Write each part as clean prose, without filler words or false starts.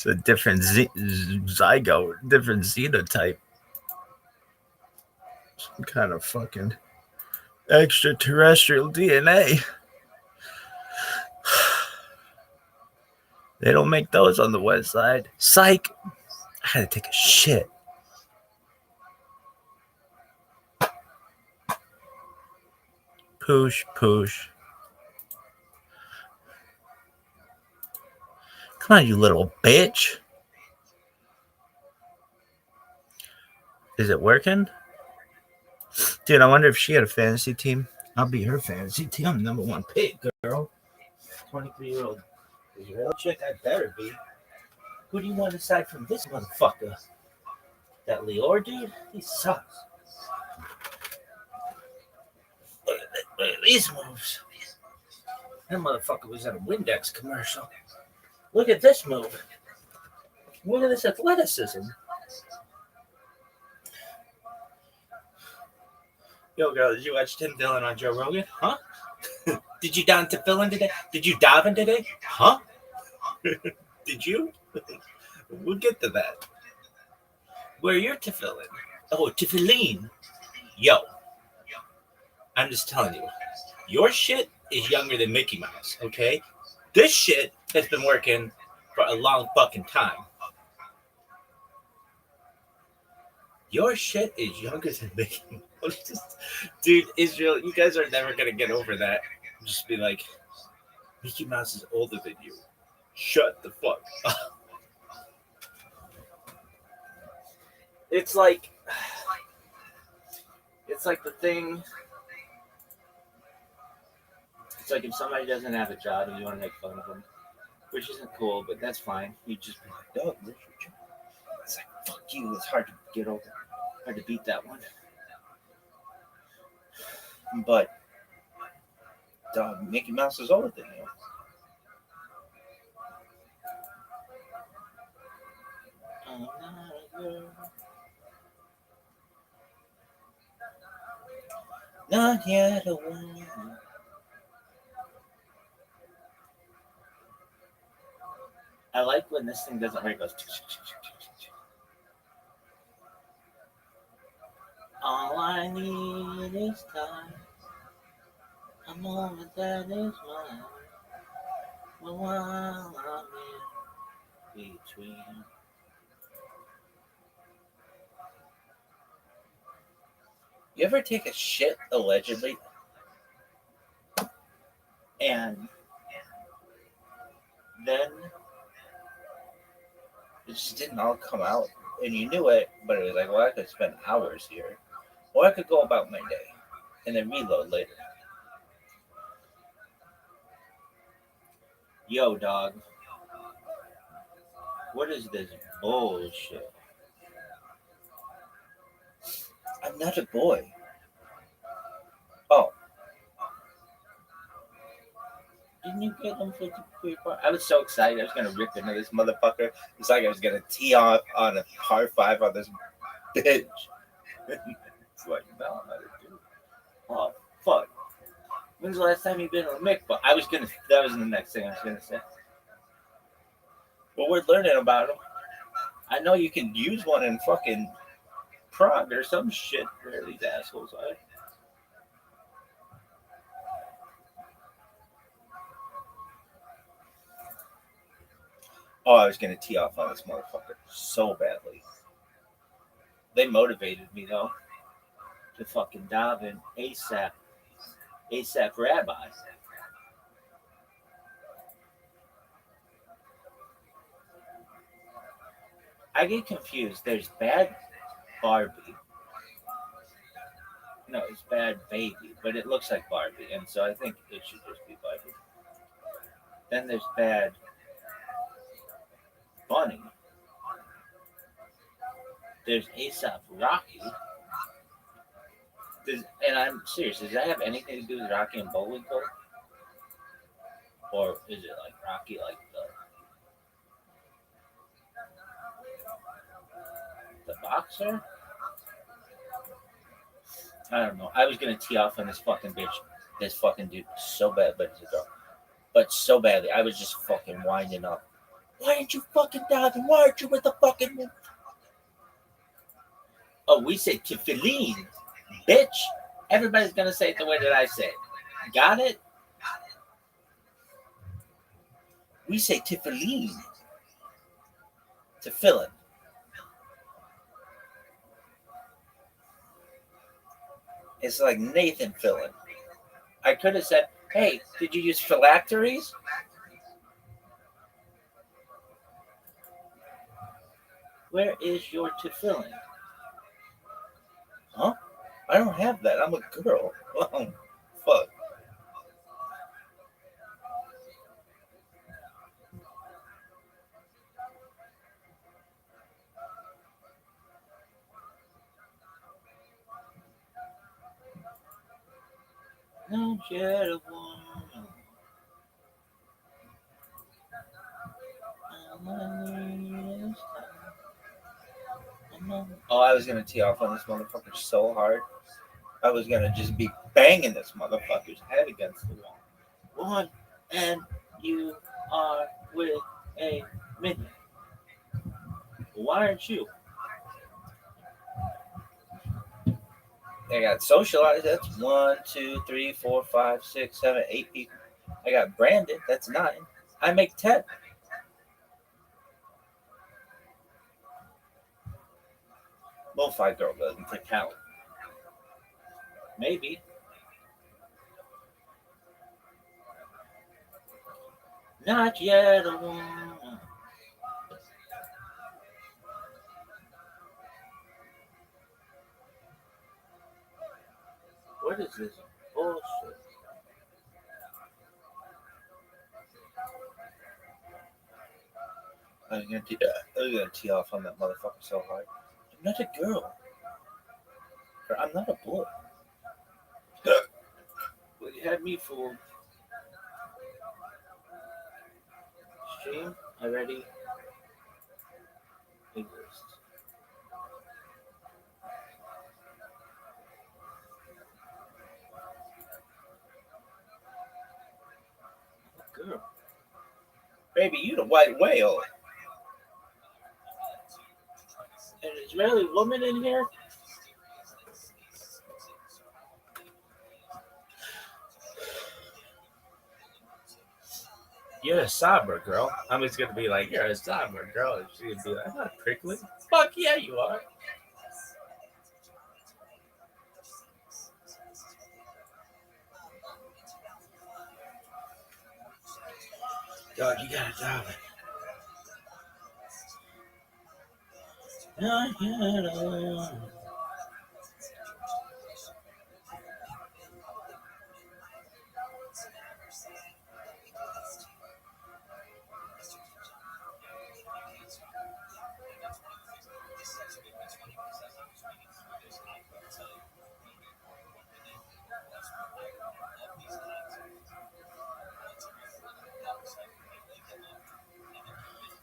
It's a different zygote, different xenotype. Some kind of fucking extraterrestrial DNA. They don't make those on the west side. Psych! I had to take a shit. Poosh, poosh. Come on, you little bitch. Is it working? Dude, I wonder if she had a fantasy team. I'll be her fantasy team. I'm the #1 pick, girl. 23-year-old Israeli chick, I better be. Who do you want aside from this motherfucker? That Lior dude? He sucks. Look at these moves. That motherfucker was at a Windex commercial. Look at this move. Look at this athleticism. Yo, girl, did you watch Tim Dillon on Joe Rogan? Huh? Did you dive into Tefillin today? Did you dive in today? Huh? Did you? We'll get to that. Where are your Tefillin? Oh, Tefillin. Yo. I'm just telling you. Your shit is younger than Mickey Mouse, okay? This shit has been working for a long fucking time. Your shit is younger than Mickey Mouse. Dude, Israel, you guys are never going to get over that. Just be like, Mickey Mouse is older than you. Shut the fuck up. It's like the thing. It's like if somebody doesn't have a job and you want to make fun of them, which isn't cool, but that's fine. You just be like, "Dog, where's your job?" It's like, "Fuck you." It's hard to get over. Hard to beat that one. But dog, Mickey Mouse is older than you. Not yet a woman. I like when this thing doesn't work. It goes. All I need is time. A moment that is mine. But while I'm in between. You ever take a shit allegedly? And then it just didn't all come out. And you knew it, but it was like, well, I could spend hours here. Or I could go about my day and then reload later. Yo, dog. What is this bullshit? I'm not a boy. Oh. Didn't you get them 50 part? I was so excited. I was going to rip into this motherfucker. It's like I was going to tee off on a par 5 on this bitch. It's like, no, I'm not a dude. Oh, fuck. When's the last time you've been on a Mick? But that was the next thing I was going to say. Well, we're learning about them. I know you can use one in fucking Prague or some shit where these assholes are. Oh, I was going to tee off on this motherfucker so badly. They motivated me, though, to fucking dive in ASAP. ASAP Rabbi. I get confused. There's Bad Barbie. No, it's Bad Baby, but it looks like Barbie, and so I think it should just be Barbie. Then there's Bad Bunny. There's ASAP Rocky. And I'm serious, does that have anything to do with Rocky and Bullwinkle? Or is it like Rocky like the boxer? I don't know. I was gonna tee off on this fucking bitch, this fucking dude so bad, but it's a girl. But so badly. I was just fucking winding up Why aren't you fucking diving? Why aren't you with the fucking... Oh, we say tefillin, bitch. Everybody's gonna say it the way that I say it. Got it? We say tefillin. Tefillin. It's like Nathan Fillin. I could have said, hey, did you use phylacteries? Where is your tefillin? Huh? I don't have that. I'm a girl. Oh, fuck. Don't yet a woman. Oh, I was gonna tee off on this motherfucker so hard. I was gonna just be banging this motherfucker's head against the wall. One, and you are with a minion. Why aren't you? I got socialized. That's 1, 2, 3, 4, 5, 6, 7, 8 people. I got Brandon. That's 9. I make 10. Lo-fi girl doesn't count. Maybe. Not yet a woman. What is this bullshit? I was gonna tee off on that motherfucker so hard. I'm not a girl. Or I'm not a boy. Well, you had me fooled. Stream already exists. Girl. Baby, you the white whale. An Israeli woman in here? You're a Sabra girl. I'm just gonna be like, you're a Sabra girl. And she's gonna be like, I'm not prickly. Fuck yeah, you are. Dog, you gotta dive it. Not yet alone.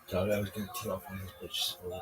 Dog, I was gonna tee off on this bitch so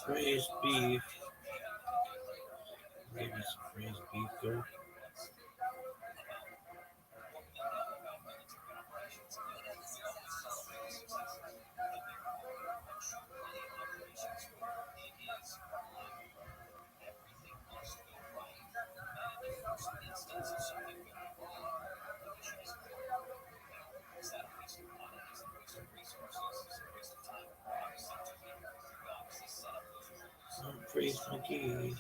braised beef. Maybe some braised beef there. Some braised McGee.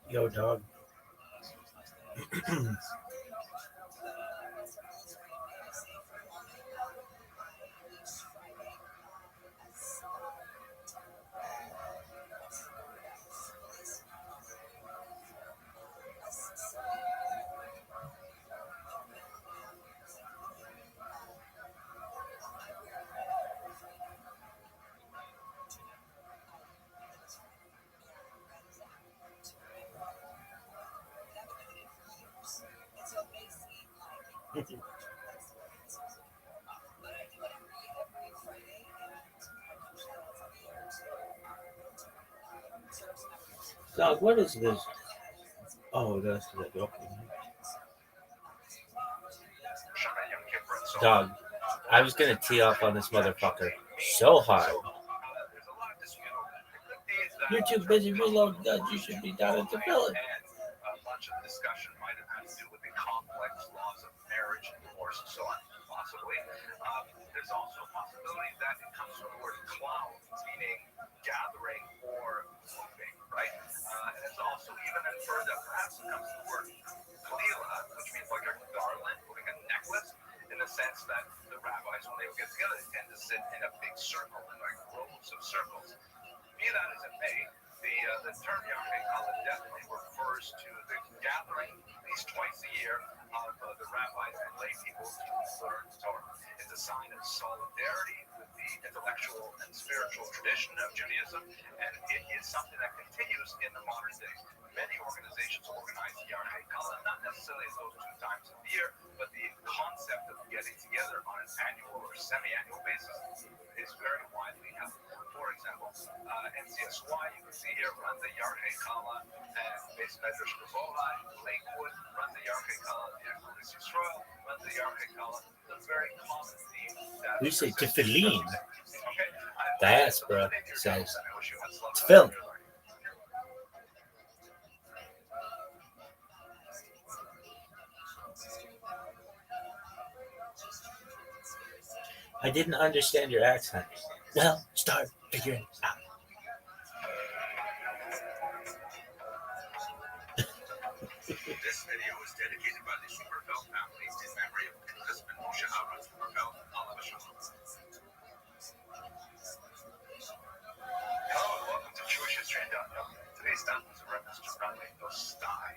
Yo, dog. Dog, what is this? Oh, that's the okay. Dog, I was gonna tee off on this motherfucker so hard. You're too busy reloading guns. You should be down at the village. Much of the discussion might have had to do with the complex laws of marriage and divorce and so on, possibly. There's also a possibility that it comes from the word cloud, meaning gathering or moving, right? And it's also even inferred that perhaps it comes from the word kalila, which means like a garland, like a necklace, in the sense that the rabbis, when they would get together, they tend to sit in a big circle, in like rows of circles. Be that as it may, the term Yarmei Kala definitely refers to the gathering at least twice a year of the rabbis and lay people to learn Torah. It's a sign of solidarity with the intellectual and spiritual tradition of Judaism, and it is something that continues in the modern day. Many organizations organize Yarmei Kala, not necessarily those 2 times a year, but the concept of getting together on an annual or semi-annual basis is very widely held. For example, NCSY, you can see here, run the Yarmei Kala, and Base Medrash Gavoha, Lakewood, run the Yarmei Kala, the Agudas Yisrael, run the Yarmei Kala. It's a very common theme. We say tefillin. Okay. Diaspora says tefillin. I didn't understand your accent. Well, start figuring it out. This video is dedicated by the Huberfeld family in memory of husband Moshe Aaron Huberfeld, Alav Shalom. Hello and welcome to Jewish History and Dot. Today's daf is a reference to Rabbi Dostai,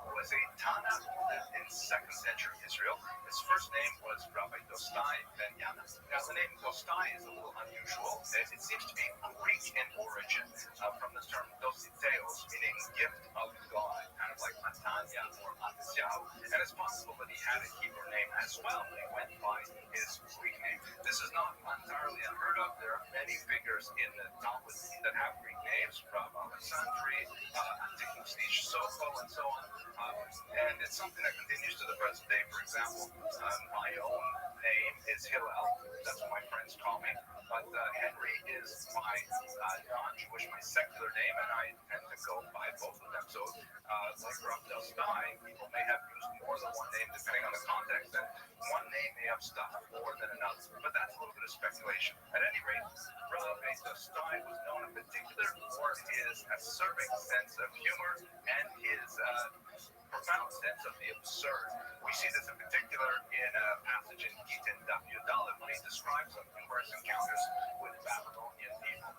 who was a Tana who lived in 2nd century Israel. His first name was Rabbi Dostai ben Yana. Now, the name Dostai is a little unusual. It seems to be Greek in origin, from the term dositeos, meaning gift of God, kind of like Matanya or Matisyahu. And it's possible that he had a Hebrew name as well, but he went by his Greek name. This is not entirely unheard of. There are many figures in the Talmud that have Greek names, from Alexandri, Antiquus Nish Sopho, and so on. And it's something that continues to the present day. For example, my own name is Hillel. That's what my friends call me. But Henry is my non-Jewish, my secular name, and I tend to go by both of them. So, like Rav Dostai, people may have used more than one name depending on the context, and one name may have stuck more than another. But that's a little bit of speculation. At any rate, Rav Dostai was known in particular for his acerbic sense of humor and his profound sense of the absurd. We see this in particular in a passage in Gittin Daf Yudalet when he describes some humorous encounters with Babylonian people.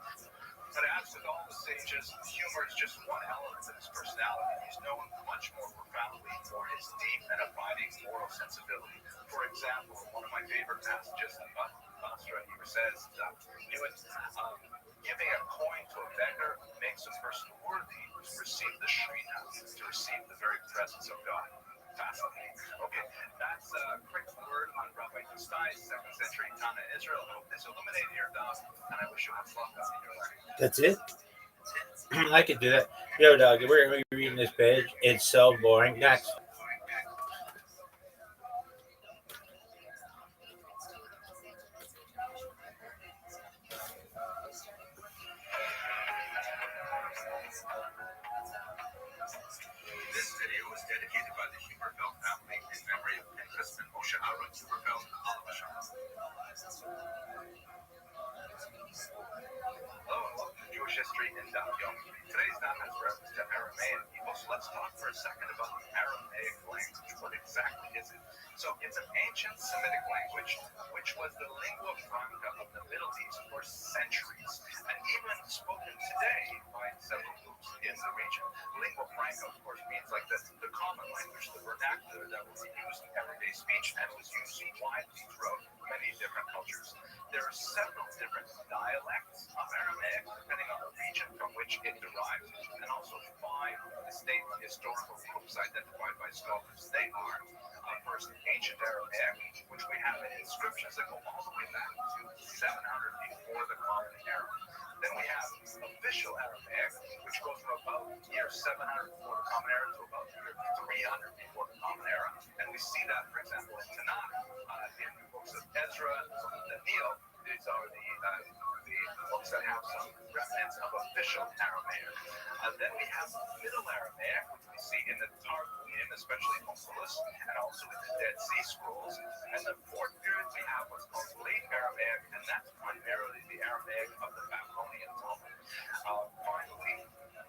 But as with all the sages, humor is just one element of his personality. He's known much more profoundly for his deep and abiding moral sensibility. For example, one of my favorite passages in Basra, he says, giving a coin to a beggar makes a person worthy to receive the Shrina, to receive the very presence of God. Fascinating. Okay, that's a quick word on Rabbi Dostai's 2nd century Tana in Israel. I hope this illuminated your dog, and I wish you much luck in your learning. That's it? I could do that. Yo, dog, we're going to be reading this page. It's so boring. Next. This video is dedicated by the Huberfeld family in memory of husband Moshe Aaron Huberfeld, Alav Shalom. Hello and welcome to Jewish History in Daf Yomi. Today's daf has reference to Aramean people, so let's second about the Aramaic language. What exactly is it? So it's an ancient Semitic language, which was the lingua franca of the Middle East for centuries, and even spoken today by several groups in the region. Lingua franca, of course, means like the common language, the vernacular that was used in everyday speech and was used widely throughout many different cultures. There are several different dialects of Aramaic, depending on the region from which it derives, and also 5 distinct historical groups identified by scholars. They are first ancient Aramaic, which we have in inscriptions that go all the way back to 700 before the Common Era. Then we have official Aramaic, which goes from about year 700 before the Common Era to about year 300 before the Common Era. And we see that, for example, in Tanakh, in the books of Ezra, some of the Neo. These are the books that have some remnants of official Aramaic. Then we have Middle Aramaic, which we see in the Targum, especially Onkelos, and also in the Dead Sea Scrolls. And the fourth period, we have what's called Late Aramaic, and that's primarily the Aramaic of the Babylonian Talmud. Finally,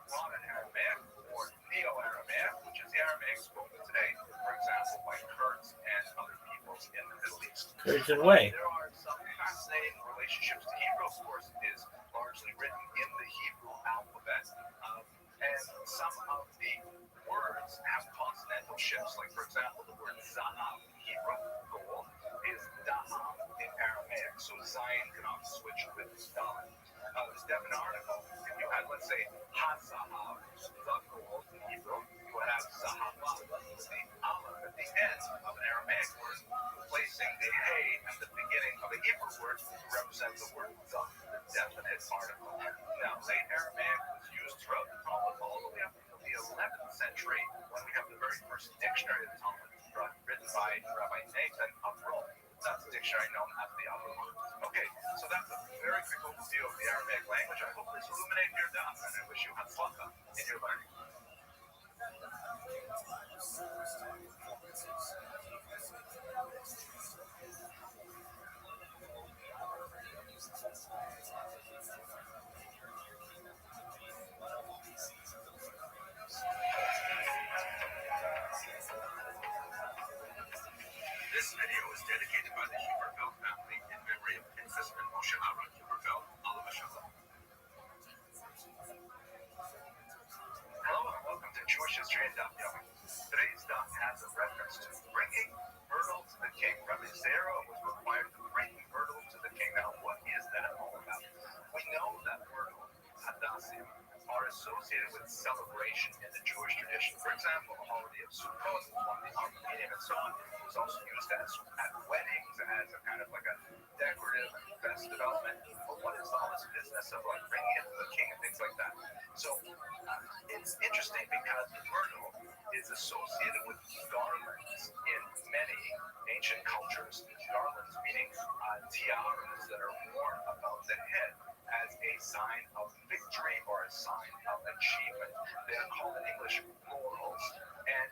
Modern Aramaic, or Neo-Aramaic, which is the Aramaic spoken today, for example, by Kurds and other peoples in the Middle East. Kurds and way. There are some fascinating relationships to Hebrew. Of course, it is largely written in the Hebrew alphabet, and some of the words have consonantal shifts. Like, for example, the word zahav in Hebrew, gold, is daham in Aramaic. So Zion can often switch with Dalet. This definite article, if you had, let's say, ha-zahav, the gold in Hebrew, you would have zahava, the aleph at the end of an Aramaic word, placing the hey at the beginning of a Hebrew word to represent the word the definite article. Now, late Aramaic was used throughout the Talmud all the way up until the 11th century, when we have the very first dictionary of the Talmud, written by Rabbi Nathan of Rome. That's a dictionary known as the Alma. Okay, so that's a very quick overview of the Aramaic language. I hope this illuminated your doubts, and I wish you hatzlacha in your learning. This video is dedicated by the Huberfeld family in memory of Princess and Moshe Aaron Huberfeld, Alav Shalom. Hello and welcome to Jewish History and Daf Yomi. Today's daf has a reference to bringing myrtle to the king. Rabbi Zera was required to bring myrtle to the king. Now, what is that all about? We know that myrtle, hadassim, are associated with celebration in the Jewish tradition. For example, the holiday of Sukkot, one of the Armenian and so on, was also used at weddings as a kind of like a decorative and festive element. But what is all this business of like bringing it to the king and things like that? So it's interesting because myrtle is associated with garlands in many ancient cultures. Garlands meaning tiaras that are worn above the head as a sign of victory or a sign of achievement. They are called in English laurels, and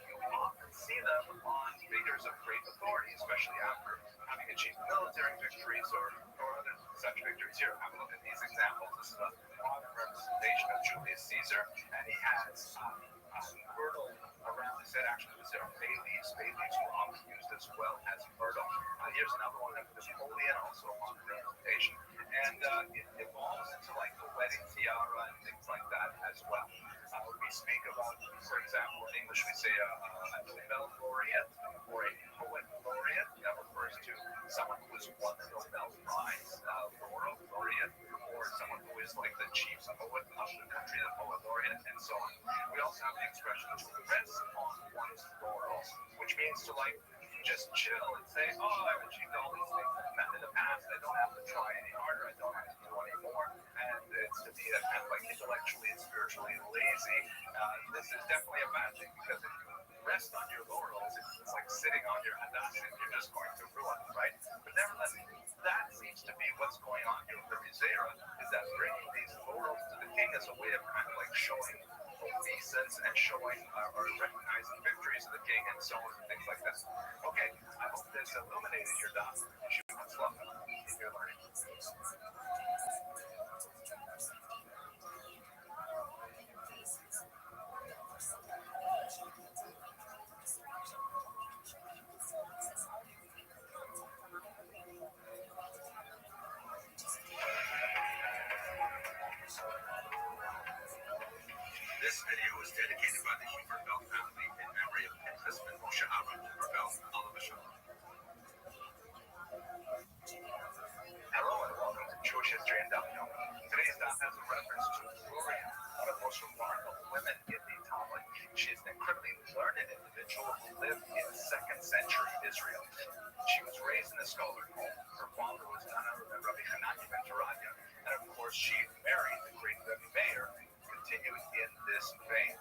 you often see them on figures of great authority, especially after having achieved military victories or other such victories. Here, have a look at these examples. This is a modern representation of Julius Caesar, and he has myrtle around his head. Actually, there are bay leaves. Bay leaves were often used as well as myrtle. Here's another one of Napoleon, also a modern representation. And it evolves into like a wedding tiara and things like that as well. We speak about, for example, in English we say a Nobel laureate or a poet laureate. That refers to someone who has won the Nobel Prize, laureate, or someone who is like the chief poet of the country, the poet laureate, and so on. We also have the expression to rest on one's laurels, which means to like just chill and say, oh, I've achieved all these things in the past. I don't have to try any harder. I don't have to do any more. And it's to be a kind of like intellectually and spiritually lazy. This is definitely a bad thing, because if you rest on your laurels, it's like sitting on your hadassim. You're just going to ruin, right? But nevertheless, that seems to be what's going on here with the Zera, is that bringing these laurels to the king is a way of kind of like showing obeisance and showing or recognizing victories of the king and so on and things like this. Okay, I hope this illuminated your doubts. You should love in your learning. incredibly learned individual who lived in second century Israel. She was raised in a scholar home. Her father was none other than Rabbi Hanani ben Taradia, and of course she married the great Rebbe Meir, continuing in this vein.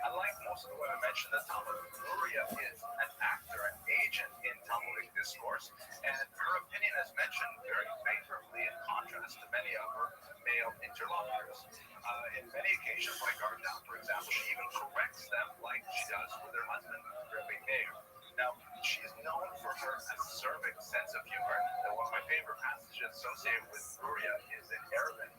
Unlike most of the women mentioned in the Talmud, Luria is an actor, an agent in Talmudic discourse, and her opinion is mentioned very favorably in contrast to many of her male interlocutors. In many occasions, like Ardam, for example, she even corrects them like she does with her husband, Rebbe Meir. Now, she is known for her acerbic sense of humor, and one of my favorite passages associated with Luria is in Erevin,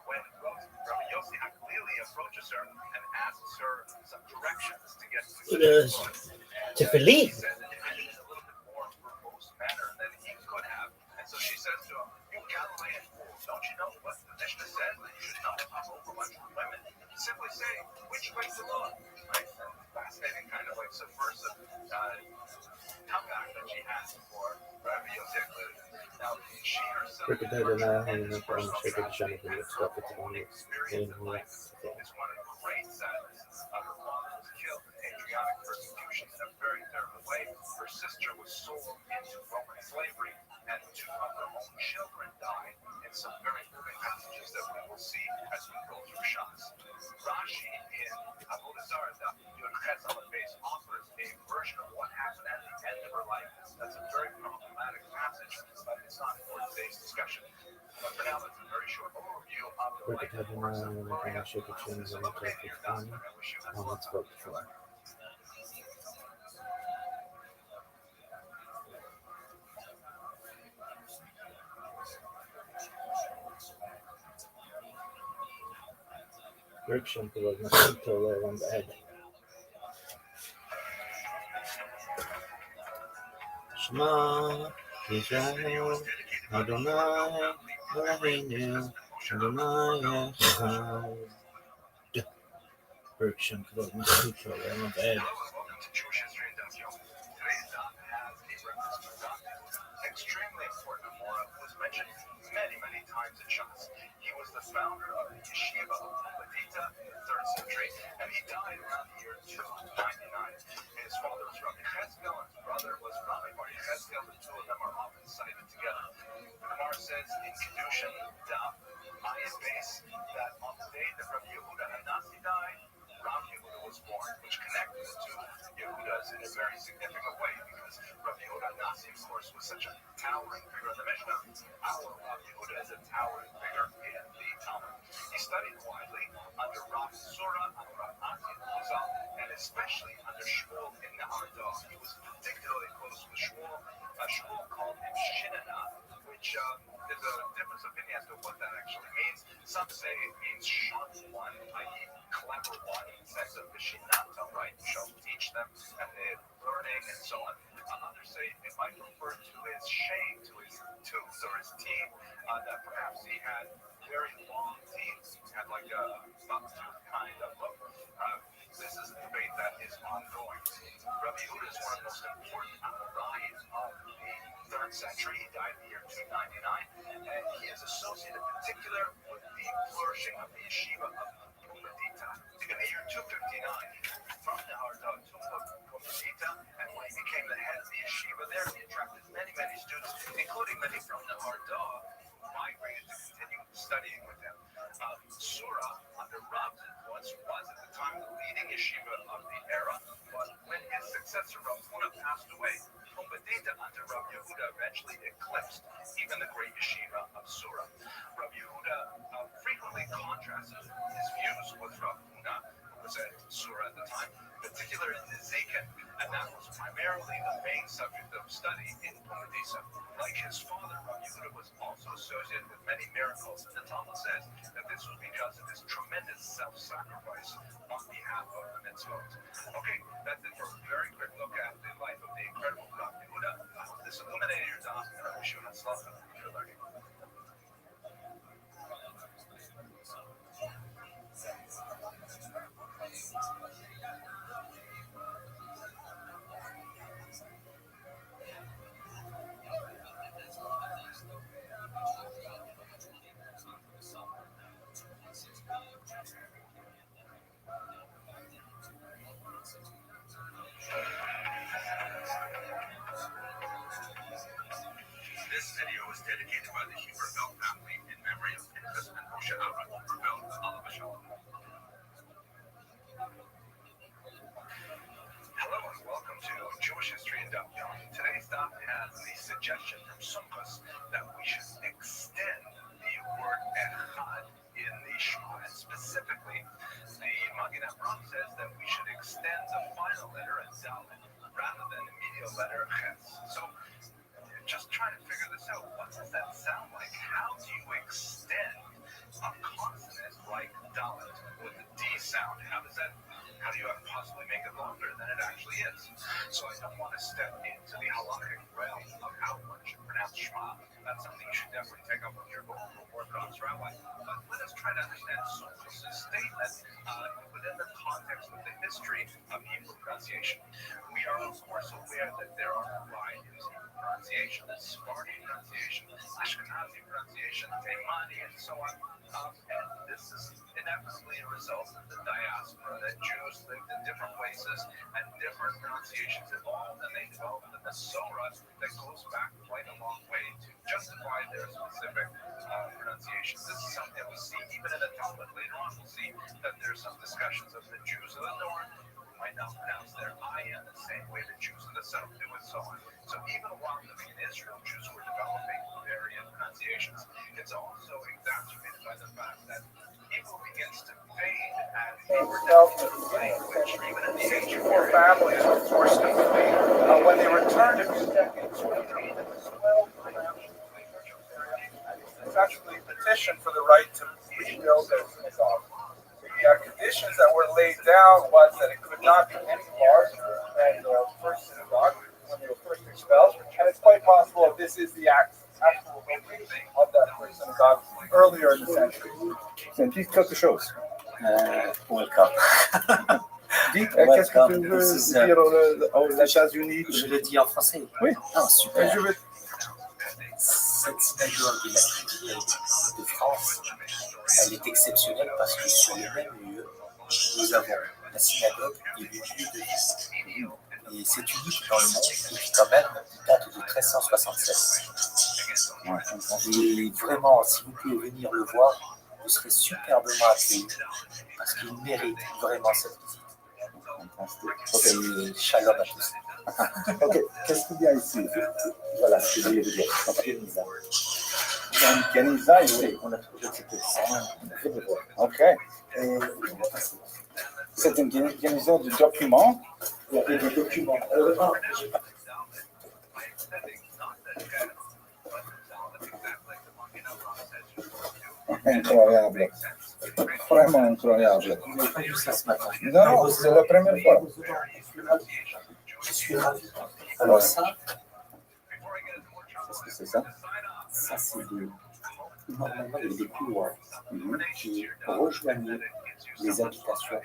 when Rabbi Yossi Haglili approaches her and asks her some directions to get to It the is book. And to he Philippe. says it in a little bit more verbose manner than he could have. And so she says to him, "You Galilean fool, don't you know what the Mishnah says? You should not talk over much with women. Simply say, which way to look." Right? Fascinating kind of like subversive comeback that she has for Rabbi Yossi Haglili. Now, she herself Perché te her non hai tremendous una personal scelta di tragedy diciamo and che her sto own effettivamente experience in in life is one of great sadness. Her father was killed in patriotic persecution in a very terrible way. Her sister was sold into Roman slavery, and two of her own children died in some very moving passages that we will see as we go through Shas. Rashi in Avodah Zarah, Yud Ches Amud Beis, offers a version of what happened at the end of her life. That's a very problematic passage, but it's not for today's discussion. But for now, that's a very short overview of the life perché te and non works hai of una Gloria. scelta di This diciamo illuminated your che gospel, and I wish you best luck let's on go the future. for Friction was not to live on bed. Shema Yisrael Adonai Eloheinu Adonai Echad. Friction was not to live on bed. Hello and welcome to Jewish History in Daf Yomi. Today's daf has a reference to Daf Yehuda, extremely important Amora who was mentioned many times in Shas. He was the founder of the yeshiva of Pumbedita in the 3rd century, and he died around the year 299. His father was Rabbi Cheskel, and his brother was Rabbi Bar Cheskel. The two of them are often cited together. The Gemara says in Kedushin, Daf Ayin Beis, that on the day that Rabbi Yehuda Hanasi died, Rav Yehuda was born, which connected the two Yehudas in a very significant way, because Rav Yehuda Nasi, of course, was such a towering figure in the Mishnah. Our Rav Yehuda is a towering figure in the Talmud. He studied widely under Rav Sura, under Rav Nasi Chazal, and especially under Shmuel in Nahardal. He was particularly close with Shmuel. Shmuel called him Shinana, which there's a difference of opinion as to what that actually means. Some say it means sharp one, i.e. clever one, in the sense of Mishinata, right? You shall teach them, and they're learning and so on. Others say it might refer to his shame, to his tooth or his teeth, that perhaps he had very long teeth, had like a buck-tooth kind of look. This is a debate that is ongoing. Rabbi Yehuda is one of the most important Amoraim of the 3rd century. He died in the year 299, and he is associated in particular with the flourishing of the yeshiva of Pumbedita. In the year 259, from the Hardar to Pumbedita, and when he became the head of the yeshiva there, he attracted many students, including many from the Hardar, who migrated to continue studying with him. Sura, under Rab's influence, was at the time the leading yeshiva of the era, but when his successor Rav Huna passed away, Pumbedita under Rav Yehuda eventually eclipsed even the great yeshiva of Sura. Rav Yehuda frequently contrasted his views with Rav Huna, who was at Sura at the time, particularly in Nezikin, and that was primarily the main subject of study in Pumbedita. Like his father, Rav Yehuda was also associated with many miracles, and the Talmud says that this was because of his tremendous self-sacrifice on behalf of the mitzvot. Okay, that's it for a very quick look at the life of the incredible Rav Yehuda. I hope this illuminated your daf, and I wish you hatzlacha in your learning. had the suggestion from Sumkas that we should extend the word echad in the Shema, and specifically, the Magen Avraham says that we should extend the final letter in Dalet rather than the medial letter ches. So, just trying to figure this out. What does that sound like? How do you extend a consonant like Dalet with a D sound? How do you possibly make it longer than it actually is? So I don't want to step into the halakhic realm of how one should pronounce Shema. That's something you should definitely take up with your local Orthodox rabbi. But let us try to understand Sokos' statement within the context of the history of Hebrew pronunciation. We are, of course, aware that there are varieties of pronunciation, Sephardi pronunciation, Ashkenazi pronunciation, Taimani, and so on. And this is inevitably a result of the diaspora, that Jews lived in different places and different pronunciations evolved, and they developed the Masorah that goes back quite a long way to justify their specific pronunciations. This is something that we see even in the Talmud. Later on, we'll see that there's some discussions of the Jews of the north who might not pronounce their ayin the same way the Jews of the south do, and so on. So even while living in Israel, Jews were developing variant pronunciations. It's also exacerbated by the fact that Hebrew begins to fade as a vernacular language, even in the ancient Four families were forced to flee. When they returned a few decades later, this 12 essentially petitioned for the right to rebuild their synagogue. The conditions that were laid down was that it could not be any larger than the first synagogue when they were first expelled, and it's quite possible that this is the actual location of that first synagogue earlier in the century. Ça me dit quelque chose. Welcome. Dites, qu'est-ce que tu veux dire aux États-Unis? Je le dis en français. Oui. Ah, super. Je veux... Cette synagogue de la Trinité de France, elle est exceptionnelle parce que sur le même lieu, nous avons la synagogue et le lieu de vie. Et c'est unique dans le monde, et puis quand même, il date de 1376. Et vraiment, si vous pouvez venir le voir, vous serez superbement accueillis parce qu'il mérite vraiment cette visite. Et shalom à tous. Ok, qu'est-ce qu'il y a ici? Voilà ce que je voulais vous dire. Kenisa. Kenisa, oui. On a trouvé cette scène. Ok. Et c'est une Kenisa de documents. Il y avait des documents. Incroyable. Vraiment incroyable. Vous n'avez pas vu ça ce matin? Non, c'est la première fois. Je suis ravi. Alors ça, Qu'est-ce que c'est ça? ça c'est de... Normalement, il y a des couloirs qui rejoignaient les habitations.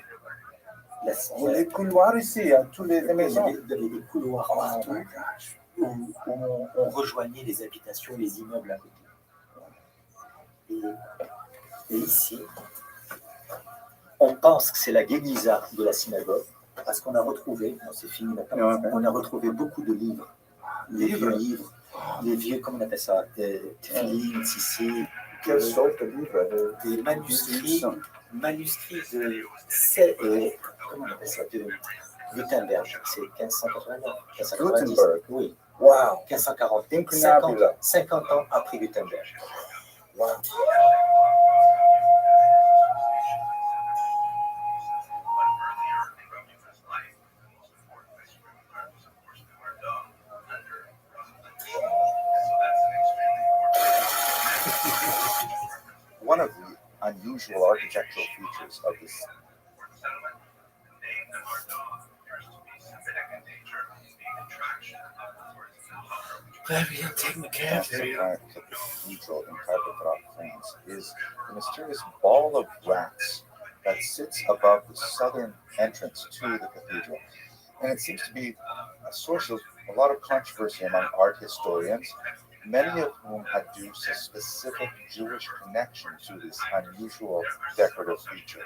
Les couloirs ici, à toutes les maisons. Il y avait des couloirs partout où on rejoignait les habitations, les immeubles à côté. Et ici, on pense que c'est la Guéniza de la synagogue, parce qu'on a retrouvé, non, c'est fini maintenant, on a retrouvé beaucoup de livres. Les vieux livres, les vieux, comment on appelle ça, Tefillin, Tzitzit. Quelle sorte de livre? Des manuscrits de, comment on appelle ça, de Gutenberg, c'est 1589, 1590. Gutenberg. Oui. Wow. 1540, Incroyable. 50 ans après Gutenberg. Wow. One of the unusual architectural features of this Glad we didn't take my cab there. cathedral in Carpethrop, France, is the mysterious ball of wax that sits above the southern entrance to the cathedral. And it seems to be a source of a lot of controversy among art historians, many of whom adduce a specific Jewish connection to this unusual decorative feature.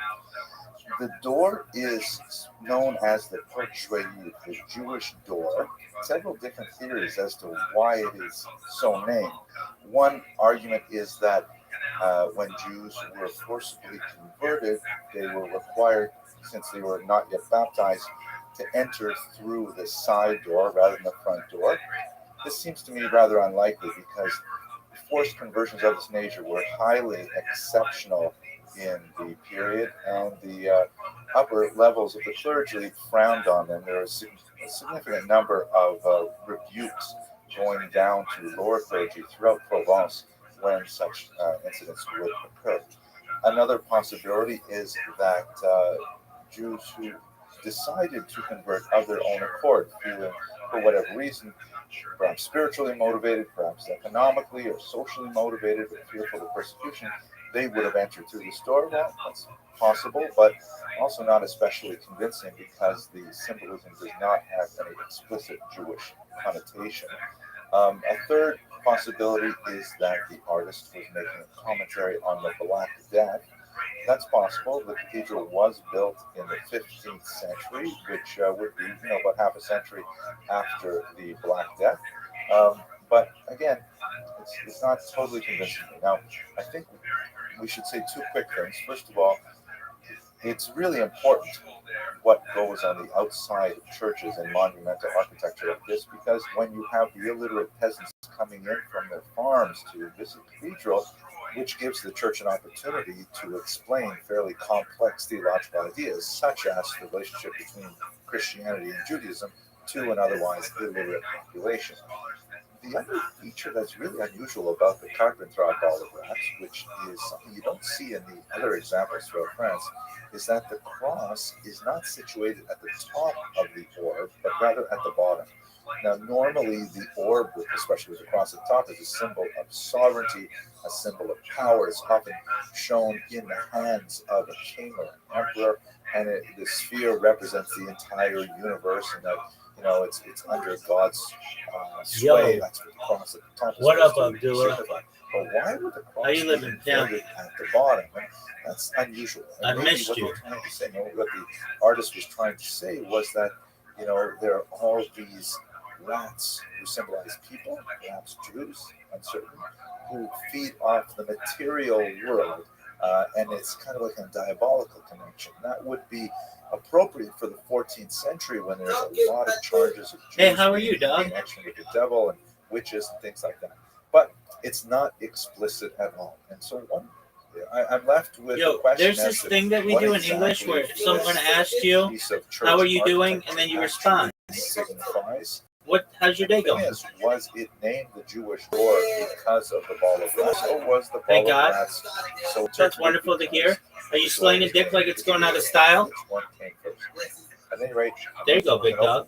The door is known as the Porte Juive, the Jewish door. Several different theories as to why it is so named. One argument is that when Jews were forcibly converted, they were required, since they were not yet baptized, to enter through the side door rather than the front door. This seems to me rather unlikely because forced conversions of this nature were highly exceptional in the period, and the upper levels of the clergy frowned on them. There was a significant number of rebukes going down to lower clergy throughout Provence when such incidents would occur. Another possibility is that Jews who decided to convert of their own accord, feeling for whatever reason, perhaps spiritually motivated, perhaps economically or socially motivated, or fearful of persecution, they would have entered through this door. Well, that's possible, but also not especially convincing because the symbolism does not have any explicit Jewish connotation. A third possibility is that the artist was making a commentary on the Black Death. That's possible. The cathedral was built in the 15th century, which would be, about half a century after the Black Death. But again, it's not totally convincing. Now, I think we should say two quick things. First of all, it's really important what goes on the outside of churches and monumental architecture like this, because when you have the illiterate peasants coming in from their farms to visit the cathedral, which gives the church an opportunity to explain fairly complex theological ideas, such as the relationship between Christianity and Judaism, to an otherwise illiterate population. The other feature that's really unusual about the Carpentras ball of wax, which is something you don't see in the other examples throughout France, is that the cross is not situated at the top of the orb, but rather at the bottom. Now, normally the orb, especially with the cross at the top, is a symbol of sovereignty, a symbol of power. It's often shown in the hands of a king or an emperor, and the sphere represents the entire universe, and that it's under God's sway. That's what the cross at the top is. What up, supposed to Abdullah? signify. But why would the cross How you be living, Pam? inverted at the bottom? That's unusual. And I maybe missed what you. they're trying to say, what the artist was trying to say was that there are all these rats who symbolize people, perhaps Jews, uncertain, who feed off the material world, and it's kind of like a diabolical connection. That would be appropriate for the 14th century when there's a lot of charges of Jews Hey, how are you, dog? connection with the devil and witches and things like that. But it's not explicit at all. And so I'm left with a question. There's this thing that we do in English where someone asks you, how are you doing? And then you respond. Signifies. How's your day going? Was it named the Jewish door because of the ball of wax, or was the ball Thank God. of wax so That's wonderful to hear. Are you slaying a dick like it's going out of style? Which one came first? At any rate, There you go, big dog.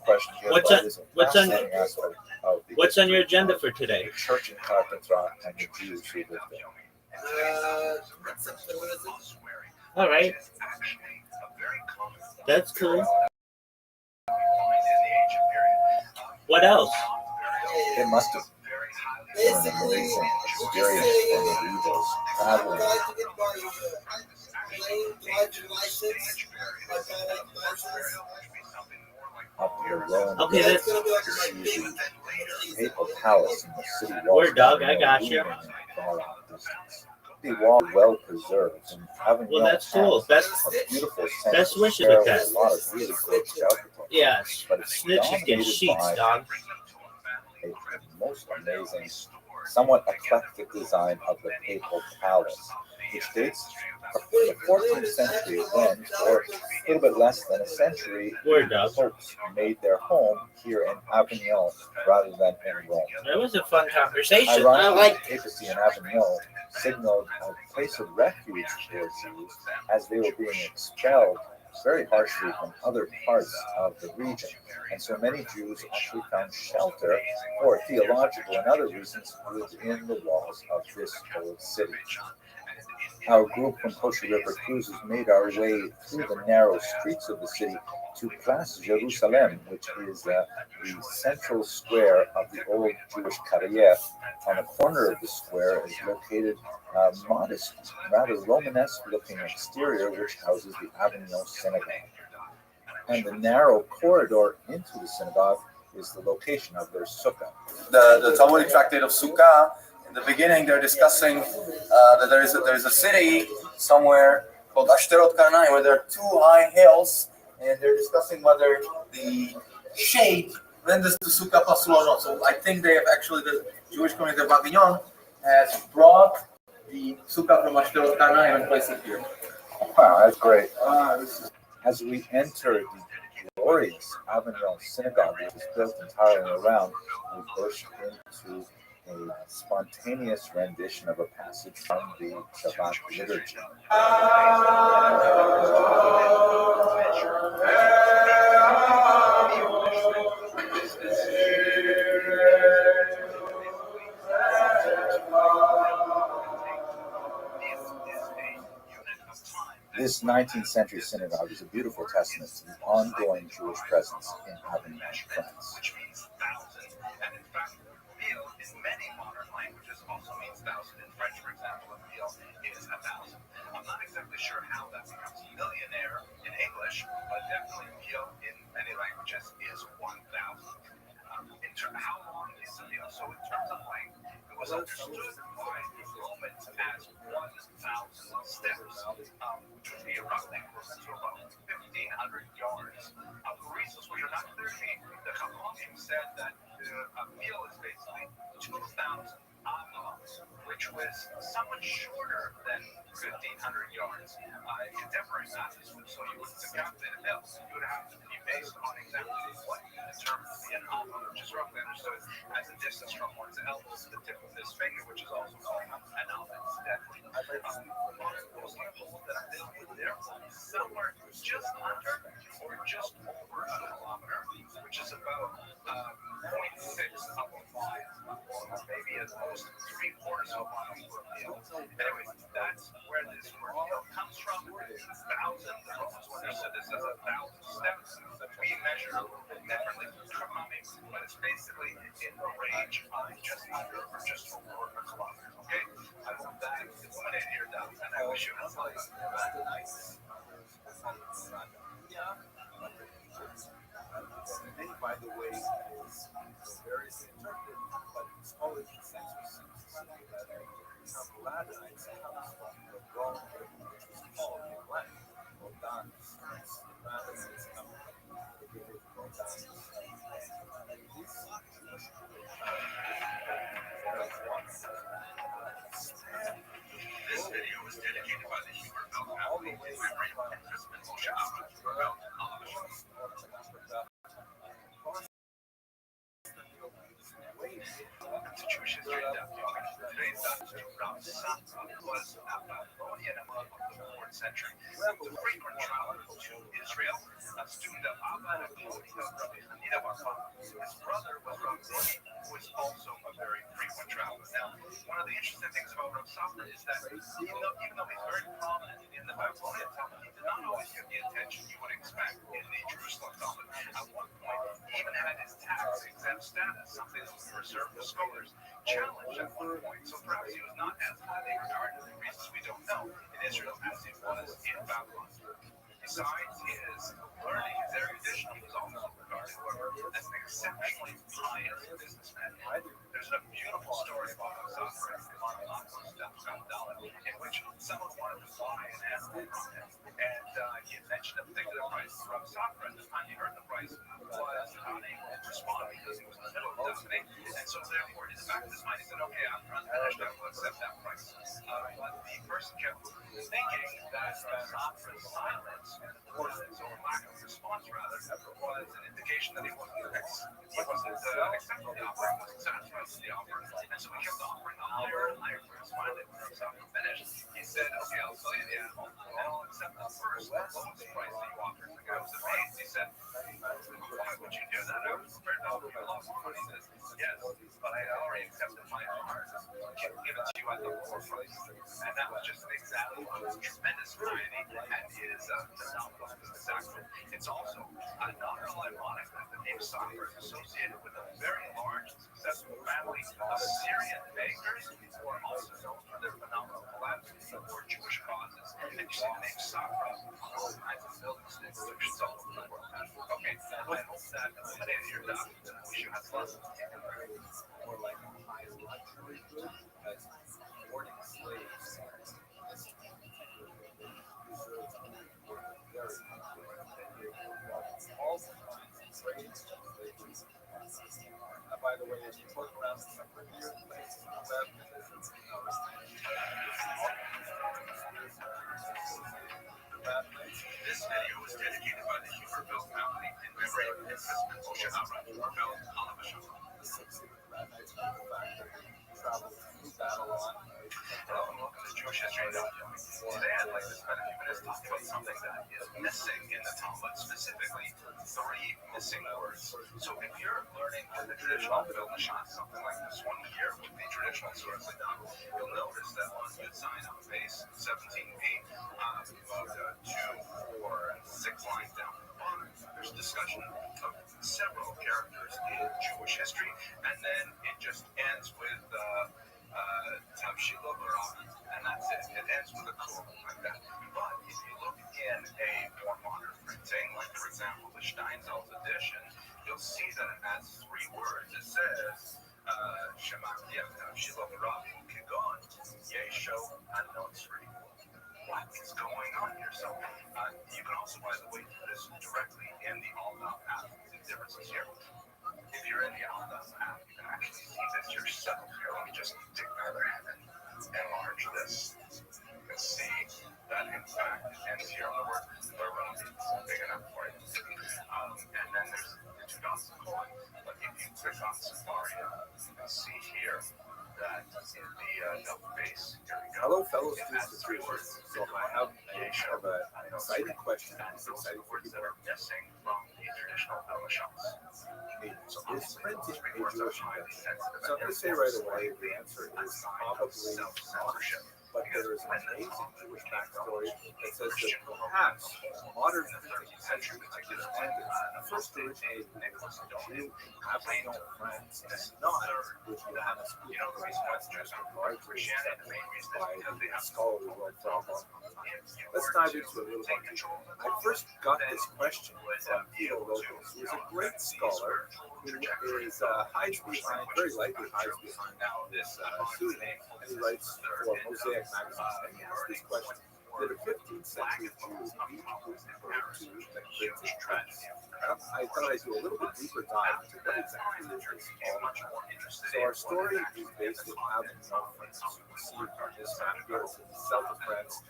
What's on your agenda for today? The church in Carpentras and the Jews who lived there. All right. That's cool. What else? It must have been an amazing experience for the Evils traveling. Up the Rhone Okay, that's to see the papal palace and the city walls. Word, dog, I got you. The wall well preserved and having Well, that's cool. Best wishes with that. A lot of really great scalpel. Yes. But it's Snitches get sheets, dog. A most amazing, somewhat eclectic design of the papal palace, which dates from the 14th century when, for a little bit less than a century, the popes made their home here in Avignon rather than in Rome. That was a fun conversation. Ironically, the papacy in Avignon signaled a place of refuge for Jews as they were being expelled very harshly from other parts of the region. And so many Jews actually found shelter for theological and other reasons within the walls of this old city. Our group from Costa River Cruises made our way through the narrow streets of the city to Place Jerusalem, which is the central square of the old Jewish Carrière. On the corner of the square is located a modest, rather Romanesque-looking exterior, which houses the Avignon Synagogue. And the narrow corridor into the synagogue is the location of their sukkah. The Talmudic tractate of Sukkah, in the beginning, they're discussing that there is a city somewhere called Ashterot Karnaim, where there are two high hills, and they're discussing whether the shade vendas to Sukkah Pasulon. So I think they have actually, the Jewish community of Avignon has brought the Sukkah from Ashterot Karnaim and placed it here. Wow, that's great. As we enter the glorious Avignon synagogue, which is built entirely around, we burst into a spontaneous rendition of a passage from the Shabbat liturgy. This 19th century synagogue is a beautiful testament to the ongoing Jewish presence in Avignon, France. Which means thousand, and in fact, mille in many modern languages also means thousand. In French, for example, a mille is 1,000. I'm not exactly sure how that becomes millionaire in English, but definitely mille in many languages is 1,000. How long is a mille? So in terms of length, it was understood by the Romans as 1,000 steps, which would be roughly equivalent to about 1,500 yards. For reasons which are not clear to me, the Chachamim said that a mille is basically 2,000 amas, which was somewhat shorter than 1,500 yards. Contemporary maths, so you would calculate a mille, you would have to be based on exactly what determines the amma, which is roughly understood as a distance from one's elbow to the tip of this finger, which is also called an amma incidentally. Most people hold that this would therefore be somewhere just under or just over a kilometer, which is about 0.6 of a mile, or maybe at most 3/4 of a mile for a mille. Anyway, that's where this word mille comes from. 1,000, the Romans understood this as 1,000 steps. We measure a little bit differently from Chachamim, but it's basically in the range of just under or just over a kilometer. Okay? I hope that illuminated your doubt, and I wish you a nice. Name, by the way, is variously interpreted, but scholars in century seem to say that the Ladinites comes from the Rome, which was called in Latin Rodanus. Ladinites come from the Greek Rodanus. This video is dedicated by the Hebrew family in memory of Husband Moshe Abba, to Jewish history in depth. Today's Dr. Rav Safra was a Babylonian monk of the 4th century. He was a frequent traveler to Israel, a student of Abba and a devotee of Rabbi Hanina Bar Papa. His brother was Rav Zoni, who was also a very frequent traveler. Now, one of the interesting things about Rav Safra is that even though he's very prominent in the Babylonian Talmud, he did not always get the attention you would expect in the Jerusalem Talmud. At one point, he even had his tax-exempt status, something that was reserved for scholars, challenged at one point. So perhaps he was not as highly regarded, for reasons we don't know, in Israel as he was in Babylon. Besides his learning, his erudition, he was also regarded, however, as an exceptionally pious businessman. There's a beautiful story about Safra in which someone wanted to buy an animal from him, and he had mentioned a particular price. From Safra, at the time he heard the price, was unable to respond because he was in the middle of destiny, and so therefore, in the back of his mind, he said, "Okay, I'm unfinished. I will accept that price." But the person kept thinking that Safra's silence, or lack of response rather, was an indication that he wasn't accepting the offer, he wasn't satisfied with the offer, and so he kept offering a higher and higher price. Finally, when Safra finished, he said, "Okay, I'll sell you the animal, and I'll accept the first, the lowest price that you offered." The guy was amazed. He said, "Why would you do that? I was prepared to offer you a lot more money." He says, "Yes, but I had already accepted my offer. Give it to you at the lower price." And that was just an example of his tremendous variety and his phenomenal business acumen. It's also not at all ironic that the name Safra is associated with a very large and successful family of Syrian bakers who are also known for their phenomenal philanthropy for Jewish causes. And you see the name Safra on all kinds of buildings and institutions all over the world. Okay, I hope that eliminated your doubt. I wish you had lessons. More like the highest luxury, as boarding slaves. All kinds of trades and slavery. by the way, if you look around some weird places on the web, there's This video was dedicated by the Huberville family in memory of Princess Oshihara Huberville Halabashama. Hello and welcome to Jewish History. Today I'd like to spend a few minutes talking about something that is missing in the Talmud, specifically 3 missing words. So if you're learning the traditional Vilna something like this one here with the traditional source down, you'll notice that on Yud Zayin on base 17b, about 2, 4, and 6 lines down the bottom, there's discussion of several characters in Jewish history, and then it just ends with Tavshilo Baran, and that's it. It ends with a colon like that. But if you look in a more modern printing, like for example the Steinsaltz edition, you'll see that it adds 3 words. It says Shema Tavshilo Baran Kigon Yesho Anotsri. What is going on here? So you can also, by the way, do this directly in the Aldaf app. The differences here. If you're in the Aldaf app, you can actually see this yourself. Here, let me just dig another hand and enlarge this. You can see that in fact it ends here on the word Baran. It's big enough for you. And then there's the 2 dots and colon. But if you click on Safari, you can see here that in the double base, here we go. Hello, fellow It students adds of 3 Jewish words. history. So I have an exciting question. It's Those exciting for words that people. are missing from the traditional Vilna shots. So is printing a Words are Jewish highly invention? sensitive. So I'm going to say right away the answer is probably not. But there is an amazing Jewish backstory that says that perhaps modern printing as we understand it first originated with a Jew in Avignon, France, and not with Johannes Gutenberg, as largely accepted by the scholarly world for a long time. Let's dive into it a little bit. I first got this question from Theo Lopez, who is a great scholar who is hides behind, very likely hides behind now this pseudonym, and he writes for Mosaic magazine. And he asked this question: did a 15th century Jews beat Gutenberg to the printing press? I thought I'd do a little bit deeper dive into what exactly is this all about. So our story is based in Avignon, France. You can see on this map here, it's in the south of France.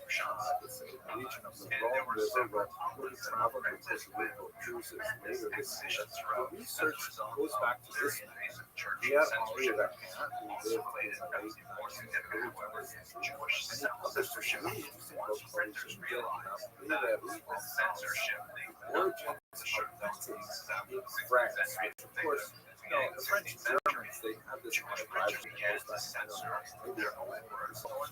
It's in the region of the Rhone River, where we'll be traveling with this group of Jews later this year. The research goes back to this man, Pierre Henri Rapin, who lived in the late 19th and early 20th century, and he published a really interesting book called Censorship, the origins of printing in France, which of course, you know, the French and Germans, they have this kind of rivalry that goes back to maybe a millennium or so. And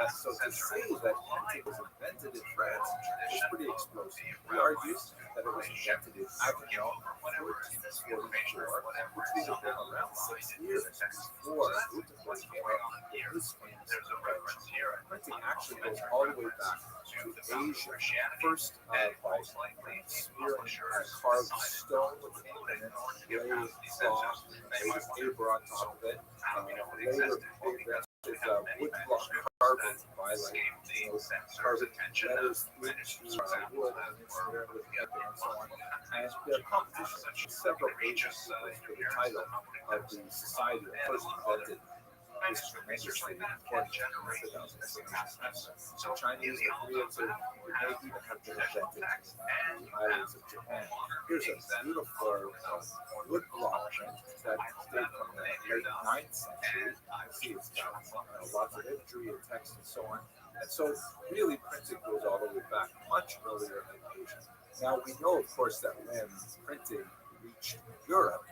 so to say that printing was invented in France is pretty explosive. He argues that it was invented in Avignon in 1444, which would have been around 6 years before Gutenberg came up with his famous invention. Printing actually goes all the way back to Asia, first by spearing carved stone with ink and then laid cloth, made of paper on top of it. Later, they invented wood block carving by carving letters into wood and smearing with ink and so on. And the competition in several Asian peoples for the title of the society that first invented this tremendously important so Chinese and Koreans may even have been invented in the islands of Japan. Here's a beautiful wood block print that dates from the late 9th century. You see it's got lots of imagery and text and so on. And so really printing goes all the way back much earlier in Asia. Now we know, of course, that when printing reached Europe,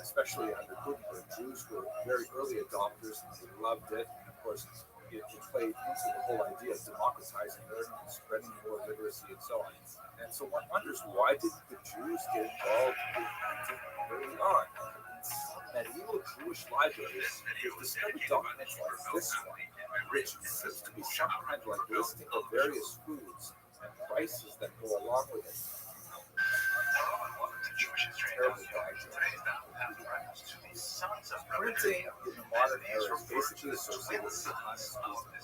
especially under Gutenberg, Jews were very early adopters and they loved it. And of course, it played into the whole idea of democratizing learning and spreading more literacy and so on. And so one wonders, why didn't the Jews get involved with printing early on? In some medieval Jewish libraries, they've discovered documents like this one, which seems to be some kind of like listing of various foods and prices that go along with it. Printing in the modern modern era is basically associated with Johannes Gutenberg.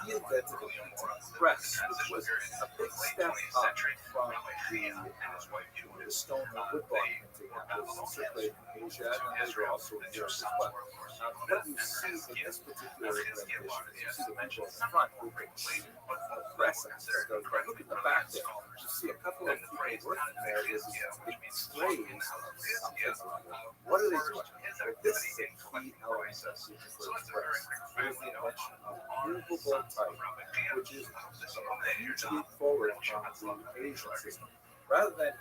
He invented the printing press, which was a big step up from the stone and woodblock printing that was circulating in Asia and later also in Europe as well. What you see in this particular rendition is you see the people in the front with the press axis. So look at the back there. You see a couple of people working there with big trays of something. What are they doing? Well, this is a key element of Gutenberg's press. It is the invention of movable type, which is a huge leap forward from the Asian system. Rather than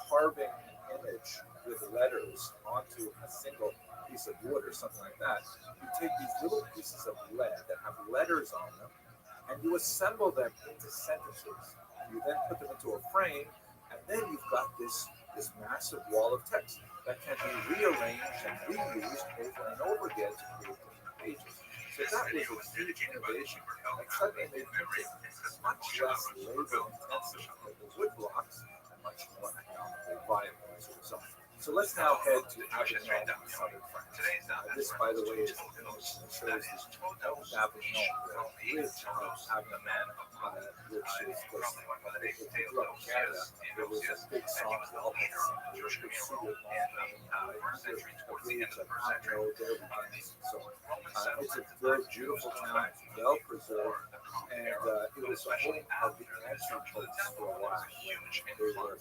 carving an image with letters onto a single piece of wood or something like that, you take these little pieces of lead that have letters on them, and you assemble them into sentences. You then put them into a frame, and then you've got this massive wall of text that can be rearranged and reused over and over again to create different pages. So that was a huge innovation. And suddenly made printing much less labor intensive than the wood blocks and much more economically viable as a result. So let's now head to Avignon in southern France. This, by the way, is an image that shows the Avignon, the bridge of Avignon, which is just, if you grew up in Canada, there was a big song that all had sung, the big city of Avignon, the bridge of Avignon, there we dance, and so on. It's a very beautiful town, well preserved, and it was the home of the entry points for a while. They were competing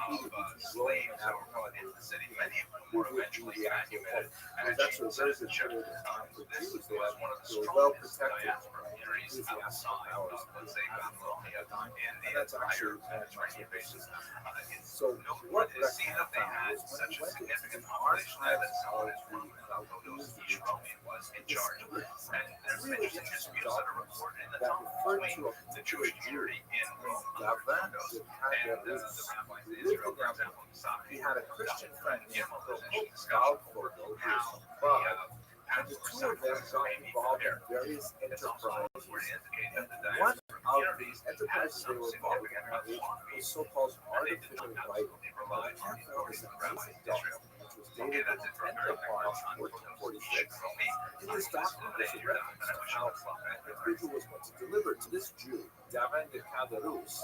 between Rome and Avignon. Who would be the actual home? It was actually a very good period of time for Jews. They were well protected from ecclesiastical powers in Avignon at the time, and that's actually much of the basis. So what Restream found was when he went into the archives of the Valdez region, he discovered some really interesting documents that referred to a particular Jew named Gavin de Caderus, who lived in Avignon. He had a Christian friend named Valfogo, who was from Prague, and the two of them got involved in various enterprises. And one of these enterprises they were involved in was so-called artificial writing. Now, the part known as an amazing document, which was dated on the 10th of March, 1446. In this document, there's a reference to how an individual was going to deliver to this Jew, Gavin de Caderus,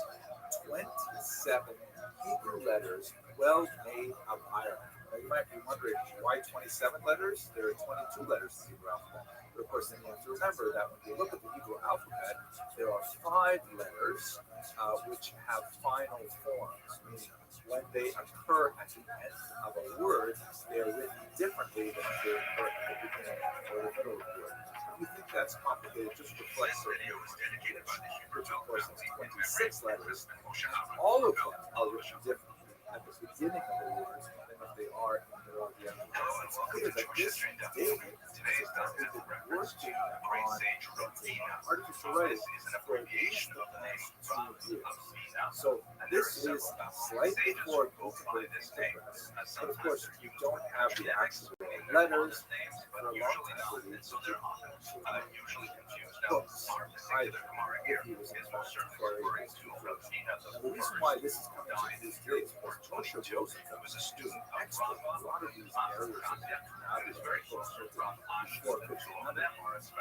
27 Hebrew letters well made of iron. Now you might be wondering, why 27 letters? There are 22 letters in the Hebrew alphabet. But of course, then you have to remember that when you look at the Hebrew alphabet, there are 5 letters which have final forms, meaning when they occur at the end of a word, they are written differently than if they occur at the beginning or the middle of the word. If you think that's complicated, just reflect certain which of course is 26 letters. All of them are written differently at the beginning of the word than if they are in the middle of the end. It's clear that this David has apparently been working on artificial writing for at least the past 2 years. So this is slightly before Gutenberg printing press, but of course you don't have the actual letters for a long time. So they're usually confused books either. If he was in fact very now, the reason why this is coming to these days was Moshe Joseph was a student expert in a lot of these areas of mathematics, very close to before 1500,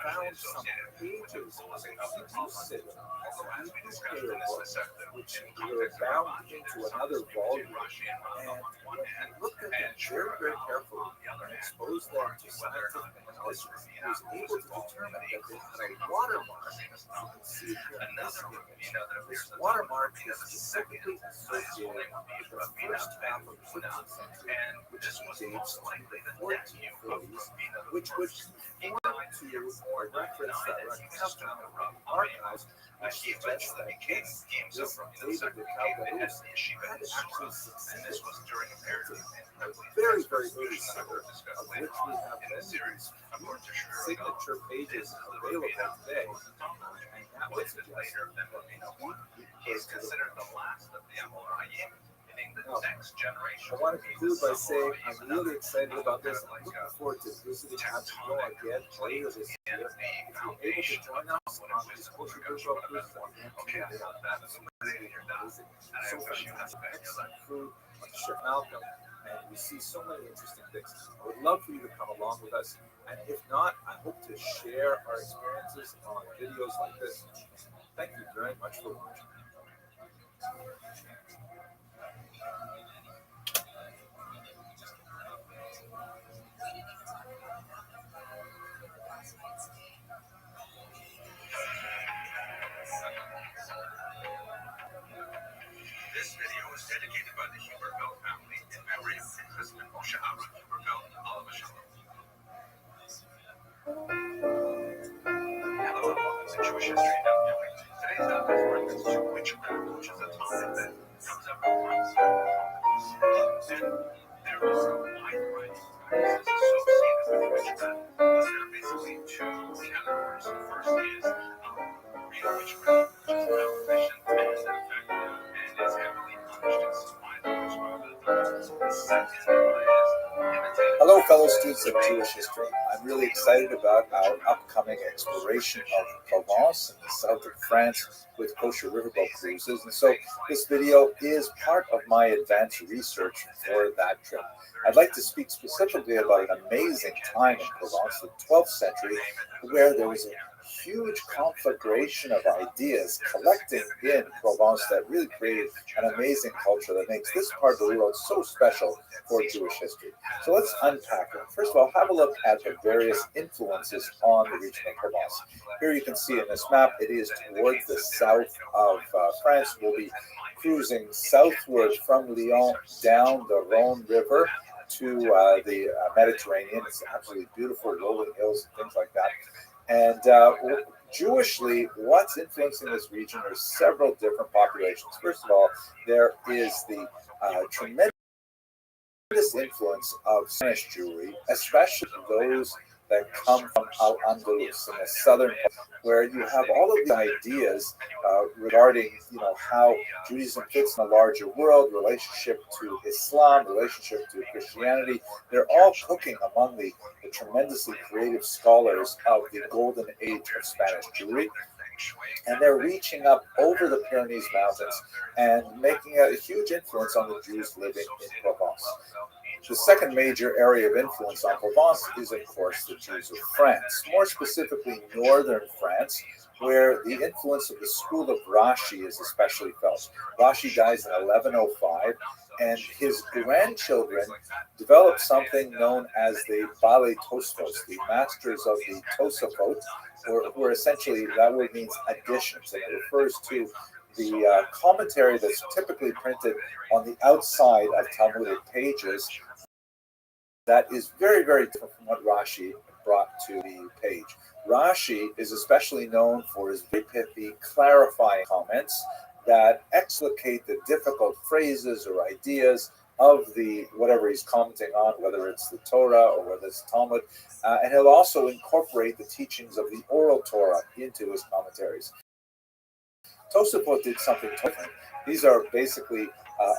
found some pages of a Hebrew sigil, a Hebrew hieroglyph, which were bound into another volume. And when he looked at them very, very carefully and exposed them to scientific analysis, he was able to determine that they had a watermark. You can see it here in this image. This watermark is specifically associated with the first half of the 15th century, which dates to the 1440s, which would conform to a reference that I have found in the archives, which suggests that this David de Caderus had actually succeeded in a very, very early sugar, of which we have many signature pages available today. And that would suggest that he is considered the last of the Amoraim. I want to conclude by saying I'm really excited about this. I'm looking forward to visiting Avignon again later this year. If you're able to join us on these culture virtual cruises, they are absolutely amazing. So fantastic, excellent food, like Chef Malcolm. and we see so many interesting things. I would love for you to come along with us, and if not, I hope to share our experiences on videos like this. Thank you very much for watching. This video is dedicated by the Huberfeld family in memory of President Moshe Aaron Huberfeld, Alav Shalom. Hello and welcome to Jewish History Now. Today's daf has reference to witchcraft, which is a topic that comes up from time to time. And there is a wide variety of practices associated with witchcraft, but there are basically two categories. The first is real witchcraft, which is prohibition and effective, and is heavily punished in some minor witchcraft. The second is imitating. Hello, fellow students of Jewish history. I'm really excited about our upcoming exploration of Provence in the south of France with kosher riverboat cruises. And so this video is part of my advanced research for that trip. I'd like to speak specifically about an amazing time in Provence, the 12th century, where there was a huge conflagration of ideas collecting in Provence that really created an amazing culture that makes this part of the world so special for Jewish history. So let's unpack it. First of all, have a look at the various influences on the region of Provence. Here you can see in this map, it is towards the south of France. We'll be cruising southward from Lyon down the Rhone River to the Mediterranean. It's absolutely beautiful, rolling hills and things like that. And Jewishly, what's influencing this region are several different populations. First of all, there is the tremendous influence of Spanish Jewry, especially those that come from Al-Andalus in the southern part, where you have all of the ideas regarding, how Judaism fits in a larger world, relationship to Islam, relationship to Christianity. They're all cooking among the tremendously creative scholars of the golden age of Spanish Jewry. And they're reaching up over the Pyrenees Mountains and making a huge influence on the Jews living in Provence. The second major area of influence on Provence is, of course, the Jews of France, more specifically northern France, where the influence of the school of Rashi is especially felt. Rashi dies in 1105, and his grandchildren developed something known as the Balei Tosfos, the masters of the Tosafot, who are essentially, that word means additions, and it refers to the commentary that's typically printed on the outside of Talmudic pages that is very, very different from what Rashi brought to the page. Rashi is especially known for his very pithy, clarifying comments that explicate the difficult phrases or ideas of the whatever he's commenting on, whether it's the Torah or whether it's Talmud, and he'll also incorporate the teachings of the oral Torah into his commentaries. Tosafot did something different. These are basically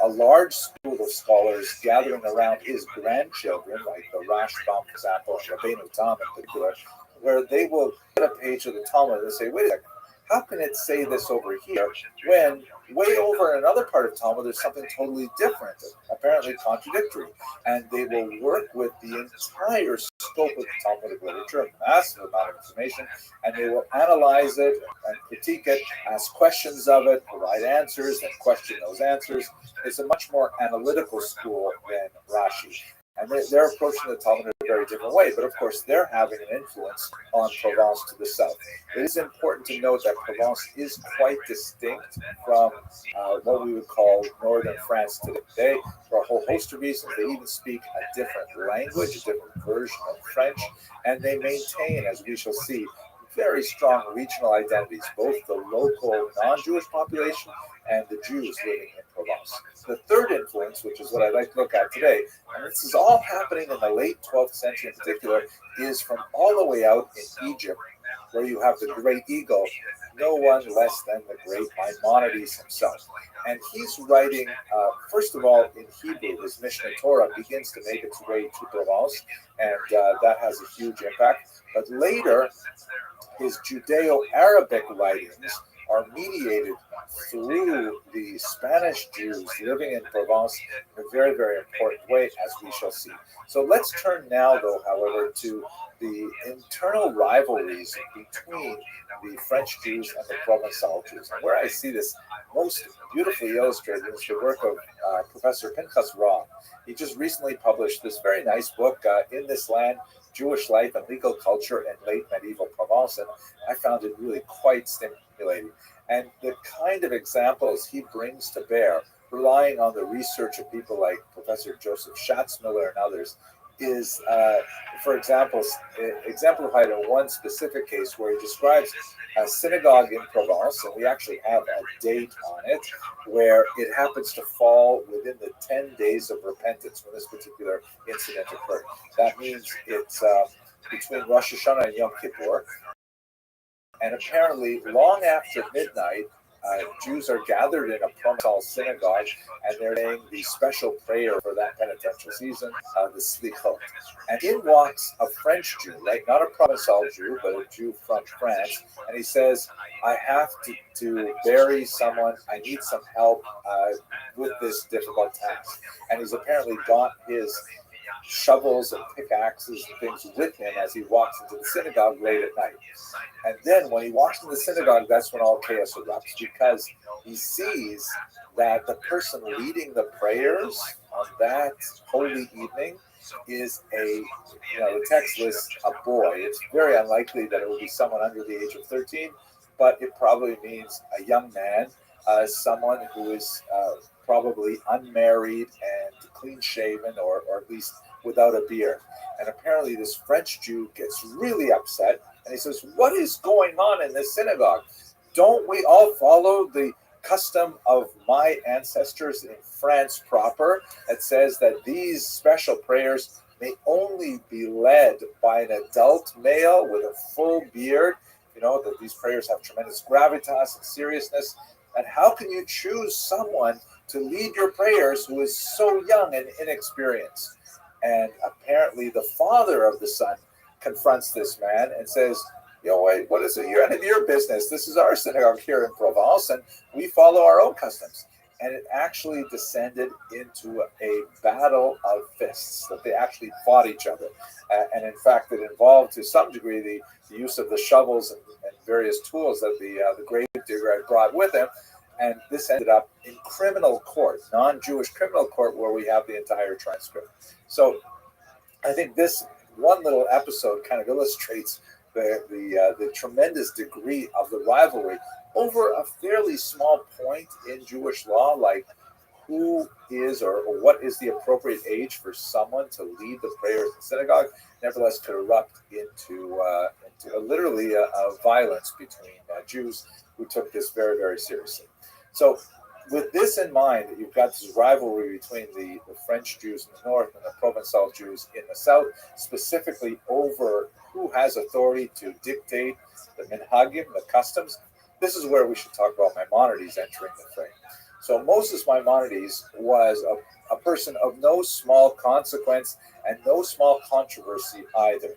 a large school of scholars gathering around his grandchildren, like the Rashbam, for example, and Rabbeinu Tam in particular, where they will get a page of the Talmud and say, wait a second, how can it say this over here when way over in another part of Talmud there's something totally different, apparently contradictory? And they will work with the entire scope of the Talmudic literature, a massive amount of information, and they will analyze it and critique it, ask questions of it, provide answers, and question those answers. It's a much more analytical school than Rashi. And they're approaching the Talmud in a very different way, but of course they're having an influence on Provence to the south. It is important to note that Provence is quite distinct from what we would call northern France today for a whole host of reasons. They even speak a different language, a different version of French, and they maintain, as we shall see, very strong regional identities, both the local non-Jewish population and the Jews living in Provence. The third influence, which is what I'd like to look at today, and this is all happening in the late 12th century in particular, is from all the way out in Egypt, where you have the great eagle, no one less than the great Maimonides himself. And he's writing, first of all, in Hebrew. His Mishneh Torah begins to make its way to Provence, and that has a huge impact. But later, his Judeo-Arabic writings are mediated through the Spanish Jews living in Provence in a very, very important way, as we shall see. So let's turn now, though, however, to the internal rivalries between the French Jews and the Provençal Jews. And where I see this most beautifully illustrated is the work of Professor Pinchas Ra. He just recently published this very nice book, In This Land, Jewish Life and Legal Culture in Late Medieval Provence, and I found it really quite stimulating. And the kind of examples he brings to bear, relying on the research of people like Professor Joseph Schatzmiller and others, is, for example, exemplified in one specific case where he describes a synagogue in Provence, and we actually have a date on it, where it happens to fall within the 10 days of repentance when this particular incident occurred. That means it's between Rosh Hashanah and Yom Kippur. And apparently, long after midnight, Jews are gathered in a Provençal synagogue, and they're saying the special prayer for that penitential season, the Slichot. And in walks a French Jew, right? Not a Provençal Jew, but a Jew from France. And he says, I have to bury someone. I need some help with this difficult task. And he's apparently got his shovels and pickaxes and things with him as he walks into the synagogue late at night. And then when he walks into the synagogue, that's when all chaos erupts, because he sees that the person leading the prayers on that holy evening is the text lists a boy. It's very unlikely that it will be someone under the age of 13, but it probably means a young man, someone who is probably unmarried and clean-shaven, or at least without a beard. And apparently this French Jew gets really upset, and he says, what is going on in this synagogue? Don't we all follow the custom of my ancestors in France proper that says that these special prayers may only be led by an adult male with a full beard? You know, that these prayers have tremendous gravitas and seriousness. And how can you choose someone to lead your prayers who is so young and inexperienced? And apparently the father of the son confronts this man and says, wait, what is it? You're out of your business. This is our synagogue here in Provence, and we follow our own customs. And it actually descended into a battle of fists, that they actually fought each other. And in fact, it involved to some degree the use of the shovels and various tools that the grave digger had brought with him. And this ended up in criminal court, non-Jewish criminal court, where we have the entire transcript. So I think this one little episode kind of illustrates the tremendous degree of the rivalry over a fairly small point in Jewish law, like who is or what is the appropriate age for someone to lead the prayers in the synagogue, nevertheless could erupt into literally a violence between Jews who took this very, very seriously. So with this in mind, you've got this rivalry between the French Jews in the north and the Provençal Jews in the south, specifically over who has authority to dictate the minhagim, the customs. This is where we should talk about Maimonides entering the frame. So Moses Maimonides was a person of no small consequence and no small controversy either.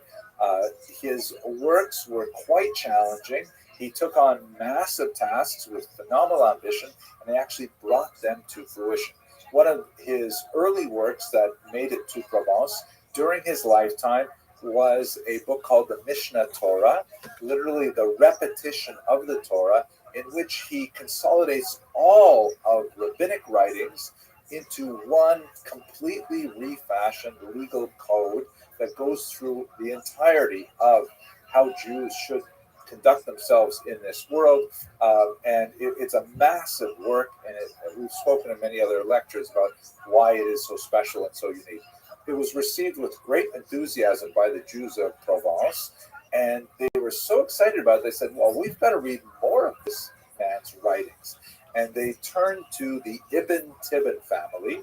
His works were quite challenging. He took on massive tasks with phenomenal ambition, and they actually brought them to fruition. One of his early works that made it to Provence during his lifetime was a book called the Mishnah Torah, literally the repetition of the Torah, in which he consolidates all of rabbinic writings into one completely refashioned legal code that goes through the entirety of how Jews should conduct themselves in this world. And it's a massive work, and we've spoken in many other lectures about why it is so special and so unique. It was received with great enthusiasm by the Jews of Provence, and they were so excited about it, they said, well, we've got to read more of this man's writings. And they turned to the Ibn Tibbon family,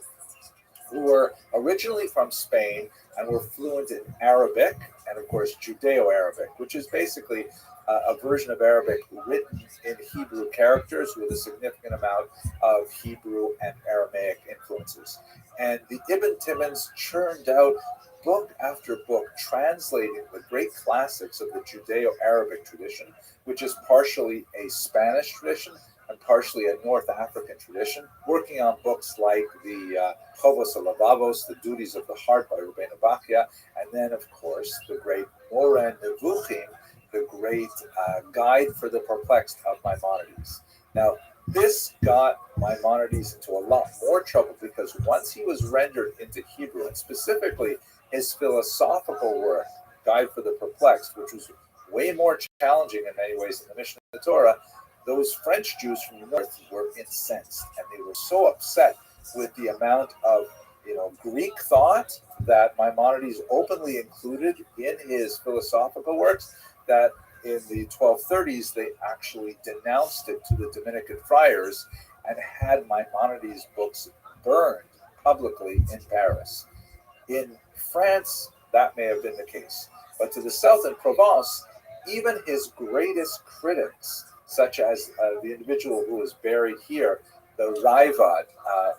who were originally from Spain and were fluent in Arabic and, of course, Judeo-Arabic, which is basically a version of Arabic written in Hebrew characters with a significant amount of Hebrew and Aramaic influences. And the Ibn Timmons churned out book after book translating the great classics of the Judeo-Arabic tradition, which is partially a Spanish tradition and partially a North African tradition, working on books like the Chovos Halevavos, The Duties of the Heart by Rabbeinu Bachya, and then, of course, the great Moreh Nevuchim, the great Guide for the Perplexed of Maimonides. Now, this got Maimonides into a lot more trouble because once he was rendered into Hebrew, and specifically his philosophical work, Guide for the Perplexed, which was way more challenging in many ways than the Mishnah and the Torah, those French Jews from the north were incensed, and they were so upset with the amount of Greek thought that Maimonides openly included in his philosophical works that in the 1230s they actually denounced it to the Dominican friars and had Maimonides' books burned publicly in Paris. In France, that may have been the case, but to the south in Provence, even his greatest critics, such as the individual who is buried here, the Raivad,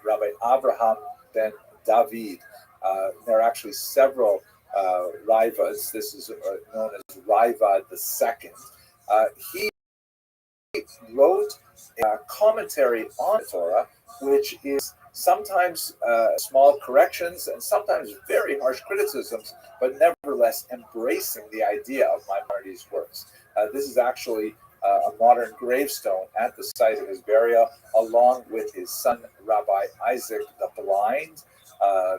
Rabbi Abraham ben David. There are actually several Raivads. This is known as Raivad II. He wrote a commentary on the Torah, which is sometimes small corrections and sometimes very harsh criticisms, but nevertheless embracing the idea of Maimonides' works. This is actually a modern gravestone at the site of his burial, along with his son, Rabbi Isaac the Blind.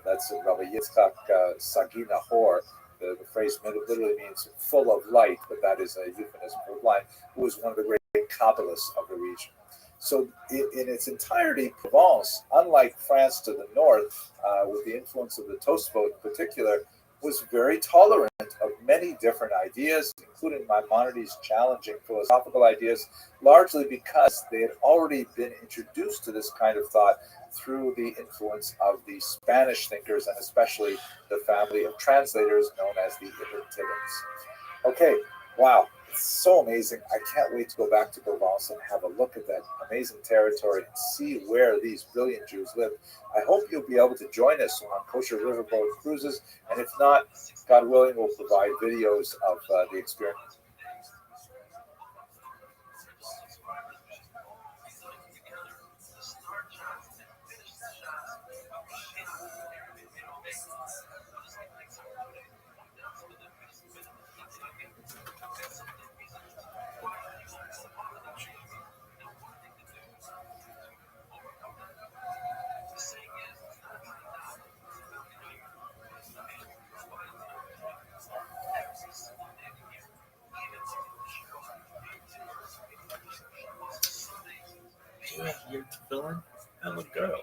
That's Rabbi Yitzchak Sagi Nahor. The phrase literally means full of light, but that is a euphemism for blind, who was one of the great Kabbalists of the region. So in its entirety, Provence, unlike France to the north, with the influence of the Tosfot in particular, was very tolerant of many different ideas, including Maimonides' challenging philosophical ideas, largely because they had already been introduced to this kind of thought through the influence of the Spanish thinkers, and especially the family of translators known as the Ibn Timmons. Okay, wow. It's so amazing. I can't wait to go back to Provence and have a look at that amazing territory and see where these brilliant Jews live. I hope you'll be able to join us on Kosher Riverboat Cruises, and if not, God willing, we'll provide videos of the experience. You have your villain and a girl.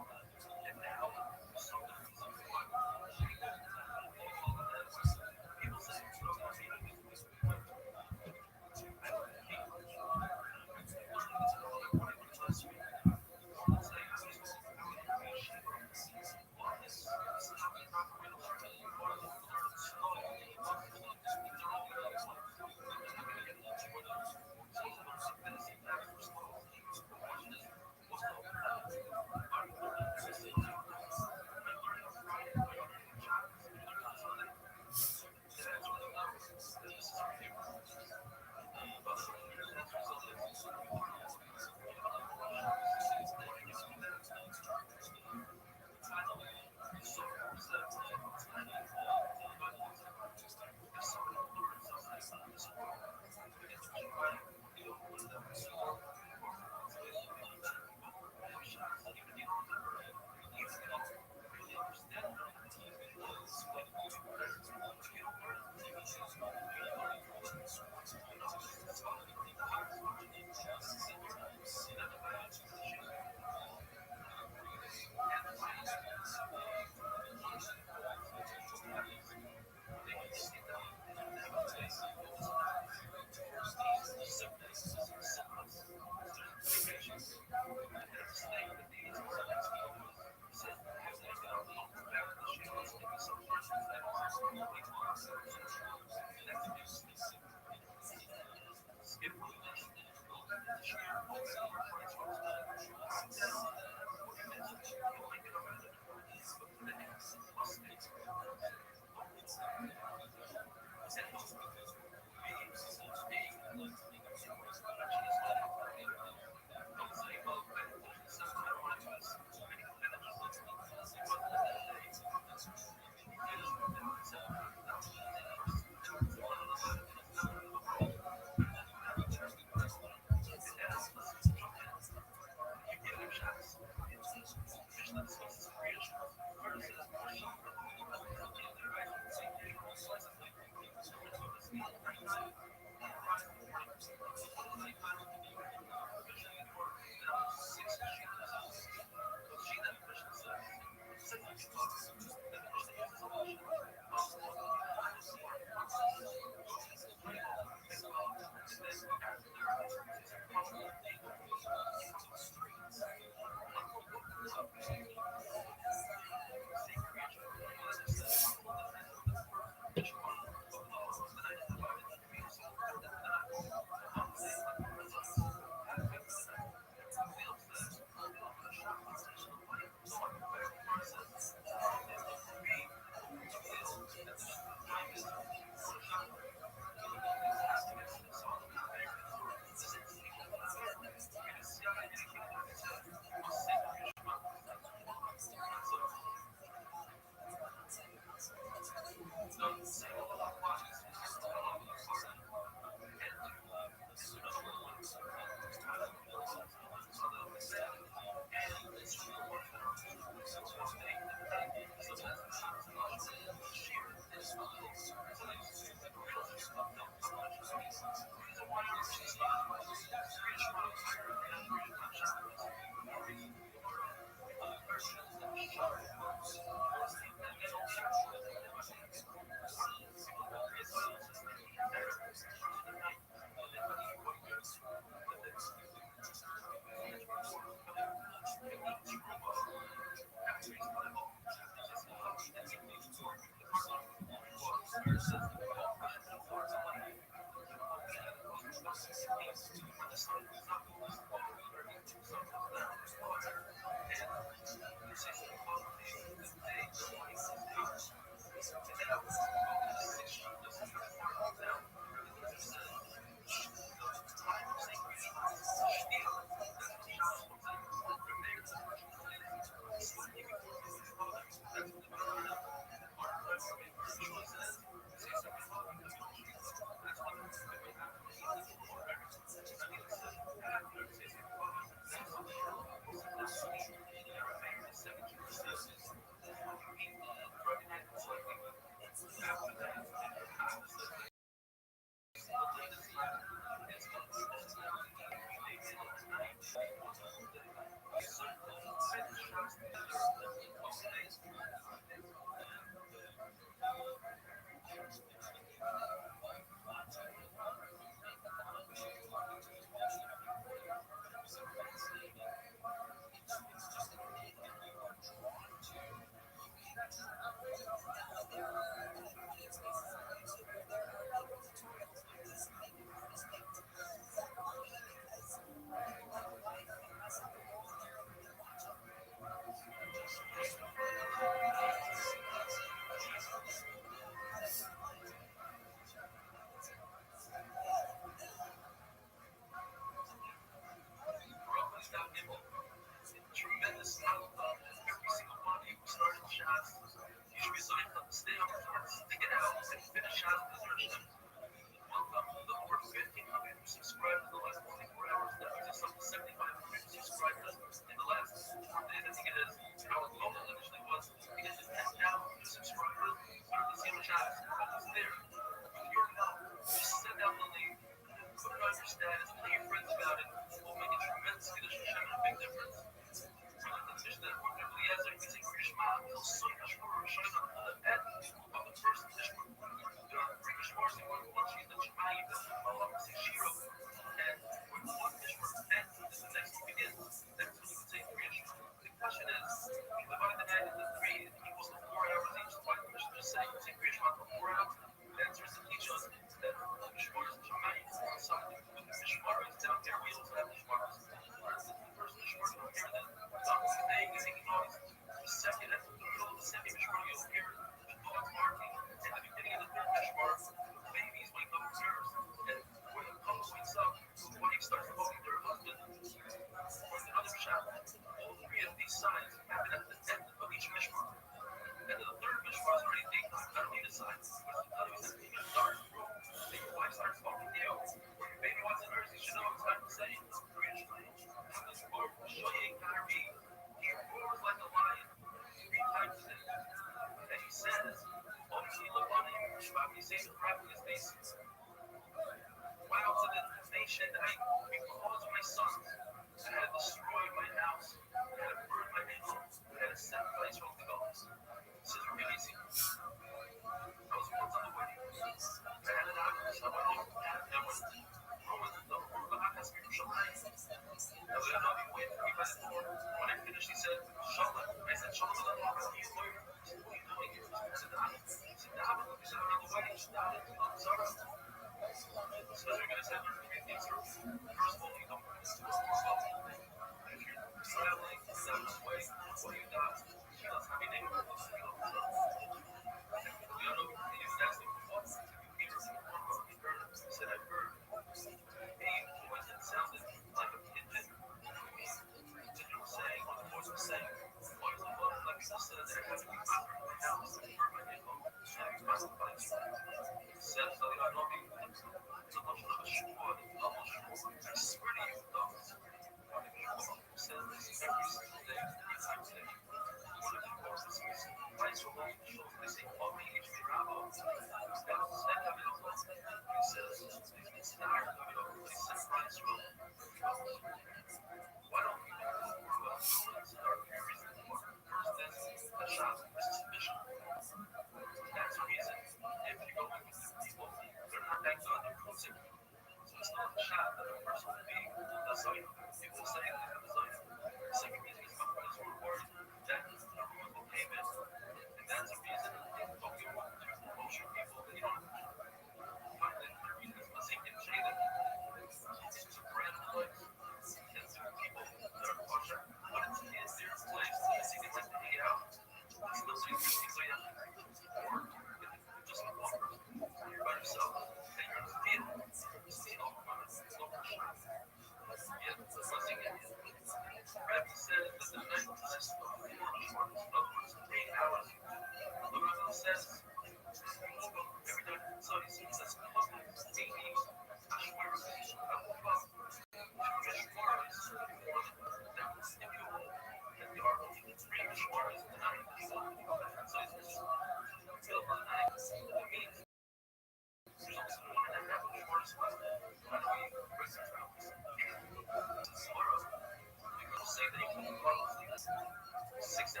Hey!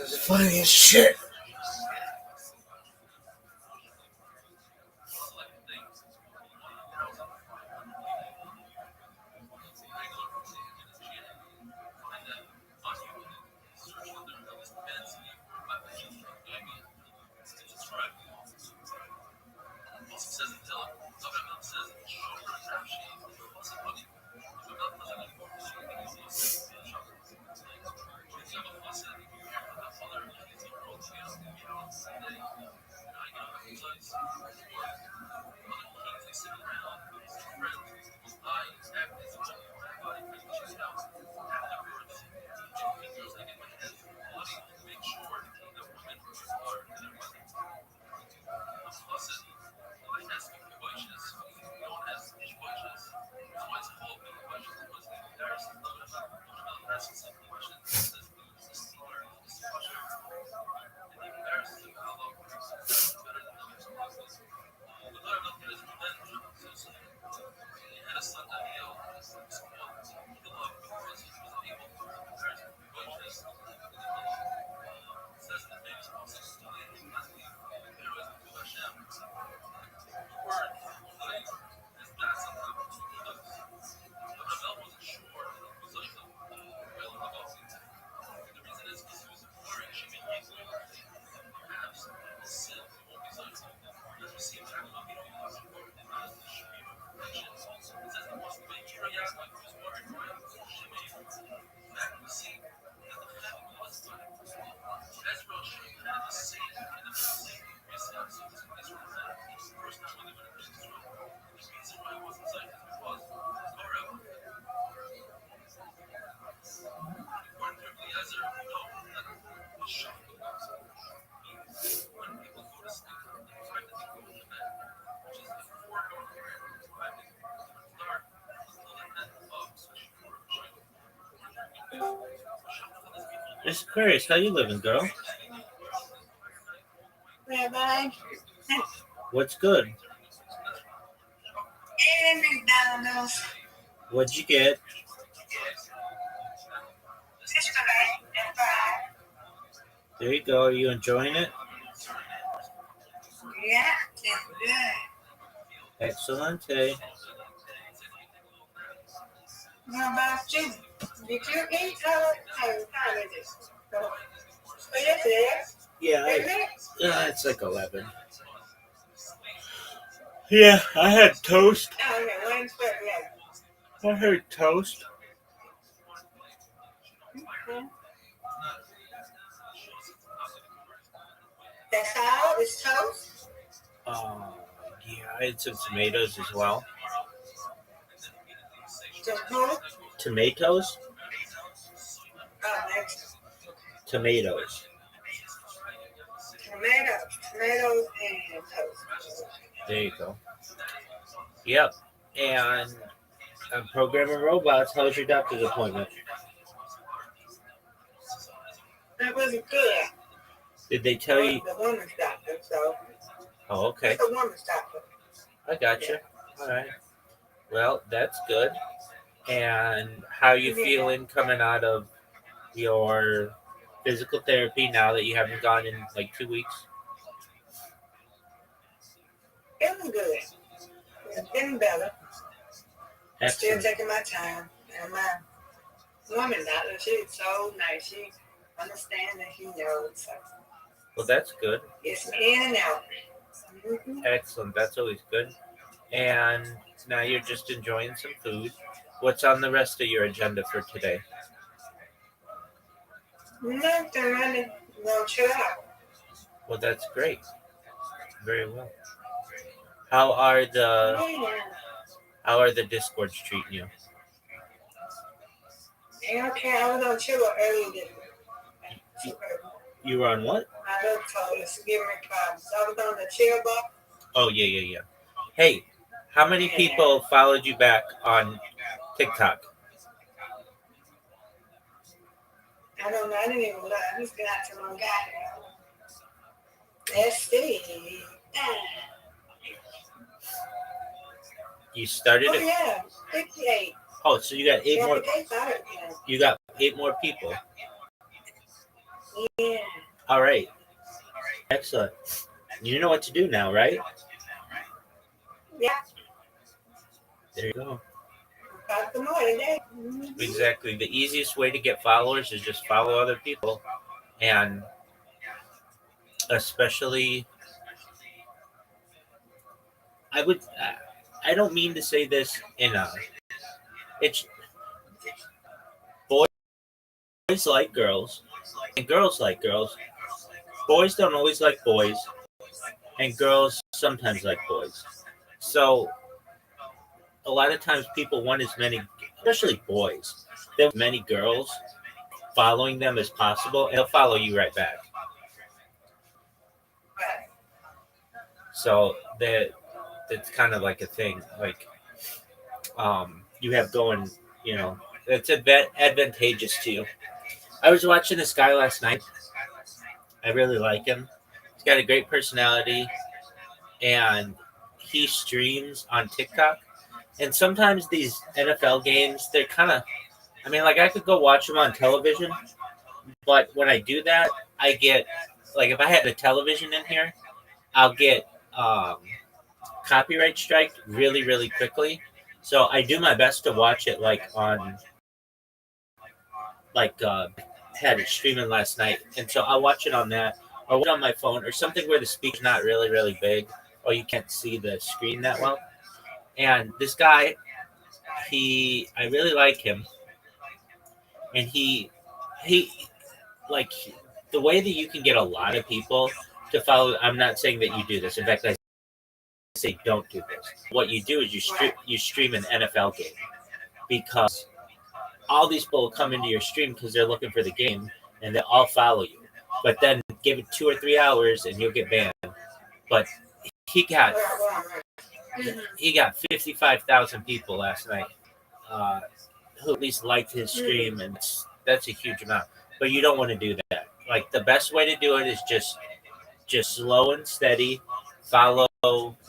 It's funny as shit. Miss Aquarius, how you living, girl? Rabbi, What's good? and McDonald's. What'd you get? Yesterday and fried. There you go. Are you enjoying it? Yeah, it's good. Excellent. Hey. How about you? Did you eat how is it? So yesterday, Yeah, isn't it? it's like 11. Yeah, I had toast. Oh, okay, when's Friday? I had toast. That's all? It's toast? Yeah, I had some tomatoes as well. Just who? Tomatoes? Oh, next. Tomatoes. Tomatoes and toast. There you go. Yep. And I'm programming robots. How was your doctor's appointment? That wasn't good. Did they tell you? The woman's doctor, so Oh, okay. it's a woman's doctor. I got you. All right. Well, that's good. And how are you feeling coming out of your physical therapy now that you haven't gone in like 2 weeks? Feeling good. It's getting better. Still Excellent. taking my time. And my woman doctor, she's so nice. She understands and she knows. So Well, that's good. it's in and out. Mm-hmm. Excellent. That's always good. And now you're just enjoying some food. What's on the rest of your agenda for today? Nothing really. No, chill out. Well, that's great. Very well. How are the Yeah. how are the Discords treating you? Ain't okay. I was on chill early this You were on what? I looked told us to give me problems. I was on the chill bar. Oh yeah. Hey, how many people followed you back on TikTok? I don't know. I didn't even look. I just got to my guy. Let's see. You started Oh it. yeah, 58. Oh, so you got eight Yeah, more. 58 started. You got 8 more people. Yeah. All right. Excellent. You know what to do now, right? Yeah. There you go. About the more today. Exactly. The easiest way to get followers is just follow other people, and especially, I don't mean to say this in a. It's boys like girls, and girls like girls. Boys don't always like boys, and girls sometimes like boys. So a lot of times people want as many, especially boys, they want as many girls following them as possible, and they'll follow you right back. So that's kind of like a thing. Like you have going, it's advantageous to you. I was watching this guy last night. I really like him. He's got a great personality, and he streams on TikTok. And sometimes these NFL games, they're kind of, like I could go watch them on television, but when I do that, I get, like if I had a television in here, I'll get copyright strike really, really quickly. So I do my best to watch it like on, had it streaming last night. And so I'll watch it on that, or watch it on my phone, or something where the speaker's not really, really big, or you can't see the screen that well. And this guy, I really like him. And he, like, the way that you can get a lot of people to follow, I'm not saying that you do this. In fact, I say don't do this. What you do is you stream an NFL game, because all these people will come into your stream because they're looking for the game, and they'll all follow you. But then give it 2 or 3 hours and you'll get banned. But he got 55,000 people last night who at least liked his stream, and That's a huge amount. But you don't want to do that. Like the best way to do it is just slow and steady. Follow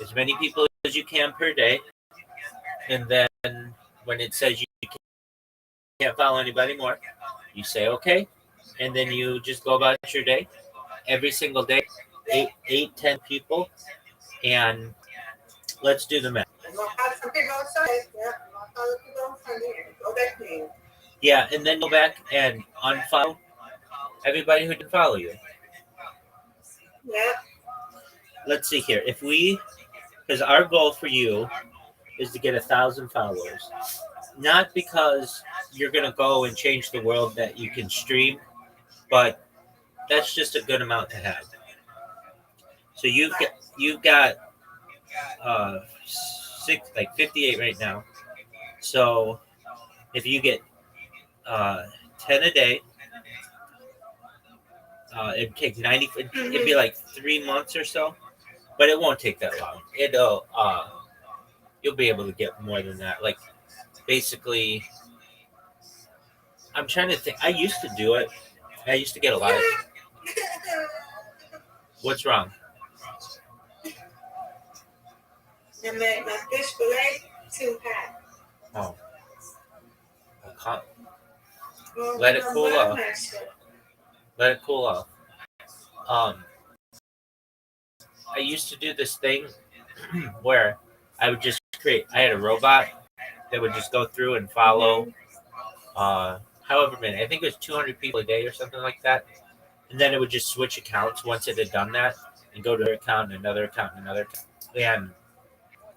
as many people as you can per day, and then when it says you can't follow anybody more, you say okay, and then you just go about your day. Every single day, 10 people, and let's do the math. Yeah, and then go back and unfollow everybody who didn't follow you. Yeah. Let's see here. Because our goal for you is to get 1,000 followers, not because you're gonna go and change the world that you can stream, but that's just a good amount to have. So you've got 58 right now. So if you get 10 a day, it'd take 90. It'd be like 3 months or so, but it won't take that long. You'll be able to get more than that. Like basically, I'm trying to think. I used to do it. I used to get a lot of. What's wrong? My fish fillet too hot. Oh. Let it cool off. Let it cool off. I used to do this thing where I would just create. I had a robot that would just go through and follow. However many. I think it was 200 people a day or something like that. And then it would just switch accounts once it had done that, and go to another account, another account, another account. And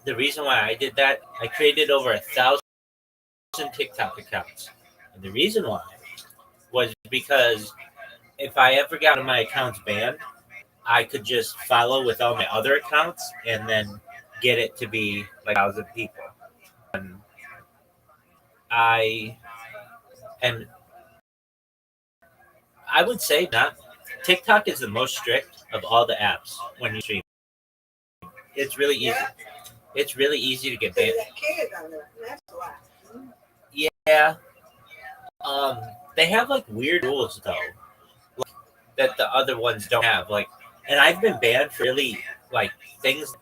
the reason why I did that, I created over 1,000 TikTok accounts. And the reason why was because if I ever got my accounts banned, I could just follow with all my other accounts and then get it to be like 1,000 people. And I would say not. TikTok is the most strict of all the apps when you stream. It's really easy. It's really easy to get banned. Yeah. They have like weird rules though, like, that the other ones don't have. Like, and I've been banned for really like things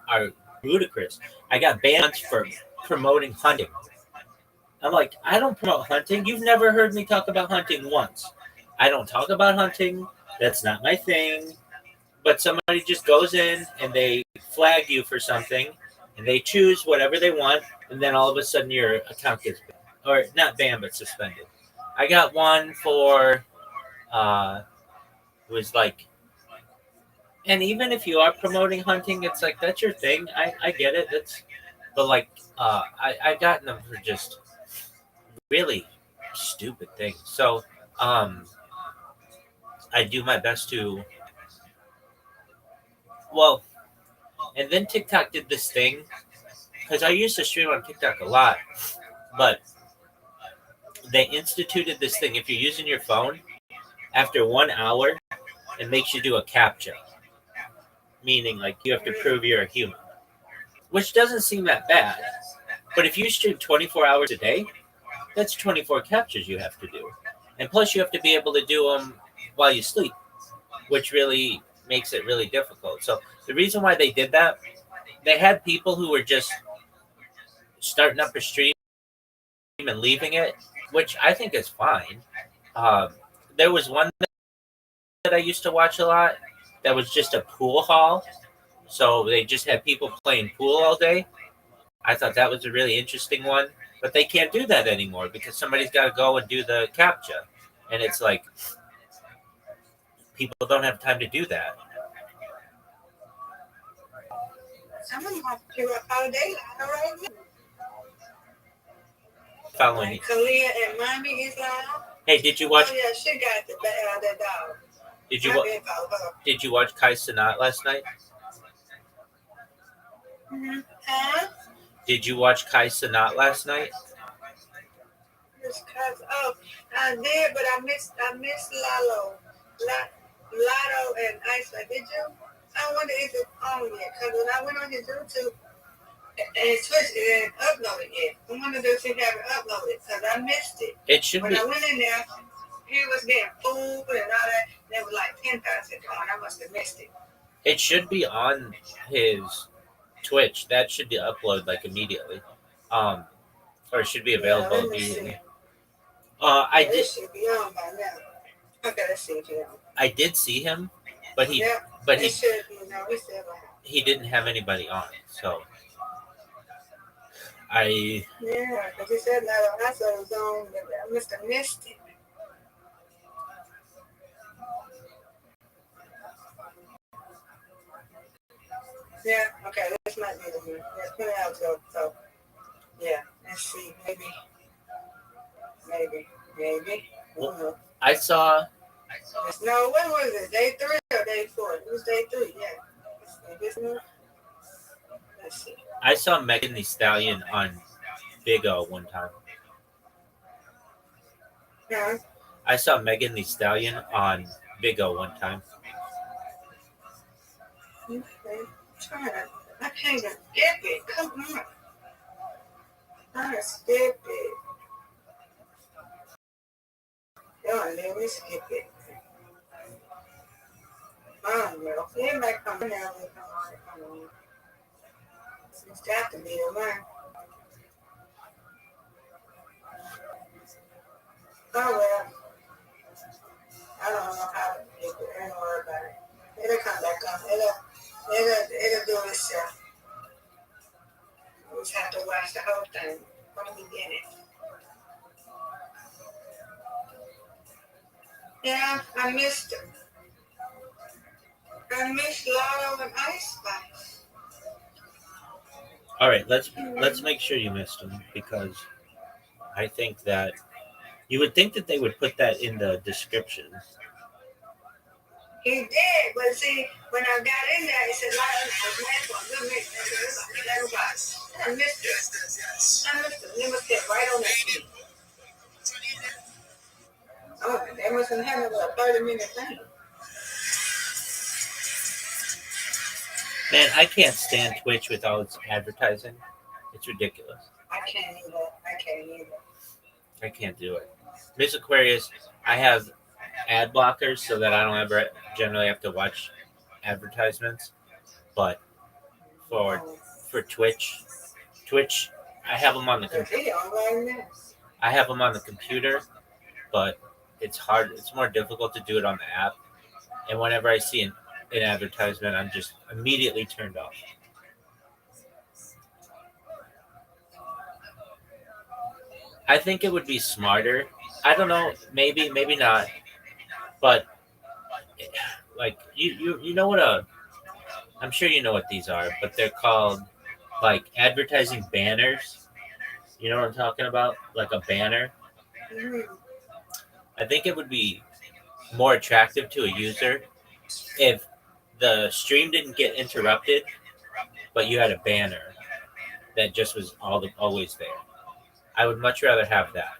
are ludicrous. I got banned for promoting hunting. I'm like, I don't promote hunting. You've never heard me talk about hunting once. I don't talk about hunting. That's not my thing. But somebody just goes in and they flag you for something, and they choose whatever they want, and then all of a sudden your account gets banned. Or not banned, but suspended. I got one for, it was like, and even if you are promoting hunting, it's like, that's your thing. I get it. But like, I've gotten them for just really stupid things. So, I do my best to, well, and then TikTok did this thing, because I used to stream on TikTok a lot, but they instituted this thing. If you're using your phone, after 1 hour, it makes you do a CAPTCHA, meaning like you have to prove you're a human, which doesn't seem that bad. But if you stream 24 hours a day, that's 24 CAPTCHAs you have to do. And plus, you have to be able to do them while you sleep, which really makes it really difficult. So the reason why they did that, they had people who were just starting up a stream and leaving it, which I think is fine. There was one that I used to watch a lot that was just a pool hall. So they just had people playing pool all day. I thought that was a really interesting one. But they can't do that anymore because somebody's got to go and do the CAPTCHA. And it's like, people don't have time to do that. Someone have to do it all day. Following me. Kalia and mommy is live. Hey, did you watch? Oh yeah, she got the dog. Did you watch Kai Cenat last night? Huh? Did you watch Kai Cenat last night? Oh, I did, but I missed Lalo. Lotto and Iceland. Did you? I wonder if it's on yet. Because when I went on his YouTube, And Twitch didn't upload it yet. I wonder if he haven't uploaded because I missed it. It should When be. I went in there, he was getting food and all that. There was like 10,000 on. I must have missed it. It should be on his Twitch. That should be uploaded like immediately, or it should be available let me immediately. see. I It did. should be on by now. Okay, let's see if he on. I did see him, but he, Yep, but it should be. No, we still on. he didn't have anybody on. So Yeah, because he said that I saw it was on. I must have missed it. Yeah, okay, this might be the one. Let's put it out so yeah, let's see. Maybe. Well, I saw. No, when was it? Day 3 or day 4? It was day 3, yeah. Let's see. I saw Megan Thee Stallion on Big O one time. Yeah. I saw Megan Thee Stallion on Big O one time. Okay. I can't even skip it. Come on. I skip it. Don't let me skip it. I don't know. It might come now. Come on. It's got to be a one. Oh well. I don't know how to skip it. Don't worry about it. It'll come back on. It'll do itself. We just have to watch the whole thing from the beginning. Yeah, I missed it. I missed Lotto and Ice Spice. All right, let's make sure you missed him, because I think that you would think that they would put that in the description. He did, but see, when I got in there, it said Lotto was made for a good mix. I missed it. It must get right on that street. Oh, they must have had a 30-minute thing. Man, I can't stand Twitch with all its advertising. It's ridiculous. I can't either. I can't do it. Miss Aquarius, I have ad blockers so that I don't ever generally have to watch advertisements. But for Twitch, I have them on the computer. I have them on the computer, but it's hard. It's more difficult to do it on the app. And whenever I see an advertisement, I'm just immediately turned off. I think it would be smarter. I don't know, maybe not, but like you know what I'm sure you know what these are, but they're called like advertising banners. You know what I'm talking about? Like a banner. I think it would be more attractive to a user if the stream didn't get interrupted, but you had a banner that just was always there. I would much rather have that.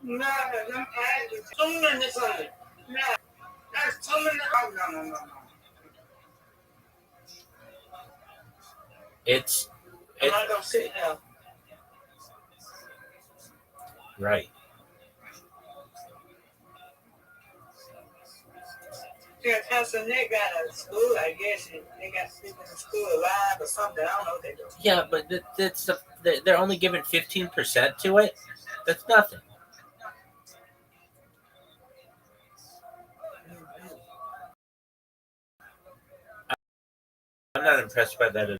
No, that's too many things. No, that's too many. Oh, no. It's I'm not gonna sit down. Right. Yeah, Pastor Nick got a school, I guess, and they got people in school alive or something. I don't know what they do. Yeah, but they're only giving 15% to it. That's nothing. I'm not impressed by that.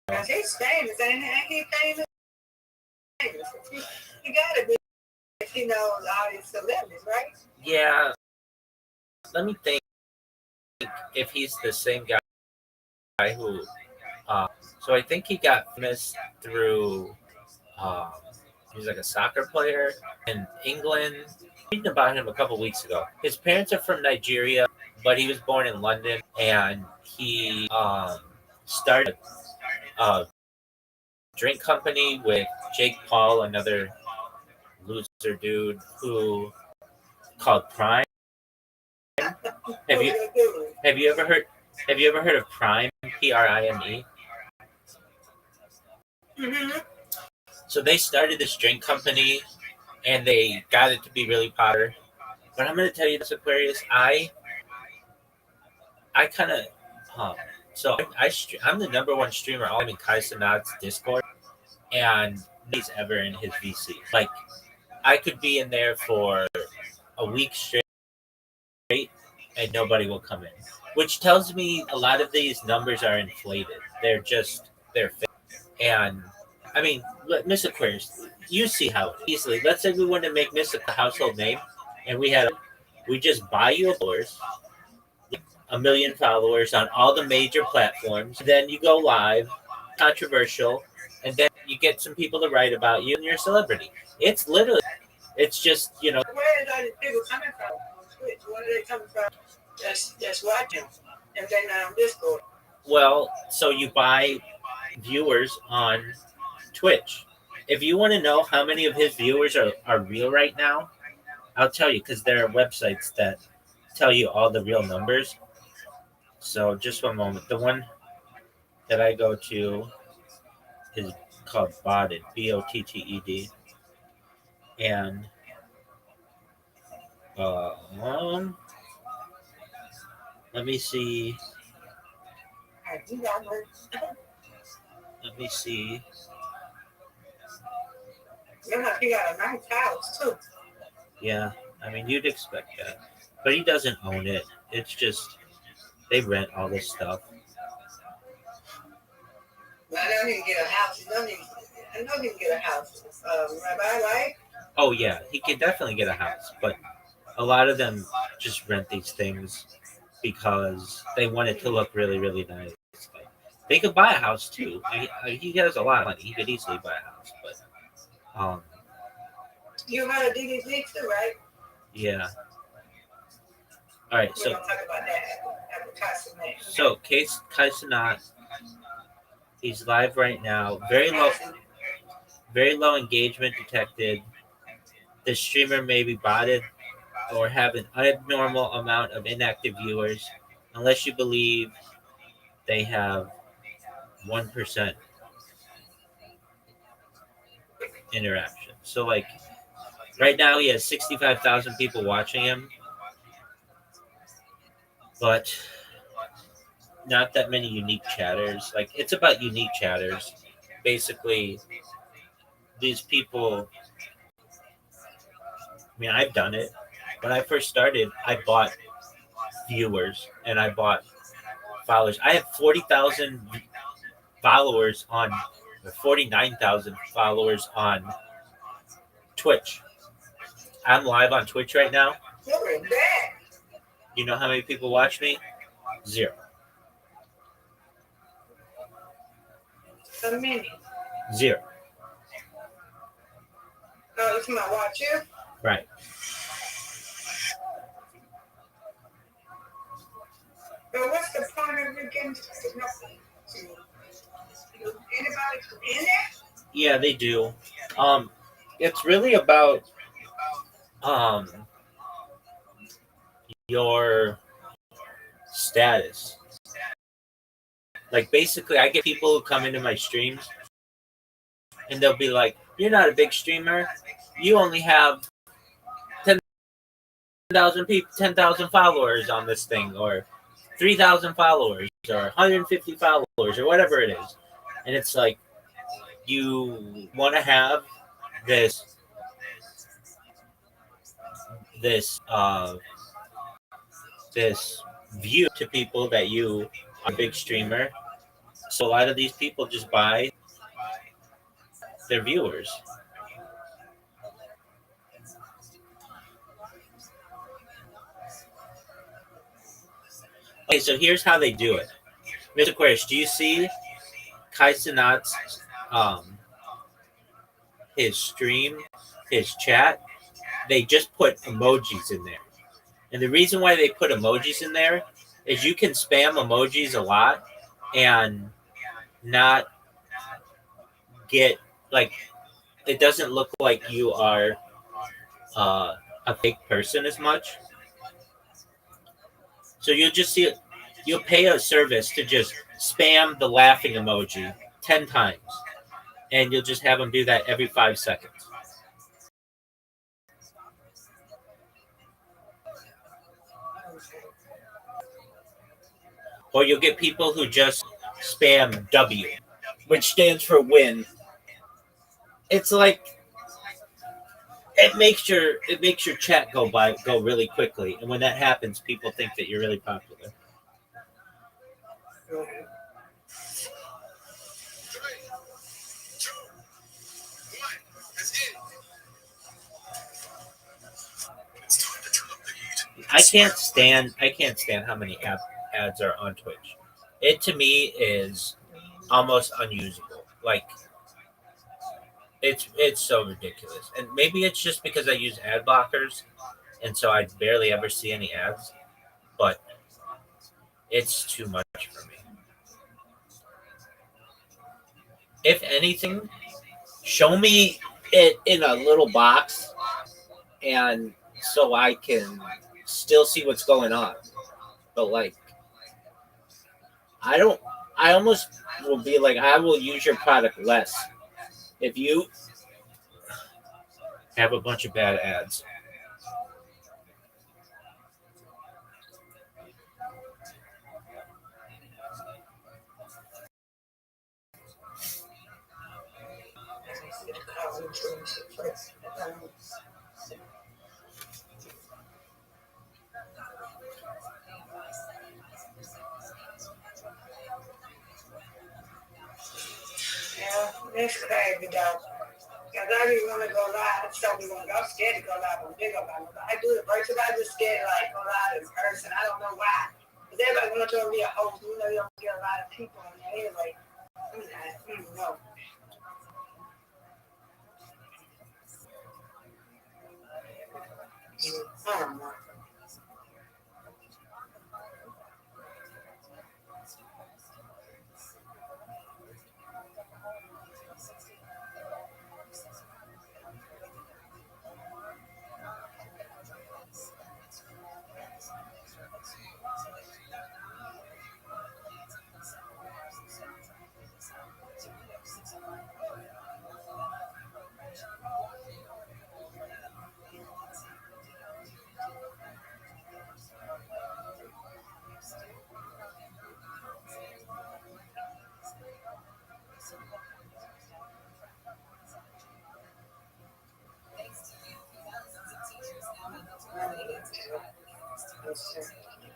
Because he's famous, ain't he famous? He gotta be if he knows all these celebrities, right? Yeah. Let me think if he's the same guy who. So I think he got famous through. He's like a soccer player in England. Reading about him a couple weeks ago. His parents are from Nigeria, but he was born in London, and he started a drink company with Jake Paul, another loser dude, who called Prime. Have you have you ever heard of Prime? Prime? Mm-hmm. So they started this drink company, and they got it to be really popular. But I'm going to tell you this, Aquarius. I kind of so I'm the number one streamer all in Kai Sanat's Discord, and nobody's ever in his VC. Like I could be in there for a week straight, and nobody will come in, which tells me a lot of these numbers are inflated. They're fake. And I mean, Miss Aquarius, you see how it is. Easily. Let's say we want to make Miss a household name, and we just buy you followers, 1 million followers on all the major platforms. Then you go live, controversial, and then you get some people to write about you, and you're a celebrity. It's literally, it's just Where is all these people coming from on Twitch? Where are they coming from? That's watching, and they're not on Discord. well, so you buy viewers on Twitch. If you want to know how many of his viewers are real right now, I'll tell you because there are websites that tell you all the real numbers. So just one moment. The one that I go to is called Botted, Botted, and um, let me see. I do that one. Let me see. You're like, you got a nice house too. Yeah, I mean you'd expect that, but he doesn't own it. It's just they rent all this stuff. But I don't even get a house. I don't even get a house. Rabbi, right? Oh yeah, he could definitely get a house, but a lot of them just rent these things because they want it to look really, really nice. Like, they could buy a house too. He has a lot of money. He could easily buy a house, but You run a DDG too, right? yeah. All right, We're gonna talk about that after Casa name. so Case Kaisenat, he's live right now. Very low engagement detected. The streamer may be botted or have an abnormal amount of inactive viewers, unless you believe they have 1% interaction. So like right now he has 65,000 people watching him, but not that many unique chatters. Like it's about unique chatters. Basically, these people. I mean, I've done it. When I first started, I bought viewers and I bought followers. I have 40,000 followers on, or 49,000 followers on Twitch. I'm live on Twitch right now. Look at that. You know how many people watch me? 0. A minute. 0. Oh, it's my watch you? Right. But what's the point of you getting nothing? Anybody in there? Yeah, they do. It's really about your status. Like basically, I get people who come into my streams, and they'll be like, "You're not a big streamer. You only have 10,000 people, 10,000 followers on this thing, or 3,000 followers, or 150 followers, or whatever it is." And it's like you want to have this this this view to people that you are a big streamer. So a lot of these people just buy their viewers. Okay, so here's how they do it. Mr. Aquarius, do you see Kai Cenat's his stream, his chat? They just put emojis in there. And the reason why they put emojis in there is you can spam emojis a lot and not get like it doesn't look like you are a fake person as much. So you'll just see it. You'll pay a service to just spam the laughing emoji 10 times, and you'll just have them do that every 5 seconds. Or you'll get people who just spam W, which stands for win. It's like it makes your chat go really quickly, and when that happens, people think that you're really popular. I can't stand how many ads are on Twitch. It to me is almost unusable. Like it's so ridiculous. And maybe it's just because I use ad blockers and so I barely ever see any ads, but it's too much for me. If anything, show me it in a little box and so I can still see what's going on. But like I don't I almost will be like I will use your product less if you have a bunch of bad ads. Yeah, it's crazy though. Because I didn't want to go live. So I'm scared to go live on Big Up. I do it virtual. I just scared to like go live in person. I don't know why. Because everybody want to be a host. You know, you don't get a lot of people on there anyway. I don't know. I don't know.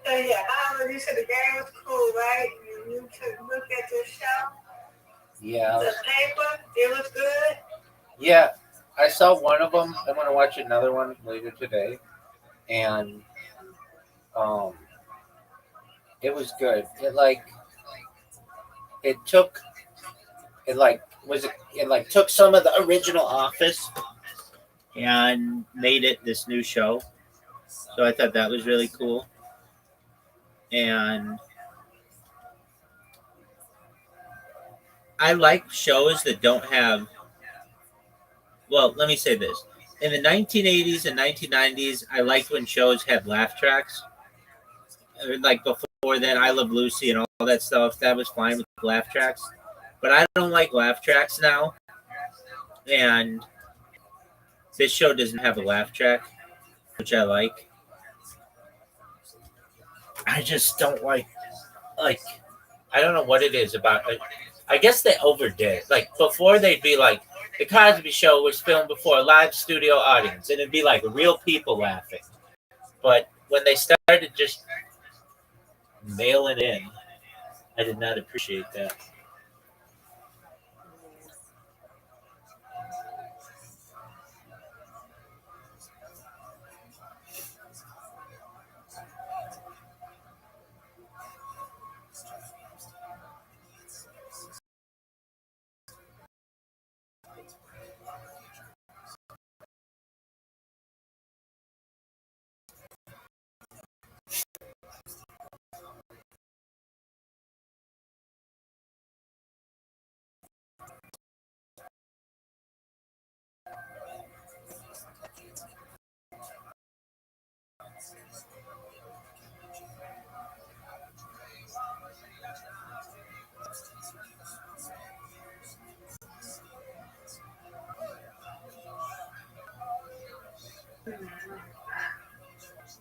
Yeah, you said the game was cool, right? You looked at your show. Yeah. The paper, it was good. Yeah. I saw one of them. I'm gonna watch another one later today, and um, it was good. It took it like was it like took some of the original Office and made it this new show. So I thought that was really cool. And I like shows that don't have. Well, let me say this: in the 1980s and 1990s, I liked when shows had laugh tracks. Like before then, I Love Lucy and all that stuff. That was fine with laugh tracks. But I don't like laugh tracks now. And this show doesn't have a laugh track, which I like. I just don't like I don't know what it is about. I guess they overdid it. Like before, they'd be like, the Cosby Show was filmed before a live studio audience, and it'd be like real people laughing. But when they started just mailing in, I did not appreciate that.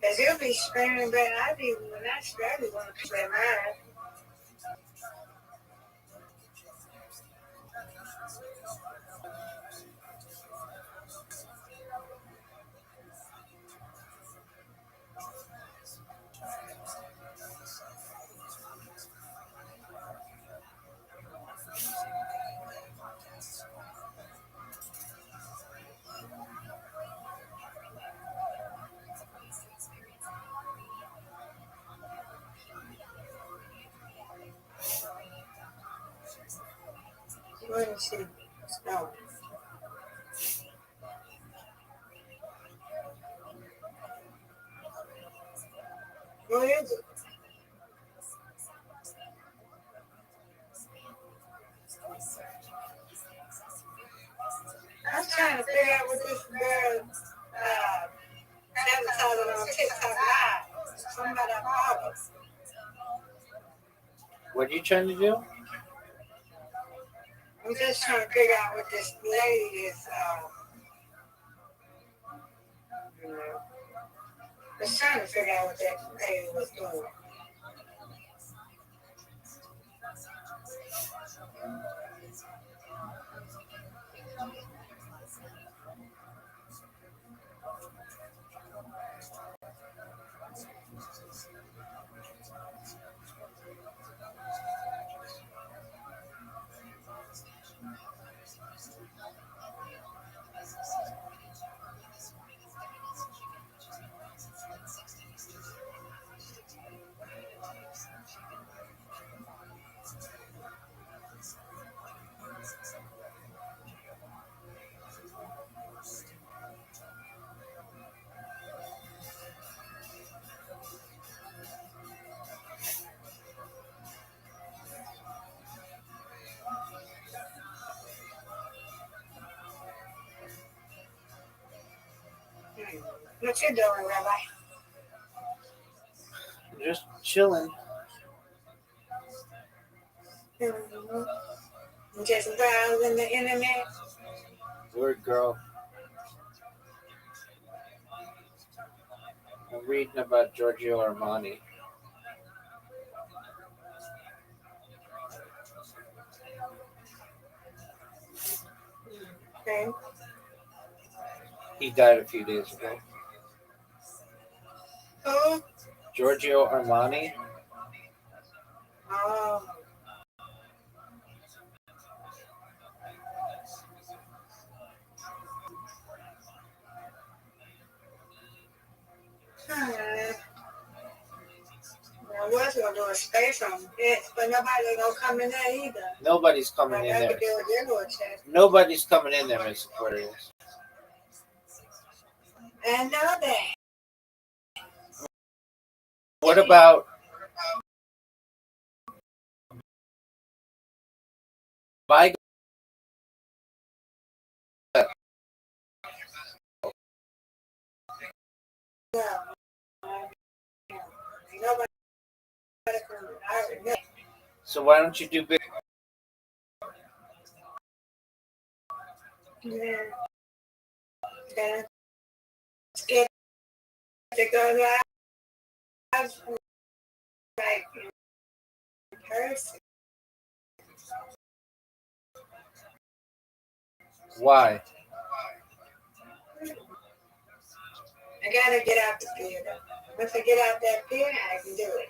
Cause you'll be screaming, but I be when I started want to play mine. Let me see. Oh. What is it? I'm trying to figure out what this girl advertising on TikTok Live. Somebody I follow. What are you trying to do? I'm just trying to figure out what this lady is. You know, just trying to figure out what that lady was doing. What you doing, Rabbi? Just chilling. Just browsing the internet. Word girl. I'm reading about Giorgio Armani. Okay. He died a few days ago. Who? Giorgio Armani. Oh. I was gonna do a space on it, but nobody gonna come in there either. Nobody's coming Like in I there. could do a little chat. Nobody's coming in there, Miss Aquarius. I know that. What about Vigo? Yeah. Nobody can. I remember. So why don't you do big? Yeah. Then scared to go live like in person. Why? I gotta get out the theater. Once I get out that theater, I can do it.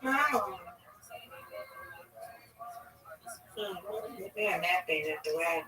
Oh. Yeah, that thing at the way.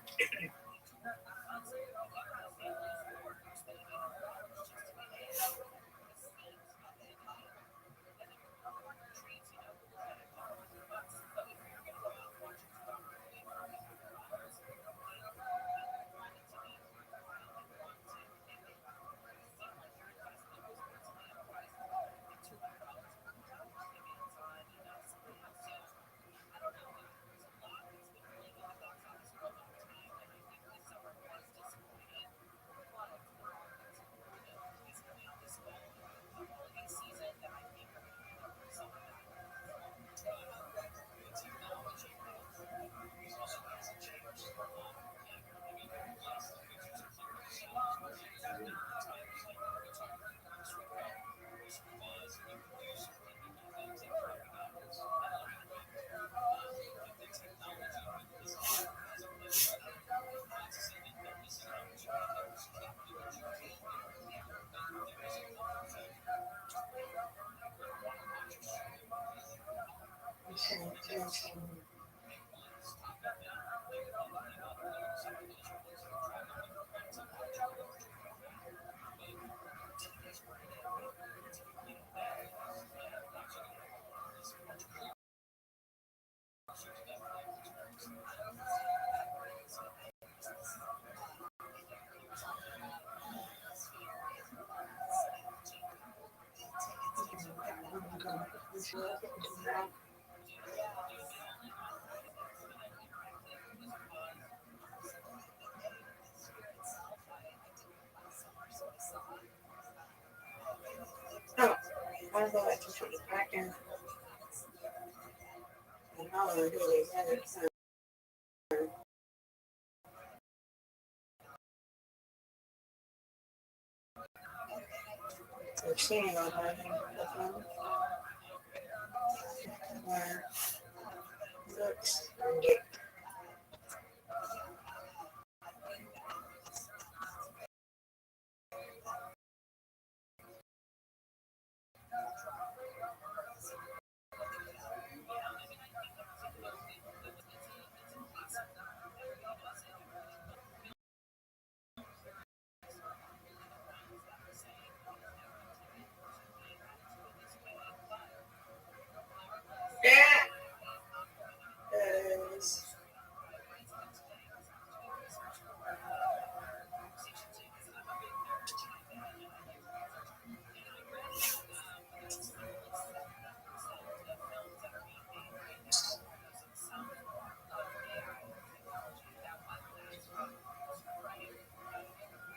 Oh, I'll go back to the back and I'll do it again. We're seeing all that in the phone. Where looks and get that is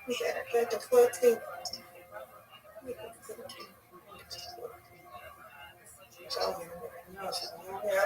we got the 14. So, yeah.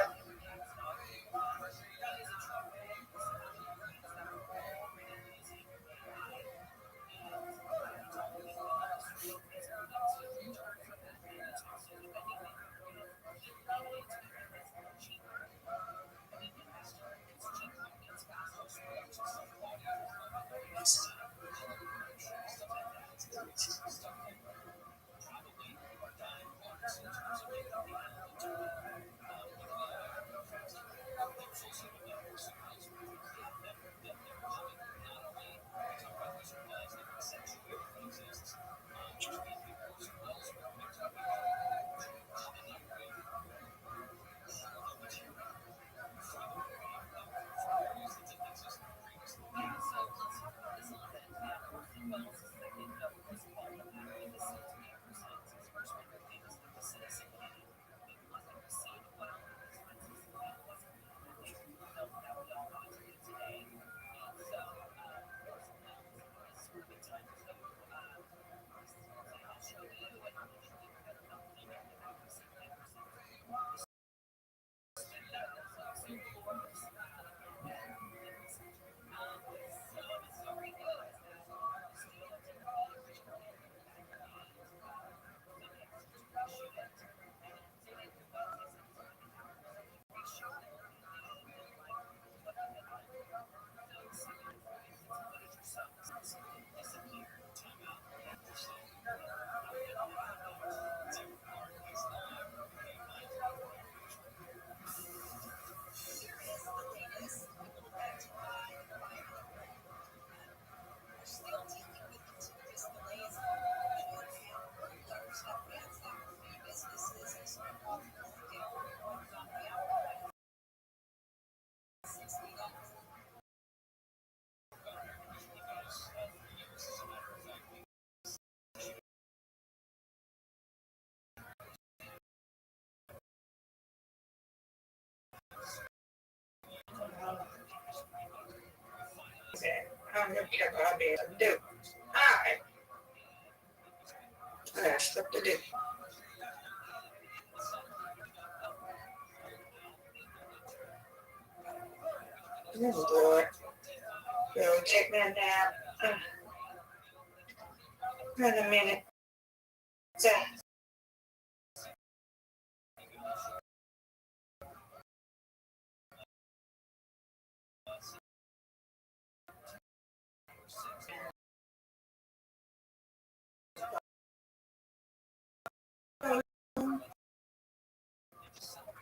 I'm gonna check what I'll be able to do. Alright. I got stuff to do. Oh Lord. Go take my nap. In a minute. So,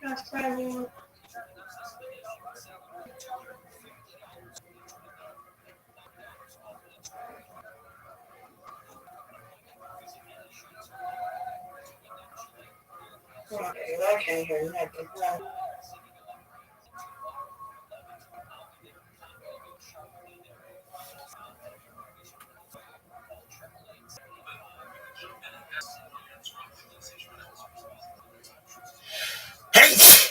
that's probably I can't hear nothing. Hey!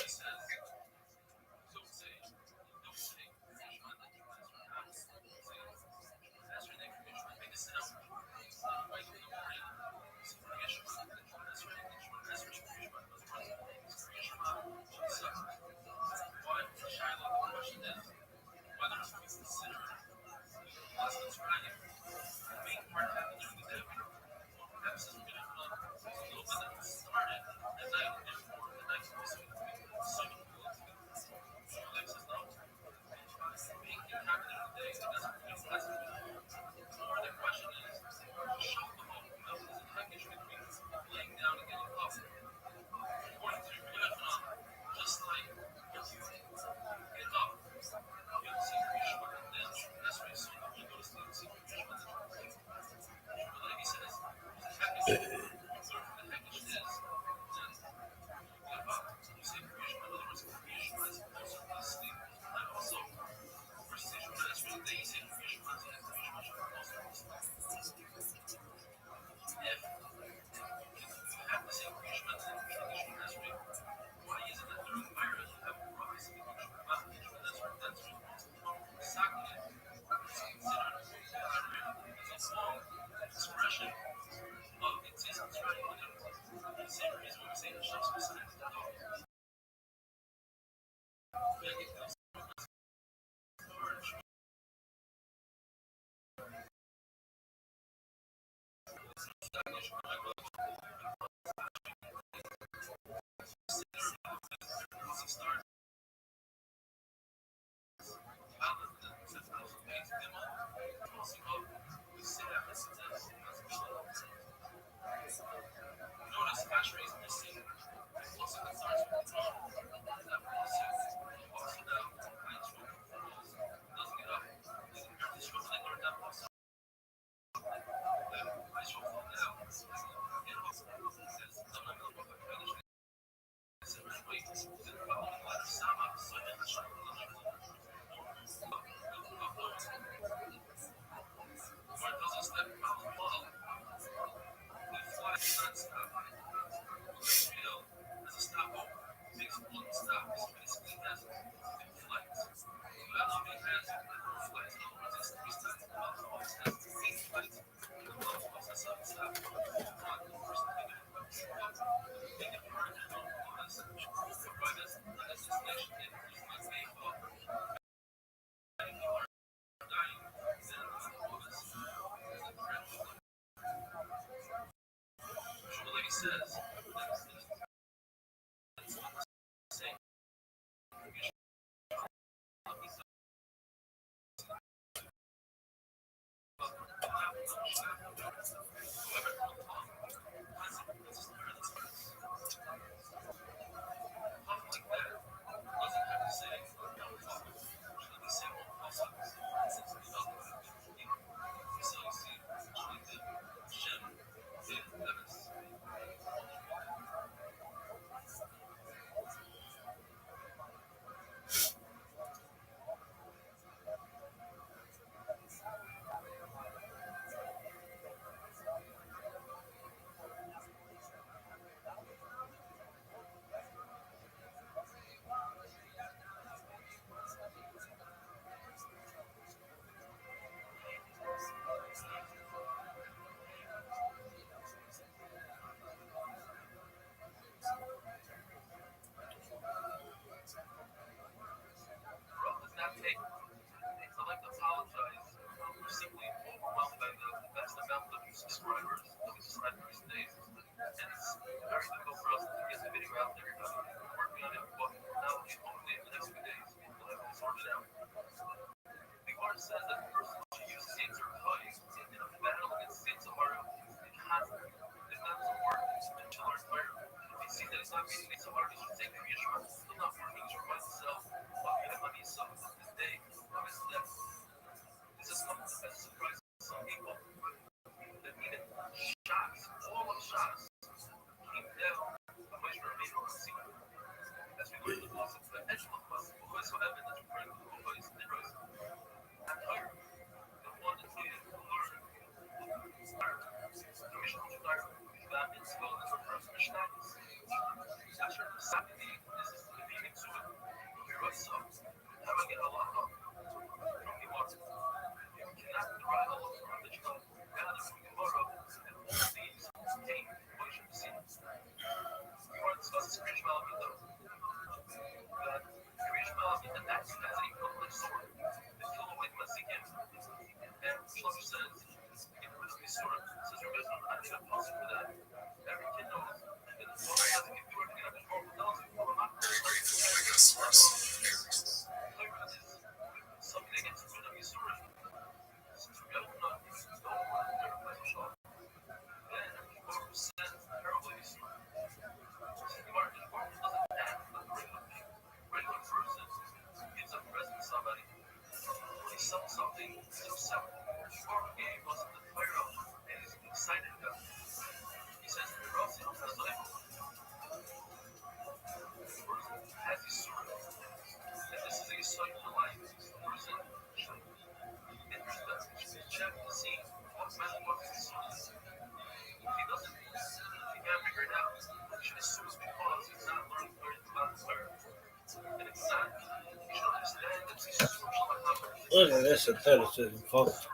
Look at this athleticism, folks.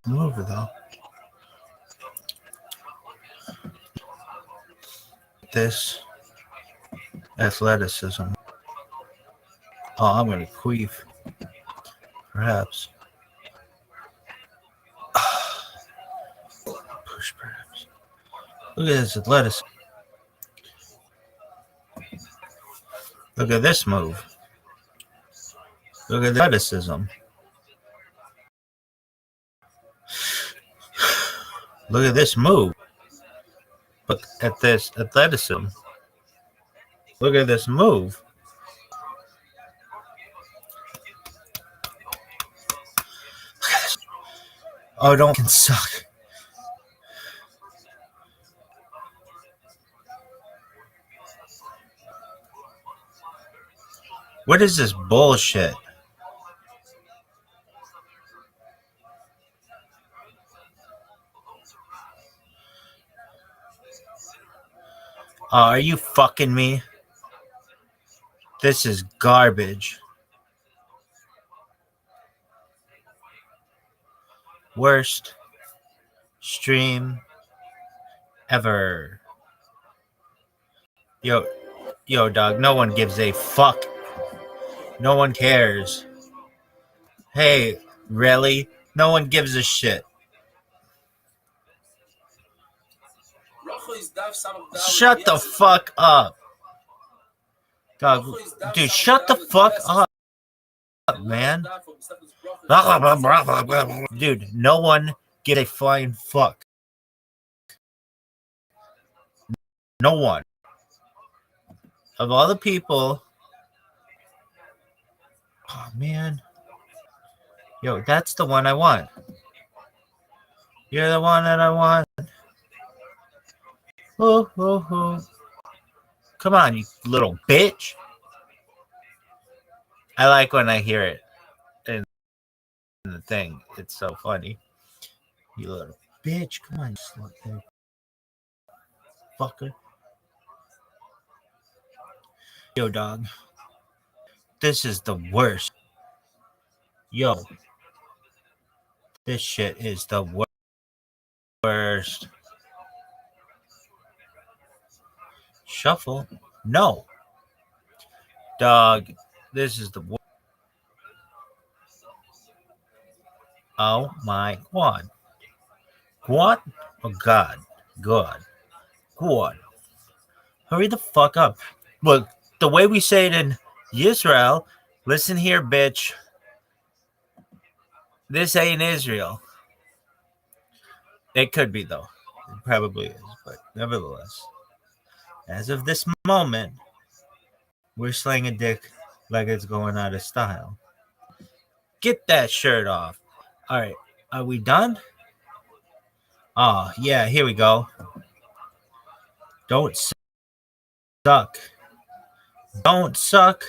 Move it though. This athleticism. Oh, I'm gonna queef. Perhaps. Push perhaps. Look at this athleticism. Look at this move. Look at the athleticism. Look at this move. Look at this athleticism. Look at this move. Look at this. Oh, don't suck. What is this bullshit? Are you fucking me? This is garbage. Worst stream ever. Yo, dog, no one gives a fuck. No one cares. Hey, really? No one gives a shit. Shut the fuck up. Dog, dude, shut the fuck up, man. Dude, no one gives a flying fuck. No one. Of all the people. Oh, man. Yo, that's the one I want. You're the one that I want. Oh, oh, oh. Come on, you little bitch. I like when I hear it in the thing. It's so funny. You little bitch. Come on, you fucker. Yo, dog. This is the worst. Yo. This shit is the worst. Shuffle? No. Dog, this is the worst. Oh my God. What? Oh God. God. God. Hurry the fuck up. Look, the way we say it in Israel, listen here, bitch. This ain't Israel. It could be, though. It probably is, but nevertheless. As of this moment, we're slaying a dick like it's going out of style. Get that shirt off. All right. Are we done? Oh, yeah. Here we go. Don't suck. Don't suck.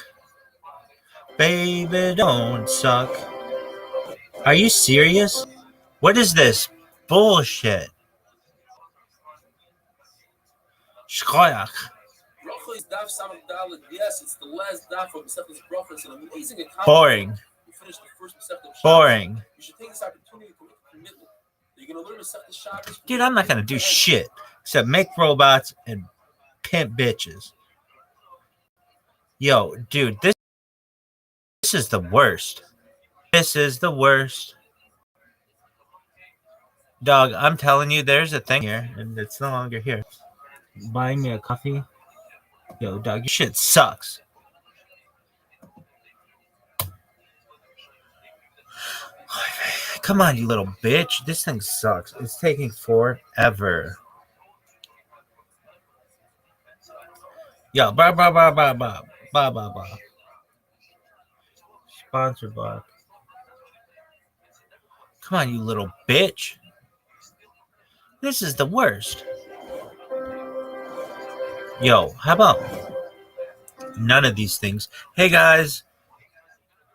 Baby, don't suck. Are you serious? What is this bullshit? Shkoyach. Yes, it's the last daf from Mesechus Brachos. It's an amazing accomplishment. Boring. You finished the first Mesechus Shabbos. Boring. You should take this opportunity to make a commitment. You're going to learn Mesechus Shabbos. Dude, I'm not going to do shit except make robots and pimp bitches. Yo, dude, this is the worst. This is the worst. Dog, I'm telling you, there's a thing here, and it's no longer here. Buying me a coffee? Yo, dog, your shit sucks. Come on, you little bitch. This thing sucks. It's taking forever. Yo, blah, blah, blah, blah, blah. Blah, blah, blah. Sponsored by. Come on, you little bitch. This is the worst. Yo, how about none of these things? Hey guys,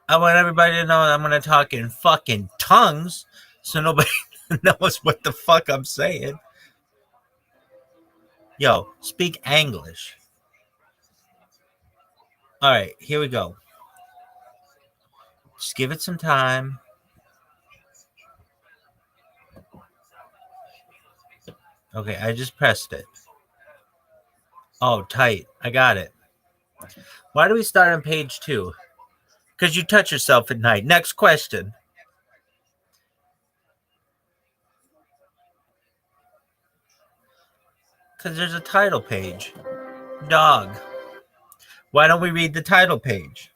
I want everybody to know that I'm gonna talk in fucking tongues so nobody knows what the fuck I'm saying. Yo, speak English. Alright, here we go. Just give it some time. Okay, I just pressed it. Oh, tight. I got it. Why do we start on page 2? Because you touch yourself at night. Next question. Because there's a title page. Dog. Why don't we read the title page?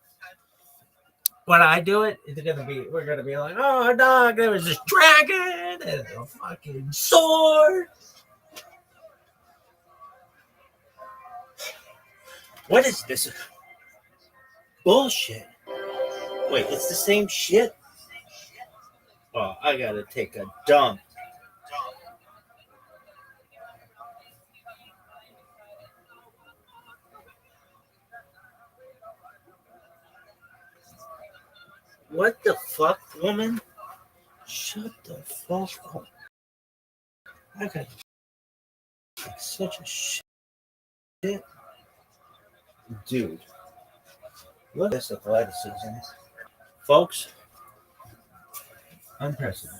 When I do it, we're gonna be like, oh dog, there was this dragon and a fucking sword. What is this bullshit? Wait, it's the same shit? Oh, I gotta take a dump. What the fuck, woman? Shut the fuck up. I got such a shit. Dude, look at this athleticism. Folks, unprecedented.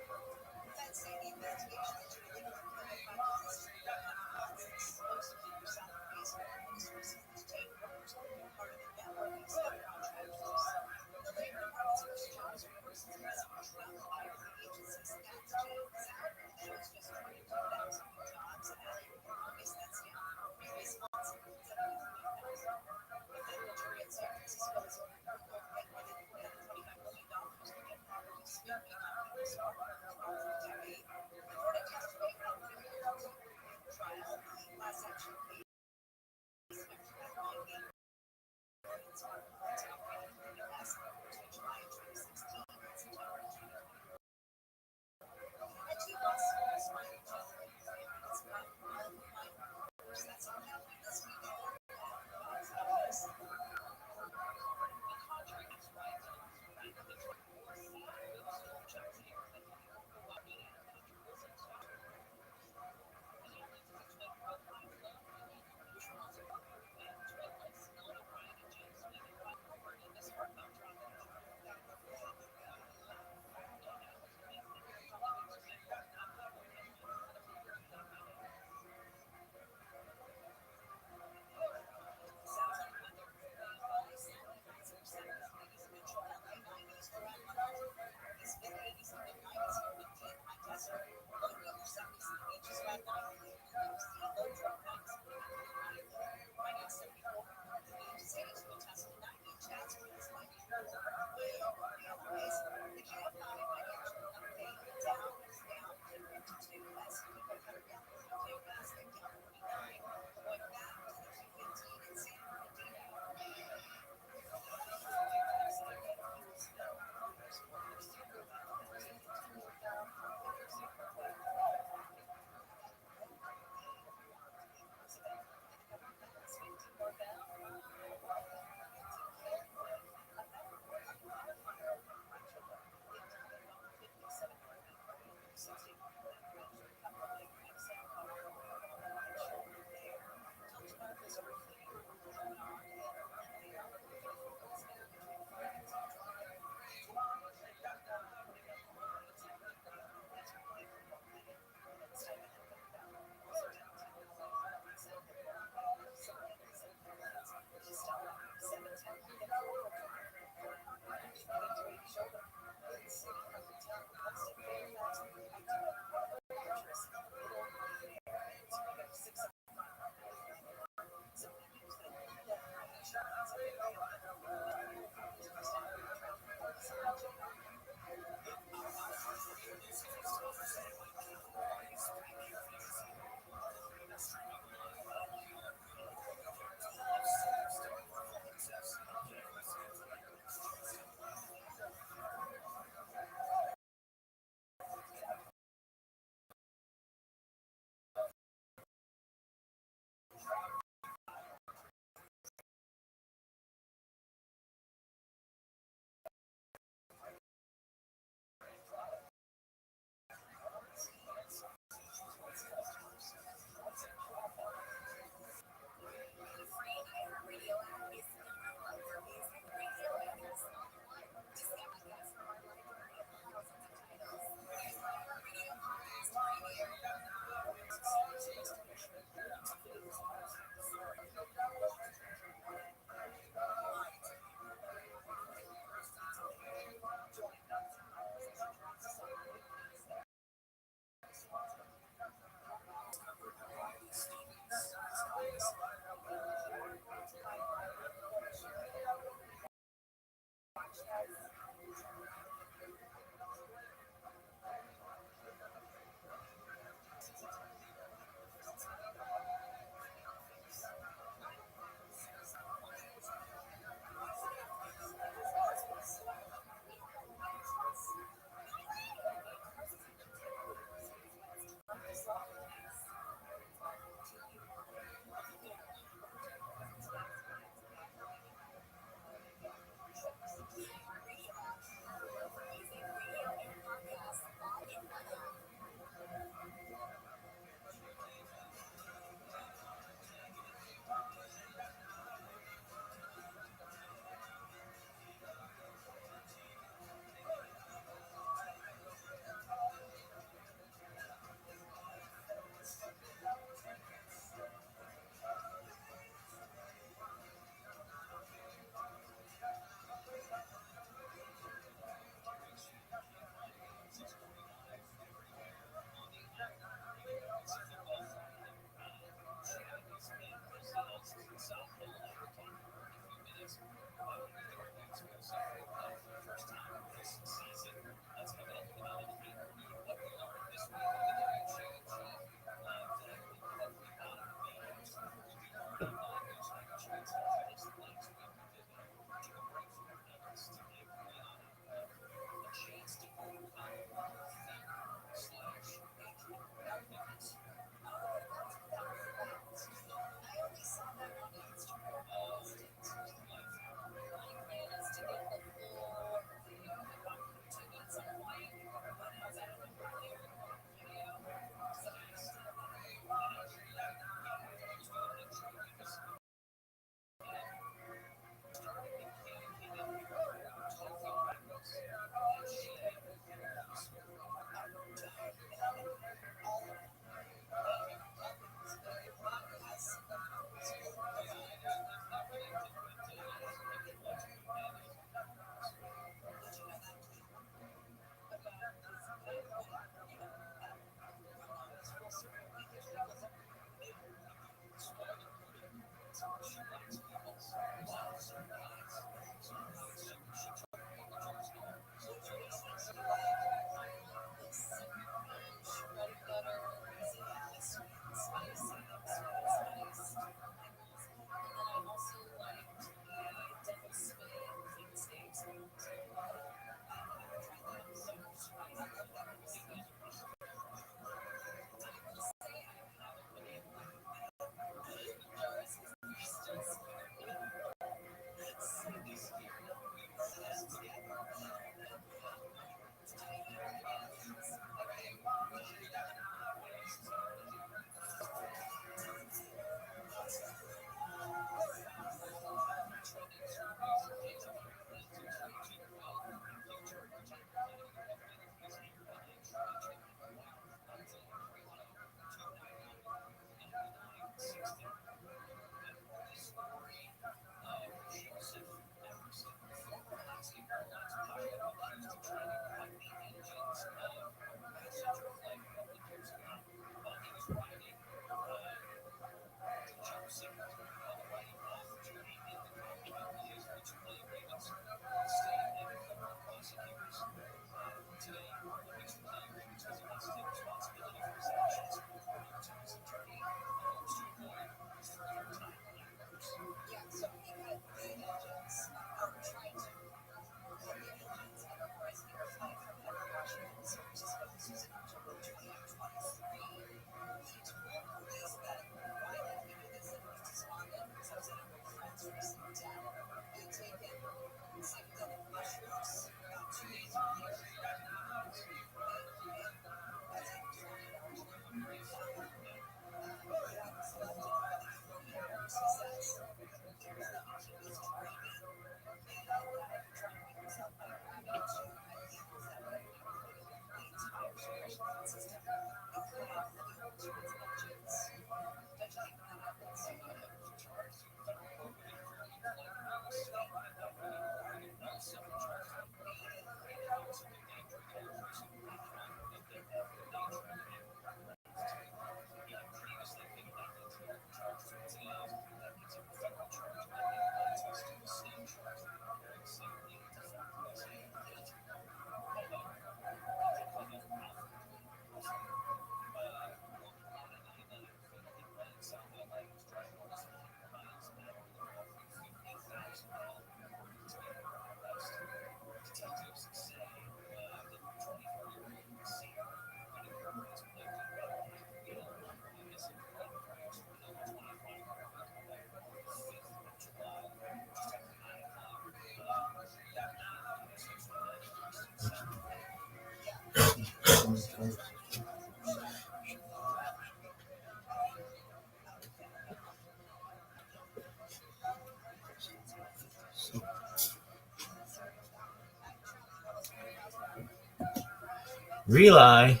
Rely.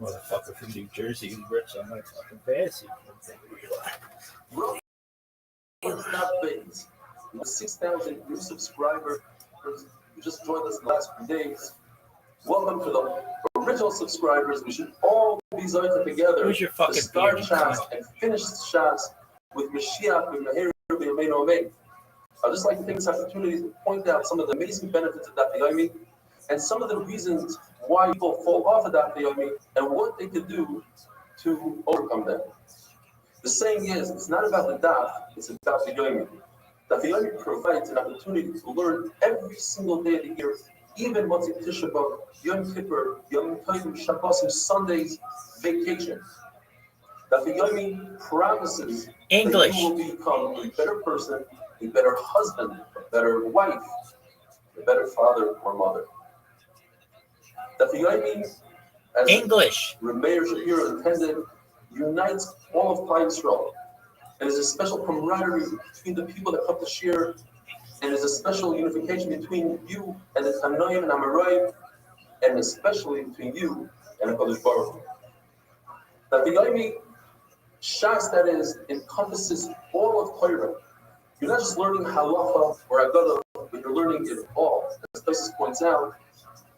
Motherfucker from New Jersey who rips on my fucking fantasy. Well, it's not phase. With 6,000 new subscribers who just joined us in the last few days. Welcome to the original subscribers. We should all be zoited together Where's your to fucking start beard, Shas cunt? and finish Shas with Mashiach and Meher B'Yameinu Amen. I'd just like to take this opportunity to point out some of the amazing benefits of Daf Yomi and some of the reasons why people fall off of Daf Yomi and what they could do to overcome them. The saying is, it's not about the Daf, it's about the Yomi. Daf Yomi provides an opportunity to learn every single day of the year, even once it's Tisha B'Av, Yom Kippur, Yom Tovim, Shabbos, Sundays, vacation. Daf Yomi promises English. that you will become a better person, a better husband, a better wife, a better father or mother. Daf Yomi, as English. Meir Shapiro intended, unites all of Klal Yisrael. And there's a special camaraderie between the people that come to share, and there's a special unification between you and the Tanoim and Amoraim, and especially between you and the Kodesh Baruch Hu. Daf Yomi, Shas that is, encompasses all of Torah. You're not just learning halacha or agadah, but you're learning it all. As Tosis points out,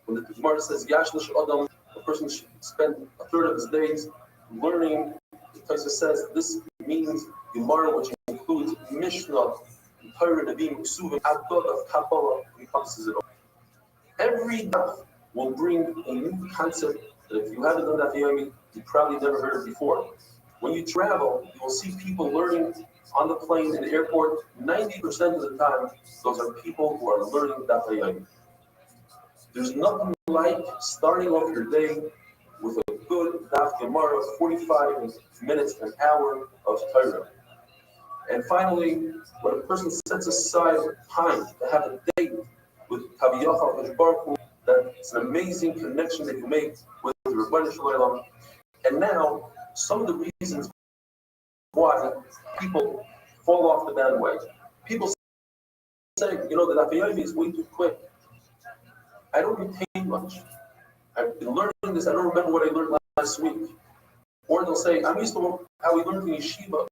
when the Gemara says Yashlish Adam, a person should spend a third of his days learning. Tosis says this means Gemara, which includes Mishnah, Torah, Nevi'im, Ksuvim, Agadah, Kabbalah, encompasses it all. Every daf will bring a new concept that if you haven't done Daf Yomi, you probably never heard of before. When you travel, you will see people learning on the plane, in the airport. 90% of the time, those are people who are learning Daf Yomi. There's nothing like starting off your day with a good Daf Gemara, 45 minutes, an hour of Torah. And finally, when a person sets aside time to have a date with Kaviyachal Kodesh Baruch Hu, that's an amazing connection that you make with the Rebbeinu Shalom. And now, some of the reasons why people fall off the bandwagon. People say, the Daf Yomi is way too quick. I don't retain much. I've been learning this. I don't remember what I learned last week. Or they'll say, I'm used to how we learned in yeshiva.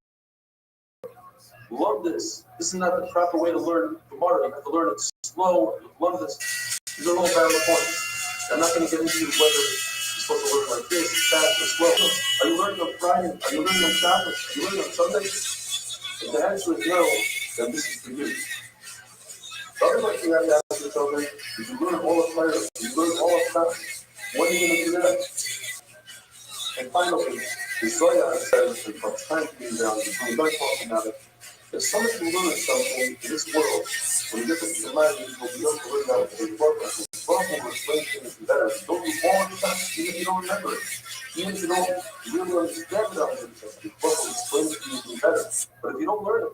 Love this. This is not the proper way to learn Gemara. You have to learn it slow. Love this. These are all valid points. I'm not going to get into whether you're supposed to learn like this, fast, or slow. Are you learning on Friday? Are you learning on Shabbos? Are you learning on Sunday? If the answer is no, then this is for you. The other question you have to ask yourself is, if you learn all of Torah, you learn all of Shabbos, when are you going to do that? And finally, the Zohar says, and from time to be down, we're going to talk about it. If someone can learn something in this world, when you get to the mind, you will be able to learn that with a program. The program will explain things better. Don't be all the time, even if you don't remember it. Even if you don't really understand it, the program will explain it to you better. But if you don't learn it,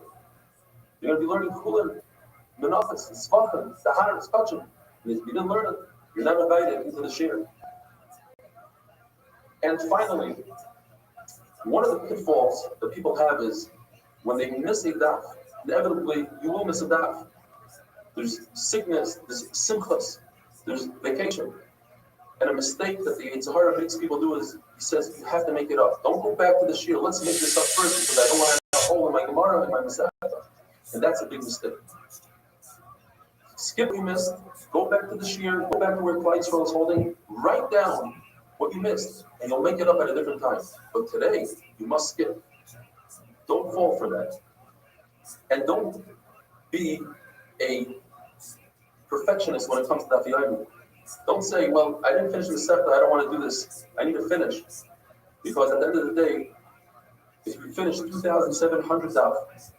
you're going to be learning Kulim, Menachos, Tzvachim, Tahar, Tzvachim. And if you didn't learn it, you're not invited into the share. And finally, one of the pitfalls that people have is when they miss a daf, inevitably you will miss a daf. There's sickness, there's simchas, there's vacation. And a mistake that the Yetzer Hara makes people do is he says, you have to make it up. Don't go back to the shir. Let's make this up first because I don't want to have a hole in my Gemara and my Masechta. And that's a big mistake. Skip what you missed, go back to the shir, go back to where Klal Yisrael is holding, write down what you missed, and you'll make it up at a different time. But today, you must skip. Don't fall for that. And don't be a perfectionist when it comes to Daf Yomi. Don't say, well, I didn't finish the Masechta, I don't want to do this. I need to finish. Because at the end of the day, if you finish 2,700 daf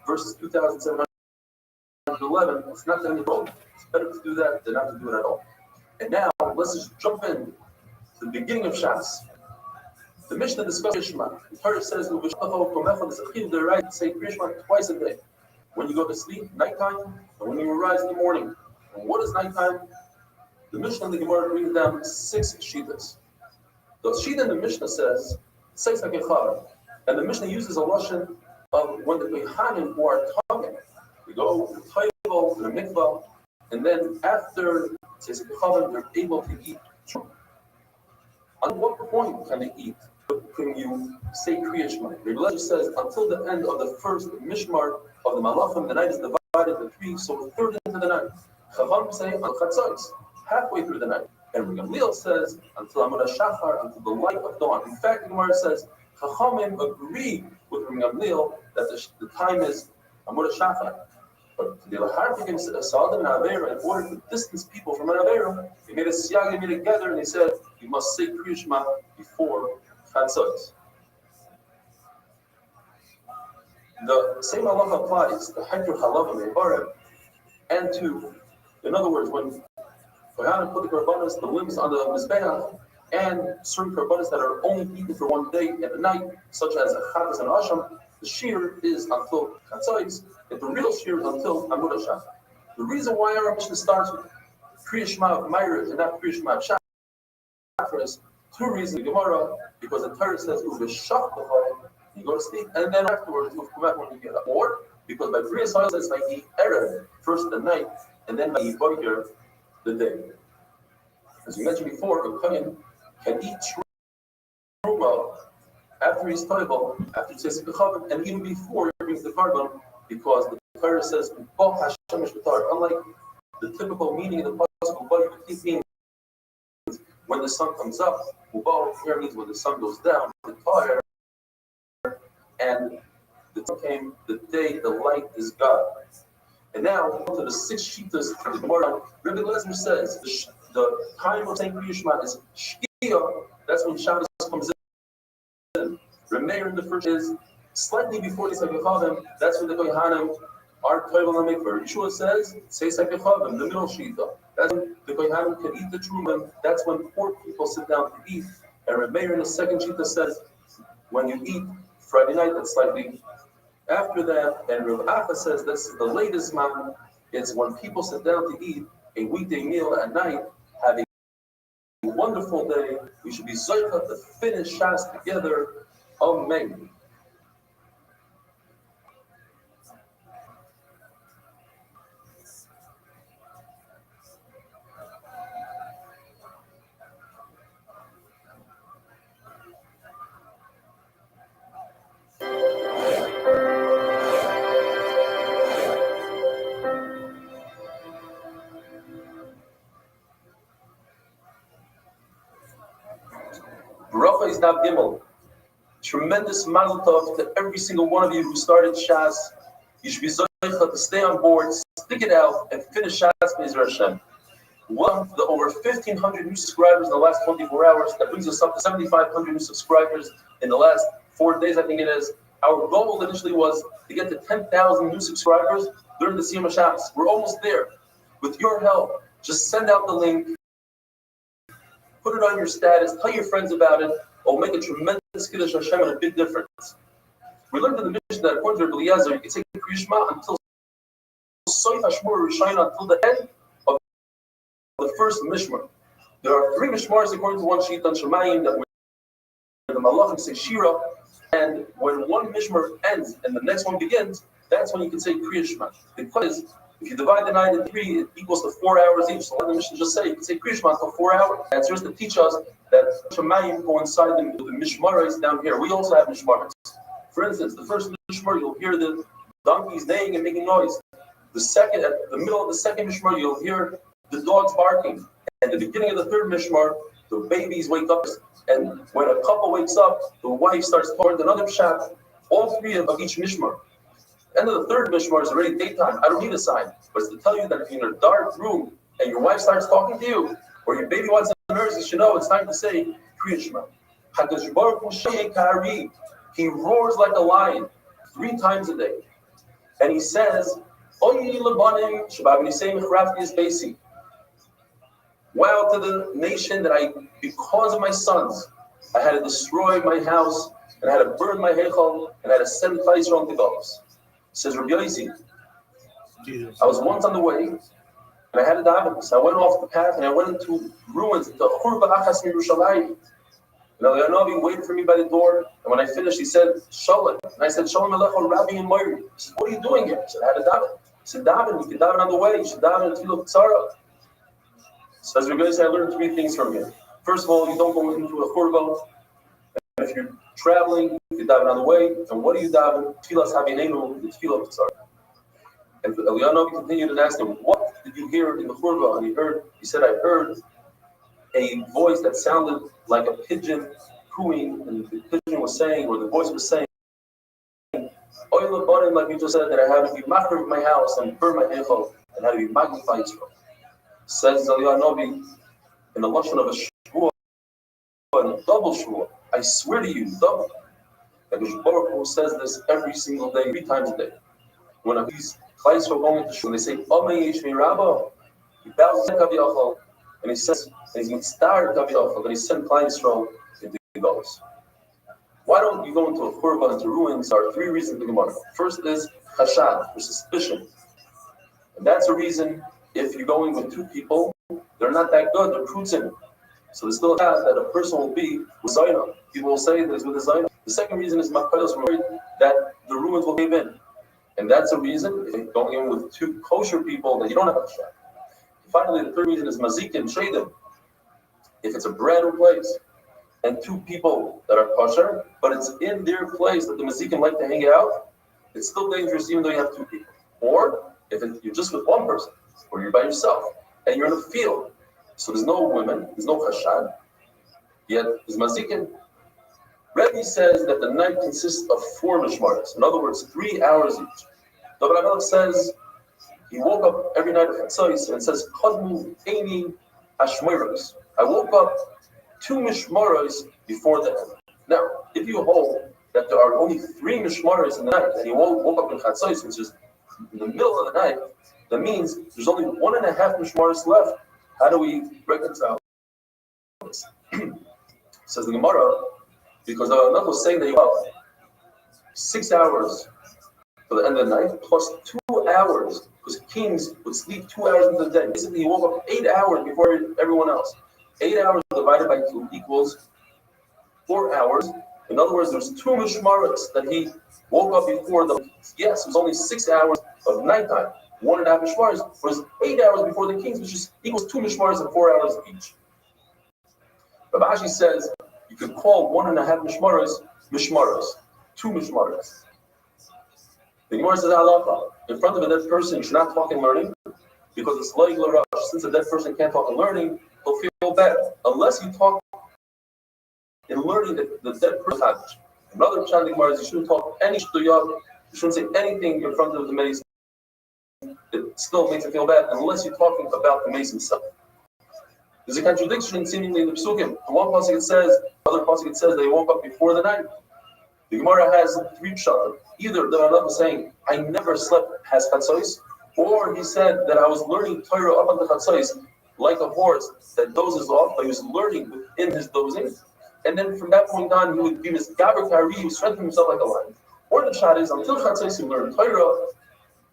versus 2,711, it's not the end of the road. It's better to do that than not to do it at all. And now, let's just jump in to the beginning of Shas. The Mishnah discusses Shema. The Torah says, the right say Krishma twice a day. When you go to sleep, nighttime, and when you arise in the morning. And what is nighttime? The Mishnah and the Gemara brings down 6 shitas. The shita in the Mishnah says, Seis HaKecharim. And the Mishnah uses a lashon of when the Kohanim who are talking, we go to go to the mikvah, and then after Tzeitzei Kechavim, they're able to eat. On what point can they eat? Can you say Kriya Shema? Rabbi Eliezer says until the end of the first mishmar of the Malachim, the night is divided into three, so we're third into the night. Chacham say al Chatzos, halfway through the night. And Rabbi Gamliel says until Amud HaShachar, until the light of dawn. In fact, the Gemara says Chachamim agree with Rabbi Gamliel that the time is Amud HaShachar. But the Lahartikim saw the Navera, in order to distance people from an Navera, they made a siyag, they made it together, and they said you must say Kriya Shema before Chatzos. The same halacha applies to Hektor Halav and Mevarim, and to, in other words, when Kohanim put the karbanos, the limbs on the mizbeach, and certain karbanos that are only eaten for one day and a night, such as chatas and asham, the shear is until Chatzos, and the real shear is until Amud HaShachar. The reason why our mission starts with Kriya Shema of Meirut and not Kriya Shema of Shachar is two reasons. The Gemara, because the Torah says you go to sleep, and then afterwards you come back when you get up. Or because by Kriya Shema it says by Erev, first the night, and then by Boker, the day. As we mentioned before, a kohen can eat truma after he's toivel, after Tzeitzei Kechavim, and even before he brings the carbon, because the Torah says, unlike the typical meaning of the pasuk, means when the sun comes up, here means when the sun goes down, the fire, and the time came, the day, the light is God. And now, to the six shitas of the Gemara, Rabbi Eliezer says the time of saying Kriya Shema is Shkia, that's when Shabbos comes in. Remeir in the first is slightly before the Tzeitzei Kechavim, that's when the Kohanim are toivel and mikvah. Yeshua says, Tzeitzei Kechavim, the middle shita. That's when the Kohanim can eat the truma, that's when poor people sit down to eat. And Remeir in the second shita says, when you eat Friday night, that's slightly after that, and Rav Acha says this is the latest man. It's when people sit down to eat a weekday meal at night, having a wonderful day. We should be zochah to finish Shas together. Amen. Bracha is now Gimel. Tremendous mazel tov to every single one of you who started Shas. You should be zochah to stay on board, stick it out, and finish Shas B'Ezras Hashem. One of the over 1,500 new subscribers in the last 24 hours. That brings us up to 7,500 new subscribers in the last 4 days, I think it is. Our goal initially was to get to 10,000 new subscribers during the Siyum HaShas. We're almost there. With your help, just send out the link. Put it on your status, tell your friends about it. It'll make a tremendous Kiddush Hashem and a big difference. We learned in the mission that according to Rabbi Eliezer, you can take Kriya Shema until Soif HaShmur Rishayna, until the end of the first Mishmar. There are three Mishmars according to one sheet on Shemayim that when the Malachim say Shira, and when one Mishmar ends and the next one begins, that's when you can say Kriya Shema. Because if you divide the night in three, it equals to 4 hours each. So let the mission just say, you can say Kriya Shema until 4 hours. And it's just to teach us that Shemayim coincide with the Mishmarais down here. We also have Mishmarais. For instance, the first Mishmar, you'll hear the donkeys neighing and making noise. The second, at the middle of the second Mishmar, you'll hear the dogs barking. And at the beginning of the third Mishmar, the babies wake up. And when a couple wakes up, the wife starts pouring another pshat. All three of each Mishmar. End of the third Mishmar is already daytime. I don't need a sign. But it's to tell you that if you're in a dark room and your wife starts talking to you, or your baby wants to nurse, you should know it's time to say Kriya Shema. HaKadosh Baruch Hu Sheyeh Kari. He roars like a lion 3 times a day. And he says, Oyi Labanim Shabbat Nisei Mechrafti is Basi. Wow to the nation that because of my sons, I had to destroy my house, and I had to burn my heichal, and I had to send Chayisrael to Galus. Says Rabbi Yosi, I was once on the way, and I had a daven. So I went off the path, and I went into ruins, into Churba Achas Yerushalayim. And Elianovi waited for me by the door, and when I finished, he said, Shalom. And I said, Shalom Aleichem, Rabbi and Moiri. He said, what are you doing here? I said, I had a daven. should daven, you can daven on the way, you should daven in Tefillah Tzara. So as we're going to say, I learned 3 things from here. First of all, you don't go into a churba. And if you're traveling, you can daven on the way. And what do you daven? Tefillah Savinenu, the Tefillah Tzara. And Eliyahu continued and asked him, what did you hear in the churba? And he said, I heard a voice that sounded like a pigeon cooing, and the pigeon was saying, or the voice was saying, Oil like you just said, that I have to be makriv my house and burn my echel, and have to be magnified. Says Eliyahu in the lashon of a shvuah, and a double shvuah, I swear to you, double. And the Baruch Hu says this every single day, 3 times a day. When these clients are going to shul, they say, Amay Yishmi Rabba, he bows his head, and he says, and he's mitzvah Kaviyachal, and he sent clients from the goals. Why don't you go into a churba, into ruins? There are 3 reasons to Gemara. First is chashad, for suspicion. And that's a reason if you're going with 2 people, they're not that good, they're krutzim. So there's still a chance that a person will be with Zaina. People will say that he's with the Zaina. The second reason is Makayos worried that the ruins will cave in. And that's a reason, if you're going in with 2 kosher people, that you don't have a chashad. Finally, the third reason is mazikin, shadim. If it's a brand new place, and 2 people that are kosher, but it's in their place that the mazikin like to hang out, it's still dangerous even though you have 2 people. Or if you're just with 1 person, or you're by yourself, and you're in a field, so there's no women, there's no chashad, yet there's mazikin. Rebbe says that the night consists of 4 mishmaros, in other words, 3 hours each. David HaMelech says he woke up every night at Chatzos and says, Kodmu Eini Hashmoros. I woke up 2 mishmaros before the end. Now, if you hold that there are only 3 mishmaros in the night, and you woke up in Chatzos, which is in the middle of the night, that means there's only 1.5 mishmaros left. How do we reconcile this? Says the Gemara, because the Anav was saying that you have 6 hours for the end of the night, plus 2 hours, because kings would sleep 2 hours into the day. Basically, he woke up 8 hours before everyone else. 8 hours divided by 2 equals 4 hours. In other words, there's 2 mishmaros that he woke up before the. Yes, it was only 6 hours of nighttime, 1.5 mishmaros, was 8 hours before the kings, which is equals 2 mishmaros and 4 hours each. Rav Ashi says you could call 1.5 mishmaros, 2 mishmaros. The Gemara says halacha, in front of a dead person, you should not talk and learning, because it's loig l'rash. Since a dead person can't talk and learning, he'll feel bad. Unless you talk in learning that the dead person has. Another pshat Gemara is you shouldn't talk any shtuyot, you shouldn't say anything in front of the mason. It still makes you feel bad unless you're talking about the mason himself. There's a contradiction seemingly in the Psukim. The one pasuk it says, the other pasuk it says they woke up before the night. The Gemara has 3 pshatim. Either the Rambam was saying, I never slept past Chatzos, or he said that I was learning Torah up on the Chatzos like a horse that dozes off, but he was learning within his dozing. And then from that point on, he would be misgaber kari, he would strengthen himself like a lion. Or the shot is, until Chatzos he learned Torah,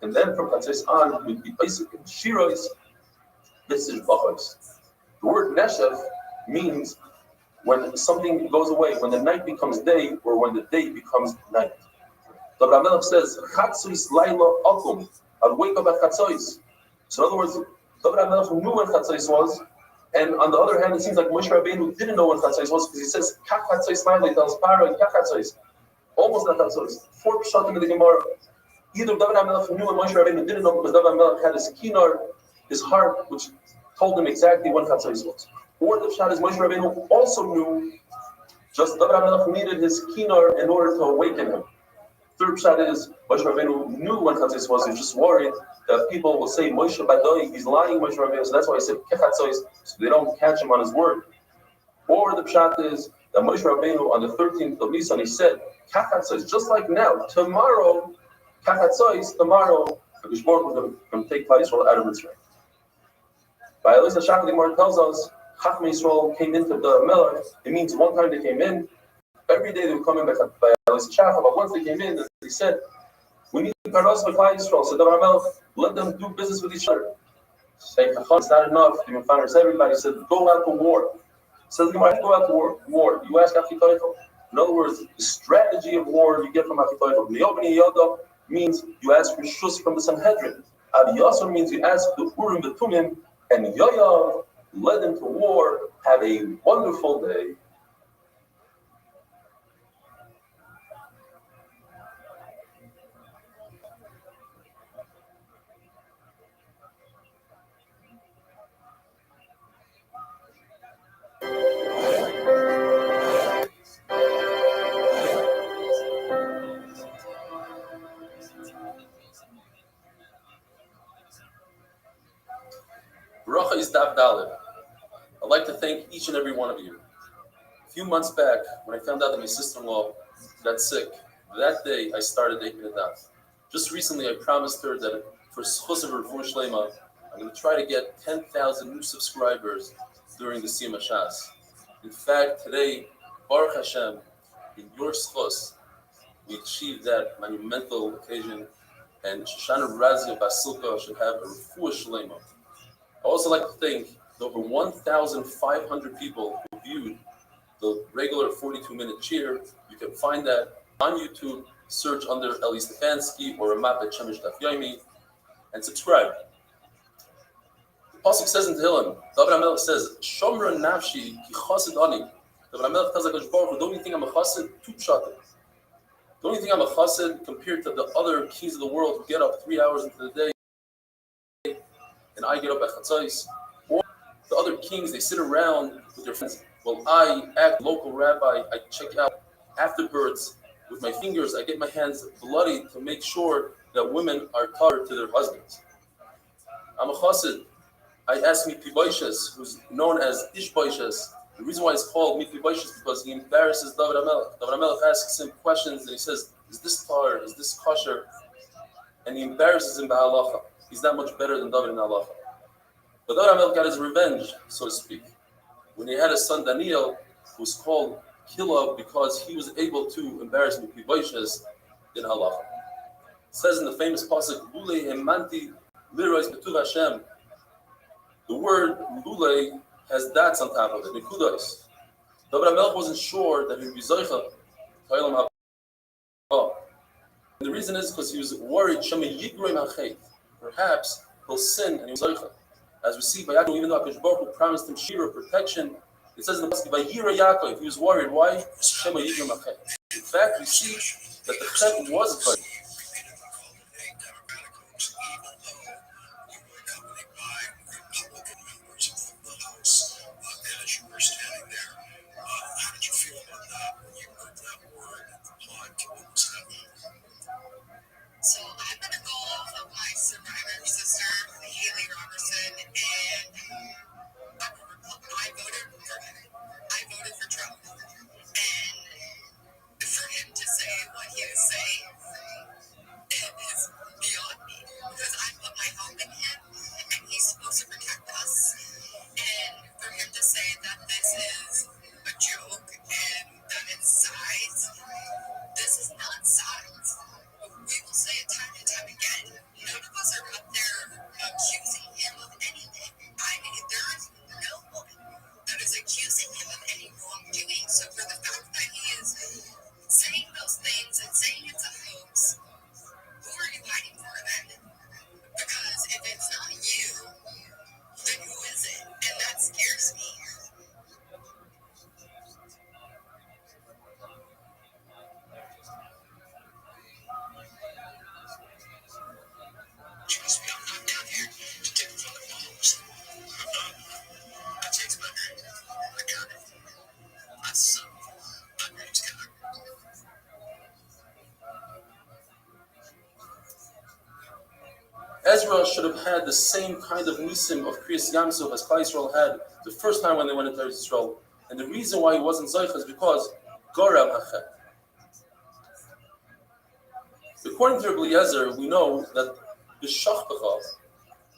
and then from Chatzos on, he would be basic in Shiros, this is Bachos. The word Neshev means when something goes away, when the night becomes day, or when the day becomes night. The Melech says, Chatzos Laila Akum. I'd wake up at Chatzos. So in other words, David HaMelech knew when Chatzos was, and on the other hand, it seems like Moshe Rabbeinu didn't know when Chatzos was, because he says, Kach Chatzos Laila, he tells Paro, Kach Chatzos. Almost not Chatzos. 4 pshatim in the Gemara. Either David HaMelech knew and Moshe Rabbeinu didn't know, because David HaMelech had his kinar, his heart, which told him exactly when Chatzos was. Or the pshat is Moshe Rabbeinu also knew, just David HaMelech needed his kinar in order to awaken him. Third pshat is Moshe Rabbeinu knew when Chatzos was. He was just worried that people will say Moshe Badoi, he's lying, Moshe Rabbeinu. So that's why he said Kechatzos, so they don't catch him on his word. Or the pshat is that Moshe Rabbeinu on the 13th of Nisan he said Kechatzos, just like now, tomorrow, Kechatzos, tomorrow, the Baruch Hu will take place out of Restream. By Elisa Shach, the Gemara tells us Chachmei Yisrael came into the Melech. It means one time they came in. Every day they would come in by Elisa Shach, but once they came in, they said, we need to paras with Yisrael. So the Melech, let them do business with each other. Say, it's not enough. Even founders, everybody said, go out to war. So the Gemara, go out to war. You ask Achitophel. In other words, the strategy of war you get from Achitophel. Ne'obni Yoda means you ask for shus from the Sanhedrin. Ad Yasser means you ask the Urim Betumim, and Yoav led them to war. Have a wonderful day. Bracha is Dav Dalet. I'd like to thank each and every one of you. A few months back, when I found out that my sister-in-law got sick, that day I started taking a daf. Just recently, I promised her that for Schus of Refuah Shlema, I'm going to try to get 10,000 new subscribers during the Siyam Hashas. In fact, today, Baruch Hashem, in your Schus, we achieved that monumental occasion, and Shoshana Razia Basilka should have a Refuah Shlema. I also like to thank the over 1,500 people who viewed the regular 42-minute cheer. You can find that on YouTube. Search under Eli Stefanski or Ramat Shemish Daf Yomi and subscribe. The Pasuk says in Tehillim, David HaMelech says, Shomra Nafshi Ki Chassid Ani. David HaMelech tells HaKadosh Baruch Hu, don't you think I'm a chassid? Two pshatim. Don't you think I'm a chassid compared to the other kings of the world who get up 3 hours into the day and I get up at Chatzos? Or the other kings, they sit around with their friends. Well, I act local rabbi, I check out afterbirds with my fingers, I get my hands bloody to make sure that women are covered to their husbands. I'm a chassid. I ask Mipi Boishes, who's known as Ish Boishes. The reason why it's called Mipi Boishes is because he embarrasses David HaMelech. David HaMelech asks him questions and he says, is this tar, is this kosher? And he embarrasses him by halacha. He's not much better than David in halacha. But David HaMelech got his revenge, so to speak, when he had a son Daniel, who was called Kila because he was able to embarrass Mipi Boishes in halacha. It says in the famous pasuk, Lule Hemanti Lirois Betuv Hashem. The word Lule has dots on top of it, Nikudos. David HaMelech wasn't sure that he would be Zoicha Toilam HaBa. And the reason is because he was worried, Shema Yigroim HaChet. Perhaps he'll sin and he was Zoicha. As we see by Yaakov, even though HaKadosh Baruch Hu promised him Shira, protection, it says in the pasuk, Vayira Yaakov, he was worried. Why? Shema Yigroim HaChet. In fact, we see that the Chet was good. So I'm going to go off of my survivor sister, Haley Robertson, and I voted for Trump. And for him to say what he was saying is beyond me, because I put my hope in him, and he's supposed to protect us. And for him to say that this is a joke and that it's sides, this is not sides. We will say it time and time again. None of us are up there accusing him of anything. I mean, there is no one that is accusing him of any wrongdoing. So for the fact that he is saying those things and saying it's a hoax, who are you fighting for then? Because if it's not you, then who is it? And that scares me. Trust me, I'm not down here to take it from the walls. It takes my drink. I got it. So, I'm ready to go. Ezra should have had the same kind of nisim of Kriyas Yamsuf as Klal Yisrael had the first time when they went into Israel. And the reason why he wasn't Zoich is because Goram Hachet. According to Rabbi Eliezer, we know that B'shachtacha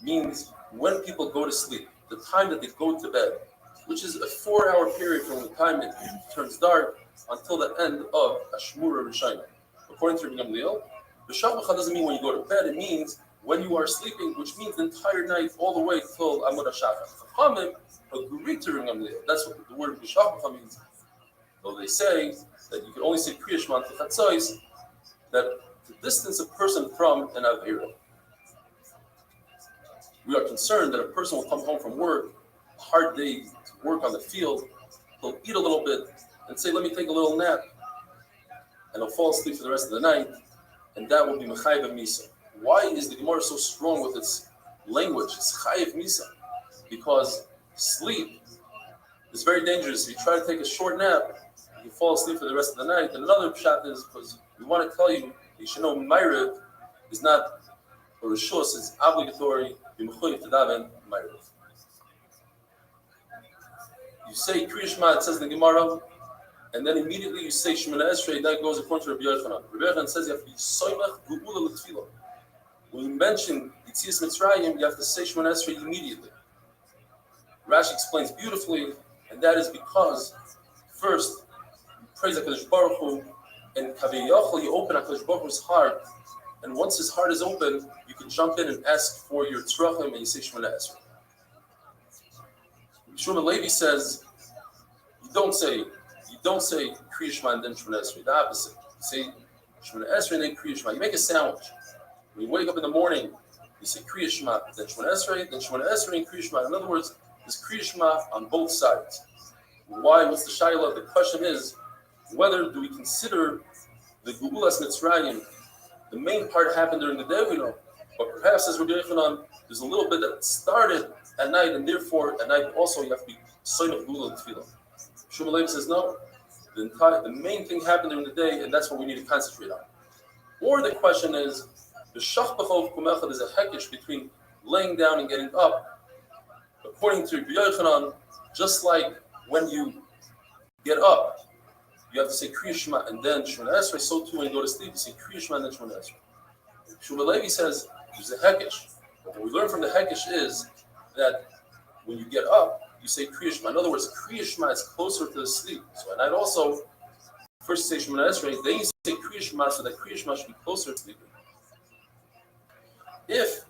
means when people go to sleep, the time that they go to bed, which is a 4-hour period from the time it turns dark until the end of Ashmura Rishayna. According to Rabbi Gamliel, B'shachtacha doesn't mean when you go to bed, it means when you are sleeping, which means the entire night all the way till Amud HaShachar. Chachamim agree to Rabbi Gamliel. That's what the word B'shachtacha means. Though they say that you can only say Kriya Shema to Chatzos, that to distance a person from an Avira. we are concerned that a person will come home from work, a hard day to work on the field, he'll eat a little bit and say, let me take a little nap, and he'll fall asleep for the rest of the night, and that will be Mechayev Misa. Why is the Gemara so strong with its language? It's Chayev Misa. Because sleep is very dangerous. If you try to take a short nap, you fall asleep for the rest of the night. And another pshat is because we want to tell you, you should know Ma'ariv is not a rishus, it's obligatory. You mechuyev to daven Ma'ariv. You say Kriya Shema, it says in the Gemara, and then immediately you say Shemona Esrei. That goes according to Rabbi Yochanan. Rabbi Yochanan says you have to be soymech geula l'tefillah. When you mention Yitzias Mitzrayim, you have to say Shemona Esrei immediately. Rashi explains beautifully, and that is because first you praise HaKadosh Baruch Hu, and Kaviyachol, you open HaKadosh Baruch Hu's heart, and once his heart is open, you can jump in and ask for your tzrachim, and you say Shemona Esrei. Shmuel Levi says you don't say Kriya Shema and then Shemona Esrei. The opposite. You say Shemona Esrei and then Kriya Shema. You make a sandwich. When you wake up in the morning, you say Kriya Shema, then Shemona Esrei, then Shemona Esrei and Kriya Shema. In other words, there's Kriya Shema on both sides. Why? What's the shayla? The question is whether do we consider the Gebulas Mitzrayim, the main part happened during the day, we know, but perhaps as Rabbi Yochanan, there's a little bit that started at night, and therefore at night also you have to be sign of Gula and Tefillah. Shmuel Levi says no. The main thing happened during the day, and that's what we need to concentrate on. Or the question is, the Shach B'chov Kumechad is a hekesh between laying down and getting up. According to Rabbi Yochanan, just like when you get up, you have to say Kriya Shema and then Shemona Esrei. So too when you go to sleep, you say Kriya Shema and then Shemona Esrei. Shmuel Levi says there's a hekesh. But what we learn from the hekesh is that when you get up, you say Kriya Shema. In other words, Kriya Shema is closer to the sleep. So at night also, first you say Shemona Esrei, then you say Kriya Shema, so that Kriya Shema should be closer to sleeping. If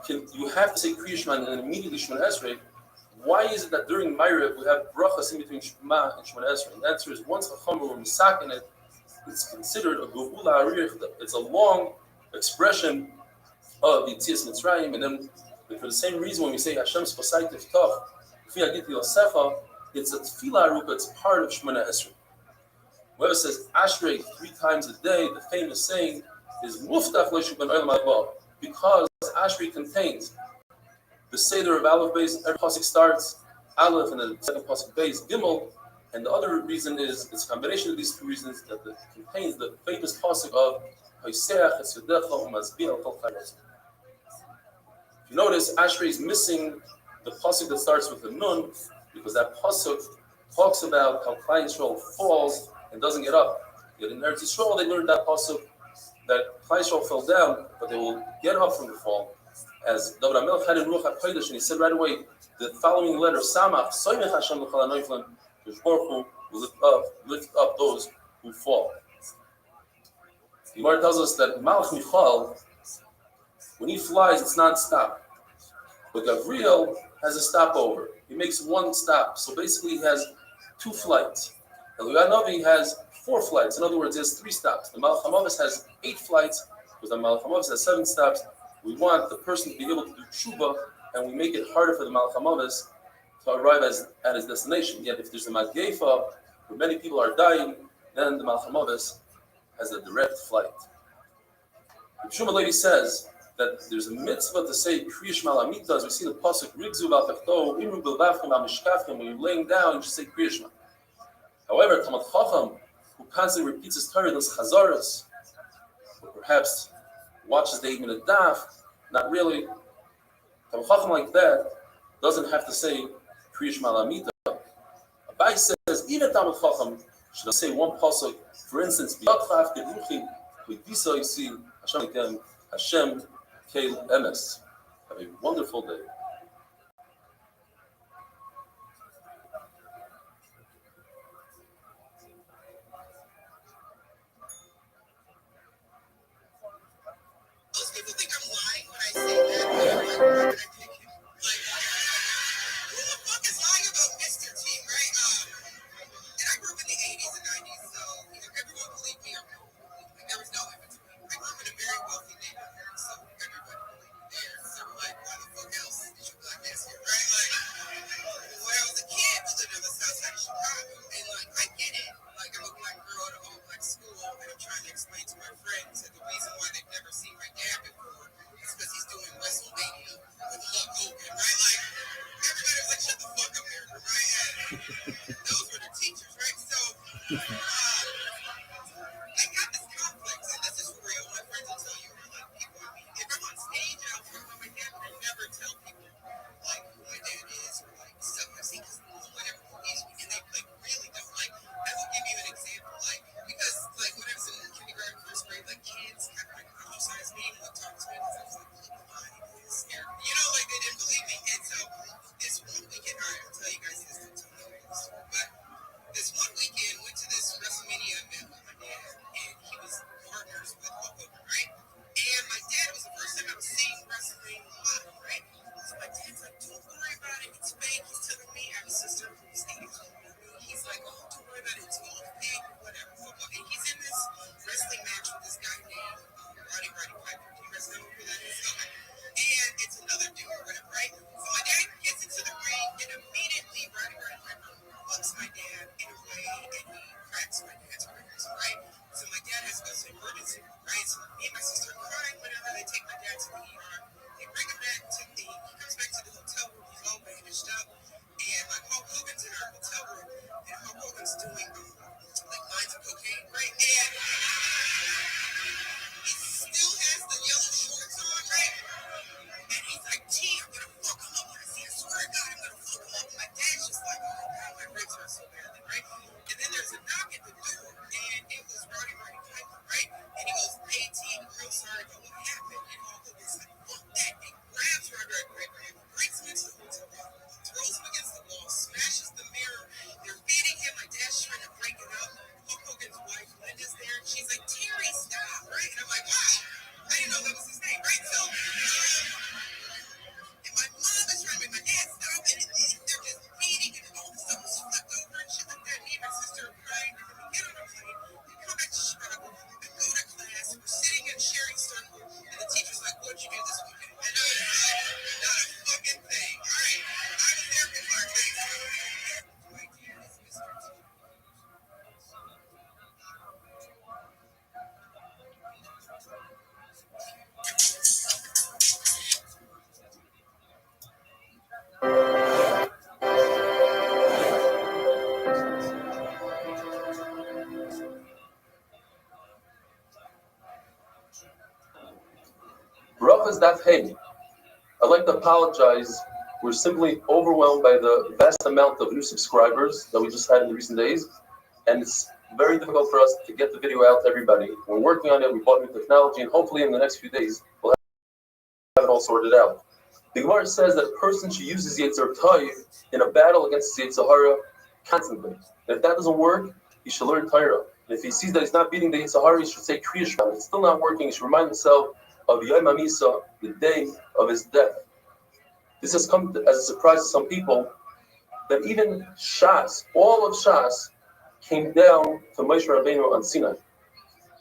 you have to say Kriya Shema and then immediately Shemona Esrei, why is it that during Ma'ariv we have brachas in between Shema and Shemona Esrei? And the answer is once Chacham were misak in it, it's considered a Gevula Arich. It's a long expression of Yitzias Mitzrayim, and then for the same reason when we say Hashem Spasai Tiftach, Fi Agiti Yosefa, it's a Tefillah Aruka, it's part of Shemona Esrei. Whoever says Ashrei 3 times a day, the famous saying is Muftach Leishu Ben Olam Haba, because Ashrei contains the Seder of Aleph Beis. Every pasuk starts Aleph, and the second pasuk Beis Gimel, and the other reason is it's a combination of these 2 reasons that it contains the famous pasuk of Hoseach Es Yodecha U'Mazbiah Al Kol Chayos. If you notice, Ashrei is missing the pasuk that starts with the Nun, because that pasuk talks about how Klal Yisrael falls and doesn't get up. Yet in Eretz Yisrael, they learned that pasuk that Klal Yisrael fell down, but they will get up from the fall. As David HaMelech had in Ruach HaKodesh, and he said right away, the following letter, Samach, Soymech Hashem L'chal HaNoiflim, Kadosh Baruch Hu will lift up those who fall. The Gemara tells us that Malach Michal, when he flies, it's non-stop. But Gabriel has a stopover. He makes 1 stop. So basically, he has 2 flights. Eliyahu Navi has 4 flights. In other words, he has 3 stops. The Malach HaMavis has 8 flights, because the Malach HaMavis has 7 stops. We want the person to be able to do tshuva, and we make it harder for the Malach HaMavis to arrive at his destination. Yet if there's a Maggefa, where many people are dying, then the Malach HaMavis has a direct flight. Shmuel Levi says that there's a mitzvah to say Kriya Shema L'Amita, as we see the pasuk Rigzu B'Alchachto, Imru B'Lvavchem Al-Mishkavchem. When you're laying down, you just say Kriya Shema. However, Talmid Chacham, who constantly repeats his Torah, does chazaras, or perhaps watches the Eight-Minute Daf, not really. Talmid Chacham like that doesn't have to say Kriya Shema L'Amita. Abai says even Talmid Chacham should say 1 pasuk. For instance, B'Yatchav Keduchim V'Disa Yisi Hashem Kem Hashem Keil Emes. Have a wonderful day. Most people think I'm lying when I say that. Like, who the fuck is lying about Mr. T, right? And I grew up in the 80s and 90s, so either everyone believed me or no. Like, there was no in between. I grew up in a very wealthy neighborhood, so everyone believed me there. So, like, why the fuck I got this complex, and this is for real. My friends will tell you, or like people, I mean, if I'm on stage and I'll talk about my dad, I never tell people like who my dad is or like stuff I've seen because no one ever believes me, and they like really don't. Like, I will give you an example, like because like when I was in kindergarten, first grade, like kids kind of like criticized me and would talk to me because I was like, look, I'm scared. You know, like they didn't believe me, and so this one weekend, all right, I'll tell you guys this, don't tell me this, but. This one weekend, went to this WrestleMania event with my dad, and he was partners with Hulk Hogan, right? And my dad was the first time I was seeing wrestling live, right? So my dad's like, don't worry about it, it's fake. He's telling me I have a sister from the States. He's like, oh, don't worry about it, it's all fake, whatever. And he's in this wrestling match with this guy named Roddy Piper. Do you guys know who that is? Okay. And it's another dude or whatever, right? So my dad gets into the ring, and immediately Roddy Piper hugs my dad in a way, and he cracks my dad's fingers, right? So my dad has to go to emergency room, right? So me and my sister are crying, whatever. They take my dad to the ER. They bring him back to the, he comes back to the hotel room. He's all bandaged up. And like Hulk Hogan's in our hotel room, and Hulk Hogan's doing like lines of cocaine, right? And he still has the yellow shorts on, right? And he's like, gee, I'm going to fuck him up. I see, I swear to God, I'm going to fuck him up. And my dad's just like, oh, God, my ribs hurt so badly, right? And then there's a knock at the door, and it was Roddy Piper, right? And he goes, hey, T, I'm real sorry about what happened. And Hulk Hogan's like, fuck that. And grabs Roddy Piper, brings him into the hotel room, throws him against the wall, smashes the mirror. They're beating him. My dad's trying to break it up. Hulk Hogan's wife, Linda's there. And she's like, Terry, stop, right? And I'm like, wow. I didn't know that was his name, right? So, and my mom is trying to make my dad stop, and they're just beating, and all the stuff was flipped over and shit like that. Me and my sister are crying, and then we get on a plane, we come back to Chicago, we go to class, we're sitting in a sharing circle, and the teacher's like, what'd you do this weekend? And I was like, not a fucking thing. All right, I was there for Mark Davis. My dear, this is Mr. T. Brachas Daf Hey. I'd like to apologize. We're simply overwhelmed by the vast amount of new subscribers that we just had in the recent days, and it's very difficult for us to get the video out to everybody. We're working on it. We bought new technology, and hopefully in the next few days we'll have it all sorted out. The Gemara says that a person should use his Yetzer Tov in a battle against his Yetzer Hara constantly. And if that doesn't work, he should learn Torah. And if he sees that he's not beating the Yetzer Hara, he should say Kriya Shema. If it's still not working, he should remind himself of Yom HaMisa, the day of his death. This has come as a surprise to some people that even Shas, all of Shas, came down to Moshe Rabbeinu on Sinai.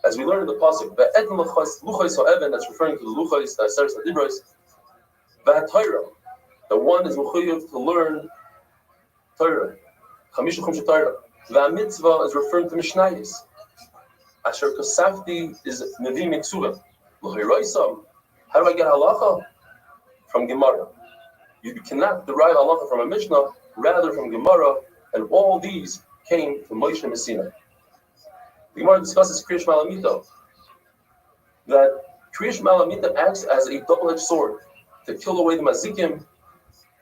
As we learn in the pasuk, "Ve'etin luchos ha'even," that's referring to the luchos, the Aseres HaDibros, V'haTorah, the one is mechuyev to learn Torah, Chamisha Chumshe Torah. V'hamitzvah is referring to Mishnayos. Asher Kosafti is Nevi Mitzuvah. L'chayroisam, how do I get halacha? From Gemara. You cannot derive halacha from a Mishnah, rather from Gemara, and all these came from Moshe Messina. The Gemara discusses Kriya Shema Lamita, that Kriya Shema Lamita acts as a double-edged sword to kill away the mazikim,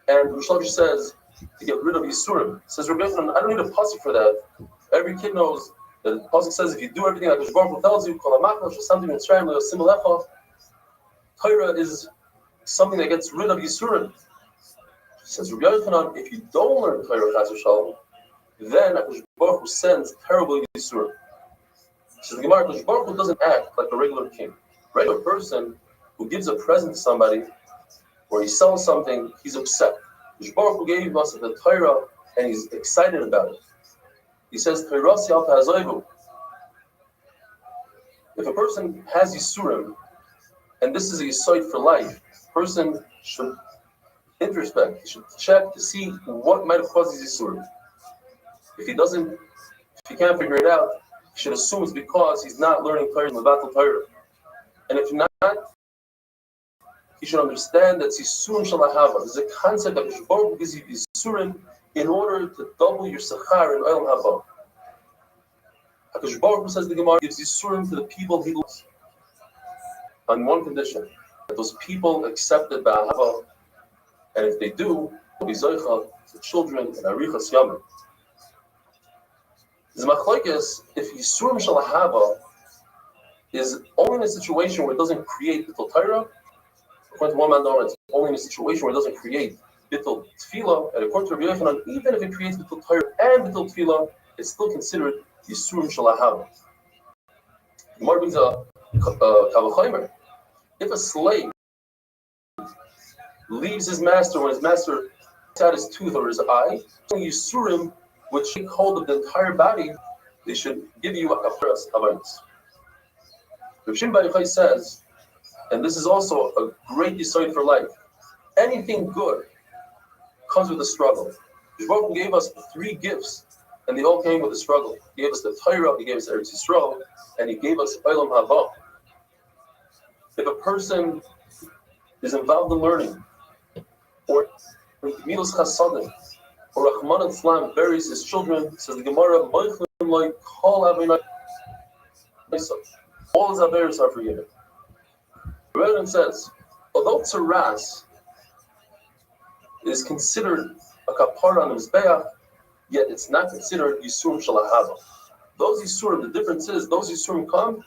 and Rosh Hashanah says to get rid of Yisurim. Says Rabbi Yochanan, I don't need a pasuk for that. Every kid knows that the pasuk says if you do everything like Baruch Hu tells you, Kol HaMachnos Shesamtim Mitzrayim Le'osim Alecha, Torah is something that gets rid of Yisurim. Says Rabbi Yochanan, if you don't learn Torah Chas v'Shalom, then Baruch Hu sends terrible Yisurim. Says the Gemara, Baruch Hu doesn't act like a regular king. A regular person who gives a present to somebody, or he sells something, he's upset. Baruch Hu gave us the Torah, and he's excited about it. He says, Torah Siyal Ta'azoivu. If a person has Yisurim, and this is a Yisoid for life, a person should introspect, he should check to see what might have caused these Yisurim. If he can't figure it out, he should assume it's because he's not learning Torah and Levatel Torah. And if not, he should understand that Yisurim Shalahava. This is a concept that Baruch Hu gives you Yisurim in order to double your Sechar in Olam Haba. HaKadosh Baruch Hu, says the Gemara, gives Yisurim to the people he loves. On one condition, that those people accept it ba'ahava, and if they do, they'll be zoicha to children and arichas yamim. The machlokes, if Yisurim shel ahava is only in a situation where it doesn't create bittul Torah, according to one man, it's only in a situation where it doesn't create bittul tefillah, and according to Rabbi Yochanan, even if it creates bittul Torah and bittul tefillah, it's still considered Yisurim shel ahava. The Gemara brings a kavachomer. If a slave leaves his master when his master takes out his tooth or his eye, Yisurim, which take hold of the entire body, they should give you a kafaras avanis. Rav Shimon Bar Yochai says, and this is also a great insight for life, anything good comes with a struggle. Baruch Hu gave us 3 gifts, and they all came with a struggle. He gave us the Torah, he gave us Eretz Yisrael, and he gave us Olam Haba. If a person is involved in learning, or Milos Chasadim, or Rahman al-Islam buries his children, says the Gemara, all his averos are forgiven. The Rebbe says, although tzaras is considered a kapara on the mizbeach, yet it's not considered yisurim shel ahava. Those yisurim, the difference is those yisurim come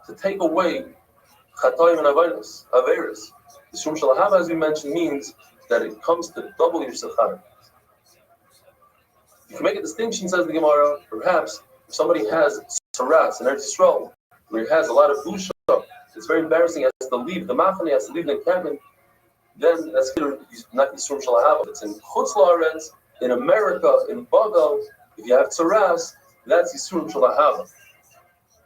to take away chatoim and averos. Yisurim shel ahava, as we mentioned, means that it comes to double your sechar. You can make a distinction, says the Gemara, perhaps if somebody has tzaras in Eretz Yisrael, where he has a lot of busha, it's very embarrassing, he has to leave the machane, he has to leave the encampment, then that's not Yisurim shel ahava. It's in Chutz La'aretz, in America, in Bagal, if you have tzaras, that's Yisurim shel ahava.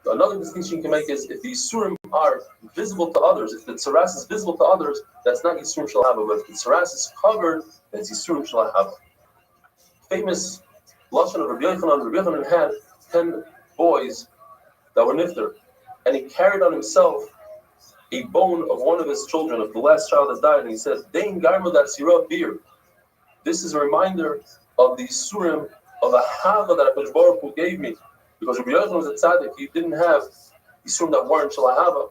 Another distinction you can make is if the Yisurim are visible to others, if the tzaras is visible to others, that's not Yisurim shel ahava, but if the tzaras is covered, that's Yisurim shel ahava. Famous lashon of Rabbi Yochanan had 10 boys that were nifter, and he carried on himself a bone of one of his children, of the last child that died, and he said, Dein garma that sirah beer. This is a reminder of the Yisurim of a hava that HaKadosh Baruch Hu gave me, because Rabbi Yochanan was a tzaddik, he didn't have Yisurim that weren't shel ahava.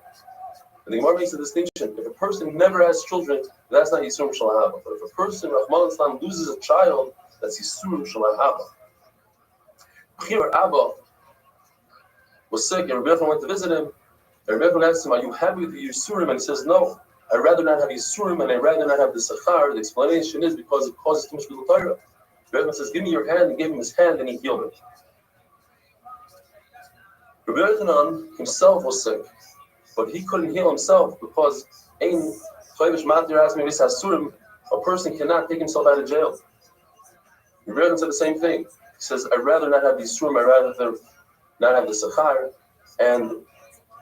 And the Gemara makes a distinction. If a person never has children, that's not Yisurim shel ahava. But if a person, Rahman al-Islam, loses a child, that's Yisurim shel ahava. Abba was sick, and Rabbi Yochanan went to visit him. And Rabbi Yochanan asked him, are you happy with the Yisurim? And he says, no, I'd rather not have Yisurim, and I'd rather not have the Sachar. The explanation is because it causes too much Bittul Torah. Rabbi Yochanan says, give me your hand, and gave him his hand, and he healed it. Rabbi Yochanan himself was sick, but he couldn't heal himself because a person cannot take himself out of jail. Rabbi Yochanan said the same thing. He says, I'd rather not have the Yisurim, I'd rather not have the Sachar. And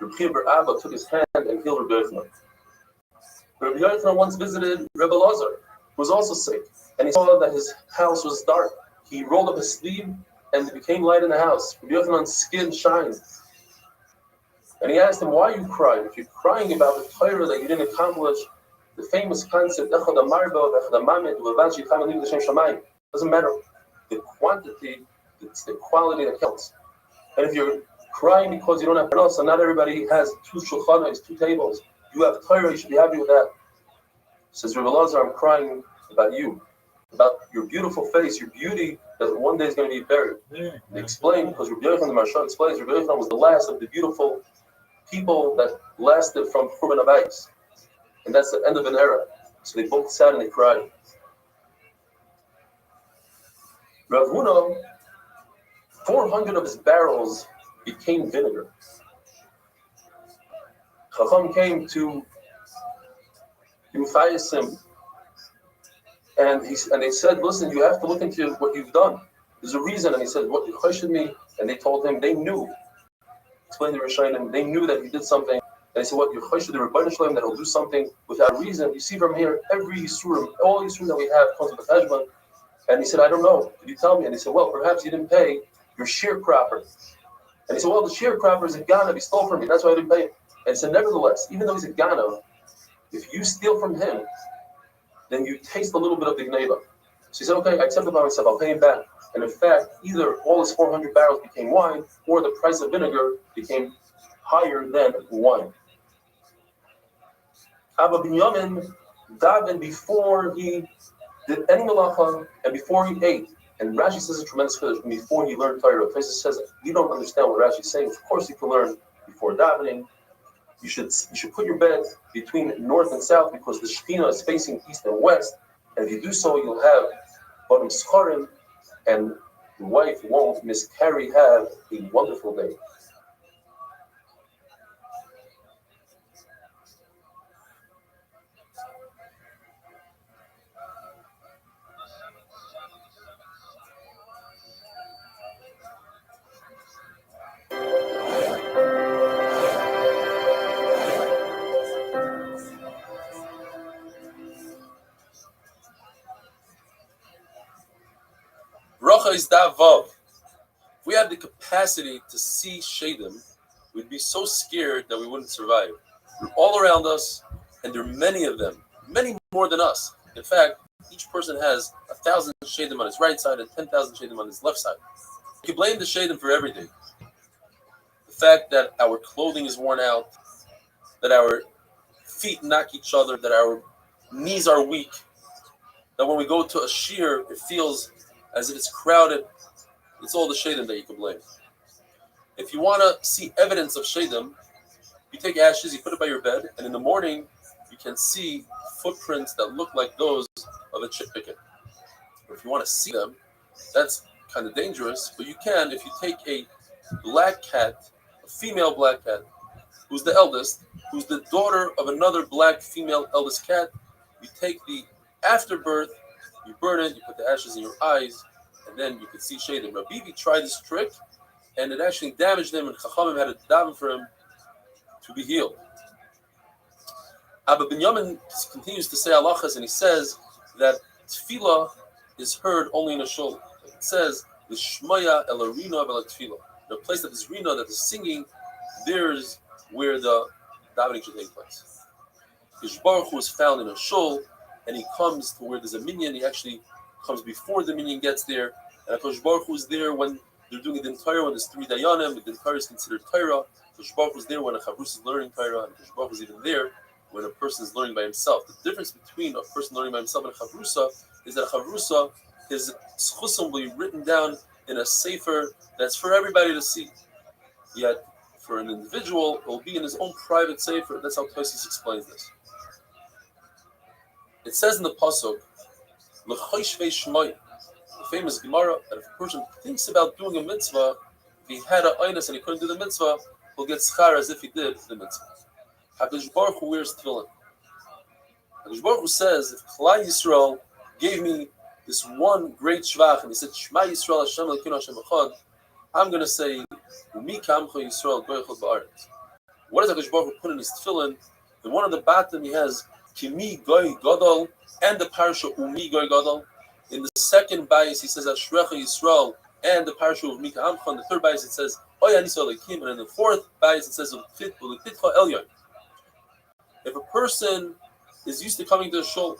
Rabbi Abba took his hand and healed Rabbi Yochanan. Rabbi Yochanan once visited Rebbe Lazar, who was also sick, and he saw that his house was dark. He rolled up his sleeve, and it became light in the house. Rabbi Yochanan's skin shined. And he asked him, why are you crying? If you're crying about the Torah that you didn't accomplish, the famous concept, doesn't matter. The quantity, it's the quality that counts. And if you're crying because you don't have enough, so not everybody has 2 shulchanos, 2 tables. You have Torah, you should be happy with that. Says Rebbe Lazar, I'm crying about you, about your beautiful face, your beauty that one day is going to be buried. They explain, because Rabbi Yochanan the Maharsha explains, Rabbi Yochanan was the last of the beautiful people that lasted from Churban Abayis. And that's the end of an era. So they both sat and they cried. Rav Huna, 400 of his barrels became vinegar. Chacham came to Yimchayasim, and they said, listen, you have to look into what you've done. There's a reason. And he said, what you questioned me? And they told him, they knew. Explain the Rishayim, they knew that he did something. And they said, what you questioned the Rebbeinu Shalom, that he'll do something without reason. You see from here, every Yisurim, all Yisurim that we have comes with a Tashban. And he said, I don't know. Did you tell me? And he said, well, perhaps you didn't pay your sharecropper. And he said, well, the sharecropper is a Ghana. He stole from me. That's why I didn't pay him. And he said, nevertheless, even though he's a Ghana, if you steal from him, then you taste a little bit of the Gneva. So he said, okay, I accept the myself, I'll pay him back. And in fact, either all his 400 barrels became wine, or the price of vinegar became higher than wine. Abba Binyamin davened before he did any malacha and before he ate. And Rashi says a tremendous chiddush before he learned Torah. Tosfos says, you don't understand what Rashi is saying. Of course you can learn before davening. You should put your bed between north and south because the Shekhinah is facing east and west. And if you do so, you'll have bottom scharim, and the wife won't miscarry. Have a wonderful day. Bracha is davav. If we had the capacity to see Shadim, we'd be so scared that we wouldn't survive. They're all around us, and there are many of them, many more than us. In fact, each person has 1,000 Shadim on his right side and 10,000 Shadim on his left side. You can blame the Shadim for everything. The fact that our clothing is worn out, that our feet knock each other, that our knees are weak, that when we go to a shear, it feels as if it's crowded. It's all the Shadim that you can blame. If you want to see evidence of Shadim, you take ashes, you put it by your bed, and in the morning, you can see footprints that look like those of a chip picket. Or if you want to see them, that's kind of dangerous, but you can if you take a black cat, a female black cat, who's the eldest, who's the daughter of another black female eldest cat, you take the afterbirth, you burn it, you put the ashes in your eyes, and then you can see Shadim. Rabbi tried this trick, and it actually damaged him, and Chachamim had to daven for him to be healed. Abba Binyamin continues to say halachas, and he says that tefillah is heard only in a shul. It says, "L'shmaya el arina vel tefillah." The place that is rina, that is singing, there's where the davening should take place. Yishbar Baruch Hu is found in a shul, and he comes to where there's a minyan. He actually comes before the minyan gets there, and Hakadosh Baruch Hu is there when they're doing the Torah. When there's 3 dayanim, the Torah is considered Torah. Hakadosh Baruch Hu is there when a chavrus is learning Torah, and Hakadosh Baruch Hu is even there when a person is learning by himself. The difference between a person learning by himself and a chavrusa is that a chavrusa, his schusim will be written down in a sefer that's for everybody to see. Yet, for an individual, it will be in his own private sefer. That's how Tosfos explains this. It says in the pasuk, "L'choshvei shmai," the famous Gemara, that if a person thinks about doing a mitzvah, if he had an einus and he couldn't do the mitzvah, he'll get schar as if he did the mitzvah. Hakadosh Baruch Hu wears tefillin. Hakadosh Baruch Hu says, if Klal Yisrael gave me this one great shvach, and he said, Shema Yisrael Hashem Elokeinu Hashem Echad, I'm going to say, Umi Kamcha Yisrael Goy Echad Ba'aretz. What does Hakadosh Baruch Hu put in his tefillin? In one of the bottom he has Kimi Goy Gadol and the parasha Umi Goy Gadol. In the second bayis he says Ashrecha Yisrael and the parasha of Mika Amcha. In the third bayis it says Oy Anisa Elokim, and in the fourth bayis it says Ulipitcha Elyon. If a person is used to coming to a shul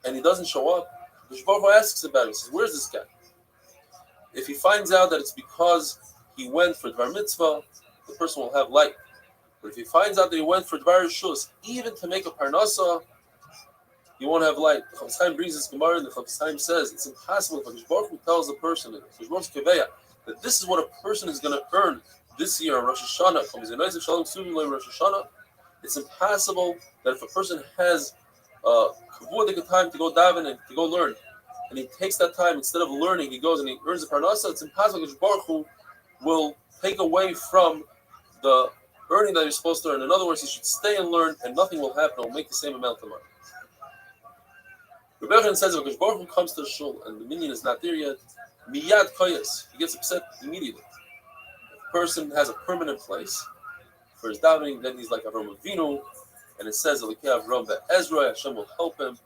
and he doesn't show up, the Baruch Hu asks about it. He says, "Where's this guy?" If he finds out that it's because he went for Dvar Mitzvah, the person will have light. But if he finds out that he went for Dvar Rishus, even to make a Parnasa, he won't have light. The Chofetz Chaim brings this Gemara, and the Chofetz Chaim says it's impossible. If the Baruch Hu tells the person that this is what a person is going to earn this year on Rosh Hashanah, from his United Shalom Suvim Rosh Hashanah, it's impossible that if a person has kavudik time to go daven and to go learn, and he takes that time instead of learning, he goes and he earns the parnasa. It's impossible because Baruch Hu will take away from the earning that you're supposed to earn. In other words, you should stay and learn, and nothing will happen. It will make the same amount of money. Rebbe says if Baruch Hu comes to the shul and the minyan is not there yet, miyad koyes, he gets upset immediately. If a person has a permanent place for his davening, then he's like Avram Avinu, and it says Elokei Avram Ezra, Hashem will help him.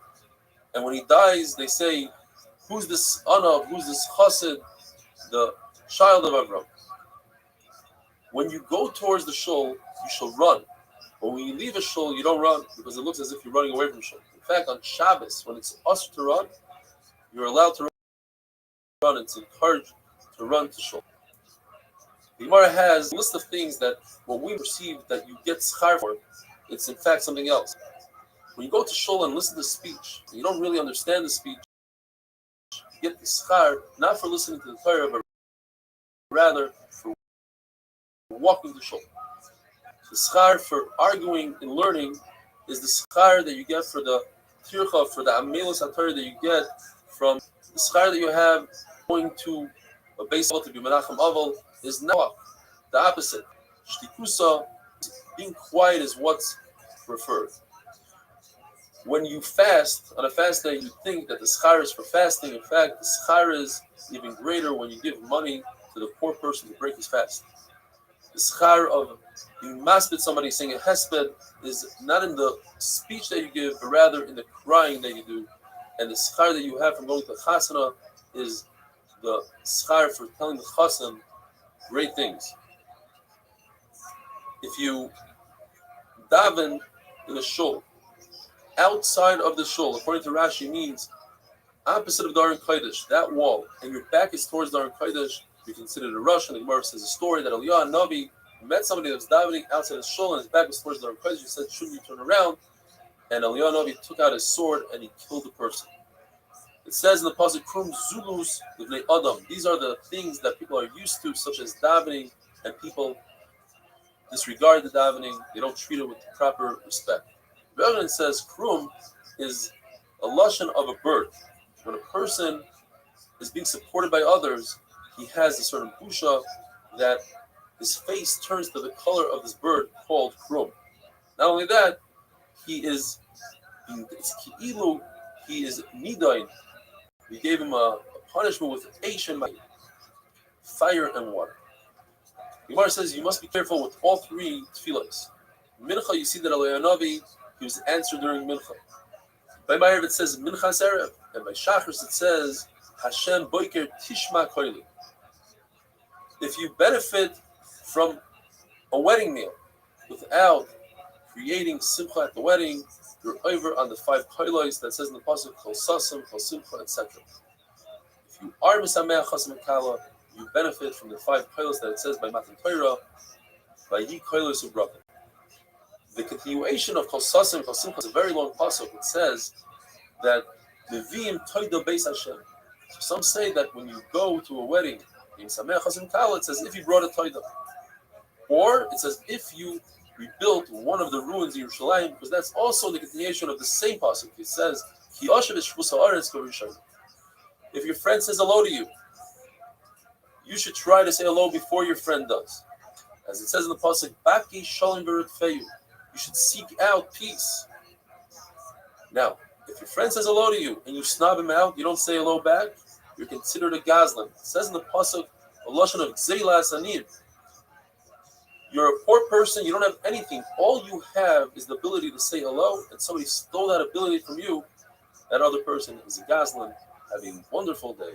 And when he dies, they say, "Who's this Anav? Who's this Chassid?" The child of Avram. When you go towards the shul, you shall run. But when you leave a shul, you don't run because it looks as if you're running away from shul. In fact, on Shabbos, when it's us to run, you're allowed to run. run. It's encouraged to run to shul. The Gemara has a list of things that what we perceive that you get schar for, it's in fact something else. When you go to shul and listen to speech, and you don't really understand the speech, you get the schar not for listening to the Torah, but rather for walking to shul. The schar for arguing and learning is the schar that you get for the tircha, for the amelus haTorah that you get from the schar that you have going to a base to be menachem aval is now the opposite. Shtikusa, being quiet is what's preferred. When you fast, on a fast day, you think that the schar is for fasting. In fact, the schar is even greater when you give money to the poor person to break his fast. The schar of being maspid somebody saying a hesped is not in the speech that you give, but rather in the crying that you do. And the schar that you have from going to chasana is the schar for telling the chassan great things. If you daven in a shul, outside of the shul, according to Rashi, means opposite of Daran Kodesh, that wall, and your back is towards Daran Kodesh, you consider it a rush. And the Gemara says a story that Eliyahu Navi met somebody that was davening outside the shul, and his back was towards Daran Kodesh. He said, "Shouldn't you turn around?" And Eliyahu Navi took out his sword and he killed the person. It says in the pasuk, "Krum zulus livnei adam." These are the things that people are used to, such as davening, and people disregard the davening. They don't treat it with proper respect. The evidence says krum is a lashon of a bird. When a person is being supported by others, he has a certain busha that his face turns to the color of this bird called krum. Not only that, it's ki'ilu, he is nidain. We gave him a punishment with Asian fire and water. The Gemara says you must be careful with all three tefillos. Mincha, you see that Eliyahu Navi, he was answered during Mincha. By Ma'ariv it says Minchas Erev, and by Shachris it says Hashem Boiker Tishma Koili. If you benefit from a wedding meal without creating simcha at the wedding, you're over on the 5 koilos that says in the pasuk Kol Sasim, Kol Simcha, etc. If you are Misameach Chasam and Kala, you benefit from the 5 koilos that it says by Matan Torah, by Yi Koilos Ubracha. The continuation of Kol Sasim, Kol Simcha is a very long pasuk. It says that Nevi'im Toido Beis Hashem. So some say that when you go to a wedding in Misameach Chasam and Kala, it says if you brought a Toido. Or it says if you rebuilt one of the ruins in Yerushalayim, because that's also the continuation of the same pasuk. It says, if your friend says hello to you, you should try to say hello before your friend does. As it says in the pasuk, Baki Shalom B'Rutfeyu, you should seek out peace. Now, if your friend says hello to you and you snub him out, you don't say hello back, you're considered a gazlan. It says in the pasuk, a lashon of Gzeilas Anir. You're a poor person, you don't have anything. All you have is the ability to say hello, and somebody stole that ability from you. That other person is a gazlan. Have a wonderful day.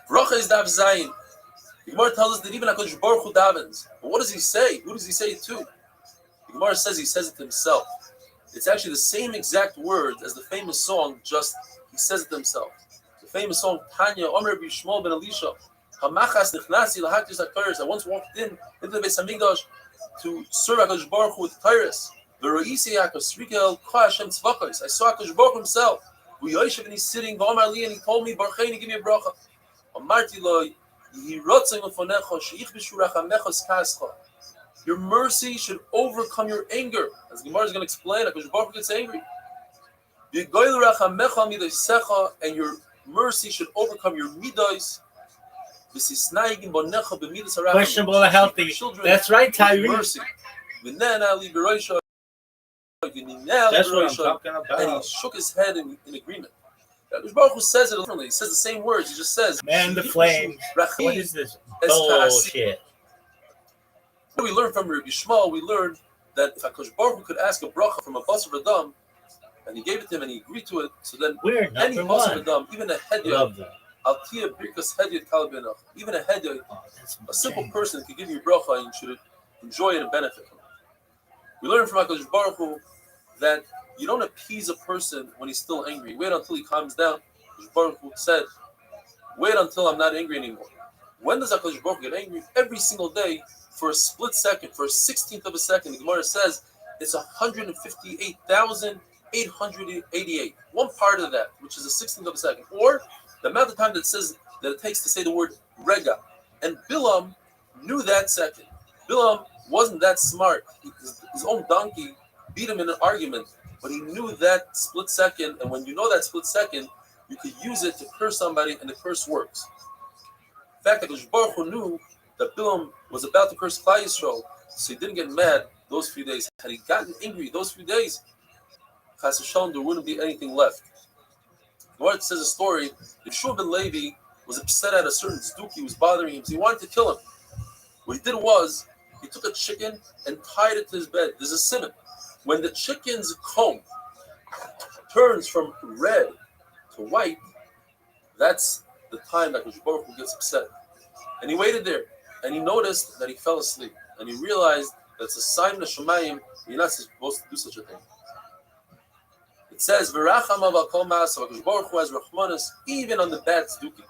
Bracha is Dav Zayin. The Gemara tells us that even HaKadosh Baruch Hu davens. But what does he say? Who does he say it to? The Gemara says he says it to himself. It's actually the same exact words as the famous song, just he says it to himself. The famous song, Tanya, Omer B'Shmuel ben Elisha, Hamachas Nichnasi Lahaktis HaKadosh. I once walked into the Beis HaMikdash to serve HaKadosh Baruch Hu with Tyrus. V'ro'isi HaKadosh Rikel Ko Hashem Tzvakos. I saw HaKadosh Baruch Hu himself. V'yoishev and he's sitting, V'omar Li, and he told me, Barucheini, give me a bracha. Your mercy should overcome your anger. As Gemara is going to explain, HaKadosh Baruch Hu gets angry. And your mercy should overcome your midos. Questionable healthy. That's right, Tyrese. That's what I'm talking about. And he shook his head in agreement. HaKadosh Baruch Hu says it differently. He says the same words. He just says, Man the flame. What is this bullshit? do we learn from Rabbi Shmuel? We learned that if HaKadosh Baruch Hu could ask a bracha from a basar v'dam, and he gave it to him and he agreed to it, so then We're any number basar one. v'dam, even a hedyot, Love that. altia birkas hedyot kal b'nach, even a hedyot, Oh, that's a simple change. person can give you a bracha and you should enjoy it and benefit from it. We learn from HaKadosh Baruch Hu that you don't appease a person when he's still angry. Wait until he calms down. HaKadosh Baruch Hu said, wait until I'm not angry anymore. When does HaKadosh Baruch Hu get angry? Every single day for a split second, for a 16th of a second. The Gemara says it's 158,888. One part of that, which is a 16th of a second. Or the amount of time that it says that it takes to say the word rega. And Bilam knew that second. Bilam wasn't that smart. His own donkey beat him in an argument, but he knew that split second, and when you know that split second, you could use it to curse somebody, and the curse works. In fact, Hakadosh Baruch Hu knew that Bilam was about to curse Klal Yisrael, so he didn't get mad those few days. Had he gotten angry those few days, Chas v'shalom, there wouldn't be anything left. The Gemara says a story. Yeshua ben Levi was upset at a certain tzduki who was bothering him, so he wanted to kill him. What he did was, he took a chicken and tied it to his bed. There's a simon. When the chicken's comb turns from red to white, that's the time that Hakadosh Baruch Hu gets upset. And he waited there, and he noticed that he fell asleep, and he realized that it's a sign of Shemayim. You're not supposed to do such a thing. It says, "V'racham aval kol ma'asav." Hakadosh Baruch Hu has rachmanis even on the bad tzduki.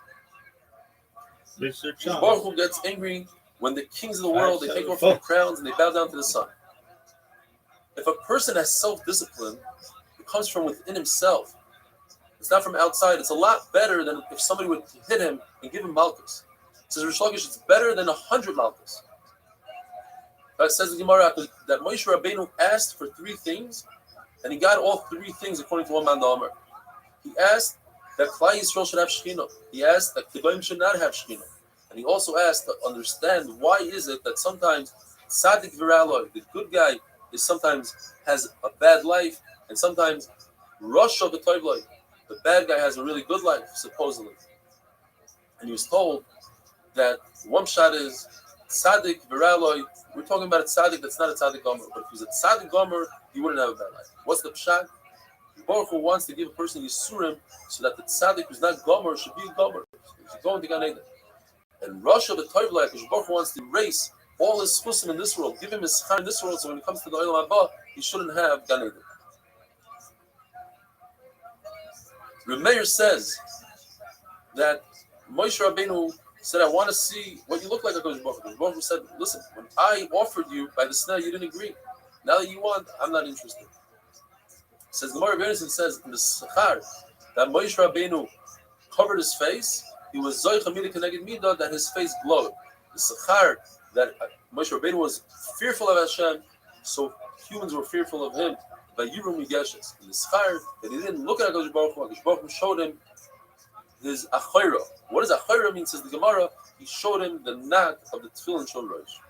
Hakadosh Baruch Hu gets angry when the kings of the world, they take off their crowns and they bow down to the sun. If a person has self-discipline, it comes from within himself. It's not from outside. It's a lot better than if somebody would hit him and give him malchus. It says Rish Lakish, it's better than 100 malchus. It says the Gemara that Moshe Rabbeinu asked for 3 things, and he got all 3 things according to one man Omer. He asked that Klal Yisrael should have Shekhinah. He asked that Kedolim should not have Shekhinah. And he also asked to understand why is it that sometimes Tzaddik Viraloi, the good guy, is sometimes has a bad life, and sometimes Rosh of the Toivloi, the bad guy has a really good life, supposedly. And he was told that one shot is Tzaddik Viraloi. We're talking about a Tzaddik that's not a Tzaddik Gomer, but if he's a Tzaddik Gomer, he wouldn't have a bad life. What's the pshat? Baruch Hu wants to give a person Yisurim so that the Tzaddik who's not Gomer should be a Gomer. He's going to Gan Eden. And Rosh of the Toivloi, Baruch Hu wants to erase all his chusim in this world, give him his schar in this world, so when it comes to the Olam Haba, he shouldn't have Gan Eden. Reb Meir says that Moshe Rabbeinu said, I want to see what you look like. HaKadosh Baruch Hu. Baruch Hu said, listen, when I offered you by the snare, you didn't agree. Now that you want, I'm not interested. Says the Gemara says in the Sechar that Moshe Rabbeinu covered his face. He was Zoich Hamida Keneged Midah, that his face glowed. The Sechar that Moshe Rabbeinu was fearful of Hashem, so humans were fearful of him. By Yurum Migeshes. In the Sechar that he didn't look at HaKadosh Baruch Hu, HaKadosh Baruch Hu showed him his Achayra. What does Achayra mean? Says the Gemara, he showed him the knot of the Tefillin Shol Rosh.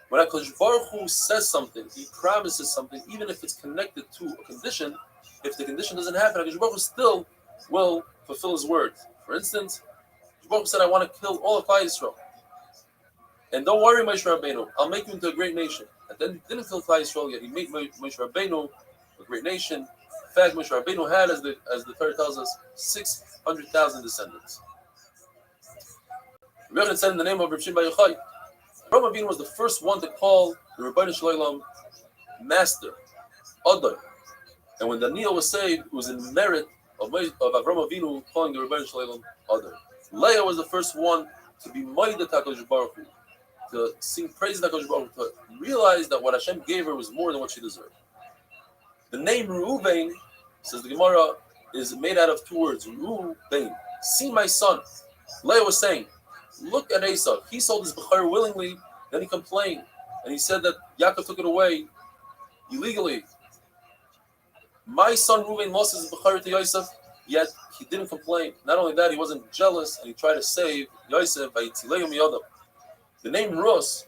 When HaKadosh Baruch Hu says something, he promises something, even if it's connected to a condition. If the condition doesn't happen, HaKadosh Baruch Hu still will fulfill his word. For instance, HaKadosh Baruch Hu said, I want to kill all of Klal Yisrael. And don't worry, Moshe Rabbeinu, I'll make you into a great nation. And then he didn't kill Klal Yisrael yet. He made Moshe Rabbeinu a great nation. In fact, Moshe Rabbeinu had, as the Torah tells us, 600,000 descendants. Rabbi said in the name of Reb Shimon Bar Yochai, Avraham Avinu was the first one to call the Rebbeinu Shalom master, Adon. And when Daniel was saved, it was in merit of Avraham Avinu calling the Rebbeinu Shalom Adon. Leah was the first one to be Moedet HaKadosh Baruch Hu, to sing praise to HaKadosh Baruch Hu, to realize that what Hashem gave her was more than what she deserved. The name Reuven, says the Gemara, is made out of 2 words. Reuven, see my son. Leah was saying, look at Esau. He sold his Bechar willingly, then he complained. And he said that Yaakov took it away illegally. My son Reuven lost his Bechar to Yosef, yet he didn't complain. Not only that, he wasn't jealous, and he tried to save Yosef by Yitzilei Miyodam. The name Rus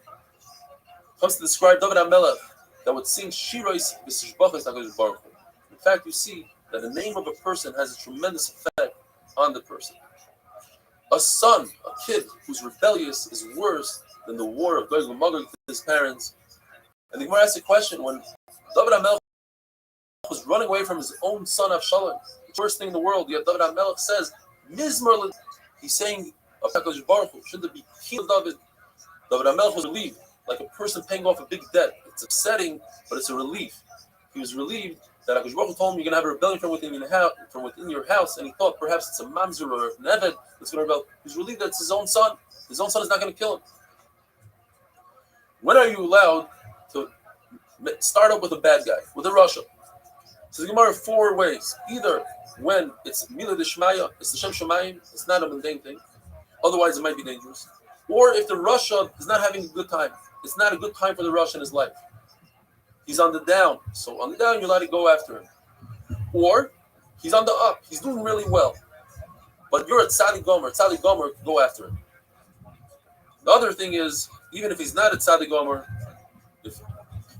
comes to describe David HaMelech that would sing Shiros V'Sishbachos HaKadosh Baruch Hu. In fact, you see that the name of a person has a tremendous effect on the person. A son, a kid who's rebellious is worse in the war of Gog and Magog with his parents. And the Gemara asks a question: when David HaMelech was running away from his own son Avshalom, the worst thing in the world, yet David HaMelech says, Mizmor, he's saying, HaKadosh Baruch Hu, should there be King David? David HaMelech was relieved, like a person paying off a big debt. It's upsetting, but it's a relief. He was relieved that HaKadosh Baruch Hu told him you're going to have a rebellion from within your house, and he thought perhaps it's a mamzer or an eved that's going to rebel. He's relieved that it's his own son. His own son is not going to kill him. When are you allowed to start up with a bad guy, with a Russia? So the Gemara 4 ways. Either when it's Mila Deshmaya, it's the Shem Shemayim, it's not a mundane thing. Otherwise, it might be dangerous. Or if the Russian is not having a good time, it's not a good time for the Russian in his life. He's on the down. So on the down, you're allowed to go after him. Or he's on the up. He's doing really well. But you're at Tzadi Gomer. Tzadi Gomer, go after him. The other thing is, even if he's not at Tzadi Gomer, if you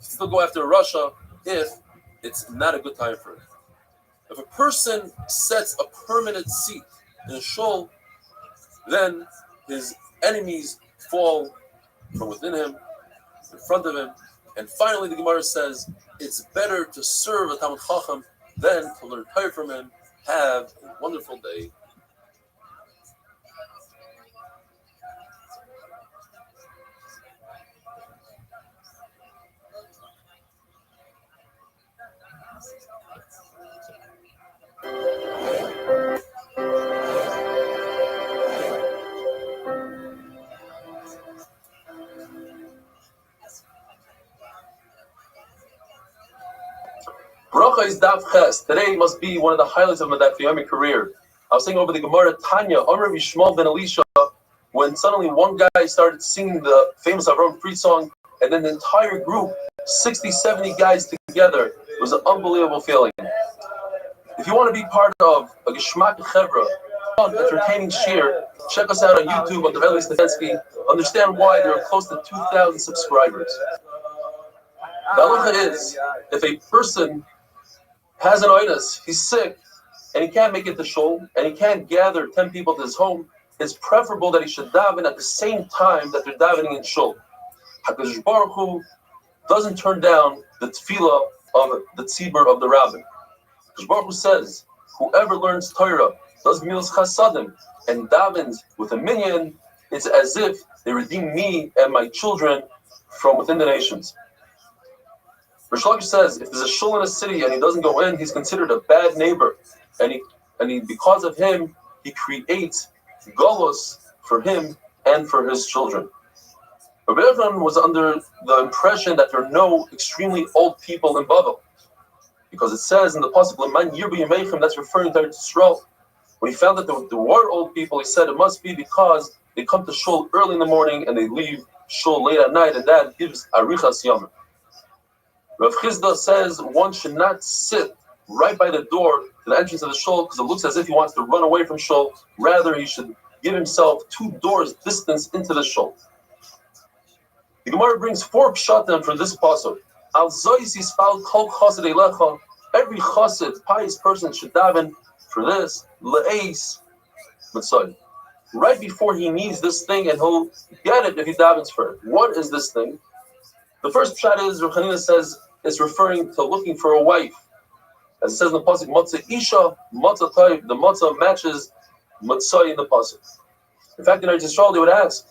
still go after Russia, if it's not a good time for him. If a person sets a permanent seat in a shul, then his enemies fall from within him, in front of him. And finally, the Gemara says, it's better to serve a Talmid Chacham than to learn Torah from him. Have a wonderful day. Bracha is Daf Ches. Today must be one of the highlights of my Daf Yomi career. I was saying over the Gemara Tanya, Amr Yishmael ben Elisha, when suddenly one guy started singing the famous Avram Fried song, and then the entire group, 60, 70 guys together. It was an unbelievable feeling. If you want to be part of a Geshmak Chevra, fun, entertaining shir, check us out on YouTube under Eli Stefensky. Understand why there are close to 2,000 subscribers. The halacha is, if a person has an oinus, he's sick, and he can't make it to shul, and he can't gather 10 people to his home, it's preferable that he should daven at the same time that they're davening in shul. HaKadosh Baruch Hu doesn't turn down the tefillah of the tzibur of the rabbin. HaKadosh Baruch Hu says, whoever learns Torah, does milos chasadim, and davens with a minyan, it's as if they redeem me and my children from within the nations. Rish Lakish says, if there's a shul in a city and he doesn't go in, he's considered a bad neighbor, and he because of him, he creates galus for him and for his children. Rabbi Yochanan was under the impression that there are no extremely old people in Bavel, because it says in the pasuk "L'man yirbu yameichem," that's referring to Yisrael. When he found that there were old people, he said it must be because they come to shul early in the morning and they leave shul late at night, and that gives arichas yamim. Rav Chizda says one should not sit right by the door to the entrance of the shul because it looks as if he wants to run away from shul. Rather, he should give himself 2 doors distance into the shul. The Gemara brings 4 pshatim from this pasuk. Al zois yispal kol chassid eilecha. Every chassid, pious person, should daven for this le'eis mitzvah. Right before he needs this thing, and he'll get it if he davens for it. What is this thing? The first pshat is, Rav Chanina says, it's referring to looking for a wife. As it says in the pasuk, matzah isha, matzah taib, the matzah matches matzah in the pasuk. In fact, in Eretz Yisrael, they would ask,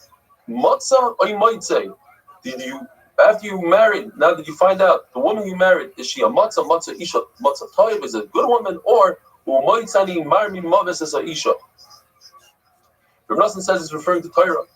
matzah or matzah? Did you, after you married, now did you find out the woman you married, is she a matzah, matzah isha, matzah taib, is it a good woman, or u'matzani marmi maves is a isha? Rav Nosson says it's referring to Torah. You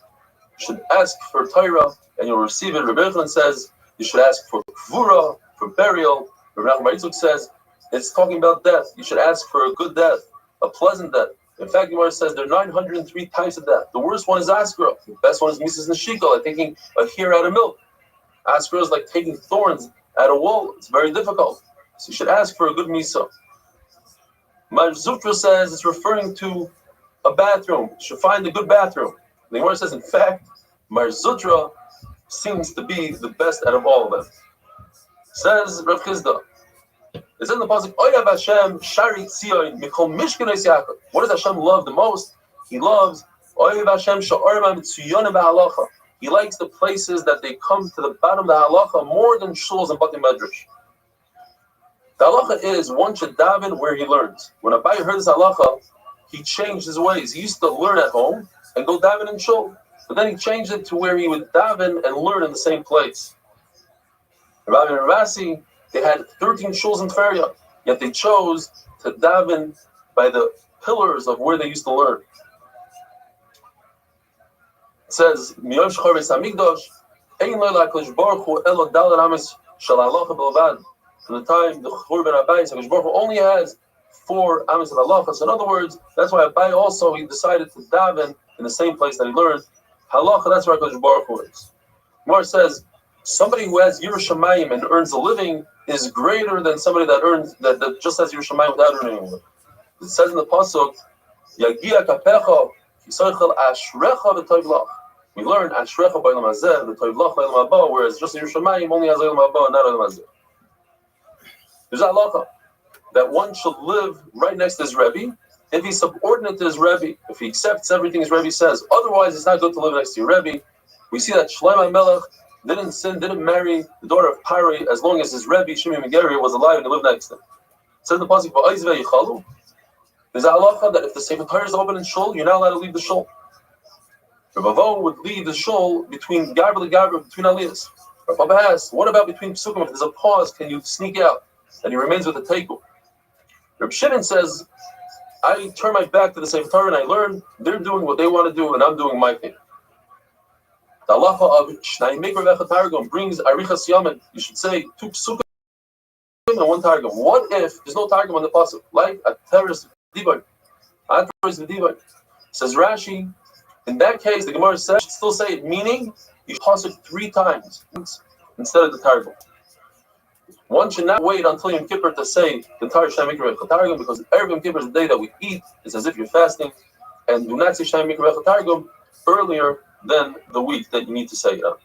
should ask for Torah and you'll receive it. Rabbi Yochanan says you should ask for kvura, for burial. Rabbi Nachman Yitzchak says it's talking about death. You should ask for a good death, a pleasant death. In fact, Gemara says there are 903 types of death. The worst one is askara. The best one is Mrs. Nashika, like taking a hair out of milk. Askara is like taking thorns out of wool. It's very difficult. So you should ask for a good misa. Mar Zutra says it's referring to a bathroom. You should find a good bathroom. The Gemara says, in fact, Mar Zutra seems to be the best out of all of them. Says Rav Chizda, it's in the pasuk, Oyav Hashem Shari Tzion Mikol Mishkenos Yaakov. What does Hashem love the most? He loves Oyav Hashem Sha'orma Mitzuyonim Ba'alacha. he likes the places that they come to the bottom of the halacha more than shuls and bati medrash. The halacha is one should daven where he learns. When Abaye heard this halacha, he changed his ways. He used to learn at home and go daven in shul, but then he changed it to where he would daven and learn in the same place. Rabbi and Ravasi, they had 13 shuls in Tveria, yet they chose to daven by the pillars of where they used to learn. It says, "Miyom shcharis hamikdash, ein lo la'akadosh baruch hu elo daled amis shel halacha b'levad." From the time the Churban Abayis, HaKadosh Baruch Hu only has 4 amis of halacha. So in other words, that's why Abaye also he decided to daven in the same place that he learned halacha. That's where HaKadosh Baruch Hu is. Gemara says, somebody who has Yiras Shamayim and earns a living is greater than somebody that earns that just has Yiras Shamayim without earning a living. It says in the pasuk, "Yagia kapecha kisoichel ashrecha v'toivlach." We learn ashrecha b'olam hazeh, v'toivlach b'olam haba, whereas just Yiras Shamayim only has olam haba, not olam hazeh. There's a halacha that one should live right next to his Rebbe if he's subordinate to his Rebbe, if he accepts everything his Rebbe says. Otherwise, it's not good to live next to your Rebbe. We see that Shlomo HaMelech didn't marry the daughter of Pari as long as his Rebbe, Shimon Megari, was alive and he lived next to him. It says in the pasuk, "Va'oizvei yichalu." There's a halacha that if the Sefer Torah is open in shul, you're not allowed to leave the shul. Rav Avo would leave the shul between Garba to Garba, between aliyahs. Rav Papa asks, what about between psukim? If there's a pause, can you sneak out? And he remains with the teiku. Reb Shimon says, I turn my back to the Sefer Torah and I learn. They're doing what they want to do, and I'm doing my thing. The halacha of Shnai Mikra V'Echad Targum brings Arichas Yamin. You should say 2 psukim and 1 targum. What if there's no targum on the pasuk? Like a terrorist v'divar. Says Rashi, in that case, the Gemara says, you should still say it, meaning you pass it 3 times instead of the targum. One should not wait until Yom Kippur to say the entire Shnai Mikra V'Echad Targum, because Erev Yom Kippur is the day that we eat. It's as if you're fasting, and do not say Shnai Mikra V'Echad Targum earlier than the week that you need to say it on.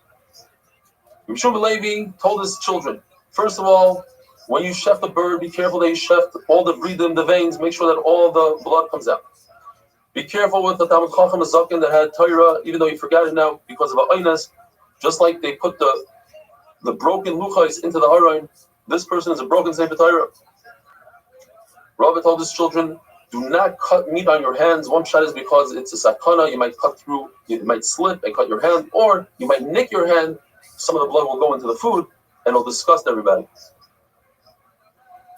Yeshua Levi told his children, first of all, when you chef the bird, be careful that you chef all the breathing, the veins, make sure that all the blood comes out. Be careful with the Talmud Chacham Zaken that had Torah, even though you forgot it now because of Ainas, just like they put the broken luchais into the Aron. This person is a broken Sefer Torah. Rabbi told his children, do not cut meat on your hands. One shot is because it's a sakana. You might cut through, you might slip and cut your hand, or you might nick your hand. Some of the blood will go into the food and it'll disgust everybody.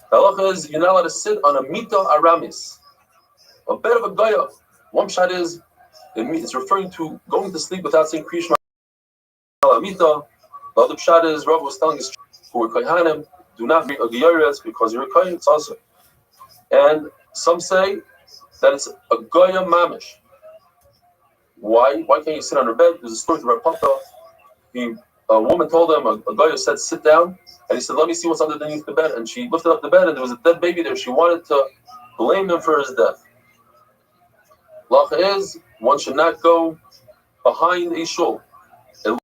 The halacha is you're not allowed to sit on a mita aramis, a bed of a gaya. One shot is it's referring to going to sleep without saying Krishma Mita. The other shot is Rav was telling his who were kohanim, do not be a giyares because you're a kohen. It's also, and some say that it's a goya mamish. Why? Why can't you sit on her bed? There's a story with Rav Papa. A woman told him, a goya said, sit down, and he said, let me see what's underneath the bed. And she lifted up the bed, and there was a dead baby there. She wanted to blame him for his death. Lacha is one should not go behind a shul. It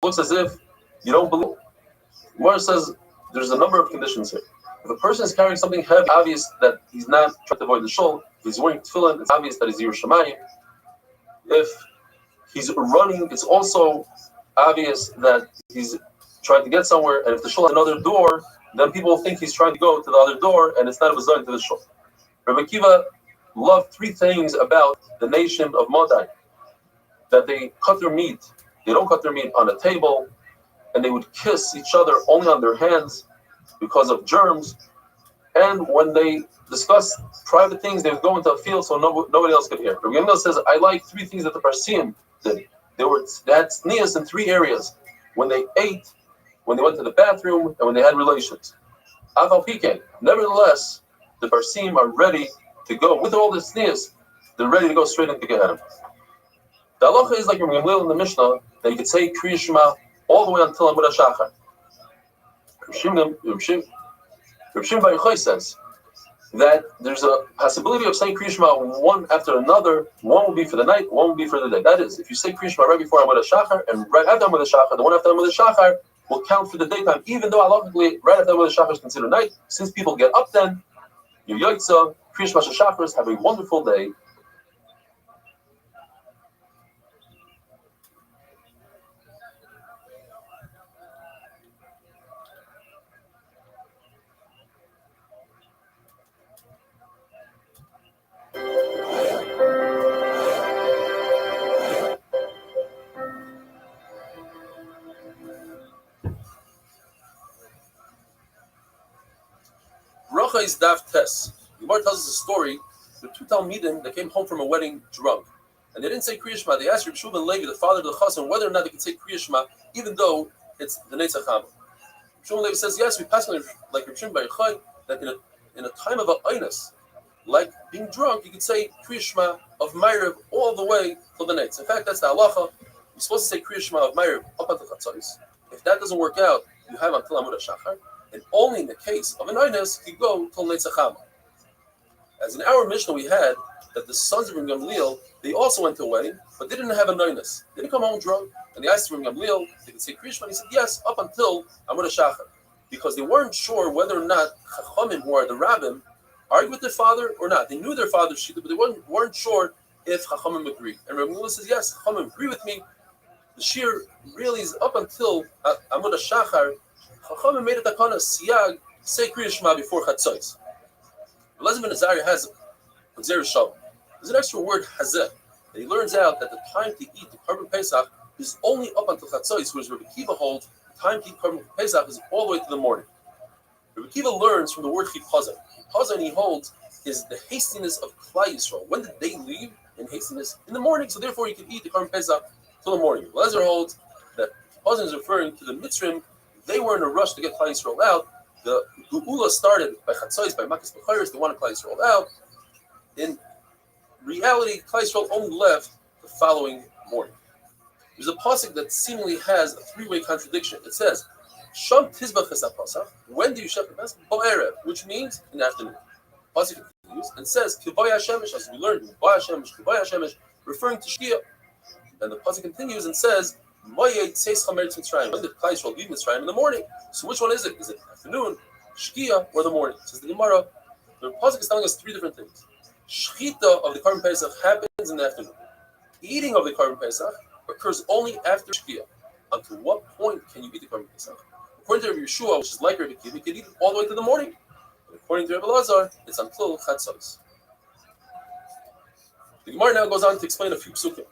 looks as if you don't believe. Gemara says there's a number of conditions here. If a person is carrying something heavy, obvious that he's not trying to avoid the shul. If he's wearing tefillin, it's obvious that he's Yiras Shamayim. If he's running, it's also obvious that he's trying to get somewhere. And if the shul has another door, then people will think he's trying to go to the other door, and it's not a bazar to the shul. Rabbi Akiva loved 3 things about the nation of Madai: that they cut their meat. They don't cut their meat on a table, and they would kiss each other only on their hands because of germs. And when they discuss private things, they would go into a field so nobody else could hear. Rabbi Yehuda says, I like 3 things that the Parsim did. They had sneas in 3 areas: when they ate, when they went to the bathroom, and when they had relations. Afal Pike, nevertheless, the Parsim are ready to go with all the sneas. They're ready to go straight into Gehenna. The halacha is like Rabbi Gamliel in the Mishnah that you could say Kriya Shema all the way until Amud HaShachar. Reb Shimon Bar Yochai says that there's a possibility of saying Kriya Shema one after another. One will be for the night, one will be for the day. That is, if you say Kriya Shema right before Amud HaShachar and right after Amud HaShachar, the one after Amud HaShachar will count for the daytime, even though halachically right after Amud HaShachar is considered night. Since people get up then, your Yoitza, Kriya Shema Shachars, have a wonderful day. Simcha is Daf Tes. Gemara tells us a story. The two Talmidim that came home from a wedding drunk, and they didn't say Kriya Shema. They asked Reb Shua ben Levi, the father of the Chassan, whether or not they could say Kriya Shema, even though it's the Netzach Hama. Reb Shua ben Levi says, yes, we pass like Reb Shimon Bar Yochai, that in a time of a Einus, like being drunk, you could say Kriya Shema of Ma'ariv all the way till the Netz. In fact, that's the halacha. You're supposed to say Kriya Shema of Ma'ariv up until Chatzos. If that doesn't work out, you have until Amud HaShachar, and only in the case of an Einus, you go till Netzach Hama. As in our Mishnah, we had that the sons of Reb Gamliel, they also went to a wedding, but they didn't have a Einus. They didn't come home drunk, and they asked Reb Gamliel, they could say Kriya Shema, and he said, yes, up until Amud HaShachar. Because they weren't sure whether or not Chachamim, who are the Rabbim, argued with their father or not. They knew their father's shita, but they weren't sure if Chachamim agreed. And Reb Gamliel says, yes, Chachamim agree with me. The shir really is up until Amud HaShachar. Chachamim made a takana siyag, say Kriya Shema before Chatzos. Elazar ben Azariah has a Gzeir Shalom. There's an extra word hazeh, and he learns out that the time to eat the Korban Pesach is only up until Chatzos, whereas Rabbi Kiva holds the time to eat Korban Pesach is all the way to the morning. Rabbi Kiva learns from the word chipazon. Chipazon, he holds, is the hastiness of Klai Yisrael. When did they leave in hastiness? In the morning, so therefore you can eat the Korban Pesach till the morning. Elazar holds that chipazon is referring to the Mitzrim. They were in a rush to get Klai Yisrael out. The Geula started by Chatzos, by Makas B'chayres. They wanted Klai Yisrael out. In reality, Klai Yisrael only left the following morning. There's a pasuk that seemingly has a three-way contradiction. It says, Sham Tizbach Pesach. When do you shep the Pesach? Bo'erev, which means in the afternoon. Pasuk continues and says, Kivay Hashemesh, as we learned, Kivay Hashemesh, referring to Shkia. And the pasuk continues and says, Moyed Seis Chamer Mitzrayim. When did Klai Yisrael leave Mitzrayim? In the morning. So which one is it? Is it afternoon, Shkia, or the morning? Says the Gemara. The pasuk is telling us three different things. Shchita of the Korban Pesach happens in the afternoon. Eating of the Korban Pesach occurs only after Shkia. Until what point can you eat the Korban Pesach? According to Rabbi Yeshua, which is like Rabbi Kiva, you can eat it all the way to the morning. And according to Rabbi Elazar, it's until Chatzos. The Gemara now goes on to explain a few psukim.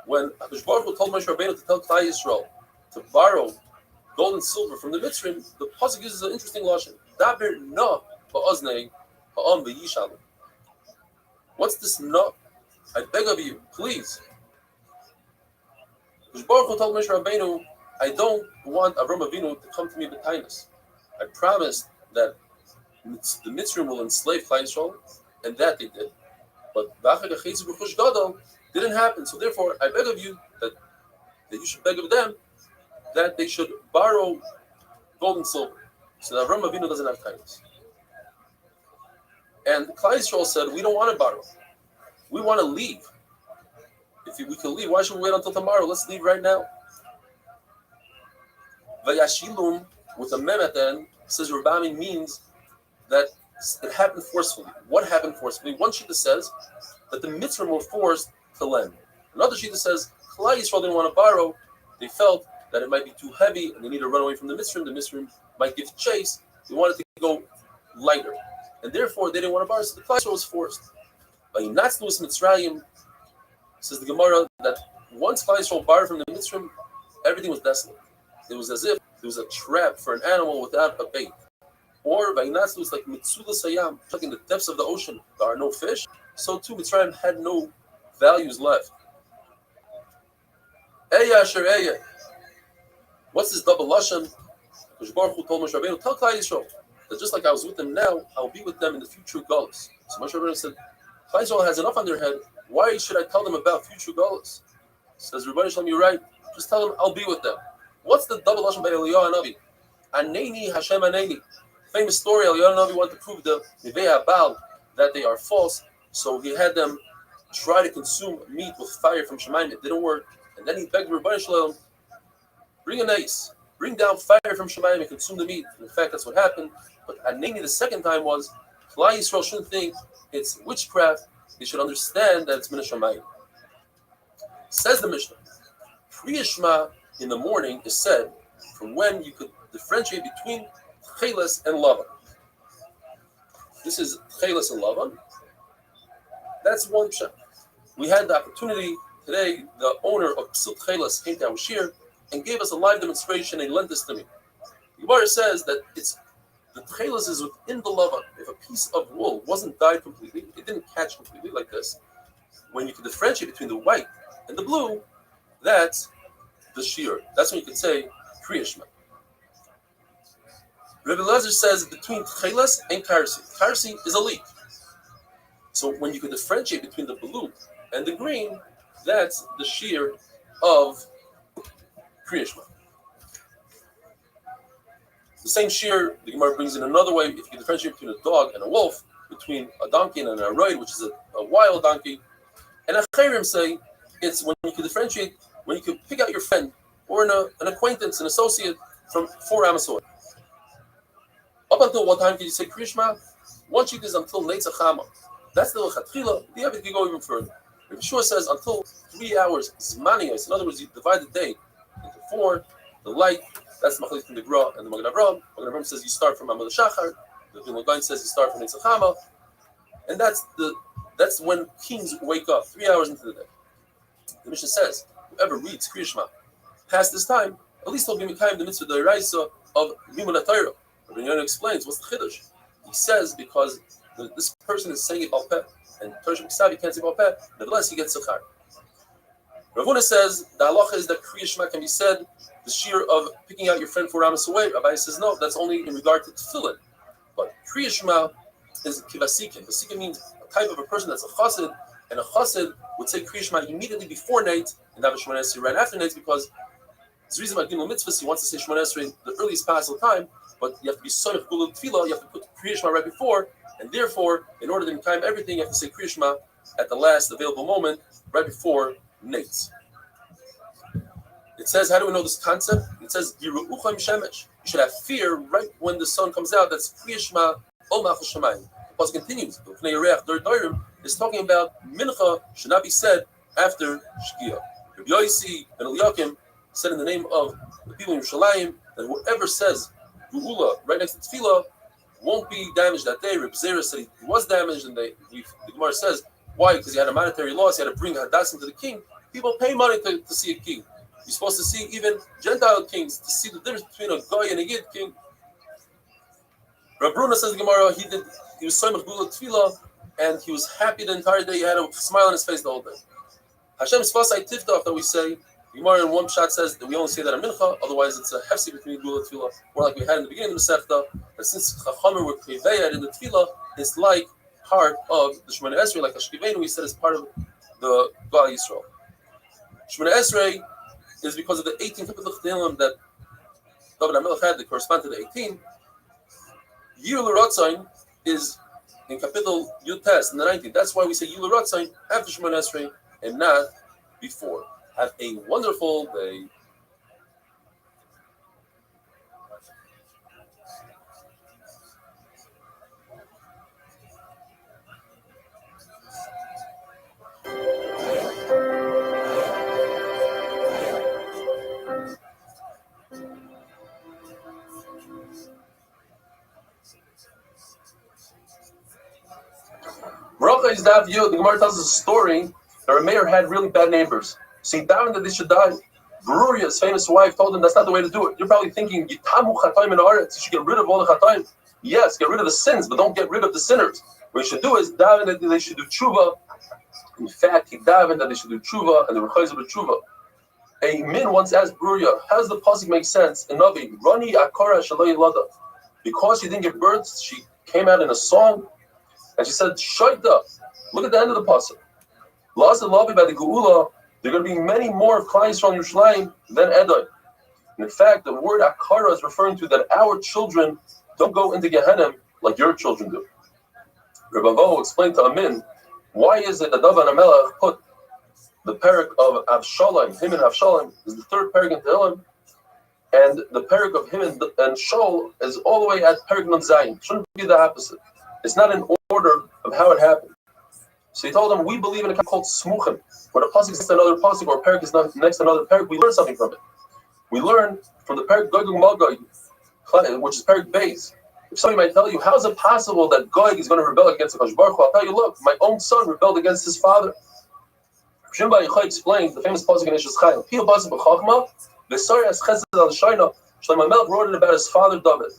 When Hakadosh Baruch Hu told Moshe Rabbeinu to tell Klai Yisrael to borrow gold and silver from the Mitzrim, the pasuk uses an interesting lashon. Daber na ba'oznei ha'am v'yishalu. What's this na? I beg of you, please. Hakadosh Baruch Hu told Moshe Rabbeinu, I don't want Avram Avinu to come to me with kindness. I promised that the Mitzrim will enslave Klai Yisrael, and that they did. But didn't happen. So therefore, I beg of you that you should beg of them that they should borrow gold and silver, so that Avram Avinu doesn't have kindness. And Klai Yisrael said, we don't want to borrow. We want to leave. If we can leave, why should we wait until tomorrow? Let's leave right now. Vayashilum, with a mem at the end, says Rabami means that it happened forcefully. What happened forcefully? One shita says that the Mitzrim were forced to lend. Another shita says Klai Yisrael didn't want to borrow. They felt that it might be too heavy and they need to run away from the Mitzrim. The Mitzrim might give chase. They wanted to go lighter. And therefore, they didn't want to borrow. So the Klai Yisrael was forced. By Natzlus Mitzrayim, says the Gemara, that once Klai Yisrael borrowed from the Mitzrim, everything was desolate. It was as if there was a trap for an animal without a bait. Or by Natzlus, like Mitzula Sayam, like in the depths of the ocean, there are no fish. So too, Mitzrayim had no values left. Eya Asher Eya. What's this double lashon? Hakadosh Baruch Hu told Moshe Rabbeinu, tell Klai Yisrael that just like I was with them now, I'll be with them in the future galus. So Moshe Rabbeinu said, Klai Yisrael has enough on their head. Why should I tell them about future galus? Says Rebbeinu Shalom, you're right. Just tell them I'll be with them. What's the double lashon by Eliyahu Hanavi? Aneni Hashem Aneni. Famous story. Eliyahu Hanavi wanted to prove the Nivei Abal that they are false. So he had them try to consume meat with fire from Shemayim. It didn't work. And then he begged Rebbeinu Shalom, bring an ace, bring down fire from Shemayim and consume the meat. And in fact, that's what happened. But Aneni the second time was, Klai Yisrael shouldn't think it's witchcraft. They should understand that it's Min Shemayim. Says the Mishnah, Kriya Shema in the morning is said from when you could differentiate between Cheles and Lavan. This is Cheles and Lavan. That's one pshat. We had the opportunity today. The owner of Psut Cheles came to our shir and gave us a live demonstration and lent this to me. The Gemara says that it's the tchelas is within the lava. If a piece of wool wasn't dyed completely, it didn't catch completely like this. When you can differentiate between the white and the blue, that's the shear. That's when you can say kriyashma. Rebbe Lezer says between tchelas and karsi. Karsi is a leaf. So when you can differentiate between the blue and the green, that's the shear of kriyashma. The same shear, the Gemara brings in another way. If you can differentiate between a dog and a wolf, between a donkey and an aroid, which is a wild donkey, and Achirim say it's when you can differentiate, when you can pick out your friend or an acquaintance, an associate from 4 Amasoy. Up until what time can you say Kriyashma? One sheet is until Netzach Chama. That's the Lechatchila. The Yavit can go even further. If Yeshua says until 3 hours Zmaniyos, in other words, you divide the day into 4, the light, that's the Machlek from the Gra and the Magen Avraham. Magen Avraham says you start from Amud Shachar. The Vilna Gaon says you start from Netzach Chama. And that's when kings wake up, 3 hours into the day. The Mishnah says, whoever reads Kriyashma past this time, at least he'll be Mekayim the mitzvah d'oraisa of Limun HaTorah. Rabbi Yonah explains, what's the Chiddush? He says, because this person is saying it Baal Peh, and Torah Shemiksav, can't say Baal Peh, nevertheless he gets Sechar. Rav Huna says, the halacha is that Kriyashma can be said, the shear of picking out your friend 4 Amos away. Rabbi says, no, that's only in regard to Tefillin. But Kriyashma is Kivasikin. Vasikin means a type of a person that's a chassid, and a chassid would say Kriyashma immediately before night, and have a Shemona Esrei right after night, because the reason about Gimel Mitzvahs, he wants to say Shemona Esrei the earliest possible time, but you have to be son of Gulul Tefillah, you have to put Kriyashma right before, and therefore, in order to time everything, you have to say Kriyashma at the last available moment, right before night. It says, how do we know this concept? It says, Yiru'uchem Shemesh. You should have fear right when the sun comes out. That's Kriyashma Ol Machal Shemayim. The pasuk continues. The Pnei Yereach Dor Dorim is talking about Mincha should not be said after Shkia. Rabbi Yosi and Eliakim said in the name of the people in Yerushalayim that whoever says Geula right next to Tefillah won't be damaged that day. Reb Zera said he was damaged, and the Gemara says, why? Because he had a monetary loss. He had to bring Hadassim to the king. People pay money to see a king. You're supposed to see even Gentile kings to see the difference between a Goy and a Yid king. Rab Bruna says the Gemara, he was so much Gula Tefillah, and he was happy the entire day. He had a smile on his face the whole day. Hashem Sfasai Tiftach that we say, the Gemara in one shot says that we only say that in Mincha, otherwise it's a hefsi between Gula Tefillah, or like we had in the beginning of the Masechta, that since Chachamer were Kriveyad in the Tefillah, it's like part of the Shemona Esrei, like Ashkivenu, we said is part of the Gal Yisrael. Shemona Esrei is because of the 18 Tikkun that David HaMelech had that correspond to the 18. Yir L'Ratzain is in Kapitel Yutes in the 19th. That's why we say Yir L'Ratzain after Shemona Esrei and not before. Have a wonderful day. The Gemara tells us a story that a mayor had really bad neighbors. So he davened that they should die. Beruria's famous wife told him that's not the way to do it. You're probably thinking, Yitamu Chataim in Aretz, you should get rid of all the Chataim. Yes, get rid of the sins, but don't get rid of the sinners. What you should do is daven that they should do tshuva. In fact, he davened that they should do tshuva, and they were chayzer with tshuva. A min once asked Beruria, how does the pasuk make sense in Navi? Rani akara shaloi lada. Because she didn't give birth, she came out in a song, and she said, Shaita. Look at the end of the pasuk. Lost and loved by the Geula, there are going to be many more of Klai Yisrael and Yerushalayim than Edom. In fact, the word Akara is referring to that our children don't go into Gehenna like your children do. Rabbi Avo explained to Amin, why is it that David HaMelech put the parak of Avshalom, him and Avshalom, is the third parak in Tehillim, and the parak of him and Shaul is all the way at parak Nun Zayin. Shouldn't be the opposite. It's not in order of how it happened. So he told them, we believe in a concept called smuchim, where the pasuk is next to another pasuk, or parak is next to another parak. We learn something from it. We learn from the parak Gog and Magog, which is parak Beis. If somebody might tell you, how is it possible that Gog is going to rebel against the Kadosh Baruch Hu? I'll tell you, look, my own son rebelled against his father. Shimon Bar Yochai explains the famous pasuk in Eshes Chayil. Piyah pasuk b'chachma, v'sari as chesed al shayna. Shlomo HaMelech wrote it about his father David.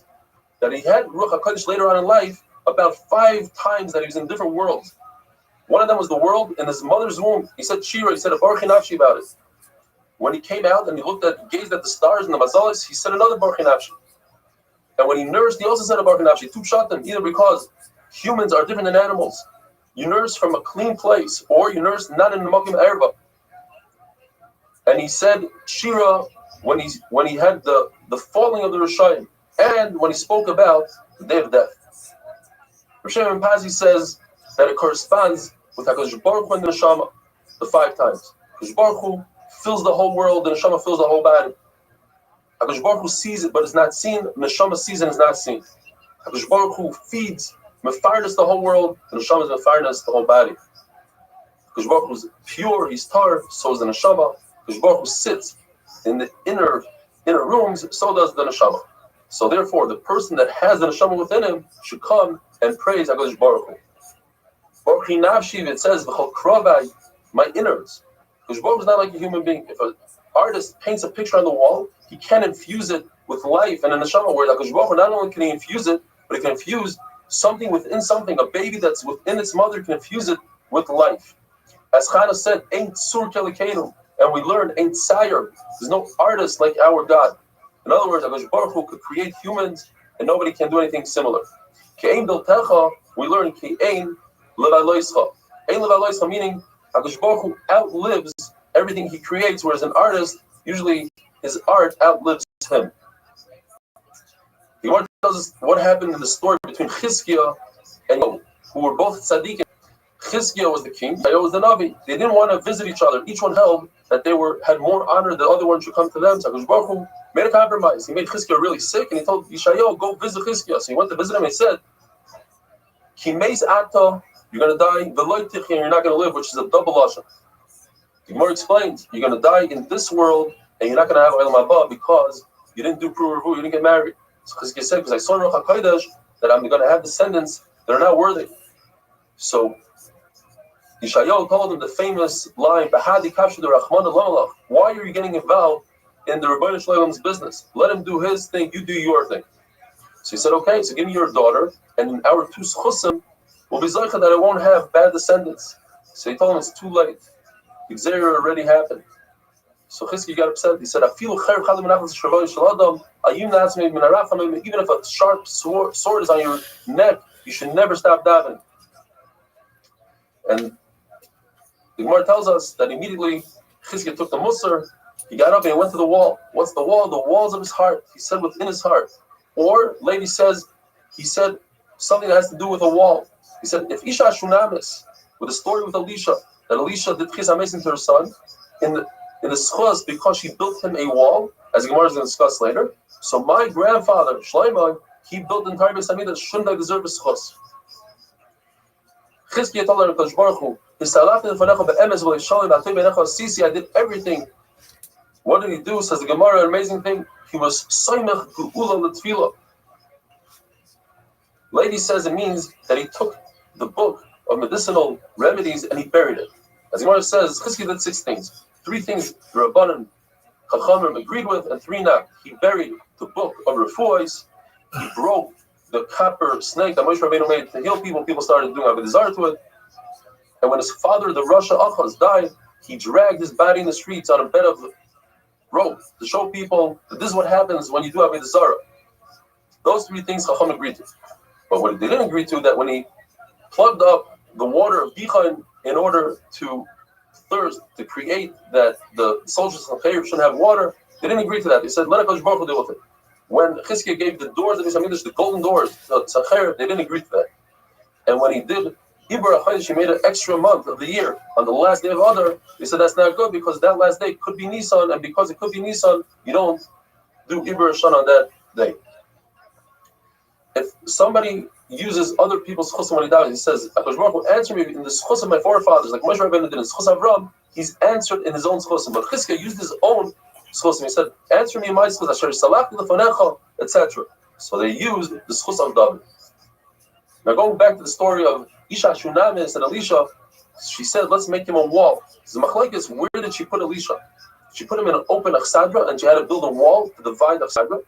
that he had Ruach HaKodesh later on in life about 5 times that he was in different worlds. One of them was the world in his mother's womb. He said Shira, he said a Baruch Nafshi about it. When he came out and he gazed at the stars and the mazalis, he said another Baruch Nafshi. And when he nursed, he also said a Baruch Nafshi, two shatim, either because humans are different than animals. You nurse from a clean place, or you nurse not in the Makim Erva. And he said Shira when he had the falling of the Rishayim, and when he spoke about the day of death. Rishayim Pazi says that it corresponds with HaKadosh Baruch Hu and the Neshama, the 5 times. HaKadosh Baruch Hu fills the whole world, the Neshama fills the whole body. HaKadosh Baruch Hu sees it, but it's not seen. Neshama sees it and is not seen. HaKadosh Baruch Hu feeds, mefarnas the whole world, the Neshama is mefarnas the whole body. HaKadosh Baruch Hu is pure, he's tar, so is the Neshama. HaKadosh Baruch Hu sits in the inner rooms, so does the Neshama. So therefore, the person that has the Neshama within him should come and praise HaKadosh Baruch Hu. Baruch Hu Nafshi, it says, V'chol kravai, my innards. HaKadosh Baruch Hu is not like a human being. If an artist paints a picture on the wall, he can infuse it with life and a neshama, where HaKadosh Baruch Hu not only can he infuse it, but he can infuse something within something. A baby that's within its mother can infuse it with life. As Chana said, Ain't sur kelikeinu, and we learned Ain't sayer. There's no artist like our God. In other words, HaKadosh Baruch Hu could create humans, and nobody can do anything similar. Ke'ein biltecha, we learn Ke'ein levaloischa. Ein levaloischa meaning HaKadosh Baruch Hu outlives everything he creates, whereas an artist, usually his art outlives him. The Gemara tells us what happened in the story between Chizkiah and Yoel, who were both tzaddikim. Chizkiah was the king, Yoel was the Navi. They didn't want to visit each other. Each one held that they had more honor, the other one should come to them. So HaKadosh Baruch Hu made a compromise. He made Chizkiah really sick, and he told Yishayahu, go visit Chizkiah. So he went to visit him, and he said, Ki meis ata, you're going to die, v'lo tichya, you're not going to live, which is a double lashon. The Gemara explains, you're going to die in this world, and you're not going to have Olam Haba because you didn't do Pru Revu, you didn't get married. So Chizkiah said, because I saw in Ruach HaKodesh that I'm going to have descendants that are not worthy. So Yishayahu told him the famous line, Bahadi Kavshu the Rahman Alamalach, why are you getting involved in the Rebbeinu Shloim's business? Let him do his thing, you do your thing. So he said, okay, so give me your daughter, and our 2 schusim will be zeicha that I won't have bad descendants. So he told him it's too late. The Xer already happened. So Chizkiah got upset. He said, even if a sharp sword is on your neck, you should never stop davening. And the Gemara tells us that immediately Chizkiah took the musar, he got up and he went to the wall. What's the wall? The walls of his heart. He said within his heart. Or, lady says, he said something that has to do with a wall. He said, if Isha Shunamis, with a story with Elisha, that Elisha did Chis HaMesim to her son, in the schos, because she built him a wall, as the Gemara is going to discuss later. So my grandfather, Shlomo, he built the entire Beis Hamikdash, shouldn't I deserve a schos? Chizkiah told her, HaKadosh Baruch Hu, I did everything. What did he do? Says the Gemara, an amazing thing. He was soymech geula l'tefillah. Lady says it means that he took the book of medicinal remedies and he buried it. As the Gemara says, Chizkiah did 6 things. 3 things the Rabbanan Chachamim agreed with, and 3 not. He buried the book of refuahs. He broke the copper snake that Moshe Rabbeinu made to heal people. People started doing avodah zarah to it. And when his father, the Rasha Achaz, died, he dragged his body in the streets on a bed of rope to show people that this is what happens when you do avodah zarah. Those 3 things Chacham agreed to. But what they didn't agree to, that when he plugged up the water of Gichain in order to thirst, to create that the soldiers of Chayr shouldn't have water, they didn't agree to that. They said, let HaKadosh Baruch Hu deal with it. When Chizkiah gave the doors of Beis Hamikdash, the golden doors, to Chayr, they didn't agree to that. And when he did Iber HaChodesh, he made an extra month of the year. On the last day of Adar, they said that's not good because that last day could be Nisan, and because it could be Nisan, you don't do Iber Hashan on that day. If somebody uses other people's chus when he dies, he says, HaKadosh Baruch Hu, answer me in the chus of my forefathers, like Moshe Rabbeinu did in the chus of Avram, he's answered in his own chus. But Chizkiah used his own chus, he said, answer me in my chus, asher salachti lefanecha, etc. So they used the chus of David. Now going back to the story of Isha Shunamis and Elisha, she said, let's make him a wall. The machlokes, where did she put Elisha? She put him in an open achsadra, and she had to build a wall to divide achsadra.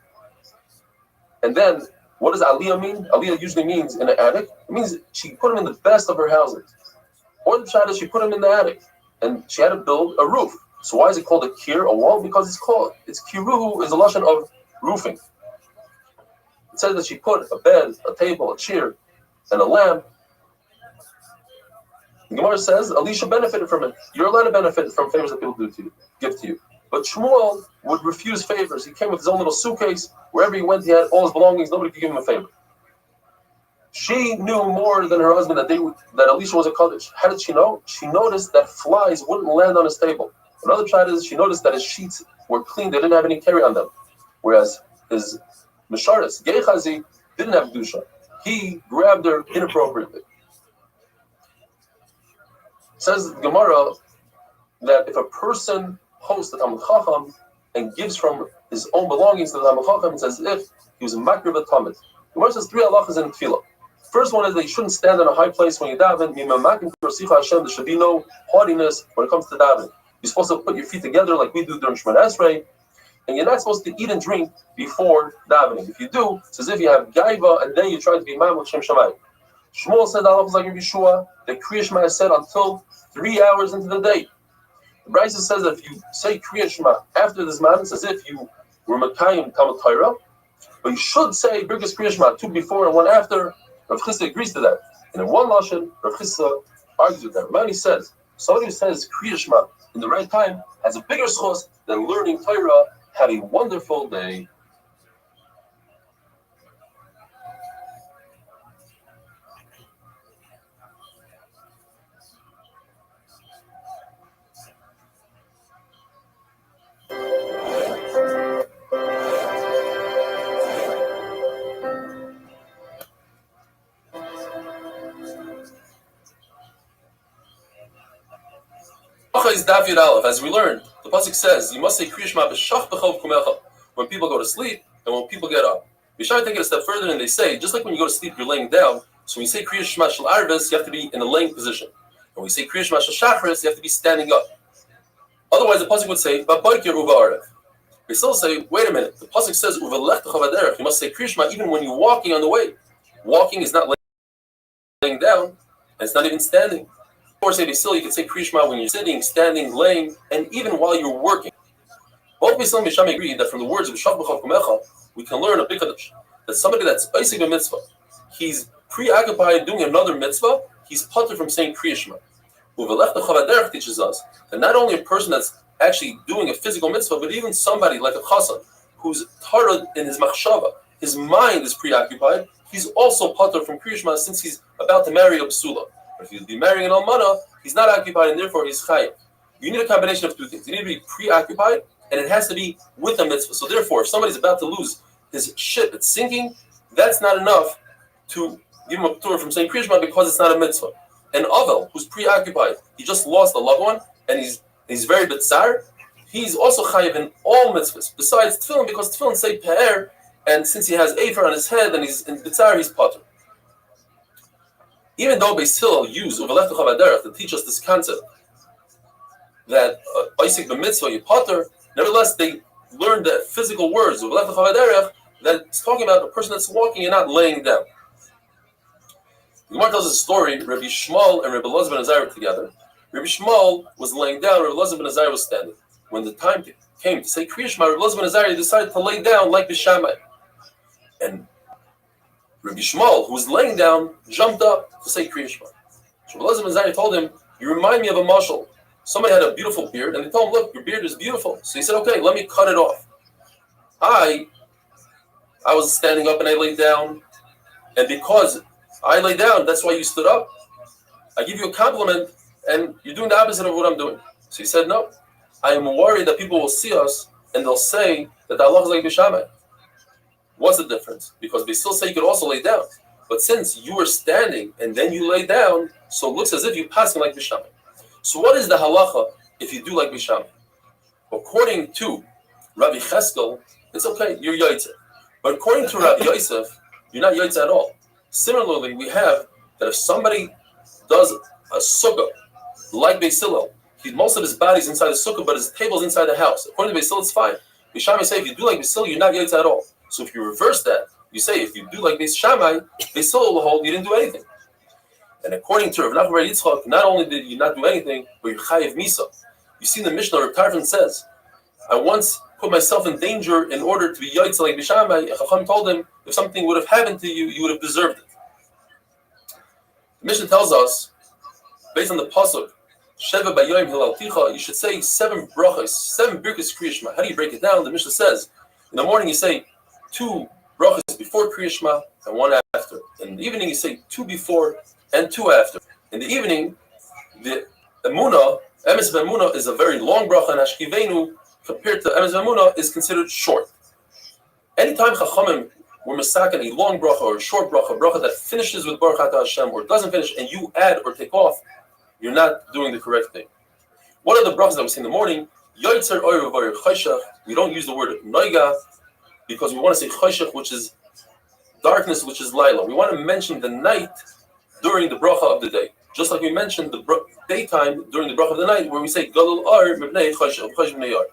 And then What does aliyah mean? Aliyah usually means in the attic. It means she put him in the best of her housing. Or the pshat is she put him in the attic, and she had to build a roof. So why is it called a kir, a wall? Because it's kiruhu is a lashon of roofing. It says that she put a bed, a table, a chair, and a lamp. The Gemara says Elisha benefited from it. You're allowed to benefit from favors that people give to you. But Shmuel would refuse favors. He came with his own little suitcase. Wherever he went, he had all his belongings. Nobody could give him a favor. She knew more than her husband that Elisha was a kaddish. How did she know? She noticed that flies wouldn't land on his table. Another pshat is she noticed that his sheets were clean. They didn't have any carry on them. Whereas his Misharis, Gechazi, didn't have Dusha. He grabbed her inappropriately. Says Gemara that if a person hosts the Talmud Chacham and gives from his own belongings to the Talmud Chacham, it's as if he was a makriv a tamid. Gemara says 3 halachas in tefillah. First one is that you shouldn't stand in a high place when you daven. There should be no haughtiness when it comes to davening. You're supposed to put your feet together like we do during Shemona Esrei, and you're not supposed to eat and drink before davening. If you do, it's as if you have gaiva and then you try to be imam with Shem Shammai. Shmuel said halachas like Rabbi Yeshua. The Kriya Shema said until 3 hours into the day. The Brisa says that if you say Kriya Shema after this man, it's as if you were Makayim Talmud Torah. But you should say Birkas Kriya Shema 2 before and 1 after. Rav Chisda agrees to that. And in one lashon, Rav Chisda argues with that. Mani says somebody who says Kriya Shema in the right time has a bigger schos than learning Torah. Have a wonderful day. Is David Aleph, as we learned, the pasuk says you must say Kriya Shema b'shach b'chov kumecha when people go to sleep and when people get up. We try to take it a step further, and they say just like when you go to sleep, you're laying down. So when you say Kriya Shema shel Arvis, you have to be in a laying position. And when you say Kriya Shema shel Shachris, you have to be standing up. Otherwise, the pasuk would say Ba'boker uva arev. We still say, wait a minute. The pasuk says uva lechtacha v'derech. You must say Kriya Shema even when you're walking on the way. Walking is not laying down, and it's not even standing. Of course, maybe still you can say Kriya Shema when you're sitting, standing, laying, and even while you're working. Both Beislam and Misham agree that from the words of B'shach b'chov kumecha, we can learn a big kaddish. That somebody that's oisig a mitzvah, he's preoccupied doing another mitzvah, he's putter from saying Kriya Shema. Uvelech the teaches us that not only a person that's actually doing a physical mitzvah, but even somebody like a chassan who's tarad in his machshava, his mind is preoccupied, he's also putter from Kriya Shema since he's about to marry a psula. If he'll be marrying an almana, he's not occupied and therefore he's chayav. You need a combination of two things. You need to be preoccupied and it has to be with a mitzvah. So therefore, if somebody's about to lose his ship, it's sinking, that's not enough to give him a tour from saying Kriya Shema because it's not a mitzvah. An Avel who's preoccupied, he just lost a loved one and he's very bitzar, he's also chayav in all mitzvahs besides tefillin because tefillin say pe'er, and since he has afer on his head and he's in bitzar, he's potter. Even though Beis Hillel use uvelech t'chavaderech to teach us this concept that oisik b'mitzvah you potter, nevertheless they learned the physical words uvelech t'chavaderech that it's talking about a person that's walking and not laying down. The Gemara tells us a story. Rabbi Shmuel and Rabbi Elazar ben Azariah were together. Rabbi Shmuel was laying down. Rabbi Elazar ben Azariah was standing. When the time came to say Kriya Shema, Rabbi Elazar ben Azariah decided to lay down like Bishamai. And Rabbi Shmuel, who was laying down, jumped up to say Kriya Shema. So Rabbi Elazar ben Azariah told him, "You remind me of a mashal. Somebody had a beautiful beard, and they told him, look, your beard is beautiful." So he said, "Okay, let me cut it off." I was standing up and I laid down, and because I lay down, that's why you stood up. I give you a compliment, and you're doing the opposite of what I'm doing. So he said, "No, I am worried that people will see us, and they'll say that Allah is like Bishamai." What's the difference? Because they still say you could also lay down. But since you were standing, and then you lay down, so it looks as if you're passing like Bishamai. So what is the halacha if you do like Bishamai? According to Rabbi Cheskel, it's okay, you're Yaitzer. But according to Rabbi Yosef, you're not Yaitzer at all. Similarly, we have that if somebody does a sukkah, like Beis Hillel, most of his body's inside the sukkah, but his table's inside the house. According to Beis Hillel, it's fine. Bisham say if you do like Beis Hillel, you're not Yaitz at all. So if you reverse that, you say if you do like Beis Shammai, they still will hold you didn't do anything. And according to Rav Nachman bar Yitzchak, not only did you not do anything, but you're chayiv misa. You see in the Mishnah, Rav Tarfon says, I once put myself in danger in order to be yaitz like Beis Shammai. Chacham told him, if something would have happened to you, you would have deserved it. The Mishnah tells us, based on the pasuk, Sheva Bayoim Hilalticha, you should say 7 brachos, 7 birkas Kriya Shema. How do you break it down? The Mishnah says, in the morning you say 2 brachos before Kriya Shema and 1 after. In the evening you say 2 before and 2 after. In the evening, the Emunah, Emes V'Emunah is a very long bracha, and Hashkivenu, compared to Emes V'Emunah, is considered short. Anytime Chachamim were misaken a long bracha or a short bracha that finishes with Baruch Atah Hashem or doesn't finish, and you add or take off, you're not doing the correct thing. One of the brachas that we see in the morning, Yoitzer Oyer V'Oyer Chayshach, we don't use the word Noiga because we want to say Chayshach, which is darkness, which is Laila. We want to mention the night during the bracha of the day. Just like we mentioned the daytime during the bracha of the night, where we say Gadol Ar Mibnei Chayshach, Chayshach Bnei Ar.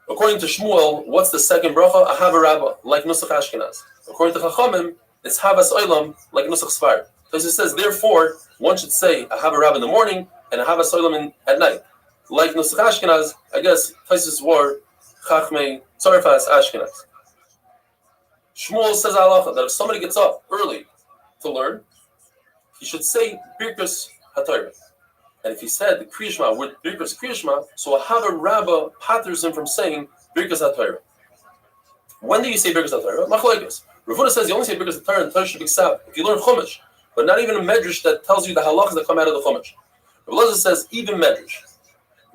According to Shmuel, what's the second bracha? Ahava Rabbah, like Nusach Ashkenaz. According to Chachamim, it's Havas Olam, like Nusach Sfar. So it says, therefore, one should say Ahava Rabbah in the morning and Havas Olam at night. Like Nusach Ashkenaz, I guess Taisus war Chachmei Tzarfas Ashkenaz. Shmuel says halacha that if somebody gets up early to learn, he should say Birkus HaTorah. And if he said the Kriya Shema with Birkus Kriya Shema, so Ahava Rabbah patters him from saying Birkus HaTorah. When do you say Birkus HaTorah? Machlokes. Rav Huna says you only say Birkus HaTorah and Torah should be Ksav if you learn Chumash, but not even a medrash that tells you the halachas that come out of the Chumash. Rav Elazar says even medrash.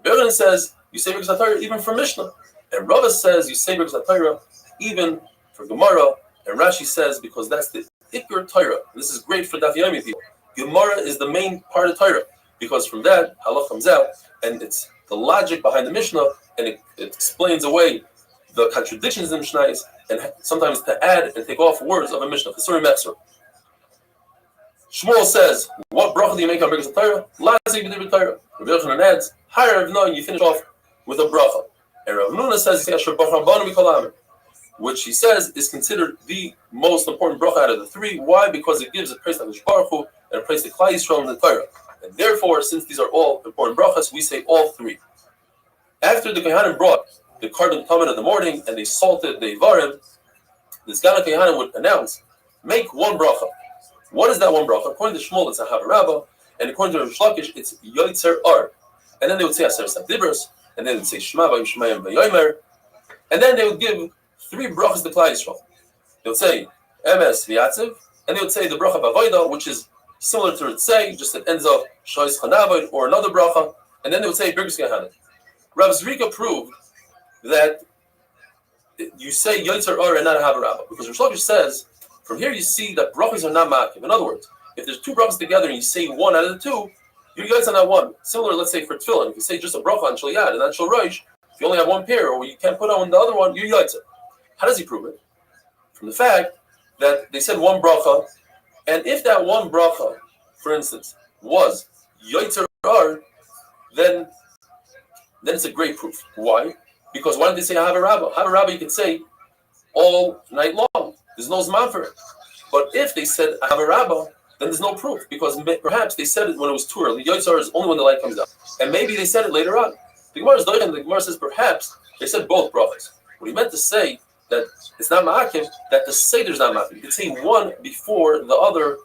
Rav Yochanan says you say Birkus HaTorah even for Mishnah, and Rava says you say Birkus HaTorah even for Gemara, and Rashi says because that's the Ikar Torah. This is great for Daf Yomi people. Gemara is the main part of Torah because from that halach comes out, and it's the logic behind the Mishnah, and it explains away the contradictions in the Mishnahs, and sometimes to add and take off words of a Mishnah. Shmuel says, what bracha do you make on Birkus HaTorah? Lazik b'divrei Torah. Rabbi Yochanan adds, higher Rav Noah, you finish off with a bracha. And Rav Nuna says, which he says is considered the most important bracha out of the 3. Why? Because it gives a praise to Baruch Hu and a praise to Klal Yisrael in the Torah. And therefore, since these are all important brachas, we say all 3. After the Kohanim brought the carbon tamid in the morning and they salted the Ivarim, the Sgan Kohanim would announce, make 1 bracha. What is that 1 bracha? According to Shmuel, it's Ahava Rabbah, and according to Rav Shlakish, it's Yoitzer Ar. And then they would say Aser Sadibros, and then they would say Shema Vayim Shemayim Vayomer, and then they would give 3 brachas to Klal Yisrael. They would say Emes V'Yatziv, and they would say the bracha of Avodah, which is similar to Ritzei, just it ends up Shois Chanavod or another bracha, and then they would say Birkus Kohanim. Rav Zrika proved that you say Yoitzer Ar and not Ahava Rabbah, because Rav Shlakish says, from here you see that brachas are not ma'akiv. In other words, if there's 2 brachas together and you say 1 out of the 2, you're Yoitzer on that 1. Similar, let's say for tefillin, if you say just a bracha on Shal Yad and not Shal Rosh, if you only have 1 pair or you can't put on the other one, you're Yoitzer. How does he prove it? From the fact that they said 1 bracha, and if that 1 bracha, for instance, was Yoitzer Ar, then it's a great proof. Why? Because why did they say Ahava Rabbah? Ahava Rabbah you can say all night long. There's no zman for it. But if they said Ahava Rabbah, then there's no proof, because perhaps they said it when it was too early. Yoitzer is only when the light comes out. And maybe they said it later on. The Gemara is doing, the Gemara says perhaps they said both brachas. What he meant to say that it's not ma'akiv, that the seder's not ma'akiv. You can say 1 before the other,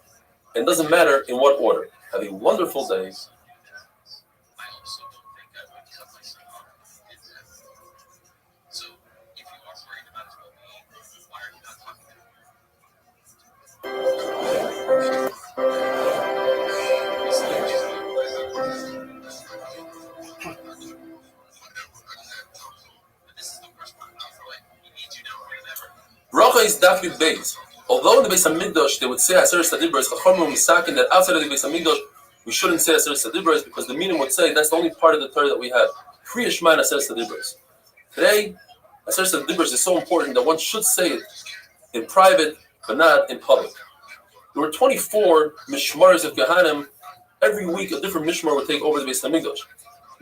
and it doesn't matter in what order. Have a wonderful day. Bracha is dafyud beis. Although in the Beis Hamikdash they would say Aser Sadibros, Chachamim will misaken that outside of the Beis Hamikdash we shouldn't say Aser Sadibros because the meaning would say that's the only part of the Torah that we have. Kriya Shema and Aser Sadibros. Today, Aser Sadibros is so important that one should say it in private but not in public. There were 24 mishmaros of Kohanim. Every week a different mishmar would take over the Beis Hamikdash.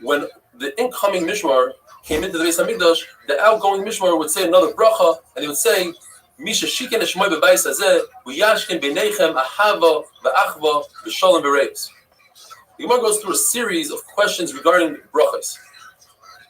When the incoming mishmar came into the Beis Hamikdash, the outgoing mishmar would say another bracha, and he would say Misha shiken eshmoy bebayis hazeh uyashken b'neichem ahava v'achva v'shalom v'reis. The Gemara goes through a series of questions regarding brachas.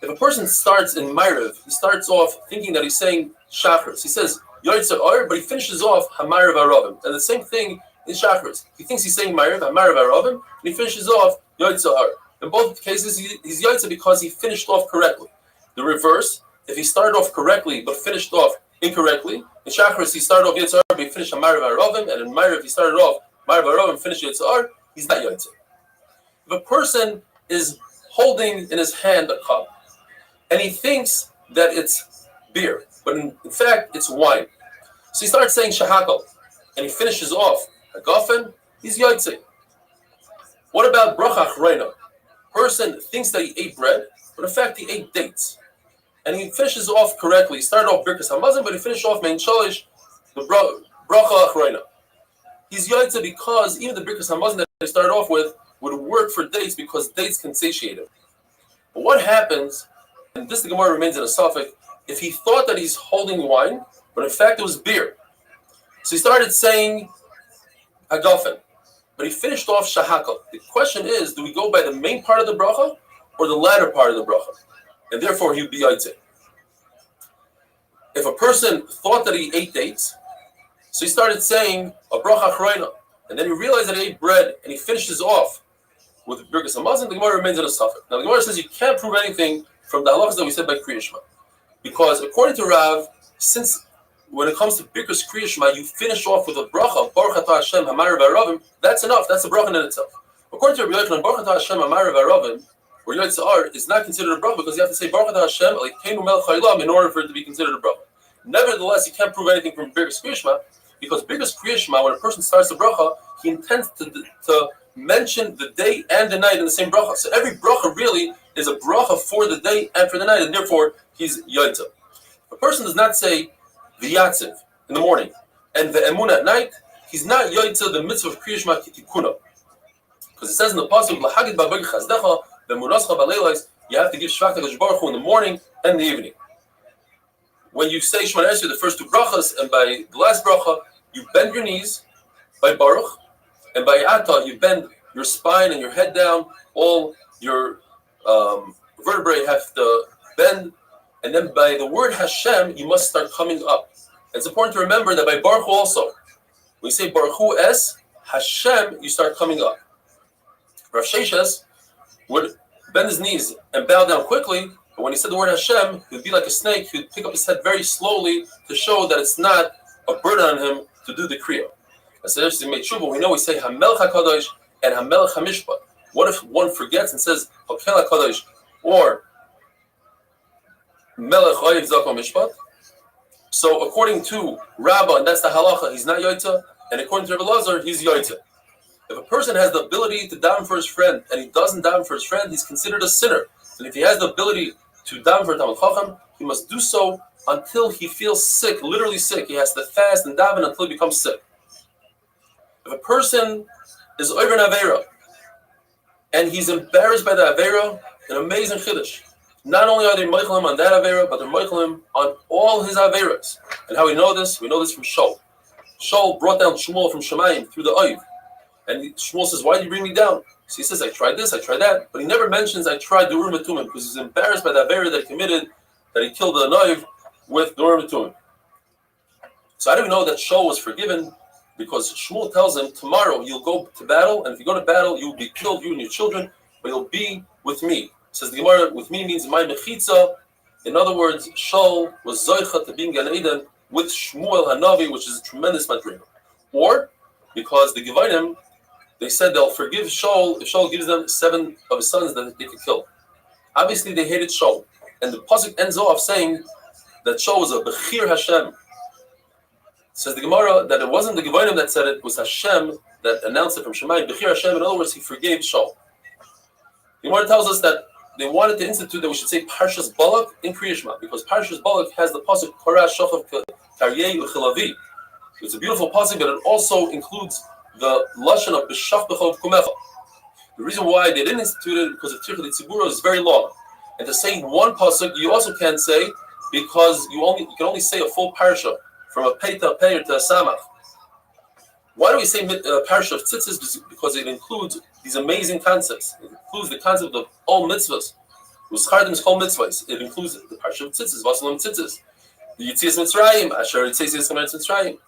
If a person starts in Ma'ariv, he starts off thinking that he's saying Shachris. He says Yoitzer Or, but he finishes off Hamarav Aravim. And the same thing in Shachris. He thinks he's saying Ma'ariv, Hamarav Aravim, and he finishes off Yoitzer Or. In both cases, he's Yoitzer because he finished off correctly. The reverse, if he started off correctly but finished off incorrectly, in Shachris he started off Yoitzer Or, but he finished Hamarav Aravim, and in Ma'ariv he started off Ma'ariv Aravim and finished Yoitzer Or, he's not Yoitzer. If a person is holding in his hand a cup, and he thinks that it's beer, but in fact it's wine. So he starts saying shahakal, and he finishes off hagafen, he's yoitze. What about bracha achreina? Person thinks that he ate bread, but in fact he ate dates. And he finishes off correctly. He started off birkas hamazon, but he finished off mein shalish, the bracha achreina. He's yoitze because even the birkas hamazon that he started off with would work for dates because dates can satiate him. But what happens, and this the Gemara remains in a suffix, if he thought that he's holding wine, but in fact it was beer. So he started saying hagafen, but he finished off shahakal. The question is, do we go by the main part of the bracha or the latter part of the bracha? And therefore he would be yaitze. If a person thought that he ate dates, so he started saying a bracha achreina, and then he realized that he ate bread, and he finishes off with birkas hamazon, the Gemara remains in a suffix. Now the Gemara says you can't prove anything from the halachas that we said by Kriya Shema, because according to Rav, since when it comes to birkas Kriya Shema, you finish off with a bracha, Baruch Atah Hashem Hamarav Aravim, that's enough, that's a bracha in itself. According to Rabbi Yochanan, Baruch Atah Hashem Hamarav Aravim, or Yoitzer Or, is not considered a bracha because you have to say Baruch Atah Hashem Elokeinu Melech Haolam in order for it to be considered a bracha. Nevertheless, you can't prove anything from birkas Kriya Shema, because birkas Kriya Shema, when a person starts the bracha, he intends to mention the day and the night in the same bracha. So every bracha really is a bracha for the day and for the night, and therefore he's yoitza. If a person does not say v'yatziv in the morning and the emun at night, he's not yoitza the mitzvah of Kriya Shema kitikuna. Because it says in the pasuk, l'hagid ba'begi chazdecha v'munascha ba'leilos, you have to give shvach HaKadosh Baruch Hu in the morning and the evening. When you say Shemona Esrei, the first two brachas, and by the last bracha, you bend your knees by Baruch, and by Atah, you bend your spine and your head down, all your vertebrae have to bend, and then by the word Hashem, you must start coming up. It's important to remember that by Baruch Hu also, when you say Baruch Hu Es, Hashem, you start coming up. Rav Sheshes would bend his knees and bow down quickly, but when he said the word Hashem, he would be like a snake, he would pick up his head very slowly to show that it's not a burden on him to do the Kriya. As he made tshuva, we know we say Hamelech HaKadosh and Hamelech HaMishpat. What if one forgets and says Hakel HaKadosh or Melech Oyev Zako Mishpat? So according to Rabbah, and that's the halacha, he's not yoitza, and according to Rebbe Lazar, he's yoitza. If a person has the ability to daven for his friend and he doesn't daven for his friend, he's considered a sinner. And if he has the ability to daven for Talmid Chacham, he must do so until he feels sick, literally sick. He has to fast and daven until he becomes sick. If a person is over an Aveira and he's embarrassed by the Aveira, an amazing Chiddush. Not only are they Meichel him on that Aveira, but they're Meichel him on all his Aveiras. And how we know this? We know this from Shaul. Shaul brought down Shmuel from Shemayim through the Oiv. And Shmuel says, why did you bring me down? So he says, I tried this, I tried that. But he never mentions I tried the Urim and Tumim because he's embarrassed by the Aveira that he committed, that he killed the Oiv with the Urim and Tumim. So how do we know that Shaul was forgiven? Because Shmuel tells him, tomorrow you'll go to battle, and if you go to battle, you'll be killed, you and your children, but you'll be with me. Says the Gemara, with me means my mechitza. In other words, Shaul was zoicha to being Gan Eden with Shmuel Hanavi, which is a tremendous madriga. Or, because the Gevanim, they said they'll forgive Shaul if Shaul gives them 7 of his sons that they could kill. Obviously, they hated Shaul. And the pasuk ends off saying that Shaul was a Bechir Hashem. Says the Gemara that it wasn't the Gevanim that said it, it was Hashem that announced it from Shemayim. Bechir Hashem, in other words, he forgave Shaul. The Gemara tells us that they wanted to institute that we should say Parshas Balak in Kriya Shema, because Parshas Balak has the pasuk Korah Shochav Karyei Uchilavi. It's a beautiful pasuk, but it also includes the lashon of B'shach B'chov Kumecha. The reason why they didn't institute it because the Tircha Tzibura is very long, and to say one pasuk you also can't say because you can only say a full parsha from a pei to a pei or to a samach. Why do we say parsha of tzitzis? Because it includes these amazing concepts. It includes the concept of all mitzvahs. Uschardim is called mitzvahs. It includes the parsha of tzitzis, vasalim tzitzis, the Yitzias Mitzrayim, Asher Yitzias Mitzrayim.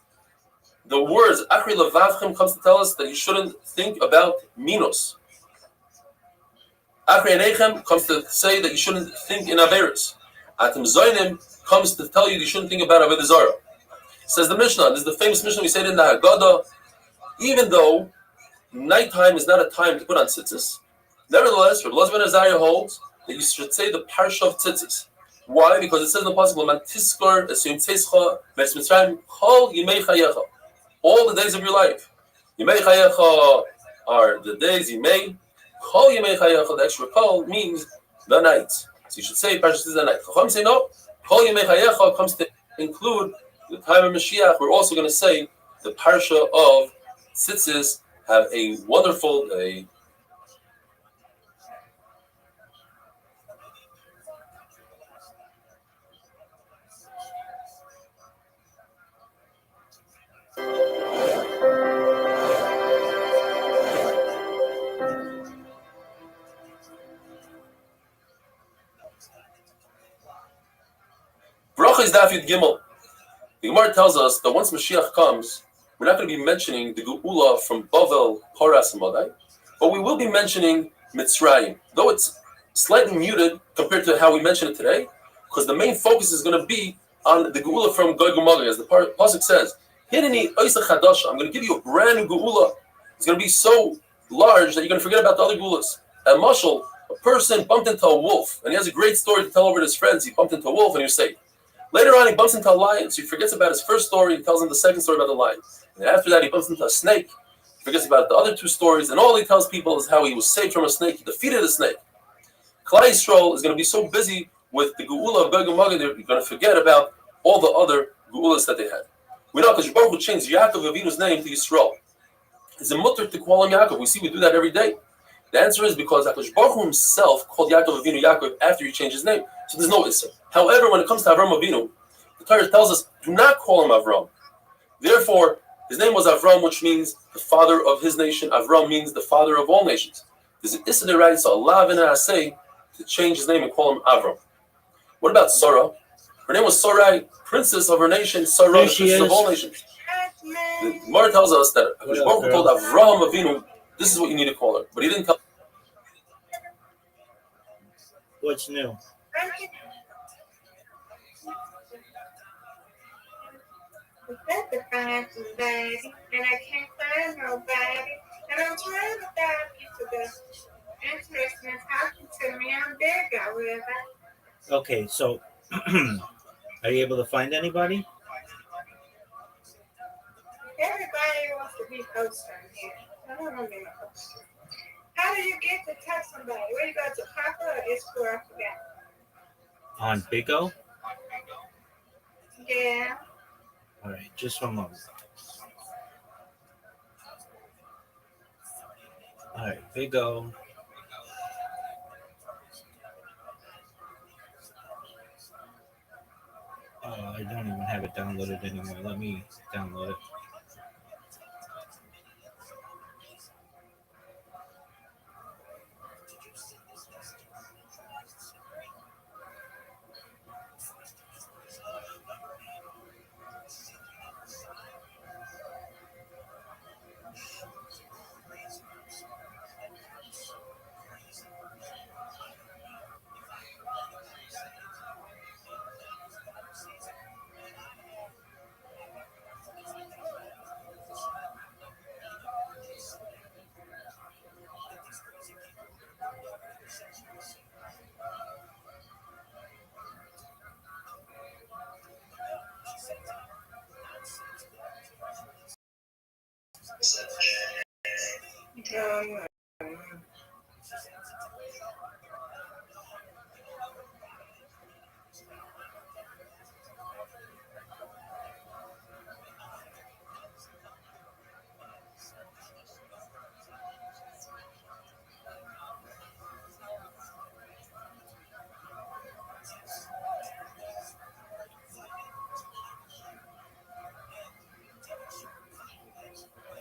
The words Achri Levavchem comes to tell us that you shouldn't think about minos. Achri Enechem comes to say that you shouldn't think in Averis. Atem Zoinim comes to tell you shouldn't think about Avodah Zarah. Says the Mishnah, this is the famous Mishnah we said in the Haggadah, even though nighttime is not a time to put on tzitzis, nevertheless, Rabbi Elazar ben Azariah holds that you should say the parsha of tzitzis. Why? Because it says in the passage, "Man tiskor esim tzescha meretz Mitzrayim kol yimei chayecha." All the days of your life. Yimei chayecha are the days yimei. Kol yimei chayecha, the extra kol means the night. So you should say parsha tzitzis the night. Chacham say no. Kol yimei chayecha comes to include the time of Mashiach. We're also going to say the parsha of tzitzis. Have a wonderful day. Bracha is Daf Yud Gimel. The Gemara tells us that once Mashiach comes, we're not going to be mentioning the Geula from Bavel, Paras, and Madai, but we will be mentioning Mitzrayim, though it's slightly muted compared to how we mention it today, because the main focus is going to be on the Geula from Gog and Magog, as the pasuk says. Hineni Oisa Chadasha. I'm going to give you a brand new Geula. It's going to be so large that you're going to forget about the other Geulas. And Mashal, a person bumped into a wolf, and he has a great story to tell over to his friends. He bumped into a wolf, and he was safe. Later on, he bumps into a lion, so he forgets about his first story and tells him the second story about the lion. And after that, he bumps into a snake, forgets about the other two stories, and all he tells people is how he was saved from a snake, he defeated a snake. Klal Yisrael is going to be so busy with the Geula of Gog and Magog, they're going to forget about all the other Geulas that they had. We know because Baruch Hu changed Yaakov Avinu's name to Yisrael. It's a mutter to call him Yaakov. We see we do that every day. The answer is because HaKadosh Baruch Hu himself called Yaakov Avinu Yaakov after he changed his name. So there's no Isser. However, when it comes to Avram Avinu, the Torah tells us, do not call him Avram. Therefore, his name was Avram, which means the father of his nation. Avram means the father of all nations. There's an Isser right, so Allah v'na'aseh to change his name and call him Avram. What about Sarah? Her name was Sarai, princess of her nation, Sarah, the princess of all nations. The Gemara tells us that HaKadosh Baruch Hu told Avraham Avinu, this is what you need to call her. But he didn't tell. What's new? That's the find somebody, and I can't find nobody. And I'm trying to dive into the interesting talking to me. I'm big, however. Okay, so are you able to find anybody? Everybody wants to be posted here. I don't want to be a poster. How do you get to touch somebody? Where you go to Papa or Explore? I forgot. On Big O? Yeah. All right, just one moment. All right, Big O. I don't even have it downloaded anymore. Let me download it.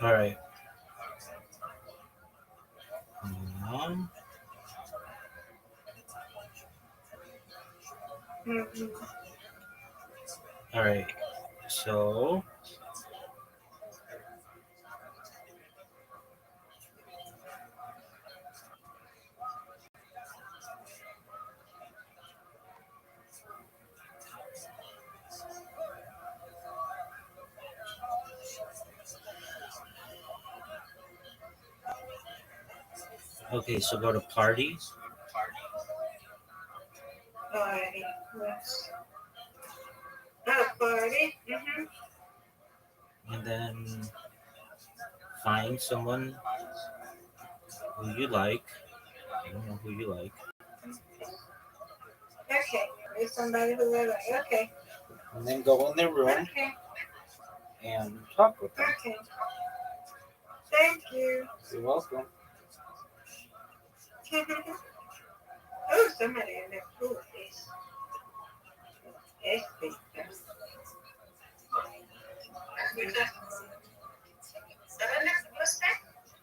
All right. Mhm. All right. So okay. So go to parties, Party. Yes. A party. and then find someone who you like. I don't know who you like, Okay. There's somebody who I like. Okay. and then go in their room Okay. and talk with them. Okay. Thank you. You're welcome. Oh, somebody in there. Ooh, it's big.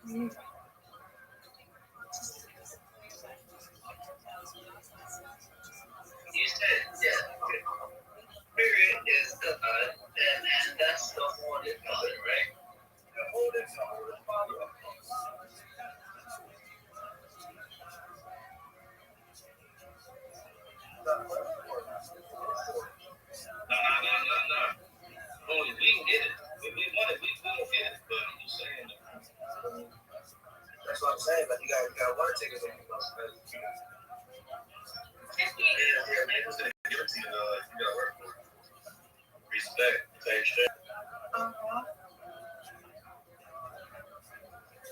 Mm. You said, yeah, period is the and that's the haunted color, right? The haunted color. No. Oh, we can get it. If we want it, we will get it. But you saying that's what I'm saying. But you got to want to take it. Yeah, man, who's gonna give it to you? You got to work for it. Respect, take shit.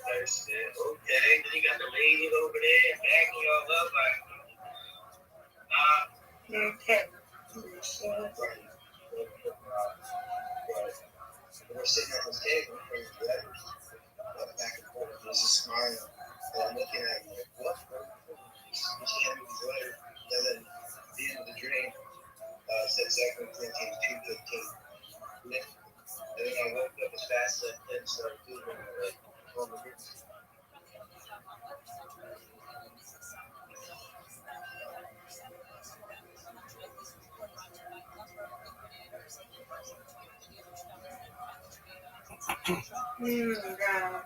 Okay, then you got the ladies over there backing y'all up like, Okay. we're sitting at this table, back and forth, there's a smile, and I'm looking at him like, what? You can't even go there. And then the end of the dream said 2 Corinthians 2:15. And then I woke up as fast as I could and started doing it. Like, oh my goodness. God.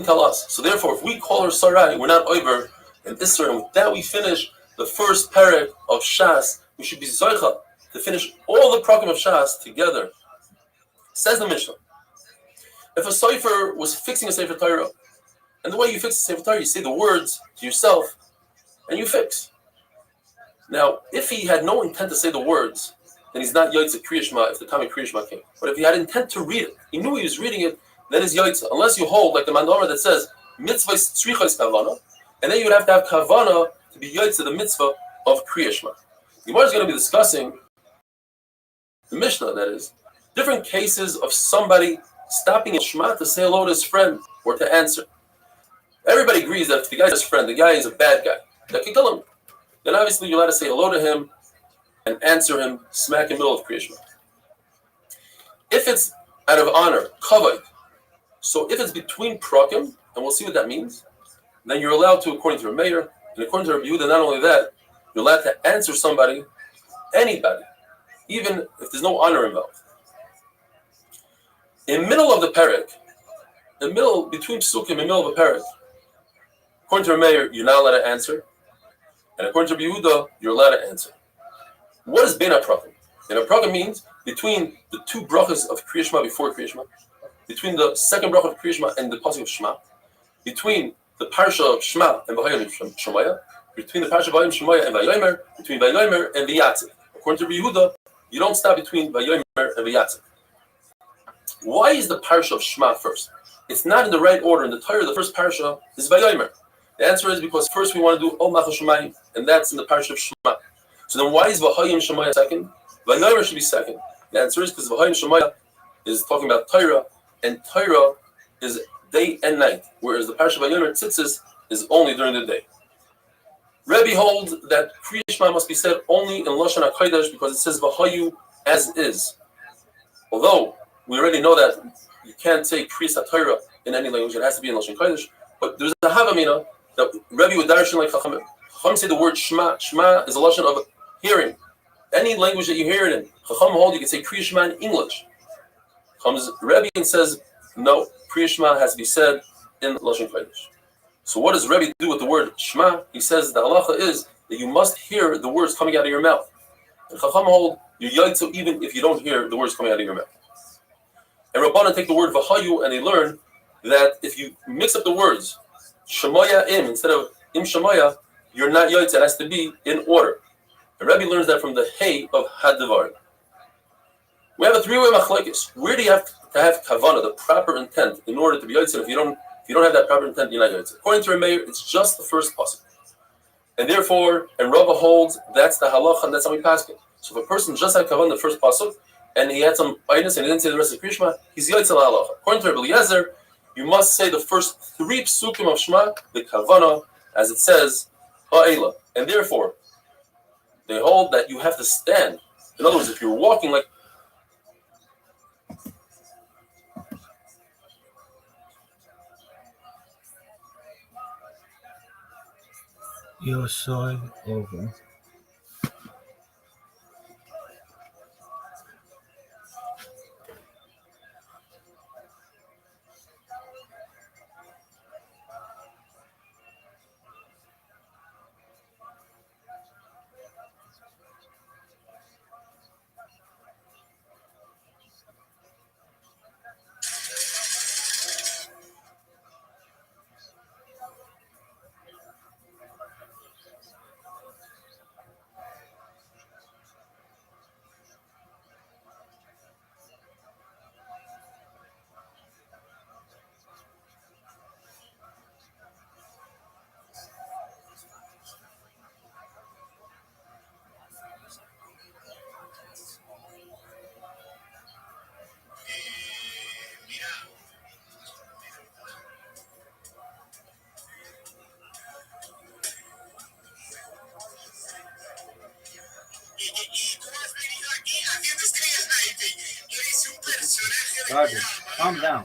tell us. So therefore, if we call her Sarai, we're not over in Isra. And with that, we finish the first parak of Shas. We should be Zoicha to finish all the prakim of Shas together. Says the Mishnah. If a Sefer was fixing a Sefer Torah, and the way you fix a Sefer Torah, you say the words to yourself, and you fix. Now, if he had no intent to say the words, then he's not Yaitza Kriya Shema if the time of Kriya Shema came. But if he had intent to read it, he knew he was reading it, then he's Yaitza. Unless you hold, like the Mandamar that says, Mitzvah Tzrichos Kavana, and then you would have to have Kavana to be Yaitza, the Mitzvah of Kriya Shema. The Gemara is going to be discussing, the Mishnah that is, different cases of somebody stopping in Shema to say hello to his friend or to answer. Everybody agrees that if the guy's his friend, the guy is a bad guy, that can kill him. Then obviously you're allowed to say hello to him and answer him smack in the middle of Kriya Shema. If it's out of honor, kavod, so if it's between prakim, and we'll see what that means, then you're allowed to, according to Meir, and according to Rabbi Yehuda, not only that, you're allowed to answer somebody, anybody, even if there's no honor involved. In the middle of the parak, between psukim, in the middle of a parak, according to Meir, you're not allowed to answer, and according to Rabbi Yehuda, you're allowed to answer. What is Bein HaPrakim? Bein HaPrakim means between the two brachas of Kriya Shema before Kriya Shema, between the second bracha of Kriya Shema and the pasuk of Shema, between the parsha of Shema and Vayayim Shemaya, between the parsha of Vayayim Shemaya and Vayomer, between Vayomer and Vayatzik. According to Rabbi Yehuda, you don't stop between Vayomer and Vayatzik. Why is the parsha of Shema first? It's not in the right order. In the Torah, the first parsha is Vayomer. The answer is because first we want to do Ol Machal Shemayim, and that's in the parsha of Shema. So then why is V'hayim Shemaya second? Vayomer should be second. The answer is because V'hayim Shemaya is talking about Torah, and Torah is day and night, whereas the parsha Vayomer Tzitzis is only during the day. Rebbe holds that Kriya Shema must be said only in Lashon HaKodesh because it says V'hayu as is. Although we already know that you can't say Kriya Torah in any language, it has to be in Lashon HaKodesh, but there's a Havamina that Rebbe would darshan like Chachamim. Chachamim say the word Shema. Shema is a Lashon of hearing. Any language that you hear it in, Chacham hold you can say Kriya Shema in English. Comes Rebbe and says, no, Kriya Shema has to be said in Lashon Kodesh. So what does Rebbe do with the word Shema? He says the halacha is that you must hear the words coming out of your mouth. And Chacham hold you yaitzu even if you don't hear the words coming out of your mouth. And Rabbanan take the word V'hayu and they learn that if you mix up the words Shemaya im instead of im Shemaya, you're not yaitz. It has to be in order. And Rebbe learns that from the Hay of Hadavar. We have a three-way machlokes. Where do you have to have kavana, the proper intent, in order to be yaitz? If you don't have that proper intent, you're not yaitz. According to Meir, it's just the first pasuk. And therefore, and Rava holds that's the halacha, and that's how we pass it. So if a person just had kavana the first pasuk, and he had some items and he didn't say the rest of Kriya Shema, he's yaitz al halacha. According to Rabbi Eliezer, you must say the first three psukim of Shema, the kavana, as it says, ha'ela. And therefore, they hold that you have to stand. In other words, if you're walking like your side over. Roger, calm down.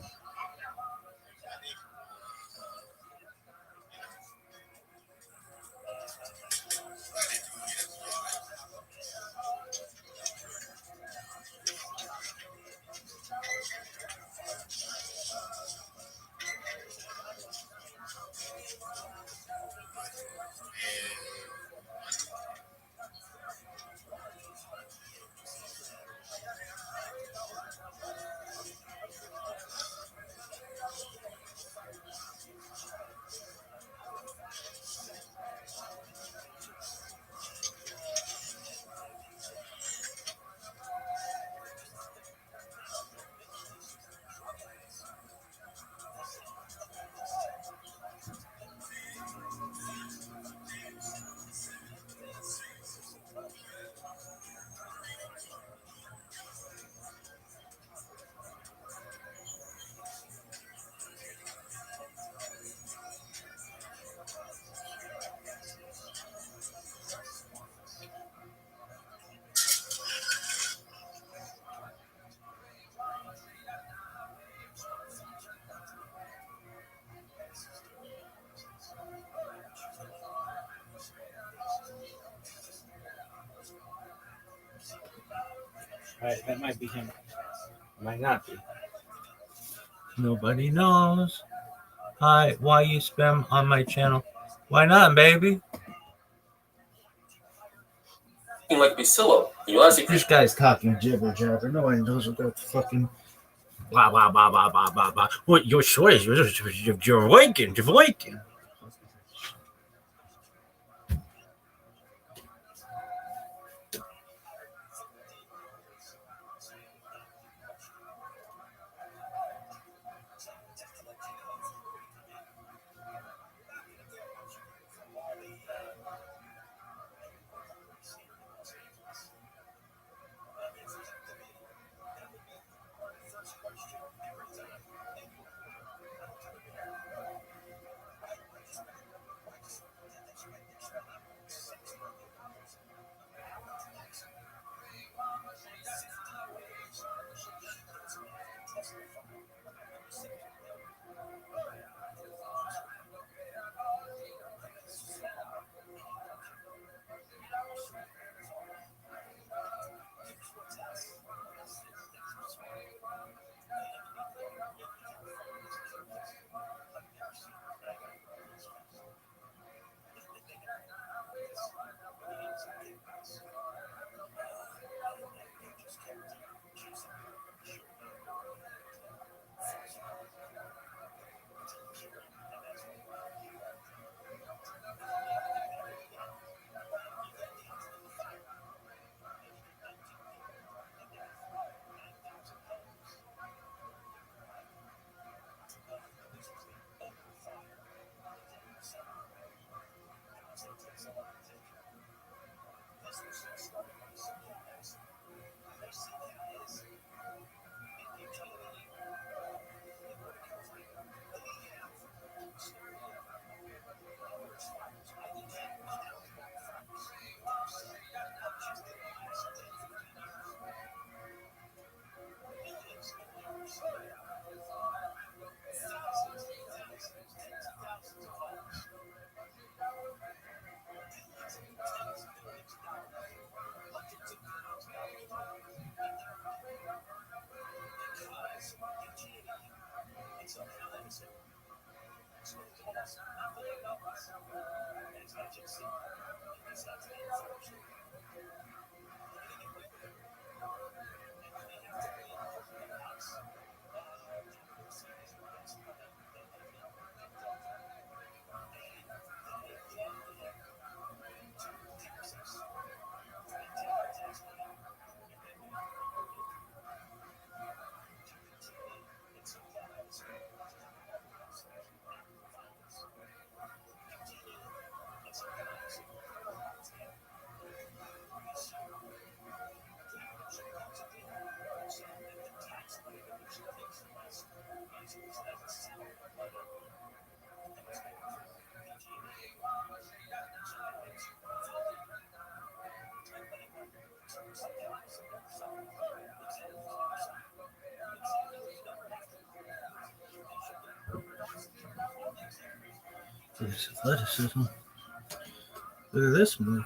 Right, that might be him. Might not be. Nobody knows. Hi, why you spam on my channel? Why not, baby? Like Basilo. You ask This guy's talking jibber jabber. Nobody knows what that fucking blah blah blah blah blah blah blah. What your choice? You're awakened. You're awakened. This athleticism. Look at this move.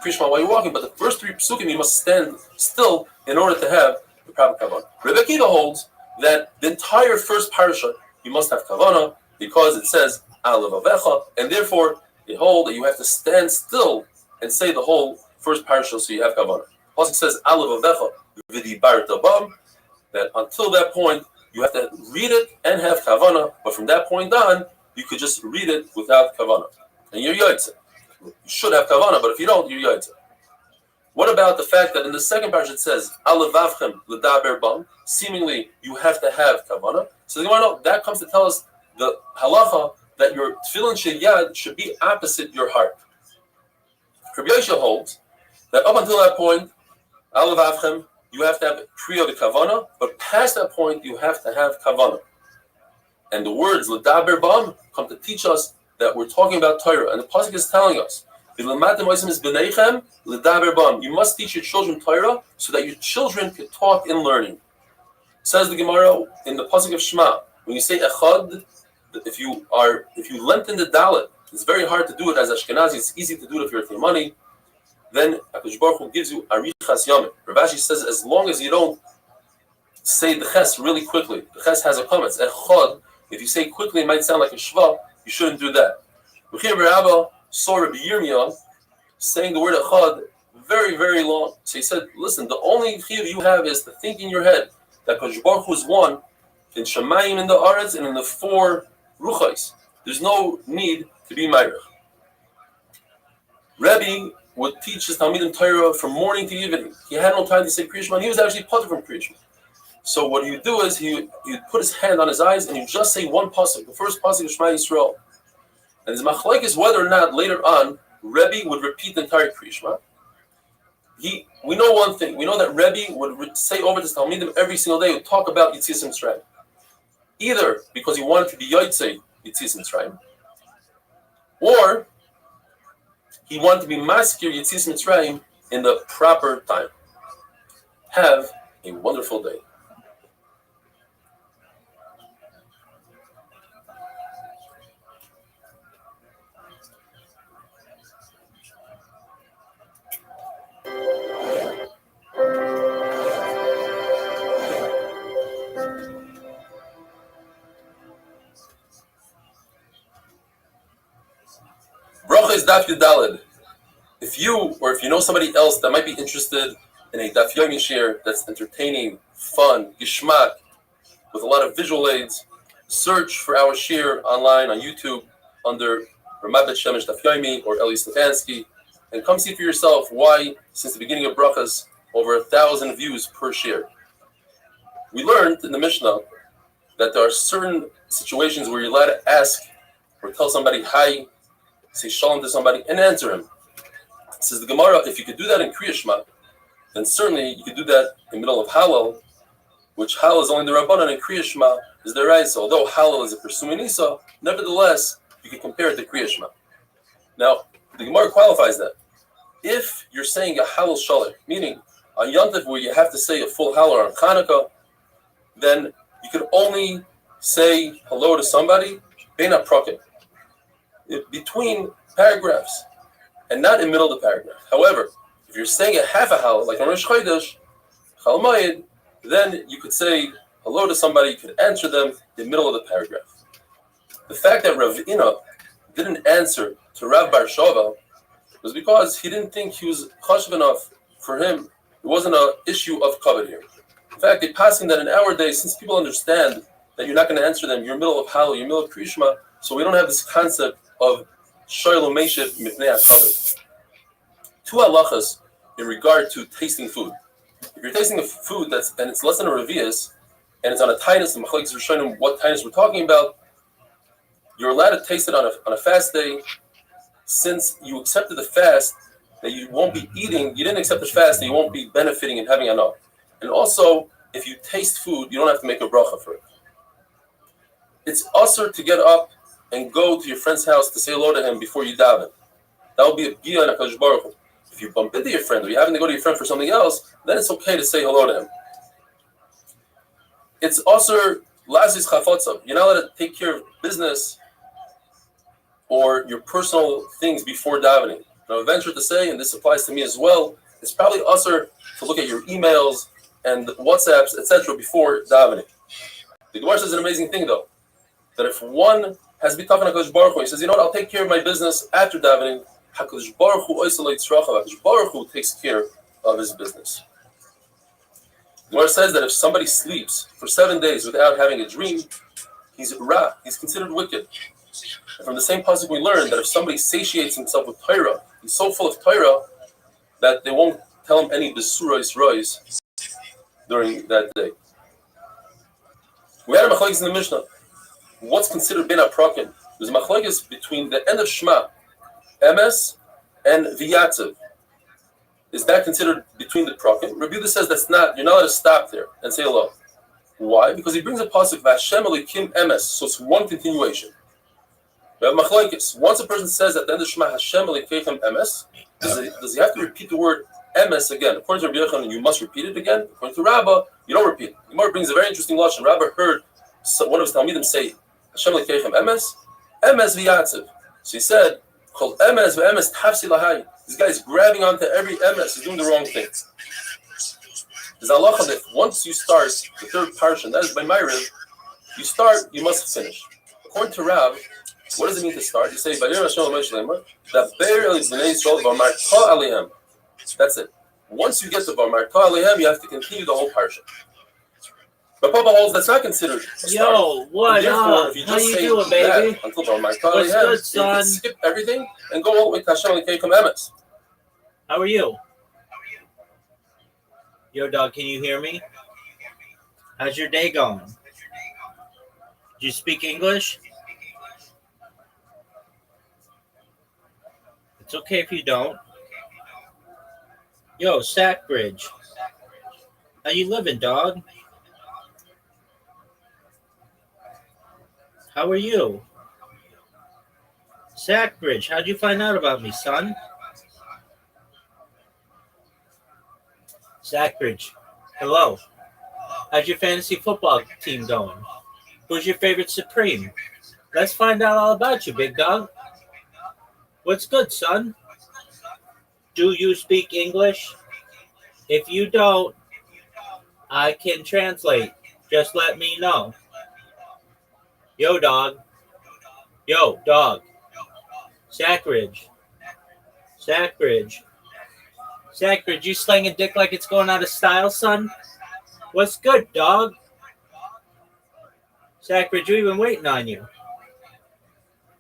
Krishma while you're walking, but the first three psukim you must stand still in order to have the proper kavanah. Rebbe Akiva holds that the entire first parasha you must have kavanah because it says Alav Avecha, and therefore they hold that you have to stand still and say the whole first parasha so you have kavanah. Pasuk says Alav Avecha v'dibar tabam, that until that point you have to read it and have kavanah, but from that point on you could just read it without kavanah, and you're yotze. You should have kavanah, but if you don't, you're yotze. What about the fact that in the second parasha it says Alavavchem l'daber bam? Seemingly you have to have kavanah. So you want to know that comes to tell us the halacha that your tefillin sheyad should be opposite your heart. Rabbi Yosha holds that up until that point, Alavavchem, you have to have priya the kavanah, but past that point you have to have kavanah. And the words l'daber bam come to teach us that we're talking about Torah, and the pasuk is telling us, you must teach your children Torah so that your children can talk in learning. Says the Gemara in the pasuk of Shema, when you say echad, if you lengthen the dalet, it's very hard to do it as Ashkenazi. It's easy to do it if you're at money. Then HaKadosh Baruch Hu gives you arichas yamim. Rav Ashi says as long as you don't say the ches really quickly, the ches has a comment. Echad. If you say quickly, it might sound like a shva. You shouldn't do that. Rabbi saw Rabbi Yirmiyah saying the word echad very, very long. So he said, listen, the only chiyuv you have is to think in your head that HaKadosh Baruch Hu is one in Shemayim, in the Aretz, and in the 4 ruchais. There's no need to be Meirach. Rebbe would teach his Talmidim Torah from morning to evening. He had no time to say Kriya Shema. He was actually putter from Kriya Shema. So what he would do is he would put his hand on his eyes and he would just say one pasuk, the first pasuk of Shema Yisrael. And his machlek is whether or not later on Rebbe would repeat the entire Kriya Shema. We know one thing. We know that Rebbe would say over to his Talmidim every single day, would talk about Yitzias Mitzrayim. Either because he wanted to be Yotzei Yitzias Mitzrayim, or he wanted to be Maskir Yitzias Mitzrayim in the proper time. Have a wonderful day. Bracha is Daf Yudalid. If you know somebody else that might be interested in a Daf Yomi share that's entertaining, fun, gishmak, with a lot of visual aids, search for our share online on YouTube under Ramat Bet Shemesh Daf Yomi or Eli Stefansky, and come see for yourself why, since the beginning of Brachas, over 1,000 views per share. We learned in the Mishnah that there are certain situations where you're allowed to ask or tell somebody hi, say shalom to somebody, and answer him. Says the Gemara, if you could do that in Kriya Shema, then certainly you could do that in the middle of Hallel, which Hallel is only the Rabbanan, and Kriya Shema is the Raisa. Although Hallel is a Persuming Nisa, nevertheless, you can compare it to Kriya Shema. Now, the Gemara qualifies that. If you're saying a Hallel Shalek, meaning on Yom Tov where you have to say a full Hallel on Chanukah, then you could only say hello to somebody, Beina Prokim, between paragraphs, and not in the middle of the paragraph. However, if you're saying a half a Hallel, like on Rosh Chodesh, Chal Moed, then you could say hello to somebody, you could answer them in the middle of the paragraph. The fact that Rav Ina didn't answer to Rav Bar Shava was because he didn't think he was chashuv enough for him. It wasn't an issue of kavod here. In fact, they passing that in our day, since people understand that you're not going to answer them, you're in the middle of Hallel, you're in the middle of Kriya Shema, so we don't have this concept of shoyel u'meishet mipnei hakavod. 2 halachas in regard to tasting food. If you're tasting a food and it's less than a revius, and it's on a tinus, the machlekes are showing them what tinus we're talking about, you're allowed to taste it on a fast day. Since you accepted the fast, that you won't be eating, you didn't accept the fast, that you won't be benefiting and having enough. And also, if you taste food, you don't have to make a bracha for it. It's also to get up and go to your friend's house to say hello to him before you daven. That will be a bia and a HaKadosh Baruch Hu. If you bump into your friend or you happen to go to your friend for something else, then it's okay to say hello to him. It's also lazis chafotzav. You're not allowed to take care of business or your personal things before davening. Now, I venture to say, and this applies to me as well, it's probably also to look at your emails and WhatsApps, etc., before davening. The Gemara says an amazing thing, though, that if one has been talking to HaKadosh Baruch Hu, he says, you know what, I'll take care of my business after davening. HaKadosh Baruch Hu HaKadosh Baruch Hu takes care of his business. The Gemara says that if somebody sleeps for 7 days without having a dream, he's ra, he's considered wicked. And from the same pasuk we learned that if somebody satiates himself with Torah, he's so full of Torah that they won't tell him any besurais rois during that day. We had a machlekes in the Mishnah. What's considered ben aprakim? There's a machlekes between the end of Shema, emes, and v'yatzev. Is that considered between the prakim? Rabbi Yehuda says that's not. You're not allowed to stop there and say hello. Why? Because he brings a pasuk v'Hashem Elokim emes, so it's one continuation. We have machlokes. Once a person says at the end of Shema Hashem Elokeichem Emes, does he have to repeat the word Emes again? According to Rabbi Yochanan, you must repeat it again. According to Rabbah, you don't repeat it. Gemara brings a very interesting lashon. Rabbah heard one of his talmidim say Hashem Elokeichem Emes, Emes v'yatziv. So he said, "Kol Emes v'Emes tafsi lahai." This guy is grabbing onto every Emes. He's doing the wrong thing. There's a halacha that once you start the third parsha, that is by Ma'ariv, you start, you must finish. According to Rav, what does it mean to start? You say, that's it. Once you get to Vamarta Alehem, you have to continue the whole parsha. But Papa holds that's not considered a start. Yo, what up? If you How just you say doing, baby? that until Vamarta What's Alehem, good, you son? can skip everything and go all the way to Hashem Elokeichem Emes. How are you? Yo, dog, can you hear me? How's your day going? Do you speak English? It's okay if you don't. Yo, Sackbridge. How you living, dog? How are you? Sackbridge, how'd you find out about me, son? Sackbridge, hello. How's your fantasy football team going? Who's your favorite Supreme? Let's find out all about you, big dog. What's good, son? Do you speak English? If you don't, I can translate. Just let me know. Yo, dog. Yo, dog. Sackbridge. Sackbridge. Sackbridge, you slinging dick like it's going out of style, son? What's good, dog? Sackbridge, we've been waiting on you.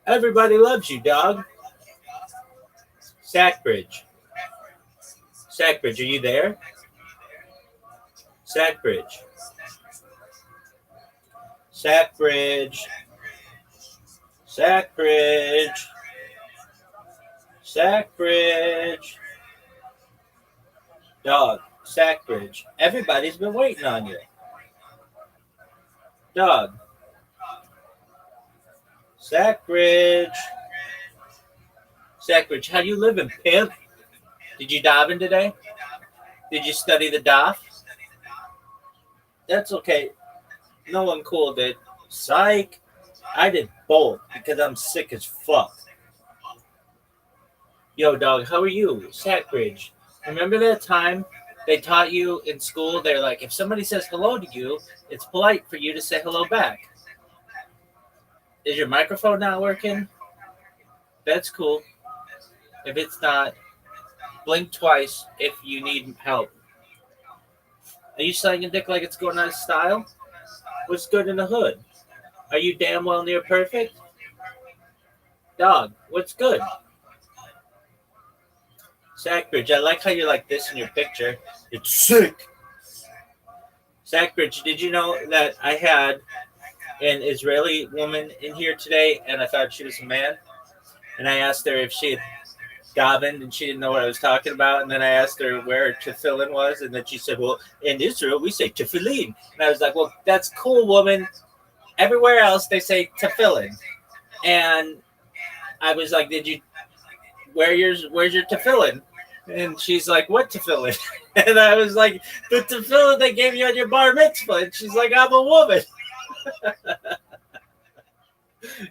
Everybody loves you, dog. Sackbridge. Sackbridge, are you there? Sackbridge. Sackbridge. Sackbridge. Sackbridge. Dog, Sackbridge. Everybody's been waiting on you. Dog. Sackbridge. Sackbridge, how you living, pimp? Did you dive in today? Did you study the daf? That's okay. No one cool did. Psych. I did both because I'm sick as fuck. Yo, dog, how are you? Sackbridge. Remember that time they taught you in school? They're like, if somebody says hello to you, it's polite for you to say hello back. Is your microphone not working? That's cool. If it's not, blink twice if you need help. Are you slanging dick like it's going out of style? What's good in the hood? Are you damn well near perfect? Dog, what's good? Sackbridge, I like how you're like this in your picture. It's sick. Sackbridge, did you know that I had an Israeli woman in here today and I thought she was a man? And I asked her if she had davened and she didn't know what I was talking about. And then I asked her where her tefillin was. And then she said, well, in Israel, we say tefillin. And I was like, well, that's cool, woman. Everywhere else, they say tefillin. And I was like, where's your tefillin? And she's like, what tefillin? And I was like, the tefillin they gave you on your bar mitzvah. And she's like, I'm a woman.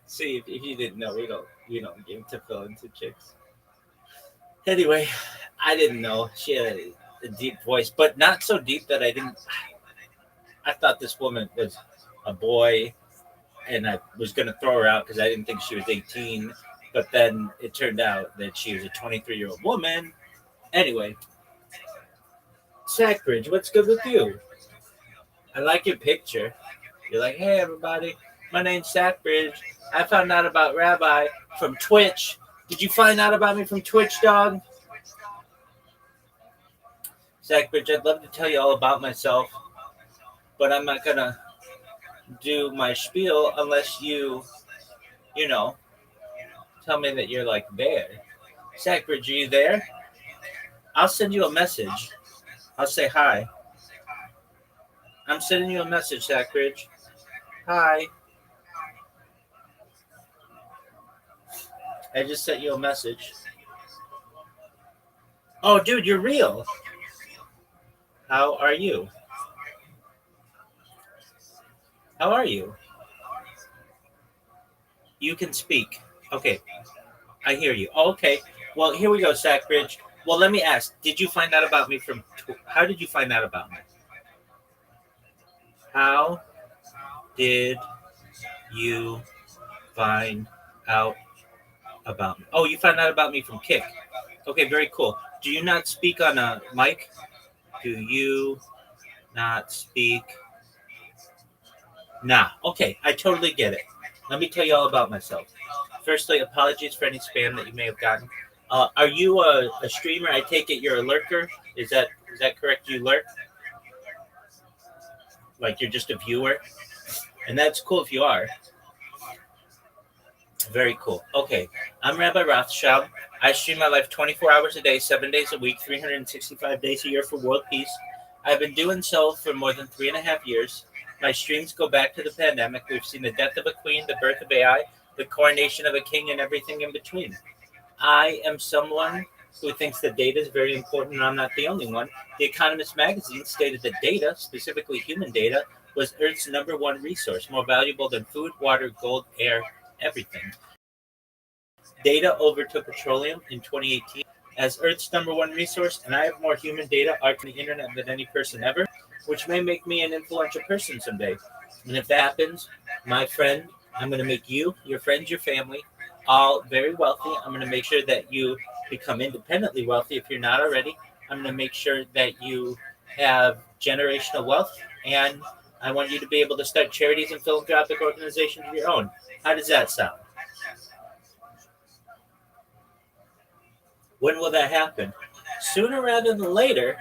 See, if you didn't know, we don't give tefillin to chicks. Anyway, I didn't know. She had a deep voice, but not so deep that I thought this woman was a boy, and I was going to throw her out because I didn't think she was 18. But then it turned out that she was a 23-year-old woman. Anyway, Sackbridge, what's good with you? I like your picture. You're like, hey, everybody, my name's Sackbridge. I found out about Rabbi from Twitch. Did you find out about me from Twitch, dog? Sackbridge, I'd love to tell you all about myself, but I'm not going to do my spiel unless you tell me that you're like there. Sackbridge, are you there? I'll send you a message. I'll say hi. I'm sending you a message, Sackbridge. Hi. I just sent you a message. Oh, dude, you're real. How are you? How are you? You can speak. Okay, I hear you. Okay, well, here we go, Sackbridge. Well, let me ask. Did you find out about me from? How did you find out about me? How did you find out about me? Oh, you found out about me from Kick. Okay, very cool. Do you not speak on a mic? Do you not speak? Nah. Okay, I totally get it. Let me tell you all about myself. Firstly, apologies for any spam that you may have gotten. Are you a streamer? I take it you're a lurker. Is that correct? You lurk? Like you're just a viewer? And that's cool if you are. Very cool. Okay, I'm Rabbi Rothschild. I stream my life 24 hours a day, 7 days a week, 365 days a year for world peace. I've been doing so for more than 3.5 years. My streams go back to the pandemic. We've seen the death of a queen, the birth of AI, the coronation of a king, and everything in between. I am someone who thinks that data is very important, and I'm not the only one. The Economist magazine stated that data, specifically human data, was Earth's #1 resource, more valuable than food, water, gold, air, everything. Data overtook petroleum in 2018 as Earth's #1 resource, and I have more human data on the internet than any person ever, which may make me an influential person someday. And if that happens, my friend, I'm going to make you, your friends, your family, all very wealthy. I'm going to make sure that you become independently wealthy if you're not already. I'm going to make sure that you have generational wealth, and I want you to be able to start charities and philanthropic organizations of your own. How does that sound? When will that happen? Sooner rather than later,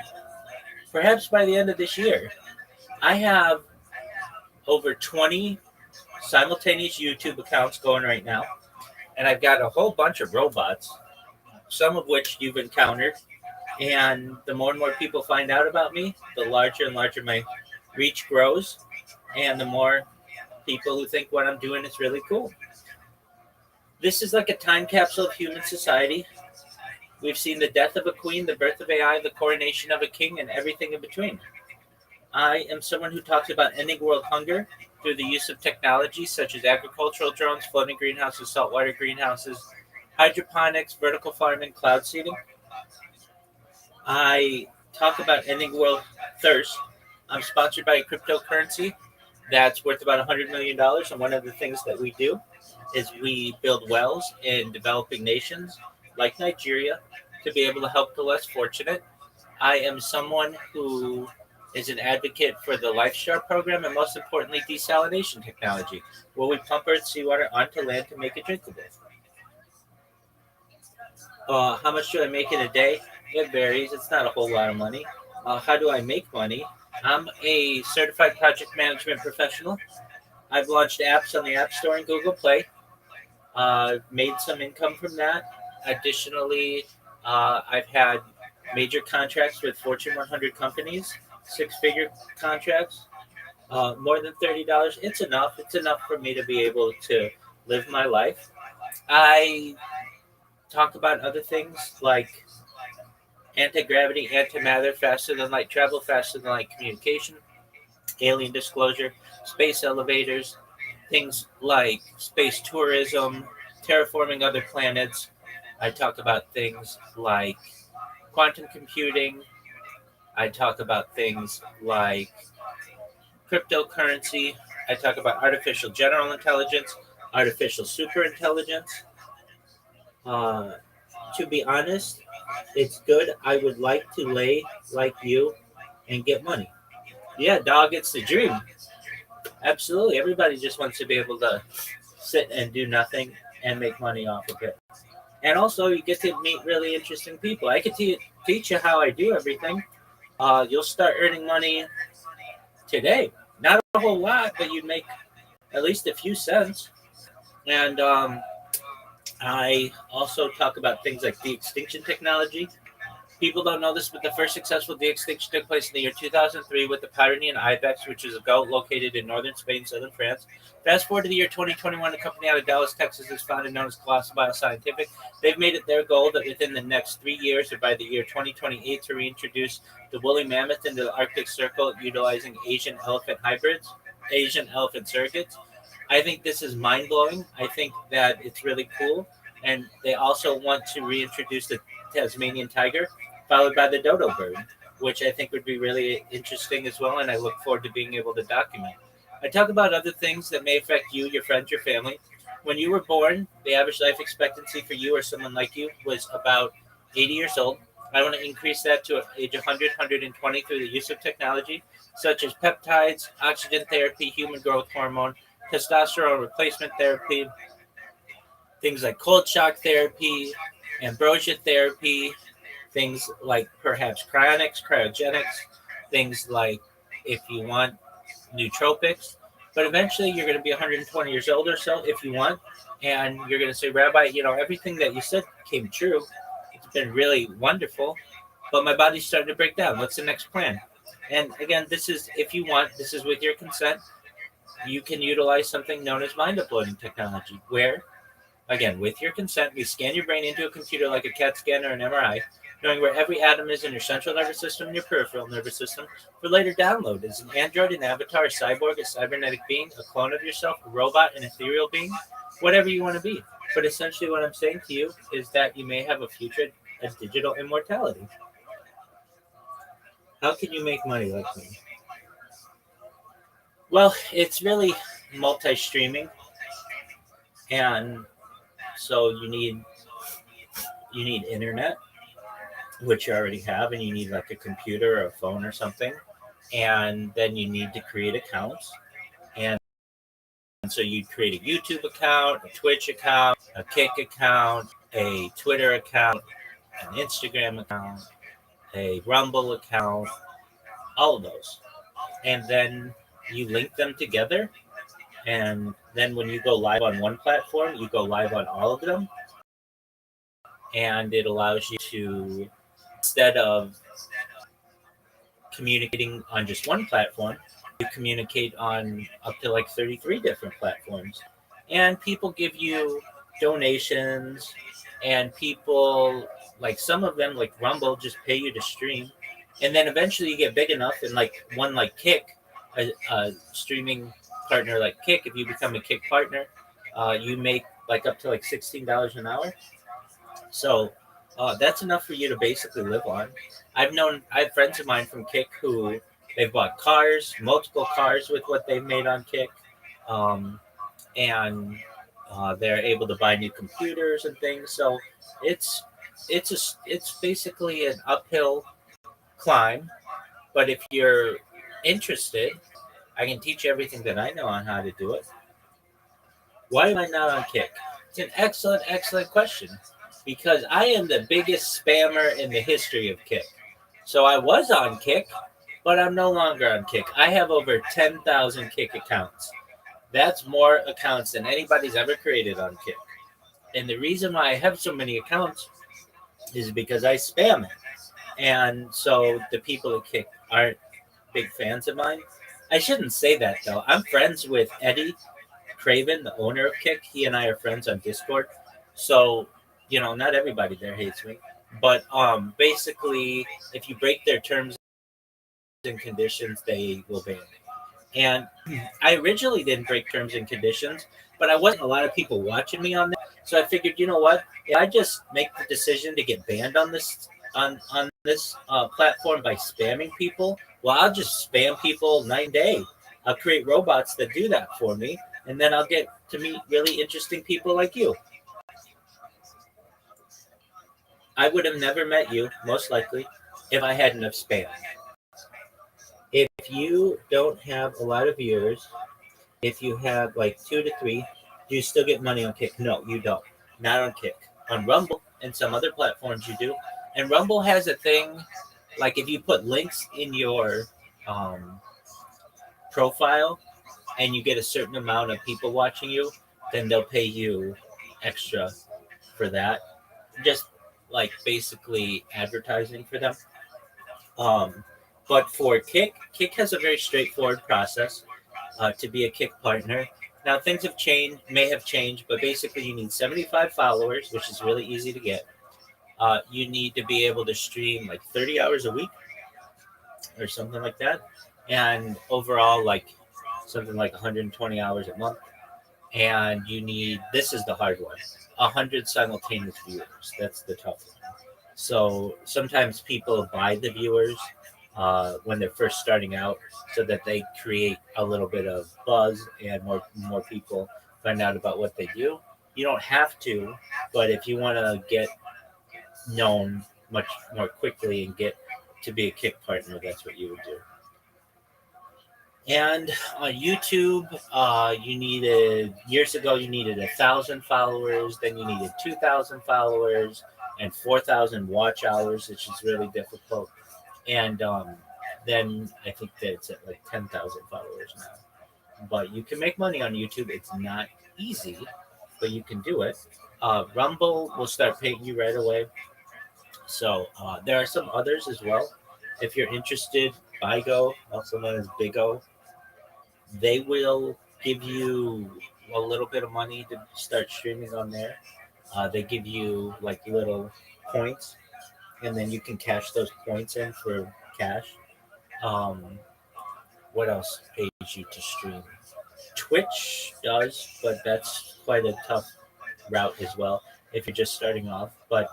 perhaps by the end of this year. I have over 20 simultaneous YouTube accounts going right now, and I've got a whole bunch of robots, some of which you've encountered. And the more and more people find out about me, the larger and larger my reach grows, and the more people who think what I'm doing is really cool. This is like a time capsule of human society. We've seen the death of a queen, the birth of AI, the coronation of a king, and everything in between. I am someone who talks about ending world hunger through the use of technology such as agricultural drones, floating greenhouses, saltwater greenhouses, hydroponics, vertical farming, cloud seeding. I talk about ending world thirst. I'm sponsored by a cryptocurrency that's worth about $100 million. And one of the things that we do is we build wells in developing nations like Nigeria to be able to help the less fortunate. I am someone who is an advocate for the LifeStar program and most importantly, desalination technology, where we pump Earth's seawater onto land to make it drinkable. How much do I make in a day? It varies. It's not a whole lot of money. How do I make money? I'm a certified project management professional. I've launched apps on the App Store and Google Play. Made some income from that. Additionally, I've had major contracts with Fortune 100 companies, six-figure contracts, more than $30. It's enough. It's enough for me to be able to live my life. I talk about other things like anti-gravity, antimatter, faster than light travel, faster than light communication, alien disclosure, space elevators, things like space tourism, terraforming other planets. I talk about things like quantum computing. I talk about things like cryptocurrency. I talk about artificial general intelligence, artificial superintelligence. To be honest, it's good. I would like to lay like you and get money. Yeah, dog, it's the dream. Absolutely. Everybody just wants to be able to sit and do nothing and make money off of it. And also, you get to meet really interesting people. I could teach you how I do everything. You'll start earning money today. Not a whole lot, but you'd make at least a few cents. And I also talk about things like de-extinction technology. People don't know this, but the first successful de-extinction took place in the year 2003 with the Pyrenean ibex, which is a goat located in northern Spain, southern France. Fast forward to the year 2021, a company out of Dallas, Texas, is founded known as Colossal Bioscientific. They've made it their goal that within the next 3 years, or by the year 2028, to reintroduce the woolly mammoth into the Arctic Circle utilizing Asian elephant hybrids, Asian elephant surrogates. I think this is mind blowing. I think that it's really cool. And they also want to reintroduce the Tasmanian tiger, followed by the dodo bird, which I think would be really interesting as well. And I look forward to being able to document. I talk about other things that may affect you, your friends, your family. When you were born, the average life expectancy for you or someone like you was about 80 years old. I want to increase that to age 100, 120 through the use of technology such as peptides, oxygen therapy, human growth hormone, testosterone replacement therapy, things like cold shock therapy, ambrosia therapy, things like perhaps cryogenics, things like, if you want, nootropics. But eventually you're going to be 120 years old or so if you want. And you're going to say, Rabbi, everything that you said came true. It's been really wonderful. But my body's starting to break down. What's the next plan? And again, this is, if you want, this is with your consent. You can utilize something known as mind uploading technology, where, again, with your consent, we scan your brain into a computer like a CAT scan or an MRI, knowing where every atom is in your central nervous system and your peripheral nervous system, for later download as an android, an avatar, a cyborg, a cybernetic being, a clone of yourself, a robot, an ethereal being, whatever you want to be. But essentially what I'm saying to you is that you may have a future of digital immortality. How can you make money like me? Well, it's really multi-streaming, and so you need internet, which you already have, and you need like a computer or a phone or something, and then you need to create accounts, and so you create a YouTube account, a Twitch account, a Kick account, a Twitter account, an Instagram account, a Rumble account, all of those, and then you link them together, and then when you go live on one platform, you go live on all of them, and it allows you to, instead of communicating on just one platform, you communicate on up to like 33 different platforms. And people give you donations, and people, like some of them, like Rumble, just pay you to stream. And then eventually you get big enough, and like one like Kick, a streaming partner like Kick, if you become a Kick partner, you make like up to like $16 an hour. So that's enough for you to basically live on. I have friends of mine from Kick who they've bought cars, multiple cars with what they've made on Kick, and they're able to buy new computers and things. So it's basically an uphill climb. But if you're interested, I can teach you everything that I know on how to do it. Why am I not on Kick? It's an excellent, excellent question. Because I am the biggest spammer in the history of Kick. So I was on Kick, but I'm no longer on Kick. I have over 10,000 Kick accounts. That's more accounts than anybody's ever created on Kick. And the reason why I have so many accounts is because I spam it. And so the people at Kick aren't big fans of mine. I shouldn't say that, though. I'm friends with Eddie Craven, the owner of Kick. He and I are friends on Discord. So, not everybody there hates me. But basically, if you break their terms and conditions, they will ban me. And I originally didn't break terms and conditions, but I wasn't a lot of people watching me on that. So I figured, you know what? If I just make the decision to get banned on this platform by spamming people, well, I'll just spam people night and day. I'll create robots that do that for me, and then I'll get to meet really interesting people like you. I would have never met you, most likely, if I hadn't have spammed. If you don't have a lot of viewers, if you have like 2 to 3, do you still get money on Kick? No, you don't. Not on Kick. On Rumble and some other platforms you do. And Rumble has a thing, like if you put links in your profile and you get a certain amount of people watching you, then they'll pay you extra for that. Just like basically advertising for them. Um, but for Kick has a very straightforward process to be a Kick partner. Now things have changed, may have changed, but basically you need 75 followers, which is really easy to get. You need to be able to stream like 30 hours a week or something like that, and overall like something like 120 hours a month. And you need, this is the hard one, 100 simultaneous viewers. That's the tough one. So sometimes people buy the viewers when they're first starting out, so that they create a little bit of buzz and more people find out about what they do. You don't have to, but if you want to get known much more quickly and get to be a Kick partner, that's what you would do. And on YouTube, you needed, years ago, you needed 1,000 followers, then you needed 2,000 followers and 4,000 watch hours, which is really difficult. And then I think that it's at like 10,000 followers now. But you can make money on YouTube. It's not easy, but you can do it. Rumble will start paying you right away. So there are some others as well. If you're interested, Bigo, also known as Big O, they will give you a little bit of money to start streaming on there. They give you like little points, and then you can cash those points in for cash. Um, what else pays you to stream? Twitch does, but that's quite a tough route as well if you're just starting off. But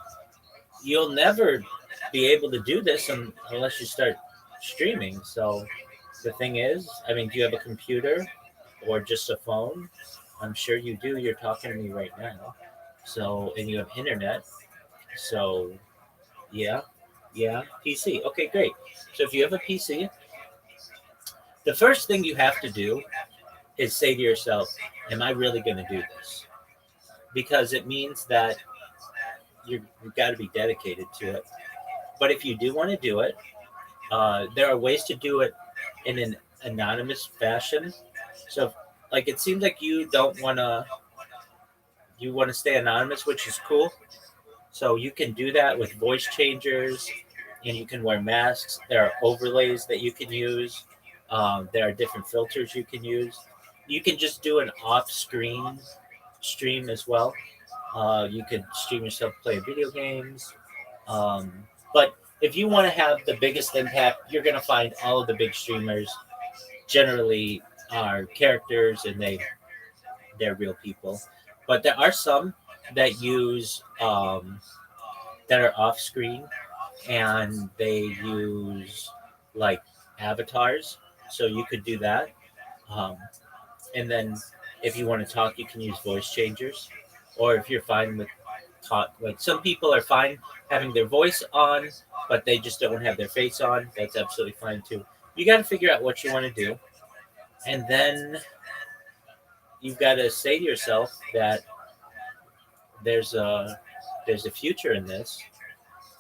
you'll never be able to do this unless you start streaming. So the thing is, I mean, do you have a computer or just a phone? I'm sure you do. You're talking to me right now. So, and you have internet. So, yeah, yeah, PC. Okay, great. So, if you have a PC, the first thing you have to do is say to yourself, am I really going to do this? Because it means that you've got to be dedicated to it. But if you do want to do it, there are ways to do it in an anonymous fashion. So, like, it seems like you don't want to, you want to stay anonymous, which is cool. So you can do that with voice changers, and you can wear masks. There are overlays that you can use. There are different filters you can use. You can just do an off-screen stream as well. You could stream yourself playing video games. But if you want to have the biggest impact, you're going to find all of the big streamers generally are characters, and they're real people. But there are some that use that are off screen, and they use like avatars. So you could do that. Um, and then if you want to talk, you can use voice changers. Or if you're fine with talk, like some people are fine having their voice on, but they just don't have their face on. That's absolutely fine too. You got to figure out what you want to do. And then you've got to say to yourself that there's a there's a future in this.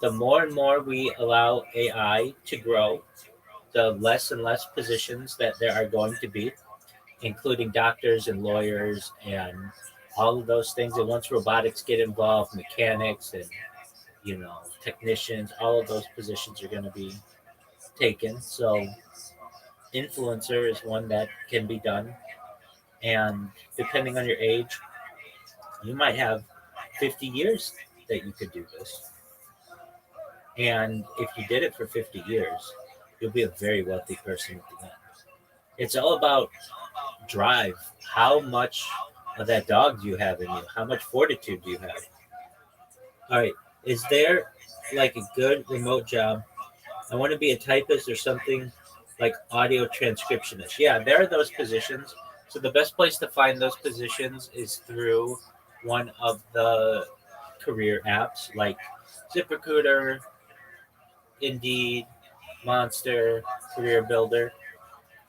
The more and more we allow AI to grow, the less and less positions that there are going to be, including doctors and lawyers and all of those things. And once robotics get involved, mechanics and technicians, all of those positions are going to be taken. So influencer is one that can be done, and depending on your age, you might have 50 years that you could do this. And if you did it for 50 years, you'll be a very wealthy person at the end. It's all about drive. How much of that dog do you have in you? How much fortitude do you have? All right. Is there like a good remote job? I want to be a typist or something like audio transcriptionist. Yeah, there are those positions. So the best place to find those positions is through one of the career apps like ZipRecruiter, Indeed, Monster, Career Builder,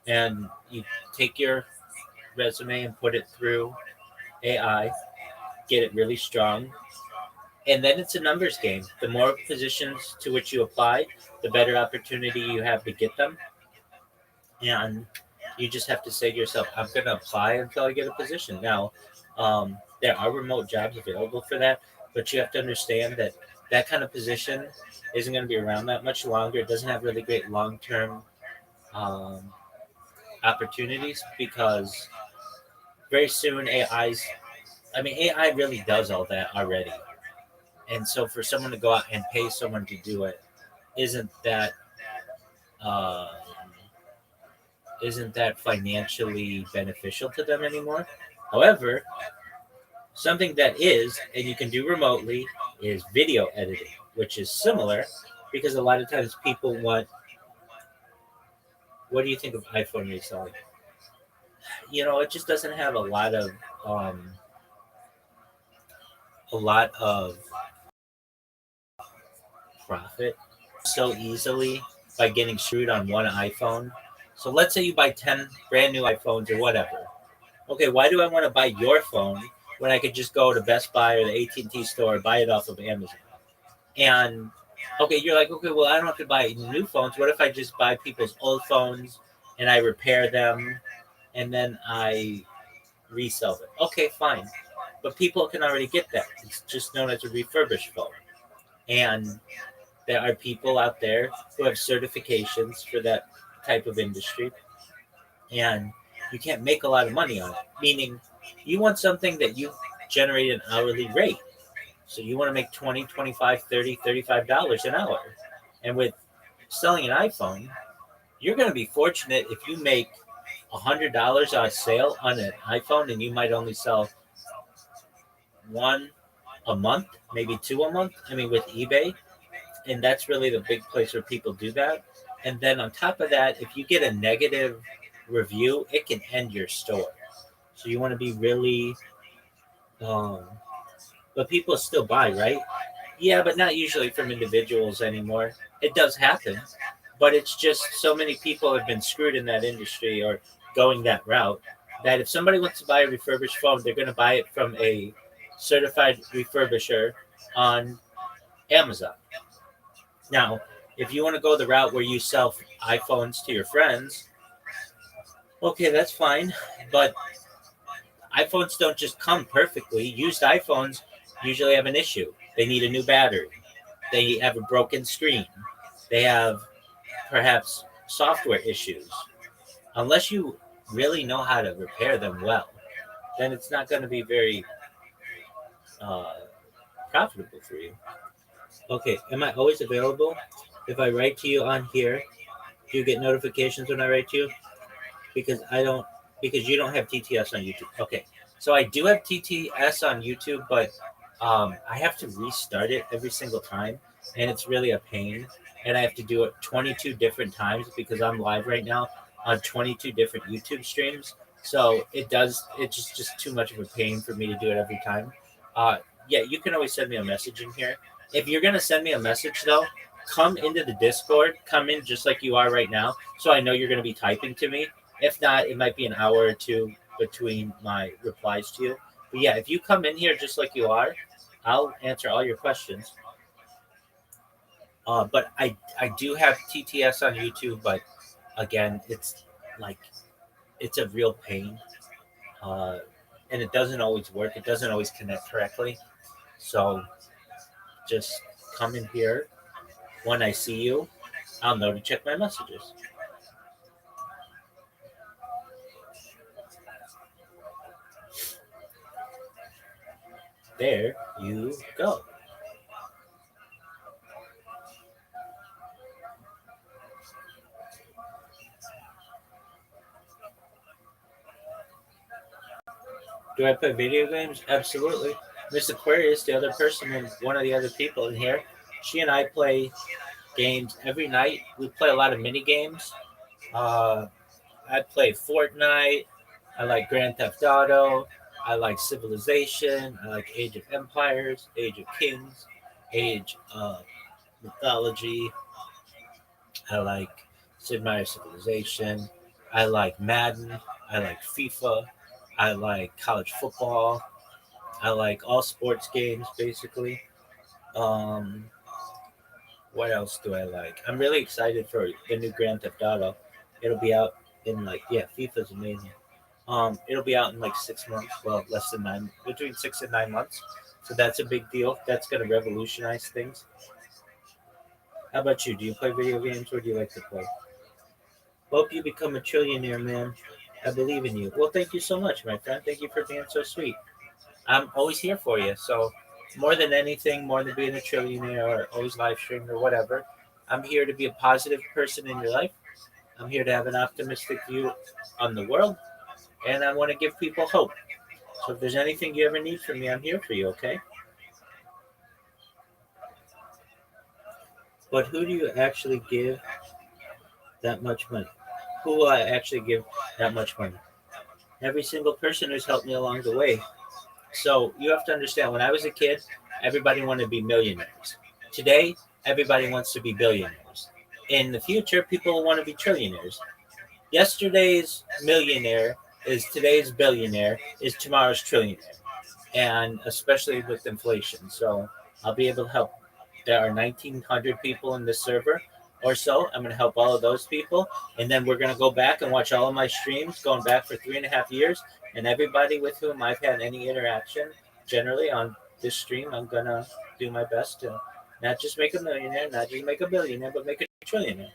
and you take your resume and put it through AI, get it really strong, and then it's a numbers game. The more positions to which you apply, the better opportunity you have to get them. And you just have to say to yourself, I'm going to apply until I get a position. Now, there are remote jobs available for that, but you have to understand that that kind of position isn't going to be around that much longer. It doesn't have really great long term um, opportunities because very soon AI really does all that already. And so for someone to go out and pay someone to do it isn't that um, isn't that financially beneficial to them anymore. However, something that is, and you can do remotely, is video editing, which is similar because a lot of times people want. What do you think of iPhone reselling? It just doesn't have um, a lot of profit so easily by getting screwed on one iPhone. So let's say you buy 10 brand new iPhones or whatever. Okay, why do I want to buy your phone when I could just go to Best Buy or the AT&T store, buy it off of Amazon? And okay, you're like, okay, well, I don't have to buy new phones. What if I just buy people's old phones and I repair them and then I resell them? Okay, fine. But people can already get that. It's just known as a refurbished phone. And there are people out there who have certifications for that type of industry. And you can't make a lot of money on it. Meaning, you want something that you generate an hourly rate. So you want to make 20, 25, 30, $35 an hour. And with selling an iPhone, you're going to be fortunate if you make $100 on a sale on an iPhone and you might only sell one a month, maybe two a month. I mean, with eBay. And that's really the big place where people do that. And then on top of that, if you get a negative review, it can end your store. So you want to be really, um, but people still buy, right? Yeah, but not usually from individuals anymore. It does happen, but it's just so many people have been screwed in that industry or going that route that if somebody wants to buy a refurbished phone, they're going to buy it from a certified refurbisher on Amazon. Now, if you want to go the route where you sell iPhones to your friends, okay, that's fine. But iPhones don't just come perfectly. Used iPhones usually have an issue. They need a new battery. They have a broken screen. They have perhaps software issues. Unless you really know how to repair them well, then it's not going to be very uh, profitable for you. Okay, am I always available? If I write to you on here, do you get notifications when I write to you? Because I don't, because you don't have TTS on YouTube. Okay, so I do have TTS on YouTube, but I have to restart it every single time, and it's really a pain. And I have to do it 22 different times because I'm live right now on 22 different YouTube streams. So it's just too much of a pain for me to do it every time. Uh, yeah, you can always send me a message in here. If you're gonna send me a message though, come into the Discord, come in just like you are right now, so I know you're gonna be typing to me. If not, it might be an hour or two between my replies to you. But yeah, if you come in here just like you are, I'll answer all your questions. But I do have TTS on YouTube, but again, like it's a real pain, uh, and it doesn't always work. It doesn't always connect correctly. So just come in here. When I see you, I'll know to check my messages. There you go. Do I play video games? Absolutely. Miss Aquarius, the other person and one of the other people in here, she and I play games every night. We play a lot of mini games. Uh, I play Fortnite. I like Grand Theft Auto. I like Civilization. I like Age of Empires, Age of Kings, Age of Mythology. I like Sid Meier's Civilization. I like Madden. I like FIFA. I like college football. I like all sports games basically. Um, what else do I like? I'm really excited for the new Grand Theft Auto. It'll be out in like, yeah, FIFA's amazing. It'll be out in like 6 months. Well, less than nine, between 6 and 9 months. So that's a big deal. That's going to revolutionize things. How about you? Do you play video games or do you like to play? Hope you become a trillionaire, man. I believe in you. Well, thank you so much, my friend. Thank you for being so sweet. I'm always here for you. So, more than anything, more than being a trillionaire or always live streaming or whatever, I'm here to be a positive person in your life. I'm here to have an optimistic view on the world, and I want to give people hope. So, if there's anything you ever need from me, I'm here for you, okay? But who do you actually give that much money? Who will I actually give that much money? Every single person who's helped me along the way. So you have to understand, when I was a kid, everybody wanted to be millionaires. Today, everybody wants to be billionaires. In the future, people will want to be trillionaires. Yesterday's millionaire is today's billionaire, is tomorrow's trillionaire, and especially with inflation. So I'll be able to help. There are 1,900 people in this server or so. I'm going to help all of those people. And then we're going to go back and watch all of my streams going back for 3.5 years. And everybody with whom I've had any interaction, generally on this stream, I'm going to do my best to not just make a millionaire, not just make a billionaire, but make a trillionaire.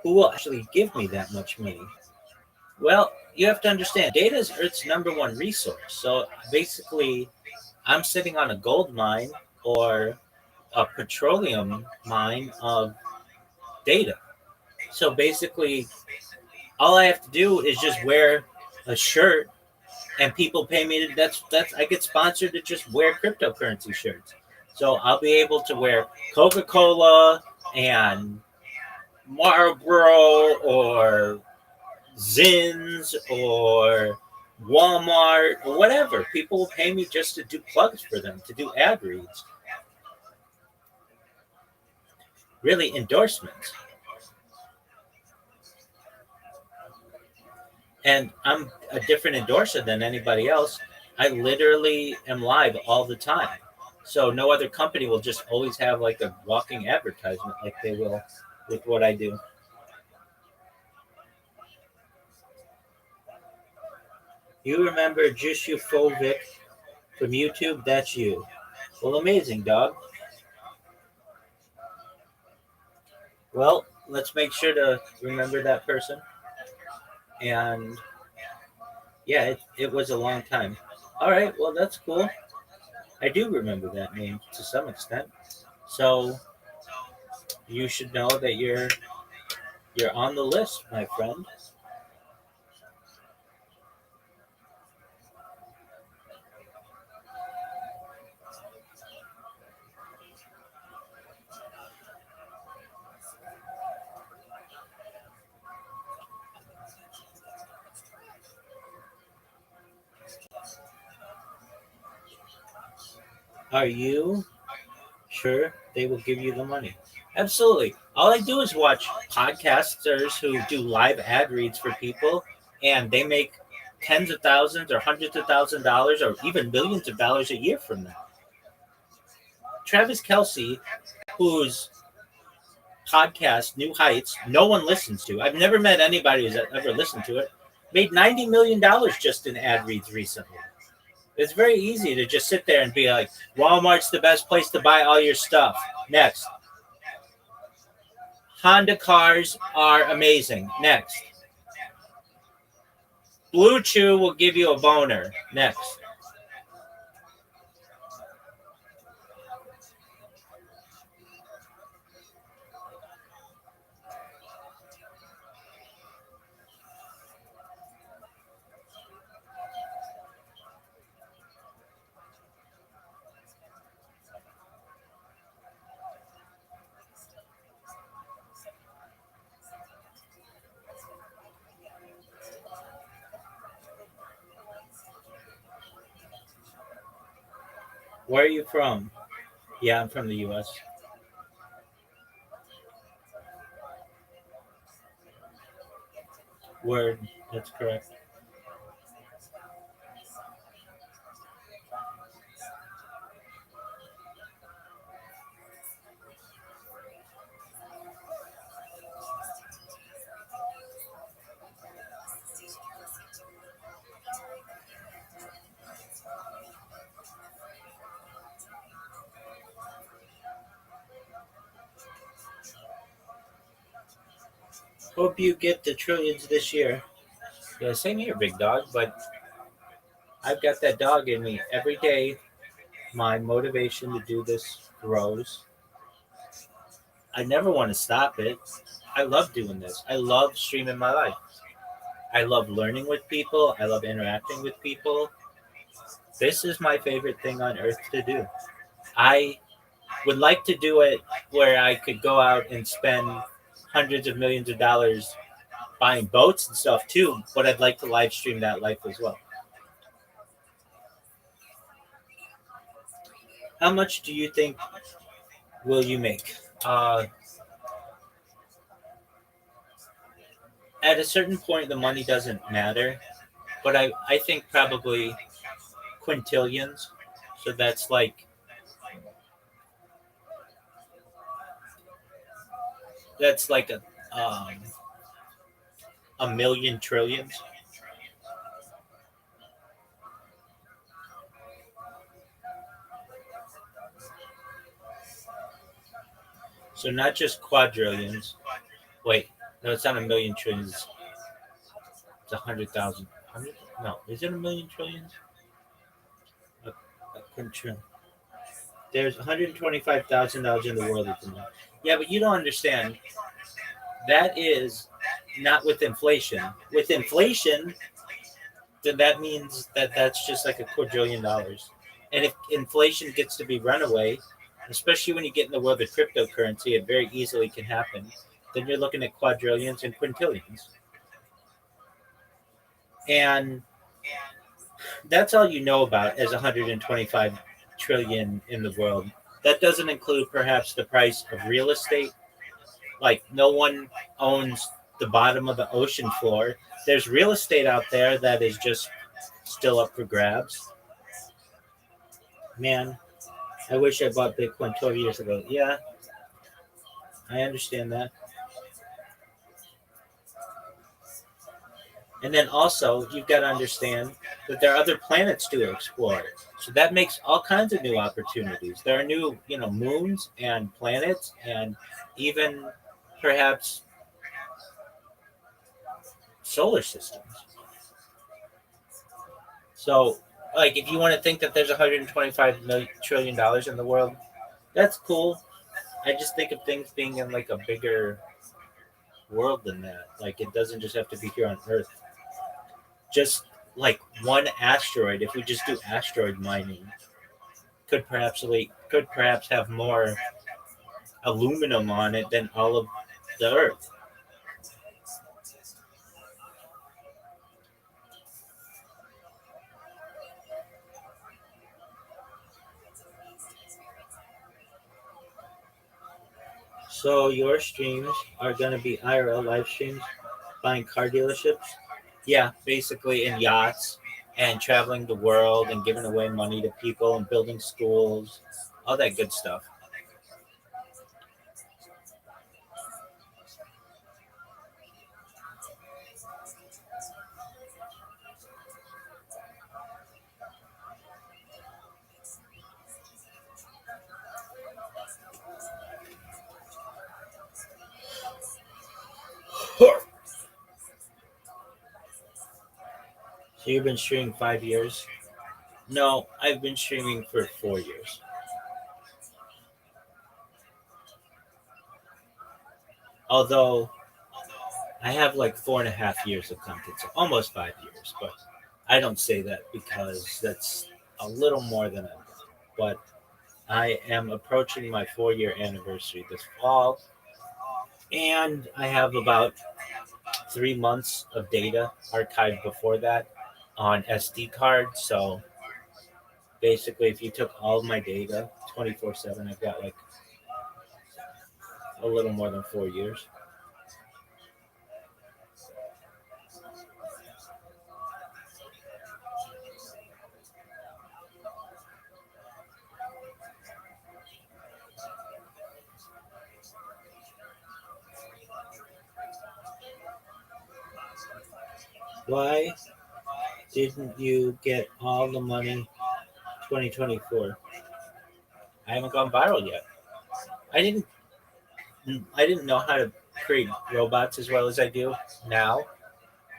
Who will actually give me that much money? Well, you have to understand, data is Earth's number one resource. So basically, I'm sitting on a gold mine or a petroleum mine of data. So basically, all I have to do is just wear a shirt, and people pay me to. That's I get sponsored to just wear cryptocurrency shirts. So I'll be able to wear Coca-Cola and Marlboro or Zins or Walmart or whatever. People will pay me just to do plugs for them, to do ad reads. Really, endorsements. And I'm a different endorser than anybody else. I literally am live all the time. So no other company will just always have like a walking advertisement like they will with what I do. You remember Jushufovic from YouTube? That's you. Well, amazing, dog. Well, let's make sure to remember that person. And yeah, it was a long time. All right, well, that's cool. I do remember that name to some extent. So you should know that you're on the list, my friend. Are you sure they will give you the money? Absolutely. All I do is watch podcasters who do live ad reads for people, and they make tens of thousands or hundreds of $1,000s or even millions of dollars a year from that. Travis Kelsey, whose podcast, New Heights, no one listens to. I've never met anybody who's ever listened to it. Made $90 million just in ad reads recently. It's very easy to just sit there and be like, Walmart's the best place to buy all your stuff. Next. Honda cars are amazing. Next. Blue Chew will give you a boner. Next. Where are you from? Yeah, I'm from the U.S. Word. That's correct. Hope you get the trillions this year. Yeah, same here, big dog. But I've got that dog in me. Every day, my motivation to do this grows. I never want to stop it. I love doing this. I love streaming my life. I love learning with people. I love interacting with people. This is my favorite thing on earth to do. I would like to do it where I could go out and spend hundreds of millions of dollars buying boats and stuff too, but I'd like to live stream that life as well. How much do you think will you make? At a certain point, the money doesn't matter, but I think probably quintillions. So that's like a million trillions. So not just quadrillions. Wait, no, it's not a million trillions. It's 100,000. No, is it a million trillions? A quintillion. There's 125,000 dollars in the world at the moment. Yeah, but you don't understand. That is not with inflation. With inflation, then that means that that's just like a quadrillion dollars. And if inflation gets to be runaway, especially when you get in the world of cryptocurrency, it very easily can happen. Then you're looking at quadrillions and quintillions. And that's all you know about as 125 trillion in the world. That doesn't include perhaps the price of real estate. Like no one owns the bottom of the ocean floor. There's real estate out there that is just still up for grabs. Man, I wish I bought Bitcoin 12 years ago. Yeah, I understand that. And then also, you've got to understand that there are other planets to explore. So that makes all kinds of new opportunities. There are new, moons and planets, and even perhaps solar systems. So, like, if you want to think that there's 125 trillion dollars in the world, that's cool. I just think of things being in like a bigger world than that. Like, it doesn't just have to be here on Earth. Just like one asteroid, if we just do asteroid mining, could perhaps have more aluminum on it than all of the Earth. So your streams are going to be IRL live streams, buying car dealerships. Yeah, basically in yachts and traveling the world and giving away money to people and building schools, all that good stuff. So you've been streaming 5 years? No, I've been streaming for 4 years. Although I have like 4.5 years of content, so almost 5 years. But I don't say that because that's a little more than I've done. But I am approaching my 4 year anniversary this fall, and I have about 3 months of data archived before that on SD cards. So basically, if you took all of my data 24/7, I've got like a little more than 4 years. Why didn't you get all the money 2024? I haven't gone viral yet. I didn't I didn't know how to create robots as well as I do now,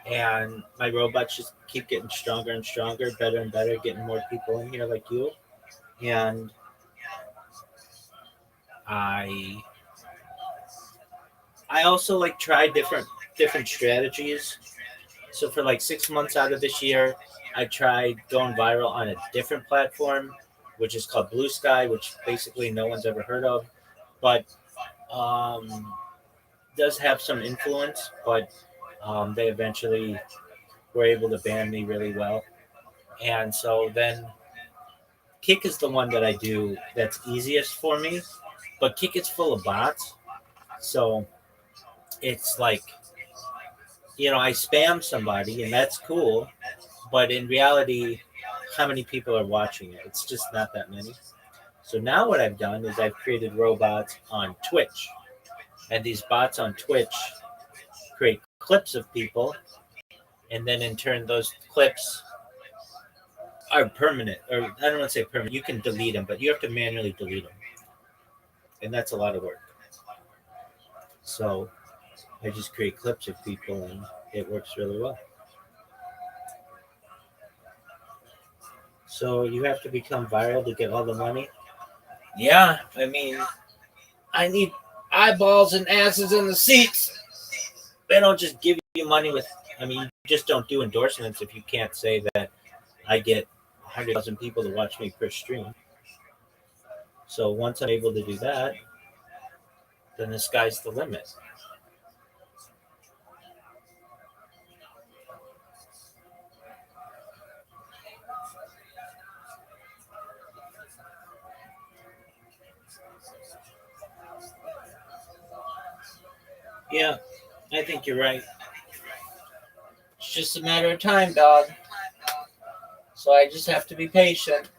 and my robots just keep getting stronger and stronger, better and better, getting more people in here like you. And I I also like try different strategies. So for like 6 months out of this year, I tried going viral on a different platform, which is called Blue Sky, which basically no one's ever heard of, but um, does have some influence. But they eventually were able to ban me really well, and so then Kick is the one that I do that's easiest for me. But Kick is full of bots, so it's like I spam somebody, and that's cool. But in reality, how many people are watching it? It's just not that many. So now what I've done is I've created robots on Twitch, and these bots on Twitch create clips of people, and then in turn those clips are permanent, or I don't want to say permanent. You can delete them, but you have to manually delete them, and that's a lot of work. So I just create clips of people, and it works really well. So you have to become viral to get all the money. Yeah, I mean, I need eyeballs and asses in the seats. They don't just give you money with. I mean, you just don't do endorsements if you can't say that I get 100,000 people to watch me per stream. So once I'm able to do that, then the sky's the limit. Yeah, I think you're right. It's just a matter of time, dog. So I just have to be patient.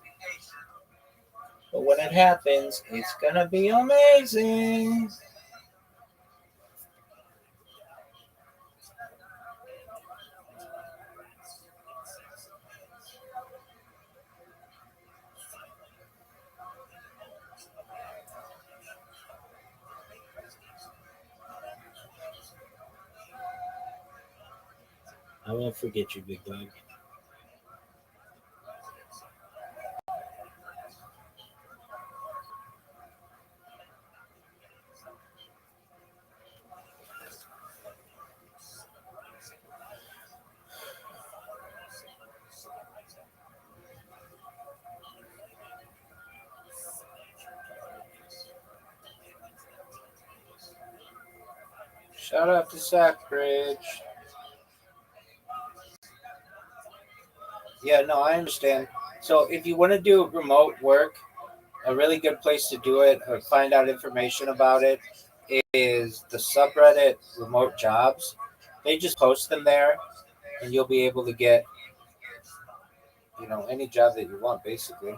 But when it happens, it's gonna be amazing. I won't forget you, big dog. Shout out to Sackbridge. Yeah, no, I understand. So if you want to do remote work, a really good place to do it or find out information about it is the subreddit remote jobs. They just post them there, and you'll be able to get any job that you want basically.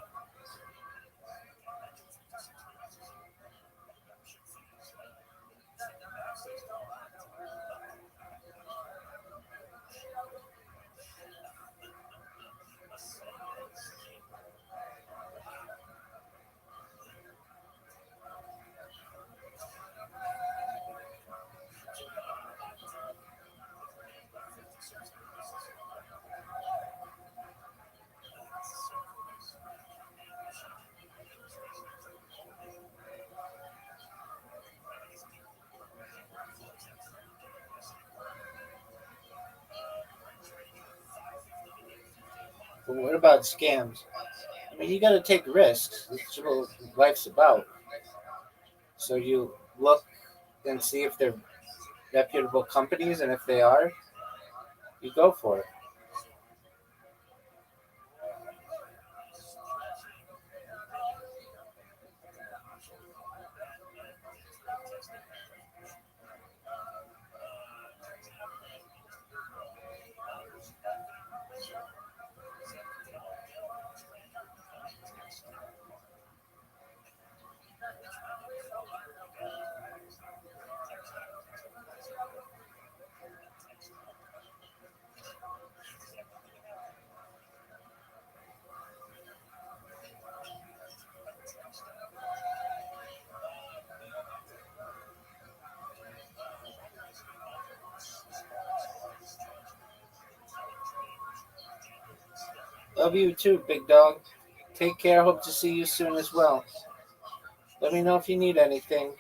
But what about scams? I mean, you got to take risks. That's what life's about. So you look and see if they're reputable companies, and if they are, you go for it. Love you too, big dog. Take care. Hope to see you soon as well. Let me know if you need anything.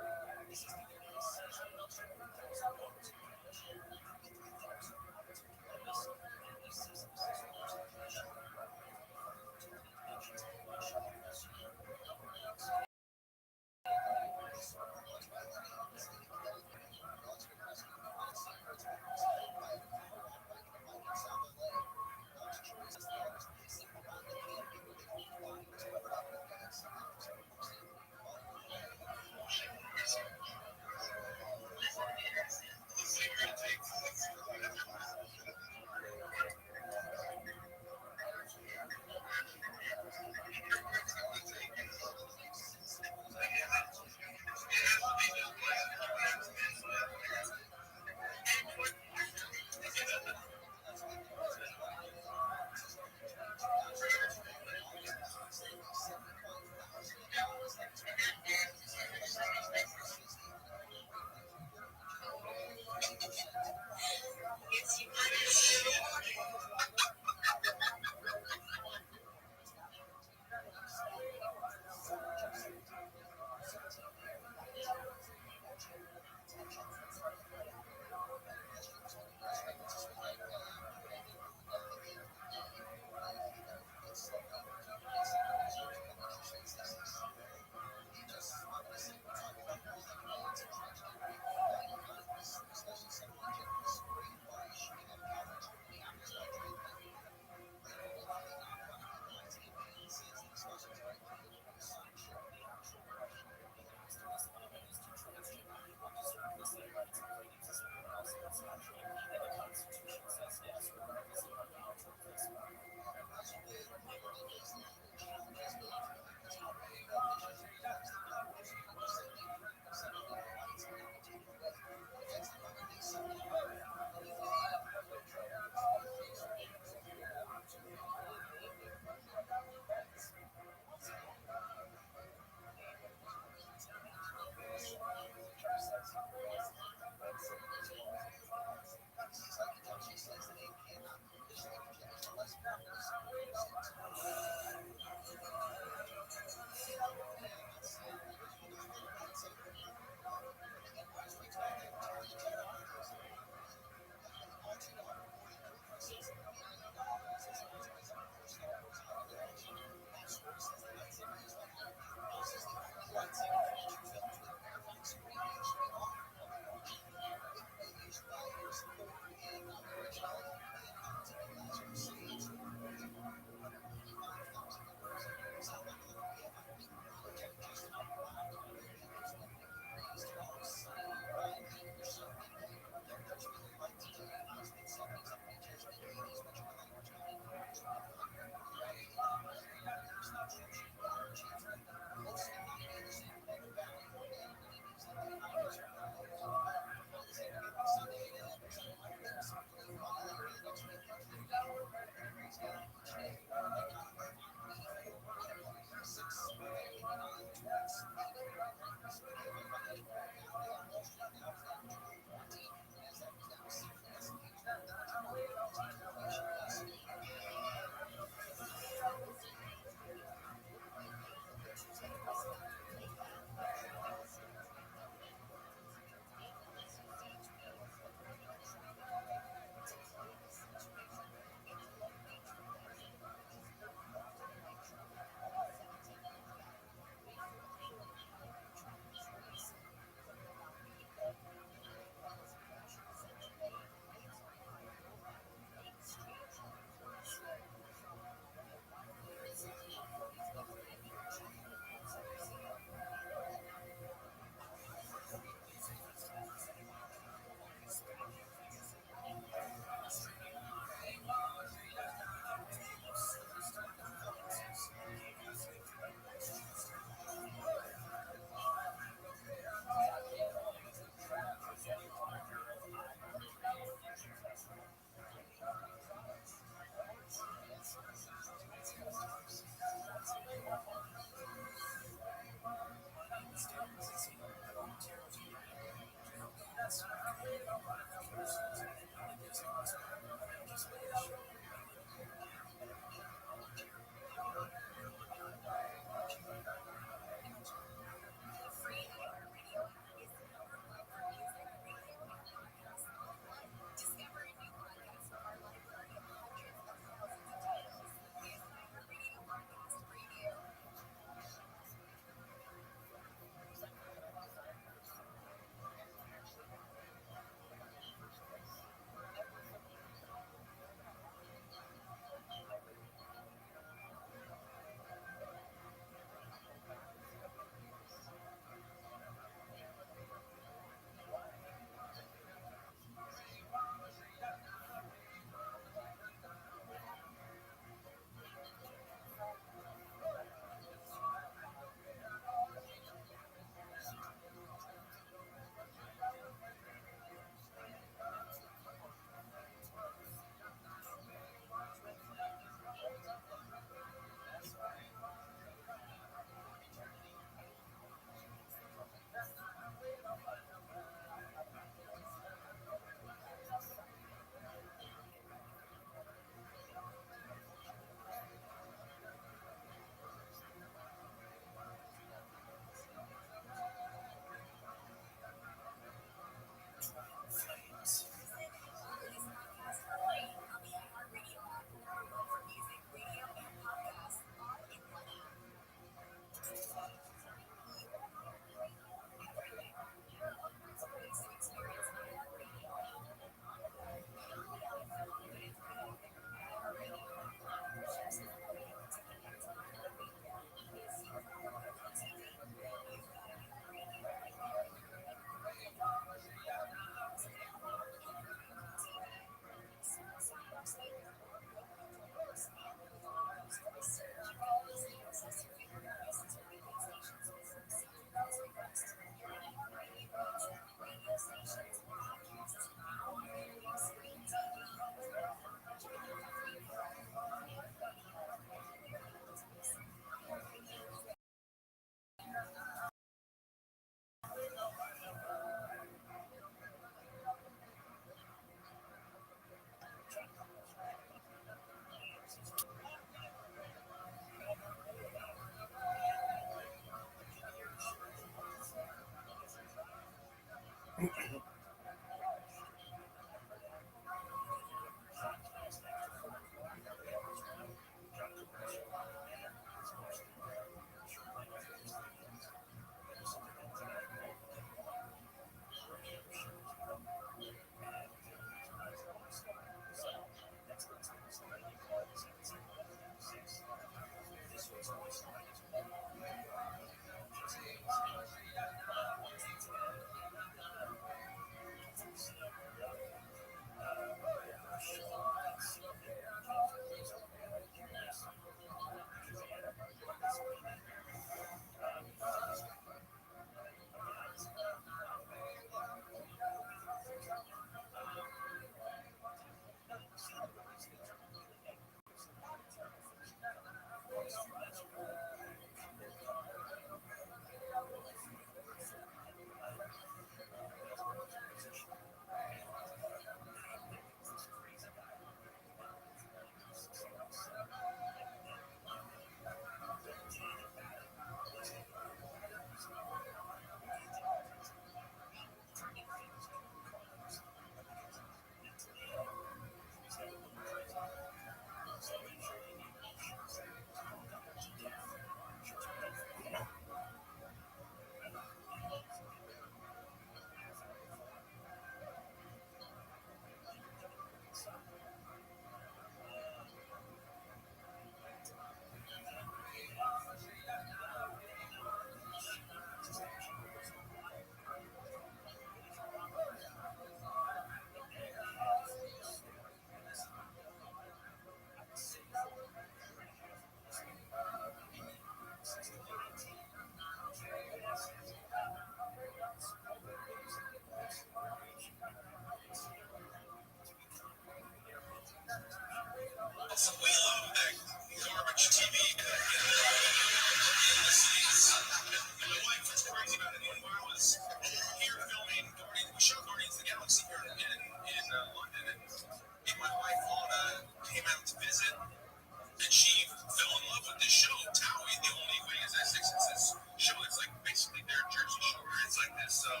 some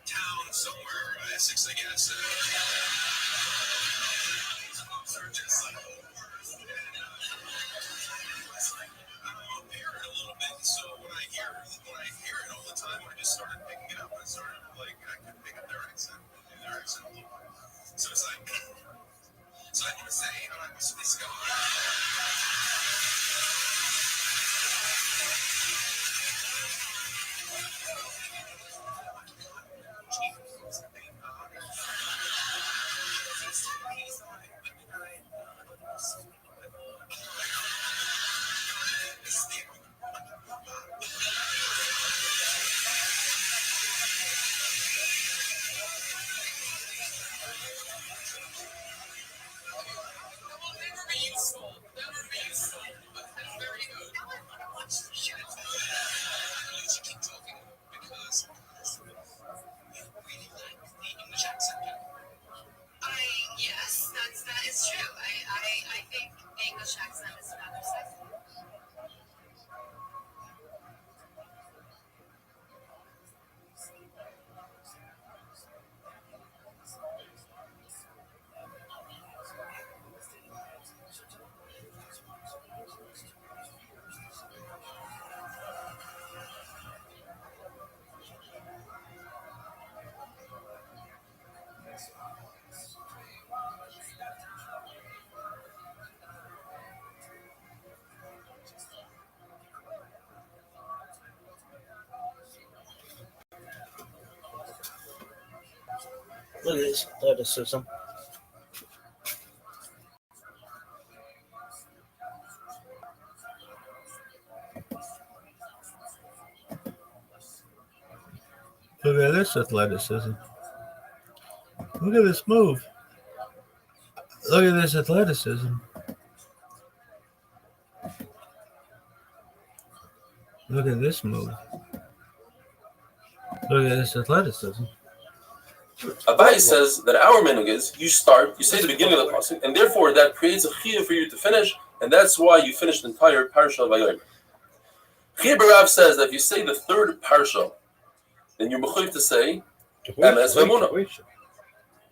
town somewhere, Essex, I guess. Are just like words, and I'm paranoid a little bit. So when I hear it all the time, I just started picking it up. I started like I could pick up their accent, do their accent a little bit. So it's like, so I can say, so this guy. Yes, that is true. I think the English accent is rather sexy. Look at this athleticism. Look at this athleticism. Look at this move. Look at this athleticism. Look at this move. Look at this athleticism. Abai says that our minhag is you say the beginning of the pasuk, and therefore that creates a chiyuv for you to finish, and that's why you finish the entire parsha of Vayomer. Chiyuv Barav says that if you say the third parsha, then you're mechuyev to say emes v'emunah.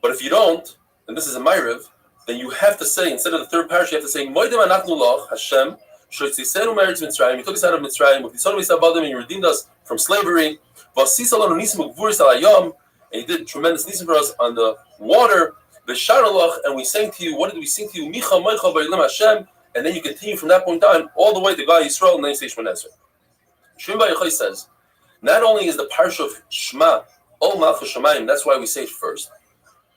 But if you don't, and this is a ma'ariv, then you have to say, instead of the third parsha, you have to say moedem anachnu lach Hashem shotzisenu meretz Mitzrayim. You took us out of Mitzrayim with Yisrael v'Sabadim, and you redeemed us from slavery. V'asisa lanu nisim u'gvuris al hayam. And he did tremendous nisim for us on the water. And we sang to you. What did we sing to you? Micha Meicha Ba'ilim Hashem. And then you continue from that point on all the way to God Yisrael and then you say Shemon Esrei. Shimon Bar Yochai says, not only is the parsha of Shema Ol Malchus Shemayim, that's why we say it first,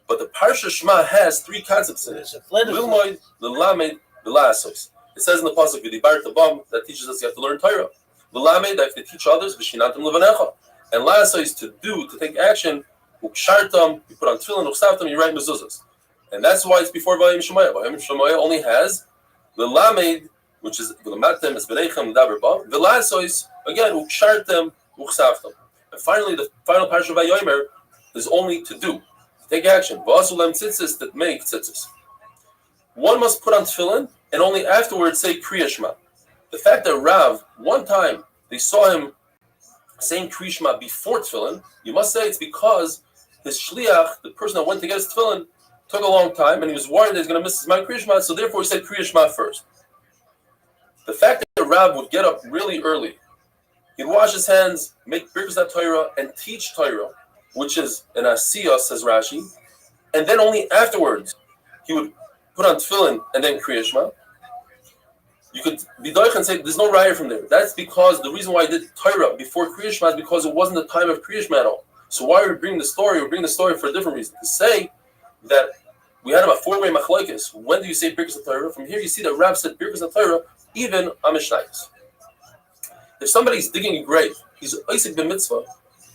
but the parsha Shema has three concepts in it. Lilmoid, Lilamed, Lilasos. It says in the pasuk V'dibar Tabam that teaches us you have to learn Torah. Lilamed, that you have to teach others. V'shinantam Levanecha. And Lasos to take action. Ukshartam, you put on tefillin, uksavtam, you write mezuzahs. And that's why it's before Vayim Shemaya. Vayim Shemaya only has the lamed, which is v'lamatem, es bereichem, daber ba. V'lasois, again, ukshartam, uksavtam. And finally, the final parsha of Vayomer is only to do, to take action. V'asulem tzitzis, that make tzitzis. One must put on tefillin, and only afterwards say Kriya Shema. The fact that Rav, one time, they saw him saying Kriya Shema before tefillin, you must say it's because his shliach, the person that went to get his tefillin, took a long time, and he was worried that he's going to miss his Kriya Shema, so therefore he said Kriya Shema first. The fact that Rav would get up really early, he'd wash his hands, make Birkus HaTorah, and teach Torah, which is an asiyah, says Rashi, and then only afterwards he would put on tefillin and then Kriya Shema. You could be doich and say there's no raya from there. That's because the reason why I did Torah before Kriya Shema is because it wasn't the time of Kriya Shema at all. So why are we bringing the story? We're bringing the story for a different reason. To say that we had a four-way machlokes. When do you say Birkus HaTorah? From here you see that Rav said Birkus HaTorah even on Mishnayos. If somebody's digging a grave, he's Isaac ben mitzvah,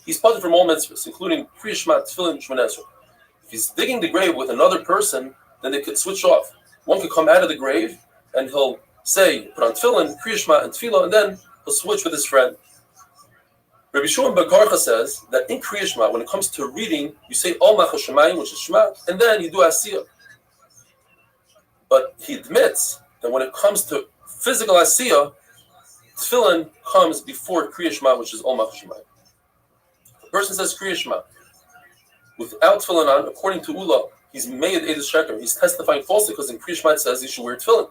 he's parted from all mitzvahs, including Kriya Shema, Tefillin, Shemon Esrei. If he's digging the grave with another person, then they could switch off. One could come out of the grave and he'll say, put on Tefillin, Kriya Shema, and Tefillah, and then he'll switch with his friend. Rabbi Shimon Bar Karcha says that in Kriya Shema, when it comes to reading, you say Ol Malchus Shemayim, which is Shema, and then you do Asiyah. But he admits that when it comes to physical Asiyah, Tefillin comes before Kriya Shema, which is Ol Malchus Shemayim. A person says Kriya Shema without tefillin on, according to Ula, he's made Edus Sheker. He's testifying falsely because in Kriya Shema it says he should wear tefillin.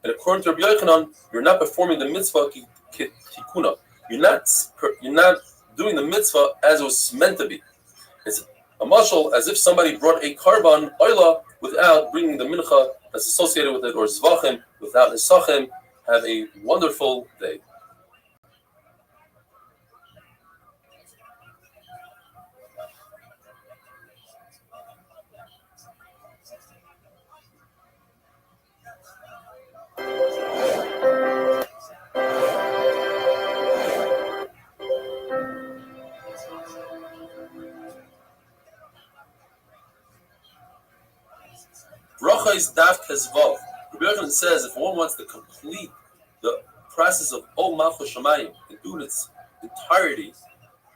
And according to Rabbi Yochanan, you're not performing the mitzvah tikuna. You're not doing the mitzvah as it was meant to be. It's a mashal as if somebody brought a karban oila without bringing the mincha that's associated with it, or zvachim without nisachim. Have a wonderful day. Bracha is daf kezvav. Rabbi Yochanan says if one wants to complete the process of Ol Malchus Shamayim and do it in its entirety,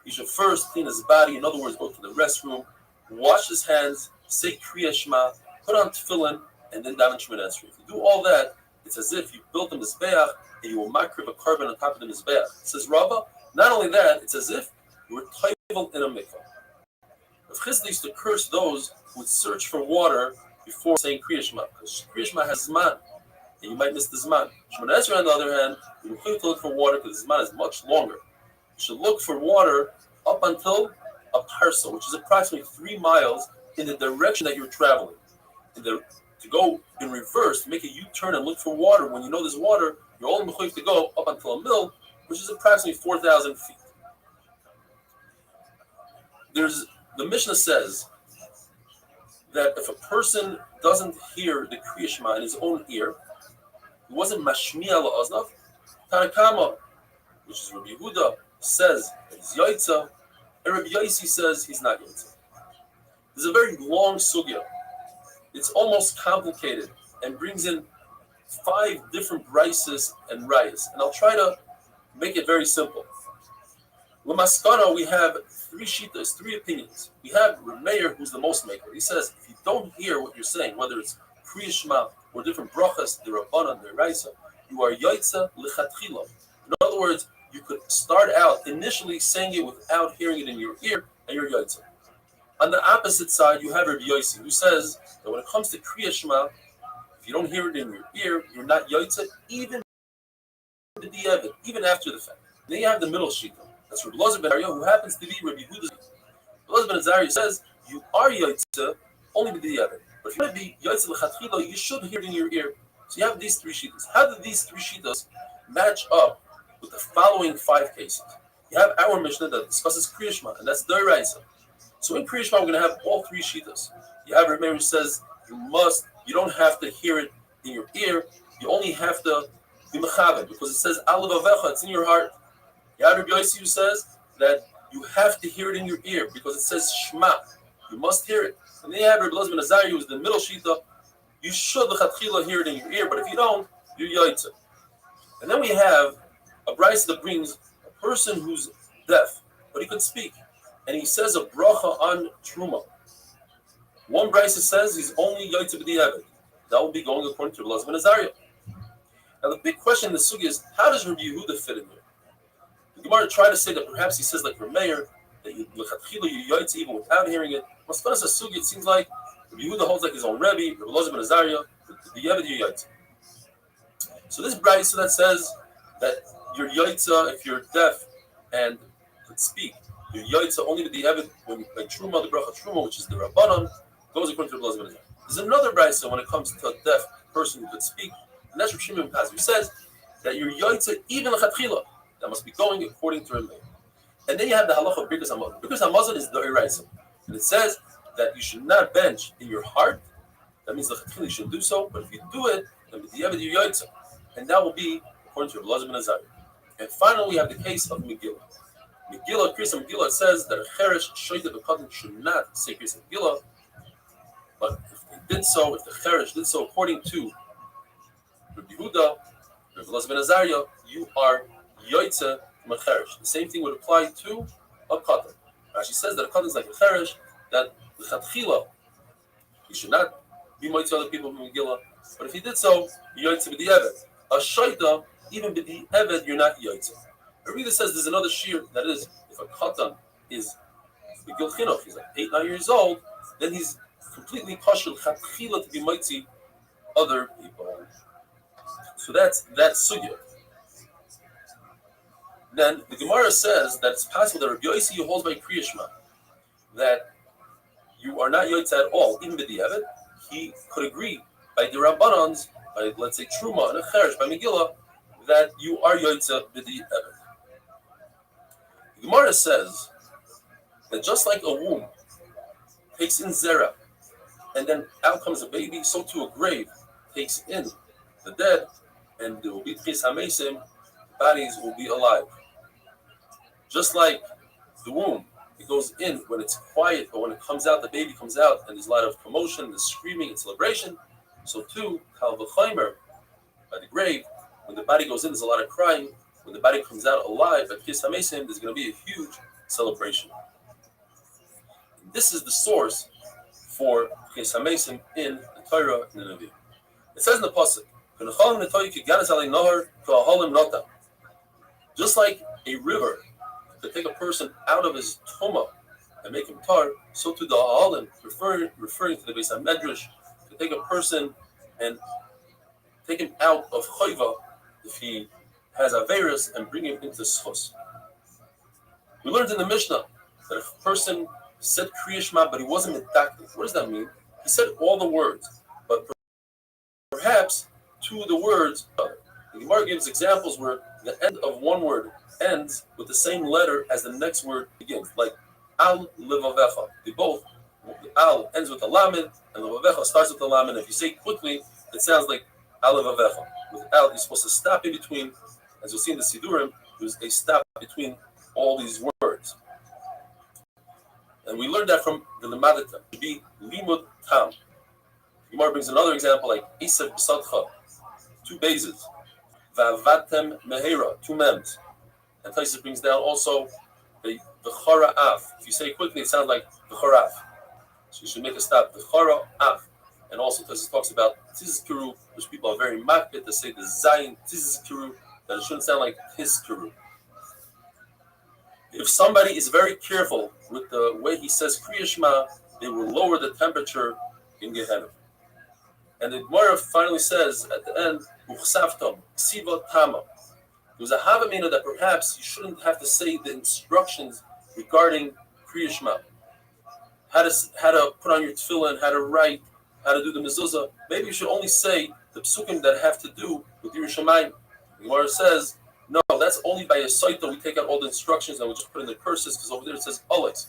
he should first clean his body. In other words, go to the restroom, wash his hands, say Kriya Shema, put on tefillin, and then daven Shemoneh Esrei. If you do all that, it's as if you built a mizbeach and you will makrib a carbon on top of the mizbeach. It says Rabbah. Not only that, it's as if you were toivel in a mikvah. Rav Chisda used to curse those who would search for water before saying Kriya Shema, because Kriya Shema has zman, and you might miss the zman. Shemoneh Esrei, on the other hand, you have to look for water because the zman is much longer. You should look for water up until a parsa, which is approximately 3 miles in the direction that you're traveling. To go in reverse, to make a U-turn and look for water, when you know there's water, you're only mechuyev to go up until a mil, which is approximately 4,000 feet. The Mishnah says that if a person doesn't hear the Kriya Shema in his own ear, he wasn't mashmiya la'aznav, Tanakama, which is Rabbi Yehuda, says that he's yaitza, and Rabbi Yaisi says he's not yaitza. There's a very long sugya. It's almost complicated and brings in 5 different brises and rayas, and I'll try to make it very simple. Lamaskana, we have 3 shitas, 3 opinions. We have Meir, who's the most maker. He says if you don't hear what you're saying, whether it's Kriya Shema or different brachas, the Rabbanan, the Raisa, you are yaitza lechatchila. In other words, you could start out initially saying it without hearing it in your ear, and you're yaitza. On the opposite side, you have Rabbi Yossi, who says that when it comes to Kriya Shema, if you don't hear it in your ear, you're not yaitza, even after the fact. Then you have the middle shita. That's Rabbi Elazar ben Arya, who happens to be Rabbi Yehuda's. Rabbi Elazar ben Azariah says you are yaitza only b'diavad. But if you want to be yaitza l'chatchila, you should hear it in your ear. So you have these 3 shitas. How do these 3 shitas match up with the following 5 cases? You have our Mishnah that discusses Kriya Shema, and that's Doraisa. So in Kriya Shema, we're going to have all 3 shitas. You have Rabbi Meir who says you don't have to hear it in your ear. You only have to be mechaven because it says Alav Avecha, it's in your heart. You have Rabbi Yossi who says that you have to hear it in your ear because it says Shema. You must hear it. And then you have Rabbi Elazar ben Azariah, who's the middle shita. You should l'chatchila hear it in your ear, but if you don't, you're yaitza. And then we have a brayso that brings a person who's deaf, but he could speak, and he says a bracha on truma. One brayso says he's only yaitza b'diavad. That will be going according to Rabbi Elazar ben Azariah. Now the big question in the sugi is, how does Rabbi Yehuda fit in here? The Gemara tried to say that perhaps he says like Rameir, that you yaitza even without hearing it. Maspanas Sugi, it seems like Rabbi Yehuda holds like his own Rebbe, Rabbi Elazar ben Azariah, the Yevad yaitza. So this brayso that says that you're yaitza if you're deaf and could speak, you're yaitza only with the Yevad when you play Truma, the bracha Truma, which is the Rabbanon, goes according to Rabbi Elazar ben Azariah. There's another brayso when it comes to a deaf person who could speak, and that's Restream ben Paz, who says that you're yaitza even l'chatchila. That must be going according to Rameir. And then you have the halacha of Birkas Hamazon. Birkas Hamazon is the Oraisa. And it says that you should not bench in your heart. That means that you shouldn't do so. But if you do it, then you have it, and that will be according to Rabbi Elazar ben Azariah. And finally, we have the case of Megillah. Megillah, Kriyas Megillah, it says that a cheresh shoyta b'katan should not say Kriyas Megillah. But if they did so, if the cheresh did so according to Rabbi Yehuda, Rabbi Elazar ben Azariah, you are yaitza from a cheresh. The same thing would apply to a katan. Rashi says that a katan is like a cheresh, that the chatchila, he should not be mitzvah other people from Megillah, but if he did so, you're yaitza b'diavad. A shaita, even b'diavad, you're not yaitza. A reader says there's another shear, that is, if a katan is Begil Chinuch, he's like 8, 9 years old, then he's completely kosher chatchila to be mitzi other people. So that's sugya. Then the Gemara says that it's possible that Rabbi Yossi holds by Kriya Shema, that you are not yotze at all, even b'diavad. He could agree by the Rabbanans, by let's say Truma and a Cheresh, by Megillah, that you are yotze b'diavad. The Gemara says that just like a womb takes in zera, and then out comes a baby, so too a grave takes in the dead, and there will be tchis hamesim, bodies will be alive. Just like the womb, it goes in when it's quiet, but when it comes out, the baby comes out, and there's a lot of commotion, there's screaming and celebration. So too, kal v'chaimer, by the grave, when the body goes in, there's a lot of crying. When the body comes out alive, at tchis hamesim, there's going to be a huge celebration. This is the source for tchis hamesim in the Torah and the Nevi'im. It says in the pasuk, just like a river to take a person out of his tuma and make him tar, so to the ha'alim, referring to the Beis HaMedrash, to take a person and take him out of choiva if he has averos and bring him into schus. We learned in the Mishnah that if a person said Kriya Shema but he wasn't medaktik, what does that mean? He said all the words, but perhaps two of the words. The Gemara gives examples where the end of one word ends with the same letter as the next word begins, like al levavecha. They both, al ends with a lamed and levavecha starts with a lamed. If you say it quickly, it sounds like al levavecha. With al, you're supposed to stop in between. As you'll see in the Sidurim, there's a stop between all these words. And we learned that from the Lemadita, to be limud tam. Gemara brings another example like Isab B'sadcha, 2 bases. Va'avatem mehera, 2 mems. And Taisa brings down also the V'chara af. If you say it quickly, it sounds like V'chara af. So you should make a stop. V'chara af. And also Taisa talks about Tizkiru, which people are very makbet to say the Zayin Tizkiru, that it shouldn't sound like Tizkiru. If somebody is very careful with the way he says Kriya Shema, they will lower the temperature in Gehenna. And the Gemara finally says at the end, Uchsaftam, Ksiva Tama. There's a Havamina that perhaps you shouldn't have to say the instructions regarding Kriya Shema. How to put on your tefillin, how to write, how to do the mezuzah. Maybe you should only say the psukim that have to do with Yerushalayim. The Gemara says, no, that's only by a site that we take out all the instructions and we just put in the curses, because over there it says Alex.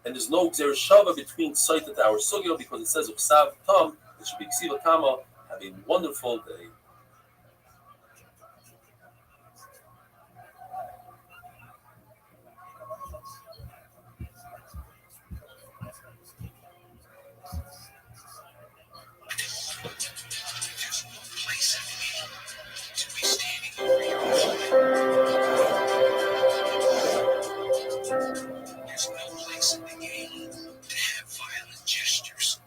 And there's no Xer Shava between site and our sugya, because it says Uksav Tam. It should be Ksiva Tama. Have a wonderful day. There's no place in the game to have violent gestures.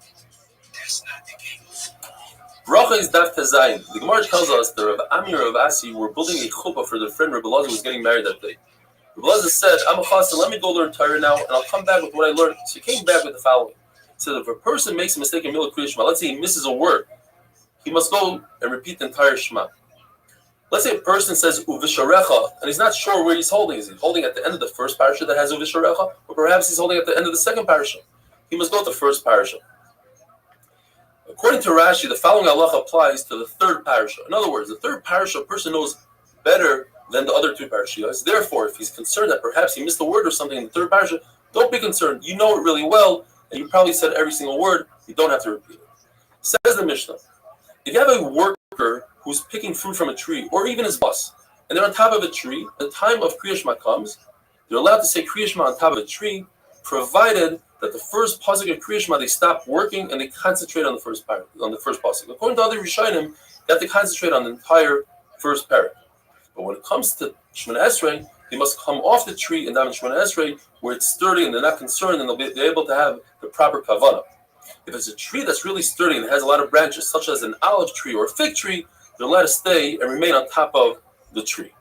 That's not the game of football. Bracha is Daf Tezayin. The Gemara tells us that Rav Amir and Rav Asi were building a chuppah for their friend Rabbi Elazar who was getting married that day. Rabbi Elazar said, I'm a chassan, let me go learn Torah now, and I'll come back with what I learned. So he came back with the following. He said, if a person makes a mistake in Milah Kriya Shema, let's say he misses a word, he must go and repeat the entire Shema. Let's say a person says Uvisharecha, and he's not sure where he's holding. Is he holding at the end of the first parasha that has Uvisharecha, or perhaps he's holding at the end of the second parasha? He must go to the first parasha. According to Rashi, the following halacha applies to the third parasha. In other words, the third parasha a person knows better than the other 2 parashas. Therefore, if he's concerned that perhaps he missed a word or something in the third parasha, don't be concerned. You know it really well, and you probably said every single word. You don't have to repeat it. Says the Mishnah, if you have a worker who's picking fruit from a tree, or even his boss, and they're on top of a tree, the time of Kriya Shema comes, they're allowed to say Kriya Shema on top of a tree, provided that the first pasuk of Kriya Shema, they stop working and they concentrate on the first pasuk. According to other Rishonim, they have to concentrate on the entire first parak. But when it comes to Shemona Esrei, they must come off the tree and down in Shemona Esrei where it's sturdy and they're not concerned, and they're able to have the proper kavanah. If it's a tree that's really sturdy and has a lot of branches, such as an olive tree or a fig tree, they're allowed to stay and remain on top of the tree.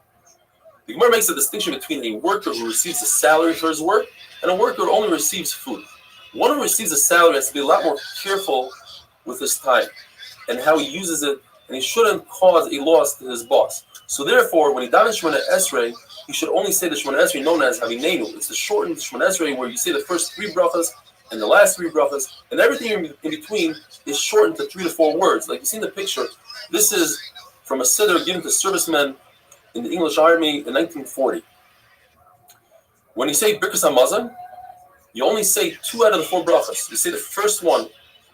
The Gemara makes a distinction between a worker who receives a salary for his work and a worker who only receives food. One who receives a salary has to be a lot more careful with his time and how he uses it, and he shouldn't cause a loss to his boss. So therefore, when he davens Shemona Esrei, he should only say the Shemona Esrei known as Havinenu. It's the shortened Shemona Esrei where you say the first 3 brachas and the last 3 brachas, and everything in between is shortened to 3 to 4 words. Like you see in the picture, this is from a siddur given to servicemen in the English Army in 1940. When you say Birkas HaMazon, you only say 2 out of the 4 brachas. You say the first one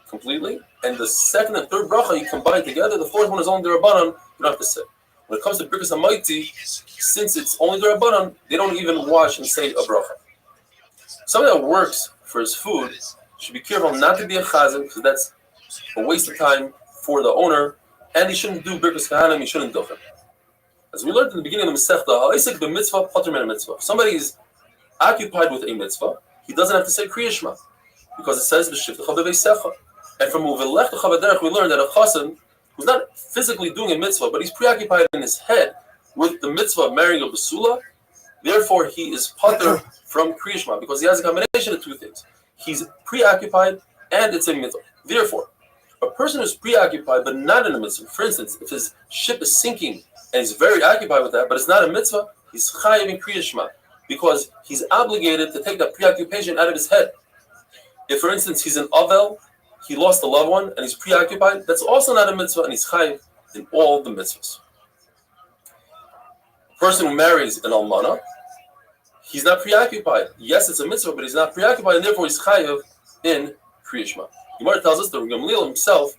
completely, and the second and third bracha you combine together. The fourth one is only the Rabbanon. You don't have to say. When it comes to Birkas HaMaiti, since it's only the Rabbanon, they don't even wash and say a bracha. Somebody that works for his food should be careful not to be a chazan, because that's a waste of time for the owner, and he shouldn't do Birkas Kahanim, he shouldn't do him. As we learned in the beginning of the Masechta, ha'isek b'mitzvah patur min mitzvah. If somebody is occupied with a mitzvah, he doesn't have to say Kriya Shema, because it says b'shivtecha b'veisecha. And from Uvelech to Chavaderech, we learned that a chassan who's not physically doing a mitzvah, but he's preoccupied in his head with the mitzvah of marrying a basula, therefore he is patur from Kriya Shema, because he has a combination of 2 things. He's preoccupied and it's a mitzvah. Therefore, a person who's preoccupied but not in a mitzvah, for instance, if his ship is sinking and he's very occupied with that, but it's not a mitzvah, he's chayiv in Kriya Shema, because he's obligated to take that preoccupation out of his head. If, for instance, he's an avel, he lost a loved one and he's preoccupied, that's also not a mitzvah, and he's chayiv in all the mitzvahs. A person who marries an almana, he's not preoccupied. Yes, it's a mitzvah, but he's not preoccupied, and therefore he's chayiv in Kriya Shema. Gemara tells us that Gamliel himself,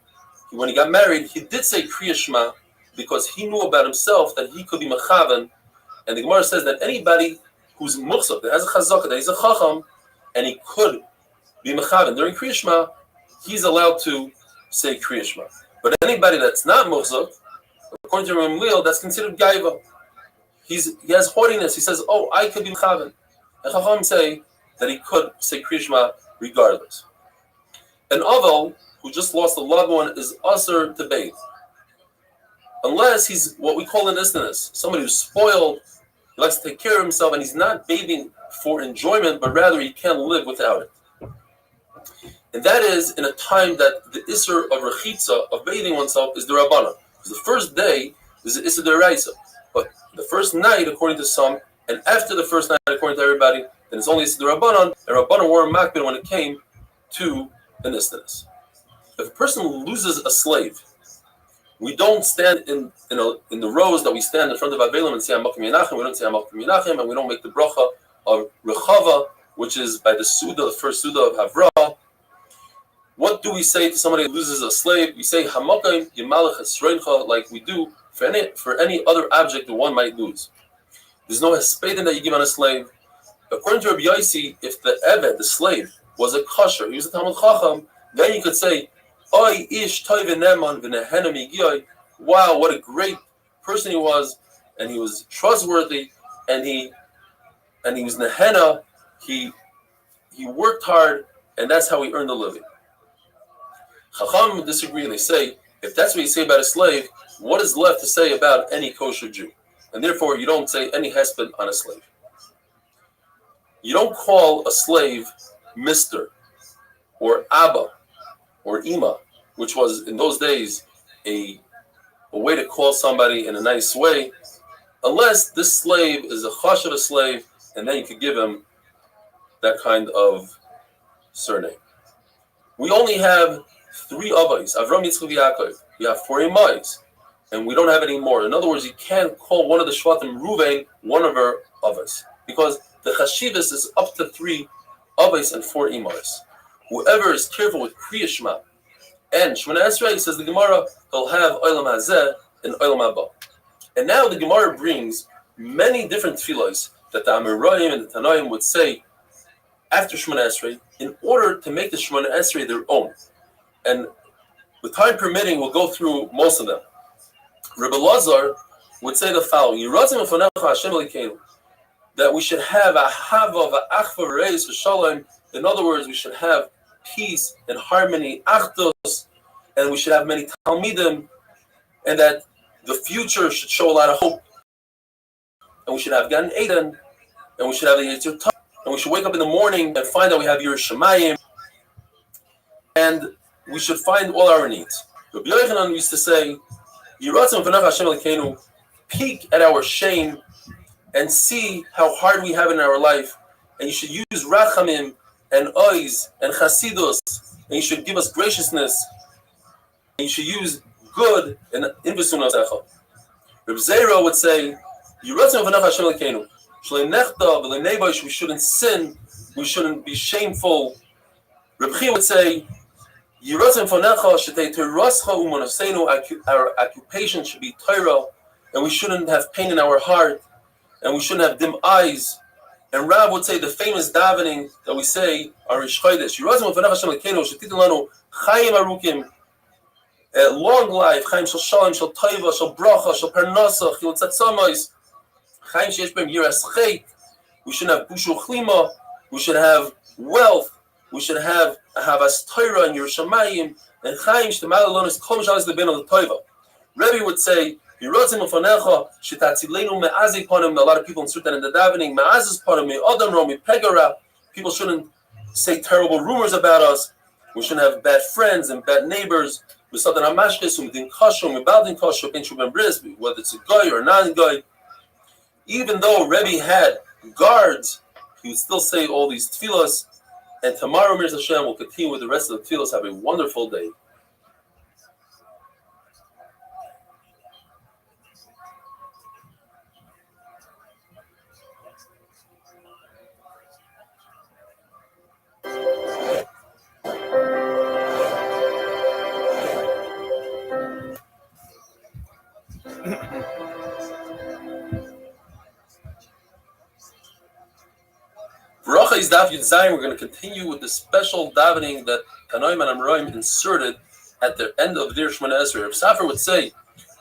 when he got married, he did say Kriya Shema because he knew about himself that he could be mechaven. And the Gemara says that anybody who's muchzak, that has a chazaka, that he's a chacham, and he could be mechaven during Kriya Shema, he's allowed to say Kriya Shema. But anybody that's not muchzak, according to Gamliel, that's considered gaiva. He has haughtiness. He says, "Oh, I could be mechaven." And chacham say that he could say Kriya Shema regardless. An aval who just lost a loved one is usher to bathe, unless he's what we call an istinus, somebody who's spoiled, he likes to take care of himself, and he's not bathing for enjoyment, but rather he can't live without it. And that is in a time that the isser of rechitza, of bathing oneself, is the Rabbana. Because the first day is the isser deraisa, but the first night, according to some, and after the first night, according to everybody, then it's only isser derabanan, and Rabbanan were makbid when it came to an istinus. If a person loses a slave, we don't stand in the rows that we stand in front of Avelim and say Hamakim Yenachim. We don't say Hamakim Yenachim, and we don't make the bracha of Rechava, which is by the Suda, the first Suda of Havrah. What do we say to somebody who loses a slave? We say Hamakim Yemalech Esreincha, like we do for any other object that one might lose. There's no hespedim that you give on a slave. According to Rabbi Yossi, if the Eved, the slave, was a kosher, he was a Talmud Chacham, then you could say, Oy ish toiveneman v'nehenem yigiyoi. Wow, what a great person he was, and he was trustworthy, and he was nehena. He worked hard, and that's how he earned a living. Chacham disagree, and they say, if that's what you say about a slave, what is left to say about any kosher Jew? And therefore, you don't say any hesped on a slave. You don't call a slave Mr. or Abba or Ima, which was in those days a way to call somebody in a nice way, unless this slave is a chashav slave, and then you could give him that kind of surname. We only have 3 avos, Avram, Yitzchak, Yaakov. We have 4 imais, and we don't have any more. In other words, you can't call one of the Shvatim Ruvain one of our avos, because the chashivas is up to 3 avos and 4 imais. Whoever is careful with Kriya Shema and Shemona Esrei, says the Gemara, he'll have Olam Hazeh and Olam Haba. And now the Gemara brings many different tefillos that the Amoraim and the Tanaim would say after Shemona Esrei in order to make the Shemona Esrei their own. And with time permitting, we'll go through most of them. Rebbe Lazar would say the following: Yiratzim Efonecha Hashem Elokeinu, that we should have a hava v'achva v'reis v'shalom. In other words, we should have peace and harmony, achdus, and we should have many talmidim, and that the future should show a lot of hope, and we should have Gan Eden, and we should have the Yetzer Tov, and we should wake up in the morning and find that we have Yiras Shamayim, and we should find all our needs. Rabbi Yochanan used to say, "Yiratzim v'nach Hashem Elokeinu," peek at our shame and see how hard we have in our life, and you should use Rachamim and Oiz and Chasidus, and you should give us graciousness, and you should use good and Invisun Osecha. Reb Zera would say, "Yiratzim v'nach Hashem Elokeinu." We shouldn't sin, we shouldn't be shameful. Reb Chia would say, our occupation should be Torah, and we shouldn't have pain in our heart, and we shouldn't have dim eyes. And Rav would say the famous davening that we say, Arish Chodesh, long life, Chaim Shal Shalom, Shal Taiva, Shal Bracha, Shal Parnasa, Chil Tzatzamayis, Chaim Sheyesh B'hem Yiras Chet. We should have Bushu Chlima, we should have wealth, we should have Havas Torah and Yiras Shamayim, and Chaim Sh'temal Alonis Kol Mishalis Leben Al Taiva. Rebbe would say, Yiratzim Ufanecha, Shetatzilenu Me'azi Panim. A lot of people insert that in the davening. Me'azis Panim, Me'adam Ro, Me'pegara. People shouldn't say terrible rumors about us. We shouldn't have bad friends and bad neighbors. Whether it's a guy or a non-guy. Even though Rebbe had guards, he would still say all these tefillas. And tomorrow, Mir Hashem, will continue with the rest of the tefillas. Have a wonderful day. Bracha is Daf Yud Zayin. We're going to continue with the special davening that Tanoim and Amoraim inserted at the end of their Shemona Esrei. Rav Safar would say,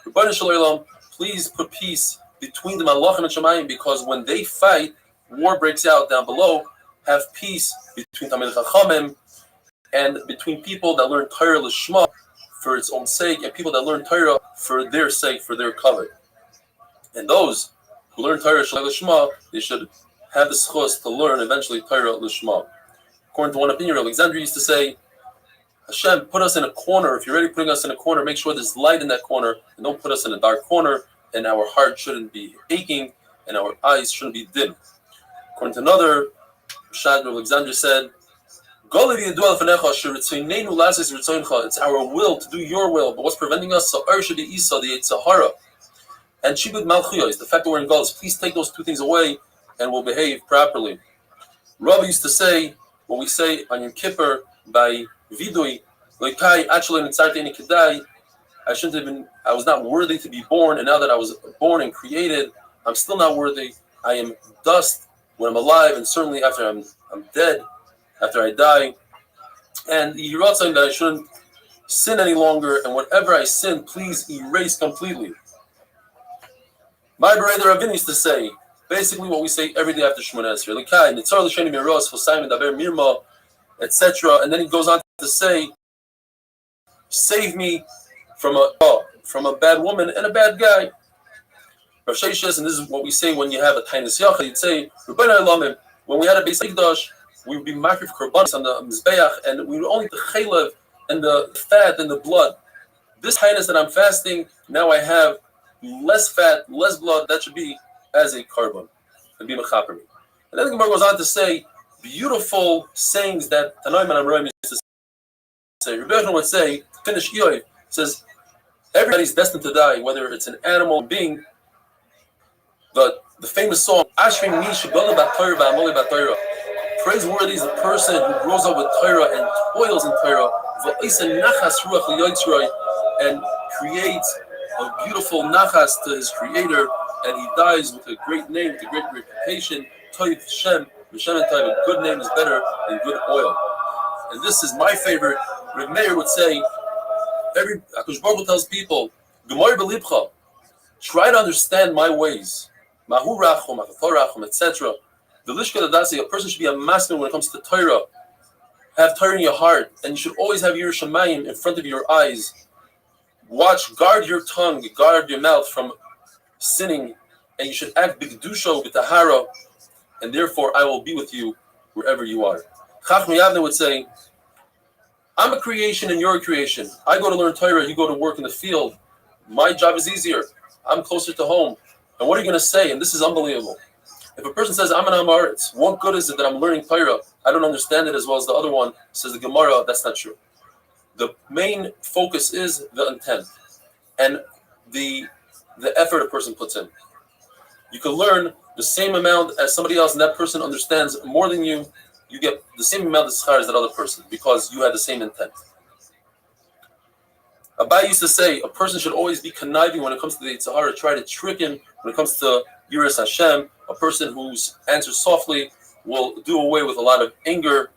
Rebbeinu Shel Olam, please put peace between the Malachim and Shemayim, because when they fight, war breaks out down below. Have peace between Talmidei Chachamim and between people that learn Torah Lishma for its own sake, and people that learn Torah for their sake, for their covet. And those who learn Torah Lishma, they should have the schos to learn eventually Torah Lishma. According to one opinion, Alexandria used to say, Hashem, put us in a corner. If you're already putting us in a corner, make sure there's light in that corner, and don't put us in a dark corner, and our heart shouldn't be aching, and our eyes shouldn't be dim. According to another, Shad Alexandria said, it's our will to do your will, but what's preventing us? So should be Isa, the Sahara. And Shibud Malchiyah is the fact that we're in Galus. Please take those two things away, and we'll behave properly. Rabbi used to say, what we say on Yom Kippur by Vidui, I was not worthy to be born, and now that I was born and created, I'm still not worthy. I am dust when I'm alive, and certainly after I'm dead, after I die. And the Yiratzim that I shouldn't sin any longer, and whatever I sin, please erase completely. My brother Ravin used to say, basically what we say every day after Shemona Esrei, etc. And then he goes on to say, save me from a bad woman and a bad guy. Rav Shai says, and this is what we say when you have a Tainus Yachad, you'd say, when we had a Beis Mikdash, we would be makriv korbanos on the Mizbeach, and we would only the chaylev and the fat and the blood. This Tainus that I'm fasting, now I have less fat, less blood, that should be as a korban, and be mechaper me. And then the Gemara goes on to say beautiful sayings that Tanoim and Amoraim used to say. Rebbe Yochanan would say, finish Iyov, says, everybody's destined to die, whether it's an animal or being. But the famous song, Ashrim Mi Shebala Bat Torah V'Amoli Bat Torah. Praiseworthy is the person who grows up with Torah and toils in Torah, and creates a beautiful nachas to his creator, and he dies with a great name, with a great reputation. Toiv Shem, Mishem and Toiv, a good name is better than good oil. And this is my favorite. Reb Meir would say, Akash Baruch Hu tells people, Gemor B'libcha, try to understand my ways. Mahu Rachum, Rachum, etc. The Lishka Dadasi, a person should be a master when it comes to Torah. Have Torah in your heart, and you should always have Yiras Shamayim in front of your eyes. Watch, guard your tongue, guard your mouth from sinning, and you should act b'kedusha b'tahara, and therefore I will be with you wherever you are. Chacham Yavne would say, I'm a creation and you're a creation. I go to learn Torah, you go to work in the field. My job is easier. I'm closer to home. And what are you going to say? And this is unbelievable. If a person says, I'm an Amaritz, what good is it that I'm learning Torah? I don't understand it as well as the other one, says the Gemara. That's not true. The main focus is the intent and the effort a person puts in. You can learn the same amount as somebody else, and that person understands more than you. You get the same amount of schar as that other person because you had the same intent. Abai used to say a person should always be conniving when it comes to the Yetzer Hara, try to trick him when it comes to Yiras Hashem. A person who answers softly will do away with a lot of anger,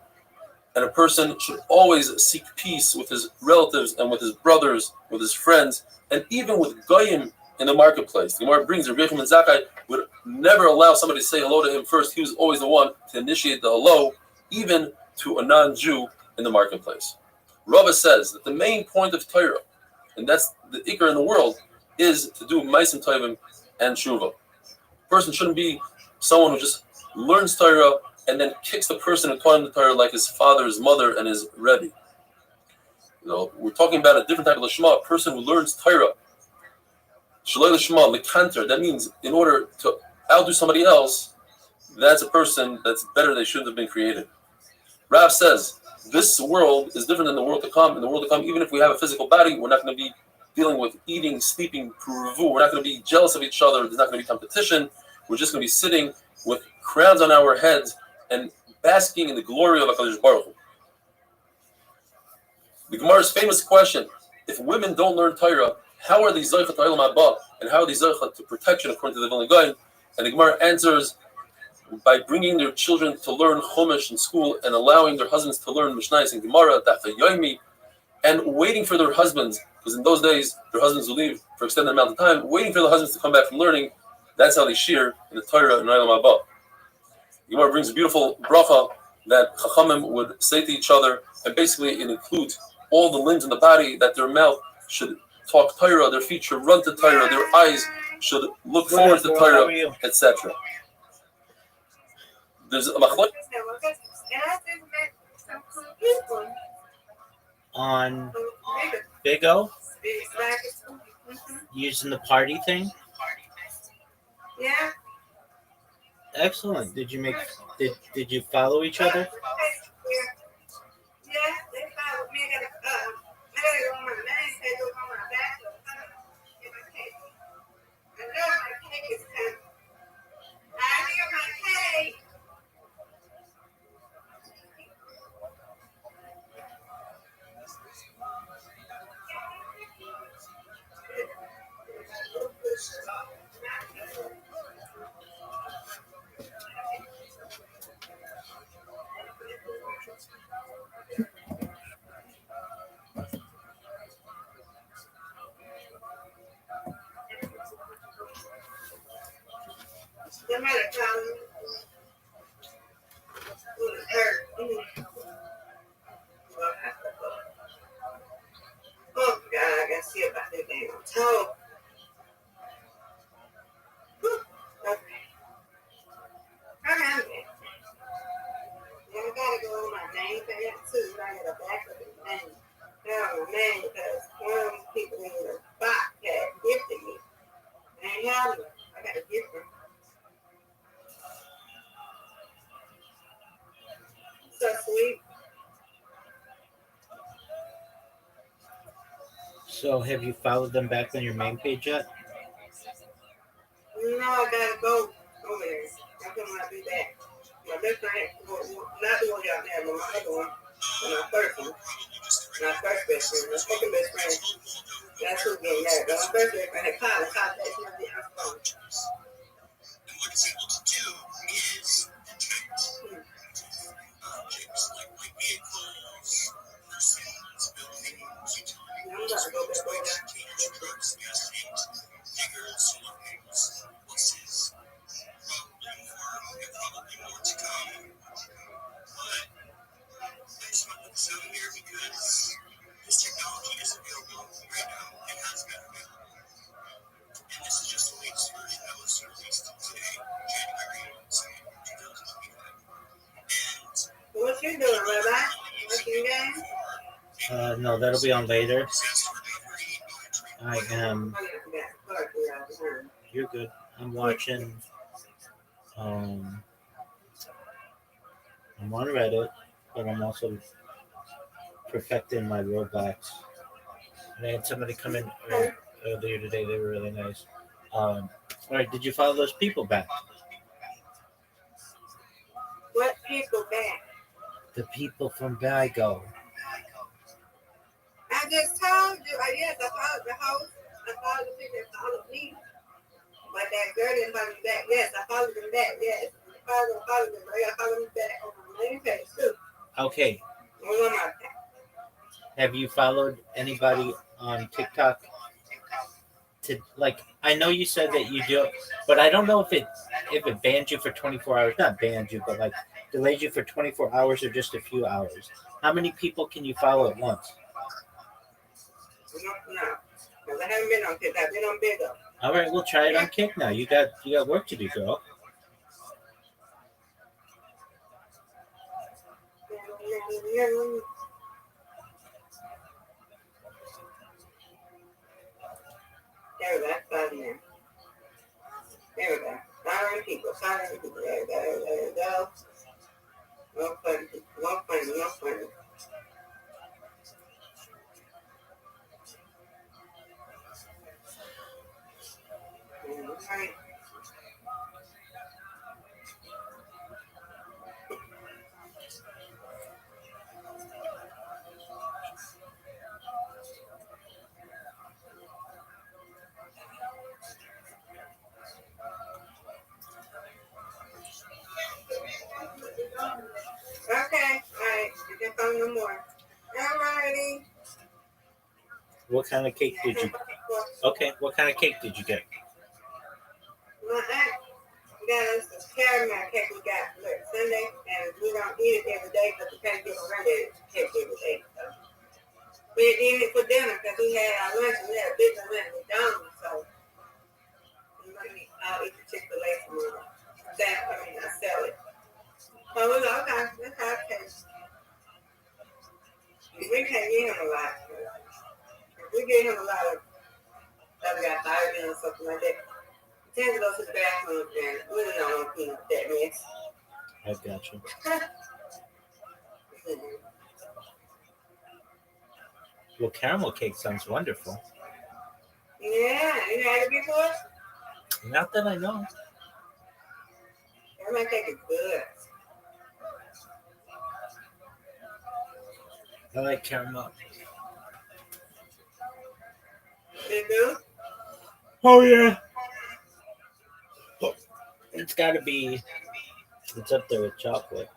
and a person should always seek peace with his relatives and with his brothers, with his friends, and even with Goyim in the marketplace. The Gemara brings Rabbi Yochanan Zakkai would never allow somebody to say hello to him first. He was always the one to initiate the hello, even to a non-Jew in the marketplace. Rava says that the main point of Torah, and that's the ikar in the world, is to do ma'asim tovim and tshuva. A person shouldn't be someone who just learns Torah and then kicks the person who taught him the Torah like his father, his mother, and his rebbe. You know, we're talking about a different type of lishma, a person who learns Torah. Shalei lishma, lekanter, that means in order to outdo somebody else, that's a person that's better, they shouldn't have been created. Rav says, this world is different than the world to come. In the world to come, even if we have a physical body, we're not going to be dealing with eating, sleeping, pruvu. We're not going to be jealous of each other. There's not going to be competition. We're just going to be sitting with crowns on our heads and basking in the glory of HaKadosh Baruch Hu. The Gemara's famous question, if women don't learn Torah, how are they zoicha to Olam Haba, and how are they zoicha to protection according to the Vilna Gaon? And the Gemara answers, by bringing their children to learn Chumash in school and allowing their husbands to learn Mishnayos and Gemara, Daf Yomi, and waiting for their husbands, because in those days their husbands would leave for extended amount of time, waiting for the husbands to come back from learning. That's how they shear in the Torah and Olam Haba. Gemara brings a beautiful bracha that Chachamim would say to each other, and basically it includes all the limbs in the body, that their mouth should talk Torah, their feet should run to Torah, their eyes should look forward to Torah, etc. There's a machlok on Big O using the party thing. Yeah. Excellent. Did you follow each other? Yeah, they followed me. I gotta go on my name page, go on my back. Get my cake. I know my cake is coming. I hear my cake. Somebody call me. Oh God, I gotta see about that damn toe. Okay. I'm good. Yeah, I gotta go on my name page too. I got a back of the name. My name because one of these people in the box had gifted me. I ain't having it. I got a gift them. So sweet. So have you followed them back on your main page yet? No, I gotta go over there. I'm coming to do that. My best friend, not the one y'all have, but my other one, and my first one. My first best friend, my second best friend. That's who's getting married. But my first best friend had college. College, that's my different phone. And what it's able to do is detect objects like vehicles, persons, buildings, utilities, containers, trucks, gas tanks, diggers, solar panels, buses, probably more to come. But I just want to put this out here because this technology is available right now. It has been available. And this is just the latest version that was released today, January 2nd, 2020. you doing, Rabbi? Watching the game? No, that'll be on later. I am. Oh, yeah, I forgot. Sorry, yeah. You're good. I'm watching. Um, I'm on Reddit, but I'm also perfecting my Roblox. And I had somebody come in earlier today. They were really nice. All right, did you follow those people back? What people back? The people from Vigo. I just told you. Yes, I followed the host. I followed the people that followed me. But that girl didn't follow me back. Yes, I followed them back. Yes. Follow them. I gotta follow me back on my main page too. Okay. On my Have you followed anybody on TikTok? I know you said that you do, but I don't know if it banned you for 24 hours. Not banned you, but like delayed you for 24 hours or just a few hours. How many people can you follow at once? No. Because I haven't been on TikTok. I've been on Bigo. All right, we'll try it on Kick now. You got work to do, girl. There we go. That's fine now. There we go. Following people. There we go. No funny. No funny. All right. Okay. All right. You can phone no more. All righty. What kind of cake did you? Okay, what kind of cake did you get? My aunt got us a caramel cake we got Sunday, and we don't eat it every day because we can't get around it cake every day. So we didn't eat it for dinner because we had our lunch and we had a big lunch at McDonald's. So I'll eat the Chick-fil-A tomorrow. I sell it. So we go, okay, let's have cake. We can't get him a lot. If we get him a lot of we got vitamins or something like that, he tends to go to the bathroom and we don't want to clean up that mess. I got you. Well, caramel cake sounds wonderful. Yeah, you had it before? Not that I know. Caramel cake is good. I like caramel. You do? Oh yeah. It's got to be. It's up there with chocolate.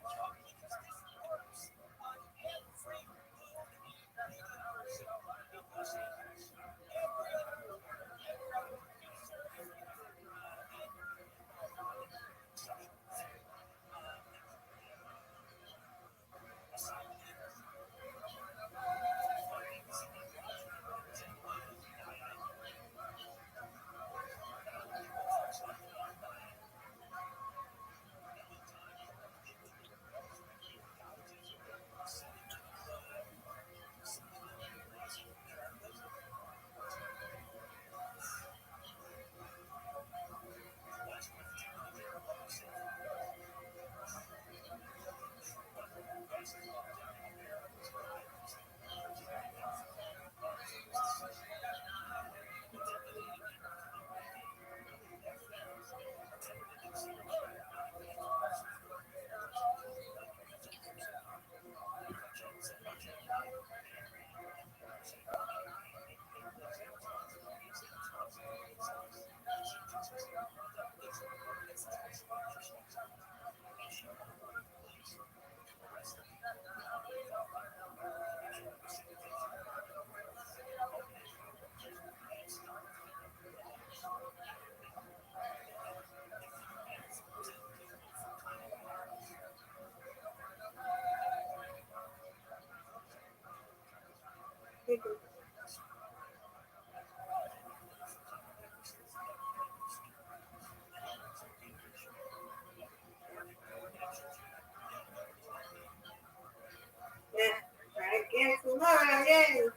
them games.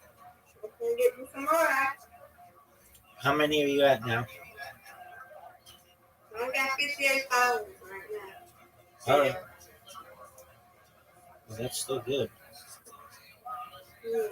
We can get you some more. How many are you at now? I got 58 followers right now. All right. Well, that's still good. Yeah.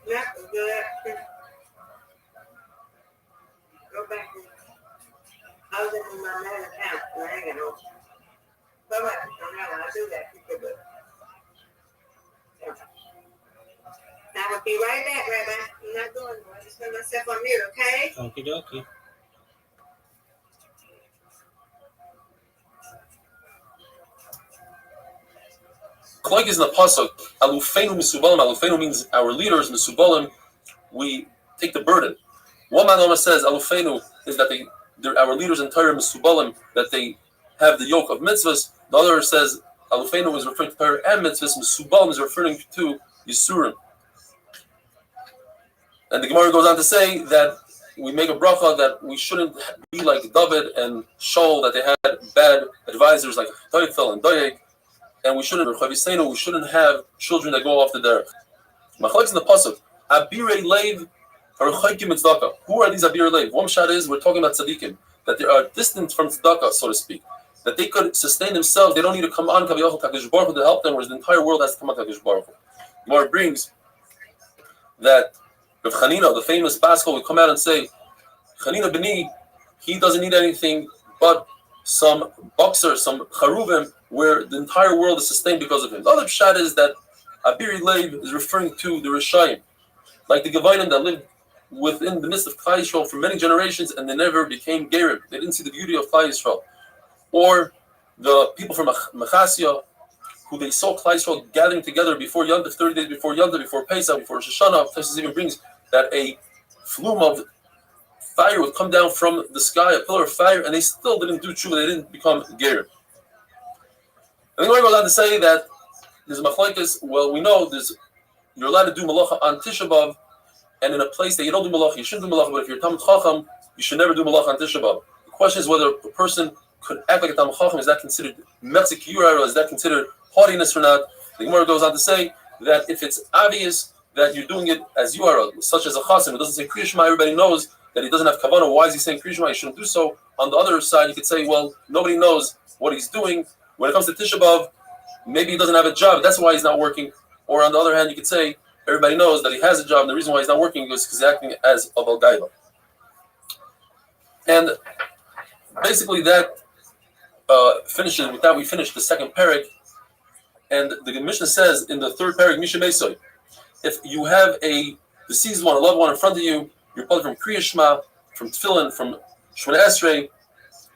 That was good. Go back. I was in my main account, so I ain't got no. Go back. I do that. But, yeah. I will be right back, Rabbi. I'm not going anywhere. I just put myself on mute, okay? Okie dokie. Like is in the pasuk, Alufenu Misubalim. Alufenu means our leaders, Misubalim. We take the burden. One man says Alufenu is that our leaders in Torah Misubalim, that they have the yoke of mitzvahs. The other says Alufenu is referring to Torah and mitzvahs. Misubalim is referring to Yisurim. And the Gemara goes on to say that we make a bracha that we shouldn't be like David and Shaul, that they had bad advisors like Toifel and Doeg, and we shouldn't have children that go off the derech. Machlokes in the pasuk, Abirei Leiv Archaikim Tzedakah. Who are these Abirei Leiv? One shot is we're talking about tzaddikim, that they are distant from tzedakah, so to speak, that they could sustain themselves. They don't need to come on Kaviyachol Kadosh Baruch Hu to help them, whereas the entire world has to come on Kadosh Baruch Hu. Gemara brings that Rav Chanina, the famous Paschal, would come out and say, Chanina B'ni, he doesn't need anything but some boxer, some charuvim, where the entire world is sustained because of him. The other pshat is that Abiri Leiv is referring to the Rishayim, like the Gevinim that lived within the midst of Klal Yisrael for many generations and they never became Gerim. They didn't see the beauty of Klal Yisrael. Or the people from Machasya, who they saw Klal Yisrael gathering together before Yom Tov, 30 days before Yom Tov, before Pesach, before Rosh Hashanah. Tosfos even brings that a flume of fire would come down from the sky, a pillar of fire, and they still didn't do tshuva, they didn't become Gerim. And the Gemara goes on to say that there's machlokes. Well, we know you're allowed to do malacha on Tisha B'av, and in a place that you don't do malacha, you shouldn't do malacha. But if you're Talmid Chacham, you should never do malacha on Tisha B'av. The question is whether a person could act like a Talmid Chacham. Is that considered Metzik Yura, or is that considered haughtiness or not? The Gemara goes on to say that if it's obvious that you're doing it as you are, such as a Chassan who doesn't say Kriya Shema, everybody knows that he doesn't have kavanah. Why is he saying Kriya Shema? He shouldn't do so. On the other side, you could say, well, nobody knows what he's doing. When it comes to Tisha B'av, maybe he doesn't have a job. That's why he's not working. Or on the other hand, you could say everybody knows that he has a job. And the reason why he's not working is because he's acting as a Balgaiva. And basically that finishes. With that, we finish the second parak. And the Mishnah says in the third parak, Misha Mesoy, if you have a deceased one, a loved one in front of you, you're probably from Kriya Shema, from Tefillin, from Shemona Esrei,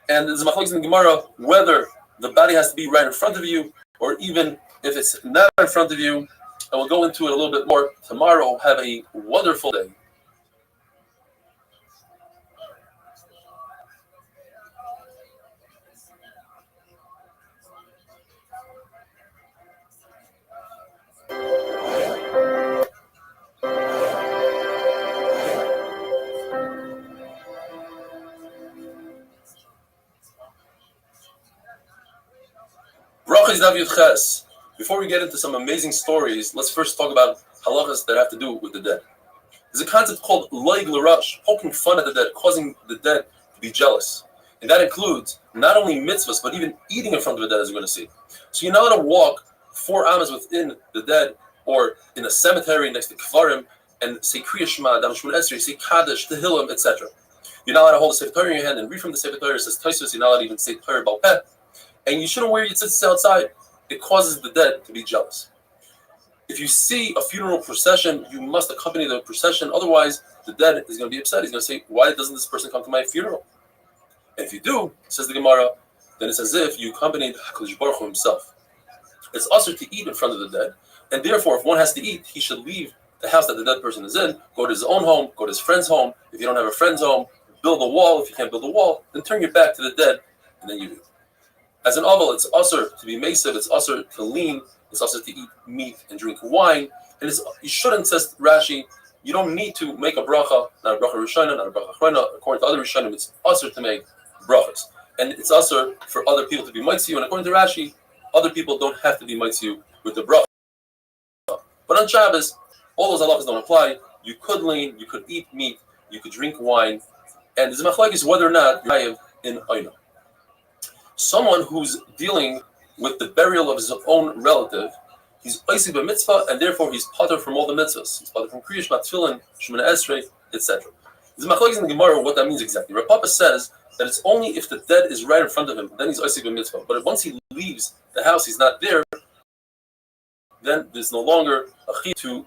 and there's a machlokes in the Gemara whether the body has to be right in front of you, or even if it's not in front of you. And we'll go into it a little bit more tomorrow. Have a wonderful day. Brachas Daf Yud Ches. Before we get into some amazing stories, let's first talk about halachas that have to do with the dead. There's a concept called loig l'rash, poking fun at the dead, causing the dead to be jealous. And that includes not only mitzvahs, but even eating in front of the dead, as we're going to see. So you're not going to walk 4 amas within the dead, or in a cemetery next to kfarim, and say Kriya Shema, Dam Shmun Esrei, say Kaddish, Tehillim, etc. You're not allowed to hold a Sefer Torah in your hand and read from the Sefer Torah. It says Tosfos, you're not allowed to even say Torah Baal Peh. And you shouldn't wear your tzitzit outside. It causes the dead to be jealous. If you see a funeral procession, you must accompany the procession. Otherwise, the dead is going to be upset. He's going to say, why doesn't this person come to my funeral? And if you do, says the Gemara, then it's as if you accompanied HaKadosh Baruch Hu himself. It's also to eat in front of the dead. And therefore, if one has to eat, he should leave the house that the dead person is in, go to his own home, go to his friend's home. If you don't have a friend's home, build a wall. If you can't build a wall, then turn your back to the dead, and then you eat. As an oval, it's also to be mesiv, it's also to lean, it's also to eat meat and drink wine. And you shouldn't, says Rashi, you don't need to make a bracha, not a bracha Rishona, not a bracha Achrona. According to other Rishonim, it's also to make brachas. And it's also for other people to be mitziyu. And according to Rashi, other people don't have to be mitziyu with the bracha. But on Shabbos, all those halachas don't apply. You could lean, you could eat meat, you could drink wine. And there's a machlokes whether or not you're chayav in oina. Someone who's dealing with the burial of his own relative, he's oisig b'mitzvah, and therefore he's pater from all the mitzvahs. He's pater from Kriya Shema, Tefillin, Shemona Esrei, etc. There's a machlokes in the Gemara what that means exactly. Rav Papa says that it's only if the dead is right in front of him, then he's oisig b'mitzvah. But once he leaves the house, he's not there, then there's no longer a ptur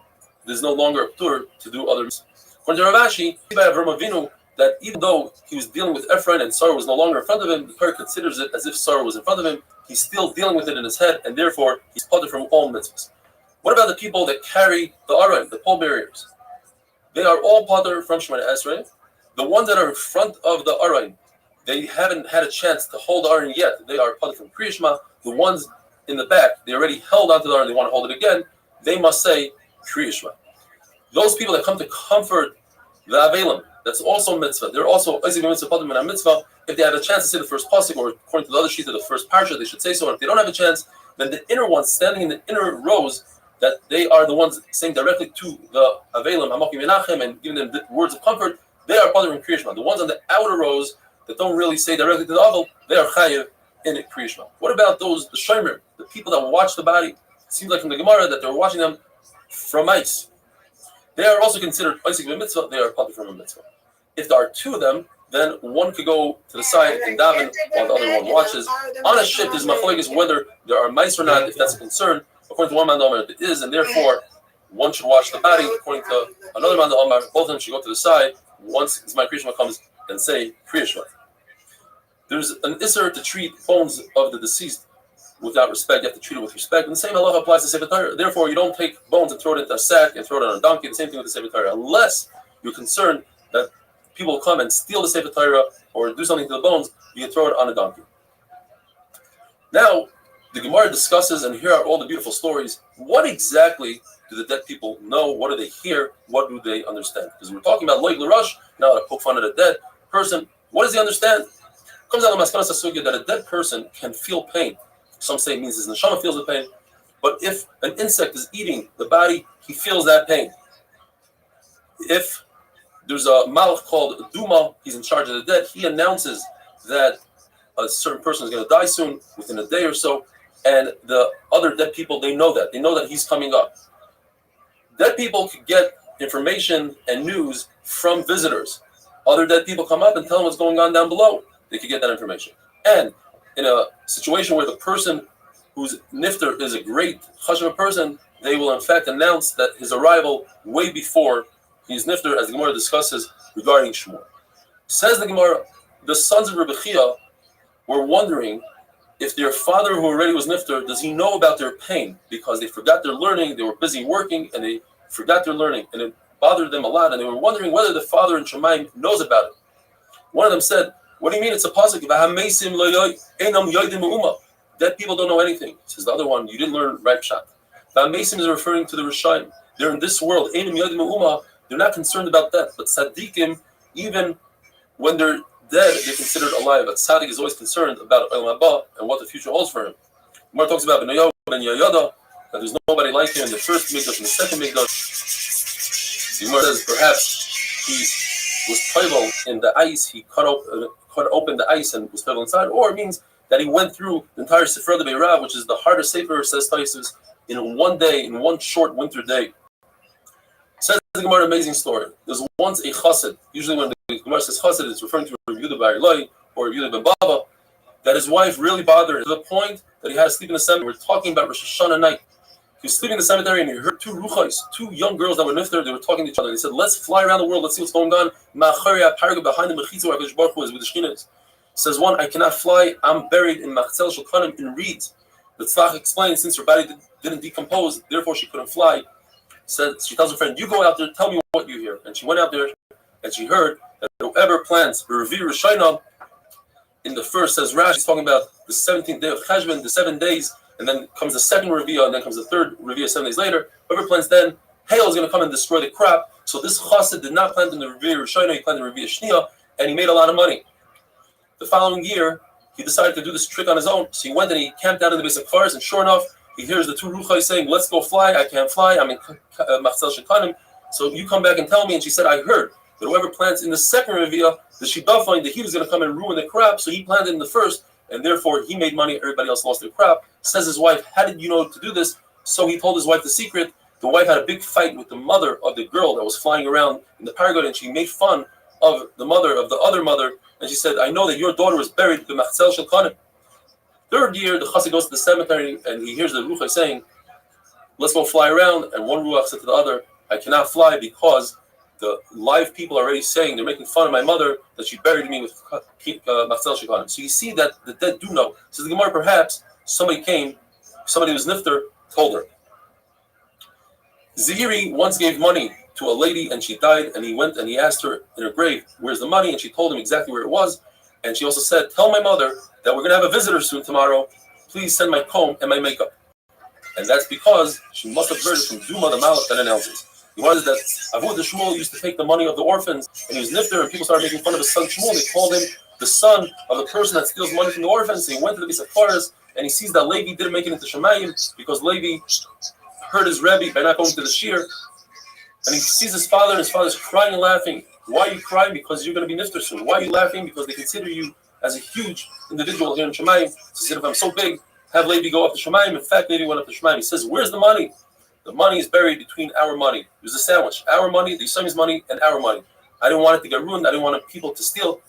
to do other mitzvahs. According to Rav Ashi, by Avram Avinu, that even though he was dealing with Ephraim and Sarah was no longer in front of him, the Torah considers it as if Sarah was in front of him. He's still dealing with it in his head, and therefore he's pater from all mitzvahs. What about the people that carry the aron, the pallbearers? They are all pater from Shemona Esrei. The ones that are in front of the aron, they haven't had a chance to hold the aron yet. They are pater from Kriya Shema. The ones in the back, they already held onto the aron, they want to hold it again. They must say Kriya Shema. Those people that come to comfort the avelim, that's also mitzvah. They're also mitzvah. If they have a chance to say the first pasuk, or according to the other sheet of the first parsha, they should say so. And if they don't have a chance, then the inner ones standing in the inner rows, that they are the ones saying directly to the avelim, hamakim menachem, and giving them the words of comfort, they are pater in Kriya Shema. The ones on the outer rows that don't really say directly to the avel, they are chayiv in Kriya Shema. What about those, the shomer, the people that watch the body? It seems like from the Gemara that they're watching them from ice. They are also considered oisig b'mitzvah. They are pater from a mitzvah. If there are 2 of them, then one could go to the side and daven while the other one watches. On a ship, there's machlokes whether there are mice or not, if that's a concern. According to one man, it is, and therefore one should watch the body. According to another man, both of them should go to the side once my Kriya Shema comes and say Kriya Shema. There's an isser to treat bones of the deceased without respect. You have to treat it with respect. And the same halacha applies to Sefer Torah. Therefore, you don't take bones and throw it into a sack and throw it on a donkey. The same thing with the Sefer Torah. Unless you're concerned that people will come and steal the Sefer Torah or do something to the bones, you can throw it on a donkey. Now, the Gemara discusses, and here are all the beautiful stories. What exactly do the dead people know? What do they hear? What do they understand? Because we're talking about loig l'rash, now to poke fun at a dead person. What does he understand? It comes out of Maskana Sasugya that a dead person can feel pain. Some say it means his neshama feels the pain. But if an insect is eating the body, he feels that pain. If there's a malach called Duma, he's in charge of the dead, he announces that a certain person is going to die soon, within a day or so, and the other dead people, they know that he's coming up. Dead people could get information and news from visitors. Other dead people come up and tell them what's going on down below. They could get that information. And in a situation where the person whose nifter is a great chashuv person, they will in fact announce that his arrival way before he's nifter, as the Gemara discusses regarding Shmuel. Says the Gemara, the sons of Rebbe Chia were wondering if their father who already was nifter, does he know about their pain? Because they forgot their learning, they were busy working, and they forgot their learning, and it bothered them a lot, and they were wondering whether the father in Shemaim knows about it. One of them said, what do you mean it's a pasuk? Dead people don't know anything. Says the other one, you didn't learn right pshat. V'hamesim is referring to the Rishayim. They're in this world. They're not concerned about death. But tzaddikim, even when they're dead, they're considered alive. But tzaddik is always concerned about Olam Haba and what the future holds for him. Gemara talks about Ben Yayada, that there's nobody like him in the first Mikdash and the second Mikdash. The Gemara says perhaps he was toivel in the ice, he cut open the ice and was toivel inside, or it means that he went through the entire Sefer de Beirav, which is the hardest sefer, says Taisus, in one day, in one short winter day. Says the Gemara, an amazing story. There's once a chassid, usually when the Gemara says chassid, it's referring to Rabbi Yehuda bar Ilai or Rabbi Yehuda ben Baba, that his wife really bothered him to the point that he had to sleep in the cemetery. We're talking about Rosh Hashanah night. He was sleeping in the cemetery and he heard two ruchais, two young girls that were nifter. They were talking to each other. They said, let's fly around the world, let's see what's going on. Behind the mechitza where HaKadosh Baruch Hu is with the Shekhinah. Says one, I cannot fly, I'm buried in Machzel Shulchanim in reeds. The Tzvach explains, since her body didn't decompose, therefore she couldn't fly. Says, she tells her friend, you go out there, tell me what you hear. And she went out there and she heard that whoever plants Revi Rishayna, in the first, says Rashi, he's talking about the 17th day of Cheshvan, the 7 days, and then comes the second Revi'ah, and then comes the third Revi'ah 7 days later. Whoever plants then, hail is going to come and destroy the crop. So this chassid did not plant in the Revi Rishayna, he planted in the Revi Shniya, and he made a lot of money. The following year, he decided to do this trick on his own. So he went and he camped out in the base of cars, and sure enough, he hears the two ruchai saying, let's go fly. I can't fly. I'm in Machzel Shekanim. So you come back and tell me. And she said, I heard that whoever plants in the second Revi'ah, the Shidafah, the heat is going to come and ruin the crop. So he planted in the first, and therefore he made money. Everybody else lost their crop. Says his wife, how did you know to do this? So he told his wife the secret. The wife had a big fight with the mother of the girl that was flying around in the paraglide, and she made fun of the mother of the other mother. And she said, I know that your daughter was buried in the Machzel Shulchanim. Third year, the chassid goes to the cemetery and he hears the ruach saying, let's go fly around. And one ruach said to the other, I cannot fly because the live people are already saying, they're making fun of my mother, that she buried me with Machzel Shulchanim. So you see that the dead do know. So the Gemara, perhaps somebody who was nifter, told her. Zihiri once gave money to a lady and she died, and he went and he asked her in her grave, where's the money? And she told him exactly where it was. And she also said, tell my mother that we're going to have a visitor soon tomorrow. Please send my comb and my makeup. And that's because she must have heard it from Duma the Malach that announces. He wanted that Avud the Shmuel used to take the money of the orphans, and he was nifter, and people started making fun of his son Shmuel. They called him the son of the person that steals money from the orphans. So he went to the Beis HaKfaras, and he sees that Levi didn't make it into Shemayim because Levi hurt his Rebbe by not going to the Shir. And he sees his father, and his father's crying and laughing. Why are you crying? Because you're going to be nifter soon. Why are you laughing? Because they consider you as a huge individual here in Shemayim. So he said, if I'm so big, have Levi go up to Shemayim. In fact, Levi went up to Shemayim. He says, where's the money? The money is buried between our money. There's a sandwich. Our money, the Yisrael's money, and our money. I didn't want it to get ruined. I didn't want people to steal.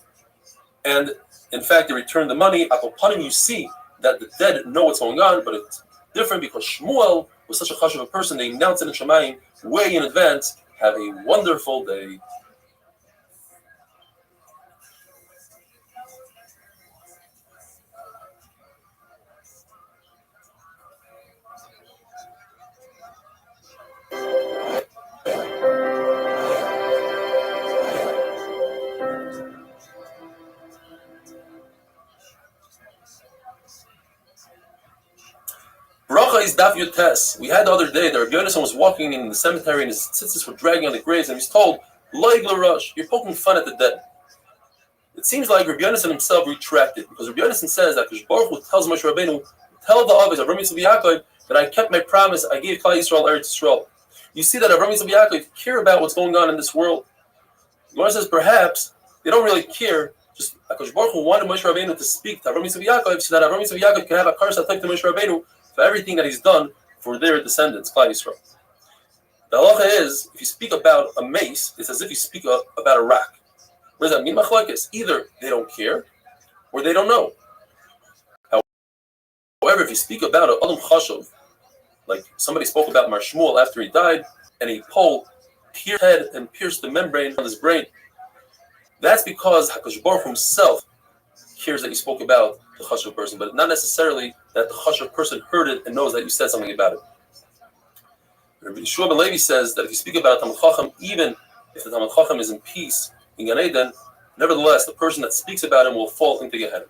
And in fact, they returned the money. Upon him, you see that the dead know what's going on, but it's different because Shmuel was such a chashuv a person. They announced it in Shemayim way in advance. Have a wonderful day. Bracha is Daf Yotes. We had the other day that Rabbi Yonasan was walking in the cemetery and his tzitzis were dragging on the graves, and he's told, Loig Larush, you're poking fun at the dead. It seems like Rabbi Yonasan himself retracted, because Rabbi Yonasan says that Kadosh Baruch Hu tells Moshe Rabbeinu, tell the Avos, Avram Yitzchak Yaakov, that I kept my promise, I gave Klal Yisrael Eretz Yisrael. You see that Avram Yitzchak Yaakov care about what's going on in this world. The Gemara says perhaps they don't really care. Just Kadosh Baruch Hu wanted Moshe Rabbeinu to speak to Avram Yitzchak Yaakov so that Avram Yitzchak Yaakov can have a karsa to Moshe Rabbeinu for everything that he's done for their descendants, Klal Yisrael. The halacha is, if you speak about a mace, it's as if you speak about a rock. What does that mean? Machlokes. Either they don't care, or they don't know. However, if you speak about an Adam Chashav, like somebody spoke about Mar Shmuel after he died, and a pole pierced his head and pierced the membrane of his brain, that's because HaKadosh Baruch Hu himself cares that you spoke about the chashuv person, but not necessarily that the chashuv person heard it and knows that you said something about it. Rabbi Yeshua ben Levi says that if you speak about a Talmid Chacham, even if the Talmid Chacham is in peace in Gan Eden, nevertheless, the person that speaks about him will fall into Gehenna.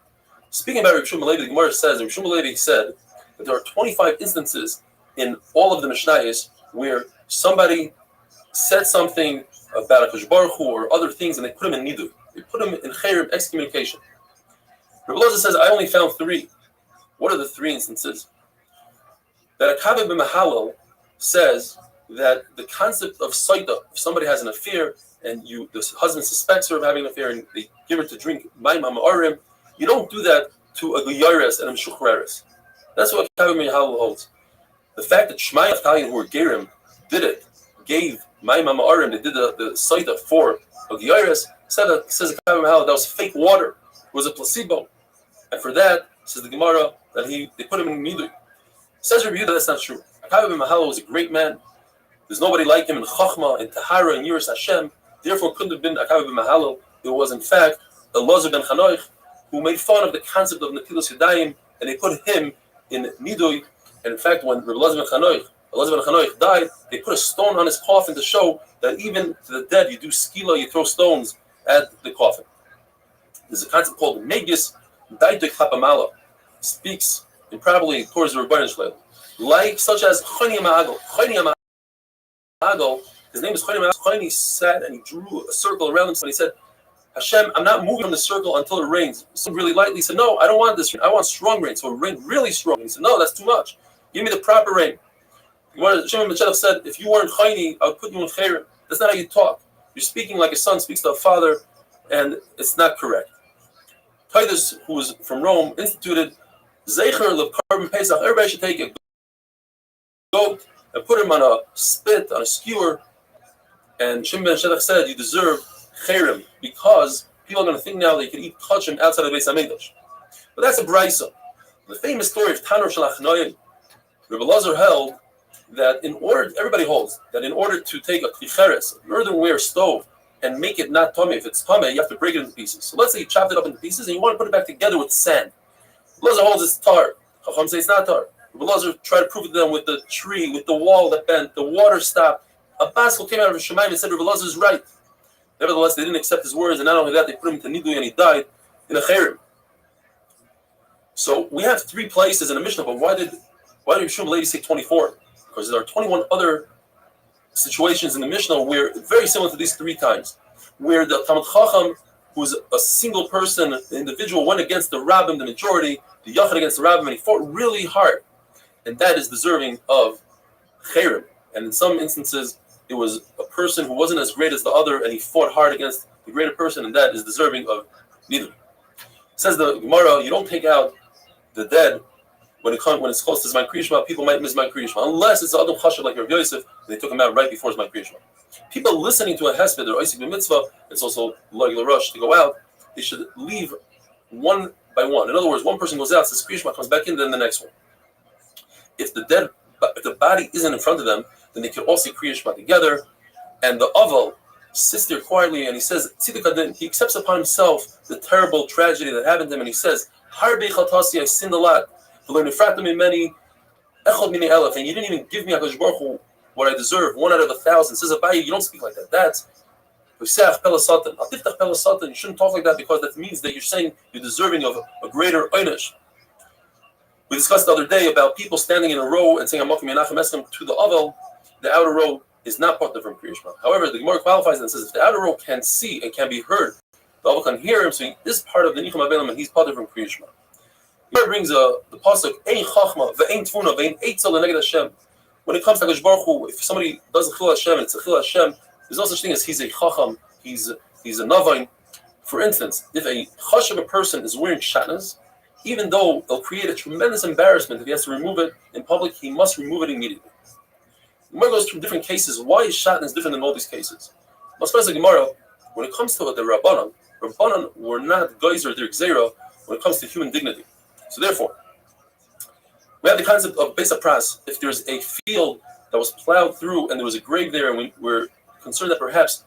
Speaking about Rabbi Yeshua ben Levi, the Gemara says, Rabbi Yeshua ben Levi said that there are 25 instances in all of the Mishnayos where somebody said something about a Kadosh Baruch Hu or other things, and they put him in nidu. They put him in chayrim, excommunication. Rabbi Elazar says, I only found 3. What are the 3 instances? That a Kabbah b'Mahalal says that the concept of Saida, if somebody has an affair and the husband suspects her of having an affair and they give her to drink Mayim HaMa'arim, you don't do that to a Guyares and a Meshuchreres. That's what Kabbah b'Mahalal holds. The fact that Shmai Naftali, who were Gerim, did it, gave Mayim HaMa'arim, they did the Saida for a Guyares, says the Kabbah b'Mahalal, that was fake water, it was a placebo. And for that, says the Gemara, that they put him in Nidui. Says Rabbi Yehuda, that's not true. Kabbah b'Mahalal was a great man. There's nobody like him in Chachma, in Tahara, in Yiras Hashem. Therefore, it couldn't have been Kabbah b'Mahalal. It was, in fact, Elazar ben Chanoich, who made fun of the concept of Netilas Yadayim, and they put him in Nidui. And in fact, when Elazar ben Chanoich died, they put a stone on his coffin to show that even to the dead, you do skila, you throw stones at the coffin. There's a concept called Megis Daitoi Chapamala. Speaks in probably towards the Rebbeinu Shalom. Like such as Choni Ma'agol. Choni Ma'agol, his name is Choni Ma'agol. Choni sat and he drew a circle around him. So he said, Hashem, I'm not moving from the circle until it rains. So really lightly, he said, no, I don't want this rain. I want strong rain. So it rained really strong. He said, no, that's too much. Give me the proper rain. Shimon ben Shadach said, if you weren't Choni, I would put you in Chayrim. That's not how you talk. You're speaking like a son speaks to a father, and it's not correct. Titus, who was from Rome, instituted Zecher Lev Pesach. Everybody should take a goat and put him on a spit, on a skewer. And Shimon ben Shadach said, you deserve Chayrim, because people are going to think now they can eat kachim outside of the Beis HaMikdash. But that's a brisa. The famous story of Tanur Shalach Noyim, Rabbi Elazar held that everybody holds that in order to take a klicheres, an earthenware stove, and make it not tummy, if it's tummy, you have to break it into pieces. So let's say you chopped it up into pieces and you want to put it back together with sand. Elazar holds it's tar. Chacham say it's not tar. Rabbi Elazar tried to prove it to them with the tree, with the wall that bent, the water stopped. A baskel came out of Shemaim and said Rabbi Elazar is right. Nevertheless, they didn't accept his words, and not only that, they put him into Nidui and he died in a chayrim. So we have 3 places in the Mishnah, but why did Yeshua Lady say 24? Because there are 21 other situations in the Mishnah where very similar to these 3 times, where the Talmid Chacham, who was a single person, the individual, went against the Rabbim, the majority, the Yachid against the Rabbim, and he fought really hard, and that is deserving of chayrim. And in some instances, it was a person who wasn't as great as the other, and he fought hard against the greater person, and that is deserving of neither. Says the Gemara, you don't take out the dead when it's close to Zman Kriyishma. People might miss Zman Kriyishma, unless it's Adam Chashav like Rav Yosef, and they took him out right before Zman Kriyishma. People listening to a hesped or Isaac Mitzvah, it's also regular rush to go out. They should leave one by one. In other words, one person goes out, says Kriyishma, comes back in, then the next one. If the body isn't in front of them, then they can all say Kriya Shema together. And the Aval sits there quietly and he says, he accepts upon himself the terrible tragedy that happened to him, and he says, Harbe Chatasi, I sinned a lot. And you didn't even give me HaKadosh Baruch Hu what I deserve, 1 out of 1,000. Says Abaye, you don't speak like that. That's you shouldn't talk like that, because that means that you're saying you're deserving of a greater einish. We discussed the other day about people standing in a row and saying Amakim Menachem Eskem to the Avel. The outer row is not part from Kriya Shema. However, the Gemara qualifies and says if the outer row can see and can be heard, the Avel can hear him, so he is part of the Nichum Avelim and he's part from Kriya Shema. Here brings the pasuk Ein Chachma ve'Ein Tfuna ve'Ein Eitzel leNeged Hashem. When it comes to HaKadosh Baruch Hu, if somebody does a Chil Hashem and it's a Chil Hashem, there's no such thing as he's a Chacham, he's a Navain. For instance, if a Chashav person is wearing shatnas, even though it'll create a tremendous embarrassment if he has to remove it in public, he must remove it immediately. The Gemara goes through different cases. Why is shatnas different in all these cases? As the Gemara, when it comes to the Rabbanan were not geyser their gzeira when it comes to human dignity. So therefore, we have the concept of Beis HaPras. If there's a field that was plowed through and there was a grave there, and we're concerned that perhaps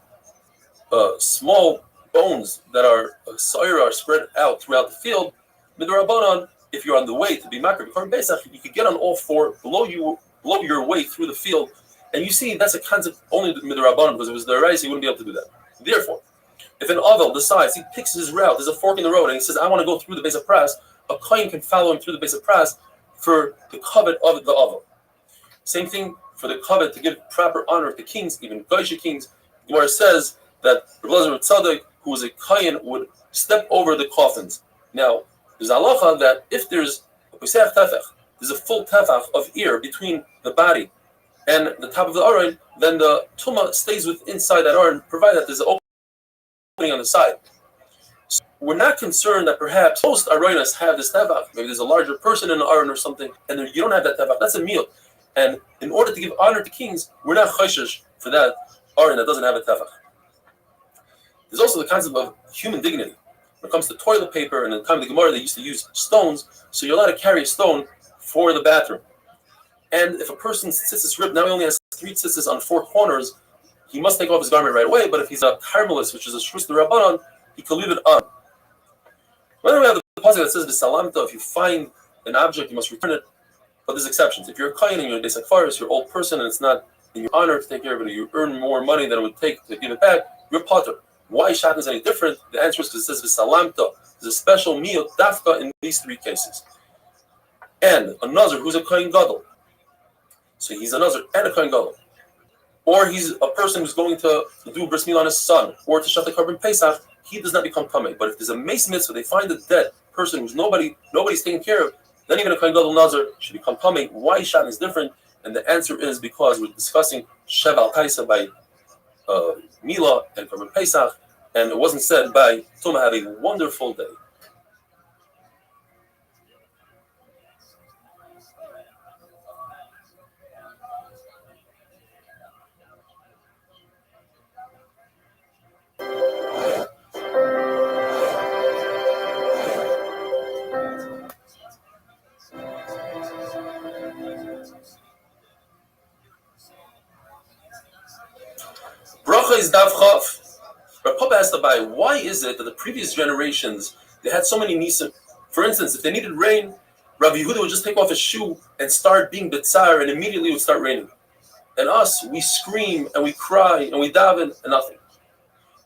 a small stones that are sire are spread out throughout the field, midrabanan, if you're on the way to be makar before Pesach, you could get on all four, blow your way through the field, and you see that's a concept only midrabanan, because if it was the rice, he wouldn't be able to do that. Therefore, if an Avel decides, he picks his route, there's a fork in the road, and he says, I want to go through the base of Pras, a Kohen can follow him through the base of Pras for the covet of the Avel. Same thing for the covet to give proper honor to kings, even Goyish kings. Gemara says that Rebbe Tzadok, who was a Kohen, would step over the coffins. Now, there's halacha that if there's a Pesach tefach, there's a full tefach of ear between the body and the top of the aron, then the tumah stays inside that aron, provided that there's an opening on the side. So we're not concerned that perhaps most aronas have this tefach. Maybe there's a larger person in the aron or something, and you don't have that tefach. That's a meal. And in order to give honor to kings, we're not chayshish for that aron that doesn't have a tefach. There's also the concept of human dignity. When it comes to toilet paper, and in the time of the Gemara, they used to use stones, so you're allowed to carry a stone for the bathroom. And if a person's tzitzis rib now he only has 3 tzitzis on 4 corners, he must take off his garment right away. But if he's a carmelist, which is a shus d'Rabbanan, he can leave it on. Whether we have the pasuk that says v'salamta, if you find an object, you must return it. But there's exceptions. If you're a kohen and you're a Beis HaKfaros, you're an old person, and it's not in your honor to take care of it, or you earn more money than it would take to give it back, you're potter. Why Shat is any different? The answer is because it says v'salamta. There's a special meal dafka in these 3 cases. And a nazir who's a kohen gadol, so he's a nazir and a kohen gadol, or he's a person who's going to do bris milah on his son, or to shut the carbon pesach, he does not become tamei. But if there's a mace mitzvah, they find a dead person who's nobody's taking care of, then even a kohen gadol nazir should become tamei. Why Shat is different? And the answer is because we're discussing sheval kaisa by Milah and Korban Pesach, and it wasn't said by Tumah. Have a wonderful day. Bracha is Dav Chav. Rav Papa asked Abai, why is it that the previous generations, they had so many nisim? For instance, if they needed rain, Rav Yehuda would just take off his shoe and start being betzar, and immediately it would start raining. And us, we scream and we cry and we daven and nothing.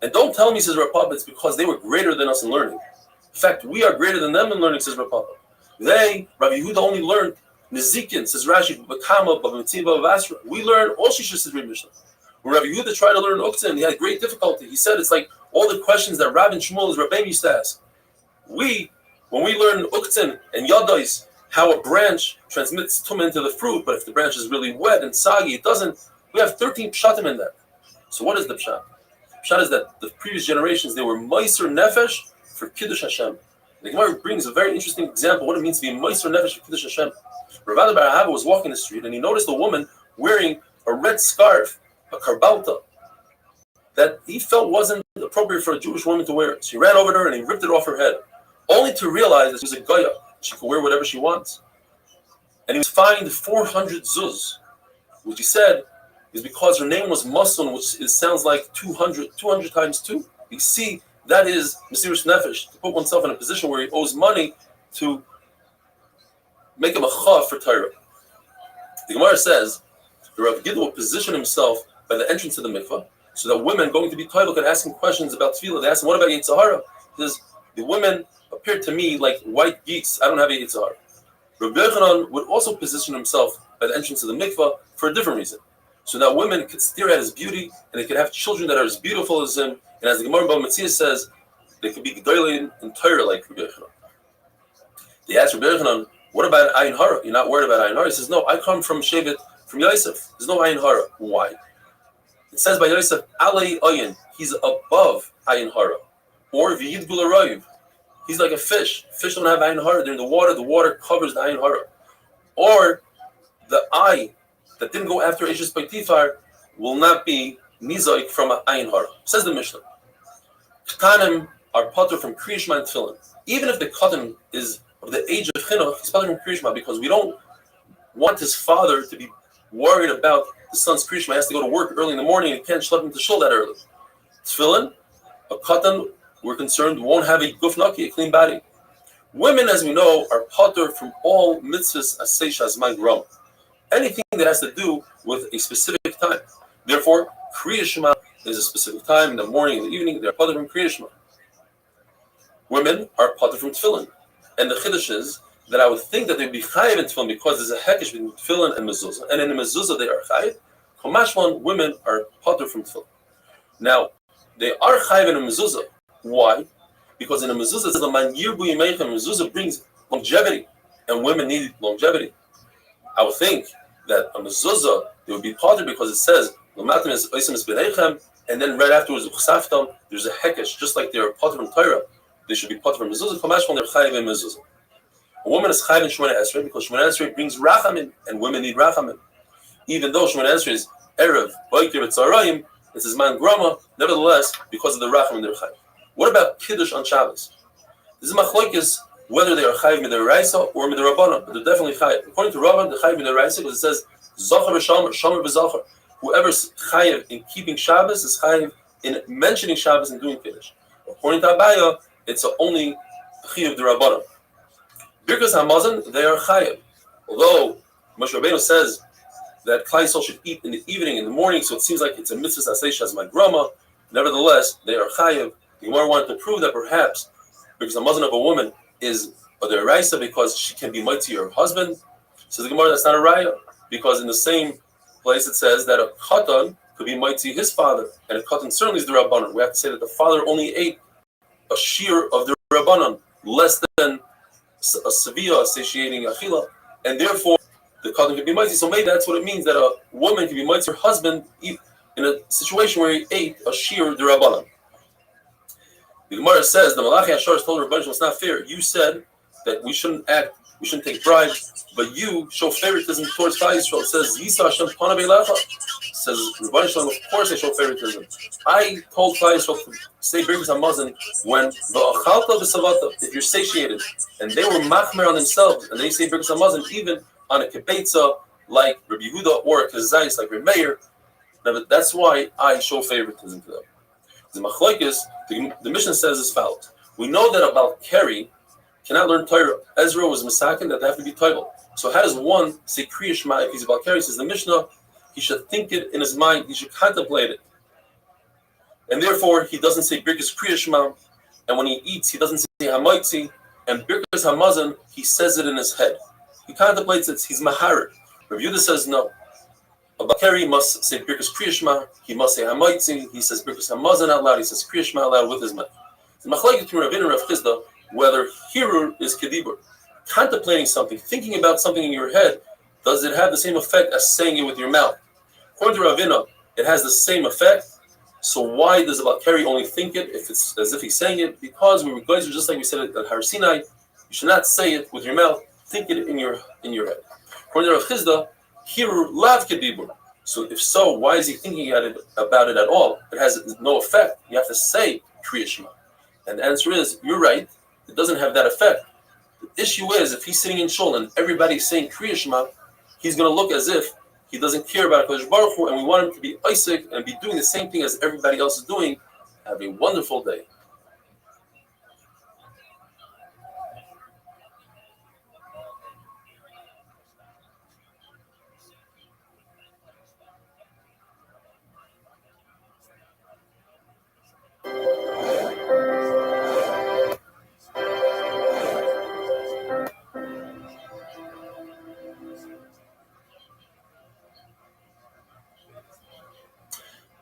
And don't tell me, says Rav Papa, it's because they were greater than us in learning. In fact, we are greater than them in learning, says Rav Papa. They, Rav Yehuda, only learned Nezikin, says Rashi, Bakama, Bavmitziva, Vasra. We learned all Shisha, says Rav Mishnah. When Rabbi Yehuda tried to learn Uktzin, he had great difficulty. He said it's like all the questions that Rav and Shmuel's Rabbeim used to ask. When we learn Uktzin and Yadais, how a branch transmits tumah into the fruit, but if the branch is really wet and soggy, it doesn't. We have 13 pshatim in that. So what is the pshat? Pshat is that the previous generations, they were meiser nefesh for Kiddush Hashem. The Gemara brings a very interesting example what it means to be meiser nefesh for Kiddush Hashem. Rav Bar Ahava was walking the street and he noticed a woman wearing a red scarf, a karbalta, that he felt wasn't appropriate for a Jewish woman to wear. So he ran over to her and he ripped it off her head, only to realize that she was a goya. She could wear whatever she wants. And he was fined 400 zuz, which he said is because her name was Muslim, which sounds like 200 times 2. You see, that is Mesiras Nefesh, to put oneself in a position where he owes money to make him a chav for Torah. The Gemara says the Rav Gidl will position himself by the entrance to the mikvah, so that women going to be toilet can ask him questions about tefillah. They ask him, what about Yitzhahara? He says, the women appear to me like white geese. I don't have a Yitzhahara. Rabbi Yochanan would also position himself by the entrance to the mikvah for a different reason, so that women could stare at his beauty and they could have children that are as beautiful as him. And as the Gemara Bava Metzia says, they could be gedolim in Torah like Rabbi Yochanan. They asked Rabbi Yochanan, what about Ayin Hara? You're not worried about Ayin Hara? He says, no, I come from Shevet, from Yosef. There's no Ayin Hara. Why? It says by Yosef, Alei Ayin, he's above Ayin Hara. Or V'yid Gularoiv, he's like a fish. Fish don't have Ayin Hara. They're in the water covers the Ayin Hara. Or the eye that didn't go after Eishes Baitifar will not be Nizoik from Ayin Hara. Says the Mishnah. Ketanim are potter from Kriyishma and Tefillin. Even if the Katan is of the age of Chinuch, he's potter from Kriyishma because we don't want his father to be worried about the son's Kriyishma. He has to go to work early in the morning and he can't schlep him to shul that early. Tefillin, a Katan we're concerned, won't have a guf naki, a clean body. Women, as we know, are potter from all mitzvahs asay shazman grom. Anything that has to do with a specific time. Therefore, Kriya Shema is a specific time in the morning, in the evening. They're potter from Kriya Shema. Women are potter from tefillin, and the chiddush is that I would think that they'd be chayiv in tefillin because there's a hekesh between tefillin and mezuzah, and in the mezuzah they are chayiv. Komashman, women are potter from tefillin. Now, they are chayiv in a mezuzah. Why? Because in a mezuzah it says the man yirbu yimeichem. Mezuzah brings longevity, and women need longevity. I would think that a mezuzah they would be potter because it says l'matim is oisim is b'neichem, and then right afterwards uchsaftam there's a hekesh, just like they're potter from Torah. They should be potter from mezuzah. Komashman, they're chayiv in mezuzah. A woman is chayiv in Shemona Esrei because Shemona Esrei brings rachamim, and women need rachamim. Even though Shemona Esrei is erev boiker v'tzarayim, it says man grama. Nevertheless, because of the rachamim, they're chayiv. What about kiddush on Shabbos? This is machlokes whether they are chayiv midaraisa or midarabana, but they're definitely chayiv. According to Rambam, the chayiv midaraisa because it says zachar v'shamar, shamar v'zachar. Whoever's chayiv in keeping Shabbos is chayiv in mentioning Shabbos and doing kiddush. According to Abaya, it's only chayiv d'rabbanan. Birkas Hamazon, they are chayiv. Although Moshe Rabbeinu says that Klal Yisrael should eat in the evening, in the morning, so it seems like it's a mitzvah asay shazman grama. Nevertheless, they are chayiv. The Gemara wanted to prove that perhaps because the muzzin of a woman is a deraisa because she can be mighty to her husband. So the Gemara, that's not a raya, because in the same place it says that a katan could be mighty to his father, and a katan certainly is the rabbanon. We have to say that the father only ate a shear of the rabbanon, less than a severe satiating achila, and therefore the katan could be mighty. So maybe that's what it means that a woman can be mighty to her husband in a situation where he ate a shear the rabbanon. The Gemara says the Malachi Ashar told Rabbanan it's not fair. You said that we shouldn't take bribes, but you show favoritism towards Klal Yisrael. It says Yisa Hashem Pana Beilecha. It says Rabbanan, of course I show favoritism. I told Klal Yisrael to say Birkas Hamazon when v'achalta v'savata, if you're satiated, and they were machmer on themselves, and they say Birkas Hamazon even on a kibetza like Rabbi Yehuda or a kazayis like Rabbi Meir. That's why I show favoritism to them. The machlokes, the Mishnah says as follows. We know that about Keri cannot learn Torah. Ezra was misaken that they have to be Toivel. So how does one say Kriya Shema if he's about Keri? Says the Mishnah, he should think it in his mind, he should contemplate it. And therefore, he doesn't say Birkas Kriya Shema, and when he eats, he doesn't say Hamaitzi, and Birkas Hamazon, he says it in his head. He contemplates it, he's Maharid. Rabbi Yehuda says no. About Keri, he must say Birkas Kriya Shema, he must say Hamaitzi, he says Birkas Hamazon out loud, he says Kriya Shema out loud with his mouth. The machlokes between Ravina and Rav Chisda, whether Hirur is Kedibur, contemplating something, thinking about something in your head, does it have the same effect as saying it with your mouth? According to Ravina, it has the same effect. So why does about Keri only think it if it's as if he's saying it? Because we were guys, just like we said at Har Sinai, you should not say it with your mouth, think it in your head. According to Rav Chisda, Hirur lav Kedibur. So if so, why is he thinking about it at all? It has no effect. You have to say Kriya Shema. And the answer is, you're right, it doesn't have that effect. The issue is, if he's sitting in shul and everybody's saying Kriya Shema, he's going to look as if he doesn't care about HaKadosh Baruch Hu, and we want him to be Isaac and be doing the same thing as everybody else is doing. Have a wonderful day.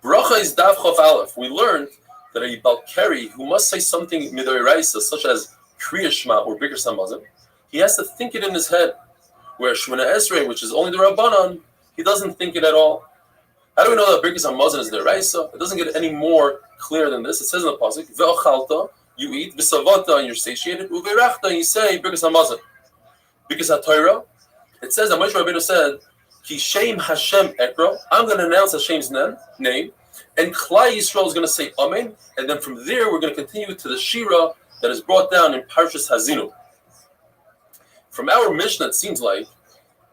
Bracha is Dav Chof Aleph. We learned that a Balkari who must say something midoraisa, such as Kriya Shema or Birkas Hamazon, he has to think it in his head. Where Shemona Esrei, which is only the Rabbanon, he doesn't think it at all. How do we know that Birkas Hamazon is deraisa? It doesn't get any more clear than this. It says in the pasuk, Ve'ochalta, you eat, V'savata, and you're satiated, Uve'rachta, and you say Birkas Hamazon. Birkas HaTorah, it says that Moshe Rabbeinu said, Ki Shem Hashem Ekro, I'm going to announce Hashem's name, and Klal Yisrael is going to say Amen, and then from there we're going to continue to the Shira that is brought down in Parshas Hazinu. From our Mishnah, it seems like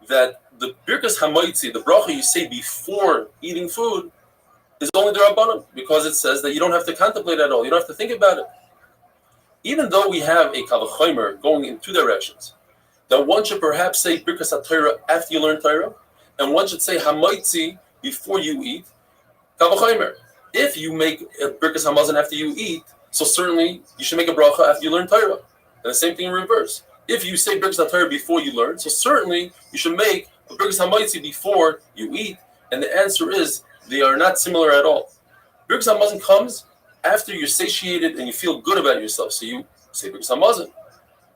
that the Birkas Hamaitzi, the bracha you say before eating food, is only the Rabbanon, because it says that you don't have to contemplate at all, you don't have to think about it. even though we have a kavachomer going in two directions, that one should perhaps say Birkas HaTorah after you learn Torah, and one should say Hamaitzi before you eat. Kavachomer. If you make a Birkas Hamazon after you eat, so certainly you should make a bracha after you learn Torah. And the same thing in reverse. If you say Birkas HaTorah before you learn, so certainly you should make a Birkas Hamaitzi before you eat. And the answer is they are not similar at all. Birkas Hamazon comes after you're satiated and you feel good about yourself. So you say Birkas Hamazon.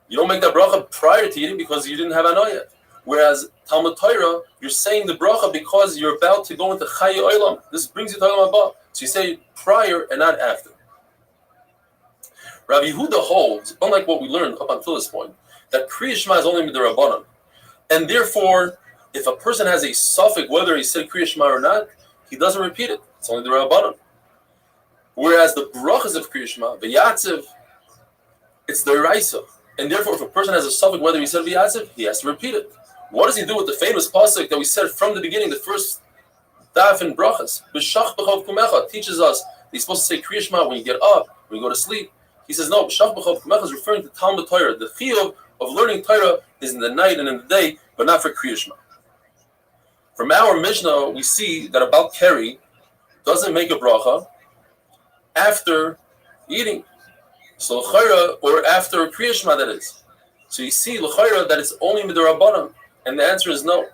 You don't make that bracha prior to eating because you didn't have anah yet. Whereas Talmud Torah, you're saying the bracha because you're about to go into Chayi Olam. This brings you to Olam Haba. So you say prior and not after. Rabbi Yehuda holds, unlike what we learned up until this point, that Kriya Shema is only midrabanan, and therefore, if a person has a suffix whether he said Kriya Shema or not, he doesn't repeat it. It's only the rabbanan. Whereas the brachas of Kriya Shema, v'yatziv, it's the Raisa. And therefore, if a person has a suffix whether he said v'yatziv, he has to repeat it. What does he do with the famous pasuk that we said from the beginning, the first daf in brachas? B'shach b'chov kumecha teaches us that you're supposed to say Kriya Shema when you get up, when you go to sleep. He says no, b'shach b'chov kumecha is referring to Talmud Torah. The chiyuv of learning Torah is in the night and in the day, but not for Kriya Shema. From our Mishnah, we see that a Bal Keri doesn't make a bracha after eating. So l'chayra, or after Kriya Shema, that is. So you see l'chayra that it's only midrabanan, and the answer is no.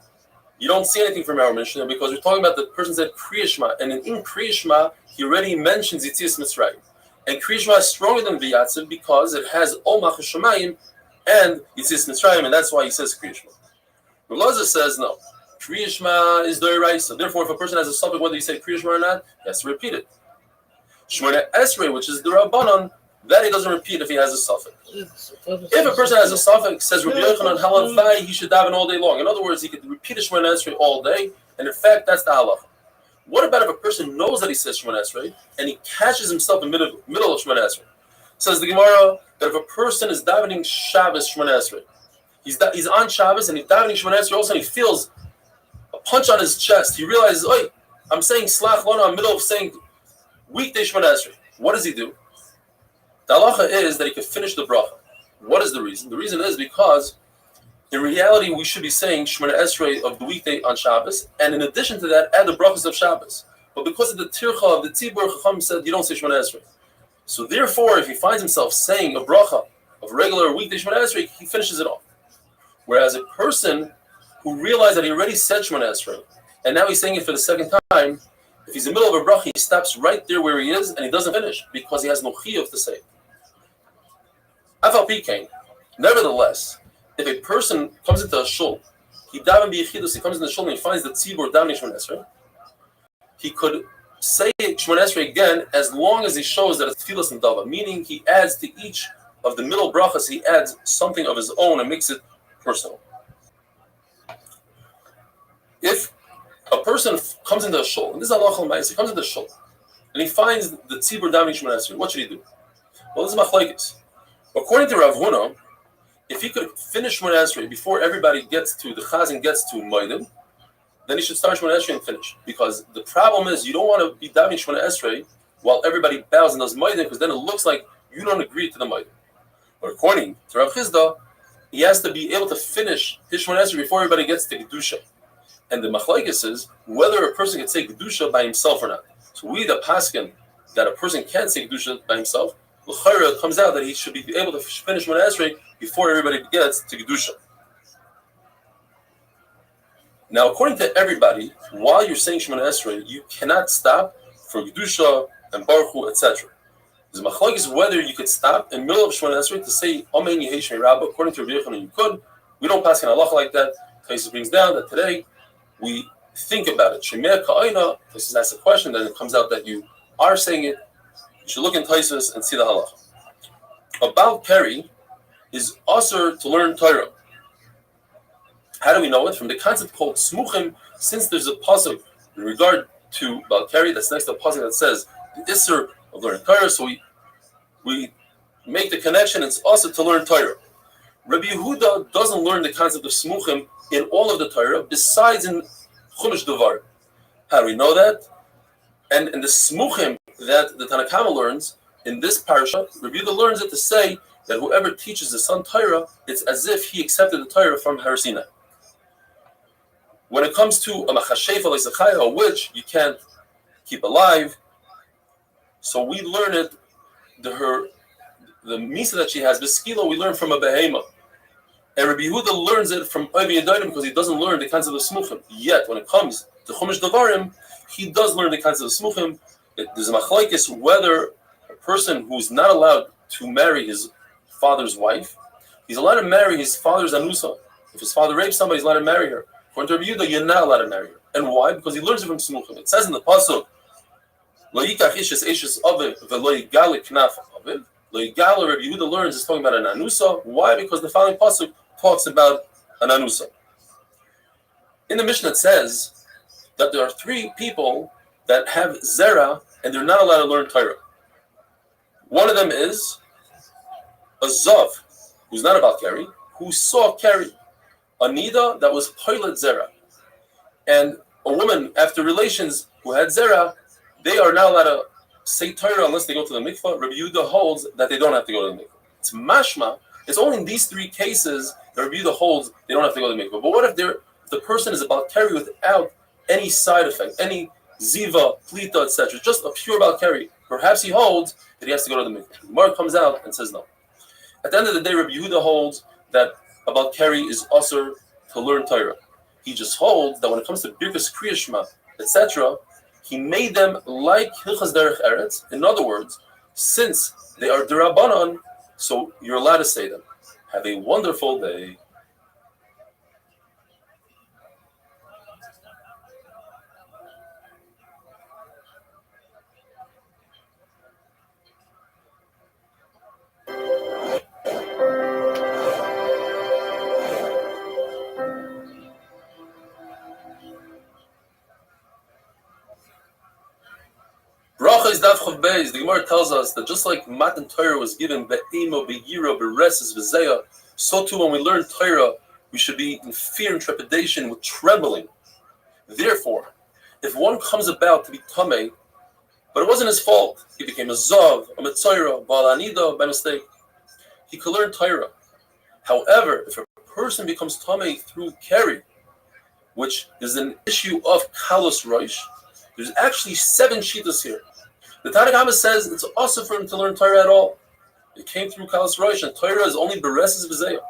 You don't see anything from our Mishnah because we're talking about the person said Kriya Shema, and in Kriya Shema he already mentions Yitzias Mitzrayim, and Kriya Shema is stronger than V'yatziv because it has Omach Hashemayim and Yitzias Mitzrayim, and that's why he says Kriya Shema. Rulaza says no. Kriya Shema is Doiraisa. Therefore, if a person has a suffix whether you say Kriya Shema or not, he has to repeat it. Shmona Esrei, which is the Rabbanon, that he doesn't repeat if he has a suffix. If a person has a suffix, says Rabbi Yochanan Halavai, he should daven all day long. In other words, he could repeat a Shmona Esrei all day, and in fact, that's the halacha. What about if a person knows that he says Shmona Esrei and he catches himself in the middle of Shmona Esrei? Says the Gemara that if a person is davening Shabbos Shmona Esrei, he's on Shabbos and he's davening Shmona Esrei, all of a sudden he feels a punch on his chest. He realizes, "Oi, I'm saying Slach Lana in the middle of saying weekday Shmona Esrei." What does he do? The halacha is that he could finish the bracha. What is the reason? The reason is because in reality we should be saying Shemona Esrei of the weekday on Shabbos, and in addition to that, add the brachas of Shabbos. But because of the tircha of the tzibur, Chacham said you don't say Shemona Esrei. So therefore, if he finds himself saying a bracha of regular weekday Shemona Esrei, he finishes it off. Whereas a person who realized that he already said Shemona Esrei, and now he's saying it for the second time, if he's in the middle of a bracha, he stops right there where he is, and he doesn't finish because he has no chiyuv to say it. Afal Pikain. Nevertheless, if a person comes into a shul, he daven b'yichidus, he comes into the shul and he finds the tzibur davening Shemona Esrei, he could say Shemona Esrei again as long as he shows that it's tefillas and dava, meaning he adds to each of the middle brachas, he adds something of his own and makes it personal. If a person comes into a shul, and this is halachah l'maaseh, he comes into a shul and he finds the tzibur davening Shemona Esrei, what should he do? Well, this is machlokes. According to Rav Huna, if he could finish Shemona Esrei before everybody gets to, the chazan gets to Moedim, then he should start Shemona Esrei and finish. Because the problem is you don't want to be davening Shemona Esrei while everybody bows and does Moedim, because then it looks like you don't agree to the Moedim. But according to Rav Chizda, he has to be able to finish his Shemona Esrei before everybody gets to Kedusha. And the machlokes is whether a person can say Kedusha by himself or not. So we, the paskin, that a person can say Kedusha by himself, it comes out that he should be able to finish Shemona Esrei before everybody gets to Kedusha. Now, according to everybody, while you're saying Shemona Esrei, you cannot stop for Kedusha and Baruch Hu, etc. The machlokes is whether you could stop in the middle of Shemona Esrei to say Amen Yehei Shmei Rabbah. According to Rabbi Yochanan, you could. We don't pass in halacha like that. Taisus brings down that today we think about it. Shemei Ka'ina. Taisus asks a question, then it comes out that you are saying it. You should look in Taisus and see the halacha. A Bal Keri is also to learn Torah. How do we know it? From the concept called Smuchim, since there's a pasuk in regard to Bal Keri that's next to a pasuk that says the Isser of learning Torah, so we make the connection, it's also to learn Torah. Rabbi Yehuda doesn't learn the concept of Smuchim in all of the Torah, besides in Chumash Devar. How do we know that? And in the Smuchim that the Tanakama learns, in this parasha, Rabbi Yehuda learns it to say that whoever teaches the son Torah, it's as if he accepted the Torah from Har Sinai. When it comes to a machashefa leisachaya, a witch you can't keep alive, so we learn it. The misa that she has, beskila, we learn from a behema. And Rabbi Yehuda learns it from Ovi Yadayim because he doesn't learn the kinds of the smuchim. Yet, when it comes to Chumash Devarim, he does learn the kinds of the smuchim. There's a machlokes whether a person who's not allowed to marry his father's wife, he's allowed to marry his father's anusa. If his father rapes somebody, he's allowed to marry her. According to Rabbi Yehuda, you're not allowed to marry her. And why? Because he learns it from smuchim. It says in the pasuk, Lo yikach ishes eshes aviv v'lo yigali knaf aviv. Lo yigali, Rabbi Yehuda learns is talking about an anusa. Why? Because the following pasuk talks about an anusa. In the Mishnah it says that there are three people that have zera and they're not allowed to learn Torah. One of them is a zav, who's not about Keri, who saw Keri, a nida that was pilot zera, and a woman after relations who had zera. They are not allowed to say Torah unless they go to the mikvah. Rabbi Yehuda holds that they don't have to go to the mikvah. It's mashma. It's only in these three cases that Rabbi Yehuda holds they don't have to go to the mikvah. But what if the person is about Keri without any side effect, any ziva, plita, etc., just a pure about Keri? Perhaps he holds that he has to go to the mikvah. The Gemara comes out and says no. At the end of the day, Rabbi Yehuda holds that about Keri is usher to learn Torah. He just holds that when it comes to birkas kriya shema, etc., he made them like Hilchas Derech Eretz. In other words, since they are Derabanan, so you're allowed to say them. Have a wonderful day. The Gemara tells us that just like Matan Torah was given be'emo, be'yira, be'reses, be'zeya, so too when we learn Torah, we should be in fear and trepidation with trembling. Therefore, if one comes about to be tamei, but it wasn't his fault, he became a zav, a metzora, ba'al anida by mistake, he could learn Torah. However, if a person becomes tamei through Keri, which is an issue of kalos roish, there's actually 7 shitas here. The Tanna Kamma says it's also for him to learn Torah at all. It came through Kalas Rosh, and Torah is only Bereses B'Zeya.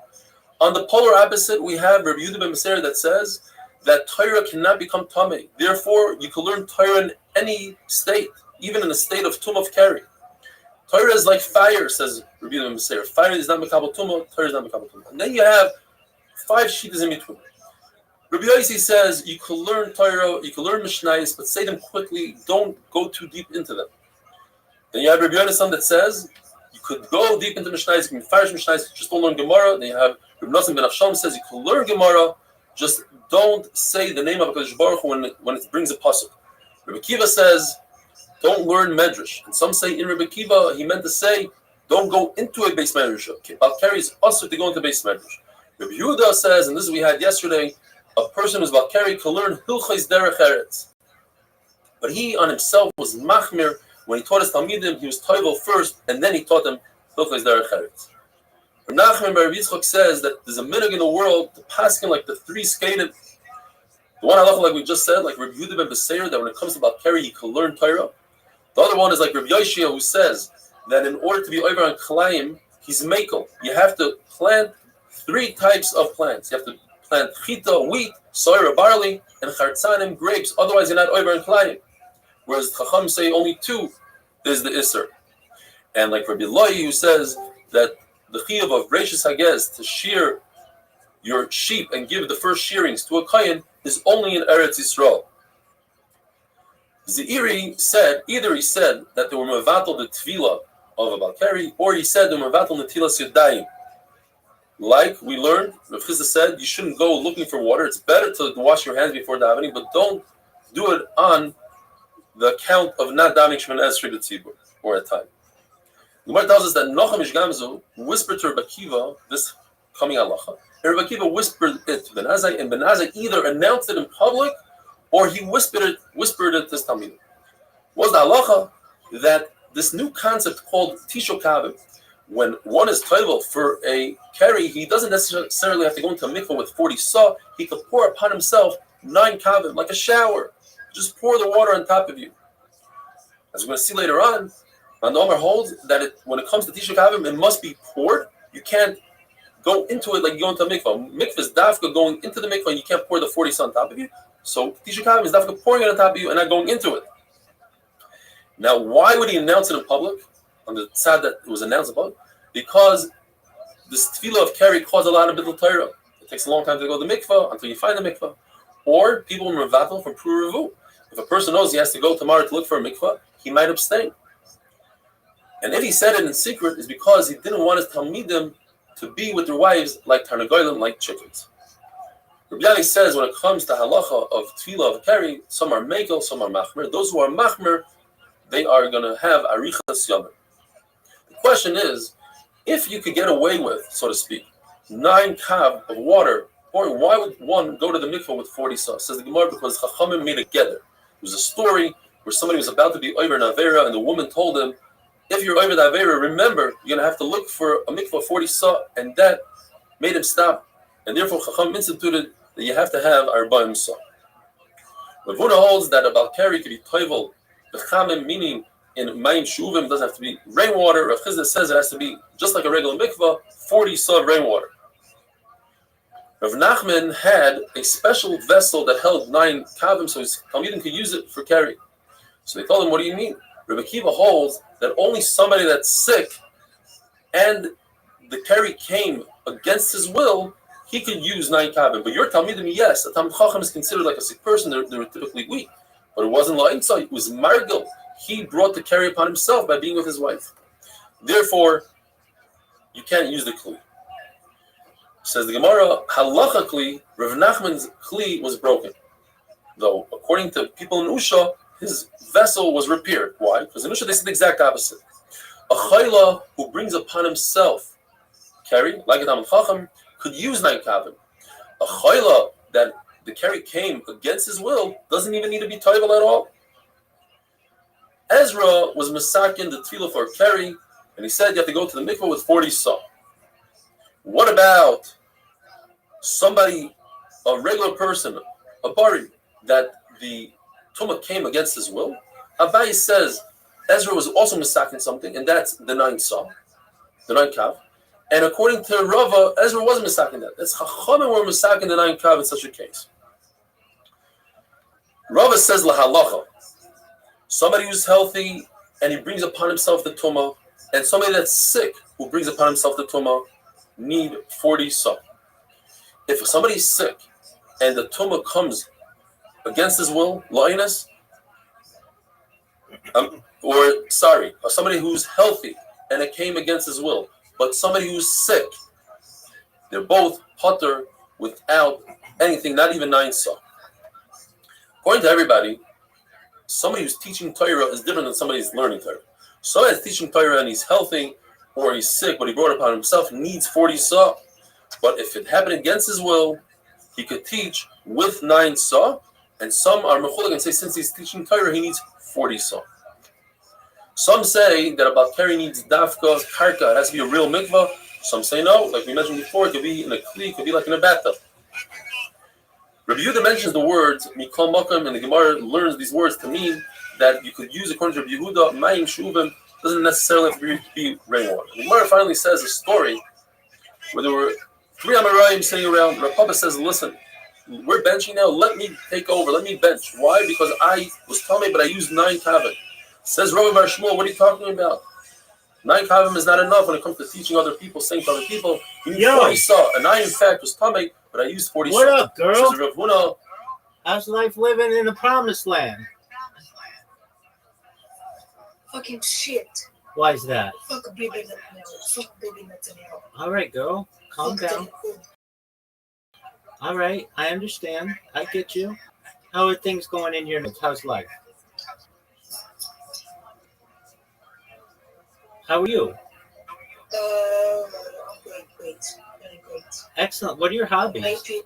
On the polar opposite, we have Rabbi Yehuda ben Meser that says that Torah cannot become Tamei. Therefore, you can learn Torah in any state, even in a state of Tum of Keri. Torah is like fire, says Rabbi Yehuda ben Meser. Fire is not Mekabel Tumah, Torah is not Mekabel Tumah. And then you have 5 shitas in between. Rabbi Yossi says you can learn Torah, you can learn Mishnayos, but say them quickly, don't go too deep into them. Then you have Rabbi Yonasan that says you could go deep into Mishnayos, you can fire Mishnayos, just don't learn Gemara. Then you have Rabbi Nassim ben Avsham says you can learn Gemara, just don't say the name of HaKadosh Baruch Hu when it brings a pasuk. Rabbi Kiva says don't learn Medrash. And some say in Rabbi Kiva he meant to say don't go into a base Medrash. Al Keri is also to go into base Medrash. Rabbi Yehuda says, and this is we had yesterday, a person who's about Keri can learn Hilchos Derech Eretz. But he on himself was machmir. When he taught his Talmidim, he was toivel first, and then he taught them Hilchos Derech Eretz. Rav Nachman bar Rav Yitzchak says that there's a minhag in the world to paskin like the 3 skated. The one halacha, like we just said, like Rabbi Yehuda ben Beseir, that when it comes to about Keri, he can learn Torah. The other one is like Rabbi Yoshia, who says that in order to be over on Kalayim, he's mekel. You have to plant 3 types of plants. You have to plant chita, wheat, soya, barley, and chartzanim, grapes. Otherwise, you're not over in Kalayim. Whereas Chacham say only 2 is the Isser. And like Rabbi Loi, who says that the chiyuv of Reishis Hagez to shear your sheep and give the first shearings to a kayin is only in Eretz Yisrael. Zeiri said, either he said that they were mevatel the tvila of a Balkari, or he said they were mevatel netilas yadayim. Like we learned, Rav Chisda said, you shouldn't go looking for water. It's better to wash your hands before davening, but don't do it on the account of not davening Shemoneh Esrei b'tzibur, or at time. The Gemara tells us that Nocham Ish Gamzu whispered to Rabbi Akiva this coming halacha. And Rabbi Akiva whispered it to Ben Azai, and Ben Azai either announced it in public or he whispered it to his Talmidim. Was the halacha that this new concept called Tisho Kavim, when one is toivel for a carry, he doesn't necessarily have to go into a mikvah with 40 saw. He could pour upon himself 9 kavim, like a shower. Just pour the water on top of you. As we're going to see later on, Omer holds that when it comes to Tisha Kavim, it must be poured. You can't go into it like you go into a mikvah. Mikvah is dafka going into the mikvah, and you can't pour the 40 saw on top of you. So Tisha Kavim is dafka pouring it on top of you and not going into it. Now, why would he announce it in public? On the side that it was announced in public? Because this tefillah of carry caused a lot of bittul Torah. It takes a long time to go to the mikvah until you find the mikvah. Or people in Revatel from Pru Revu. If a person knows he has to go tomorrow to look for a mikvah, he might abstain. And if he said it in secret, it's because he didn't want his talmidim to be with their wives like tarnagolim, like chickens. Rabbi Yanni says when it comes to halacha of tefillah of carry, some are mekel, some are machmer. Those who are machmer, they are going to have arichas yamim. The question is, if you could get away with, so to speak, 9 kav of water pouring, why would one go to the mikvah with 40 saw? Says the Gemara, because Chachamim made a gather. It was a story where somebody was about to be over Navera, and the woman told him, if you're over Navera, remember, you're going to have to look for a mikvah 40 saw, and that made him stop. And therefore, Chacham instituted that you have to have Arba'im saw. Rav Huna holds that about carry could be toivel, b'chamim, meaning in mayim shuvim, doesn't have to be rainwater. Rav Chizda says it has to be just like a regular mikvah, 40 saw rainwater. Rav Nachman had a special vessel that held 9 kavim, so his talmidim could use it for carry. So they told him, what do you mean? Rabbi Akiva holds that only somebody that's sick and the carry came against his will, he could use 9 kavim. But your talmidim, yes, a talmid chacham is considered like a sick person. They're typically weak. But it wasn't la'insa, it was margil. He brought the carry upon himself by being with his wife. Therefore, you can't use the kli. Says the Gemara, halachically, Rav Nachman's kli was broken. Though, according to people in Usha, his vessel was repaired. Why? Because in Usha they said the exact opposite. A chayla who brings upon himself carry, like a Talmid Chacham, could use 9 kavim. A chayla that the carry came against his will doesn't even need to be toivel at all. Ezra was masakin the tefillah for carry, and he said you have to go to the mikvah with 40 saw. What about somebody, a regular person, a bari, that the tumah came against his will? Abai says Ezra was also misakin something, and that's the 9 saw, the 9 kav. And according to Rava, Ezra wasn't misakin that. That's Chachamim were misakin the 9 kav in such a case. Rava says lahalacha, somebody who's healthy and he brings upon himself the tumah, and somebody that's sick who brings upon himself the tumah need 40 saw. If somebody's sick and the tumah comes against his will, la'inus, or somebody who's healthy and it came against his will, but somebody who's sick, they're both patur without anything, not even 9 saw. According to everybody, somebody who's teaching Torah is different than somebody who's learning Torah. Somebody that's teaching Torah and he's healthy or he's sick, but he brought it upon himself, needs 40 saw. But if it happened against his will, he could teach with 9 saw. And some are mechulik and say since he's teaching Torah, he needs 40 saw. Some say that about carry needs dafka, karka, it has to be a real mikvah. Some say no, like we mentioned before, it could be in a kli, it could be like in a bathtub. Rabbi Yehuda mentions the words mikol makam, and the Gemara learns these words to mean that you could use, according to Rabbi Yehuda, mayim shuvim doesn't necessarily have to be rainwater. The Gemara finally says a story where there were 3 Amoraim sitting around. Rav Papa says, listen, we're benching now, let me take over, let me bench. Why? Because I was telling me, but I used 9 kavim. Says Rabbi Bar Shmuel, what are you talking about? 9 kavim is not enough when it comes to teaching other people, saying to other people, you need 40 saw. And I, in fact, was tummy, but I used 40 saw. What up, girl? Says Rav Huna, how's life living in the promised land? Fucking shit. Why is that? Fuck a baby Netanyahu. Fuck a baby Netanyahu. All right, girl. Calm Fuck down. Netanyahu. All right, I understand. I get you. How are things going in your how's life? How are you? I'm great. Very great. Excellent. What are your hobbies? Thank you.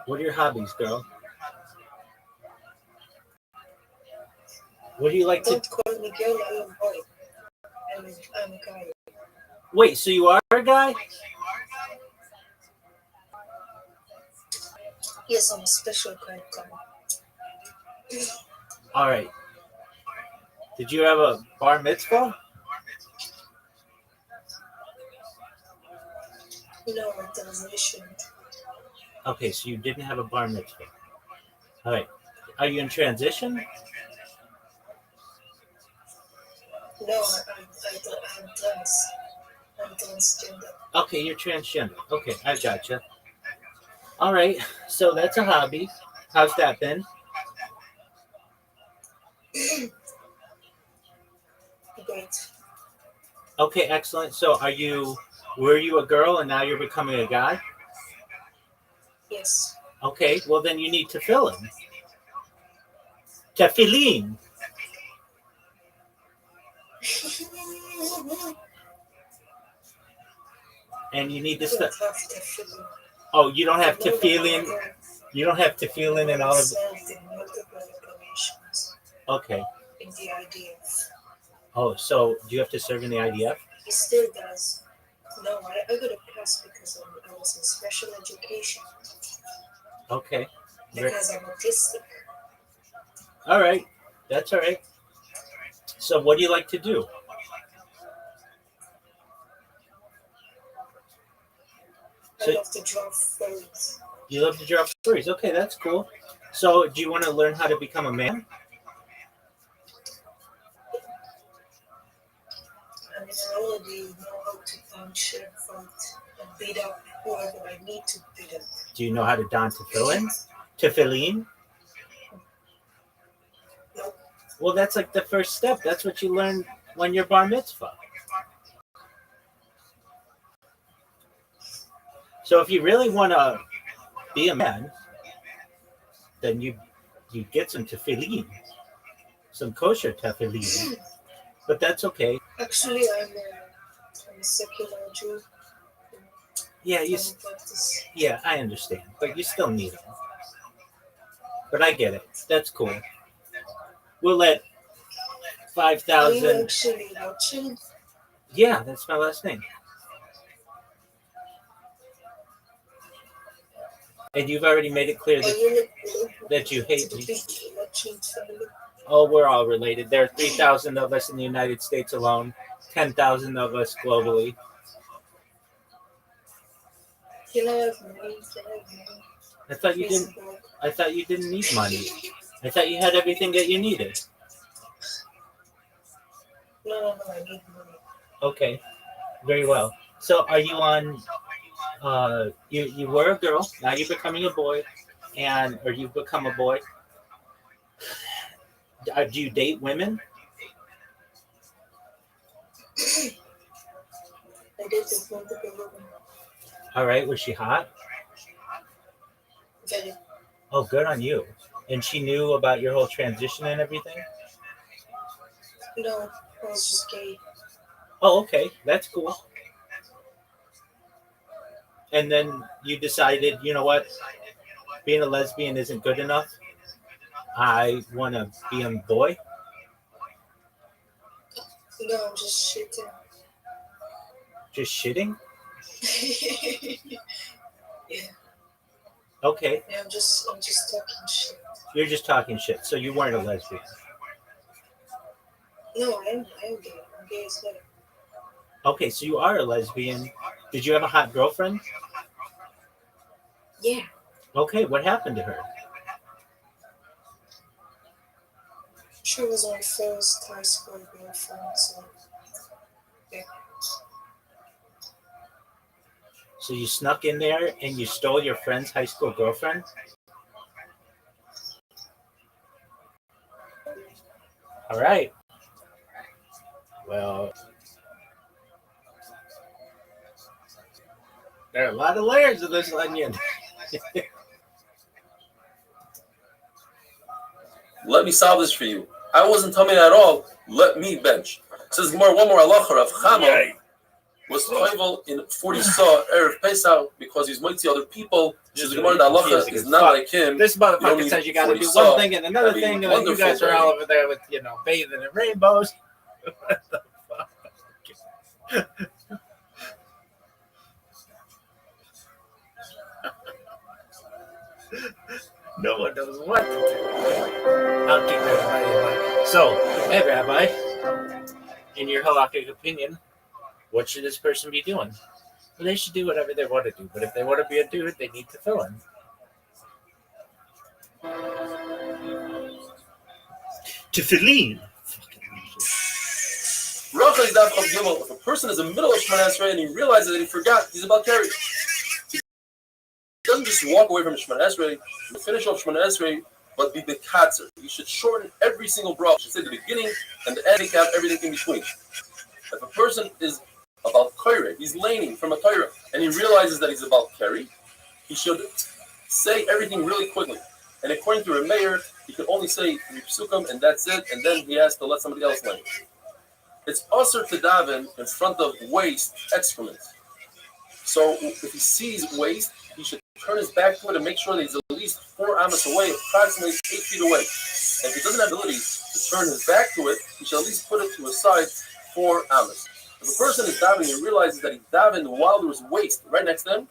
What are your hobbies, girl? What do you like to Don't call me girl, I am boy. I'm a guy. Wait, so you are a guy? Yes, I'm a special kind of guy. All right. Did you have a bar mitzvah? No, I transitioned. Okay, so you didn't have a bar mitzvah. All right. Are you in transition? No, I'm trans. I'm transgender. Okay, you're transgender. Okay, I gotcha. All right, so that's a hobby. How's that been? Great. Okay, excellent. So were you a girl and now you're becoming a guy? Yes. Okay, well then you need tefillin. Tefillin. And you need to I don't stuff. have tefillin. Oh, you don't have No, tefillin. no, You don't have tefillin and all of. served in multiple incarnations Okay. in the IDF. Oh, so do you have to serve in the IDF? He still does. No, I got a pass because I was in special education. Okay. Because I'm autistic. All right, that's all right. So what do you like to do? I love to draw furries. You love to draw furries. Okay, that's cool. So do you want to learn how to become a man? I mean, I already know how to punch and fight and beat up whoever I need to beat up. Do you know how to don tefillin? Tefillin? No. Well, that's like the first step. That's what you learn when you're bar mitzvah. So if you really want to be a man, then you get some tefillin, some kosher tefillin. But that's okay. Actually, I'm a secular Jew. Yeah, yeah, I understand, but you still need them. But I get it. That's cool. We'll let Are you 5,000. actually watching? Yeah, that's my last name. And you've already made it clear Are that, you that you hate to the me. big watching family? Oh, we're all related. There are 3,000 of us in the United States alone, 10,000 of us globally. Can I have money? Can I have money? I thought you didn't. I thought you didn't need money. I thought you had everything that you needed. No, I need money. Okay, very well. So, are you on? You were a girl. Now you're becoming a boy, or you've become a boy. Do you date women? I did this multiple women. All right. Was she hot? Very. Oh, good on you. And she knew about your whole transition and everything? No, I was just gay. Oh, okay. That's cool. And then you decided, you know what? Being a lesbian isn't good enough. I want to be a boy. No, I'm just shitting. Just shitting? Yeah. Okay. Yeah, I'm just talking shit. You're just talking shit. So you weren't a lesbian. No, I'm gay. I'm gay as well. Okay, so you are a lesbian. Did you have a hot girlfriend? Yeah. Okay, what happened to her? She was my first high school girlfriend, so yeah. So you snuck in there and you stole your friend's high school girlfriend? All right. Well, there are a lot of layers of this onion. Let me solve this for you. I wasn't coming at all. Let me bench. Says Gemara, one more halacha of Chama was toivel in 40 saw Erev Pesach because he's mighty other people. Says Gemara, the halacha is not like him. This motherfucker says you got to do one thing and another thing, and then you guys are all over there with bathing in rainbows. What the fuck? No one knows what to do. I'll keep everybody in mind. So, hey, Rabbi, in your halakhic opinion, what should this person be doing? Well, they should do whatever they want to do, but if they want to be a dude, they need to fill in. Tefillin. Rachel Daf Chav Gimel. If a person is in the middle of Shemana Esrei and he realizes that he forgot, he's about carry. He doesn't just walk away from Shemana Esrei, finish off Shemana Esrei, but be bekatzer. You should shorten every single bracha. You should say the beginning and the end, take out everything in between. If a person is about Kaireh, he's laning from a Torah, and he realizes that he's about carry, he should say everything really quickly. And according to Rameir, he can only say 3 psukim, and that's it, and then he has to let somebody else lane. It's also to daven in front of waste excrement. So if he sees waste, he should turn his back to it and make sure that he's at least 4 amas away, approximately 8 feet away. And if he doesn't have the ability to turn his back to it, he should at least put it to his side 4 amas. If a person is davening and realizes that he davened while there was waste right next to him,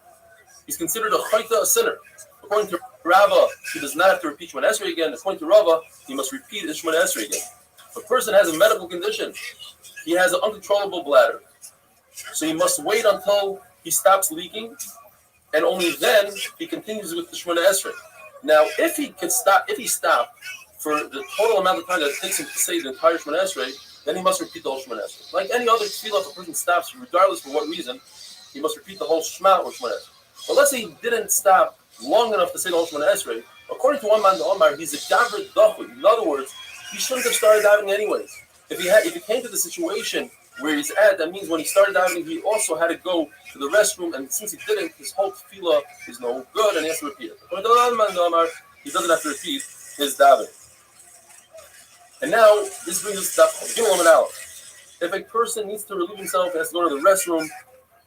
he's considered a chayta, a sinner. According to Rava, he does not have to repeat Shemana Esrei again. According to Rava, he must repeat his Shemana Esrei again. If a person has a medical condition, he has an uncontrollable bladder, so he must wait until he stops leaking, and only then he continues with the Shemana Esrei. Now, if he stopped for the total amount of time that it takes him to say the entire Shemana Esrei, then he must repeat the whole Shemana Esrei. Like any other tefillah, if a person stops, regardless for what reason, he must repeat the whole Shema or Shemana Esrei. But let's say he didn't stop long enough to say the whole Shemana Esrei. According to one man, the Omar, he's a gaver dachui. In other words, he shouldn't have started diving anyways. If he came to the situation where he's at, that means when he started diving, he also had to go to the restroom, and since he didn't, his whole tefillah is no good, and he has to repeat it. According to one man, the Omar, he doesn't have to repeat his diving. And now, this brings us to Gimel and Aleph. If a person needs to relieve himself, he has to go to the restroom,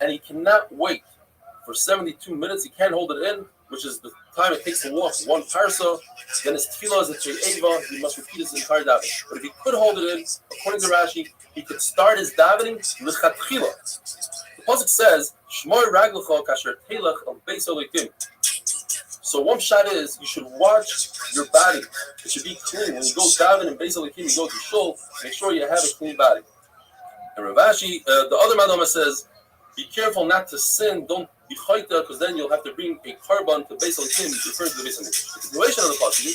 and he cannot wait for 72 minutes, he can't hold it in, which is the time it takes to walk 1 parsa, then his tefillah is a Eva, he must repeat his entire davening. But if he could hold it in, according to Rashi, he could start his davening l'chatchila. The pasuk says, Shmor raglecha kasher telech al beis Elokim. So one shot is, you should watch your body. It should be clean. When you go daven in beis Elokim, you go to shul, make sure you have a clean body. And Ravashi, the other Madama says, be careful not to sin, don't be chayta, because then you'll have to bring a carbon to Beis Elokim, referring to the Beis Elokim. The continuation of the pasuk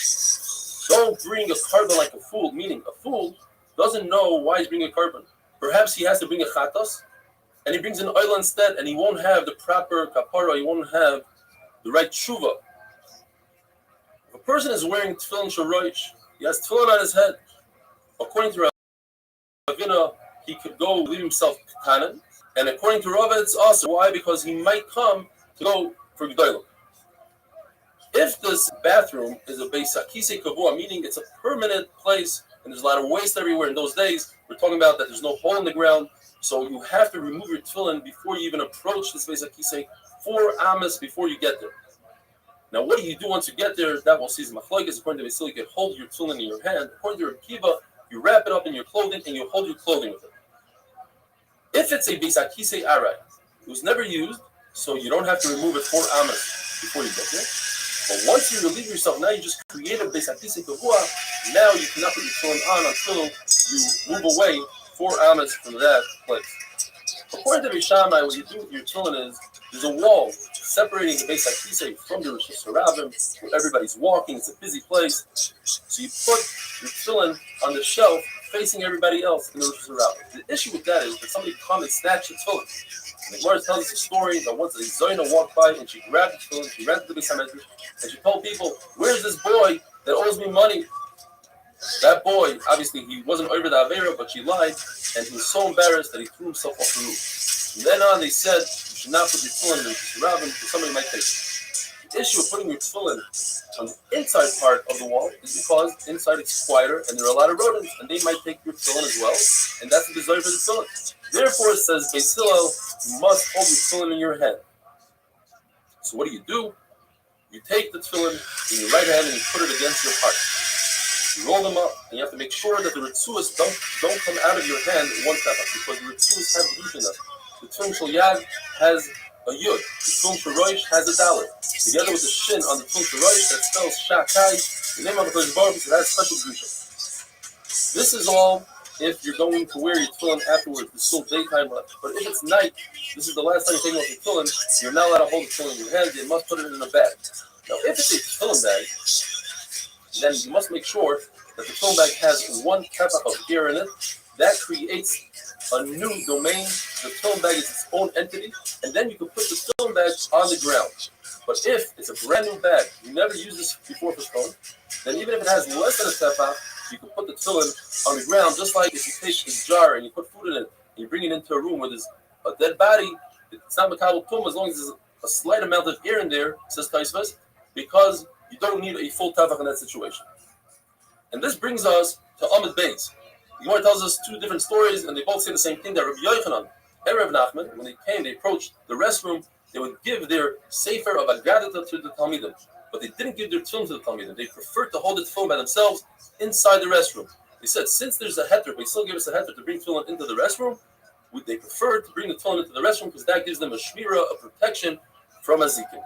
is, don't bring a carbon like a fool, meaning a fool doesn't know why he's bringing a carbon. Perhaps he has to bring a chatos, and he brings an oil instead, and he won't have the proper kapara, he won't have the right tshuva. If a person is wearing tefillin shorosh, he has tefillin on his head. According to Ravina, he could go leave himself katanan, and according to Rava, it's also why, because he might come to go for G'dayla. If this bathroom is a beis hakisei kavua, meaning it's a permanent place and there's a lot of waste everywhere, in those days we're talking about that there's no hole in the ground, so you have to remove your tefillin before you even approach this beis hakisei 4 amas before you get there. Now, what do you do once you get there? That will seize machlokes. According to Basil, you can hold your tefillin in your hand. According to Reb Kiva, you wrap it up in your clothing and you hold your clothing with it. If it's a beis hakisei aray, it was never used, so you don't have to remove it 4 amas before you get there. But once you relieve yourself, now you just create a beis hakisei kavua. Now you cannot put your tefillin on until you move away 4 amas from that place. According to Rishamai, what you do with your tefillin is there's a wall separating the beis hakisei from the Rosh Hashanah, where everybody's walking. It's a busy place, so you put your tefillin on the shelf facing everybody else in the Rosh Hashanah. The issue with that is that somebody come and snatch the tefillin. And the Gemara tells us a story that once a Zoyna walked by and she grabbed the tefillin, she ran to the Beis HaMedrash, and she told people, "Where's this boy that owes me money?" That boy, obviously, he wasn't over the Avera, but she lied, and he was so embarrassed that he threw himself off the roof. From then on, they said, you should not put your tefillin in the rabbin because somebody might take it. The issue of putting your tefillin on the inside part of the wall is because inside it's quieter and there are a lot of rodents, and they might take your tefillin as well, and that's the desire for the tefillin. Therefore, it says, Beis Hillel, you must hold your tefillin in your hand. So what do? You take the tefillin in your right hand and you put it against your heart. You roll them up, and you have to make sure that the ritzuas don't come out of your hand one tefach, because the ritzuas have root in them. The tefillin shel yad has a yud. The tefillin shel roish has a dalet. Together with the shin on the tefillin shel roish that spells shakai, the name of the Kodesh Baruch Hu, it has special drusha. This is all if you're going to wear your tefillin afterwards. There's still daytime left. But if it's night, this is the last time you're taking off your tefillin, you're not allowed to hold the tefillin in your hand. You must put it in a bag. Now, if it's a tefillin bag, then you must make sure that the tefillin bag has one tefach of air in it. That creates a new domain. The tefillin bag is its own entity, and then you can put the tefillin bag on the ground. But if it's a brand new bag, you never used this before for tefillin, then even if it has less than a tefach, you can put the tefillin on the ground, just like if you take a jar and you put food in it, and you bring it into a room where there's a dead body, it's not makabel tum as long as there's a slight amount of air in there, says Taisvas, because you don't need a full tefach in that situation. And this brings us to Amid Beis. The Gemara tells us two different stories, and they both say the same thing, that Rabbi Yochanan and Rav Nachman, when they came, they approached the restroom, they would give their sefer of Agadata to the Talmidim. But they didn't give their tefillin to the Talmidim. They preferred to hold the tefillin by themselves inside the restroom. They said, since there's a heter, they still give us a heter to bring tefillin into the restroom, they prefer to bring the tefillin into the restroom because that gives them a shmira, a protection from azikin.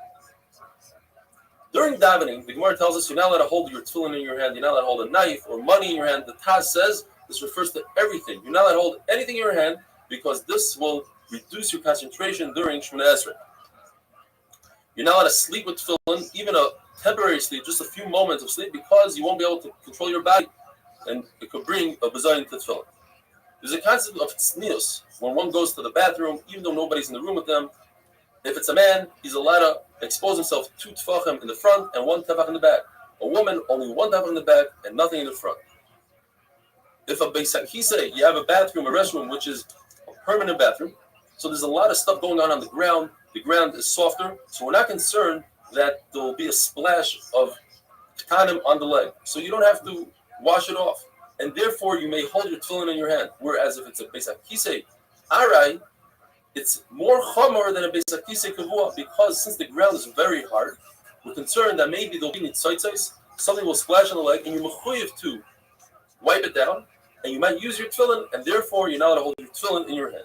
During davening, the Gemara tells us you're not allowed to hold your tefillin in your hand, you're not allowed to hold a knife or money in your hand. The Taz says this refers to everything. You're not allowed to hold anything in your hand because this will reduce your concentration during Shemoneh Esrei. You're not allowed to sleep with tefillin, even a temporary sleep, just a few moments of sleep, because you won't be able to control your body, and it could bring a bazayin to tefillin. There's a concept of tznius, when one goes to the bathroom, even though nobody's in the room with them. If it's a man, he's allowed to expose himself 2 tefachim in the front and 1 tefach in the back. A woman, only 1 tefach in the back and nothing in the front. If a beis hakisei, you have a bathroom, a restroom, which is a permanent bathroom, so there's a lot of stuff going on the ground. The ground is softer, so we're not concerned that there will be a splash of ktanim on the leg. So you don't have to wash it off, and therefore you may hold your tefillin in your hand. Whereas if it's a beis hakisei arai, it's more chomer than a beis hakisei kavua, because since the ground is very hard, we're concerned that maybe there'll be nitzotzos, something will splash on the leg, and you're mechuyev to wipe it down, and you might use your tefillin, and therefore you're not allowed to hold your tefillin in your hand.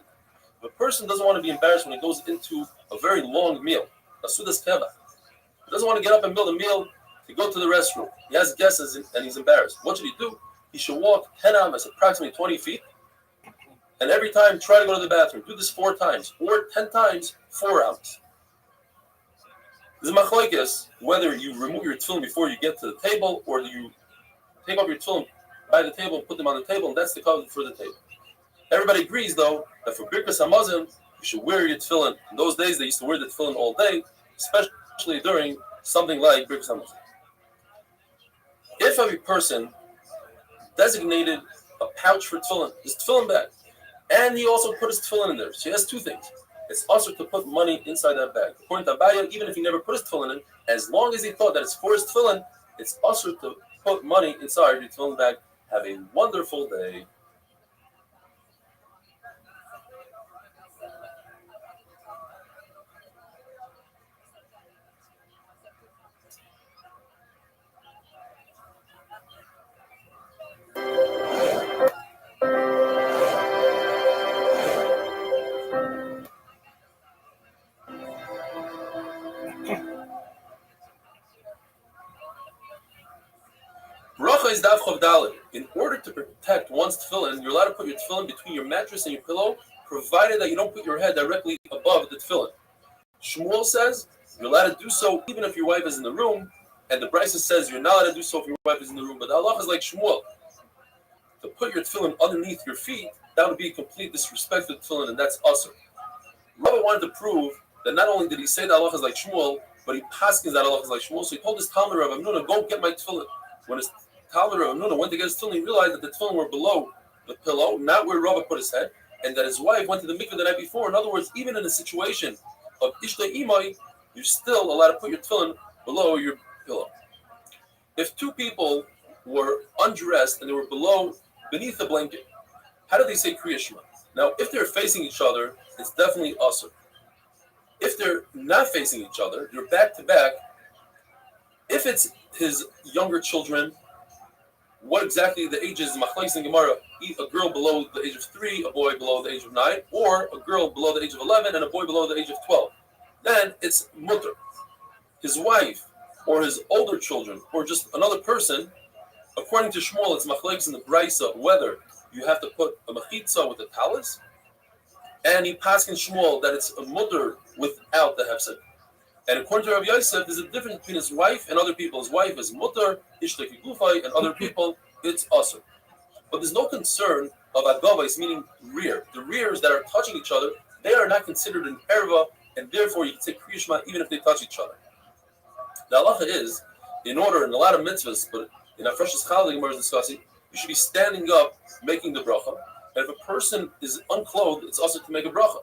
If a person doesn't want to be embarrassed when he goes into a very long meal, a sudas keva, he doesn't want to get up and build a meal to go to the restroom. He has guests and he's embarrassed. What should he do? He should walk 10 amas, approximately 20 feet, and every time try to go to the bathroom. Do this 4 times, or 10 times, 4 amas. This is machlokes, whether you remove your tefillin before you get to the table, or you take off your tefillin by the table and put them on the table, and that's the cover for the table. Everybody agrees, though, that for Birkas Hamazon, you should wear your tefillin. In those days, they used to wear the tefillin all day, especially during something like Birkas Hamazon. If every person designated a pouch for tefillin, his tefillin bag, and he also put his tefillin in there, so he has 2 things. It's also to put money inside that bag. According to Abaya, even if he never put his tefillin in, as long as he thought that it's for his tefillin, it's also to put money inside your tefillin bag. Have a wonderful day. Bracha is daf chav daled. In order to protect one's tefillin, you're allowed to put your tefillin between your mattress and your pillow, provided that you don't put your head directly above the tefillin. Shmuel says you're allowed to do so even if your wife is in the room, and the Brisa says you're not allowed to do so if your wife is in the room. But the halacha is like Shmuel. To put your tefillin underneath your feet, that would be a complete disrespect to the tefillin, and that's usher. Rabbi wanted to prove that not only did he say the halacha is like Shmuel, but he paskins that halacha is like Shmuel. So he told his Talmud Rav Amnuna, go get my tefillin. When his Talmud Rav Amnuna went to get his tefillin, he realized that the tefillin were below the pillow, not where Rava put his head, and that his wife went to the mikveh the night before. In other words, even in a situation of Ishtay Imai, you're still allowed to put your tefillin below your pillow. If 2 people were undressed and they were beneath the blanket, how do they say Kriya Shema? Now, if they're facing each other, it's definitely usher. If they're not facing each other, you're back to back. If it's his younger children, what exactly the age is, Machlais and Gemara, a girl below the age of 3, a boy below the age of 9, or a girl below the age of 11 and a boy below the age of 12. Then it's mutter. His wife, or his older children, or just another person, according to Shmuel, it's Machlais in the Braisa whether you have to put a mechitza with a talis, and he passed in Shmuel that it's a mutter without the hefsek. And according to Rabbi Yosef, there's a difference between his wife and other people. His wife is mutter, ishtaki gufay, and other people, it's asur. But there's no concern of agavais, meaning rear. The rears that are touching each other, they are not considered an erva, and therefore you can say kriyishma even if they touch each other. The halacha is, in order, in a lot of mitzvahs, but in our freshest Challah, Gemara is discussing, you should be standing up, making the bracha. And if a person is unclothed, it's also to make a bracha.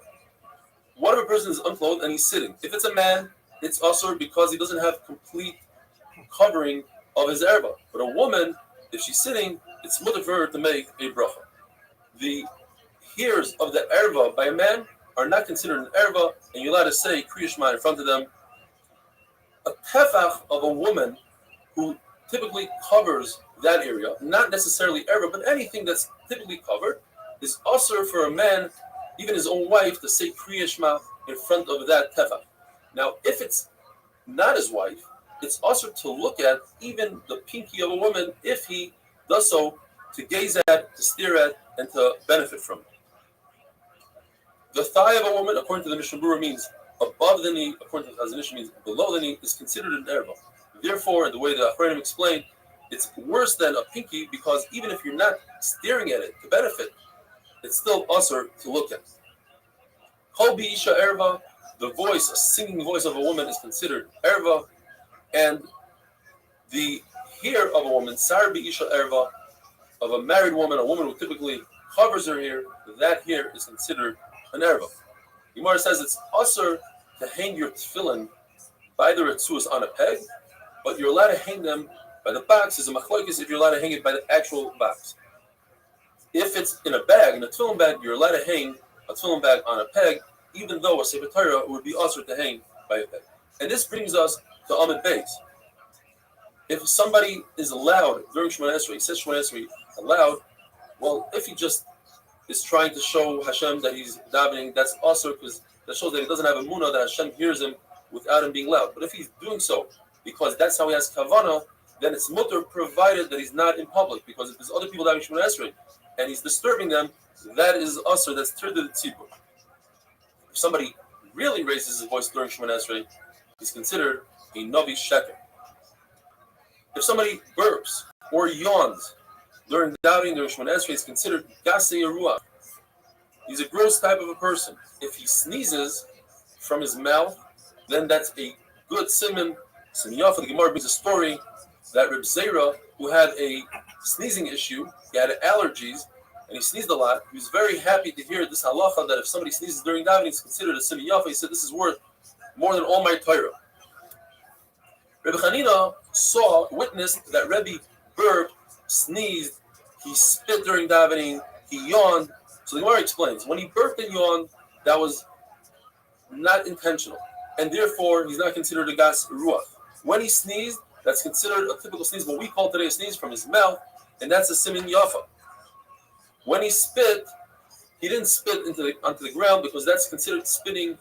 What if a person is unclothed and he's sitting? If it's a man, it's also because he doesn't have complete covering of his erva. But a woman, if she's sitting, it's mutter for her to make a bracha. The hairs of the erva by a man are not considered an erva, and you're allowed to say kriyishma in front of them. A tefach of a woman who typically covers that area, not necessarily erva, but anything that's typically covered, is also for a man, even his own wife, to say kriyishma in front of that tefach. Now, if it's not his wife, it's also to look at even the pinky of a woman if he does so to gaze at, to stare at, and to benefit from it. The thigh of a woman, according to the Mishnah Berurah, means above the knee. According to the Chazon Ish, means below the knee, is considered an erva. Therefore, in the way the Achronim explained, it's worse than a pinky because even if you're not staring at it to benefit, it's still usher to look at. Kol bi'isha erva, the voice, a singing voice of a woman is considered erva, and the hair of a woman, sar bi'isha erva, of a married woman, a woman who typically covers her hair, that hair is considered an erva. Gemara says it's usher to hang your tefillin by the retzuas on a peg, but you're allowed to hang them by the box. There's a machlokes if you're allowed to hang it by the actual box. If it's in a bag, in a tefillin bag, you're allowed to hang a tefillin bag on a peg, even though a Sefer Torah would be usher to hang by a peg. And this brings us to Amid Beis. If somebody is allowed during Shemona Esrei, he says Shemona Esrei allowed, well, if he just is trying to show Hashem that he's davening, that's usher because that shows that he doesn't have a munah, that Hashem hears him without him being loud. But if he's doing so because that's how he has kavanah, then it's mutter provided that he's not in public. Because if there's other people davening Shemona Esrei and he's disturbing them, that is usher, that's tir de tzibur. If somebody really raises his voice during Shemona Esrei, he's considered a Navi Sheker. If somebody burps or yawns during davening during Shemona Esrei, he's considered Gasei Ruach. He's a gross type of a person. If he sneezes from his mouth, then that's a good siman. Simiyah for the Gemara brings a story that Reb Zera, who had a sneezing issue, he had allergies, and he sneezed a lot. He was very happy to hear this halacha that if somebody sneezes during davening, it's considered a simiyah. He said, this is worth more than all my Torah. Rebbe Chanina witnessed that Rebbe burped, sneezed, he spit during davening, he yawned. So the Gemara explains, when he burped and yawned, that was not intentional, and therefore he's not considered a gas ruach. When he sneezed, that's considered a typical sneeze, what we call today a sneeze from his mouth, and that's a simin yafa. When he spit, he didn't spit onto the ground because that's considered spitting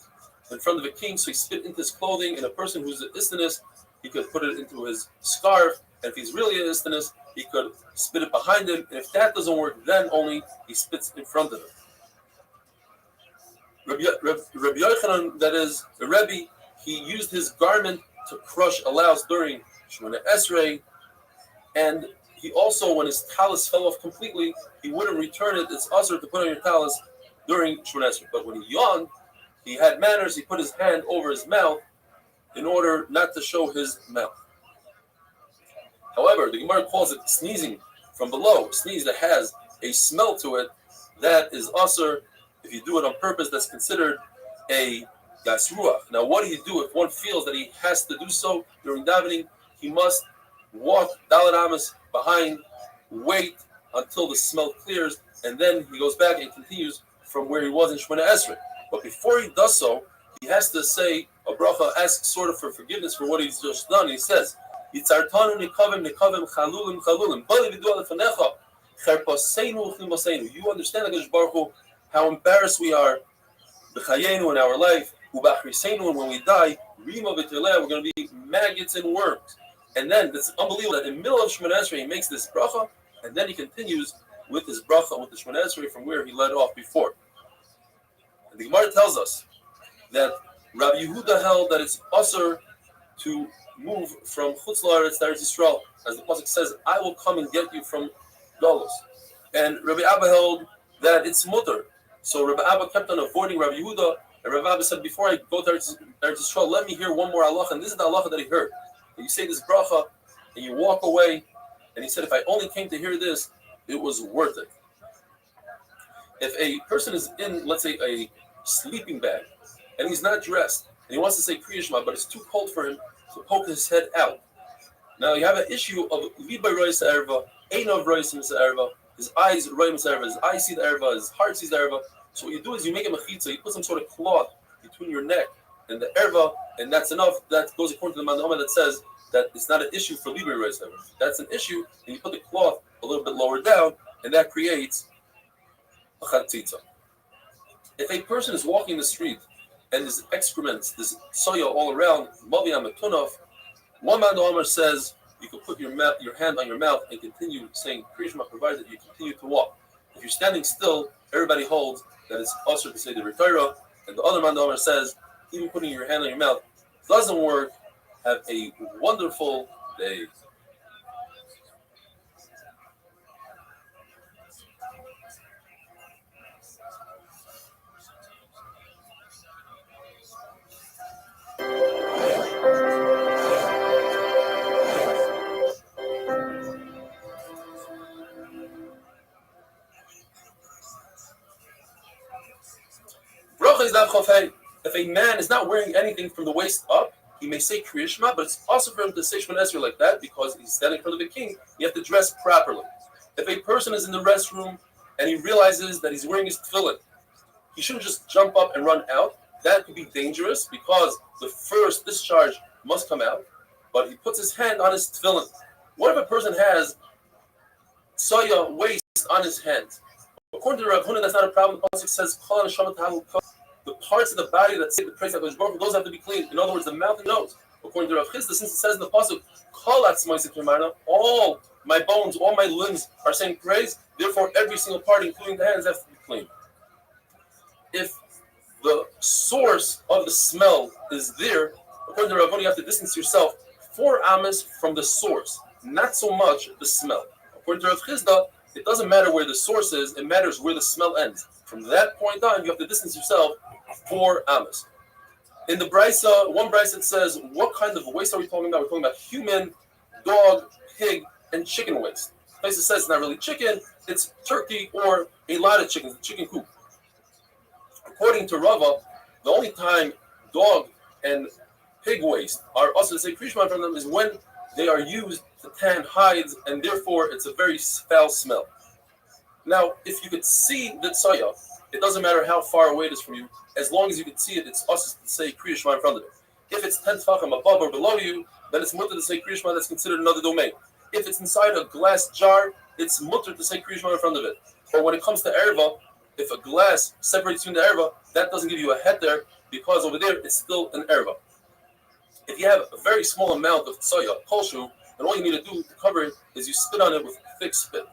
in front of a king, so he spit into his clothing, and a person who's an istinus, he could put it into his scarf, and if he's really an istinus, he could spit it behind him, and if that doesn't work, then only he spits in front of him. Rabbi Yochanan, that is the Rebbe, he used his garment to crush allows during Shemona Esrei, and he also, when his talus fell off completely, he wouldn't return it. It's usher to put on your talus during Shemona Esrei. But when he yawned, he had manners. He put his hand over his mouth in order not to show his mouth. However, the Gemara calls it sneezing from below, a sneeze that has a smell to it, that is usher. If you do it on purpose, that's considered a gas ruach. Now, what do you do if one feels that he has to do so during davening? He must walk Dalet Amos behind, wait until the smell clears, and then he goes back and continues from where he was in Shemona Esrei. But before he does so, he has to say a bracha, ask sort of for forgiveness for what he's just done. He says, Yitzartanu nikavim nikavim chalulim chalulim. Bali v'du alefanecha. Cherpaseinu uchlimaseinu. You understand, HaKadosh Baruch Hu, how embarrassed we are b'chayenu in our life, u'b'achriseinu, and when we die, rima v'tileh, we're going to be maggots and worms. And then it's unbelievable that in the middle of Shemona Esrei he makes this bracha, and then he continues with his bracha with the Shemona Esrei from where he led off before. And the Gemara tells us that Rabbi Yehuda held that it's usher to move from Chutz La'aretz to Eretz Yisrael, as the pasuk says, "I will come and get you from Galus." And Rabbi Abba held that it's mutter. So Rabbi Abba kept on avoiding Rabbi Yehuda, and Rabbi Abba said, "Before I go to Eretz Yisrael, let me hear one more halacha." And this is the halacha that he heard. And you say this bracha, and you walk away. And he said, "If I only came to hear this, it was worth it." If a person is in, let's say, a sleeping bag, and he's not dressed, and he wants to say Kriya Shema, but it's too cold for him to poke his head out. Now you have an issue of Libay Rois Erva, Einov Rois Erva, his eyes Rois Erva, his eyes see the Erva, his heart sees the Erva. So what you do is you make a mechitza, you put some sort of cloth between your neck and the Erva, and that's enough. That goes according to the Mandahoma that says that it's not an issue for Libay Rois Erva. That's an issue, and you put the cloth a little bit lower down, and that creates a chatzitza. If a person is walking the street and there's excrements, there's soya all around, Maviyam Metunov, one man the Omer says you can put your hand on your mouth and continue saying Kriya Shema, provided that you continue to walk. If you're standing still, everybody holds that it's usher to say the Torah, and the other man the Omer says even putting your hand on your mouth doesn't work. Have a wonderful day. If a man is not wearing anything from the waist up, he may say Kriya Shema, but it's also for him to say Shemona Esrei like that because he's standing in front of the king. You have to dress properly. If a person is in the restroom and he realizes that he's wearing his tefillin, he shouldn't just jump up and run out. That could be dangerous because the first discharge must come out, but he puts his hand on his tefillin. What if a person has soya waste on his hand? According to Rav Huna, that's not a problem. The pasuk says, the parts of the body that say the praise of HaKadosh, those have to be clean. In other words, the mouth and nose. According to Rav Chisda, since it says in the pasuk, all my bones, all my limbs are saying praise, therefore every single part, including the hands, has to be clean. If the source of the smell is there, according to Rav Huna, you have to distance yourself 4 amas from the source, not so much the smell. According to Rav Chisda, it doesn't matter where the source is, it matters where the smell ends. From that point on, you have to distance yourself 4 amas. In the Brisa, one Brisa says, what kind of waste are we talking about? We're talking about human, dog, pig, and chicken waste. The Brisa says it's not really chicken, it's turkey or a lot of chickens, chicken coop. According to Rava, the only time dog and pig waste are also to say Kriya Shema from them is when they are used to tan hides, and therefore it's a very foul smell. Now, if you could see the soya, it doesn't matter how far away it is from you, as long as you can see it, it's also to say Kriya Shema in front of it. If it's 10 tefachim above or below you, then it's mutter to say Kriya Shema, that's considered another domain. If it's inside a glass jar, it's mutter to say Kriya Shema in front of it. Or when it comes to erva, if a glass separates you in the erva, that doesn't give you a head there, because over there it's still an erva. If you have a very small amount of soya, kolshu, and all you need to do to cover it is you spit on it with thick spit.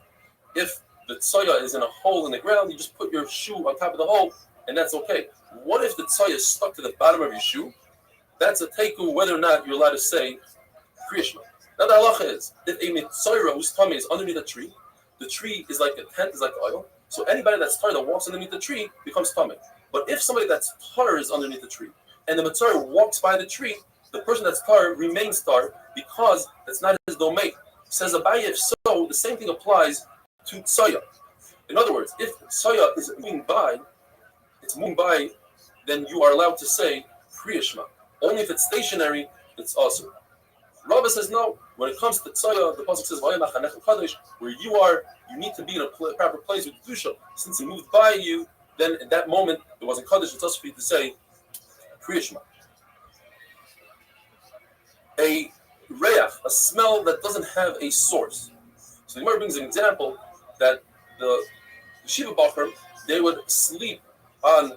If the soya is in a hole in the ground, you just put your shoe on top of the hole, and that's okay. What if the soya is stuck to the bottom of your shoe? That's a teiku whether or not you're allowed to say Kriya Shema. Now the halacha is, if a mitzayra whose tummy is underneath a tree, the tree is like a tent, is like oil, so anybody that's tar that walks underneath the tree becomes tummy. But if somebody that's tar is underneath the tree, and the mitzayra walks by the tree, the person that's tar remains tar because that's not his domain. Says Abaye, if so, the same thing applies to soya. In other words, if soya is moving by, then you are allowed to say Kriya Shema. Only if it's stationary, it's also. Rabbi says no. When it comes to soya, the pasuk says where you are, you need to be in a proper place with kedusha. Since it moved by you, then in that moment it wasn't kaddish. It's also for you to say Kriya Shema. A reach, a smell that doesn't have a source. So the Gemara brings an example that the Shiva Bacher, they would sleep on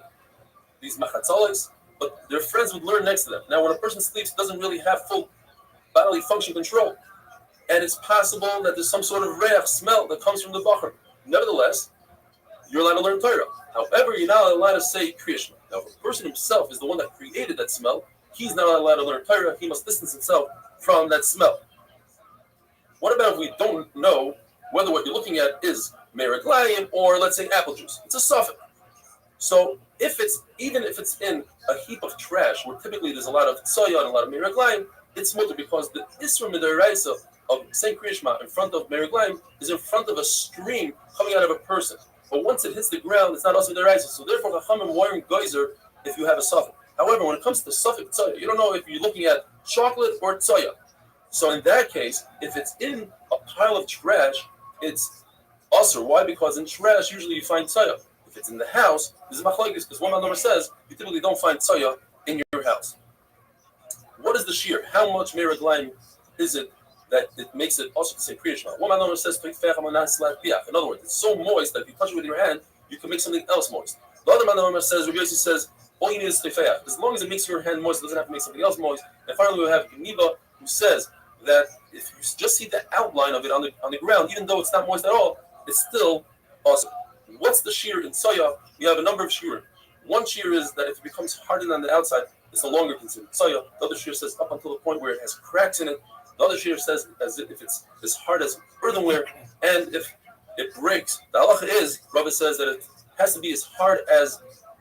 these machatzalas, but their friends would learn next to them. Now, when a person sleeps, doesn't really have full bodily function control. And it's possible that there's some sort of reach, smell that comes from the Bacher. Nevertheless, you're allowed to learn Torah. However, you're not allowed to say Kriyashma. Now, if a person himself is the one that created that smell, he's not allowed to learn Torah. He must distance himself from that smell. What about if we don't know whether what you're looking at is meriglayim or, let's say, apple juice? It's a suffix. So even if it's in a heap of trash, where typically there's a lot of tsoya and a lot of meriglayim, it's mutter because the isra midaraisa of Saint Kriyashma in front of meriglayim is in front of a stream coming out of a person. But once it hits the ground, it's not also midaraisa. So therefore, Chachamim wiring geyser if you have a suffix. However, when it comes to suffix tsoya, you don't know if you're looking at chocolate or tsoya. So in that case, if it's in a pile of trash, it's usher. Why? Because in trash, usually you find tsoya. If it's in the house, this is machlokes, because one number says you typically don't find tsoya in your house. What is the shear? How much meriglayim is it that it makes it also to say Kriyashma? One number says, in other words, it's so moist that if you touch it with your hand, you can make something else moist. The other number says, Rabbi Yossi says, all you need is tefeach. As long as it makes your hand moist, it doesn't have to make something else moist. And finally, we have Geniba, who says that if you just see the outline of it on the ground, even though it's not moist at all, it's still awesome. What's the shear in soya? We have a number of shear. One shear is that if it becomes hardened on the outside, it's no longer considered soya. The other shear says up until the point where it has cracks in it. The other shear says as if it's as hard as earthenware, and if it breaks, the halacha is, Rabbi says that it has to be as hard as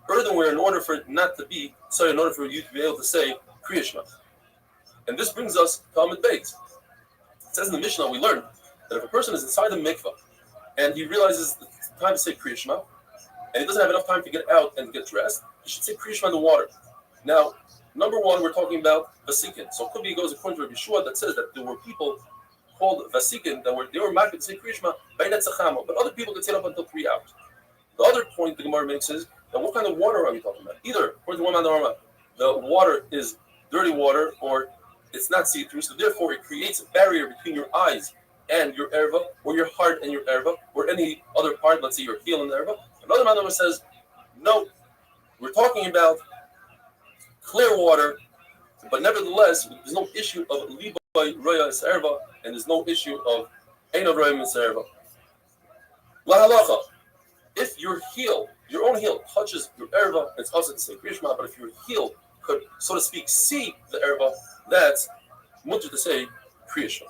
earthenware in order for it not to be soya, in order for you to be able to say Kriyashma. And this brings us to Amid Beis. It says in the Mishnah, we learn that if a person is inside the mikvah and he realizes it's time to say Kriyashma, and he doesn't have enough time to get out and get dressed, he should say Kriyashma in the water. Now, number one, we're talking about Vasikin. So it could be, it goes according to Rabbi Yeshua that says that there were people called Vasikin that they were marked to say Kriyashma by Netzachama, but other people could sit up until 3 hours. The other point the Gemara makes is that what kind of water are we talking about? Either, according to one man, the water is dirty water or it's not see-through, so therefore it creates a barrier between your eyes and your erva, or your heart and your erva, or any other part, let's say your heel and the erva. Another man says, no, we're talking about clear water, but nevertheless, there's no issue of libay roya es erva, and there's no issue of einav roya es erva. La halacha, if your heel, your own heel, touches your erva, it's also the same Kriyashma, but if your heel could, so to speak, see the erva, that's mutter to say Kriyashma.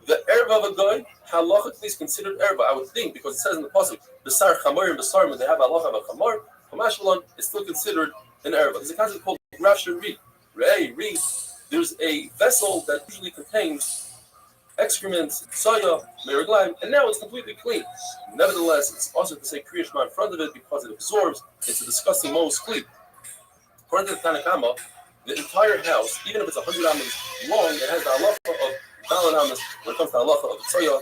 The erva of a guy, halachically is considered erva, I would think, because it says in the pasuk, Besar chamor and Besar, when they have halacha of a chamor, Kamashmalon is still considered an erva. There's a concept called Restream. There's a vessel that usually contains excrements, soya, meriglayim, and now it's completely clean. Nevertheless, it's also to say Kriyashma in front of it because it absorbs. It's a disgusting most clean. According to the Tanakama, the entire house, even if it's 100 amas long, it has the halacha of Dalan amas when it comes to halacha of tsoya.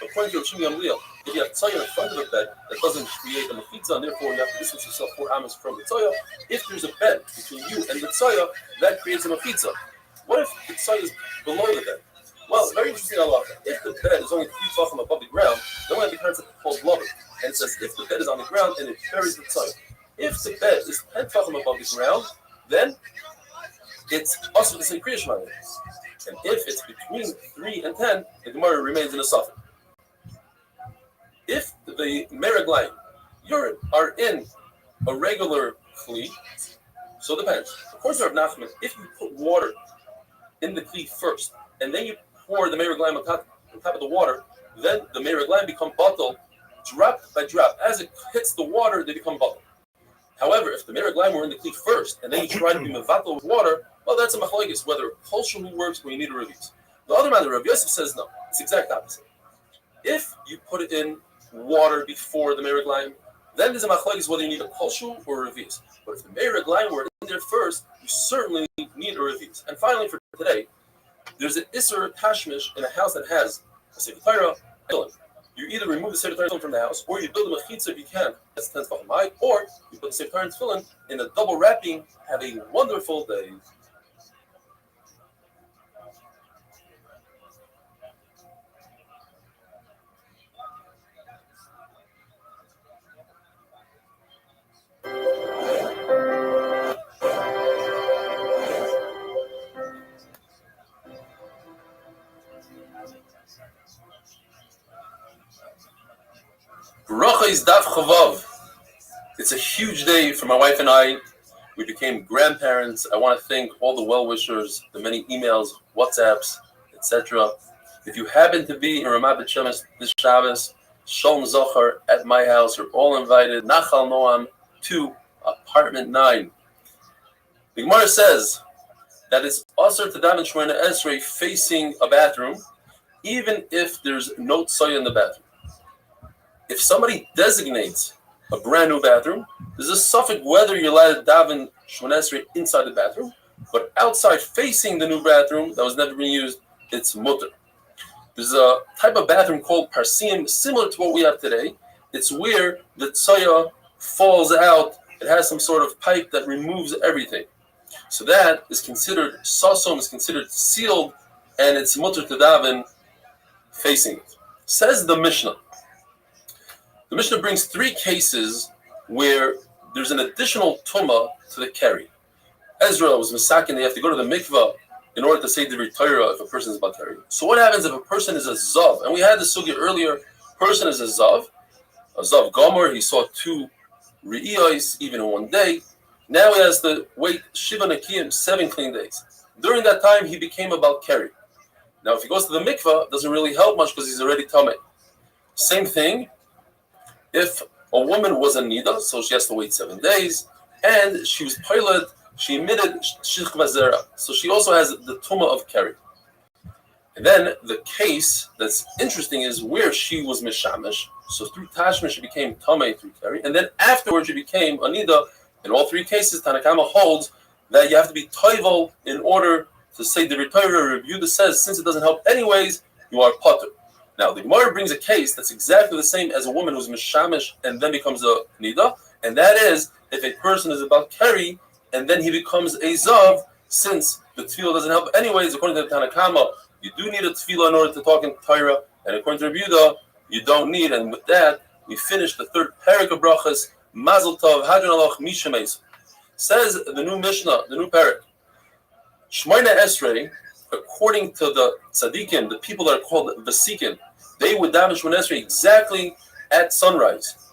According to Shimi Amliel, if you have tsoya in front of a bed, that doesn't create a mechitza, and therefore you have to distance yourself 4 amas from the tsoya. If there's a bed between you and the tsoya, that creates a mechitza. What if the tsoya is below the bed? Well, very interesting halacha. If the bed is only 3 tefachim above the ground, then we have the concept called lover. And it says if the bed is on the ground and it buries the tsoya. If the bed is 10 tefachim above the ground, then it's also the same Kriyashma. And if it's between 3 and 10, the Gemara remains in a suffix. If the meriglayim are in a regular kli, so it depends. According to Rav Nachman, if you put water in the kli first, and then you pour the meriglayim on top of the water, then the meriglayim become bottle drop by drop. As it hits the water, they become bottle. However, if the meriglayim were in the kli first, and then you try to be mevatel with water, well, that's a machlokes, whether kosher works or you need a revius. The other man, the Rav Yosef says no. It's the exact opposite. If you put it in water before the meriglayim, then there's a machlokes whether you need a kosher or a revius. But if the meriglayim were in there first, you certainly need a revius. And finally, for today, there's an isser tashmish in a house that has a sefer Torah. You either remove the sefer Torah from the house, or you build a mechitza if you can. That's 10 tefachim high, or you put the sefer Torah tefillin in a double wrapping. Have a wonderful day. Bracha is Daf Chavav. It's a huge day for my wife and I. We became grandparents. I want to thank all the well-wishers, the many emails, WhatsApps, etc. If you happen to be in Ramat Beit Shemesh this Shabbos, Shalom Zohar at my house, you're all invited. Nachal Noam to apartment 9. The Gemara says that it's Asr to daven Shemona Esrei facing a bathroom, even if there's no tzoya in the bathroom. If somebody designates a brand new bathroom, there's a suffix whether you're allowed to daven Shemona Esrei inside the bathroom, but outside facing the new bathroom that was never being used, it's mutter. There's a type of bathroom called parsim, similar to what we have today. It's where the tzoya falls out. It has some sort of pipe that removes everything. So that is considered, sasom is considered sealed, and it's mutter to daven facing it. Says the Mishnah. The Mishnah brings 3 cases where there's an additional tumah to the carry. Ezra was misakin, they have to go to the mikvah in order to say the Torah if a person is about carry. So what happens if a person is a zav? And we had the sugya earlier, person is a zav gomer, he saw 2 re'iyos even in one day. Now he has to wait shiva nakiyim, 7 clean days. During that time, he became about carry. Now, if he goes to the mikvah, it doesn't really help much because he's already tamei. Same thing, if a woman was a nida, so she has to wait 7 days, and she was pilot, she emitted shikva zera, so she also has the tumah of carry. And then the case that's interesting is where she was mishamish, so through tashmish she became tamei through carry, and then afterwards she became a nida. In all 3 cases, Tanakama holds that you have to be toivel in order to say the Torah. Review that says since it doesn't help anyways, you are potter. Now the Gemara brings a case that's exactly the same as a woman who's mishamish and then becomes a nida, and that is if a person is about carry and then he becomes a zav, since the tefillah doesn't help anyways. According to the Tanakama, you do need a tefillah in order to talk in Torah, and according to Review, you don't need. And with that, we finish the 3rd parak of brachas. Mazel Tov, Hadron Aloch, Mishameis. Says the new Mishnah, the new parak. Shemona Esrei, according to the tzaddikim, the people that are called vasikim, they would daven Shemona Esrei exactly at sunrise.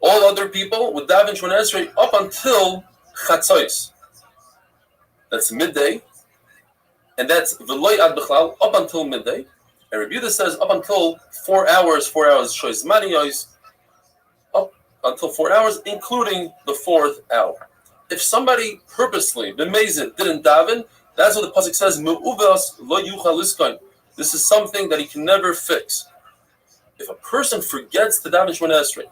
All other people would daven Shemona Esrei up until chatzos. That's midday, and that's v'loy ad b'chlal, up until midday. And Rabbi Yehuda says up until 4 hours shoys maniyos, until 4 hours, including the 4th hour. If somebody purposely, b'mezid, didn't daven, that's what the pasuk says, me'uvas lo yuchal liskoin. This is something that he can never fix. If a person forgets to daven Shemona Esrei,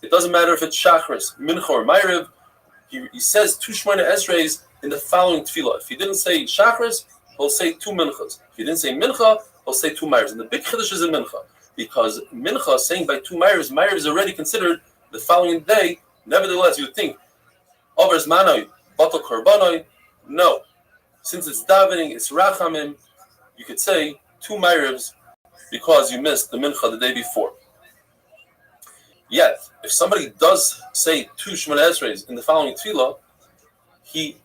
it doesn't matter if it's Shachris, Mincha, or Ma'ariv, he says 2 Shemona Esreis in the following tefillah. If he didn't say Shachris, he'll say 2 Minchas. If he didn't say Mincha, he'll say 2 Ma'arivs. And the big chiddush is in Mincha, because Mincha, saying by 2 Ma'ariv is already considered the following day. Nevertheless, you think, Overs Manoi, Batal Korbanoi, no. Since it's davening, it's Rachamim, you could say 2 Ma'arivs because you missed the Mincha the day before. Yet, if somebody does say 2 Shemona Esreis in the following tefillah, he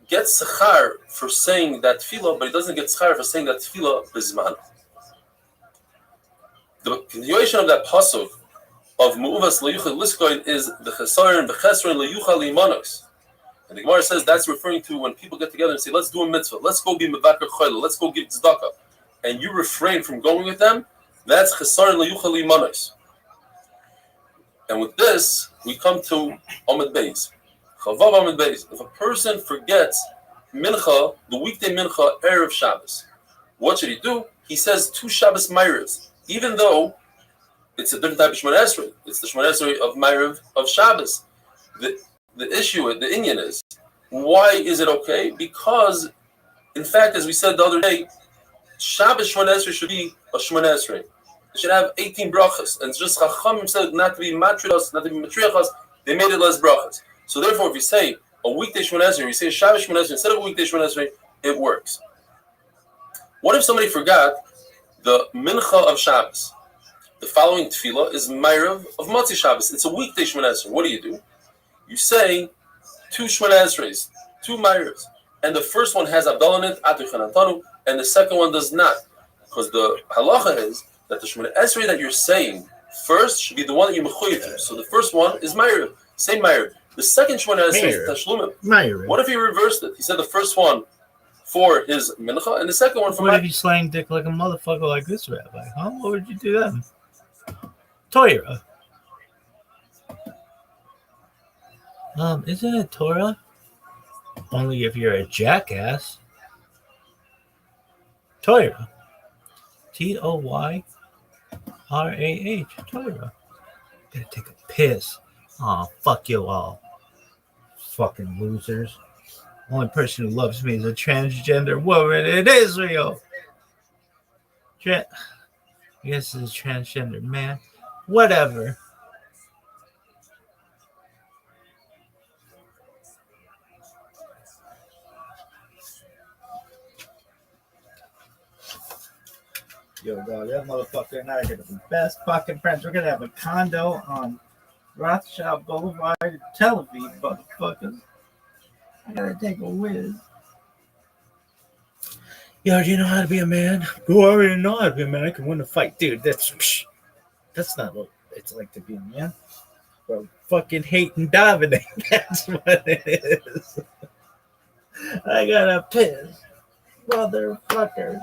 gets sechar for saying that tefillah, but he doesn't get sechar for saying that tefillah bizman. The continuation of that pasuk of Mu'uvas Leyuchal Liskoin is the Chesaron B'Chesron Leyuchal Limanos. And the Gemara says that's referring to when people get together and say, let's do a mitzvah, let's go be Mevakar Choyle, let's go give tzedakah, and you refrain from going with them, that's Chesaron Leyuchal Limanos. And with this, we come to Amud Beis. Chavav Amud Beis. If a person forgets Mincha, the weekday Mincha, Erev Shabbos, what should he do? He says 2 Shabbos Ma'ariv, even though it's a different type of Shemona Esrei. It's the Shemona Esrei of Ma'ariv of Shabbos. The issue, the inyan is, why is it okay? Because, in fact, as we said the other day, Shabbos Shemona Esrei should be a Shemona Esrei. It should have 18 brachas. And it's just Chachamim said not to be matrios, not to be matriachas, they made it less brachas. So therefore, if you say a weekday Shemona Esrei, you say a Shabbos Shemona Esrei instead of a weekday Shemona Esrei, it works. What if somebody forgot the Mincha of Shabbos? The following tefillah is Ma'ariv of Matzi Shabbos. It's a weekday Shemona Esrei. What do? You say 2 Shemona Esreis, 2 Ma'arivs, and the first one has Abdallah in it, Atu Chanantanu, and the second one does not. Because the halacha is that the Shemona Esrei that you're saying first should be the one that you mechuyev to. So the first one is Ma'ariv, same Ma'ariv. The second Shemona Esrei is Tashlumim. Ma'ariv. What if he reversed it? He said the first one for his mincha and the second one for What if you slang dick like a motherfucker like this rabbi? Huh? What would you do then? Torah. Isn't it Torah? Only if you're a jackass. Torah. Toyrah. Torah. Gotta take a piss. Aw, fuck you all. Fucking losers. Only person who loves me is a transgender woman in Israel. I guess it's a transgender man. Whatever. Yo, dog, that motherfucker and I are gonna be best fucking friends. We're gonna have a condo on Rothschild Boulevard in Tel Aviv, motherfuckers. I gotta take a whiz. Yo, do you know how to be a man? Who already know how to be a man? I can win a fight, dude. That's not what it's like to be a man. Bro, fucking hating dominating. That's what it is. I gotta piss, motherfuckers.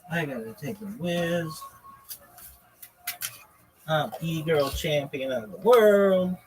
I gotta take a whiz. I'm e-girl champion of the world.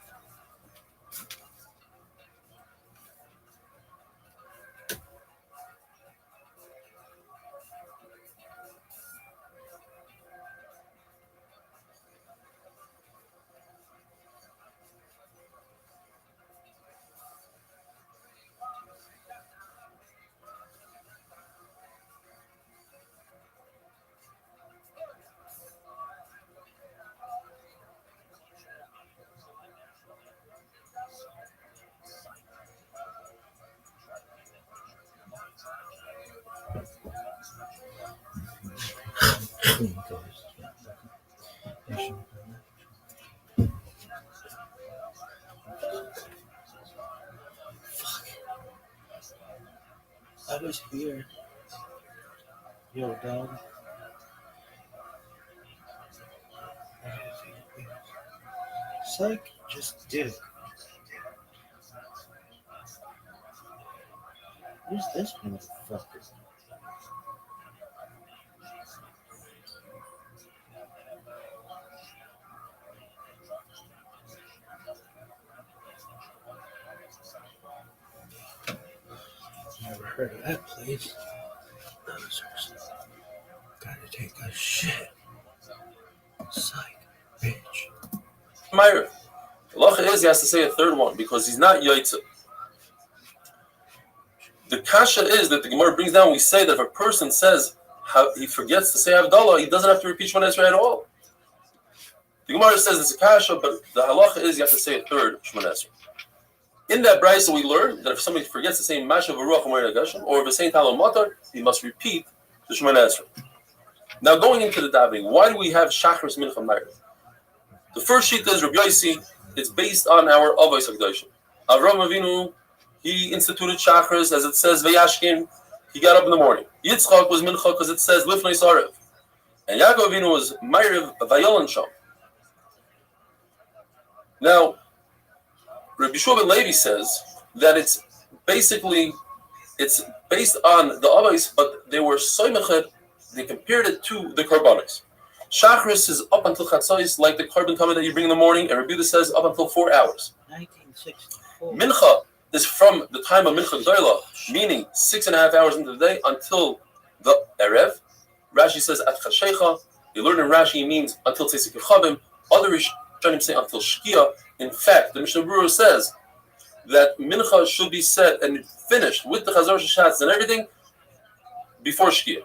I was here. Yo, dog. Psych, just dick. Who's this motherfucker? Never heard of that place. Losers. Gotta take a shit. Psych, bitch. Ma'ariv. Halacha is he has to say a third one because he's not yaitza. The kasha is that the Gemara brings down. We say that if a person says how he forgets to say Havdalah, he doesn't have to repeat Shemona Esrei at all. The Gemara says it's a kasha, but the halacha is you have to say a third Shemona Esrei. In that brayso, we learn that if somebody forgets to say Mashav Ruach U'Mer Nagashim, or if it's saying Talon Matar, he must repeat the Shemona Esrei. Now, going into the davening, why do we have Shachris Mincha Ma'ariv? The first sheet is Rabbi Yossi. It's based on our Avos HaKadoshim. Avram Avinu, he instituted Shachris, as it says Vayashkin. He got up in the morning. Yitzchak was Mincha because it says Lifnei Sarev, and Yaakov Avinu was Ma'ariv Vayolan Sham. Now, Rabbi Shua ben Levi says that it's based on the Avos, but they were so meched, they compared it to the Karbanos. Shachris is up until Chatzos, like the carbon tamid that you bring in the morning, and Rabbi Yehuda says up until 4 hours. 1964. Mincha is from the time of Mincha Gdoila, meaning 6.5 hours into the day until the Erev. Rashi says at Chashecha. You learn in Rashi means until Tzisik Yechavim. Other Rishonim say until Shkia. In fact, the Mishnah Berurah says that Mincha should be said and finished with the Chazar Shashatz and everything before Shkia.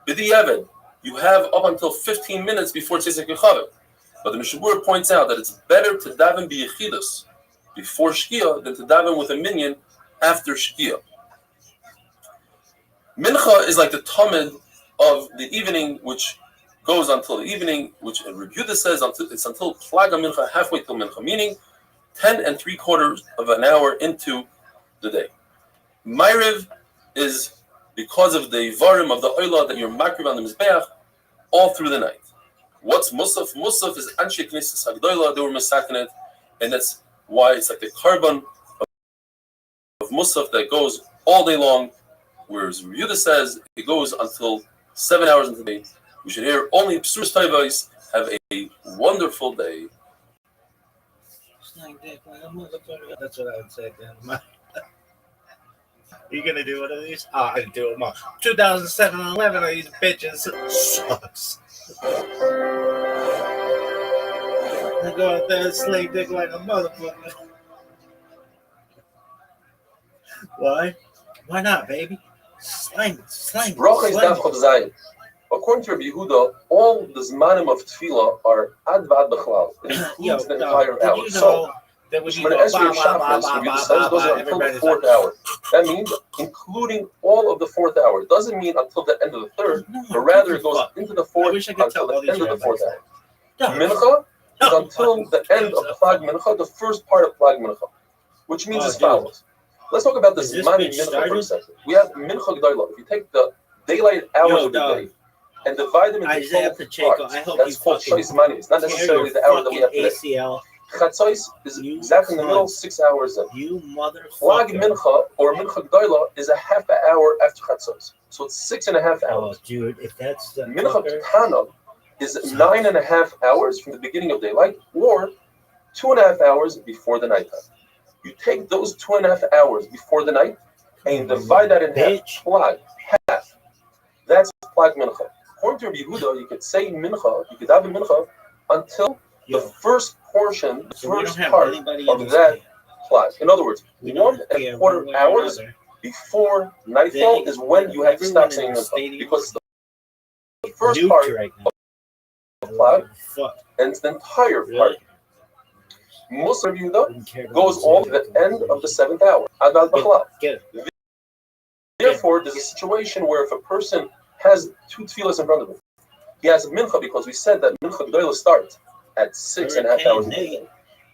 B'di Yeved, you have up until 15 minutes before Tzisik Yechavim. But the Mishnah Berurah points out that it's better to daven b'yechidus before Shkia than to daven with a minyan after Shkia. Mincha is like the tamid of the evening, which goes until the evening, which Rabbi Yehuda says it's until Plaga Mincha, halfway till Mincha, meaning 10 3/4 of an hour into the day. Ma'ariv is because of the varim of the oila that you're makriv on the mizbeach all through the night. What's musaf? Musaf is anshe knesses hagdoila. They were misakin, and that's why it's like the carbon of musaf that goes all day long. Whereas Yehuda says it goes until 7 hours into the day. We should hear only Psurus Tayvais. Have a wonderful day. That's what I would say. You gonna do one of these? I'm gonna do them all. 2007 and 11 of these bitches sucks. I go out there and slay dick like a motherfucker. Why? Why not, baby? Slang. Bracha is daf chav zayin. According to Rabbi Yehuda, all the zmanim of tefillah are ad vad bechlal. It includes the entire hour. So, Shemona Esrei Shachris, Rabbi Yehuda says, goes until the fourth hour. That means including all of the fourth hour. It doesn't mean until the end of the third, but rather it goes into the fourth until the end of the fourth hour. Mincha is until the end of Plag Mincha, the first part of Plag Mincha, which means as follows. Let's talk about the zmanim mincha for a second. We have mincha g'dayla. If you take the daylight hours of the day and divide them into 12 parts, that's called shais zmanim. It's not necessarily the hour that we have today. Chatzos is exactly in the middle, 6 hours in. You motherfucker. Plag mincha or mincha g'dayla is a half an hour after chatzos, so it's 6.5 hours. Oh, dude, if that's the Mincha Tana is 9.5 hours from the beginning of daylight, or 2.5 hours before the nighttime. You take those 2.5 hours before the night and you divide that in half. Plag, half. That's plag mincha. According to Rabbi Yehuda, you could say mincha, you could have a mincha until the first portion, the first part of that plag. In other words, 1.25 hours before nightfall is when you have to stop saying mincha, because the first part of plag and it's the entire part. Most of Yehuda goes all to the end of the 7th hour. Therefore, there's a situation where if a person has 2 tefillas in front of him, he has a mincha because we said that mincha g'dayla starts at 6.5 hours.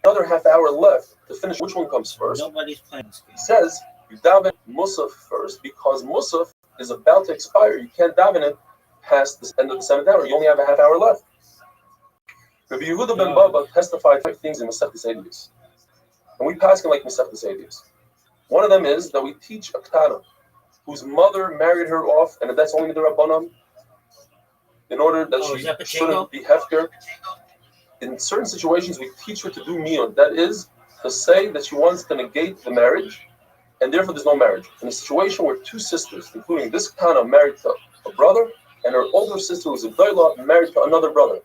Another half hour left to finish. Which one comes first? Nobody's playing. He says you daven musaf first because musaf is about to expire. You can't daven it past the end of the 7th hour. You only have a half hour left. Rabbi Yehuda ben Baba testified 5 things in Masechtas Ediyos, and we pass him like Masechtas Ediyos. One of them is that we teach a ketana whose mother married her off, and that's only the Rabbanon, in order that she shouldn't be hefker. In certain situations, we teach her to do miyun. That is to say that she wants to negate the marriage, and therefore there's no marriage. In a situation where 2 sisters, including this ketana, married to a brother, and her older sister was a doila married to another brother.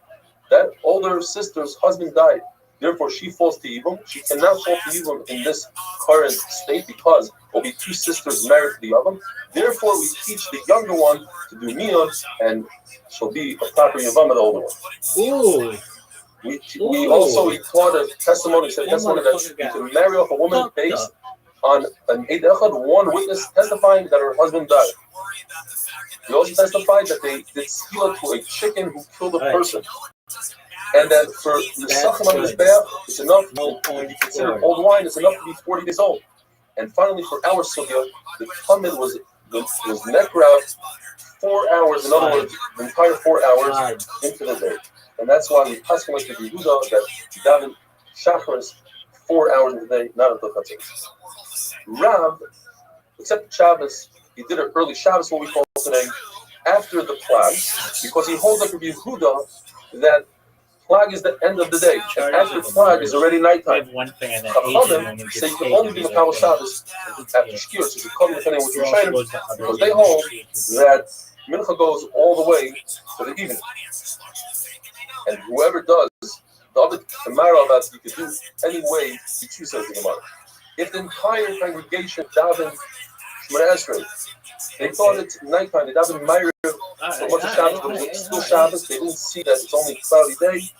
That older sister's husband died. Therefore, she falls to Yibum. She cannot fall to Yibum in this current state because there will be 2 sisters married to the Yavam. Therefore, we teach the younger one to do miyun, and she'll be a proper Yavam of the older one. Ooh. We also taught a testimony, that you can marry off a woman based on an Eid Echad, one witness testifying that her husband died. We also testified that they did skila to a chicken who killed a person. And that for the Sachem on the Mizbeach, it's enough to be considered old wine, it's enough to be 40 days old. And finally, for our sugya, the Talmud was necker out 4 hours, in other words, the entire 4 hours into the day. And that's why we pass like the Yehuda that daven Shacharis 4 hours in the day, not until Chatzos. Rav, except Shabbos, he did an early Shabbos, what we call today, after the Plag, because he holds like Rabbi Yehuda that Plag is the end of the day, and after Plag is already nighttime. Chachamim say you can only be Makabel Shabbos after Shkir, so you come depending on what you're trying, because they hold that Mincha goes all the way to the evening. And whoever does, the other Gemara about you can do any way you choose as the Gemara. If the entire congregation daven Shemona Esrei, they thought it's nighttime, they daven Ma'ariv for much of Shabbos, but it's still Shabbos, they didn't see that it's only a cloudy day.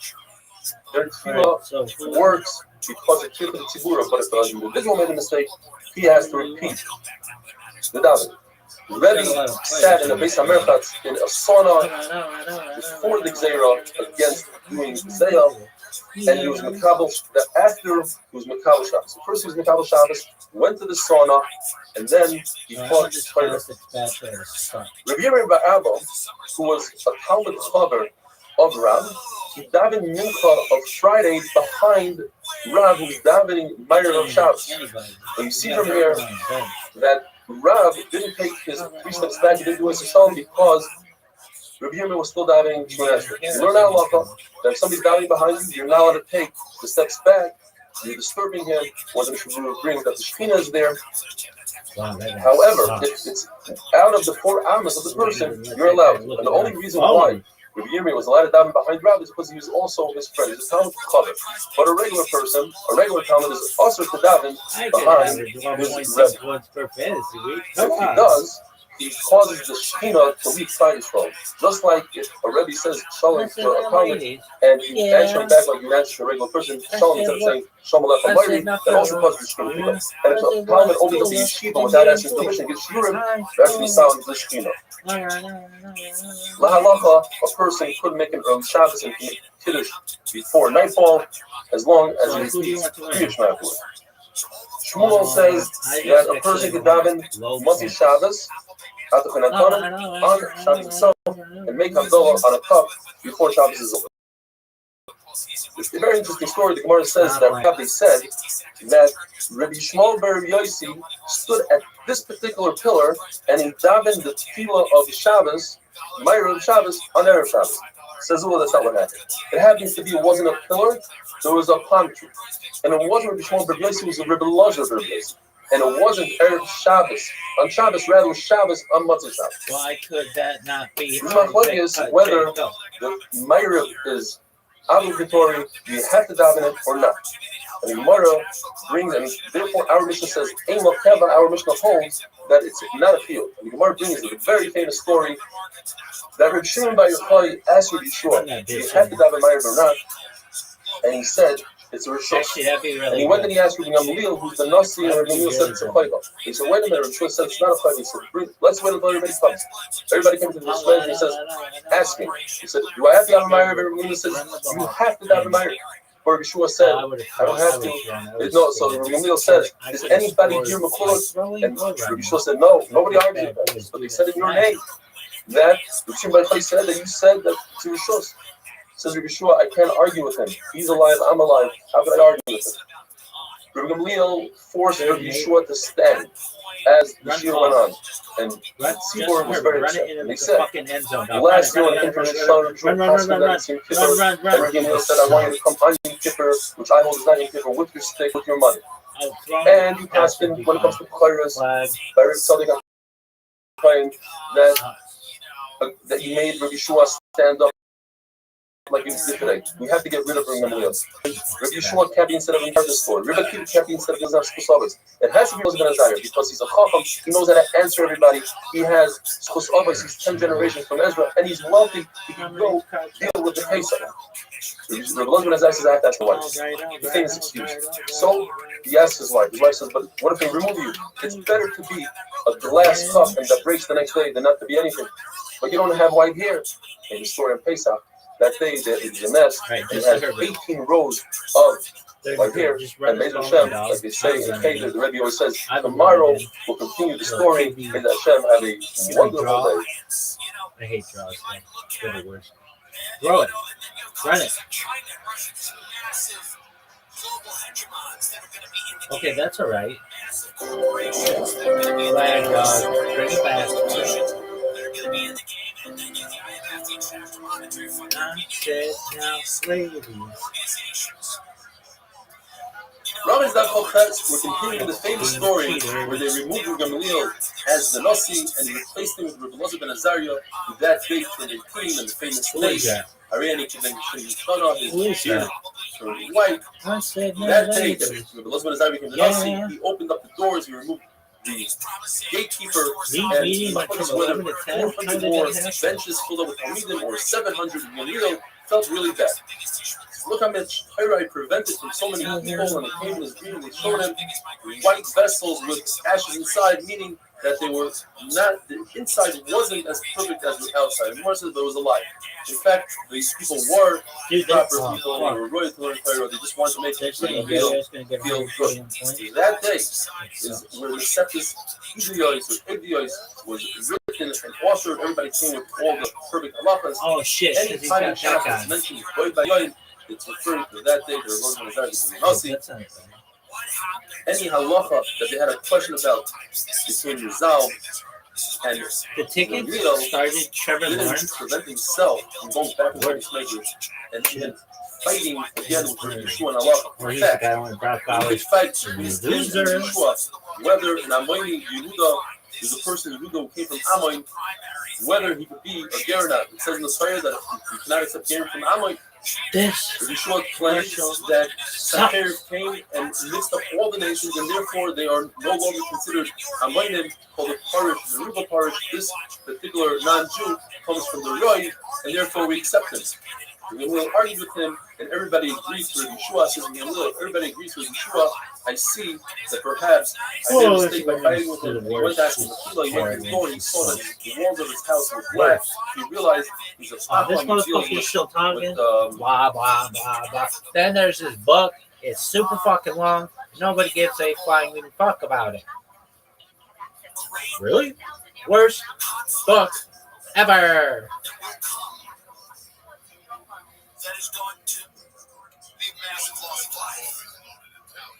Their tefillah works because it's tefillah tzibura, but if the individual made a mistake, he has to repeat the daven. Rebbe sat in a Beis HaMerchatz in a sauna before the Gzeira against doing Zeyah, and he was Makabel. After he was Makabel Shabbos. So first he was Makabel Shabbos, went to the sauna, and then he fought Torah. Rabbi Yirmiyah Bar Abba, who was a Talmud Chaver of Rav, he davened Mincha of Friday behind Rav, who was davening Meir of Shabbos. And you see from here that Rav didn't take his 3 steps back, he didn't do his Shalom because Rabbi Yirmiyah was still davening Shemona Esrei. You learn out Halacha that if somebody's davening behind you, you're not allowed to take the steps back. You're disturbing him, or the Mishnah brings that the Shekhinah is there. However, if it's out of the 4 amas of the person, you're allowed. And the only reason why Rabbi Yirmiyah was allowed to daven behind Rav is because he was also his friend. He's a Talmud Chaver. But a regular person, a regular Talmud, is also to daven behind his Rebbe. If he does, he causes the Shekhinah to leave Klal Yisrael. Just like if a Rebbe says Shalom to a Talmud and you answer him back like you answer a regular person, Shalom, instead of saying Shalom Aleichem Mayri, that also causes the Shekhinah to leave. And if a Talmud opens up the yeshiva without asking permission, gets Shurim, that actually sounds the Shekhinah. Lahalacha, a person could make an early Shabbos and commit Kiddush before nightfall, as long as he eats Kiddush afterwards. Shmuel says that a person could daven Motzi Shabbos on Shabbos itself and make Havdalah on a cup before Shabbos is over. It's a very interesting story. The Gemara says that Rabbi said that Rabbi Shmuel bar Yossi stood at this particular pillar and he davened the tefillah of Shabbos, Meir of Shabbos, on Erev Shabbos. Says, well, that's not what happened. It happens to be it wasn't a pillar, there was a palm tree. And it wasn't Rabbi Shmuel bar Yossi, it was a Rabbi Elazar bar Yossi. And it wasn't Erev Shabbos on Shabbos, rather it was Shabbos on Motzei Shabbos. Why could that not be? The machlokes is whether the Meir is obligatory, do you have to daven it or not? And the Gemara brings, and therefore our Mishnah says, Ein Lokeva, our Mishnah holds that it's not a field. And the Gemara brings a very famous story that Reb Shimon bar Yochai asked Rabbi Yeshua, do you have to daven Meir or not? And he said, it's a Rishos. And he went and he asked Rabbi Gamliel, who's the Nasi, and Rabbi Gamliel said it's a Chayva. He said, wait a minute, Rabbi Yeshua said it's not a Chayva. He said, let's wait until everybody comes. Everybody came to the display and he says, ask me. He said, do I have to daven Meir? Rabbi Gamliel says, you have to daven Meir. But Rabbi Yeshua said, I don't have to. No, so Rabbi Gamliel said, is anybody here Mekulas? And Rabbi Yeshua said, no, nobody argued about this. But they said in your name that Rabbi Shimon bar Yochai said that you said that it's a Rishos. Says Rabbi Yeshua, I can't argue with him. He's alive, I'm alive. How could I argue with him? Rabbi Gamliel forced Rabbi Yeshua to stand as the Shir went on. And the Tzibur was very upset. And they said, last year when Kippur Shishon, and Rabbi Gamliel said, I want you to come on Yom Kippur, which I hold is not Yom Kippur, with your stick, with your money. And you passed in, when it comes to Chayras, by Rabbi Tzaddik claimed that he made Rabbi Yeshua stand up like you did today. We have to get rid of Rabbi Gamliel. Rabbi Yeshua can't be instead of the store. Rabbi Akiva can't be instead of Chusavos. It has to be Rabbi Nazariah because he's a Chacham. He knows how to answer everybody. He has Chusavos. He's 10 generations from Ezra, and he's wealthy. He can go deal with the Pesach. Rabbi Nazariah says, I have to ask the wife. The famous excuse. So he asks his wife. His wife says, but what if they remove you? It's better to be a glass cup and that breaks the next day than not to be anything. But you don't have white hair. And you store in Pesach. That day, it's a mess. It has 18 rows of like here, and Beis Hashem, like they say in Kedar, the Rebbe always says, tomorrow we'll continue the story. May Hashem have a wonderful day. I hate draws, man. They're the worst. Throw it. Run it. Okay, that's all right. Flag dog. Bring it back. Rabbis we're continuing the famous story where they removed Rabbi Gamliel as the Nasi and replaced him with Rabbi Elazar ben Azariah, who that day turned in cream and the famous place. Ariani Kivin his beard turned white. That day that Rabbi Elazar ben Azariah became the Nasi, he opened up the doors, he removed the gatekeeper, and he put whether 400 more benches filled up with Talmidim or 700 Gamliel felt really bad. Look how much Hirai prevented from so many people, and the king was green. They showed him white vessels with ashes inside, meaning that they were not, the inside wasn't as perfect as the outside. More so, there was a lie. In fact, these people were proper people. They were royal to learn Torah. They just wanted to make people feel good. That day is where the Septus Idiois or Idiois was written and authored. Everybody came with all the perfect halachas. Oh shit! Anytime in Shach is mentioned, it's referring to that day. There was no Nasi. Any halacha that they had a question about between Rizal and the ticket Leo started Trevor didn't Lawrence prevent himself from going back to his language and even fighting again with Yeshua and Allah. Where In he's the fact, guy on Brock when they Bowers. fight between Yeshua, whether an Ammoni Yehuda is a person Yehuda who came from Ammon, whether he could be a ger or not. It says in the Torah that you cannot accept ger from Ammon. This Yeshua claims that Sacher came and mixed up all the nations, and therefore they are no longer considered Ammonim, called the Parish, the Ruba Parish. This particular non-Jew comes from the Roy, and therefore we accept him. And we'll argue with him, and everybody agrees with Yeshua. Says, everybody agrees with Yeshua. I see that perhaps I made a mistake by fighting with him. And he went back to the Kila, he went to his door, he saw that the walls of his house were black. He realized he's a this Stockholm motherfucker's still talking. with Blah blah blah blah. Then there's this book. It's super fucking long. Nobody gives a flying fuck about it. Really? Worst book ever.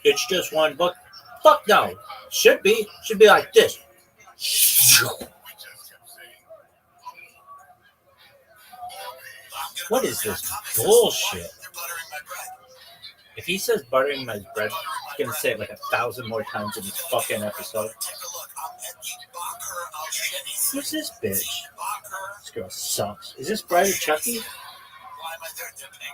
It's just one book. Fuck no. Should be like this. What is this bullshit? If he says buttering my bread, he's gonna say it like 1,000 more times in this fucking episode. Who's this bitch? This girl sucks. Is this Bride of Chucky?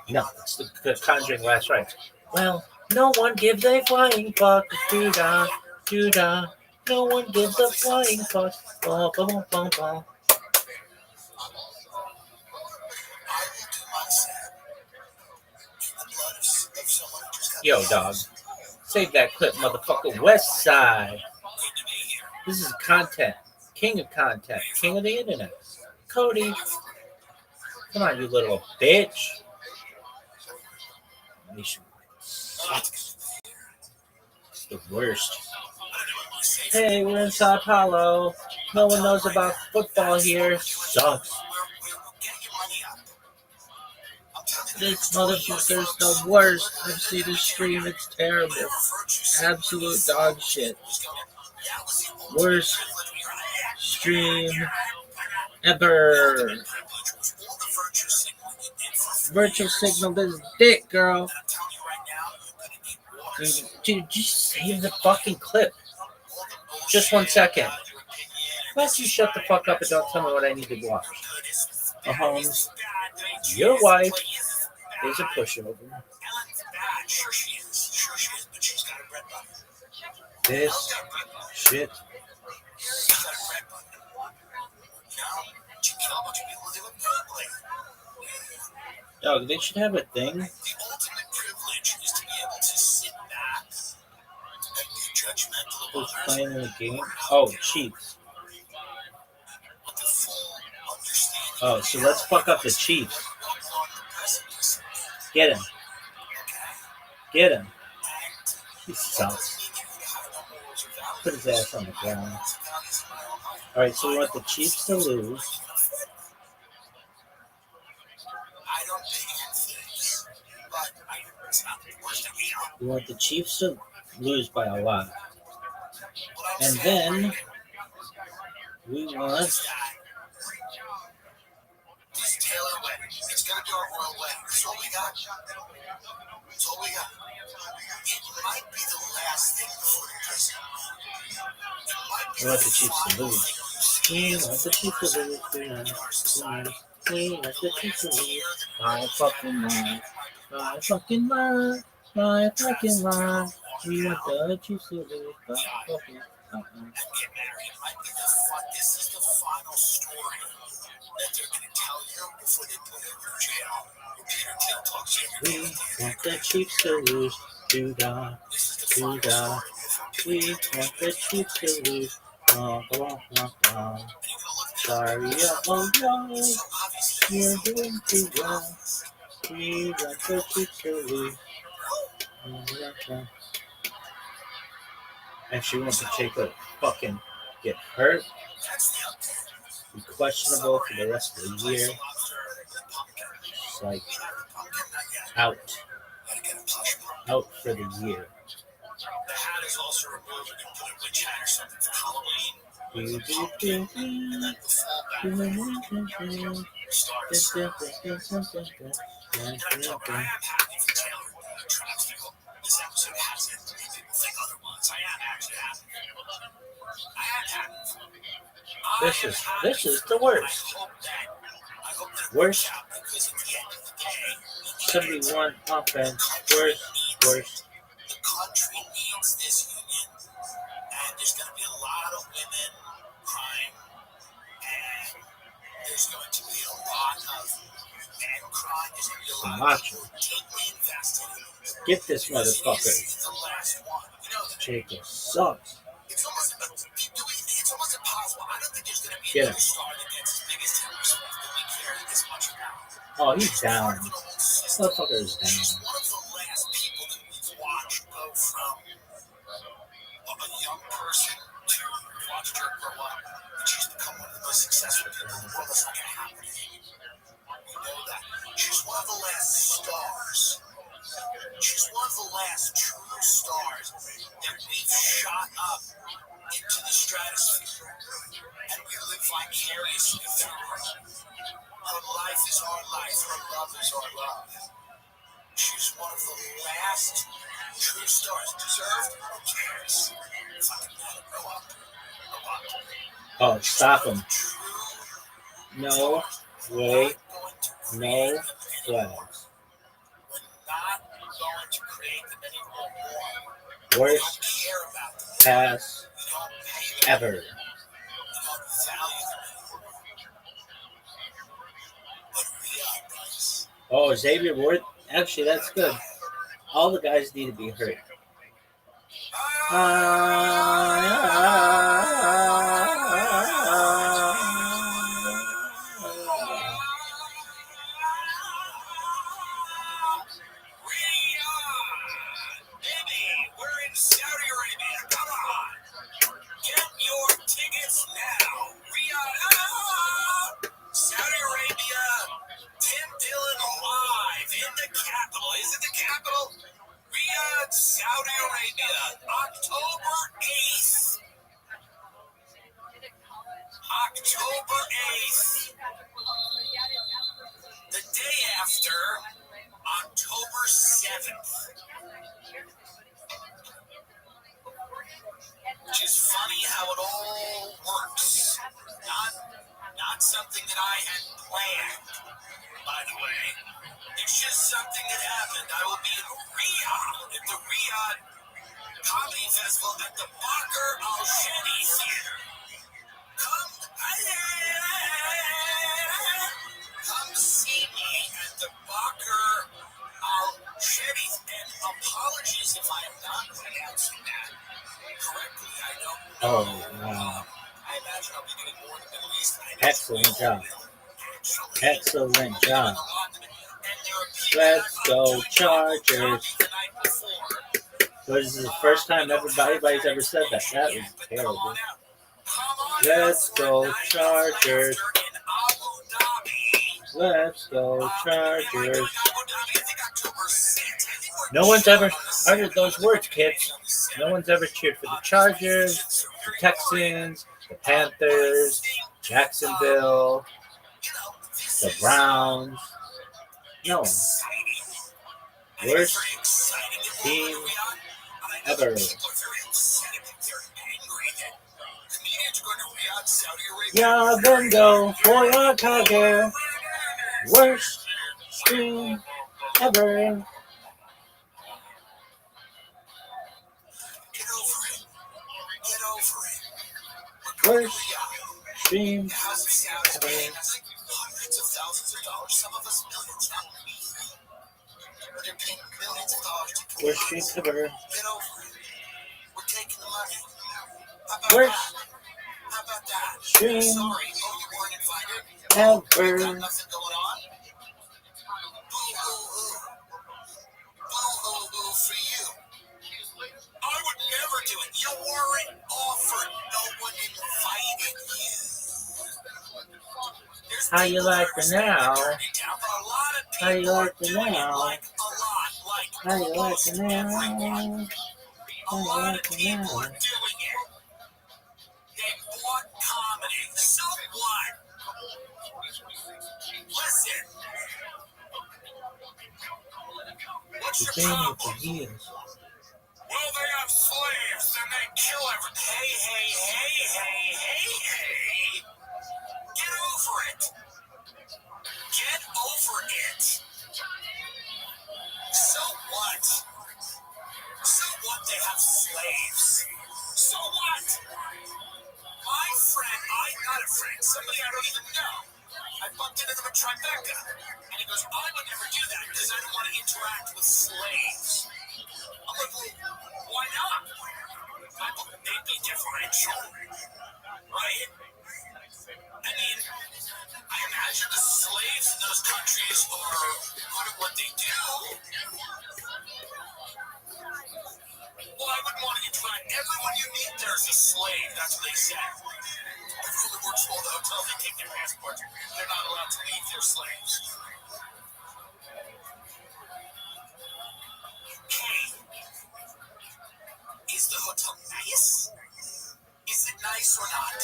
No, it's the Conjuring Last Rites. Well, no one gives a flying fuck. Doo-da, doo-da. No one gives a flying fuck. Bum, bum, bum, bum. Yo, dog. Save that clip, motherfucker. West Side. This is content. King of content. King of the internet. Cody. Come on, you little bitch. Sucks. It's the worst. Hey, we're in Sao Paulo. No one knows about football here. Sucks. This motherfucker's the worst. I've seen his stream. It's terrible. Absolute dog shit. Worst stream ever. Virtual signal this dick, girl. Dude, just save the fucking clip. Just 1 second. Unless you shut the fuck up and don't tell me what I need to watch. Mahomes, your wife is a pushover. This shit. Dog, they should have a thing. Who's playing in the game? Oh, Chiefs. Oh, so let's fuck up the Chiefs. Get him. Get him. He sucks. Put his ass on the ground. Alright, so we want the Chiefs to lose. We want the Chiefs to lose by a lot. And then we want the Chiefs to lose. We want the Chiefs to lose. We want the Chiefs to lose. My fucking mind. My fucking mind. My fucking mind. We want the Chiefs to lose. My fucking mind. This is the final story that they're going to tell you before they put you in jail. We want the Chiefs to lose. Do-da, do-da. We want the Chiefs to lose. Sorry, oh no, you're doing too well. We got particularly. And she wants to take a fucking get hurt. Be questionable for the rest of the year. It's like out for the year. The hat is also removed and put a witch hat or something for Halloween. And then the fallback starts. And I am happy for Taylor. This episode has it. People think otherwise. I am actually happy. I am happy. This is the worst. I hope that Worst. because at the end of the day, 71 offense. Worst. the country needs this union. And there's going to be a lot of women crying. And there's going to be a lot of men crying. There's going to be a lot Macho. of deeply invested. Get this motherfucker. This is the last one. You know, Jacob sucks. it's almost impossible. I don't think there's going to be Get another him. star that gets as big as Taylor Swift that we carry this much around. Oh, he's down. This This motherfucker is down. She's one of the last people that we've watched go from a young person to watched her grow up. And she's become one of the most successful people in the world. That's not going to happen again. We know that. She's one of the last stars. She's one of the last true stars that we've shot up into the stratosphere. And we live vicariously through her. Her life is our life. Her love is our love. She's one of the last true stars. Deserved? Who cares? If I can let her grow up. Oh, stop him. No way. No flags. Worst pass ever. Oh, Xavier Ward. Actually, that's good. All the guys need to be hurt. We're in Saudi Arabia. Come on. Get your tickets now. Riyadh. Saudi Arabia. Tim Dillon live in the capital. Is it the capital? Riyadh, Saudi Arabia. October 8th. October 8th. The day after, October 7th. Which is funny how it all works. Not something that I had planned, by the way. It's just something that happened. I will be in Riyadh at the Riyadh Comedy Festival at the Bakr Al-Shani Theater. Come see me at the Bakr Al-Shani. And apologies if I am not pronouncing that correctly. I know. Oh, wow. I imagine I'll be doing more in the Middle East. Excellent job. Excellent job. Let's go Chargers. But this is the first time anybody's ever said that. That was terrible. Let's go Chargers. Let's go Chargers. No one's ever uttered those words, kids. No one's ever cheered for the Chargers, the Texans, the Panthers, Jacksonville, the Browns. No one. Worst team ever. Yeah, then go for your target. Worst team ever. Worst team ever. Hundreds of thousands of dollars, some of us millions. They're paying millions of dollars to Worst team ever. get over it. We're taking the money. Worst Restream Sorry, oh, you weren't invited? ever. Got nothing going on? Boo-hoo-hoo. Boo-hoo-hoo for you. I would never do it. You weren't offered. No one invited you. There's How you people like that it are now? turning it down, but a lot of How you people are like it doing it now? like a lot, like How you like almost it now? everyone. A How you lot like of it people now? are doing it. They bought comedy. So what? Listen. What's your Virginia for problem? years. Well, they have slaves and they kill everything. Hey. Get over it. Get over it. So what? So what they have slaves? So what? My friend, I got a friend, somebody I don't even know. I bumped into them at Tribeca. And he goes, I would never do that because I don't want to interact with slaves. I'm like, well, why not? They'd be differential, right? I mean, I imagine the slaves in those countries are good at what they do. Well, I wouldn't want to interact. Everyone you meet there is a slave. That's what they say. Everyone that works for the hotel, they take their passports. They're not allowed to leave. They're slaves. Hey, is the hotel nice? Is it nice or not?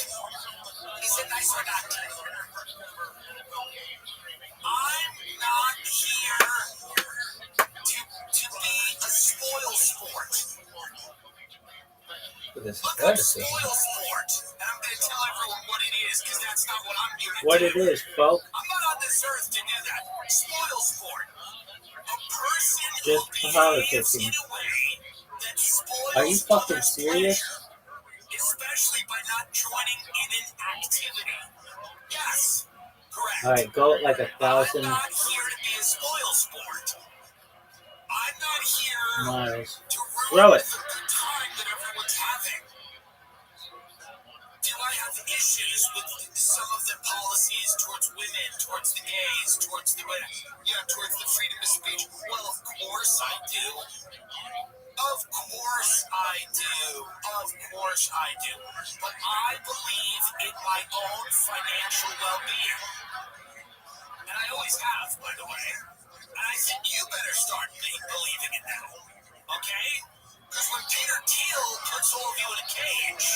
Is it nice or not? I'm not here to be a spoil sport. But this is Look, what I'm it spoil is. sport. And I'm going to tell everyone what it is because that's not what I'm here to What do. it is, folk. I'm not on this earth to do that. Spoil sport. A person who Just behaves politicking. in a way that spoils Are you fucking others' serious? pleasure, especially by not joining in an activity. Yes, correct. Alright, go like 1,000. I'm not here to be a spoil sport. I'm not here Miles. to Throw ruin it. the good time that everyone's having. Do I have issues with some of the policies towards women, towards the gays, towards the towards the freedom of speech? Well, of course I do. Of course I do. Of course I do. But I believe in my own financial well-being. And I always have, by the way. And I think you better start believing it now. Okay? Because when Peter Thiel puts all of you in a cage,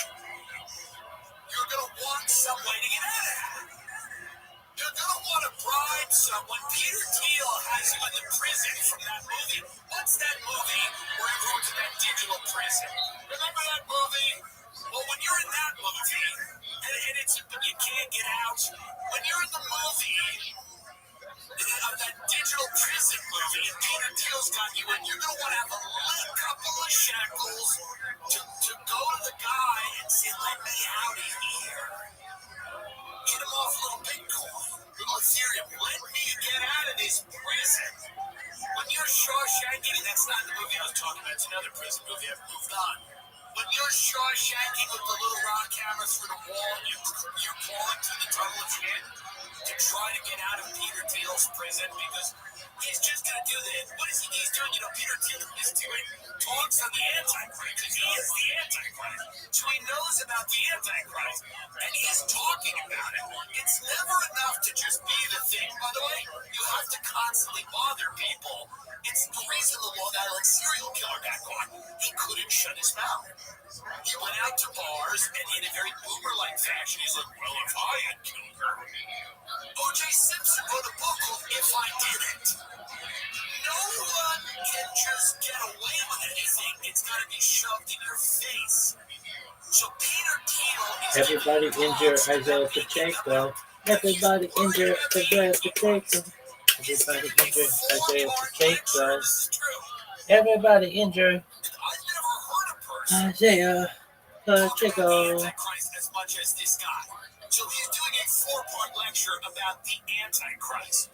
you're going to want some way to get out of that. You're going to want to bribe someone. Peter Thiel has you in the prison from that movie. What's that movie where everyone's in that digital prison? Remember that movie? Well, when you're in that movie, and it's you can't get out, when you're in the movie, that digital prison movie, and Peter Thiel's got you in, you're going to want to have a little couple of shackles to go to the guy and say, let me out of here. Get him off a little Bitcoin, little Ethereum. Let me get out of this prison. When you're Shawshanking, and that's not the movie I was talking about, it's another prison movie, I've moved on. When you're Shawshanking with the little rock hammer through the wall, and you're crawling through the tunnel at the end to try to get out of Peter Thiel's prison because he's just going to do this. What is he's doing? Peter Thiel is doing talks on the Antichrist because he is the Antichrist. So he knows about the Antichrist and he's talking about it. It's never enough to just be the thing, by the way. You have to constantly bother people. It's the reason the Long Island serial killer got caught. He couldn't shut his mouth. He went out to bars and in a very boomer-like fashion, he's like, well, if I had killed her. O.J. Simpson wrote a book called If I Didn't. No one can just get away with anything. It's got to be shoved in your face. So Peter Thiel is Everybody injure Isaiah Pacheco. Everybody injure Isaiah Pacheco. Everybody injure Isaiah Pacheco. Everybody injure Isaiah Pacheco. As much as this guy. So he's doing a 4-part lecture about the Antichrist.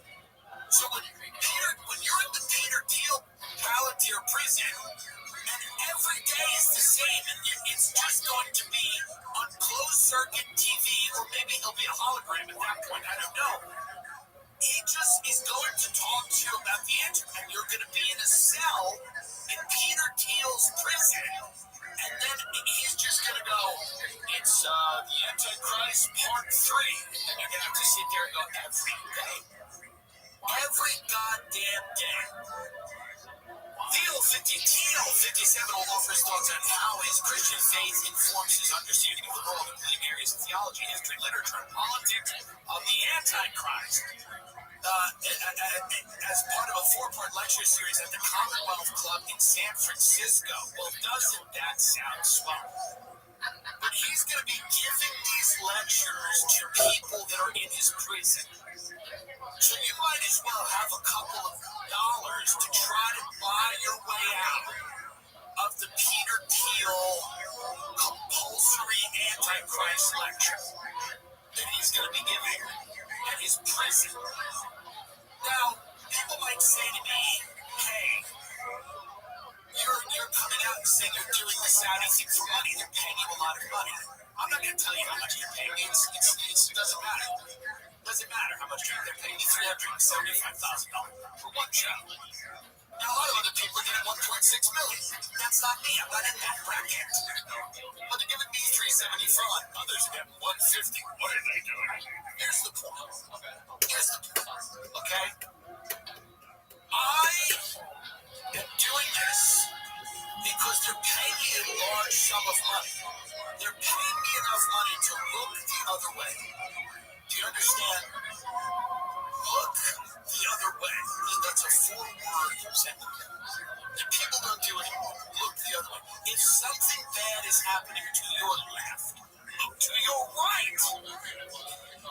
So when you're in the Peter Thiel Palantir prison, and every day is the same, and it's just going to be on closed circuit TV, or maybe it'll be a hologram at that point, I don't know. He just is going to talk to you about the answer, and you're going to be in a cell in Peter Thiel's prison, and then he's just going to go, it's the Antichrist Part 3, and you're going to have to sit there and go every day. Every goddamn day. Thiel 57 will offer his thoughts on how his Christian faith informs his understanding of the world, including areas of theology, history, literature, and politics of the Antichrist. As part of a 4-part lecture series at the Commonwealth Club in San Francisco. Well, doesn't that sound swell? But he's going to be giving these lectures to people that are in his prison. So you might as well have a couple of dollars to try to buy your way out of the Peter Thiel compulsory Antichrist lecture that he's going to be giving at his prison. Now, people might say to me, hey, you're coming out and saying you're doing the Saudi thing for money. They're paying you a lot of money. I'm not going to tell you how much you're paying me. It doesn't matter. It doesn't matter how much they're paying me. $375,000 for one show. Now, a lot of other people are getting $1.6 million. That's not me. I'm not in that bracket. But they're giving me $375,000. Others are getting $150,000. What are they doing? Here's the point. Okay? I am doing this because they're paying me a large sum of money. They're paying me enough money to look the other way. Do you understand? Look the other way. That's a 4-word sentence. The people don't do it anymore. Look the other way. If something bad is happening to your left, look to your right.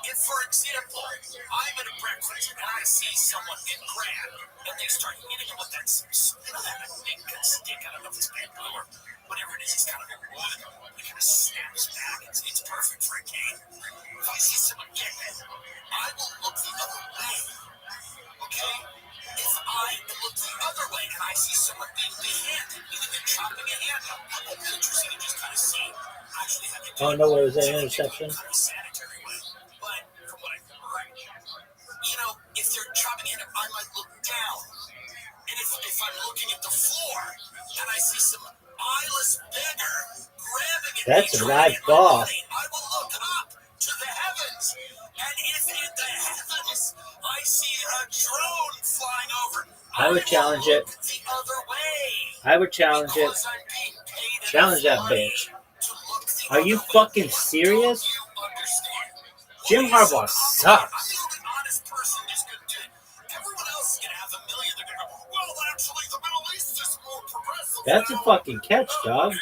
If, for example, I'm at a breakfast and I see someone get grabbed and they start hitting him with that, that big stick, I don't know if it's bamboo or whatever it is, it's kind of a wood, it kind of snaps back, it's perfect for a game. If I see someone get hit, I will look the other way, okay? If I look the other way and I see someone being behanded, meaning they're chopping a hand up, I'll be interested in just kind of seeing actually how they do it. Oh no, what was that interception? Kind of sanitary way. But from what I've heard, you know, if they're chopping it, I might look down. And if I'm looking at the floor and I see some eyeless beggar grabbing it, that's a live golf. I will look up to the heavens. And if in the heavens I see a drone flying over, I would challenge it. The other way. I would challenge it. Challenge that bitch. Are you fucking serious? Jim Harbaugh sucks. That's a fucking catch, dog.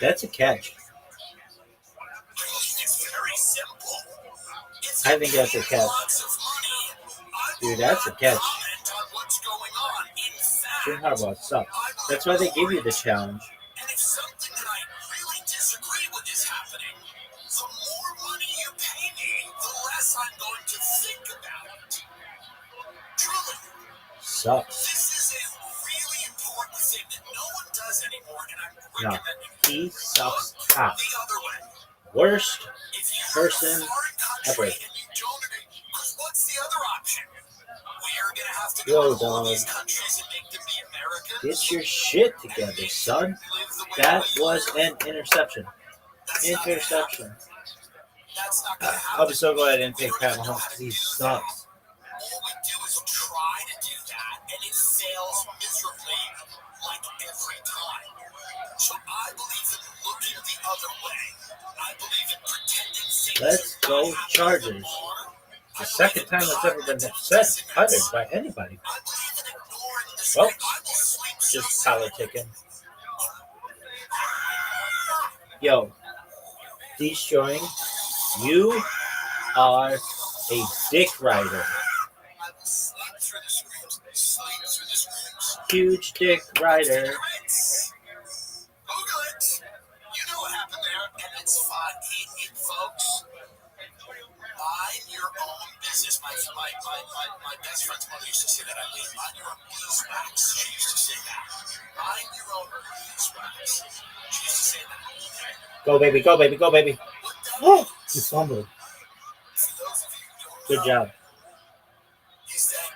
That's a catch. I think that's a catch. Dude, that's a catch. Jim Harbaugh sucks. That's why they give you the challenge. And if something that I really disagree with is happening, the more money you pay me, the less I'm going to think about it. Truly. Sucks. This is a really important thing that no one does anymore, and I'm No, recommending he sucks cock. the other way. Worst If you're person in a foreign country ever. and you don't agree, because what's the other option? We are going to have to Yo, go to all dog. these countries and make them be Americans. Get your shit together, son. That was an interception. Interception. That's not going to happen. I'll be so glad I didn't take Pat Mahomes because he sucks. All we do is try to do that, and it fails miserably like every time. So I believe in looking the other way. I believe in pretending things Let's go Chargers. The second time it's ever been said, uttered by anybody. I believe in ignoring the Well, script. I will sleep so just politicking. Yo, destroying. You are a dick rider. I will sleep through the screams. Sleep through the screams. Huge dick rider. Google it. My best friend's mother used to say that I mean, mind your own beeswax. She used to say that. Mind your own beeswax. She used to say that. Okay? Go, baby. Go, baby. Go, baby. Oh, you fumbled. For those of you who don't Good know, job. is that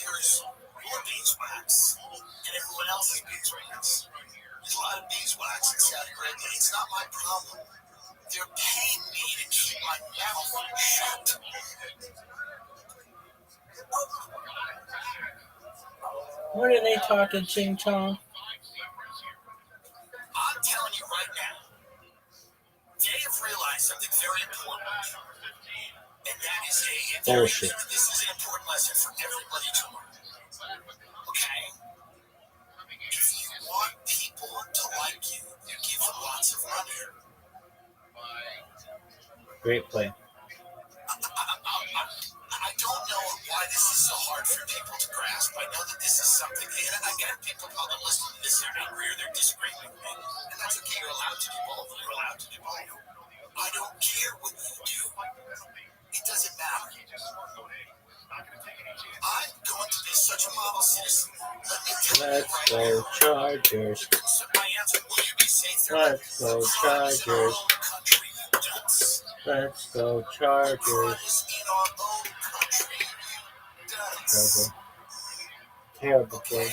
there's your beeswax and everyone else's beeswax. There's a lot of beeswax in Saudi Arabia. It's not my problem. They're paying me to keep my mouth shut. What are they talking, Ching Chong? I'm telling you right now, they have realized something very important. And that is Bullshit. this is an important lesson for everybody to learn. Okay? If you want people to like you, you give them lots of money. Great play. I don't know why this is so hard for people to grasp. I know that this is something, and I get people probably listening to this, they're angry or they're disagreeing with me. And that's okay, you're allowed to do both. You're allowed to do both. I don't care what you do. It doesn't matter. I'm going to be such a model citizen. Let me tell you Let's right go, now. Chargers. So my answer, will you be safe? Let's go, Chargers. Country, you dunce. Let's go, Chargers. Crime is in our own country, you dunce. Terrible Okay? play.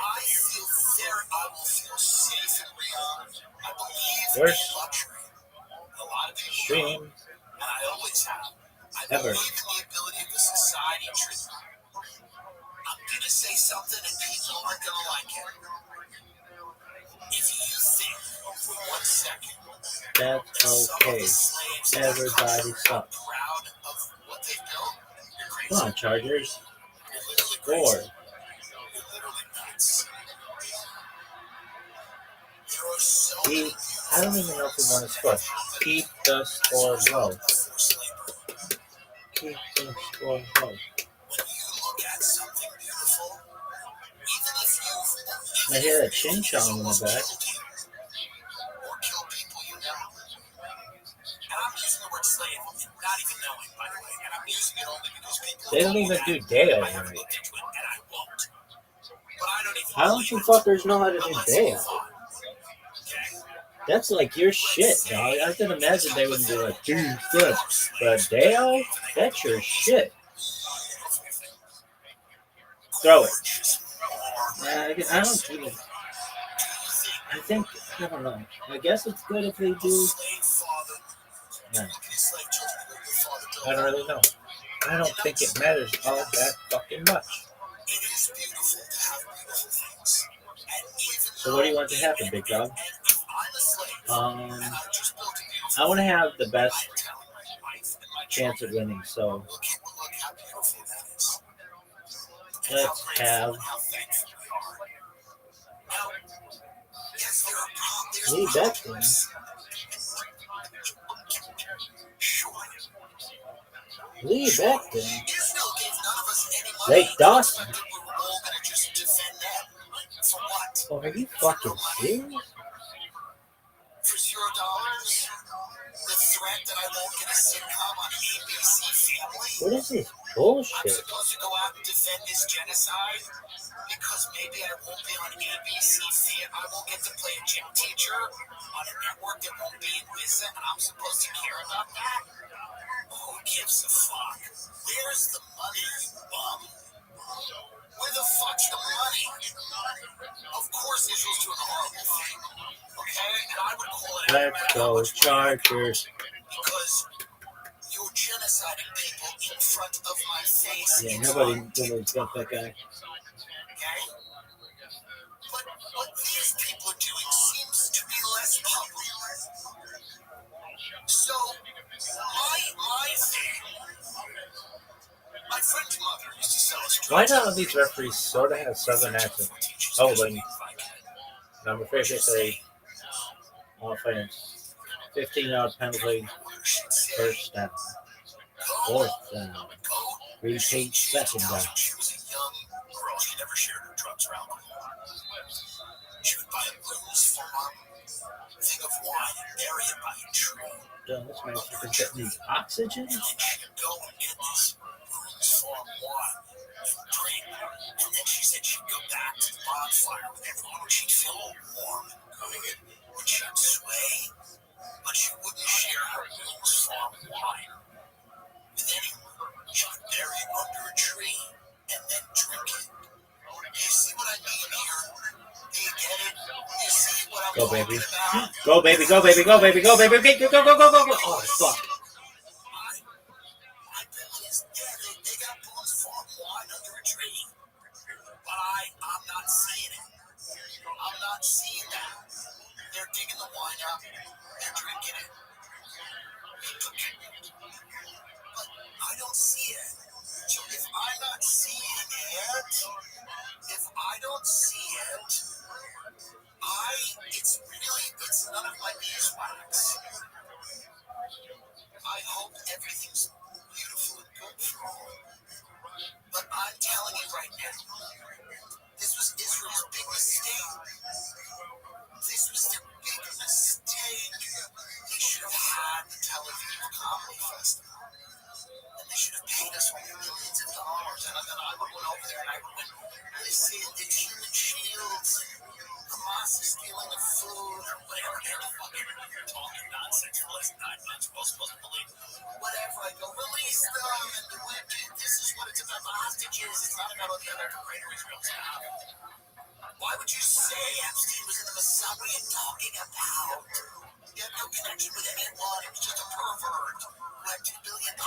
I will feel safe in Riyadh. I believe in Worst luxury. A lot of people stream don't, and I always have. I ever. believe in the ability of the society to treat me. I'm going to say something and people aren't going to like it. If you think for 1 second that That's some of okay. the slaves in Everybody are sucks. proud of what they've built, you're crazy. Come on, Chargers. You're literally Score. crazy. You're literally nuts. There are so many I don't even know if we want to score. Keep the score low. Keep the score low. When you look at something beautiful, even if I hear a chin chong in the back. or kill people you know. And I'm using the word slave, not even knowing, by the way. And I'm using it only because people They don't even do Dale I haven't right. looked into it, and I won't. But I don't even How don't you fuckers know how to do unless Dale? you thought. Okay? That's like your shit, dog. I can imagine they wouldn't be like, dude, good. But Dale, that's your shit. Throw it. I don't do it. I think, I don't know. I guess it's good if they do. No. I don't really know. I don't think it matters all that fucking much. So what do you want to happen, big dog? I want to have the best chance of winning, so let's have Lee Beckton. Lee Beckton. Lake Dawson. Oh, are you fucking serious? For $0, the threat that I won't get a sitcom on ABC Family. What is this I'm bullshit? supposed to go out and defend this genocide because maybe I won't be on ABC Family. I won't get to play a gym teacher on a network that won't be in business, and I'm supposed to care about that? Who gives a fuck? Where's the money, you bum? Where the fuck's the money? Of course Israel's doing a horrible thing. Okay? And I would call it out Let's go, Chargers. because you're genociding people in front of my face. Yeah, It's nobody wrong. really got that guy. Okay? But what these people are doing seems to be less public. So, my thing, my friend's mother used to sell us Why drugs. don't these referees sort of have southern accent? Oh, but I'm afraid they say offense. 15-yard penalty, first down. Fourth down. Repeat, second down. She was a young girl. She never shared her drugs or alcohol. She would buy a booze farm, thing of wine, and bury it by a tree. This makes you think that needs oxygen? And then she'd go and get this room's Farm 1 and drink. And then she said she'd go back to the bonfire with everyone when she'd feel all warm going in, when she'd sway, but she wouldn't share her room's farm wine with anyone. She would bury it under a tree and then drink it. You see what I mean here? Do you get it? You see what I'm Go, talking baby. about? Go, baby, go, baby, go, baby, go, baby, go, go, go, go, go, go. Oh, fuck. I bet yes, yeah, they got Boone's Farm wine under a tree. But I'm not seeing it. I'm not seeing that. They're digging the wine up. They're drinking it. But I don't see it. So if I'm not seeing it, if I don't see it, it's none of my beeswax. I hope everything's beautiful and good for all. But I'm telling you right now, this was Israel's big mistake. This was their big mistake. They should have had the Tel Aviv Comedy Festival. And they should have paid us millions of dollars. And then I would have went over there and I would have went, listen, it's human shields. Hamas is stealing the food or whatever. They're fucking talking nonsense for the last 9 months. We're supposed to believe. Whatever. I go, release them and the women. This is what it's about. The hostages. It's not about all the other greater Israel stuff. Why would you say Epstein was in the Mossad? What are you talking about? He had no connection with anyone. He was just a pervert who had $2 billion.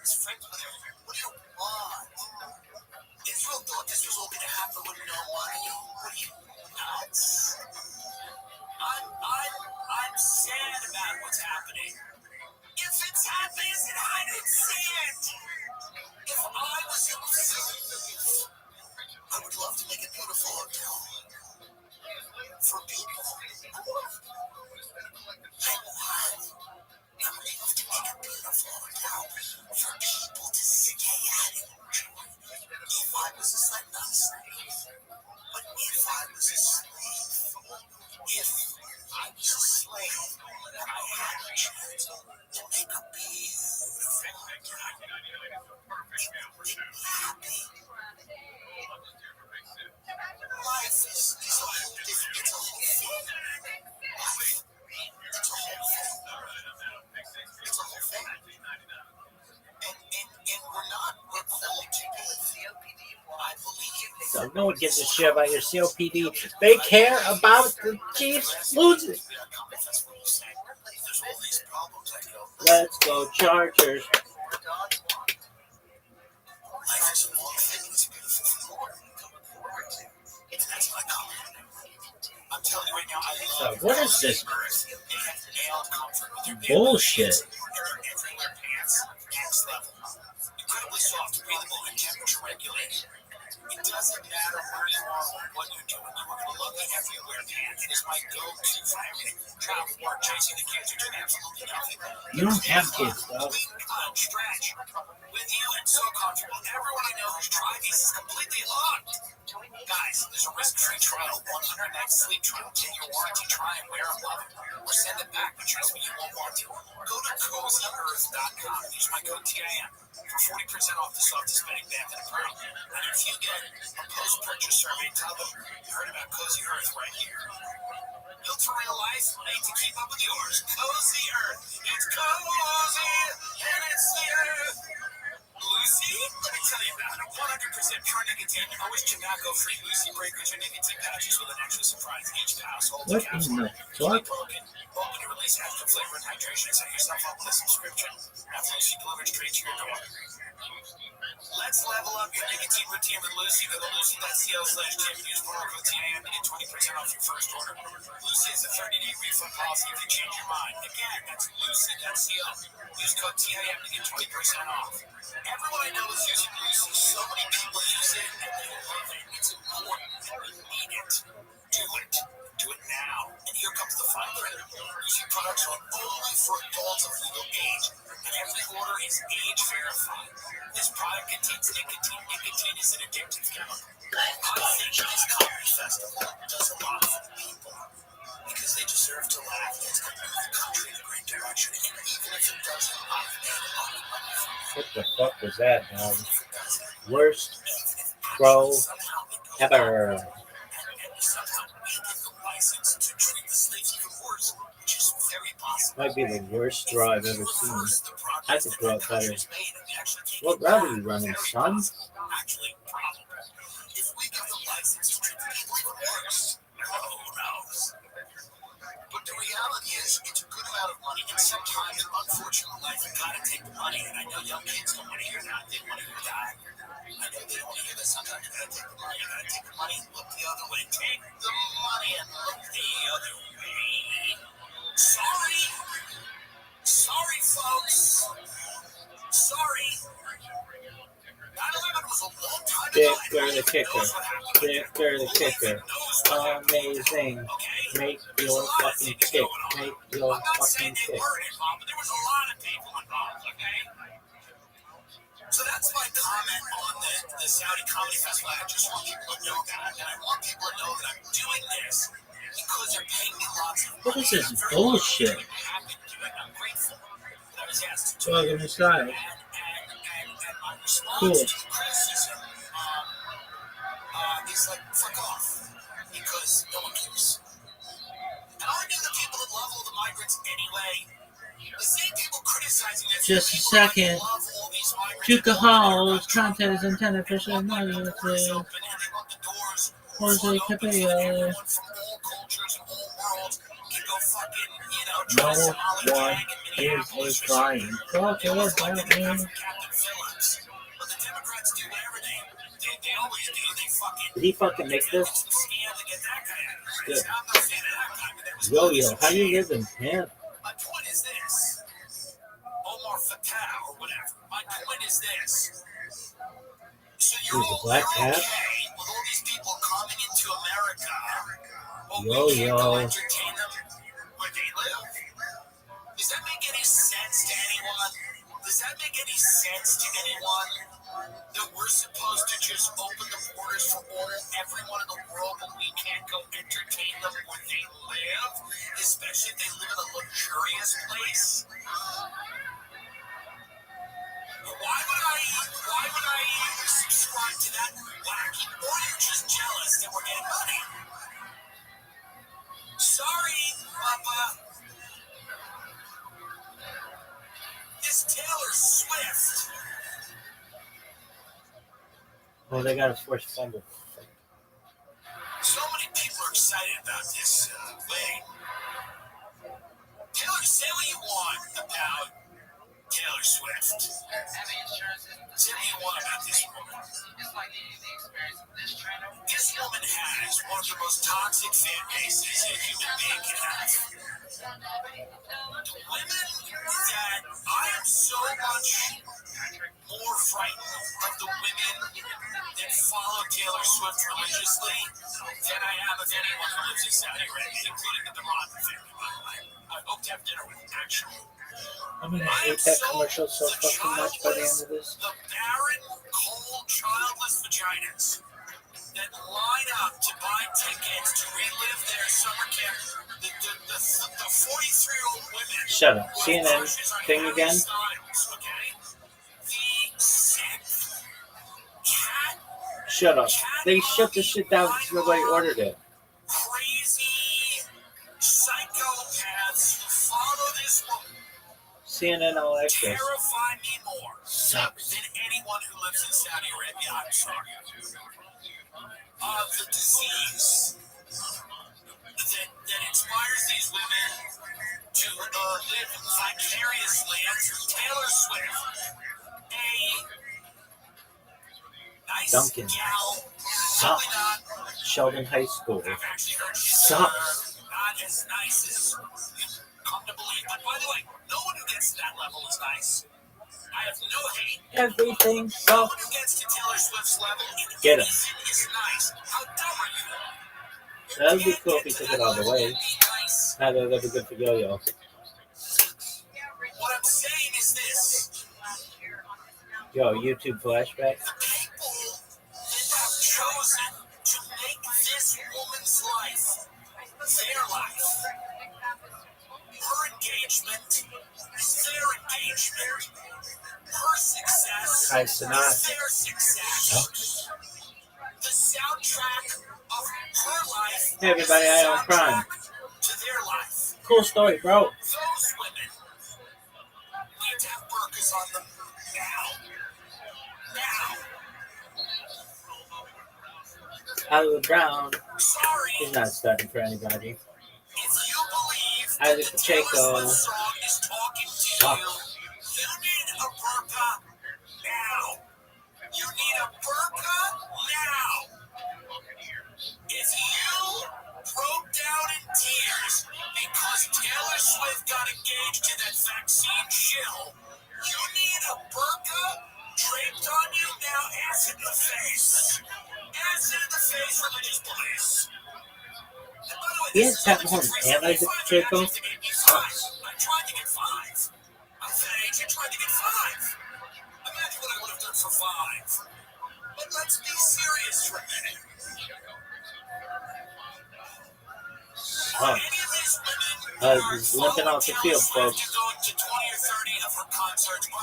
His friends with him. What do you want? Israel thought this was all going to happen with no money. What are you nuts? I'm sad about what's happening. If it's happening, I didn't see it. If I was in the I would love to make a beautiful hotel for people. I would love to make a beautiful hotel for people to stay at and enjoy. If I was a slave, not a slave, but if I was a slave, and I had a chance to make a beautiful hotel, it would be happy. Life is a whole different, it's a whole thing. Life, it's a whole thing. It's a whole thing. And we're called to live. I believe. So no one gives a shit about your COPD. They care about the Chiefs losing. Let's go Chargers. Life is a long thing. It's a beautiful thing. That's my comment. I'm telling you right now, I love So what is this bullshit? bullshit? Everywhere pants, pants level. Incredibly soft, breathable, and temperature regulated. It doesn't matter where you are or what you're doing. You are going to love the everywhere pants. It is my go-to for everything. Travel, work, chasing the kids, or doing absolutely nothing. You don't have kids, though. Stretch. With you, it's so comfortable. Everyone I know who's tried these is completely hooked. Guys, there's a risk-free trial, 100 night sleep trial. Get your warranty, try and wear and love it. Or send it back, but trust me, you won't want to. Go to CozyEarth.com and use my code TIM for 40% off the softest bedding, bath, and apparel. And if you get a post-purchase survey, tell them you heard about Cozy Earth right here. Built for real life, made to keep up with yours. Cozy Earth. It's cozy, and it's the earth. Lucy, let me tell you about it. 100% pure nicotine, always tobacco-free Lucy breakers or nicotine patches with an extra surprise. Each house holds a What in capsule. the fuck? Open to release extra flavor and hydration. Set yourself up with a subscription. Have Lucy delivered straight to your door. Let's level up your nicotine routine with Lucy. Go to lucy.co/Tim. Use promo code TIM to get 20% off your first order. Lucy has a 30-day refund policy if you change your mind. Again, that's lucy.co. Use code TIM to get 20% off. Everyone I know is using Lucy. So many people use it and they love it. It's important. We need it. Do it. Do it now. And here comes the fine print. Lucy products are only for adults of legal age, and every order is age verified. This product contains nicotine. Nicotine is an addictive chemical. I think this comedy festival does a lot for the people. because they deserve to laugh. It's going to move the country in a great direction, and even if it doesn't, I've made a lot of money from it. What the fuck was that, dog? Even if it doesn't, Worst even if throw somehow it goes ever. and somehow we get the license to treat the slaves even worse, which is very possible. Might be the worst throw I've ever seen. Reverse the progress I could that throw the it better. country's made and actually take What it route are back. you running, Very son? possible. Actually, probable. If we give them license to treat the people even worse, who knows? But the reality is, it's a good amount of money, and sometimes, unfortunately, life, you gotta take the money. And I know young kids don't want to hear that. They want to hear that. I know they don't want to hear that. Sometimes you gotta take the money. You gotta take the money and look the other way. Take the money and look the other way. Sorry. Sorry, folks. Sorry. 9/11 was a long time ago. Dicker the kicker. Dicker the kicker. Amazing. Make your fucking kick. Make your I'm not fucking saying they kick. weren't involved, but there was a lot of people involved, okay? So that's my comment on the Saudi Comedy Festival. I just want people to know that. And I want people to know that I'm doing this because they're paying me lots of money. What is this I'm very bullshit? happy to do it. I'm grateful that I was asked to do Dog it. in the side. And my response Cool. to the criticism is like, fuck off. Because no one cares. And I knew the people that love all the migrants anyway. The same people criticizing this. Just a second. Juka Hall's content is intended for certain audiences. Jose Capello. No one is a crying. Talk about me. Did he fucking make this? Good. Yo, how do you live in hemp? My point is this. Omar Fatah or whatever. My point is this. So you're Who's the black okay cat? with all these people coming into America, but Yo, we can't go yo. entertain them where they live? Does that make any sense to anyone? Does that make any sense to anyone? That we're supposed to just open the borders for everyone in the world, but we can't go entertain them where they live, especially if they live in a luxurious place? Why would I subscribe to that wacky? Or you're just jealous that we're getting money? Sorry, Papa. This Taylor Swift. Oh, they got a force fumble. So many people are excited about this thing. Taylor, say what you want about Taylor Swift. Say what you want about this woman. This woman has one of the most toxic fan bases a human being can have. The women that I am so much more frightened of the women that follow Taylor Swift religiously than I am of anyone who lives in Saudi Arabia, including the Deron family, by the way. I hope to have dinner with them, actually. I'm gonna hate that commercial so fucking much by the end of this. The barren, cold, childless vaginas that line up to buy tickets to relive their summer camp. The 43-year-old women. Shut up. CNN thing again? Styles, okay? The sick cat. Shut up. They shut the shit down because nobody ordered it. Crazy psychopaths who follow this woman CNN all access. terrify me more Sucks. than anyone who lives in Saudi Arabia. I'm sorry. The disease that inspires these women to live vicariously through Taylor Swift, a nice Duncan. gal, Sucks. probably not. Sheldon High School. I've actually heard she's Sucks. not as nice as you come to believe. But by the way, no one who gets to that level is nice. I have no hate. Everything No one sucks. who gets to Taylor Swift's level Get him. is nice. How dumb are you? That would be cool if he took it all the way. That'd be good for Yo-Yo. What I'm saying is this. Yo, YouTube flashback. The people that have chosen to make this woman's life their life Kai Sinat. their success. The soundtrack of her life. Hey everybody, I own Prime. To their life. Cool story, bro. Those women need to have burkas on them now. Hollywood Brown. Sorry. He's not starting for anybody. If you believe Isaac that the Pacheco. Taylor Swift song is talking to you, you need a burqa now. You need a burqa now. If you broke down in tears because Taylor Swift got engaged to that vaccine shill, you need a burqa draped on you now. Acid in the face. Acid in the face, religious beliefs. He has Pat Mahomes and Isaac Pacheco. I'm trying to get 5. I'm that age and trying to get 5. Imagine what I would have done for 5. But let's be serious for a minute. He's limping off the field, folks.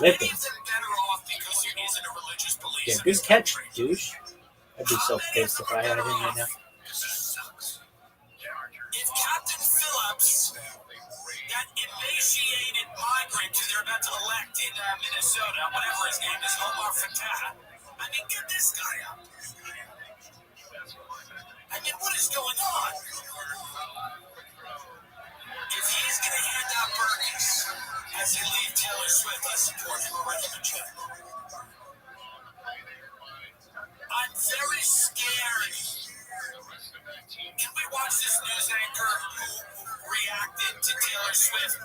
Limping. Yeah, good catch, douche. I'd be so pissed if I had him right now. If Captain Phillips, that emaciated migrant who they're about to elect in Minnesota, whatever his name is, Omar Fatah, I mean, get this guy up. I mean, what is going on? If he's going to hand out burgers as they leave Taylor Swift, I support him. I'll write him a check. I'm very scared. Can we watch this news anchor who reacted to Taylor Swift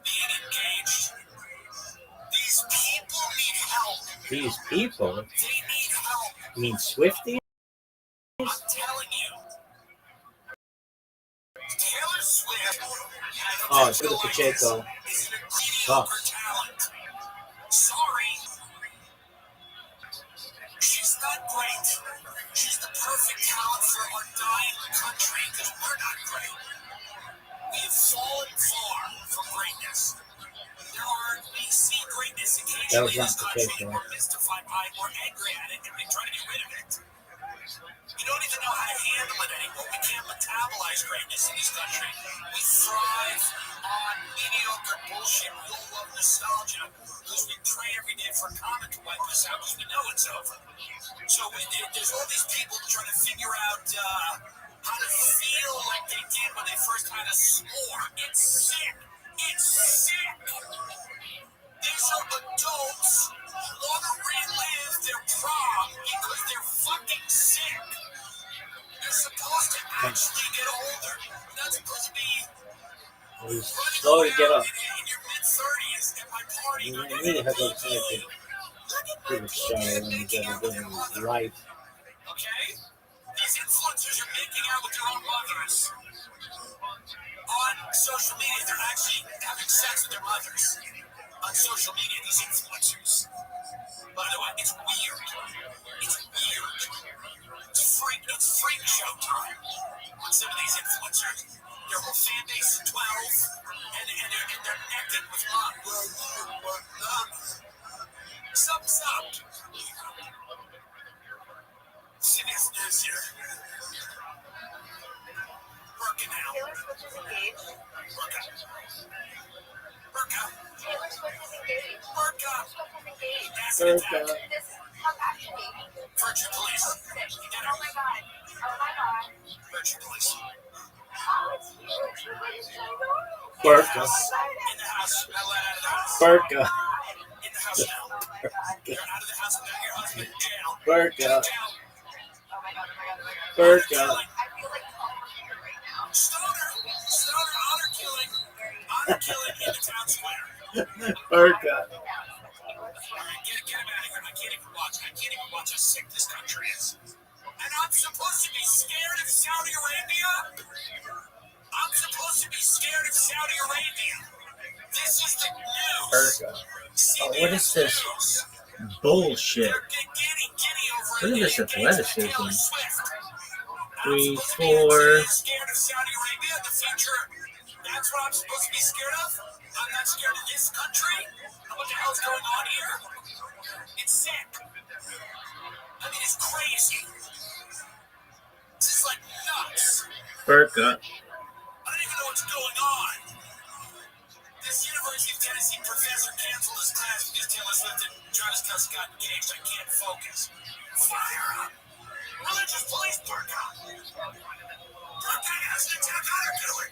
being engaged? These people need help. These people? They need help. You mean Swifties? I'm telling you. Taylor Swift Oh, it's for the Pacheco. is an mediocre talent. Sorry. She's not great. She's the perfect talent for our dying country because we're not great. We have fallen far from greatness. We see greatness occasionally in this country and we're mystified by it, we're angry at it, and we try to get rid of it. We don't even know how to handle it anymore. We can't metabolize greatness in this country. We thrive on mediocre bullshit. We all love nostalgia because we pray every day for a comet to wipe us out because we know it's over. So there's all these people trying to figure out how to feel like they did when they first had a s'more. It's sick. It's sick. These are adults who want to relive their prom because they're fucking sick. They're supposed to actually get older. They're not supposed to be He's slow to get up. in your mid-30s at my party. You really have those type of pretty shy when he's ever been in his life. Okay? These influencers are making out with their own mothers. On social media, they're actually having sex with their mothers. On social media, these influencers. By the way, it's weird. It's weird. It's freak show time on some of these influencers. Their whole fan base is 12, and they're naked with mom. Something's up. CBS News here. Burka now. Taylor Swift is engaged. Burka. Burka. Taylor Swift is engaged. Burka. Taylor Swift is engaged. Burka. This actually. Virtue police. Oh my god. Oh my god. Virtue police. Oh, it's huge. Burka. In the house. Now let out of the house. Burka. In the house now. You're out of the house and now your husband in jail. Burka. Jail. Oh my god. Burka. I feel like Tom here right now. Stoner honor killing in the town square. Burka. All right, get him out of here. I can't even watch how sick this country is. And I'm supposed to be scared of Saudi Arabia? I'm supposed to be scared of Saudi Arabia. This is the news. Burka. Oh, what is this bullshit? They're giddy over Look at this the engagement of athleticism. Taylor Swift. 3, I'm supposed to be 4. scared of Saudi Arabia in the future. That's what I'm supposed to be scared of? I'm not scared of this country? What the hell's going on here? It's sick. I mean, it's crazy. This is like nuts. Burka. I don't even know what's going on. This University of Tennessee professor canceled his class because Taylor Swift and Travis Kelce got engaged. I can't focus. Fire up! Religious police Burka! Burka has an attack on her killer!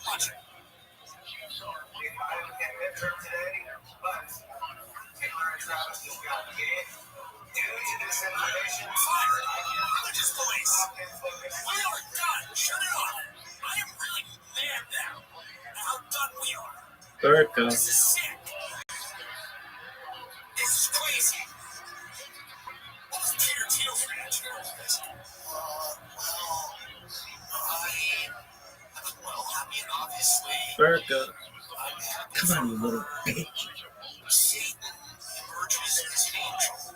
Watch it. I didn't get midterm today, but Taylor and Travis just got engaged. Due to this information, fire! Religious police! We are done! Shut it off! I am really mad now. How done we are. Burka. This is sick. This is crazy. What was Peter Thiel's reaction to this? Well, I mean, obviously, Burka. I'm happy Come on, you little bitch. Satan emerges as an angel.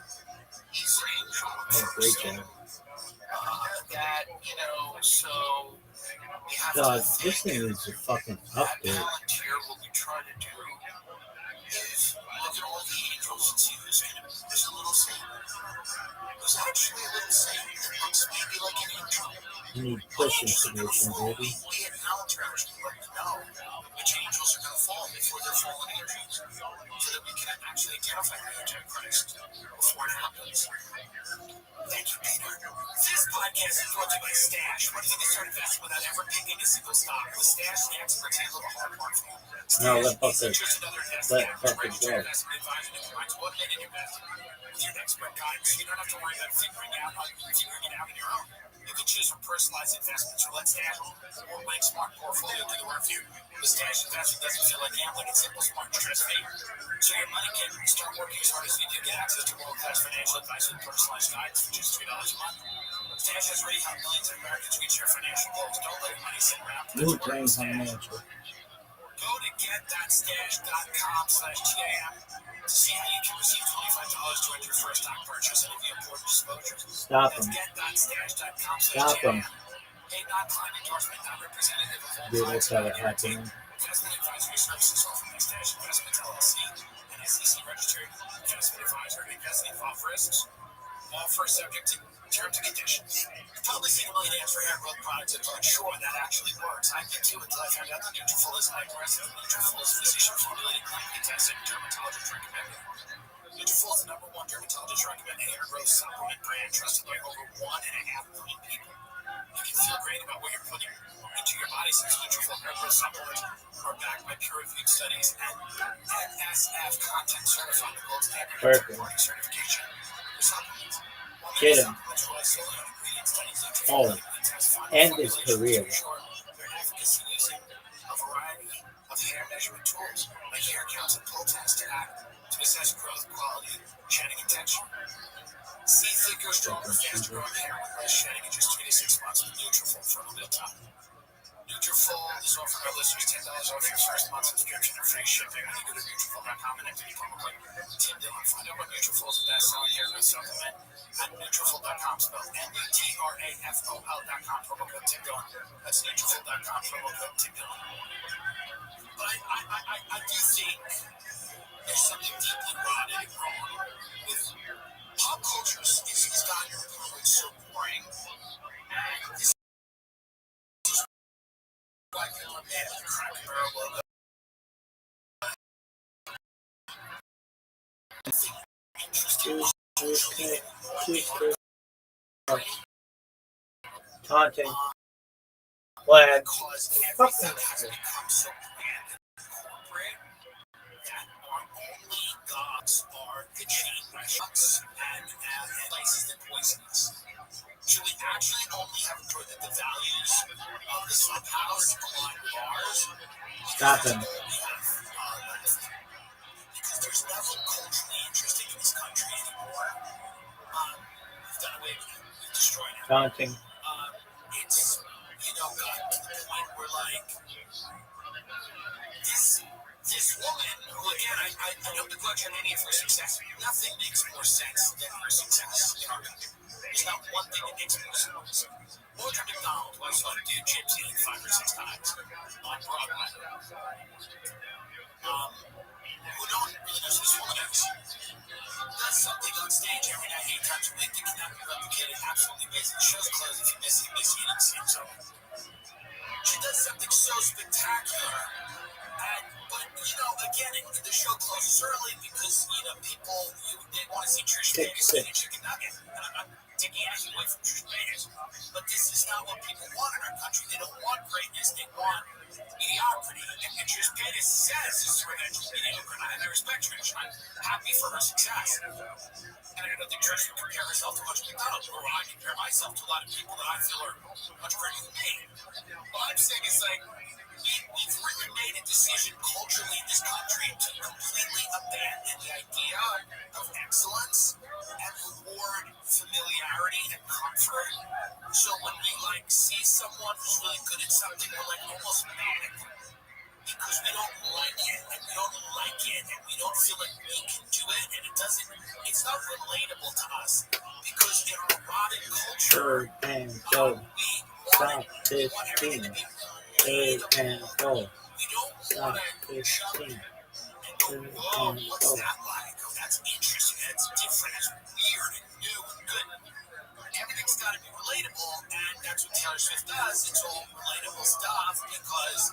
He's an angel. Oh, great job. That, you know, so we have God, to this thing is a fucking update. Palantir, what we try to do is look at all the angels and see who's in it. There's a little Satan. There's actually a little Satan that looks maybe like an angel. You need push information, baby. We at Palantir actually like to know which angels are going to fall before they're fallen angels, so that we can actually identify the Antichrist before it happens. Thank you, Peter. This podcast is brought to you by Stash. What do you think they start investing without ever picking a single stock? With Stash, the experts handle the hard part for you. No, let Stash fucker. features another Let investment fucker registered go. investment advisor that provides automated investing with your expert guidance. You don't have to worry about figuring it out on your own. You can choose from personalized investments or let Stash or Link Smart Portfolio do the work for you. The Stash investing doesn't feel like gambling. It's simple, smart, stress-free. So your money can start working as hard as you can get access to world-class financial advice and personalized guidance for just $3 a month. Stash has already helped millions of Americans reach their financial goals. Don't let your money sit around. Wu-Tang Financial. Go to get.stash.com/TAM to see how you can receive $25 towards your first stock purchase and review important disclosures. Stop That's him. get.stash.com/TAM. Stop him. A non-client endorsement, not representative of all Dude, clients. that's how it happened. Investment advisory services offered by Stash Investments LLC, an SEC registered investment advisor. Investing involve risks. Offer subject to terms and conditions. You've probably seen a million ads for hair growth products that aren't sure that actually works. I did too until I found out that Nutrafol is high-aggressive. Nutrafol is physician-formulated, clinically tested, and dermatologist recommended. Nutrafol is the #1 dermatologist recommended hair growth supplement brand trusted by over 1.5 million people. You can feel great about what you're putting into your body since Nutrafol hair growth supplements are backed by peer-reviewed studies and NSF content certified with gold standard reporting certification for supplements. Get him. Oh, end his career. Their efficacy using a variety of hair measurement tools like hair counts and pull tests to assess growth, quality, shedding, and texture. See thicker, stronger, faster growing hair with less shedding in just 3 to 6 months with Nutrafol from a real top. Nutrafol is offering our listeners $10 off your first month subscription or free shipping. I think go to Nutrafol.com and enter the promo code Tim Dillon. Find out what Nutrafol is the best-selling hair growth supplement at Nutrafol.com, spelled Nutrafol.com, promo code Tim Dillon. That's Nutrafol.com, promo code Tim Dillon. But I do think there's something deeply rotted and wrong with pop culture. It's gotten so boring. And this like the Cracker Barrel logo. Taunting. Glad. Because everything has become so bland and corporate that our only gods are the chain restaurants and places that poison us. Should we actually only have proof that the values of the clubhouse align with ours? Stop him. Because there's nothing culturally interesting in this country anymore. We've done away with it. We've destroyed it. Taunting. It's, gotten to the point where, like, this woman, who, again, I don't begrudge her any of her success. Nothing makes more sense than her success in our country. There's not one thing that makes more sense. Audra McDonald, who I saw do Gypsy like 5 or 6 times on Broadway. who don't really know who this woman is, does something on stage every night, 8 times a week that cannot be replicated. Absolutely amazing. The show's closed if you miss it, you didn't see it. So she does something so spectacular. But again, the show closes early because people they want to see Trish Paytas eat a chicken nugget. And I'm not taking anything away from Trish Paytas, but this is not what people want in our country. They don't want greatness. They want mediocrity. And Trish Paytas says this is revenge for mediocre. And I respect Trish. I'm happy for her success. And I don't think Trish would compare herself to much McDonald, or I compare myself to a lot of people that I feel are much greater than me. What I'm saying is we've really made a decision culturally in this country to completely abandon the idea of excellence and reward familiarity and comfort. So when we see someone who's really good at something, we're almost manic because we don't like it and we don't like it and we don't feel like we can do it and it's not relatable to us because in our modern culture, and go. Stop this thing. And go. Stop this thing. whoa, what's that like? Oh, that's interesting, that's different, that's weird and new and good. Everything's got to be relatable, and that's what Taylor Swift does. It's all relatable stuff because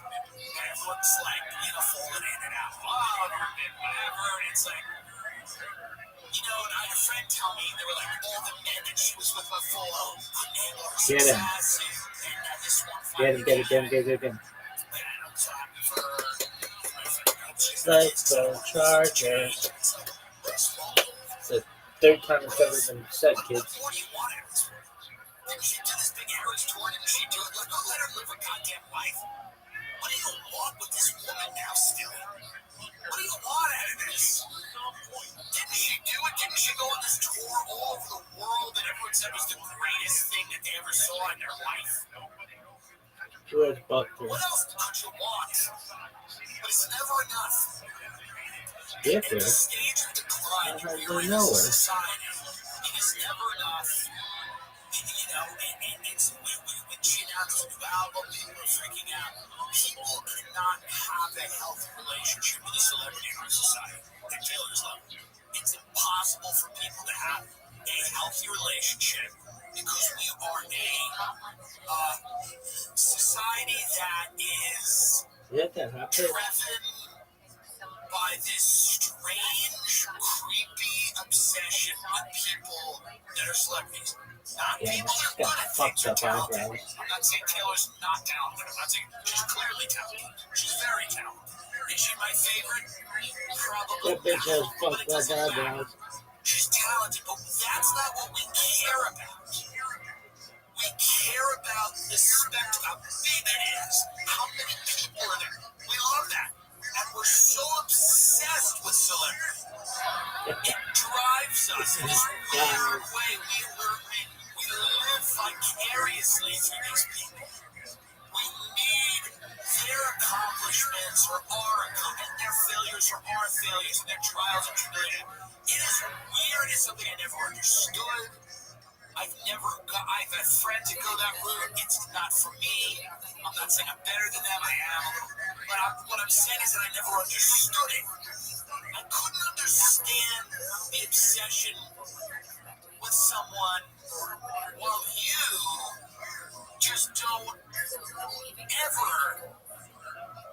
everyone's falling in and out of love or whatever. It's and I had a friend tell me they were all the men that she was with before couldn't handle her success. And this one finally Get it. and I'm so happy for her. Let's go Charger. It's the third time it's ever been said, kids. What do you want her to? Did she do this big Eras tour? Did she do it? Don't let her live a goddamn life. What do you want with this woman now still? What do you want out of this? Didn't she do it? Didn't she go on this tour all over the world that everyone said was the greatest thing that they ever saw in their life? George Buckley. What else could you want? But it's never enough. Get At the there. stage of decline, Nowhere. in society, it is never enough. When she announced a new album, people were freaking out. People cannot have a healthy relationship with a celebrity in our society at Taylor's level. It's impossible for people to have a healthy relationship because we are a society that is driven by this strange, creepy obsession with people that are celebrities. Not people that are good at things or talented. I'm not saying Taylor's not talented. I'm not saying she's clearly talented. She's very talented. Is she my favorite? Probably not. But it doesn't matter. She's talented, but that's not what we care about. We care about the spectrum, how big it is, how many people are there. We love that. And we're so obsessed with celebrity. It drives us in this weird way. We live vicariously through these people. We need their accomplishments or our accomplishments, their failures or our failures, and their trials and tribulations. It is weird. It's something I never understood. I've had friends that go that route. It's not for me. I'm not saying I'm better than them. I am a little. But what I'm saying is that I never understood it. I couldn't understand the obsession with someone while you just don't ever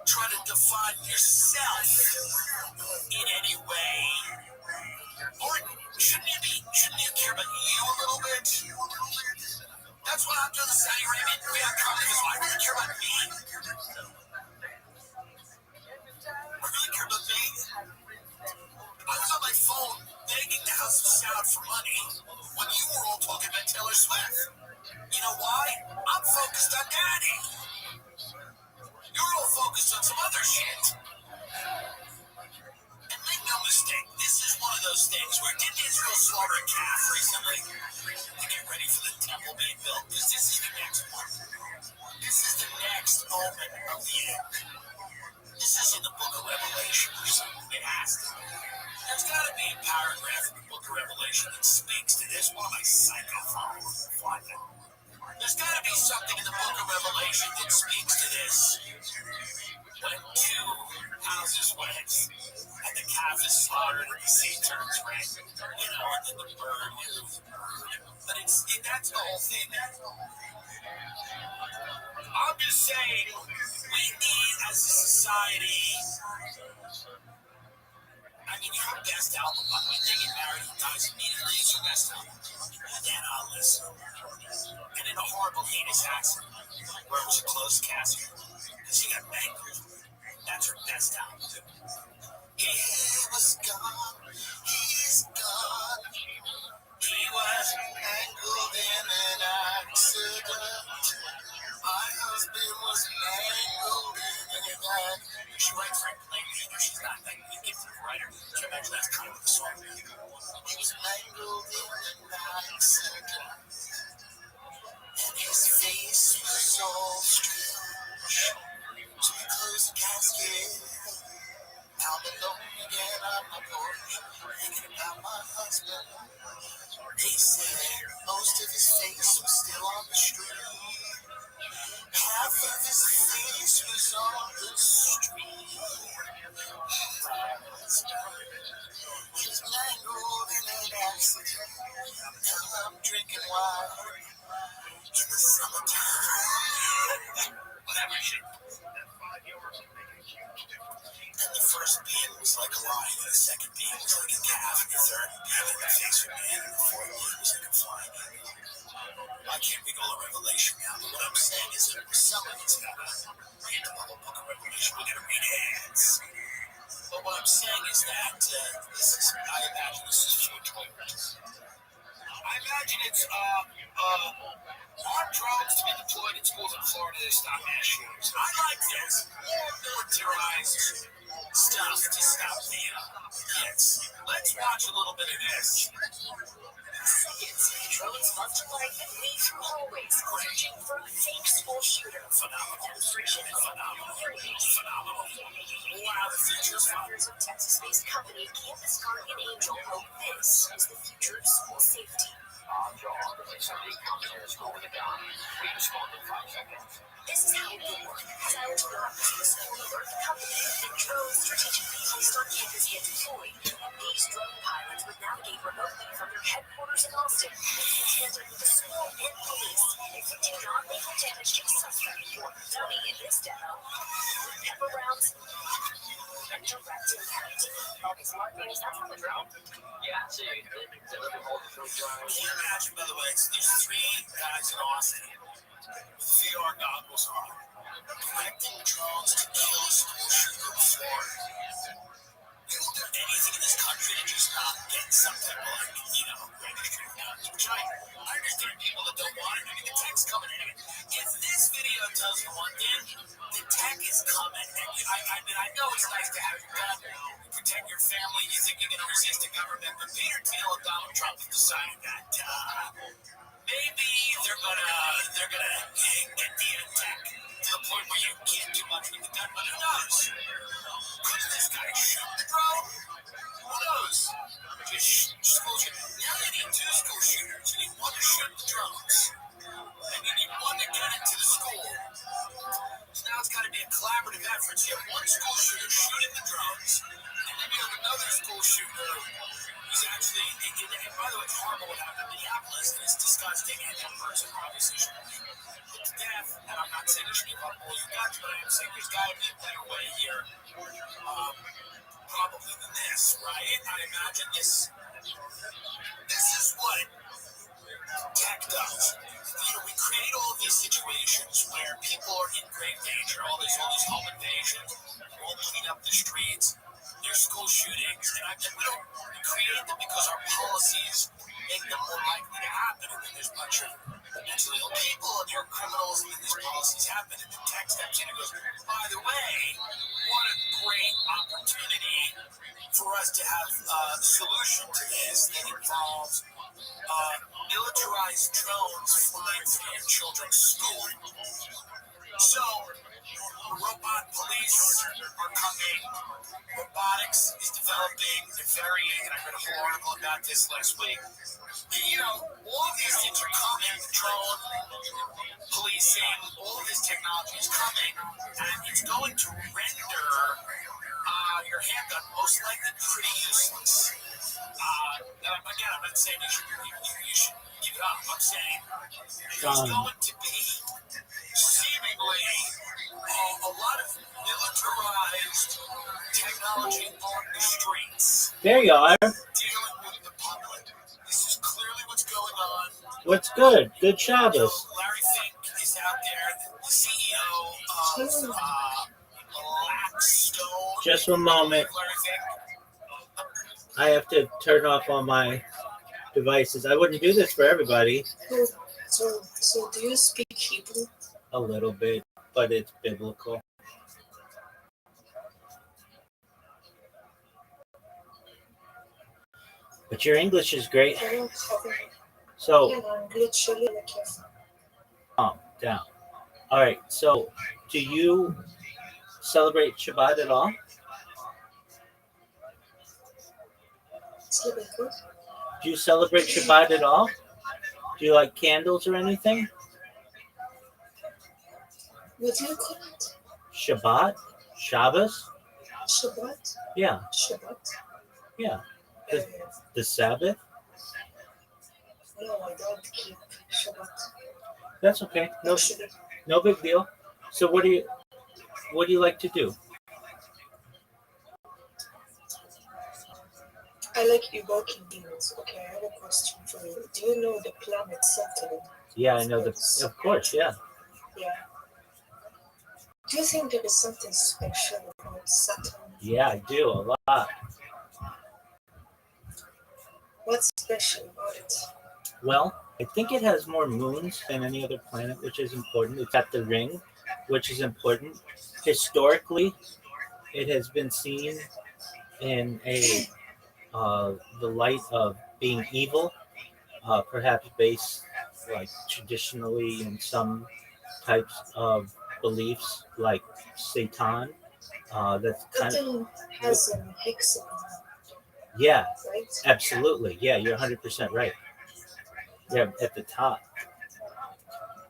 try to define yourself in any way. Or shouldn't you care about you a little bit? That's why I'm doing the Saudi Arabian way I'm coming because I really care about me. I really care about me. I was on my phone begging the House of Sound for money when you were all talking about Taylor Swift. You know why? I'm focused on Daddy. You're all focused on some other shit. And make no mistake, this is one of those things where didn't Israel slaughter a calf recently to get ready for the temple being built? Because this is the next one. This is the next moment of the end. This is in the book of Revelation or something. It has to. There's got to be a paragraph in the book of Revelation that speaks to this. One of my psycho followers will find it. There's got to be something in the book of Revelation that speaks to this. When two houses went, and the calf is slaughtered and the seed turns red, you know, and then the bird is. But that's the whole thing. I'm just saying, we need as a society. I mean, your best album, by the way, they get married, he dies immediately. It's your best album. And then I'll listen. And in a horrible, heinous accident, where it was a closed casket, she got mangled. That's her best album. He was gone. He's gone. He was mangled in an accident. My husband was mangled in an accident. She writes for playing. She's not like a gifted writer. Can you imagine that's kind of the song? He was mangled in an accident. And his face was all strange. So we closed the casket. Now I'm alone again on my porch, thinking about my husband. They said most of his face was still on the street. Half of his face was on the street. He was mangled in an accident. Now I'm drinking wine in the summertime. Whatever shit. And the first beat was like a lion, and the second beat was like a calf, and the third beat like a face of man, and the fourth beat was like a flying eagle. I can't read all the Revelation now, but what I'm saying is that someone's got to read the whole book of Revelation. We got to read ads. But what I'm saying is that I imagine this is foretold. I imagine it's armed drones to be deployed in schools in Florida to stop mass shootings. I like this. More militarized stuff to stop the hits. Let's watch a little bit of this. Seconds, drones multiply and weave through hallways, searching for a fake school shooter. Phenomenal. Demonstration of Phenomenal. Phenomenal. Wow, the future's fun. Founders of Texas-based company Campus Guardian Angel hope this is the future of school safety. This is how it will work. Silent alarms in the school alert the company, and drones strategically placed on campus get deployed. These drone pilots would navigate remotely from their headquarters in Austin, in tandem with the school and police, inflicting non-lethal damage to the suspect or dummy in this demo. Pepper rounds and direct impact. All these markings, that's on the drone. Yeah, see, can you imagine, by the way, there's three guys in Austin with VR goggles on, directing drones to kill a school shooter in Florida. We will do anything in this country to just not get some type of, like, you know, registry guns, which I understand people that don't want it. I mean, the tech's coming in. If this video tells you one thing, the tech is coming. And I mean, I know it's nice to have your gun, protect your family, you think you're going to resist the government, but Peter Thiel and Donald Trump have decided that maybe they're gonna get the tech to the point where you can't do much with the gun, but who knows? Could this guy shoot the drone? Who knows? Just school shooters. Now they need two school shooters. You need one to shoot the drones, and you need one to get into the school. So now it's got to be a collaborative effort. So you have one school shooter shooting the drones, and then you have another school shooter who's actually, and by the way, it's horrible what happened in Minneapolis, and it's disgusting, and that person obviously should be put to death. And I'm not saying there should be a lot of all you guys, but I am saying there's got to be a better way here, probably than this, right? I imagine this is what tech does. You know, we create all of these situations where people are in grave danger, all these home invasions, we won't clean up the streets, there's school shootings, and we don't create them because our policies make them more likely to happen, and then there's a bunch of mentally ill people and you're criminals, and then these policies happen, and the tech steps in and goes, by the way, what a great opportunity for us to have a solution to this that involves militarized drones flying through your children's school. So, robot police are coming. Robotics is developing. They're varying, and I read a whole article about this last week. You know, all of these things are coming. Drone policing, all of this technology is coming, and it's going to render Your handgun most likely pretty useless. Again, I'm not saying you should give it up. I'm saying there's going to be seemingly a lot of militarized technology on the streets. There you are. Dealing with the public. This is clearly what's going on. What's good? Good Shabbos. Larry Fink is out there, the CEO of Blackstone. Just one moment. I have to turn off all my devices. I wouldn't do this for everybody. So do you speak Hebrew? A little bit, but it's biblical. But your English is great. So, calm down. All right. So, do you celebrate Shabbat at all? Do you celebrate Shabbat at all? Do you like candles or anything? What do you call it? Shabbat? Shabbos? Shabbat? Yeah. Shabbat? Yeah. The Sabbath? No, I don't keep Shabbat. That's okay. No big deal. So what do you like to do? I like evoking demons. Okay, I have a question for you. Do you know the planet Saturn? Yeah, I know of course, yeah. Yeah. Do you think there is something special about Saturn? Yeah, I do, a lot. What's special about it? Well, I think it has more moons than any other planet, which is important. It's got the ring, which is important. Historically, it has been seen in the light of being evil, perhaps based like traditionally in some types of beliefs like Satan. That's kind Saturn has a hexagon. Yeah, right? Absolutely. Yeah, you're 100% right. Yeah, at the top.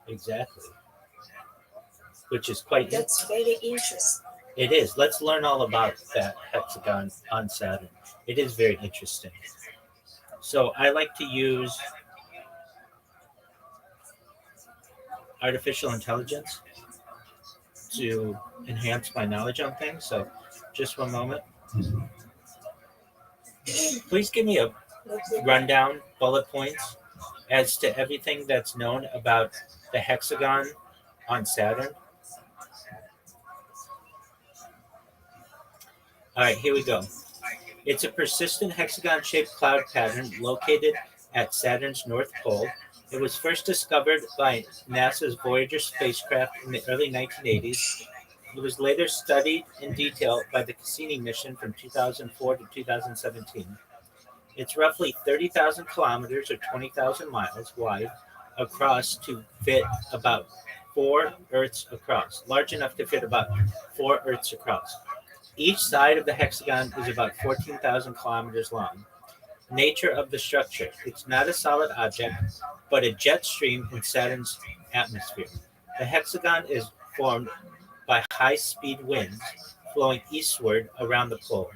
Exactly. Which is quite. That's very interesting. It is. Let's learn all about that hexagon on Saturn. It is very interesting. So I like to use artificial intelligence to enhance my knowledge on things. So just one moment. Please give me a rundown, bullet points, as to everything that's known about the hexagon on Saturn. All right, here we go. It's a persistent hexagon-shaped cloud pattern located at Saturn's North Pole. It was first discovered by NASA's Voyager spacecraft in the early 1980s. It was later studied in detail by the Cassini mission from 2004 to 2017. It's roughly 30,000 kilometers or 20,000 miles wide across to fit about 4 Earths across, large enough to fit about 4 Earths across. Each side of the hexagon is about 14,000 kilometers long. Nature of the structure. It's not a solid object, but a jet stream in Saturn's atmosphere. The hexagon is formed by high-speed winds flowing eastward around the pole.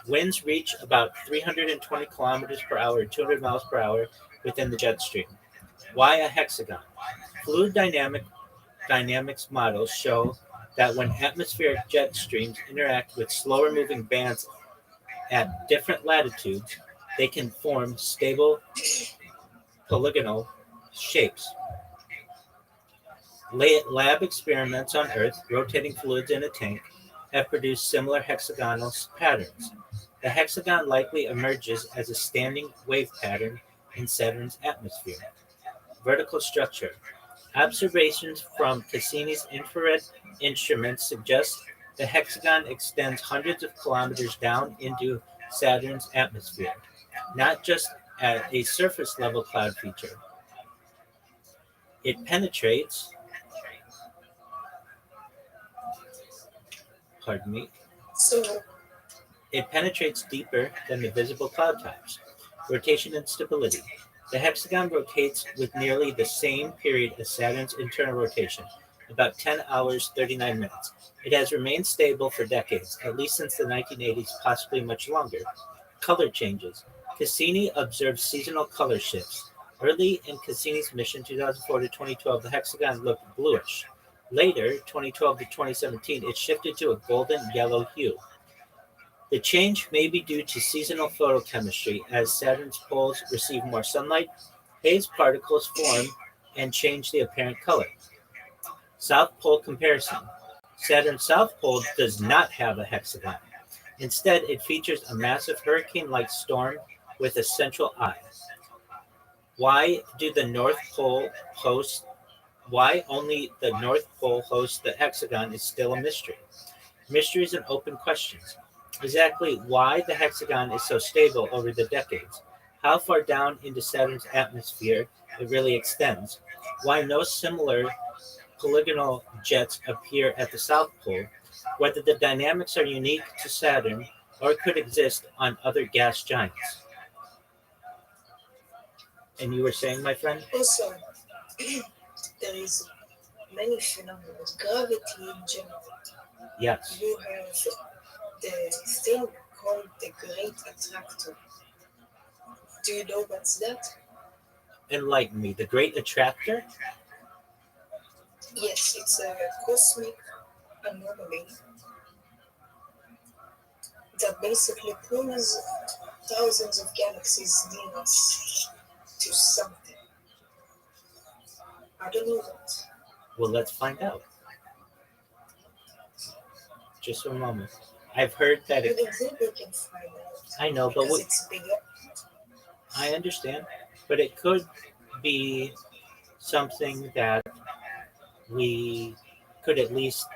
Winds reach about 320 kilometers per hour, 200 miles per hour within the jet stream. Why a hexagon? Fluid dynamics models show that when atmospheric jet streams interact with slower moving bands at different latitudes, they can form stable polygonal shapes. Lab experiments on Earth, rotating fluids in a tank, have produced similar hexagonal patterns. The hexagon likely emerges as a standing wave pattern in Saturn's atmosphere. Vertical structure. Observations from Cassini's infrared instruments suggest the hexagon extends hundreds of kilometers down into Saturn's atmosphere, not just at a surface level cloud feature. It penetrates, it penetrates deeper than the visible cloud types. Rotation and stability. The hexagon rotates with nearly the same period as Saturn's internal rotation, about 10 hours 39 minutes. It has remained stable for decades, at least since the 1980s, possibly much longer. Color changes. Cassini observed seasonal color shifts. Early in Cassini's mission, 2004 to 2012, the hexagon looked bluish. Later, 2012 to 2017, it shifted to a golden yellow hue. The change may be due to seasonal photochemistry. As Saturn's poles receive more sunlight, haze particles form and change the apparent color. South Pole comparison. Saturn's south pole does not have a hexagon. Instead, it features a massive hurricane-like storm with a central eye. Why do the North Pole host why only the North Pole hosts the hexagon is still a mystery. Mysteries and open questions. Exactly why the hexagon is so stable over the decades. How far down into Saturn's atmosphere it really extends. Why no similar polygonal jets appear at the South Pole. Whether the dynamics are unique to Saturn or could exist on other gas giants. And you were saying, my friend? Also, there is many phenomena. Gravity in general. Yes. You have the thing called the Great Attractor. Do you know what's that? Enlighten me. The Great Attractor? Yes, it's a cosmic anomaly that basically pulls thousands of galaxies near us to something. I don't know what. Well, let's find out. Just a moment. I've heard that You it. don't think we can find out I know, but because it's bigger. I understand. But it could be something that we could at least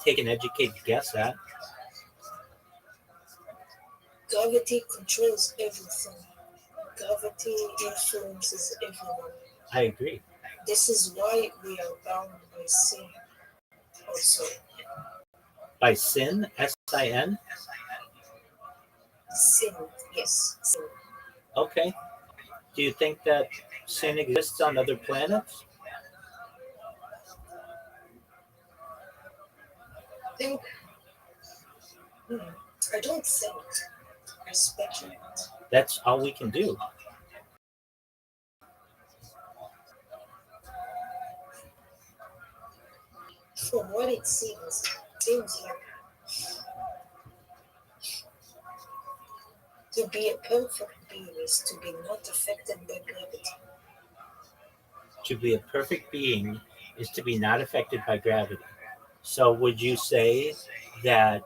take an educated guess at. Gravity controls everything. Gravity influences everyone. I agree. This is why we are bound by sin. Also, By sin, S-I-N? sin, yes, sin. Okay. Do you think that sin exists on other planets? Think, I don't think. I speculate. That's all we can do. From what it seems like to be a perfect being is to be not affected by gravity. To be a perfect being is to be not affected by gravity. So would you say that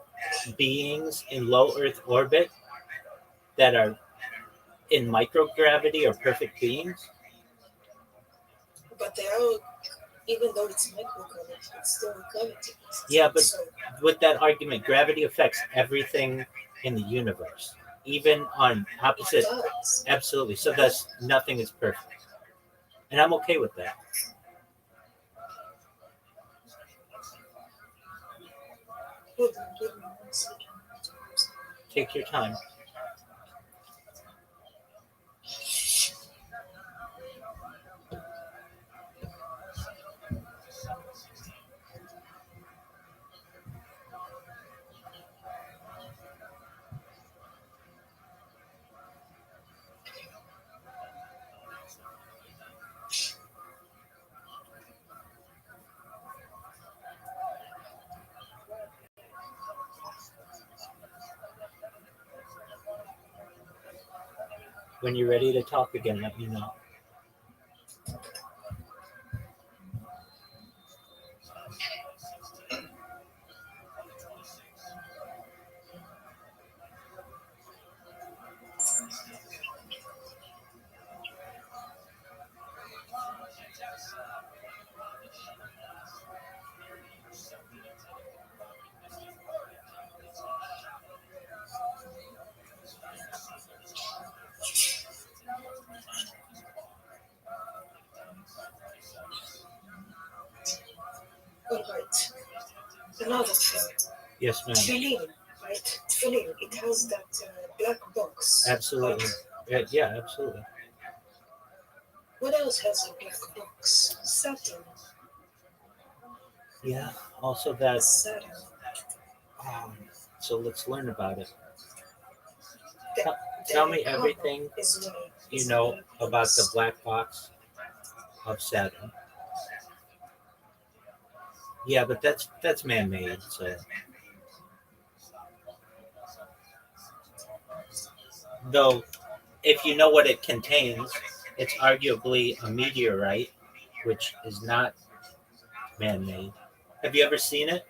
beings in low Earth orbit that are in microgravity are perfect beings? But they are, even though it's microgravity, it's still gravity. Yeah, but So with that argument, gravity affects everything in the universe, even on it opposite. does. Absolutely. So thus, nothing is perfect. And I'm okay with that. Hold on, give me 1 second. Take your time. When you're ready to talk again, let me know. All right. Another thing. Yes, ma'am. Tefillin, right? Tefillin, it has that black box. Absolutely. But Yeah, absolutely. what else has a black box? Saturn. Yeah. Also, that. Saturn. So let's learn about it. The- Tell the me Hubble everything is really you is know really about the close. black box of Saturn. Yeah, but that's man-made. So, though, if you know what it contains, it's arguably a meteorite, which is not man-made. Have you ever seen it?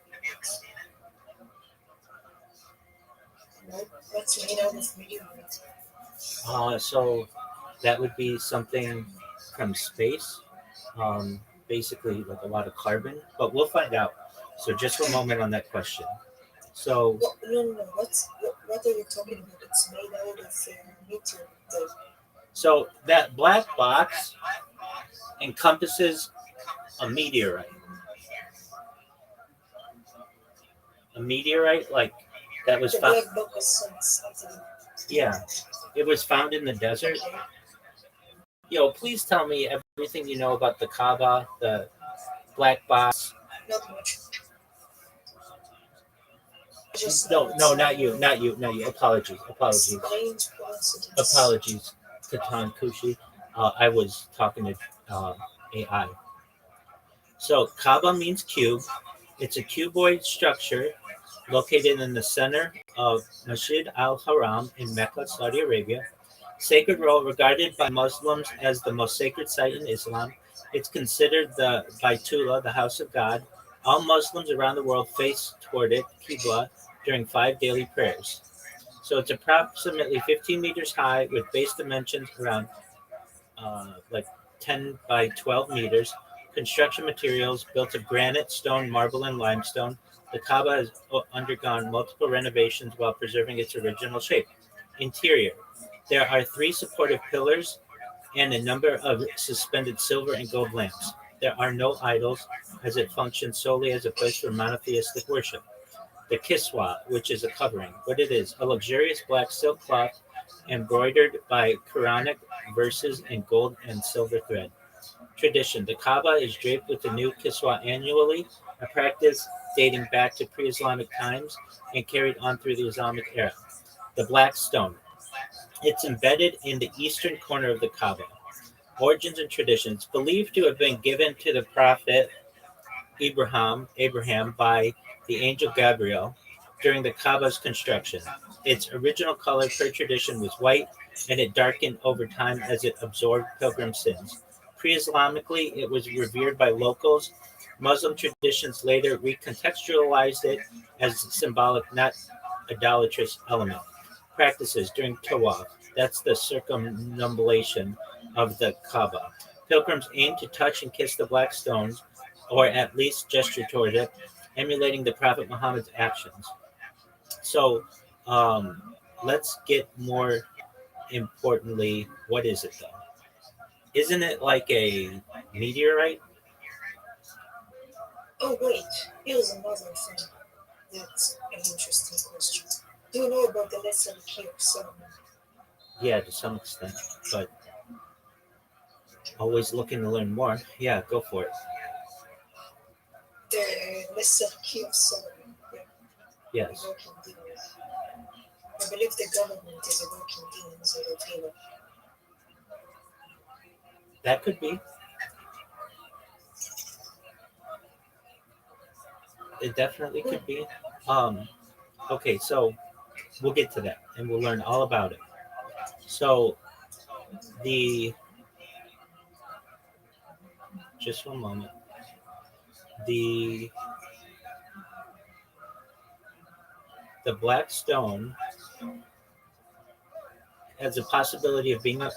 What's made out of meteorite? So that would be something from space. Basically, like a lot of carbon. But we'll find out. So just a moment on that question. So, No. What are you talking about? It's made out of meteorite. so that black box encompasses a meteorite. A meteorite, like that was The found. black book is something. Yeah, it was found in the desert. Okay. Yo, please tell me everything you know about the Kaaba, the black box. Not much. I just know No, it's not you, not you. Apologies, apologies, strange coincidence. apologies, Katan Kushi. I was talking to AI. So Kaaba means cube. It's a cuboid structure located in the center of Masjid al-Haram in Mecca, Saudi Arabia. Sacred role regarded by Muslims as the most sacred site in Islam. It's considered the Baitullah, the house of God. All Muslims around the world face toward it, Qibla, during 5 daily prayers. So it's approximately 15 meters high with base dimensions around like 10 by 12 meters. Construction materials built of granite, stone, marble, and limestone. The Kaaba has undergone multiple renovations while preserving its original shape. Interior. There are 3 supportive pillars and a number of suspended silver and gold lamps. There are no idols, as it functions solely as a place for monotheistic worship. The kiswa, which is a covering, what it is, a luxurious black silk cloth embroidered by Quranic verses in gold and silver thread. Tradition. The Kaaba is draped with the new kiswa annually, a practice dating back to pre-Islamic times and carried on through the Islamic era. The Black Stone. It's embedded in the eastern corner of the Kaaba. Origins and traditions. Believed to have been given to the Prophet Abraham by the angel Gabriel during the Kaaba's construction. Its original color, per tradition, was white, and it darkened over time as it absorbed pilgrim sins. Pre-Islamically, it was revered by locals. Muslim traditions later recontextualized it as a symbolic, not idolatrous element. Practices during Tawaf, that's the circumambulation of the Kaaba. Pilgrims aim to touch and kiss the black stones, or at least gesture toward it, emulating the Prophet Muhammad's actions. So, let's get more importantly, what is it though? Isn't it like a meteorite? Oh wait, here's another thing. That's an interesting question. Do you know about the lesser King of Solomon? Yeah, to some extent, but always looking to learn more. Yeah, go for it. The lesser King of Solomon. Yeah, Yes, working demons. I believe the government is a working demons or whatever. that could be. It definitely could be. Um, okay, so we'll get to that and we'll learn all about it. So the just one moment. The the black stone has a possibility of being a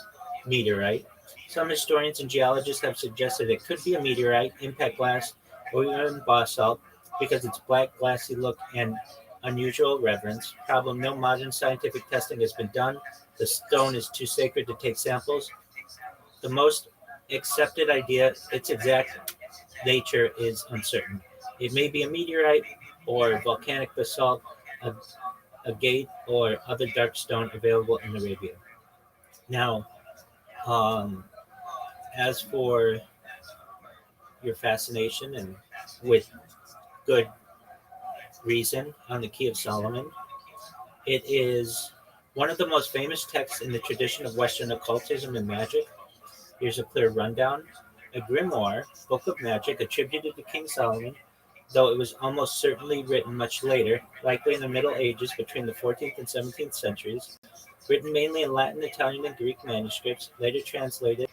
meteorite. Some historians and geologists have suggested it could be a meteorite, impact glass, or even basalt because its black, glassy look and unusual reverence. Problem: no modern scientific testing has been done. The stone is too sacred to take samples. The most accepted idea, its exact nature is uncertain. It may be a meteorite or volcanic basalt, a, agate, or other dark stone available in Arabia. Now, um, as for your fascination and with good reason on the Key of Solomon. It is one of the most famous texts in the tradition of Western occultism and magic. Here's a clear rundown. A grimoire, book of magic attributed to King Solomon, though it was almost certainly written much later, likely in the Middle Ages between the 14th and 17th centuries, written mainly in Latin, Italian, and Greek manuscripts, later translated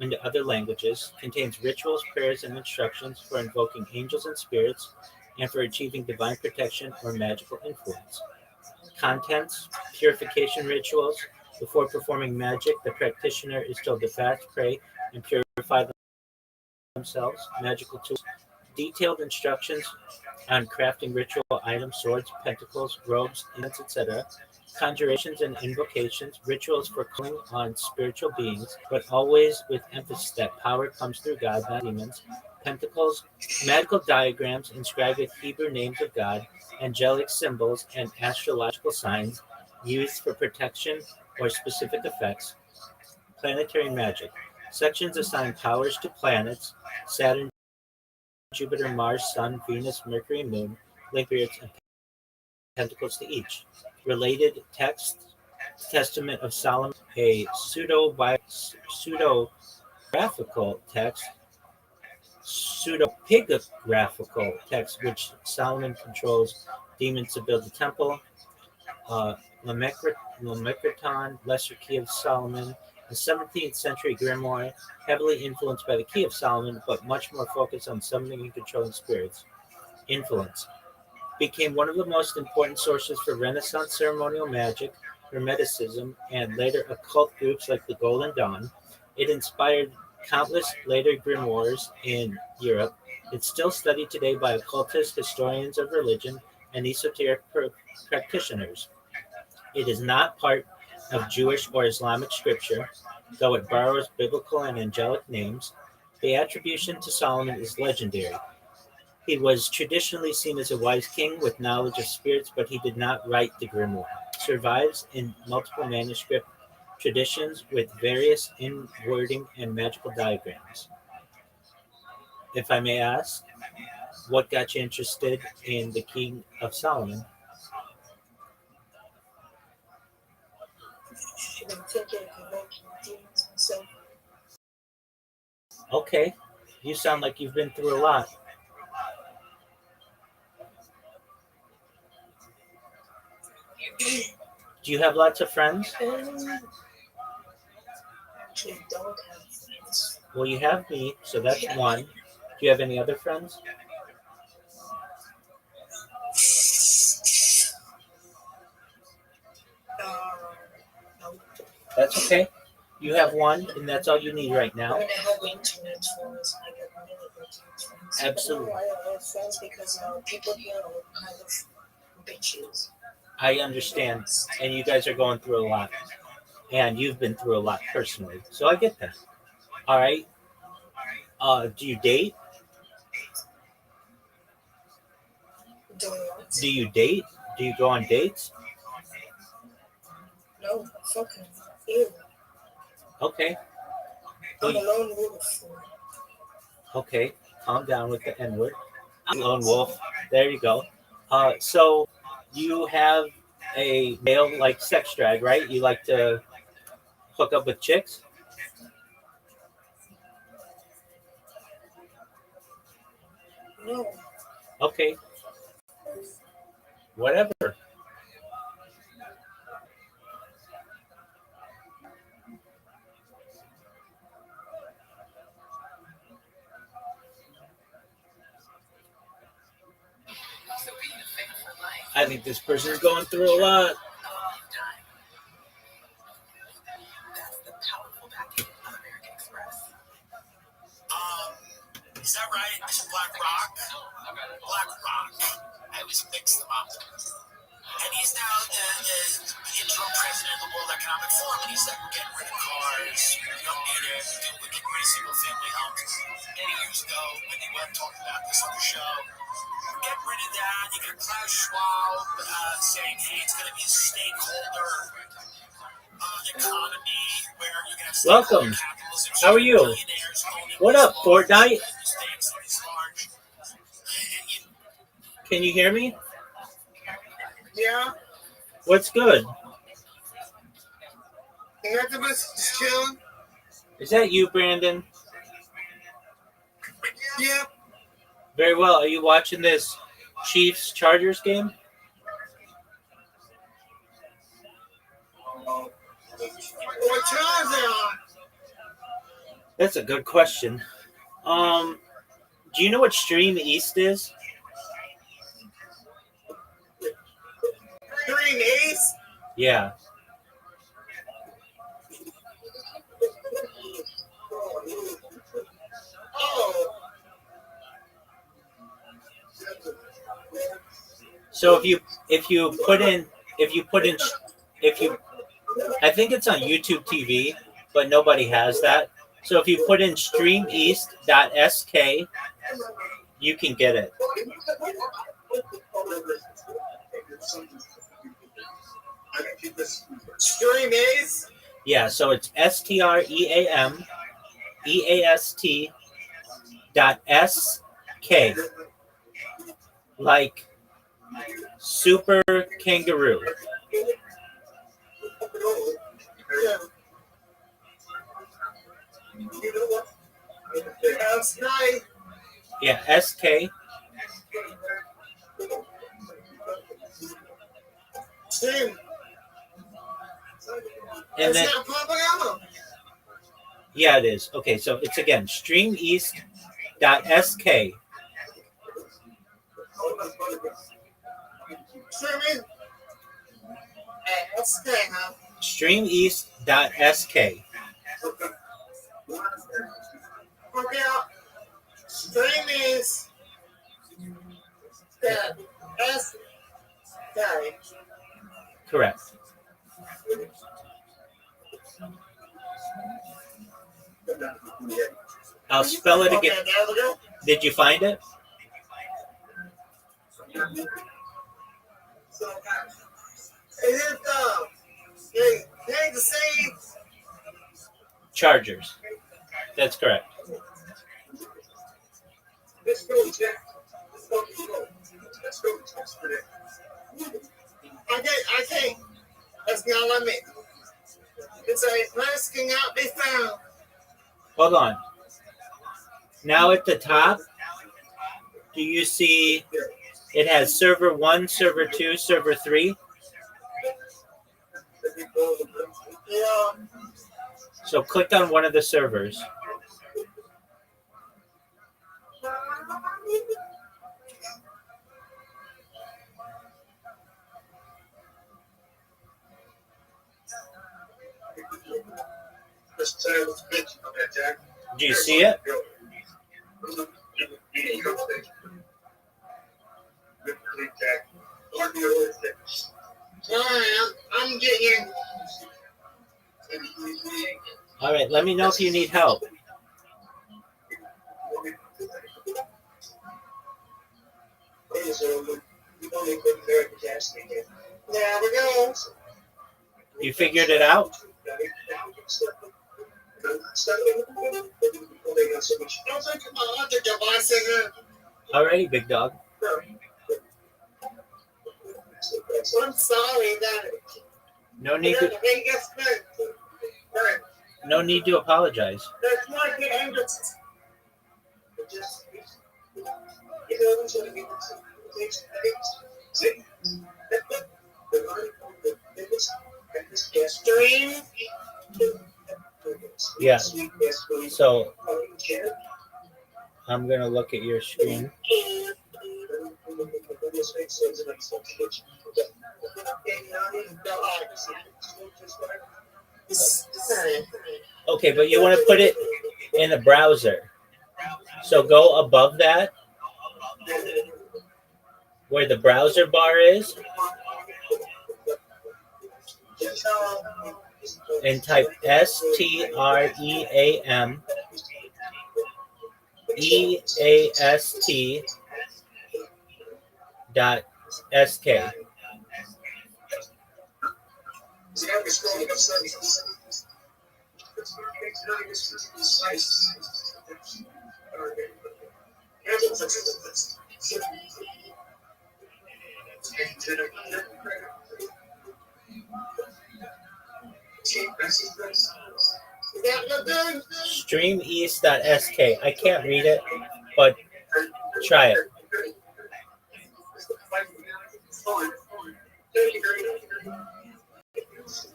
into other languages, contains rituals, prayers, and instructions for invoking angels and spirits and for achieving divine protection or magical influence. Contents: purification rituals. Before performing magic, the practitioner is told to fast, pray, and purify themselves. Magical tools. Detailed instructions on crafting ritual items, swords, pentacles, robes, incense, etc. Conjurations and invocations, rituals for calling on spiritual beings, but always with emphasis that power comes through God, not demons. Pentacles, magical diagrams inscribed with Hebrew names of God, angelic symbols, and astrological signs used for protection or specific effects. Planetary magic, sections assign powers to planets, Saturn, Jupiter, Mars, Sun, Venus, Mercury, and Moon, link periods and pentacles to each. Related text: Testament of Solomon, a pseudo-graphical text, pseudo-pigraphical text, which Solomon controls demons to build the temple. Uh, Lamechriton, Lesser Key of Solomon, a 17th century grimoire, heavily influenced by the Key of Solomon, but much more focused on summoning and controlling spirits. Influence: became one of the most important sources for Renaissance ceremonial magic, Hermeticism, and later occult groups like the Golden Dawn. It inspired countless later grimoires in Europe. It's still studied today by occultists, historians of religion, and esoteric practitioners. It is not part of Jewish or Islamic scripture, though it borrows biblical and angelic names. The attribution to Solomon is legendary. He was traditionally seen as a wise king with knowledge of spirits, but he did not write the grimoire. Survives in multiple manuscript traditions with various in wording and magical diagrams. If I may ask, what got you interested in the King of Solomon? I've been taking convention demons myself. Okay, you sound like you've been through a lot. Do you have lots of friends? Actually, don't have friends. Well, you have me, so that's one. Do you have any other friends? No. That's okay. You have one, and that's all you need right now. I mean, I have internet friends. I get many internet friends. Absolutely. But no, I don't have friends because people here are kind of bitches. I understand, and you guys are going through a lot, and you've been through a lot personally, so I get that. All right. Do you date? Do what? Do you date? Do you go on dates? No, fucking ew. Okay. I'm a Well, lone wolf. okay. Calm down with the N word. Lone wolf. There you go. So you have a male like sex drive, right? You like to hook up with chicks? No. Okay. Whatever. I think this person's going through a lot. Is that right? It's Black Rock? Black Rock. I always mix them up. And he's now the interim president of the World Economic Forum, and he's like, we're getting rid of cars, we don't need it, we're getting rid of single-family homes. Many years ago, when they went talking about this on the show, we're getting rid of that. You got Klaus Schwab saying, hey, it's going to be a stakeholder economy where you're going to have Welcome. capitalism. How are you? What up, Fortnite? Can you hear me? Yeah. What's good? Nothing but just chilling. Is that you, Brandon? Yeah. Very well. Are you watching this Chiefs Chargers game? What time is it on? That's a good question. Do you know what Stream East is? Green Ace? Yeah. Oh. So if you put in if you put in if you I think it's on YouTube TV, but nobody has that. So if you put in streameast.sk, you can get it. Stream Ace? Yeah, so it's STREAMEAST.SK, like super kangaroo. Yeah. Last night. Yeah, SK. Stream. And It's then not popping out. yeah, it is. Okay, so it's again streameast.sk. Streaming. That's good, huh? Streameast.sk. Okay. Stream is the S. Sorry. Correct. I'll spell it again. Okay, there we go. Did you find it? Is it they the same? Chargers. That's correct. Let's go, Jack. Let's go. Let's go. I can't. That's not let me. It's a place cannot be found. Hold on. Now at the top, do you see it has server 1, server 2, server 3? Yeah. So click on one of the servers. Do you see it? I'm getting. All right, let me know if you need help. There we go. You figured it out? Alrighty, big dog. I'm sorry that No need to no need to apologize. that's not good angry. Stream. Yeah. So I'm gonna look at your screen. Okay, but you want to put it in a browser. So go above that, where the browser bar is, and type STREAM EAST .sk. Streameast.sk. I can't read it, but try it.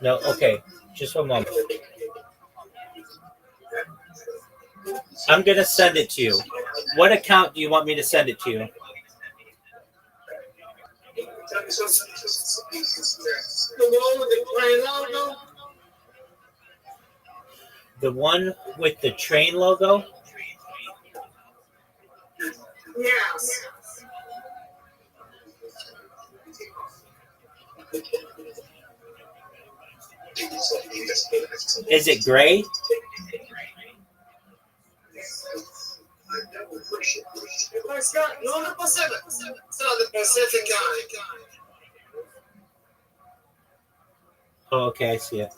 No, okay. Just one moment. I'm going to send it to you. What account do you want me to send it to you? The one with the train logo? Yes. Is it gray? Oh, okay, I see it.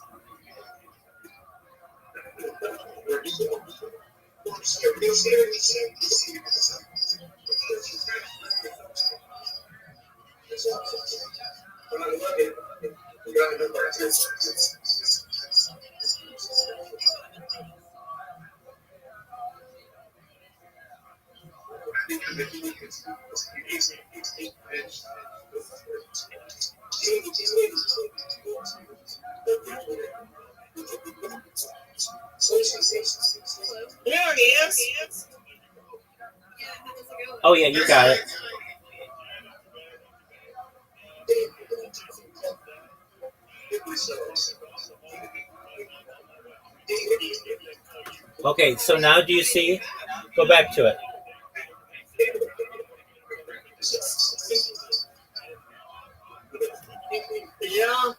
There it is. Oh, yeah, you got it. Okay, so now do you see? Go back to it. Yeah.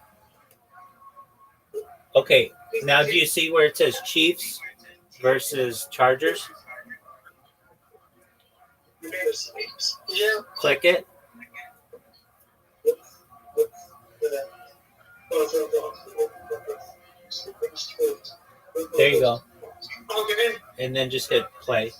Okay, now do you see where it says Chiefs versus Chargers? Yeah. Click it. There you go. Okay. And then just hit play.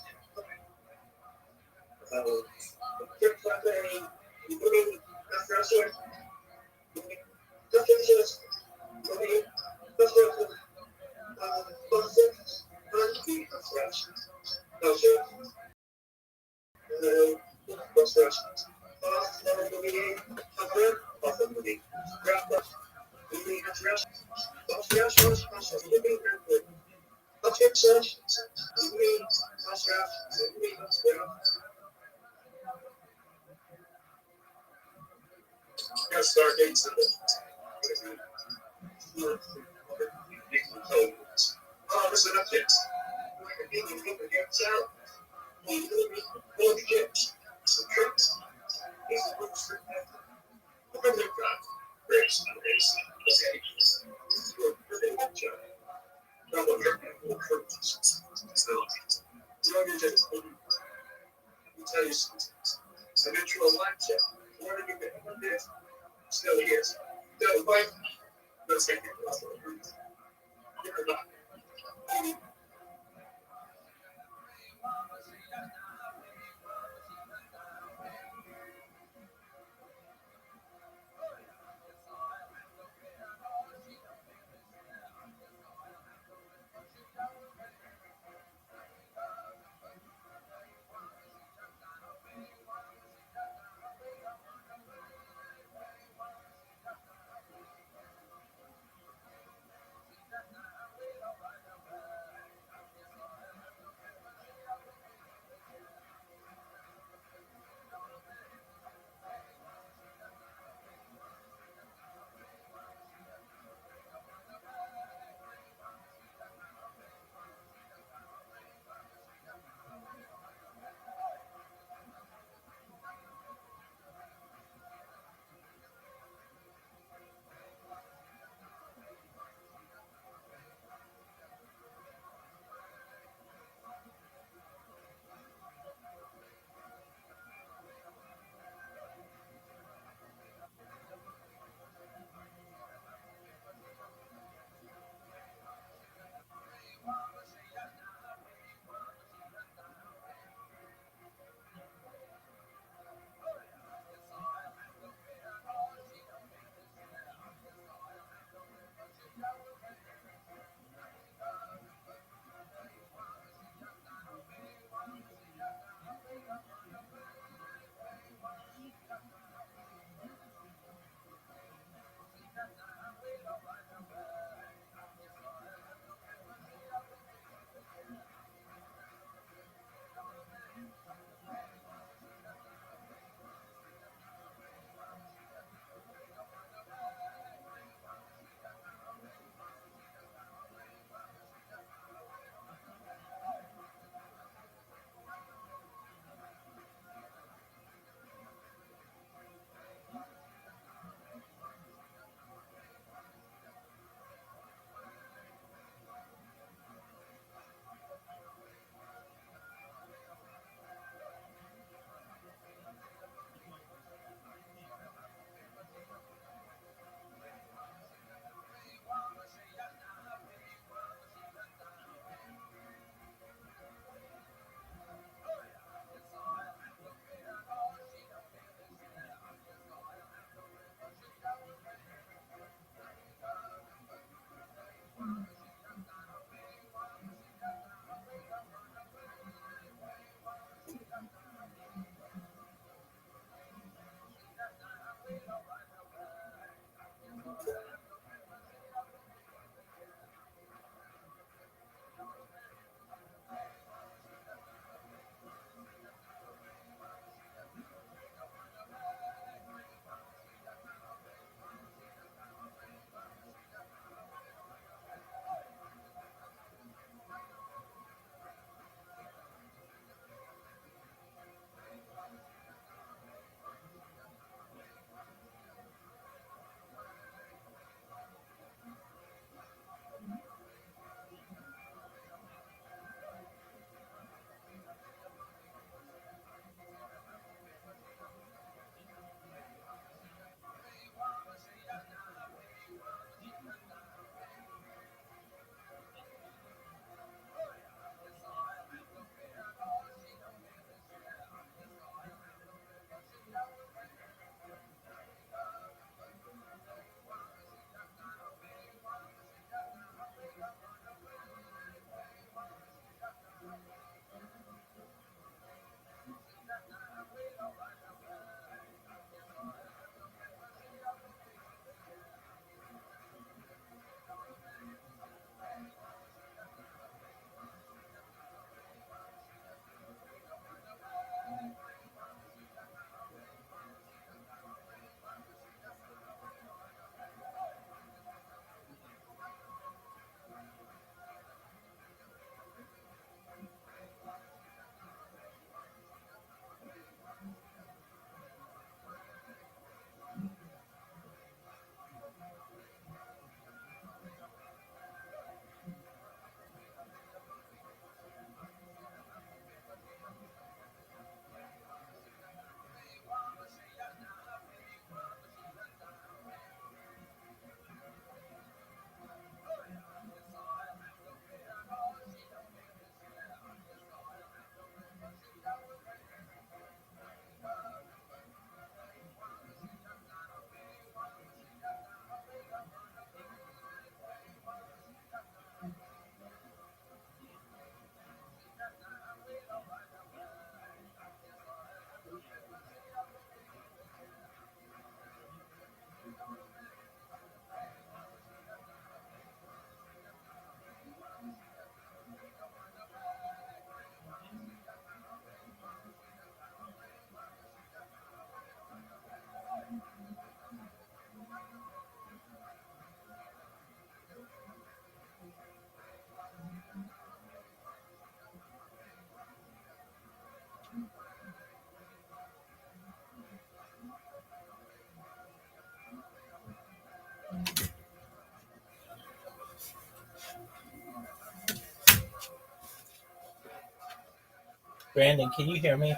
Brandon, can you hear me?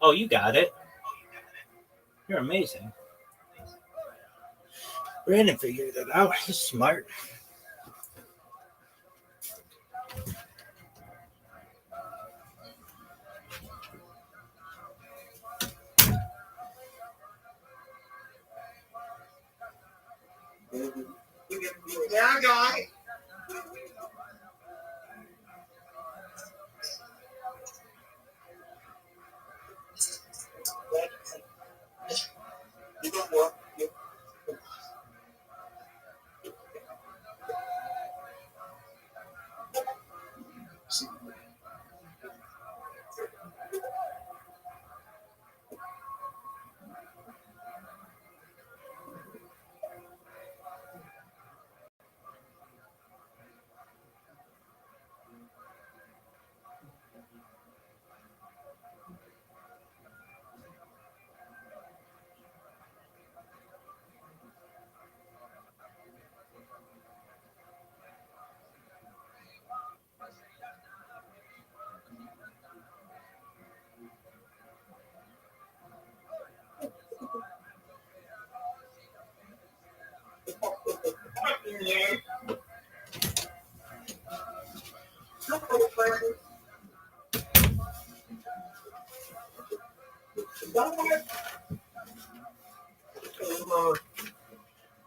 Oh, you got it. You're amazing. Brandon figured it out. He's smart. Yeah, I got it. You know what?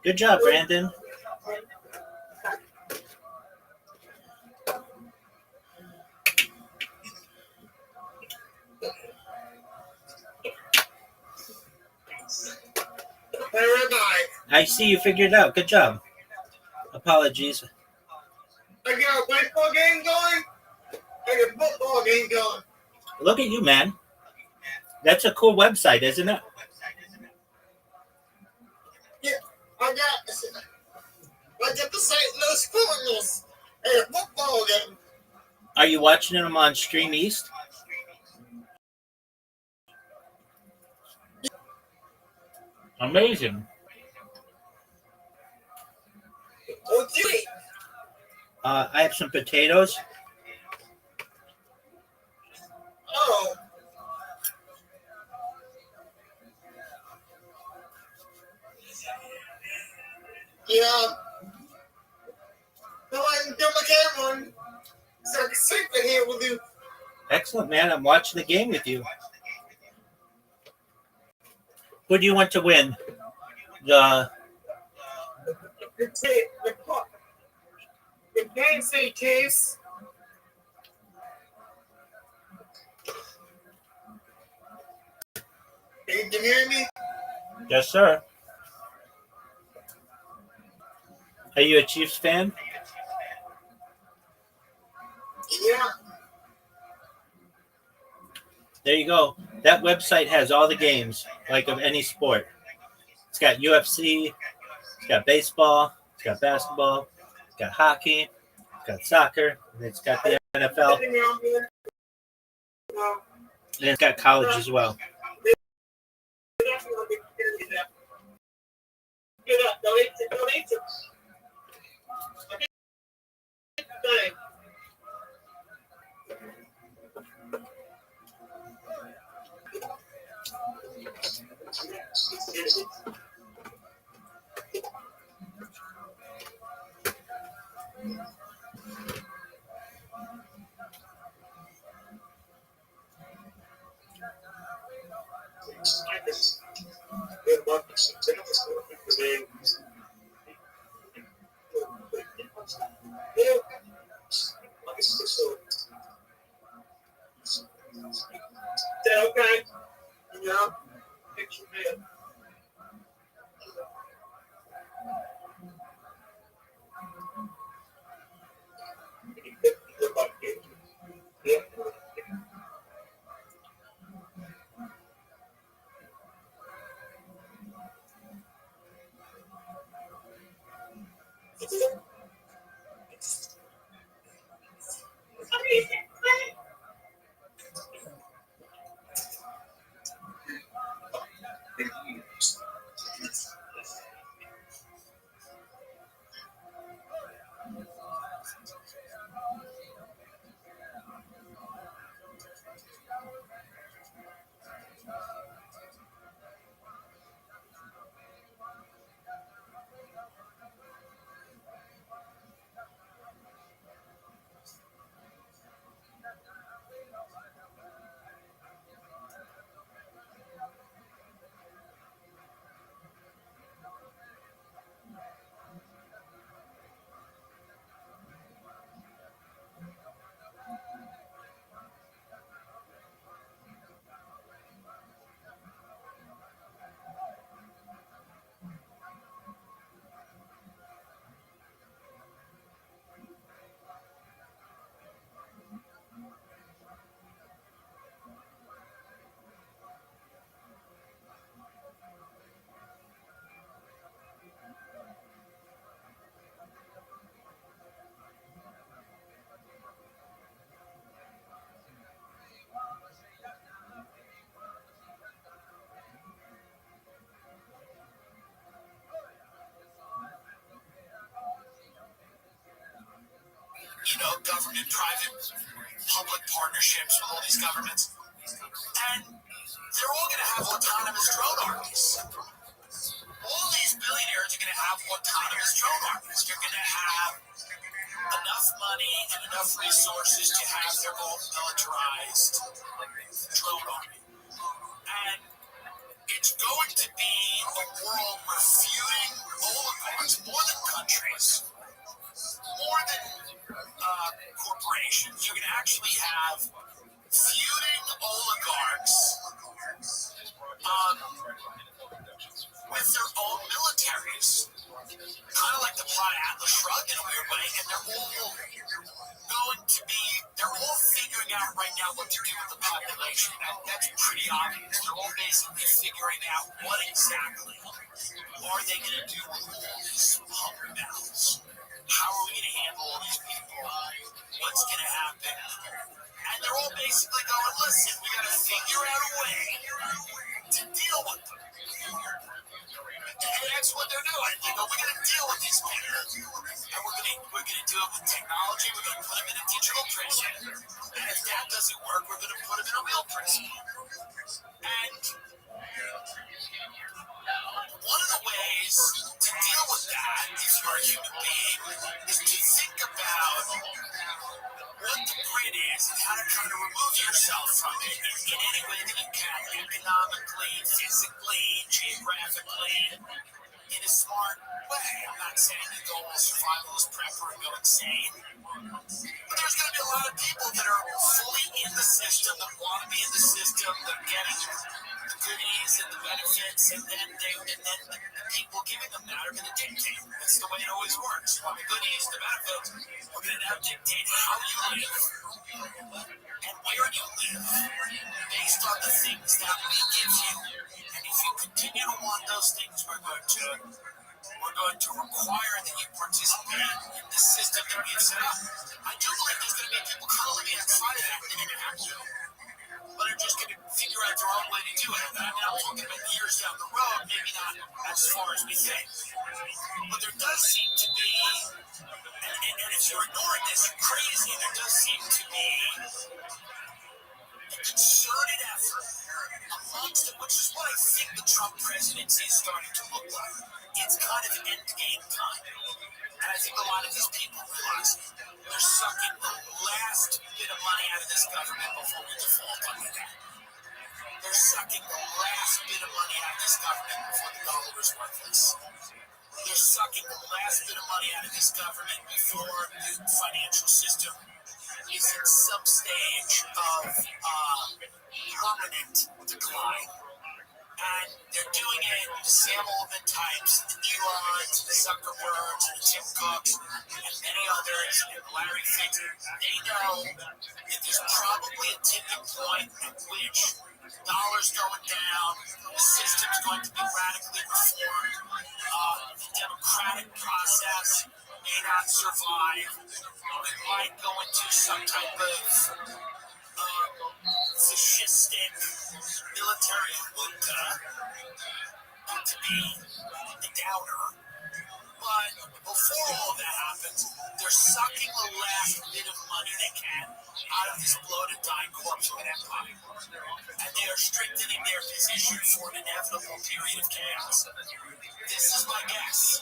Good job, Brandon. I see you figured it out. Good job. Apologies. I got a baseball game going. I got a football game going. Look at you, man. That's a cool website, isn't it? Yeah, I got the St. Louis Cardinals at a football game. Are you watching them on Stream East? Amazing. What'd you eat? I have some potatoes. Oh. Yeah. No, I can do my camera on so I can sleep in here with you. Excellent, man. I'm watching the game with you. Who do you want to win? The Kansas City Chiefs. Can you hear me? Yes, sir. Are you a Chiefs fan? Yeah. There you go. That website has all the games, like of any sport. It's got UFC, it's got baseball, it's got basketball, it's got hockey, it's got soccer, and it's got the NFL, and it's got college as well. Get up. Don't eat it. Don't eat it. Okay. Okay. Yeah. Picture me. private public partnerships with all these governments. And they're all going to have autonomous drone armies. All these billionaires are going to have autonomous drone armies. They're going to have enough money and enough resources to have their own militarized drone army. And it's going to be a world where feuding oligarchs, more than countries, more than corporations, you're going to actually have feuding oligarchs with their own militaries. Kind of like the Plot Atlas Shrug in a weird way, and they're all figuring out right now what to do with the population. That's pretty obvious. They're all basically figuring out what exactly are they going to do with all these hungry mouths. How are we going to handle all these people? What's going to happen? And they're all basically going, listen, we got to figure out a way to deal with them. And that's what they're doing. They go, we're going to deal with these people. And we're going to do it with technology. We're going to put them in a digital prison. And if that doesn't work, we're going to put them in a real prison. And one of the ways to deal with that, if you're a human being, is to think about what the grid is and how to try to remove yourself from it in any way that you can, economically, physically, geographically, in a smart way. I'm not saying you go all survivalist prepper and go insane, but there's going to be a lot of people that are fully in the system, that want to be in the system, that are getting the goodies and the benefits, and then the people giving them that are going to dictate. That's the way it always works. Well, the goodies, the benefits, are going to now dictate how you live and where you live based on the things that we give you. And if you continue to want those things, we're going to require that you participate in the system that we've set up. I do believe there's going to be people kind of living outside of that that are going to have to, but are just going to figure out their own way to do it. And I'm talking about years down the road, maybe not as far as we think. But there does seem to be, and if you're ignoring this, you're crazy, there does seem to be a concerted effort amongst them, which is what I think the Trump presidency is starting to look like. It's kind of endgame time. And I think a lot of these people realize they're sucking the last bit of money out of this government before we default on that. They're sucking the last bit of money out of this government before the dollar is worthless. They're sucking the last bit of money out of this government before the financial system is in some stage of permanent decline. And they're doing it with the Sam Altman types, the Elons, the Zuckerbergs, the Tim Cooks, and many others, and Larry Fink. They know that there's probably a tipping point at which the dollar's going down, the system's going to be radically reformed, the democratic process may not survive. We might go into some type of fascistic military junta to be the downer. But before all that happens, they're sucking the last bit of money they can out of this bloated, dying corpse of an empire. And they are strengthening their position for an inevitable period of chaos. This is my guess.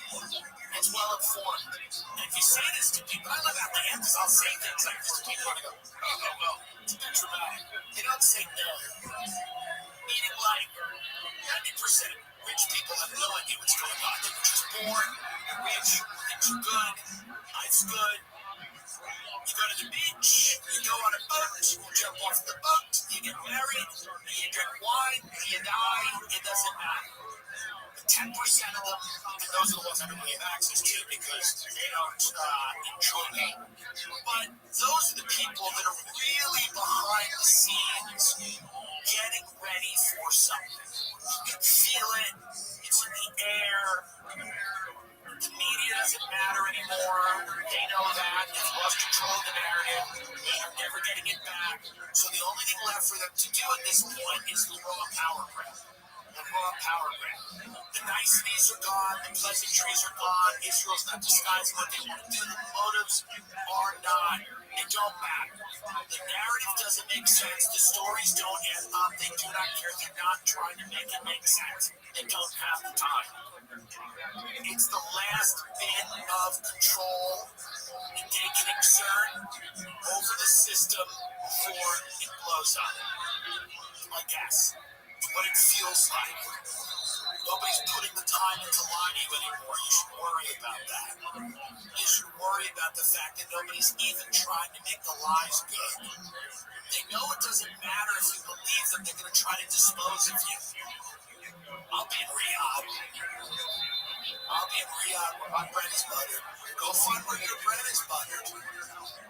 It's well informed. And if you say this to people, I live out my hands, I'll say things like this to people and go, oh, well, it's a bit dramatic. They don't say no. Meaning like 90% of rich people have no idea what's going on. They were just born, you're rich, things are good, life's good. You go to the beach, you go on a boat, you jump off the boat, you get married, you drink wine, you die, it doesn't matter. 10% of them, and those are the ones I don't really have access to because they don't enjoy me. But those are the people that are really behind the scenes getting ready for something. You can feel it, it's in the air. The media doesn't matter anymore. They know that. They've lost control of the narrative. They are never getting it back. So the only thing left for them to do at this point is the raw power grab. The raw power grab. The niceties are gone. The pleasantries are gone. Israel's not disguising what they want to do. The motives are not It don't matter. The narrative doesn't make sense. The stories don't add up. They do not care. They're not trying to make it make sense. They don't have the time. It's the last bit of control that they can exert over the system before it blows up. I guess. It's what it feels like. Nobody's putting the time into lying to you anymore. You should worry about that. You should worry about the fact that nobody's even trying to make the lies good. They know it doesn't matter if you believe them, they're going to try to dispose of you. I'll be in Riyadh. I'll be in Riyadh where my bread is buttered. Go find where your bread is buttered.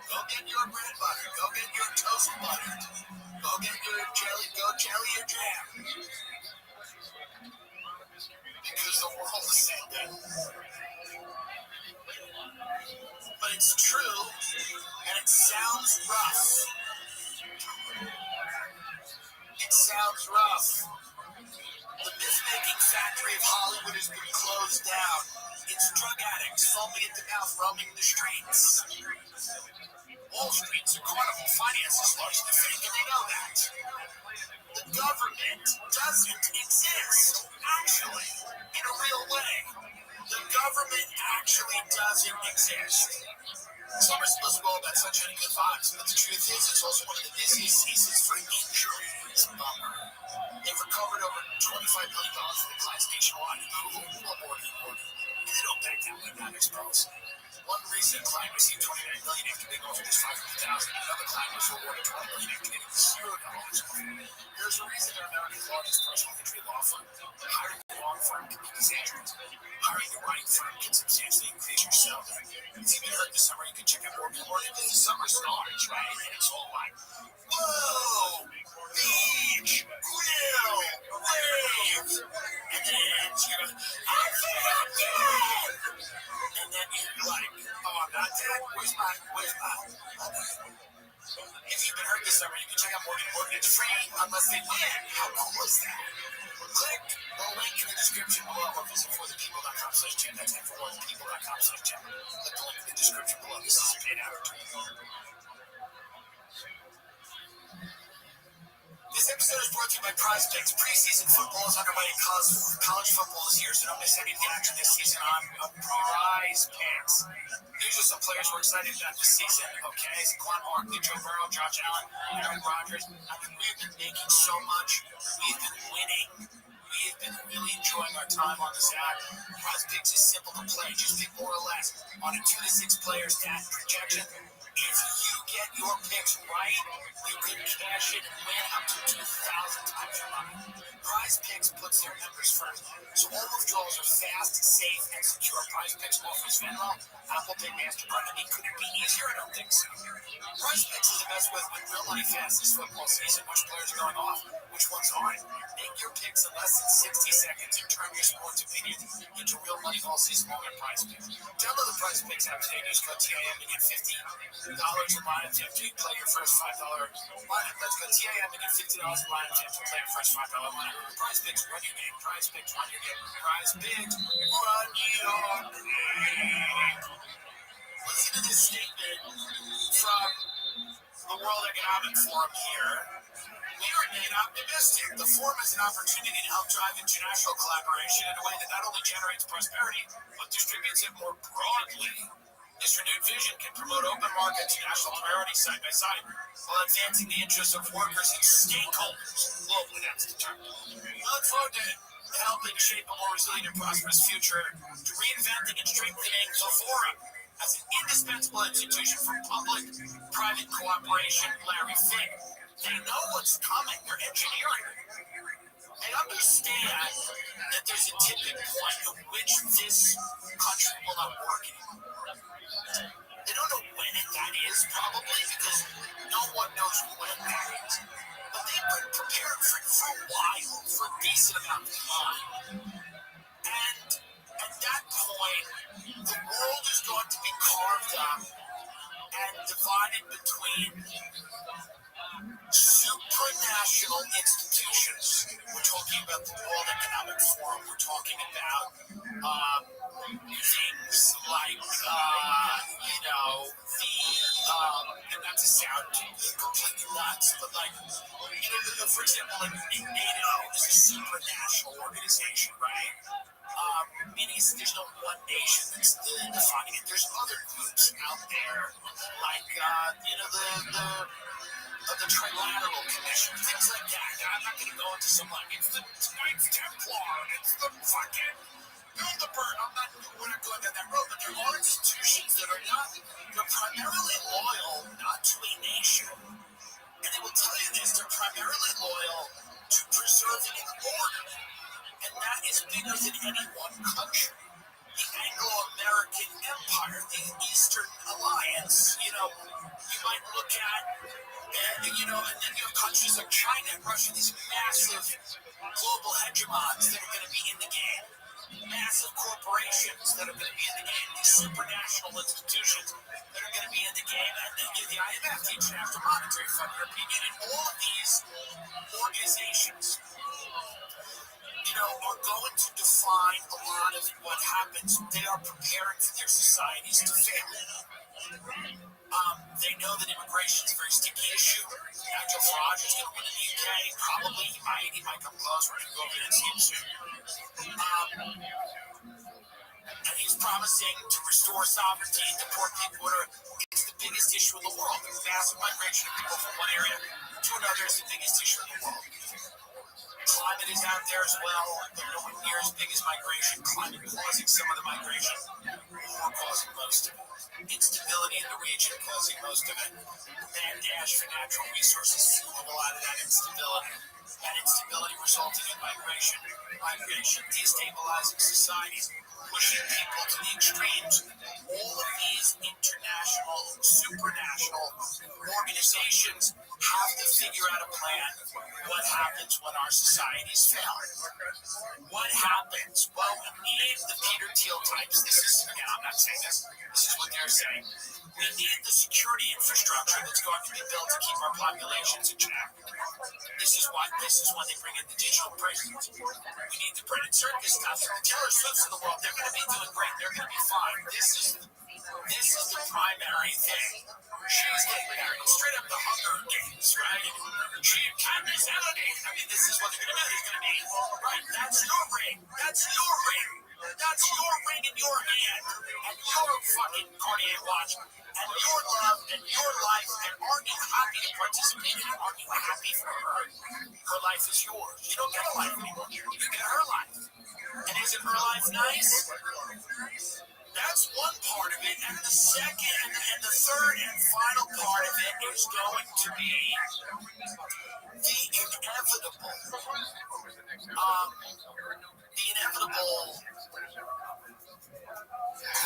Go get your bread buttered. Go get your toast buttered. Go get your jelly. Go jelly your jam. Because the world is ending. But it's true, and it sounds rough. It sounds rough. The myth-making factory of Hollywood has been closed down. It's drug addicts foaming at the mouth roaming the streets. Wall Street's a carnival finances largely fake, and they know that. The government doesn't exist, actually, in a real way. The government actually doesn't exist. Summer's supposed to be all about sunshine and good vibes, but the truth is, it's also one of the busiest seasons for injuries. Bummer. They've recovered over $25 million from the class nationwide, and more. And they don't back down when that expose. One recent client received $29 million after being offered just $500,000. Another client was awarded $20 million after getting $0. There's a reason that America's largest personal injury law firm. Hiring the wrong firm can be disastrous. Hiring the right firm can substantially increase your salary. It's even heard this summer you can check out more because the summer starts, right? And it's all like, whoa, beach, grill, wave. And then you're like, I forgot that. And then you're like, oh, I'm not dead. Where's my? If you've been hurt this summer, you can check out Mortgage Free unless they win. How cool is that? Click the link in the description below or visit forthepeople.com/chat. That's forthepeople.com/chat. Click the link in the description below. This is a paid advertisement. This episode is brought to you by Prize Picks. Preseason football is underway and college football is here, so don't miss any of the action this season on Prize Picks. These are some players we're excited about this season, okay? Saquon Barkley, Joe Burrow, Josh Allen, Aaron Rodgers. We've been making so much. We've been winning. We've been really enjoying our time on this app. Prize Picks is simple to play. Just pick more or less on a 2 to 6 player stat projection. If you get your picks right, you can cash it and win up to 2,000 times your money. Prize Picks puts their members first, so all withdrawals are fast, safe, and secure. Prize Picks offers Venmo, Apple Pay, MasterCard. I mean, could it be easier? I don't think so. Prize Picks is the best way to win real money fast this football season. Which players are going off? Which ones aren't? Make your picks in less than 60 seconds and turn your sports opinion into real money all season long at Prize Picks. Download the Prize Picks app today. Use code TIM to get $50 in line after you play your first $5 lineup. Let's go TIM and get $50 in line after you play your first $5 lineup. Prize Picks, run your game. Prize Picks, run your game. Prize Picks, run your game. Listen to this statement from the World Economic Forum here. We remain optimistic. The forum is an opportunity to help drive international collaboration in a way that not only generates prosperity, but distributes it more broadly. This renewed vision can promote open markets and national priorities side by side while advancing the interests of workers and stakeholders. Globally, that's the term. We look forward to helping shape a more resilient and prosperous future, to reinventing and strengthening the forum as an indispensable institution for public-private cooperation. Larry Fink. They know what's coming. They're engineering it. They understand that there's a tipping point at which this country will not work anymore. They don't know when that is, probably, because no one knows when that is. But they've been preparing for a while, for a decent amount of time. And at that point, the world is going to be carved up and divided between supranational institutions. We're talking about the World Economic Forum. We're talking about things like, the completely nuts, but like, for example, like NATO is a supranational organization, right? Meaning there's no one nation that's defining it. There's other groups out there, like the Trilateral Commission, things like that. Now, I'm not going to go into some like it's the Knights Templar, it's the fucking Bilderberg. We're not going down that road, but there are institutions that are not. They're primarily loyal not to a nation, and they will tell you this. They're primarily loyal to preserving an order. And that is bigger than any one country. The Anglo-American Empire, the Eastern Alliance, you might look at, and then you have countries like China and Russia, these massive global hegemons that are going to be in the game, massive corporations that are going to be in the game, these supranational institutions that are going to be in the game, and then the IMF, the International Monetary Fund, European Union, all of these organizations are going to define a lot of what happens. They are preparing for their societies to fail. They know that immigration is a very sticky issue. Nigel Farage is going to win in the UK. Probably he might come close. We're going to go over and see him soon. And he's promising to restore sovereignty, deport people. It's the biggest issue in the world. The massive migration of people from one area to another is the biggest issue in the world. Climate is out there as well. They're nowhere near as big as migration. Climate causing some of the migration, war causing most of it. Instability in the region causing most of it. And dash for natural resources fueling a lot of that instability. That instability resulting in migration. Migration destabilizing societies, pushing people to the extremes. All of these international, supranational organizations have to figure out a plan. What happens when our societies fail? What happens? Well, we need the Peter Thiel types. I'm not saying this. This is what they're saying. We need the security infrastructure that's going to be built to keep our populations in check. This is when they bring in the digital prisons. We need the printed circus stuff. The Taylor Swifts of the world, they're going to be doing great. They're going to be fine. This is the primary thing. She's getting married. Straight up the Hunger Games, right? She and Katniss Everdeen. I mean, this is what they're going to do. There's going to be, right, that's your ring. That's your ring. That's your ring in your hand. And your fucking Cartier watch. And your love and your life. And aren't you happy to participate in it? Aren't you happy for her? Her life is yours. You don't get a life anymore. You get her life. And isn't her life nice? That's one part of it, and the second, and the third and final part of it is going to be the inevitable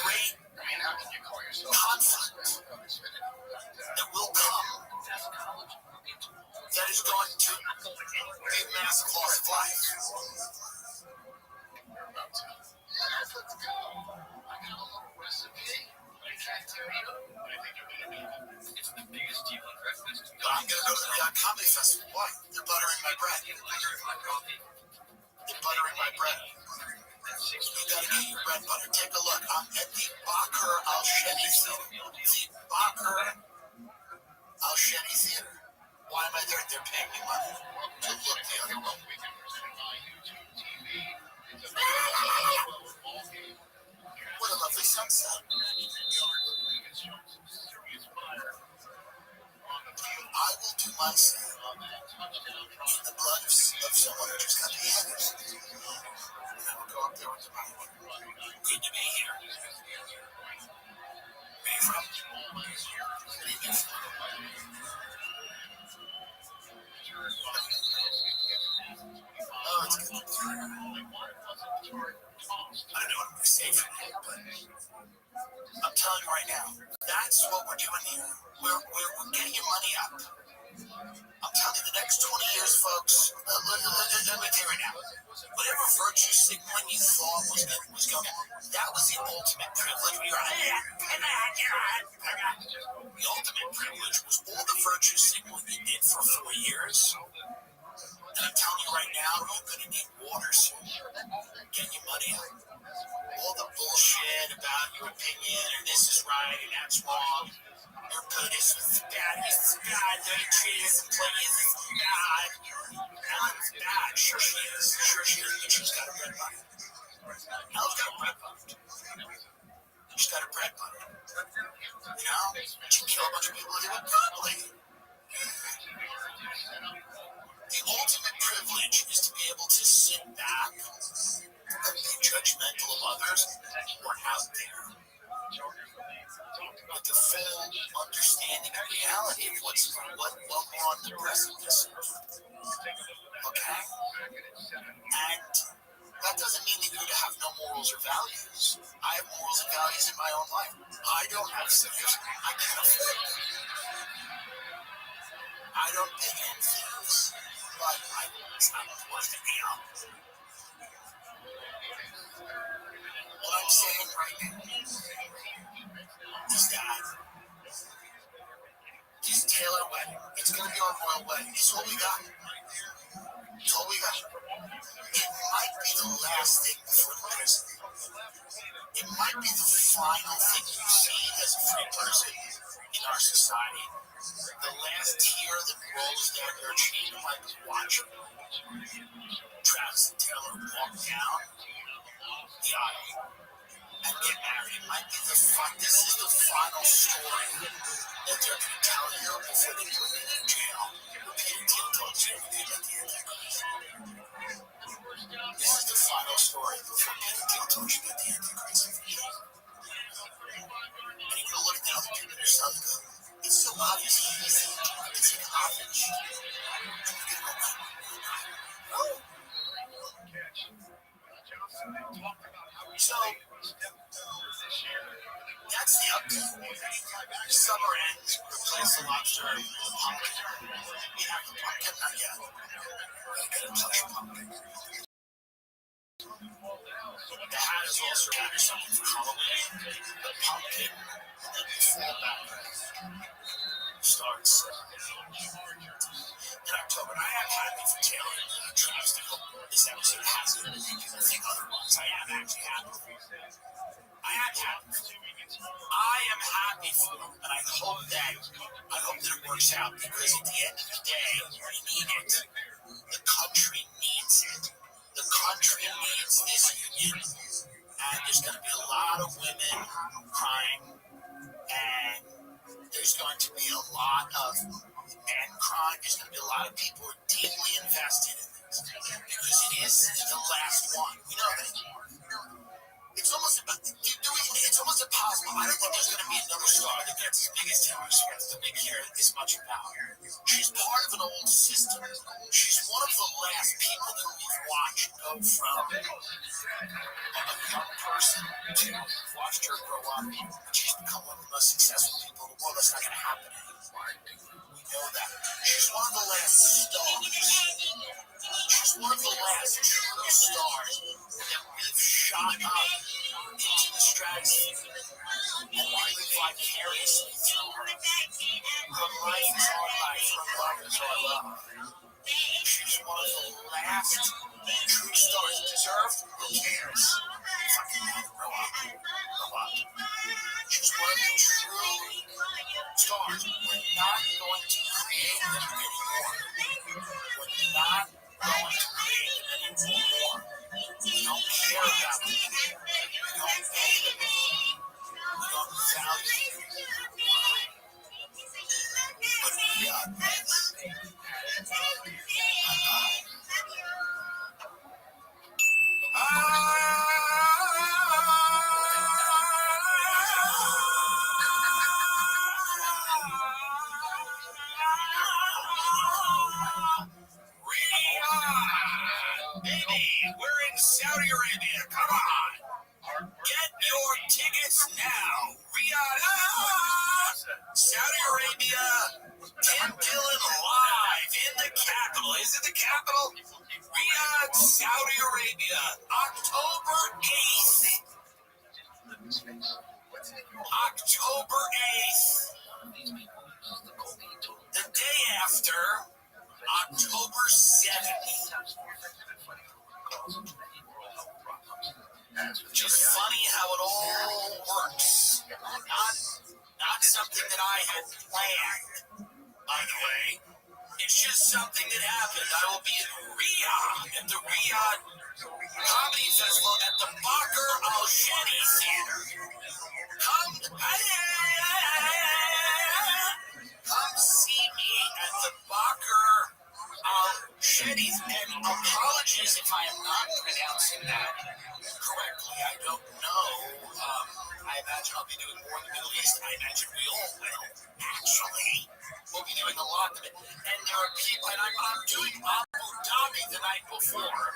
great conflict that will come that is going to be a massive loss of life. I'm going to go to the comedy festival. Why? They're buttering my bread. They're buttering my bread. You got to get your bread butter. Take a look. I'm at the Bacher Al-Sheni Theater. The Bacher Al-Sheni Theater. Why am I there? They're paying me money to look the other way. What a lovely sunset. I will do my set in the blood of someone who just got the others. And I will go up there with the money. Good to be here. Where are you from? Oh, it's good. I don't know what I'm going to say for that, but I'm telling you right now, that's what we're doing here. We're getting your money up. I'm telling you, the next 20 years, folks, let me tell you right now, whatever virtue signaling you thought was going, that was the ultimate privilege. The ultimate privilege was all the virtue signaling you did for 4 years. And I'm telling you right now, you're going to need water soon. Get your money up. All the bullshit about your opinion and this is right and that's wrong. Her penis was bad. It's bad. The trees and plenty is bad. Ellen's bad. Sure she is. Sure she is. But she's got a bread button. Ellen's got a bread button. She's got a bread button. You know? She'd kill a bunch of people if they would probably. The ultimate privilege is to be able to sit back and be judgmental of others or out there with the full understanding and reality of what we're on the precipice of. Okay? And that doesn't mean that you have no morals or values. I have morals and values in my own life. I don't have sinners. I can't afford them. I don't pay in fees. But it's not worth it, you know? What I'm saying right now is that this Taylor wedding, it's going to be our royal wedding. It's what we got. It's all we got. It might be the last thing before the prison. It might be the final thing you see as a free person in our society. The last tear that rolls down your cheek might be watching Travis and Taylor walk down the aisle and get married. It might be this is the final story that they're going to tell you before they put you in jail. Repeating told you everything at the Antichrist. This is the final story before Peter Thiel told you that the Antichrist. And you're going to look at the other people in yourself and go, it's so obvious. It's an obvious. So, that's the update. Summer ends, replace the lobster with the pumpkin. We have the pumpkin, not yet. We're going to touch pumpkin. The hat is also kind of something for Halloween. The pumpkin, and then the fall background starts in October. And I am happy for Taylor and Travis. I hope this episode hasn't made people think otherwise. I am actually happy. I am happy. I am happy for them, and I hope that it works out, because at the end of the day, we need it. The country needs it. The country needs this union, and there's going to be a lot of women crying, and there's going to be a lot of men crying. There's going to be a lot of people who are deeply invested in this, because it is the last one. We know that. It's almost impossible. I don't think there's going to be another star that gets as big as Taylor Swift that we care this much about. She's part of an old system. She's one of the last people that we've watched go from a young person to watched her grow up, and she's become one of the most successful people in the world. That's not going to happen anymore. We know that. She's one of the last stars. She's one of the last true stars that we've shot up into the stratosphere and living vicariously through her. Her life is our life. Her love is our love. She's one of the last true stars. Deserved? Who cares? Fucking man, grow up. Grow up. She's one of the true stars. We're not going to create them anymore. We're not going to create them anymore. We don't care about them. We don't pay them. We don't value them. But we are this. Baby, we're in Saudi Arabia. Come on. Get your tickets now. Riyadh, Saudi Arabia. Tim Dillon live in the capital. Is it the capital? Riyadh, Saudi Arabia. October 8th. October 8th. The day after, October 7th. Just funny how it all works. Not something that I had planned, by the way. It's just something that happened. I will be in Riyadh at the Riyadh Comedy Festival at the Bakr Al-Sheni Theater. Come see me at the Bakr Al-Sheni. And apologies if I am not pronouncing that correctly. I don't know. I imagine I'll be doing more in the Middle East. I imagine we all will, actually. We'll be doing a lot of it. And there are people, and I'm doing Abu Dhabi the night before.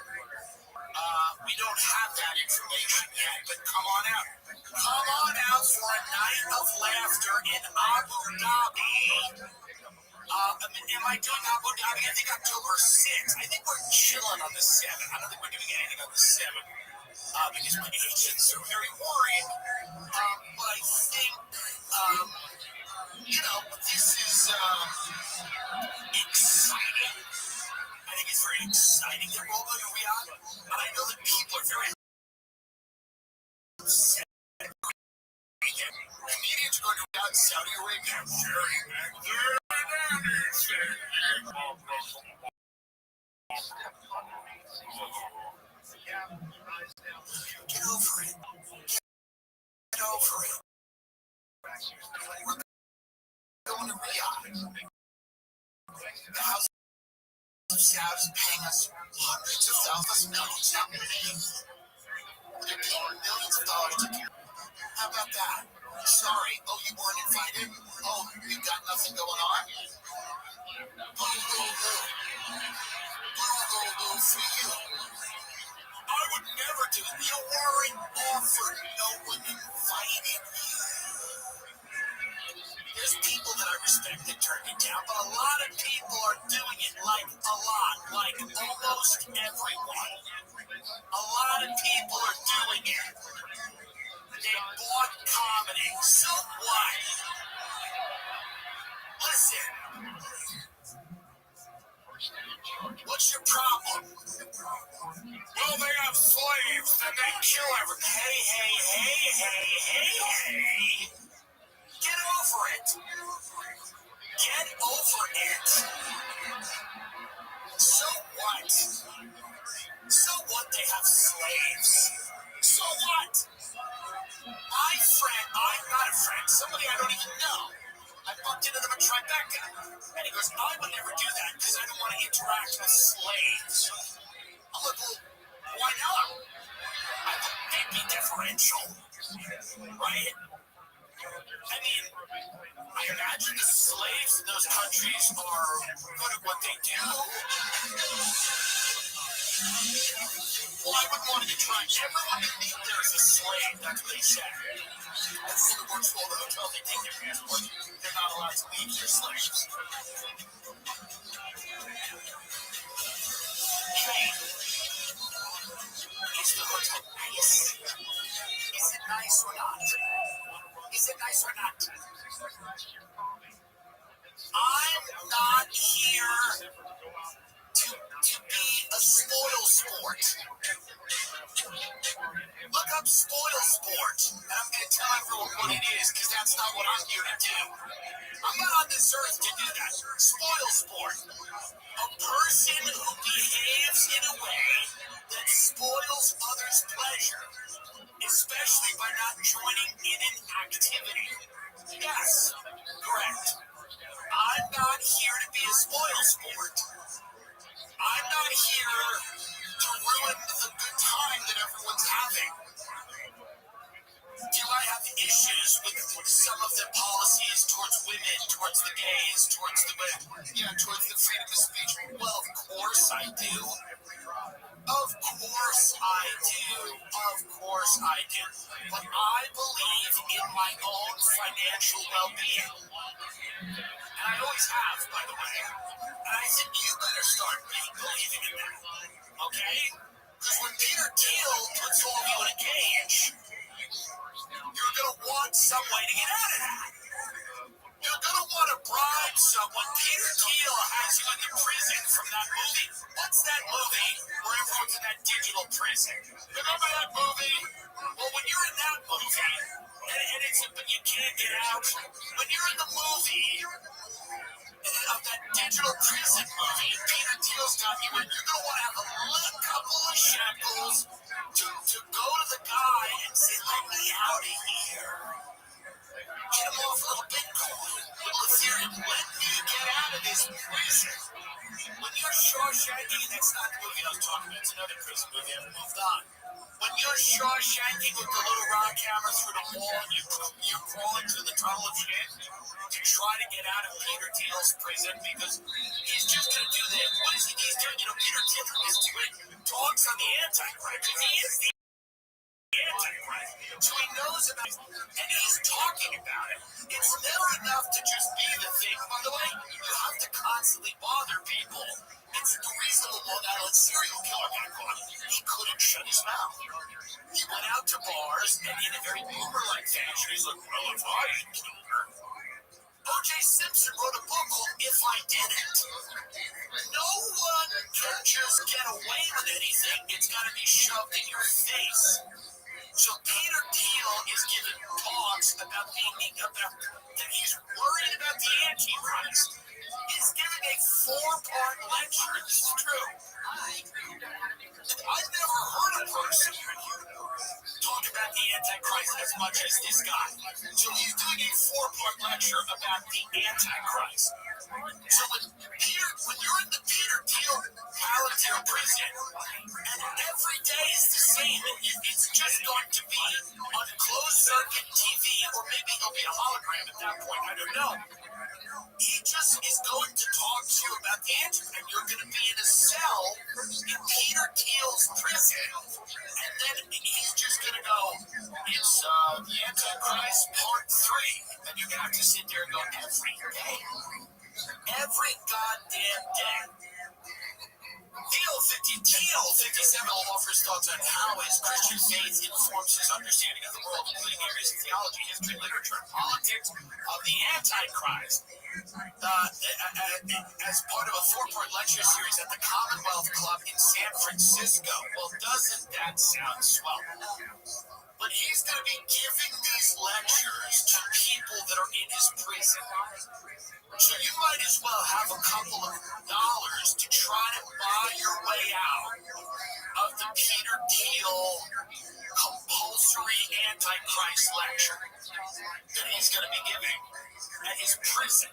We don't have that information yet, but come on out. Come on out for a night of laughter in Abu Dhabi. Am I doing Abu Dhabi? I think October 6th. I think we're chilling on the 7th. I don't think we're doing anything on the 7th. Because my agents are very worried. But I think, this is exciting. I think it's very exciting that we're all going to Riyadh. And I know that people are very upset. Comedians are going to Riyadh, Saudi Arabia. Get over it. Get over it. We're going to Riyadh. The House of Saudi is paying us hundreds of thousands. No, it's not millions. They're paying millions of dollars to do. How about that? Sorry. Oh, you weren't invited? Oh, you got nothing going on? Boo-hoo-hoo. Boo-hoo-hoo for you. I would never do it. You weren't offered. No one invited you. There's people that I respect that turned it down, but a lot of people are doing it, like almost everyone. A lot of people are doing it. They bought comedy. So what? Listen. What's your problem? Well, they have slaves and they kill everyone. Hey. Get over it. Get over it. So what? So what they have slaves? So what? My friend, I'm not a friend, somebody I don't even know. I bumped into them at Tribeca. And he goes, I would never do that because I don't want to interact with slaves. I'm like, well, why not? I would be differential. Right? I mean, I imagine the slaves in those countries are good at what they do. Well, I wouldn't want to interact. Everyone in the there is a slave, that's what they said. That's the only works for all the hotels they take their passport. They're not allowed to leave their slaves. Hey, is the hotel nice? Is it nice or not? Is it nice or not? I'm not here to be a spoil sport. Look up spoil sport, and I'm going to tell everyone what it is, because that's not what I'm here to do. I'm not on this earth to do that. Spoil sport. A person who behaves in a way that spoils others' pleasure, especially by not joining in an activity. Yes, correct. I'm not here to be a spoil sport. I'm not here to ruin the good time that everyone's having. Do I have issues with some of the policies towards women, towards the gays, towards the freedom of speech? Well, of course I do. Of course I do. Of course I do. But I believe in my own financial well-being. And I always have, by the way. And I think you better start believing in that. Okay? Because when Peter Thiel puts all of you in a cage, you're going to want some way to get out of that. You're going to want to bribe someone. Peter Thiel has you in the prison from that movie. What's that movie where everyone's in that digital prison? Remember that movie? Well, when you're in that movie, And it's but you can't get out. When you're in the movie of that digital prison movie, Peter Thiel's got you in. You're gonna want to have a little couple of shekels to go to the guy and say, "Let me out of here." Get him off a little Bitcoin, a little Ethereum. Let me get out of this prison. When you're Shawshanking, that's not the movie I was talking about. It's another prison movie. I've moved on. When you're Shawshanking with the little rock hammer through the wall and you crawl into the tunnel of shit to try to get out of Peter Thiel's prison because he's just going to do this. What is he? He's doing, Peter Thiel is doing talks on the Antichrist. He is the Antichrist. So he knows about it, and he's talking about it. It's never enough to just be the thing. By the way, you have to constantly bother people. It's the reason the Long Island serial killer got caught. He couldn't shut his mouth. He went out to bars, and in a very boomer-like fashion, he's like, "Well, if I had killed her." O.J. Simpson wrote a book called If I Didn't. No one can just get away with anything. It's got to be shoved in your face. So Peter Thiel is giving talks about that he's worried about the Antichrist. He's giving a 4-part lecture. This is true. I've never heard a person talk about the Antichrist as much as this guy. So he's doing a 4-part lecture about the Antichrist. So when you're in the Peter Thiel Palantir prison, and every day is the same, it's just going to be on closed circuit TV, or maybe it'll be a hologram at that point, I don't know. He just is going to talk to you about the Antichrist, and you're going to be in a cell in Peter Thiel's prison, and then he's just going to go, "It's the Antichrist Part 3," and you're going to have to sit there and go every day. Every goddamn day. Thiel 57 offers thoughts on how his Christian faith informs his understanding of the world, including areas of theology, history, literature, and politics of the Antichrist. As part of a 4-part lecture series at the Commonwealth Club in San Francisco. Well, doesn't that sound swell? But he's going to be giving these lectures to people that are in his prison. So you might as well have a couple of dollars to try to buy your way out of the Peter Thiel compulsory Antichrist lecture that he's going to be giving at his prison.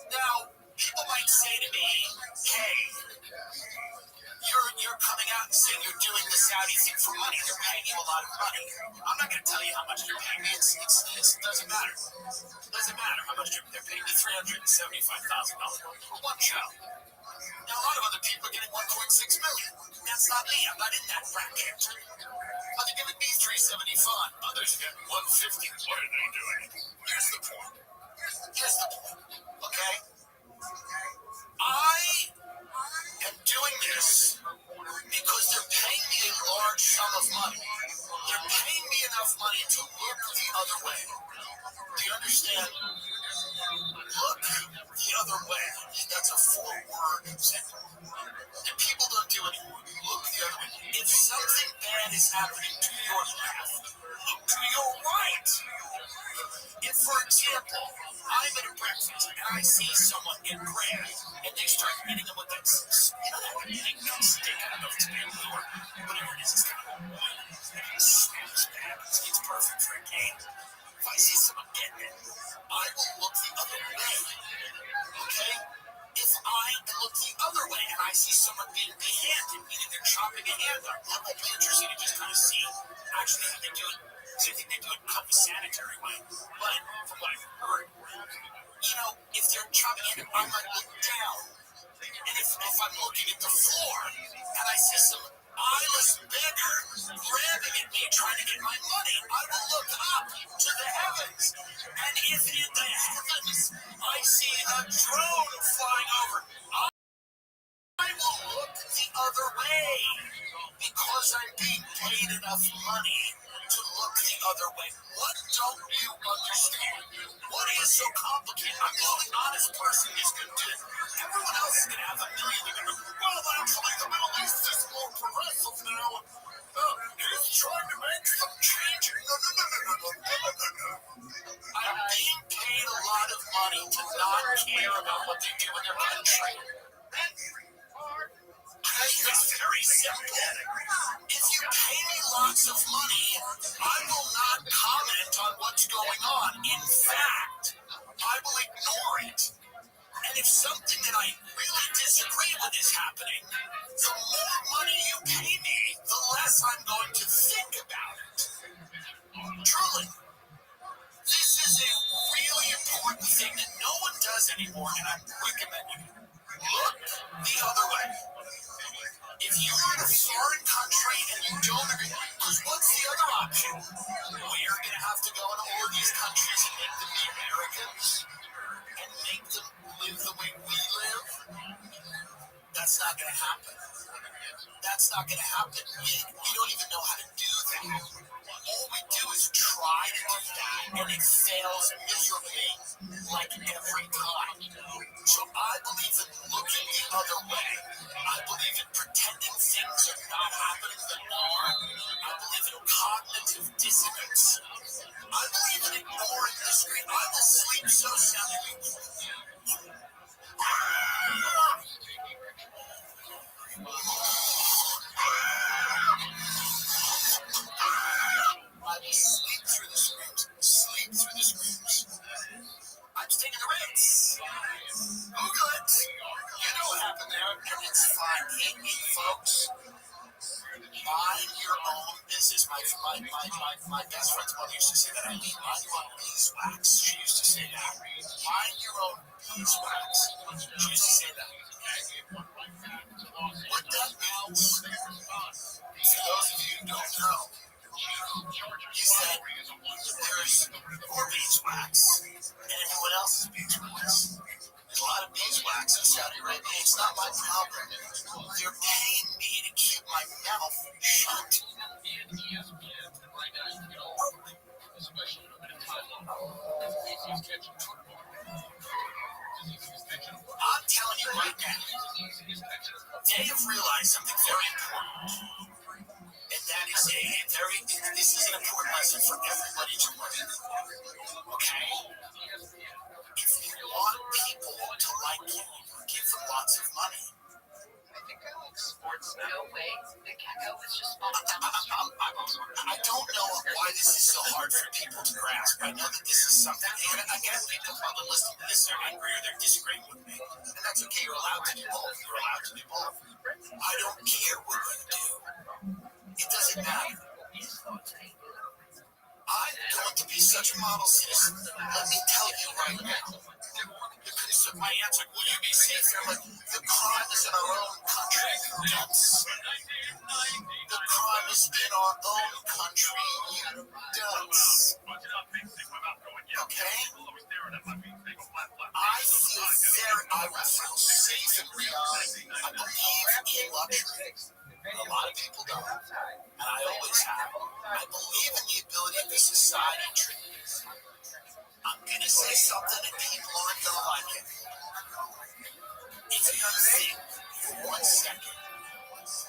Now, people might say to me, "Hey, you're coming out and saying you're doing the Saudi thing for money. They're paying you a lot of money." I'm not going to tell you how much they're paying me. It doesn't matter. It doesn't matter how much they're paying me. $375,000 for one show. Now, a lot of other people are getting $1.6 million. That's not me. I'm not in that bracket. But they're giving me $375,000. Others are getting $150,000. What are they doing? Here's the point. Okay? I am doing this because they're paying me a large sum of money. They're paying me enough money to look the other way. Do you understand? Look the other way. That's a 4-word sentence. And people don't do it anymore. Look the other way. If something bad is happening to your left, look to your right. If, for example, I'm at a breakfast and I see someone get grabbed and they start hitting them with that, that big stick, I don't know if it's bamboo or whatever it is, it's kind of wood, and it snaps back. It's perfect for a game. If I see someone getting it, I will look the other way. Okay? If I look the other way and I see someone being behanded, meaning they're chopping a hand off, that might be interesting to just kind of see actually how they do it. So I think they do it in kind of a sanitary way. But from what I've heard, if they're chopping it, I might look down. And if I'm looking at the floor and I see some eyeless beggar grabbing at me, trying to get my money, I will look up to the heavens. And if in the heavens I see a drone flying over, I will look the other way because I'm being paid enough money to look the other way. What don't you understand? What is so complicated? I'm the only honest person who's going to do it. Everyone else is going to have a million. They're going to go, "Well, actually, the Middle East is more progressive now. He's trying to make some changes." No. country? It's very simple. If you pay me lots of money, I will not comment on what's going on. In fact, I will ignore it. And if something that I really disagree with is happening, the more money you pay me, the less I'm going to think about it. Truly. This is a really important thing that no one does anymore, and I'm recommending it. Look the other way. If you're in a foreign country and you don't agree, because what's the other option? We're going to have to go into all of these countries and make them be Americans and make them live the way we live? That's not going to happen. That's not going to happen. We don't even know how to do that. All we do is try to do that, and it fails miserably, like every time. So I believe in looking the other way. I believe in pretending things are not happening that are. I believe in cognitive dissonance. I believe in ignoring the screen. I will sleep so soundly. I will sleep through the screams. Sleep through the screams. I'm just taking a rinse. Google it. You know what happened there, and it's fine. Folks, mind your own business. My best friend's mother used to say that. I mean, mind your own beeswax. She used to say that. Mind your own beeswax. She used to say that. What that means, for those of you who don't know, is that there's more beeswax, and everyone else is beeswax. There's a lot of beeswax in Saudi Arabia. It's not my problem. They're paying me to keep my mouth shut. I'm telling you right now, they have realized something very important. And that is this is an important lesson for everybody to learn. Okay? If you want people to like you, give them lots of money. No way. The gecko was just I don't know why this is so hard for people to grasp. I know that this is something, and again, people probably listening to this are angry or they're disagreeing with me. And that's okay, you're allowed to do both. You're allowed to do both. I don't care what you do. It doesn't matter. I'm going to be such a model citizen. Let me tell you right now. Because of my answer, will you be safe? They're like, the crime is in our own country. Yes. The crime is in our own country. You dunce. Okay? I will feel safe in Riyadh. I believe in luxury. A lot of people don't. And I always have. I believe in the ability of the society to treat me. I'm going to say something and people aren't going to like it. If you think for 1 second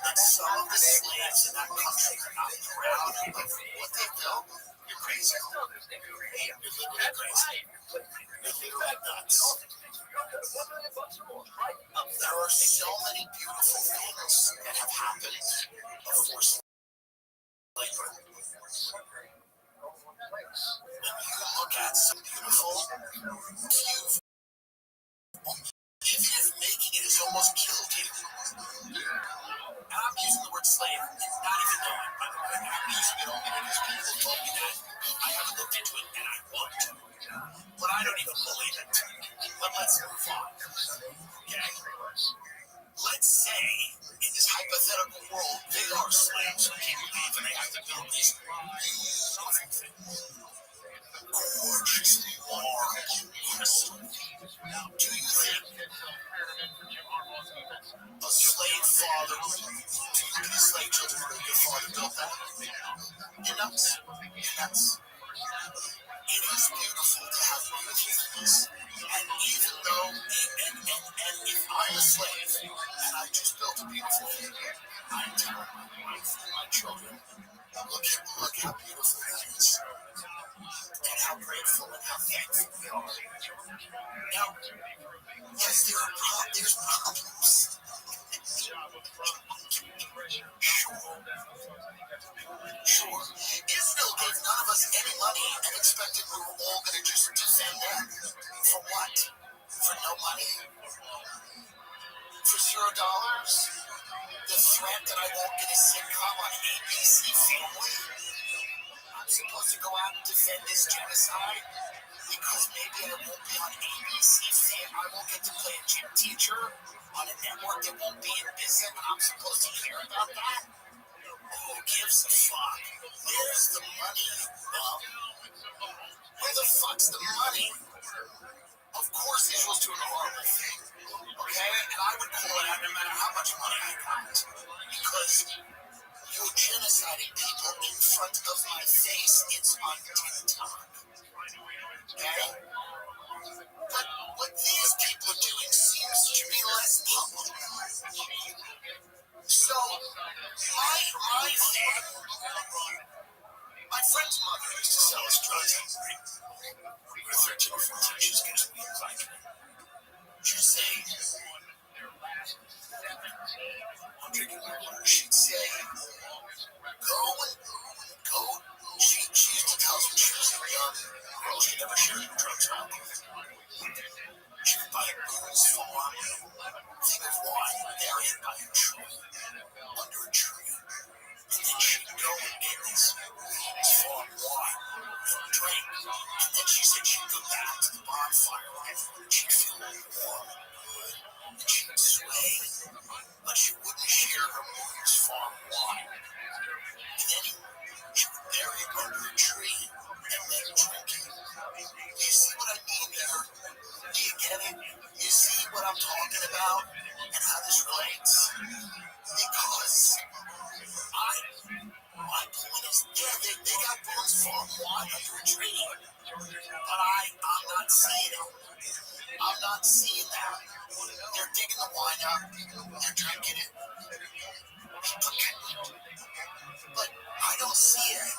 that some of the slaves in that country are not proud of what they built, you're crazy. You're literally crazy. You're literally nuts. There are so many beautiful things that have happened before labor. When you look at some beautiful view, even if making it has almost killed you. And I'm using the word slave, not even knowing, by the way. I'm using it only because people told me that. I haven't looked into it, and I want to. But I don't even believe it. But let's move on. Okay? Let's say, in this hypothetical world, they are slaves who can't leave and they have to build these beautiful things. Gorgeous, marble, crystal. Do you think a slave father, the slave children, your father built that? You're nuts. You're nuts. It is beautiful to have beautiful things. And even though, and if I'm a slave, and I just built a beautiful thing. I'm telling my wife and my children, look how beautiful it is, and how grateful and how thankful we are. Now, yes, there's problems. Sure. Israel gave none of us any money and expected we were all going to just defend them. For what? For no money? For $0? The threat that I won't get a sitcom on ABC Family? I'm supposed to go out and defend this genocide? Because maybe I won't be on ABC Family. I won't get to play a gym teacher on a network that won't be in business, and I'm supposed to care about that? Who gives a fuck? Where's the money? Where the fuck's the money? Of course Israel's doing a horrible thing. Okay? And I would call it out no matter how much money I got. Because you're genociding people in front of my face. It's on TikTok. Okay? But what these people are doing seems to be less public. So, my thing, my friend's mother used to sell us drugs. With 13 or 14, she's getting me like, she'd say, I'm drinking my water. She'd say, go. She used to tell us when she was young girl, she never shared drugs around. She would buy a girl's farm, thing of wine, bury it by a tree, under a tree. And then she'd go and get this farm wine from a drink. And then she said she'd go back to the bonfire and she'd feel warm and good. And she'd sway, but she wouldn't share her mother's farm wine. And then she would bury it under a tree and then drink it. You see what I mean there? Do you get it? You see what I'm talking about and how this relates? Because my point is, yeah, they got Boone's farm wine under a tree, but I'm not seeing it. I'm not seeing that. They're digging the wine up, they're drinking it. But I don't see it.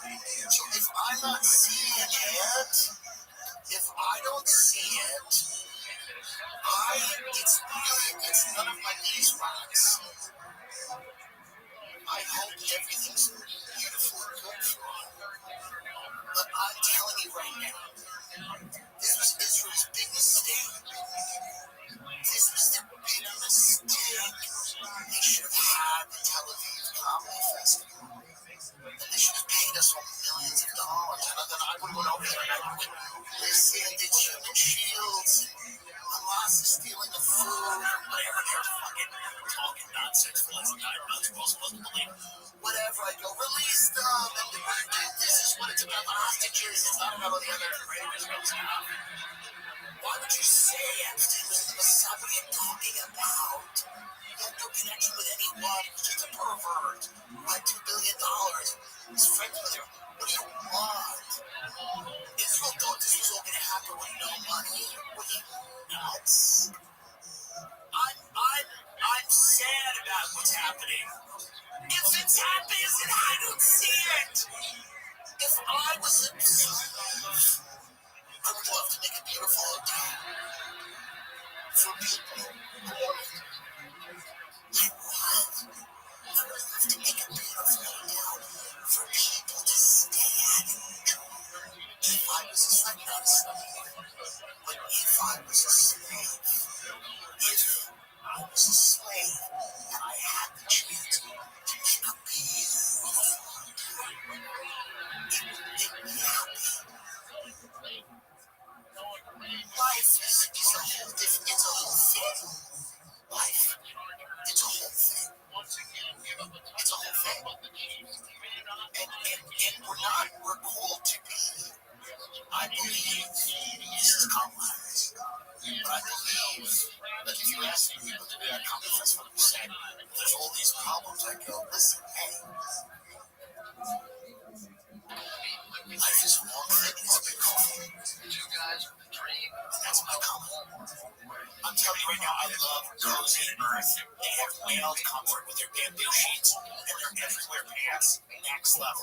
So if I'm not seeing it, if I don't see it, it's none of my beeswax. I hope everything's beautiful and good for you. But I'm telling you right now, this was Israel's big mistake. This was their big mistake. They should have had the Tel Aviv Comedy Festival. And they should have paid us all millions of dollars. And then I would have went over there and I would listen to human shields and Hamas is stealing the food or whatever they're fucking talking nonsense for less than 9 months. We're all supposed to believe whatever. I go, release them. And this is what it's about, the hostages. It's not about the other raiders. Why would you say Epstein was the Messiah? What are you talking about? He had no connection with anyone. He was just a pervert. Who had $2 billion. His friends with him. What do you want? Israel thought this was all going to happen with no money. What are you nuts? I'm sad about what's happening. If it's happening, then I don't see it. If I was a slave, I would love to make a beautiful hotel for people. I would love to make a beautiful hotel for people to stay at and enjoy. If I was a slave, not a slave. But if I was a slave, and I had the chance to make a beautiful hotel, it would make me happy. Life is a whole different, it's a whole thing. Life, it's a whole thing. It's a whole thing. And we're called to be, I believe, this is complex, but I believe that if you ask people to be at a comedy festival and say, there's all these problems, I go, listen, hey, life is a long thing, it's a big call. And that's that's my comment. I'm telling you right now, I love Cozy Earth. They have mailed comfort with their bamboo sheets and their everywhere pants. Next level.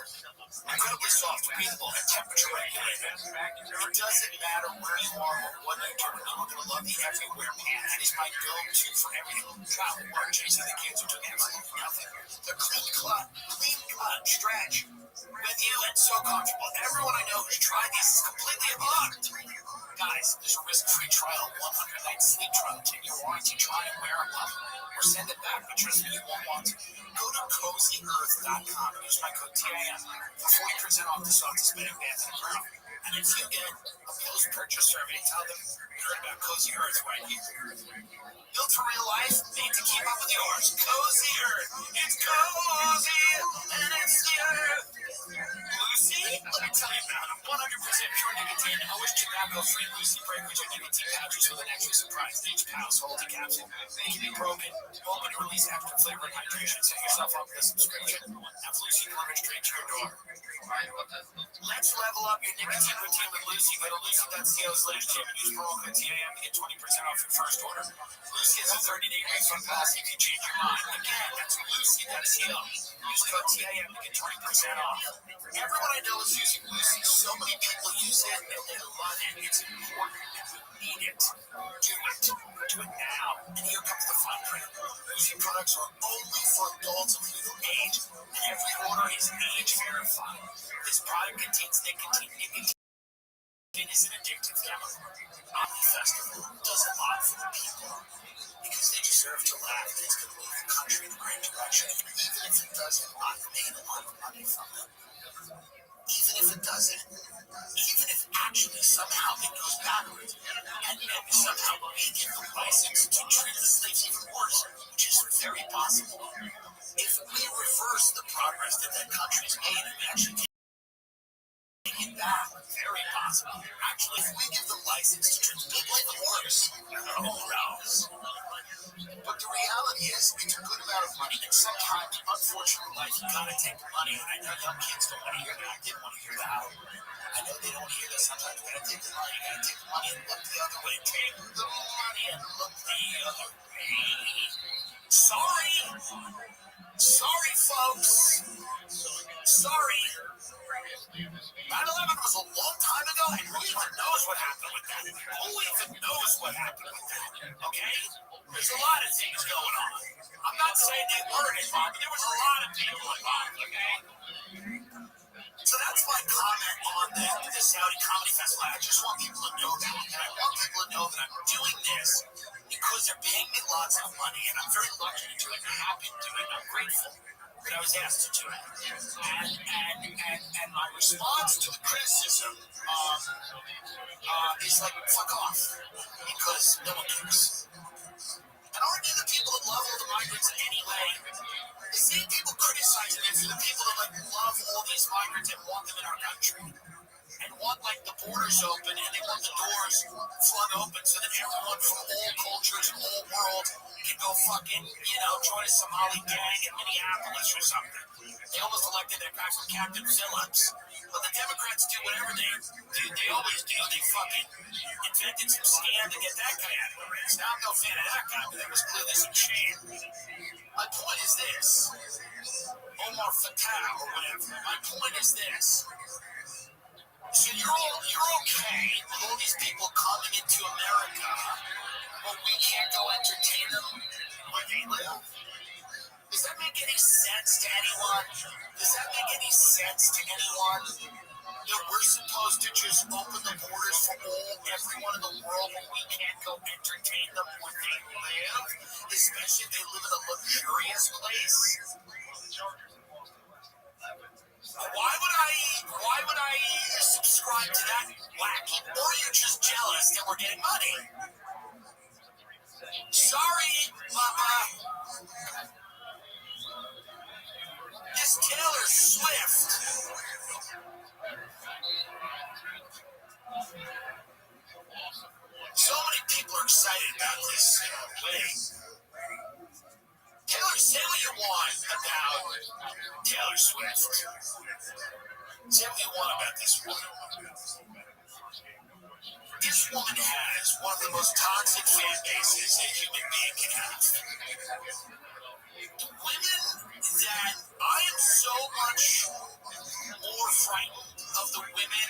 Incredibly soft, breathable, and temperature regulated. It doesn't matter where you are or what you're doing. I'm going to love the everywhere pants. It is my go-to for everything. Travel, work, chasing the kids, or doing absolutely nothing. The clean cut stretch with you and so comfortable. Everyone I know who's tried these is completely hooked. Guys, there's a risk-free trial, 100-night sleep trial, 10-year warranty. Try and wear them up or send it back, but trust me, you won't want to. Go to CozyEarth.com and use my code TIM for 40% off the softest bedding, bands, and apparel. And if you get a post-purchase survey, tell them you heard about Cozy Earth right here. Built for real life, made to keep up with yours. Cozy Earth. It's cozy, and it's the earth. Lucy, let me tell you about them. 100% pure nicotine, always tobacco-free Lucy breakers or nicotine pouches with an extra surprise. Each pouch holds a capsule. They can be broken, open to release extra flavor and hydration. Set yourself up with a subscription. Have Lucy delivered straight to your door. Let's level up your nicotine routine with Lucy. Go to lucy.co/Jim and use promo code TIM to get 20% off your first order. Lucy has a 30-day refund policy if you change your mind. Again, that's lucy.co. Use code TIM to get 20% off. Everyone I know is using Lucy. So many people use it and they love it. It's important and we need it. Do it. Do it now. And here comes the fun print. Lucy products are only for adults of legal age, and every order is age verified. This product contains nicotine. Nicotine is an addictive chemical. Omni Festival does a lot for the people because they deserve to laugh. It's going to move the country in the right direction. Even if it doesn't, I've made a lot of money from it. Even if it doesn't, even if actually somehow it goes backwards, and somehow we get the license to treat the slaves even worse, which is very possible. If we reverse the progress that country's made and actually take it back, very possible. Actually, if we give them license to treat the people even worse, who knows? But the reality is, it's a good amount of money, and sometimes, unfortunately, life, you gotta take the money. And I know young kids don't want to hear that. I didn't want to hear that. I know they don't hear that. Sometimes you gotta take the money. You gotta take the money and look the other way. Take the money and look the other way. Sorry. Sorry, folks. Sorry. 9/11 was a long time ago, and who even knows what happened with that? Who even knows what happened with that? Okay? There's a lot of things going on. I'm not saying they weren't involved, but there was a lot of people involved, okay? So that's my comment on the Saudi Comedy Festival. I just want people to know that. And I want people to know that I'm doing this because they're paying me lots of money, and I'm very lucky to do it, and I'm happy to do it, and I'm grateful that I was asked to do it. And my response to the criticism is like, fuck off, because no one cares. And aren't you the people that love all the migrants anyway? The same people criticizing it for the people that like love all these migrants and want them in our country. And want like the borders open and they want the doors flung open so that everyone from all cultures and all world can go fucking, join a Somali gang in Minneapolis or something. They almost elected that guy from Captain Phillips. But the Democrats do whatever they always do. They fucking invented some scam to get that guy out of the race. Now I'm no fan of that guy, but there was clearly some shame. My point is this. Omar Fattah or whatever. My point is this. So you're okay with all these people coming into America, but we can't go entertain them where they live? Does that make any sense to anyone? Does that make any sense to anyone? That we're supposed to just open the borders for everyone in the world when we can't go entertain them where they live, especially if they live in a luxurious place? Why would I subscribe to that wacky? Or you're just jealous that we're getting money? Sorry, Mama. This Taylor Swift. So many people are excited about this wedding. Taylor, say what you want about Taylor Swift. Say what you want about this woman. This woman has one of the most toxic fan bases a human being can have. Women that I am so much more frightened of the women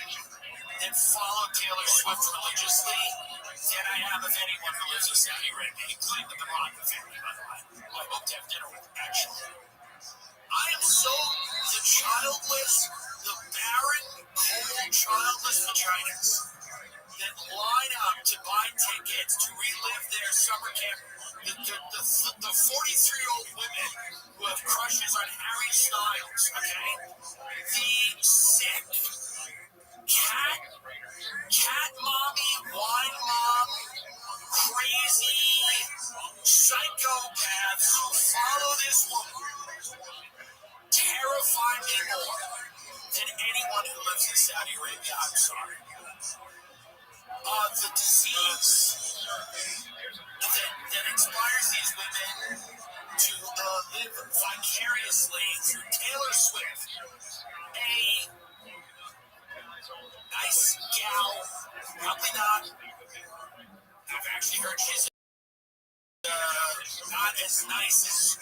that follow Taylor Swift religiously than I am of anyone who lives in Saudi Arabia, including the Moroccan family, by the way, who I hope to have dinner with, actually. I am so the childless, the barren, cold, childless vaginas that line up to buy tickets to relive their summer camp. The 43-year-old women who have crushes on Harry Styles, okay? The sick cat mommy, wine mom, crazy psychopaths who follow this woman terrify me more than anyone who lives in Saudi Arabia. I'm sorry. The disease that inspires these women to live vicariously through Taylor Swift, a nice gal, probably not. I've actually heard she's not as nice as.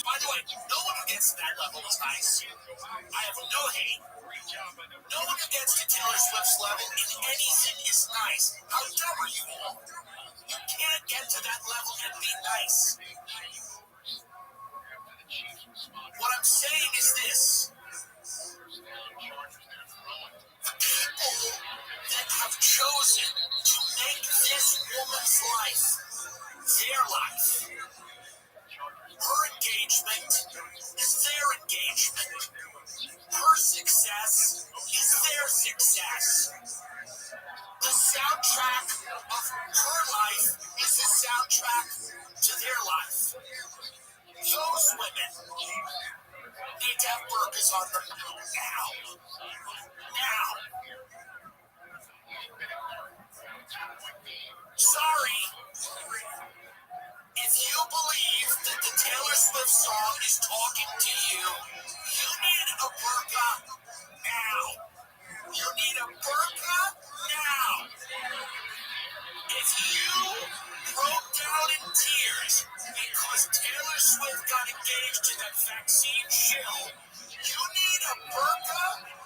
By the way, no one who gets to that level is nice. I have no hate. No one who gets to Taylor Swift's level in anything is nice. How dumb are you all? You can't get to that level and be nice. What I'm saying is this. The people that have chosen to make this woman's life their life, her engagement is their engagement. Her success is their success. The soundtrack of her life is the soundtrack to their life. Those women need to have burkas on them now. Now. Sorry. If you believe that the Taylor Swift song is talking to you, you need a burqa now. You need a burqa now. If you broke down in tears because Taylor Swift got engaged to that vaccine shill, you need a burqa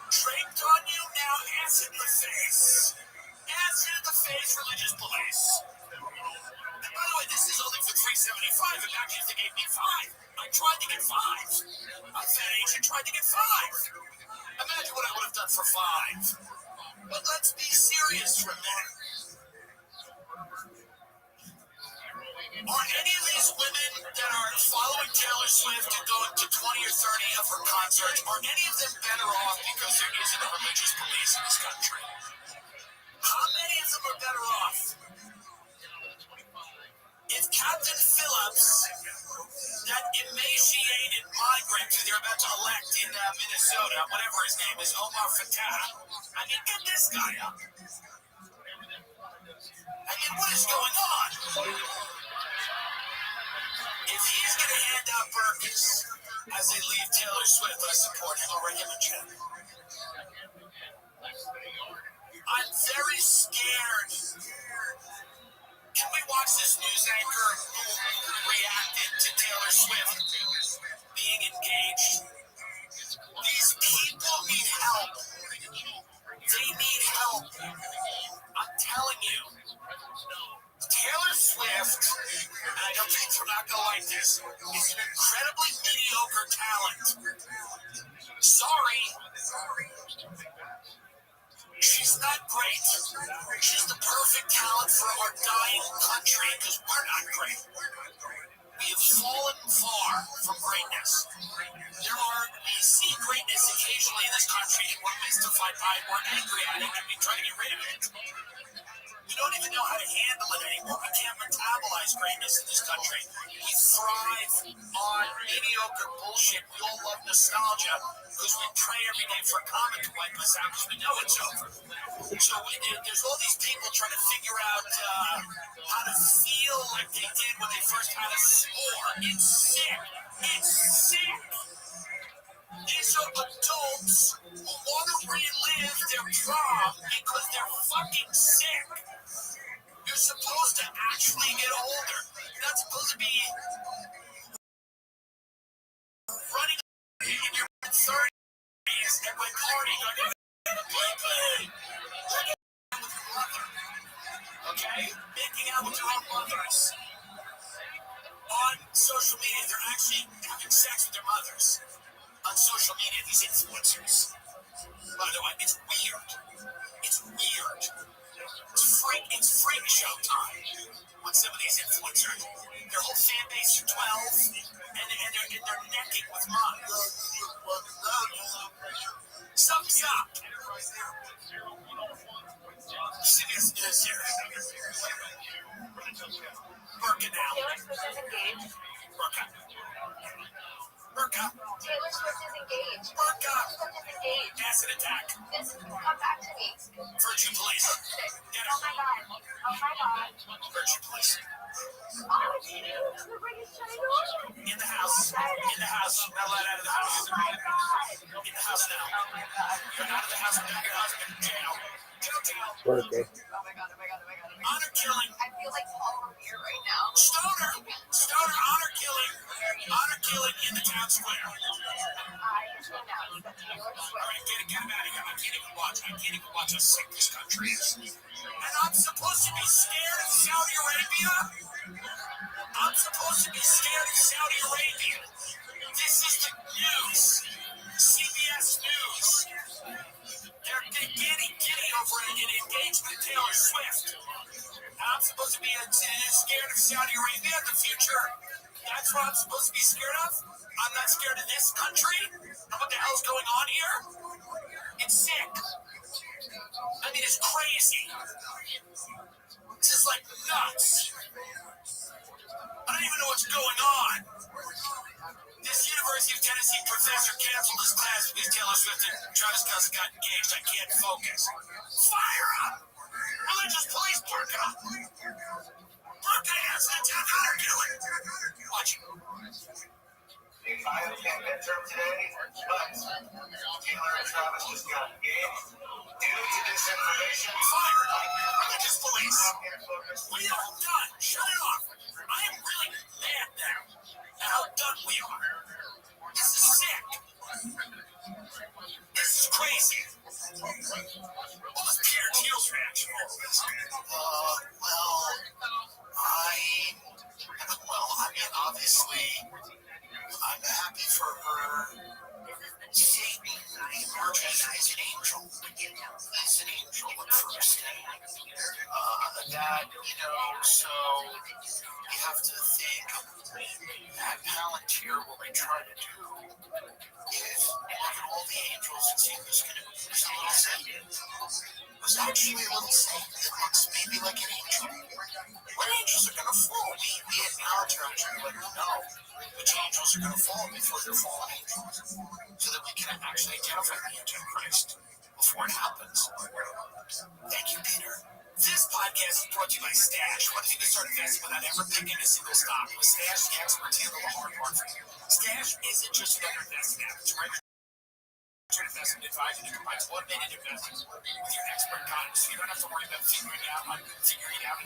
draped on you now. Acid in the face. Acid in the face, religious police. And by the way, this is only for $375. And actually, if they gave me $5, I tried to get $5. My fat agent tried to get $5. Imagine what I would have done for $5. But let's be serious for a minute. Are any of these women that are following Taylor Swift and going to 20 or 30 of her concerts, are any of them better off because there isn't a religious police in this country? How many of them are better off? If Captain Phillips, that emaciated migrant who they're about to elect in Minnesota, whatever his name is, Omar Fattah, I mean, get this guy up. I mean, what is going on? If he's going to hand out burkas as they leave Taylor Swift, I support him. I'll write him a check. I'm very scared. Can we watch this news anchor who reacted to Taylor Swift being engaged? These people need help. They need help. I'm telling you. Taylor Swift, and I know people are not going to like this, is an incredibly mediocre talent. Sorry. She's not great. She's the perfect talent for our dying country because we're not great. We have fallen far from greatness. We see greatness occasionally in this country and we're mystified by it, we're angry at it, and we try to get rid of it. We don't even know how to handle it anymore. We can't metabolize greatness in this country. We thrive on mediocre bullshit. We all love nostalgia because we pray every day for a comet to wipe us out because we know it's over. So there's all these people trying to figure out how to feel like they did when they first had a spore. It's sick. It's sick. These are adults who want to relive their prom because they're fucking sick. You're supposed to actually get older. You're not supposed to be running in your 30s and by partying on your play. With your mother. Okay? Making out with your own mothers. On social media, they're actually having sex with their mothers. On social media, these influencers. By the way, it's weird. It's weird. It's freak show time. When some of these influencers, their whole fan base are 12, and they're necking with moms. Something's up. CBS News here. Burka now. Burka. Burka. Taylor Swift is engaged. Burka. Swift is engaged. Acid attack. This come back to me. Virtue police. Get Oh my god. Oh my god. Virtue police. Oh, dude. The ring is shining on. In the house. In the house. Not allowed out of the house. Oh my god. In the house now. You're out of the house without your husband. Jail. Jail. Birthday. Oh my god. Oh my god. Oh my god. Honor killing. I feel like Paul Revere right now. Stoner. Stoner honor killing. Honor killing in the town square. I announced that Taylor All Swift. right, get him out of here. I can't even watch how sick this country is. And I'm supposed to be scared of Saudi Arabia? I'm supposed to be scared of Saudi Arabia. This is the news. CBS News. They're getting giddy over an engagement with Taylor Swift. I'm supposed to be scared of Saudi Arabia in the future. That's what I'm supposed to be scared of? I'm not scared of this country? And what the hell's going on here? It's sick. I mean, it's crazy. This is like nuts. I don't even know what's going on. This University of Tennessee professor canceled his class because Taylor Swift and Travis Kelce got engaged. I can't focus. Fire up! Religious police, Burka! Burka has an attack on her doing. Watch it. The final midterm today, but Taylor and Travis just got engaged. Due to this information, Fire up! Religious police! We are done. Shut it off. I am really mad now at how done we are. This is sick. This is crazy. What was Peter Thiel's reaction to all this? I mean, obviously, I'm happy for her. Seeing emerges as an angel. As an angel at first. That, so you have to think that Palantir, what they try to do is look at all the angels and see who's going to be a little saint. Who's actually a little saint that looks maybe like an angel. What angels are going to fall? We at our church are like, no. Which angels are going to fall before they're fallen angels? So that we can actually identify the Antichrist before it happens. Thank you, Peter. This podcast is brought to you by Stash. What if you could start investing without ever picking a single stock? With Stash, the experts handle the hard part for you. Stash isn't just another investing app. It's a registered investment advisor that combines automated investing with your expert guidance, so you don't have to worry about figuring it out on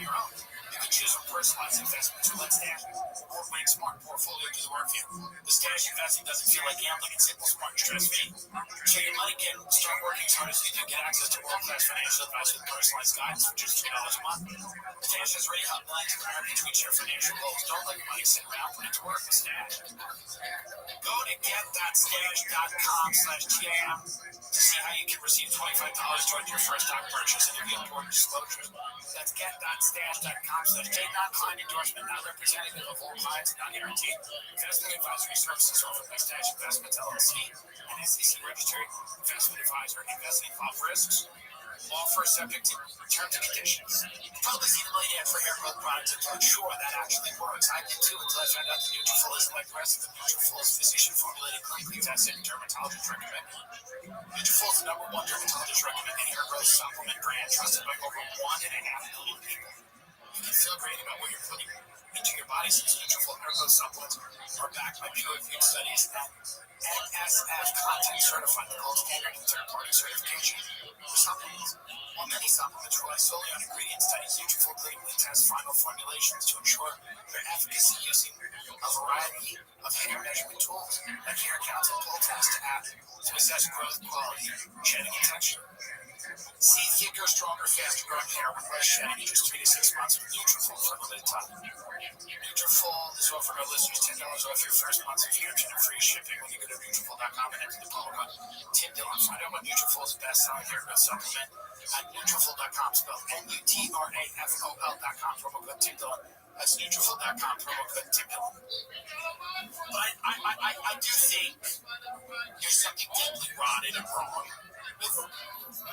your own. You can choose from personalized investments or let Stash or Wing Smart Portfolio do the work for you. The Stash investing doesn't feel like gambling. It's simple, smart, and stress-free. So your money can start working as hard as you do. Get access to world-class financial advice with personalized guidance for just $2 a month. Stash has already helped millions of Americans reach their financial goals. Don't let your money sit around. Put it to work with Stash. Go to get.stash.com/TAM to see how you can receive $25 towards your first stock purchase and reveal important disclosures. That's get.stash.com/TAM. Non-client endorsement, not representative of all clients, and not guaranteed. Investment advisory services offered by Stash Investments LLC, an SEC registered investment advisor. Investing involves risks. Offer subject to terms and conditions. You probably seen a million ads for hair growth products and thought, sure, that actually works. I did too until I found out the Nutrafol isn't like the rest of the Nutrafol is physician formulated, clinically tested, and dermatologist recommended. Nutrafol is the #1 dermatologist recommended hair growth supplement brand trusted by over 1.5 million people. You can feel great about what you're putting into your body since Nutrafol Ergo supplements are backed by peer-reviewed studies and NSF content certified the gold standard and third-party certification for supplements. While many supplements rely solely on ingredient studies, Nutrafol gradely tests final formulations to ensure their efficacy using a variety of hair measurement tools like hair counts and pull tests to assess growth, quality, shedding, and texture. See thicker, stronger, faster growing hair with less shedding in just 3 to 6 months with Nutrafol for a limited time. Nutrafol is offering our listeners $10 off your first month subscription and free shipping when you go to Nutrafol.com and enter the promo code Tim Dillon. Find out what Nutrafol's best-selling hair growth supplement at Nutrafol.com, spelled Nutrafol.com, promo code Tim Dillon. That's Nutrafol.com, promo code Tim Dillon. But I do think there's something deeply rotted and wrong with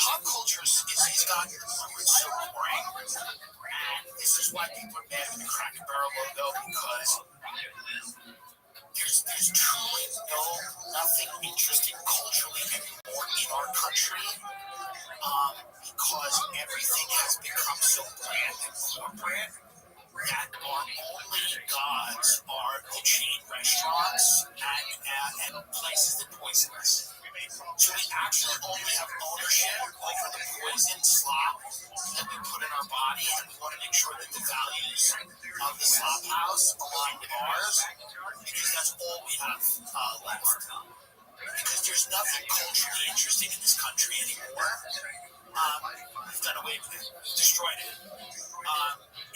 pop culture. It's gotten so boring, and this is why people are mad at the Cracker Barrel logo, because there's truly nothing interesting culturally anymore in our country, because everything has become so bland and corporate that our only gods are the chain restaurants and places that poison us. So we actually only have ownership over the poison slop that we put in our body, and we want to make sure that the values of the slop house align with ours, because that's all we have left. Because there's nothing culturally interesting in this country anymore. We've done away with it. We've destroyed it.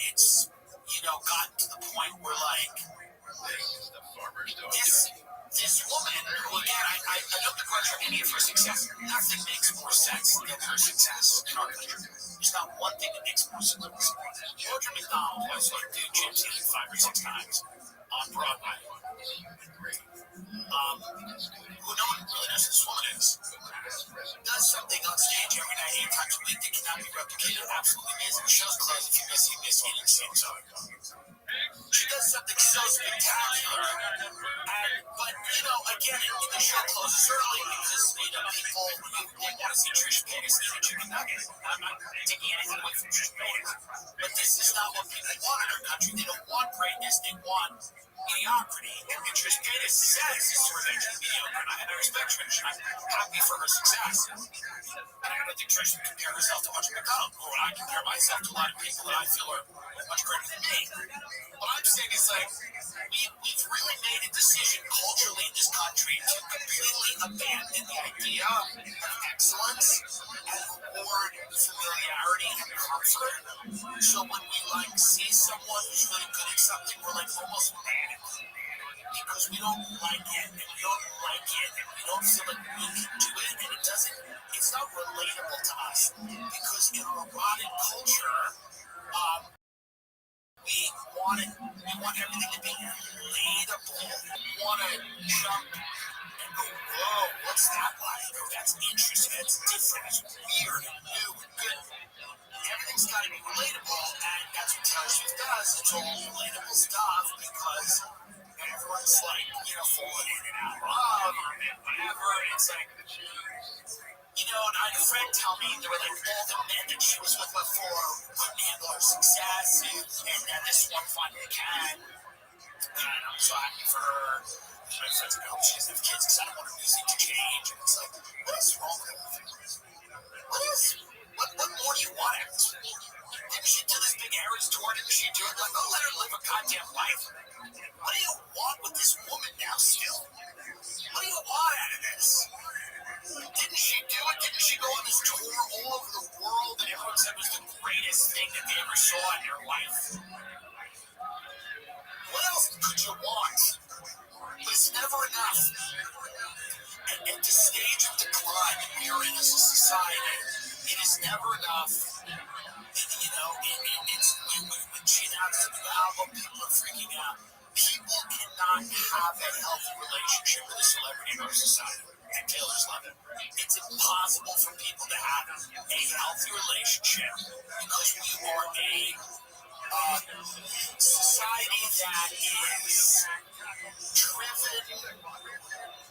It's gotten to the point where, like, this woman, who, again, I don't begrudge her any of her success. Nothing makes more sense than her success in our country. There's not one thing that makes more sense. Audra McDonald, who I saw do Jim City 5 or 6 times on Broadway, who no one really knows who this woman is, does something on stage every night, 8 times a week, that cannot be replicated. Absolutely amazing. The show's closed. If you miss it, you miss it. You see it. She does something so spectacular, but again, the show closes early because people they want to see Trish Paytas eat a chicken nugget. I'm not taking anything away from Trish Paytas, but this is not what people want in our country. They don't want greatness; they want mediocrity. And Trish Paytas says this is revenge of mediocre, and I respect Trish. I'm happy for her success. And I don't think Trish would compare herself to Audra McDonald, or I compare myself to a lot of people that I feel are much greater than me. What I'm saying is, like, we've really made a decision culturally in this country to completely abandon the idea of excellence and reward familiarity and comfort. So when we, like, see someone who's really good at something, we're, like, almost mad at them because we don't like it, and we don't like it, and we don't feel like we can do it, and it's not relatable to us, because in our rotten culture, we want everything to be relatable. We want to jump and go, whoa, what's that like? Oh, that's interesting, that's different, that's weird and new and good. Everything's got to be relatable, and that's what Taylor Swift does. It's all relatable stuff, because everyone's like, falling in and out of love or whatever. It's like, and I had a friend tell me there were, like, all the men that she was with before couldn't handle her success, and then this one finally can. And I'm so happy for her. My friends like, I hope she doesn't have kids because I don't want her music to change. And it's like, what is wrong with her? What more do you want out of this? Didn't she do this big Eras tour? Didn't she do it? Like, don't let her live a goddamn life. What do you want with this woman now still? What do you want out of this? Didn't she do it? Didn't she go on this tour all over the world and everyone said it was the greatest thing that they ever saw in their life? What else could you want? But it's never enough. And at the stage of decline that we are in as a society, it is never enough. It's when she announced the new album, people are freaking out. People cannot have a healthy relationship with a celebrity in our society. And Taylor's love it. It's impossible for people to have a healthy relationship because we are a society that is driven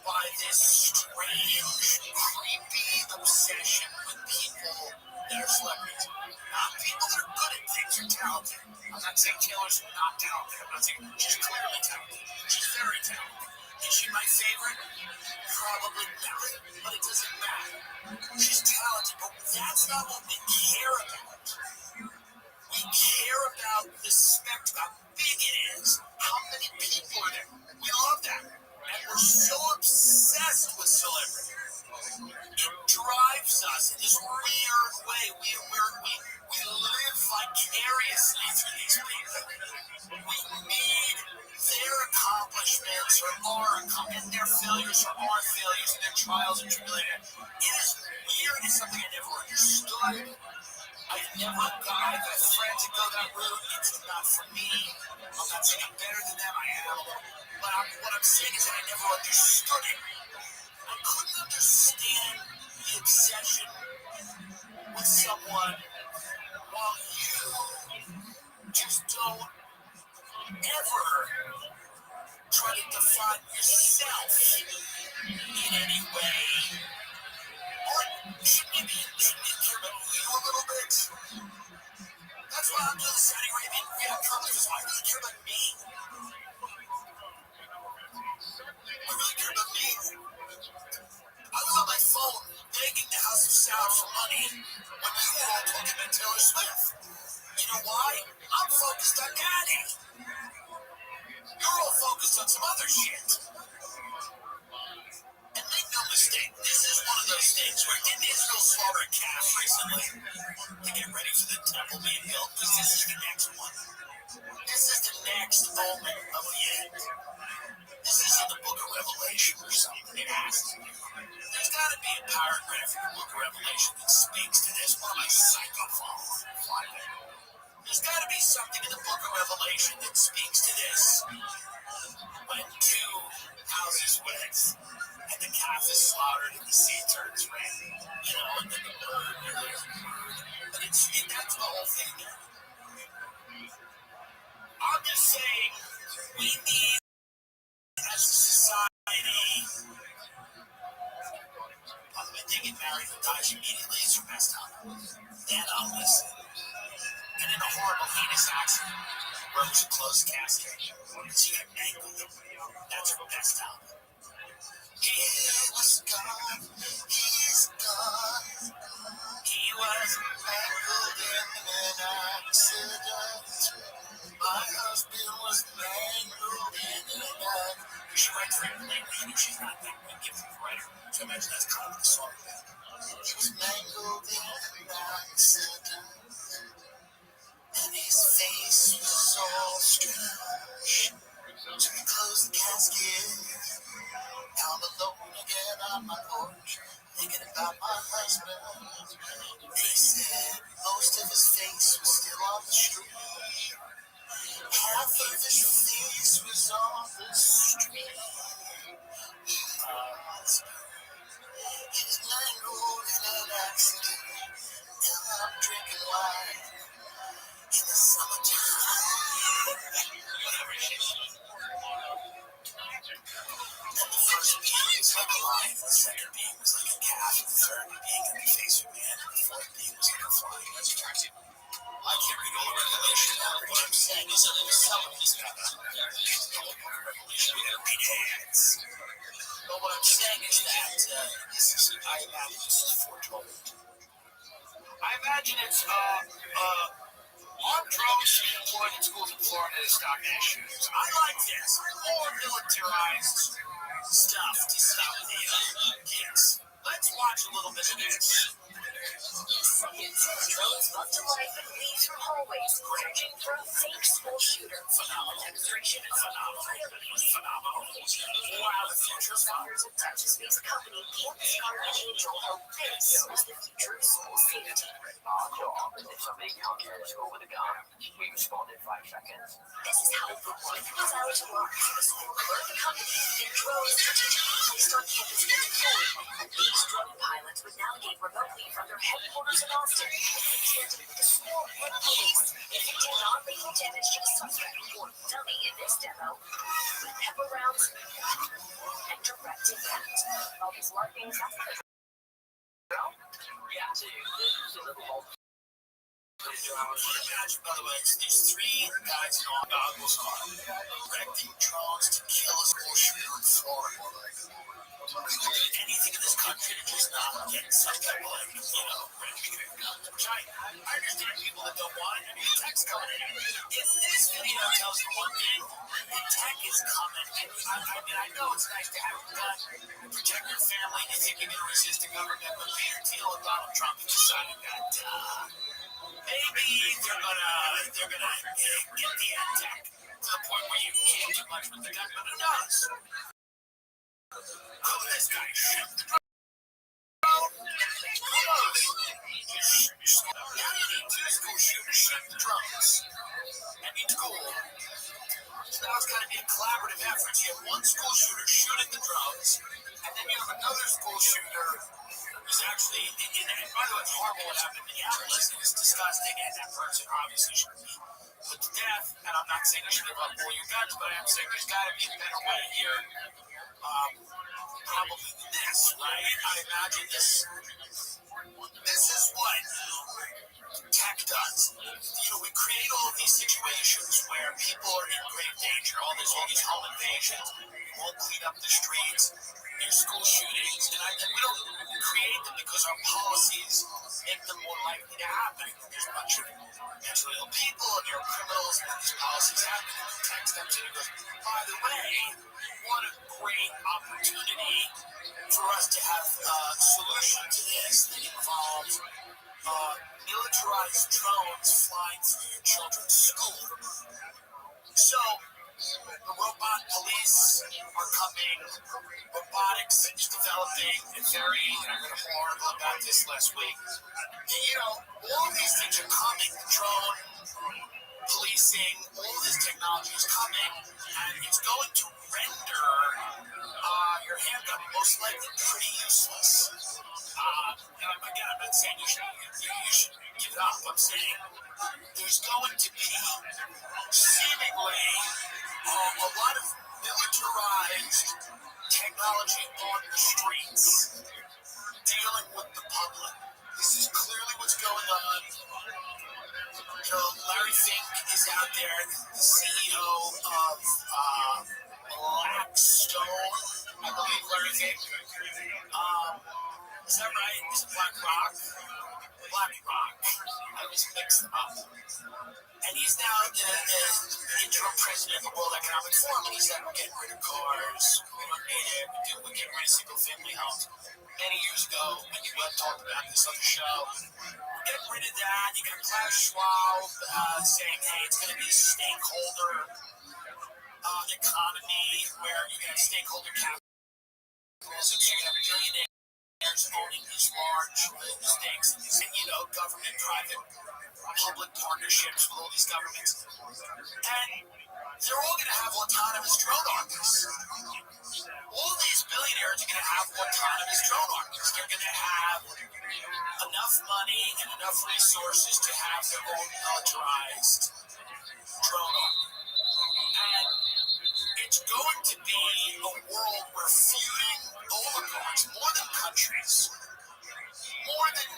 by this strange, creepy obsession with people that are celebrities. Not people that are good at things or talented. I'm I'm not saying Taylor's not talented. I'm not saying she's clearly talented. She's very talented. Is she my favorite? Probably not, but it doesn't matter. She's talented, but that's not what we care about. We care about the spectrum, how big it is, how many people are there. We love that. And we're so obsessed with celebrity. It drives us in this weird way. We live vicariously through these people. We need their accomplishments or our accomplishments, and their failures or our failures, and their trials and tribulations. It is weird. It's something I never understood. I've got friends that go that route. It's not for me. I'm not saying I'm better than them. I am. But what I'm saying is that I never understood it. I couldn't understand the obsession with someone while you just don't ever try to define yourself in any way. Or shouldn't you care about you a little bit? That's why I'm doing the Saudi Arabian comments. I really care about me. I really care about me. I was on my phone begging the House of Sound for money when you were all talking about Taylor Swift. You know why? I'm focused on Daddy. You're all focused on some other shit. And make no mistake, this is one of those things where didn't Israel slaughter a calf recently to get ready for the temple being built? Because this is the next one. This is the next moment of the end. This is in the book of Revelation or something. It has to be. There's got to be a paragraph in the book of Revelation that speaks to this. What am I, psychophone? There's got to be something in the book of Revelation that speaks to this. When two houses wet, and the calf is slaughtered, and the sea turns red. You know, and then the bird, and there's the bird. But that's the whole thing. I'm just saying, we need, as a society, by the way, they get married who dies immediately is your best album. Then I'll listen. And in a horrible, heinous accident, where it was a closed casket, she got mangled. That's her best album. He was gone, he's gone. He was mangled in an accident. My husband was mangled in an accident. She writes for him lately, and she's not that good gift of a writer. So imagine that's kind of the song. He was mangled in an accident. And his face was all strange. So we closed the casket. Now I'm alone again on my porch, thinking about my husband. They said most of his face was still on the street. Half of his face was on the street. My husband, he was mangled in an accident. Now I'm drinking wine in the summertime. Whatever it is. And the first being was like a lion, the second being was like a calf, the third being in the face of man, and the fourth being was like a flying resurrection. I can't read all the Revelation now. What I'm saying is that there's some of these guys out there that just don't want Revelation. We gotta read hands. But what I'm saying is that I imagine this is foretold. I imagine it's armed drones to be deployed in schools in Florida to stop mass shootings. I like this. More militarized stuff to stop the kids. Let's watch a little bit of this. Drones brought to life and leave through hallways, searching for a fake school shooter. Phenomenal. Demonstration of Phenomenal. Wow, the future's founders of Touchspace company, Pink, Scarlet, and Angel, hope this is the future of school safety. Our job is if somebody comes to the school with a gun, we respond in 5 seconds. This is how it works. With these hours alarm, the school alert the company, and drones strategically placed on campus get deployed. And these drone pilots would navigate remotely from their headquarters in Austin, connected with the school and police, inflicting non-lethal damage to the suspect or dummy in this demo, with pepper rounds and direct impact. All these markings, that's the Yeah, so this is a little Imagine, by the way, there's three guys in all goggles on, erecting drones to kill a school shooter in Florida. Anything in this country to just not get some type of, registering guns, which I understand people that don't want it. I mean, the tech's coming in. If this video tells you one thing, the tech is coming. I know it's nice to have a gun, protect your family, you think you're going to resist the government, but Peter Thiel and Donald Trump have decided that, maybe they're gonna get the tech to the point where you can't do much with the gun, but who knows? Look at this guy. Now you need two school shooters shoot the drones. I mean, school. So now it's got to be a collaborative effort. You have one school shooter shooting the drones, and then you have another school shooter who's actually, and by the way, it's horrible what happened in Minneapolis. It's disgusting, and that person obviously should be put to death. And I'm not saying you should give up all your guns, but I'm saying there's got to be a better way here. Probably this, right? I imagine this. This is what tech does. We create all of these situations where people are in grave danger. All these home invasions. We won't clean up the streets. There's school shootings, and we don't create them because our policies make them more likely to happen. There's a bunch of mentally ill people and you're criminals, and these policies happen. And the tech steps in and goes, by the way, what a great opportunity for us to have a solution to this that involves militarized drones flying through your children's school. So, the robot police are coming. Robotics is developing. It's very, I read a whole article about this last week. All of these things are coming. Drone policing, all this technology is coming, and it's going to render your handgun most likely pretty useless. Again, I'm not saying you should give it up. I'm saying there's going to be seemingly a lot of militarized technology on the streets dealing with the public. This is clearly what's going on. Larry Fink is out there, the CEO of Blackstone, I believe Larry Fink. Is that right? Is it BlackRock? BlackRock. I always mix them up. And he's now the interim president of the World Economic Forum, and he said we're getting rid of cars, we don't need it, we're getting rid of single-family homes. Many years ago, when you talked about this on the show, we're getting rid of that. You got Klaus Schwab saying, hey, it's going to be a stakeholder economy where you got stakeholder capitalism, so you have billionaires owning these large stakes, government, private, public partnerships with all these governments. And they're all going to have autonomous drone armies. All these billionaires are going to have autonomous drone armies. They're going to have enough money and enough resources to have their own militarized drone army. And it's going to be a world where feuding oligarchs, more than countries, more than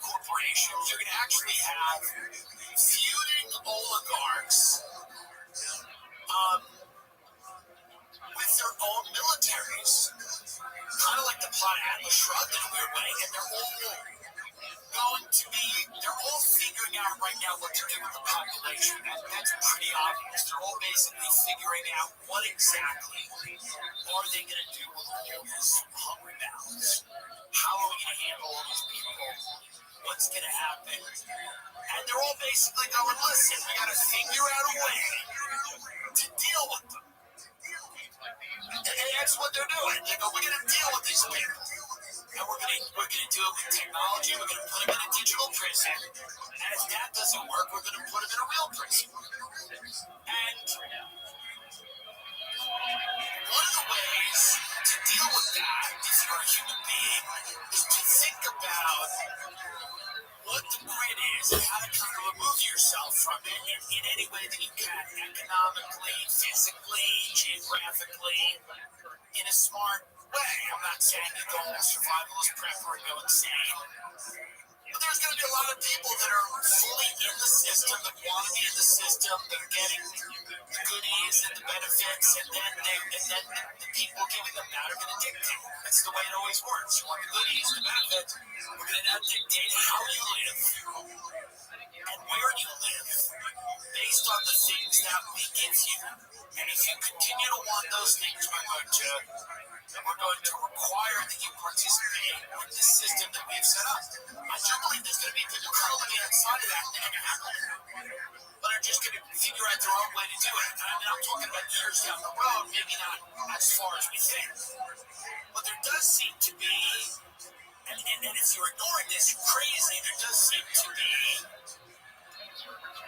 corporations, you're going to actually have feuding oligarchs with their own militaries. Kind of like the plot Atlas Shrugged in a weird way, and they're all figuring out right now what to do with the population. That's pretty obvious. They're all basically figuring out what exactly are they going to do with all this hungry mouths. How are we going to handle all these people? What's going to happen? And they're all basically going, listen, we got to figure out a way to deal with them. And that's what they're doing. They go, we're going to deal with these people. And we're going to do it with technology. We're going to put them in a digital prison. And if that doesn't work, we're going to put them in a real prison. And one of the ways to deal with that, if you're a human being, is to think about what the grid is and how to kind of remove yourself from it in any way that you can, economically, physically, geographically, in a smart way. I'm not saying you go on survivalist prep or go insane. But there's going to be a lot of people that are fully in the system, that want to be in the system, that are getting the goodies and the benefits, and then the people giving them that are going to dictate. That's the way it always works. You want the goodies, the benefits, we're going to now dictate how you live and where you live based on the things that we give you. And if you continue to want those things, we're going to require that you participate in the system that we've set up. I do believe there's going to be people curling outside of that and but are just going to figure out their own way to do it. And I mean, I'm talking about years down the road, maybe not as far as we think. But there does seem to be, and if you're ignoring this, you're crazy, there does seem to be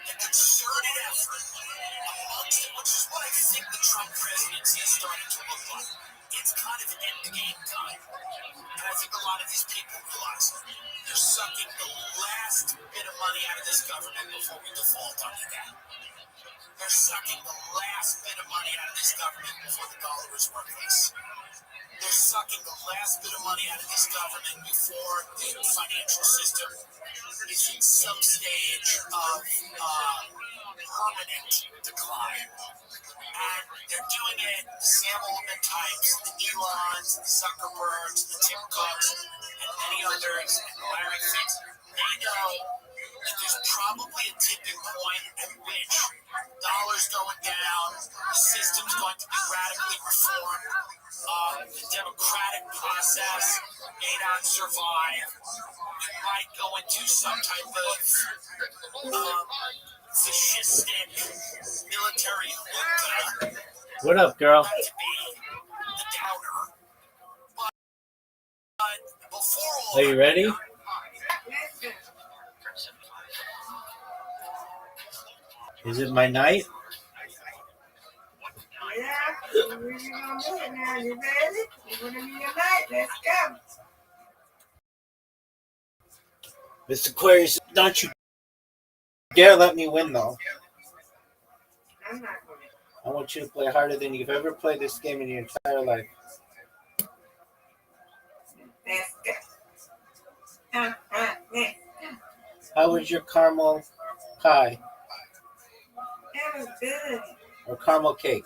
a concerted effort amongst it, which is what I think the Trump presidency is starting to look like. It's kind of endgame time. And I think a lot of these people realize they're sucking the last bit of money out of this government before we default on that. They're sucking the last bit of money out of this government before the dollar is worthless. They're sucking the last bit of money out of this government before the financial system is in some stage of permanent decline. And they're doing it, the Sam Altman types, the Elons, the Zuckerbergs, the Tim Cooks, and many others, and Larry Fitz. They know that there's probably a tipping point at which dollars going down, the system's going to be radically reformed, the democratic process may not survive. We might go into some type of fascistic military junta. What up, girl? Not to be the downer, but before all Are you ready? Is it my night? Yeah, we're gonna do it now. You ready? It's gonna be your night. Let's go. Mr. Aquarius, don't you dare let me win, though. I'm not gonna. I want you to play harder than you've ever played this game in your entire life. Let's go. Let's go. How was your caramel pie That was good. or caramel cake?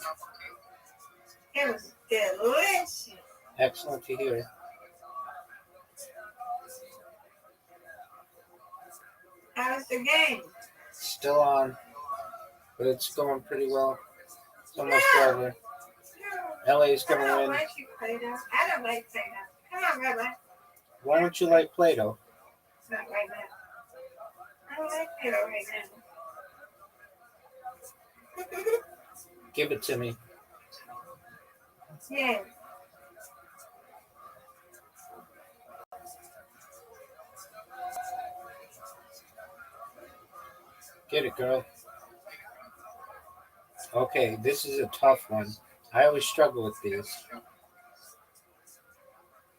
It was delicious. Excellent to hear. How was the game? Still on, but it's going pretty well. It's almost over. LA's I gonna don't win. like you, Play-Doh. I don't like Play-Doh. Come on, Rabbi. Why don't you like Play-Doh? Not right now. I don't like Play-Doh right now. Give it to me. Yeah. Get it, girl. Okay, this is a tough one. I always struggle with these.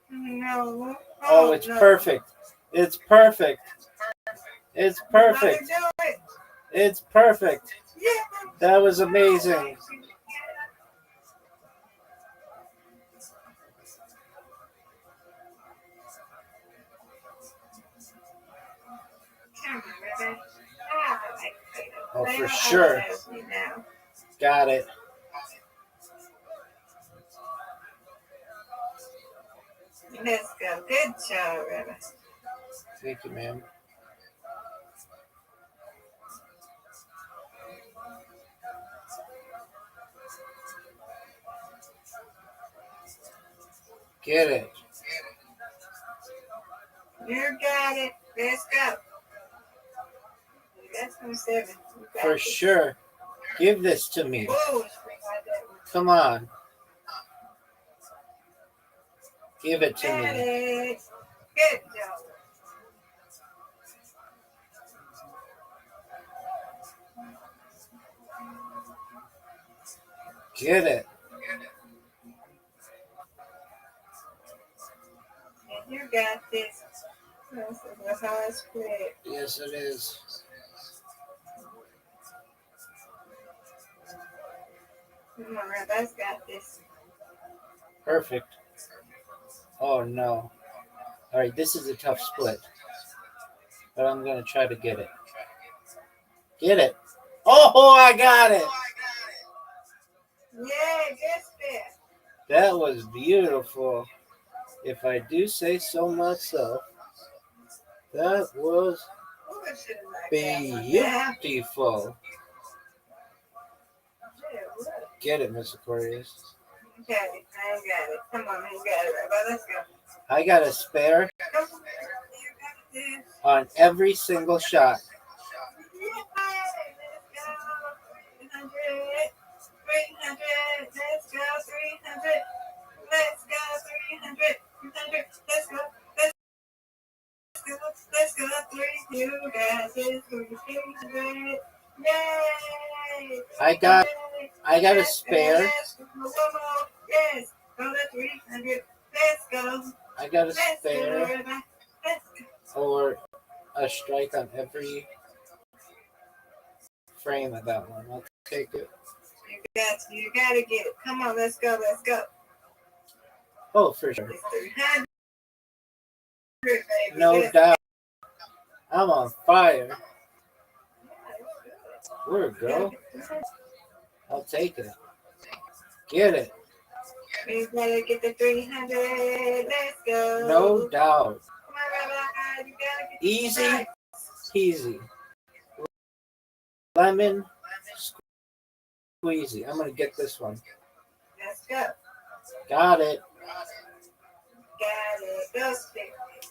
No. Oh, it's no. perfect. It's perfect. It's perfect. How to do it? It's perfect. Yeah. That was amazing. Come on, Rabbi. I like Play-Doh. Oh, for Play-Doh sure. has me now. Got it. Let's go. Good job, Rabbi. Thank you, ma'am. Get it. You got it. Let's go. That's from 7. You got For this. sure. Give this to me. Whoa, it's pretty like that one. Come on. Give it to Got me. it. Good job. Get it. And you got this. This is a hard split. Yes, it is. Come on, Rabbi's got this. Perfect. Oh, no. All right, this is a tough split. but I'm gonna try to get it. Get it. Oh, I got it. Yeah, good spin. That was beautiful. If I do say so myself, that was Who should have liked that one? Yeah. beautiful. Yeah, look. Get it, Miss Aquarius. You got it. I ain't got it. Come on, you got it. Right, let's go. I got a spare Come on, you got this. on every single shot. Yeah, let's go. 300. 300. Let's go. 300. Let's go. 300. 300. Let's go. Let's go. 3. You got this. 300. Yay! I got a spare. Yes. Go to 300. Let's go. I got a Let's go. spare Let's go. or a strike on every frame of that one. I'll take it. You gotta get it. Come on, let's go. Let's go. Oh, for sure. It's 300. Baby. No Yes. doubt. I'm on fire. Word, girl. I'll take it. Get it. We gotta get the 300. Let's go. No doubt. Come on, Rabbi. You gotta get the Easy strike. peasy. Lemon squeezy. I'm gonna get this one. Let's go. Got it. Got it. Go spin.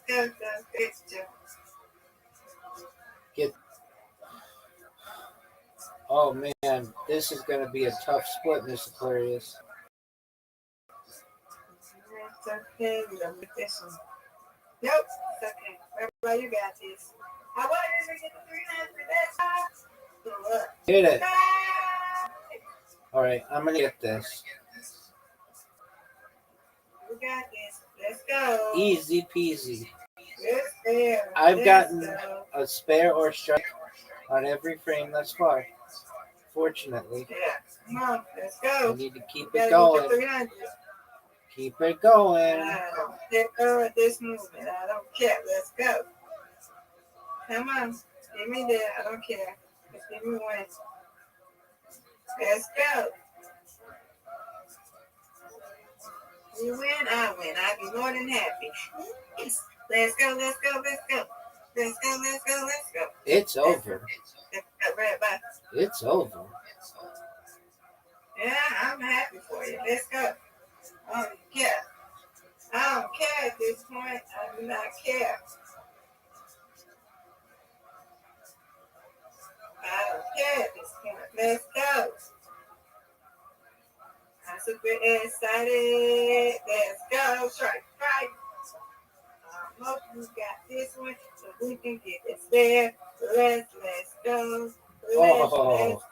Go, go. Get. Oh man, this is gonna be a tough split, Miss Aquarius. It's okay. We're gonna get this one. Nope. It's okay. Rabbi, you got this. I wanted to get the 300. That's all. Look. Get it. All right, I'm gonna get this. We got this. Let's go. Easy peasy. Let's go. I've Let's gotten go. a spare or strike on every frame thus far. Fortunately, Yeah. Come on. Let's I go. need to keep We it gotta get the going. 300. Keep it going. I don't care at this movement. I don't care. Let's go. Come on. Give me that. I don't care. Just give me one. Let's go. You win, I win. I'd be more than happy. Yes. Let's go, let's go, let's go. Let's go, let's go, let's go. It's over. Let's go, right by. It's over. Yeah, I'm happy for you. Let's go. I don't care. I don't care at this point. I do not care. I don't care at this point. Let's go. I'm super excited. Let's go. Strike. I hope you got this one so we can get this there. Let's go. Oh,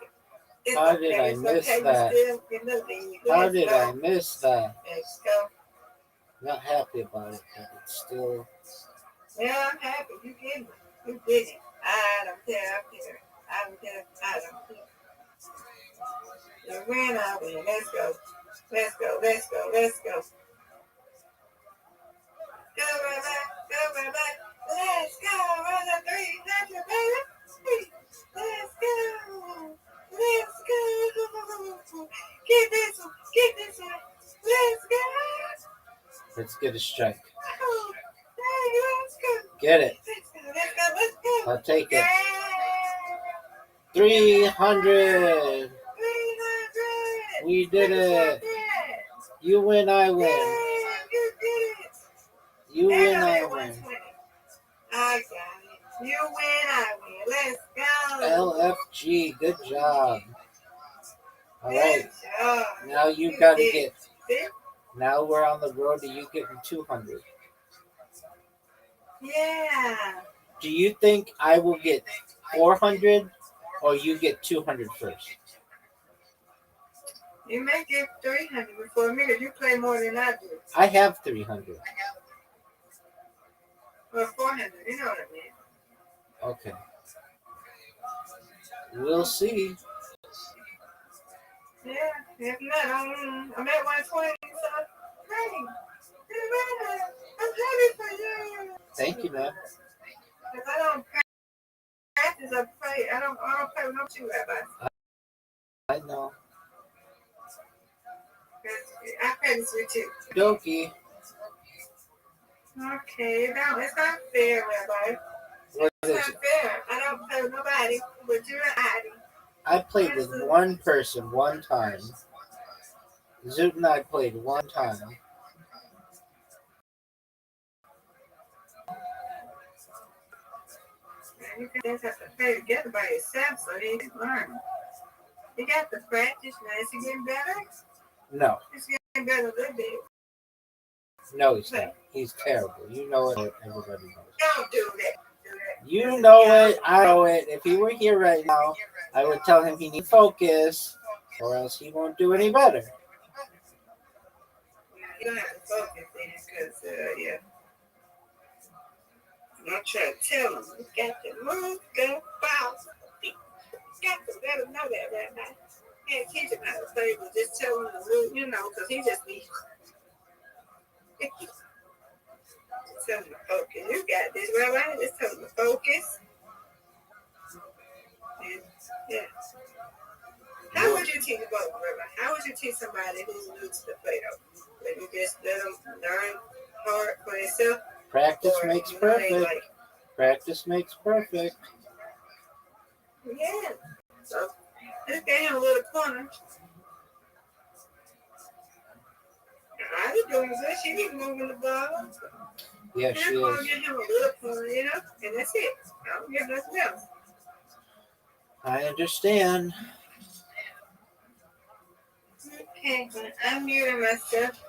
It's how okay, did I it's miss okay, that? we're still in the lead. How Let's did go. I miss that? Let's go. Not happy about it, but it's still. Yeah, I'm happy. You get it. You did it. I don't care. I don't care. You win, I win. Let's go. Let's go. Let's go. Let's go. Go right back. Go right back. Let's go. Run the 300, baby. Let's go. Let's go. Get this one. Get this one. Let's go. Let's get a strike. Hey, let's go. Get it. Let's go. Let's go. Let's go. I'll take it. 300. 300. We did it. You win, I win. You did it. You win, And I I'm at win. 120. I got it. You win, I win. Let's go. LFG, good job. All Good right, job. now you got to did get. it. See? Now we're on the road to you getting 200. Yeah. Do you think I will get 400 or you get 200 first? You may get 300 before me if you play more than I do. I have 300. Or 400. You know what I mean. Okay. We'll see. Yeah. If not, I'm at 120. So, hey. I'm happy for you. Thank you, man. If I don't don't play with no two rabbis. I know. I practice with you. Dokie. Okay, no, it's not fair, Rabbi. What It's is not it? fair. I don't play with nobody but you and Adi. I played with one person one time. Zoot and I played one time. You just have to play together by yourself so you can learn. You got to practice now. Is he getting better? No. He's getting better a little bit. No, he's not. He's terrible. You know it. Everybody knows. Don't do that. You know it. I know it. If he were here right now, I would tell him he needs focus, or else he won't do any better. You don't have to focus then, because, yeah. I'm trying to tell him, you got to move, go, bounce. You got to let him know that right now. Can't teach him how to play, but just tell him to move, you know, because he just needs tell him to focus. You got this, right? Just tell him to focus. And, yeah. How would you teach a book, Rabbi? How would you teach somebody who's new to the Play-Doh? Would you just let them learn hard for themselves? Practice makes perfect. Practice makes perfect. Yeah. So just gave him a little corner. I was doing good. She was moving the ball. Yeah, she I'm going to is. give him a little corner, you know, and that's it. I don't give nothing else. I understand. Okay, but I'm muting myself.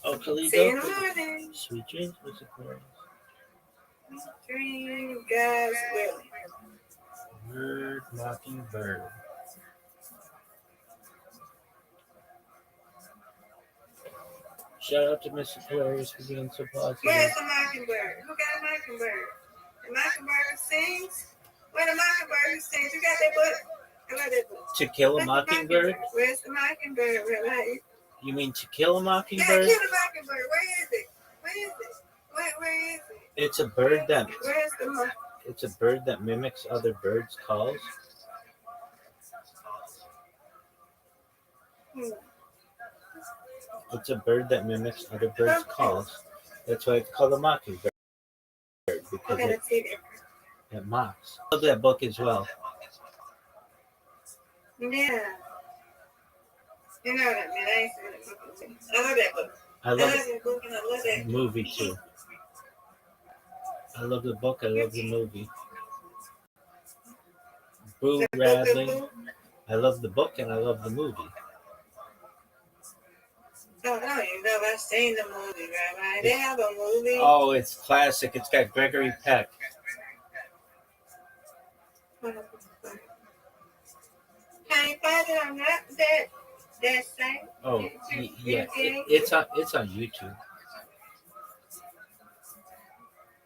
Okay, See you in the morning. Sweet dreams, Mr. Aquarius. Dream, God's willing. Bird, mockingbird. Shout out to Mr. Aquarius for being so positive. Where's the mockingbird? Who got a mockingbird? The mockingbird sings? Where the mockingbird sings? You got that book? I got that book. To Kill a Mockingbird? Where's the mockingbird? Right? You mean To Kill a Yeah, Mockingbird? kill the mockingbird. Where is it? Where is it? Where is it? It's a bird that Where's the mockingbird? it's a bird that mimics other birds' calls. It's a bird that mimics other birds' calls. That's why it's called a mockingbird, because it mocks. I love that book as well. Yeah. You know that, man. I love that book. I love that book and I love that movie too. I love the book. I love the movie. Boo Radley. I love the book and I love the movie. Oh, I don't even know if I've seen the movie, right? They have a movie. Oh, it's classic. It's got Gregory Peck. Can you find it on that site? Oh, yeah. It's on YouTube.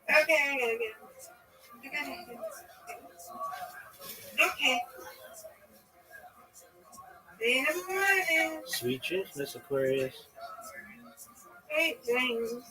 Okay, I gotta get it. Okay. See you in the morning. Sweet dreams, Miss Aquarius. Sweet dreams.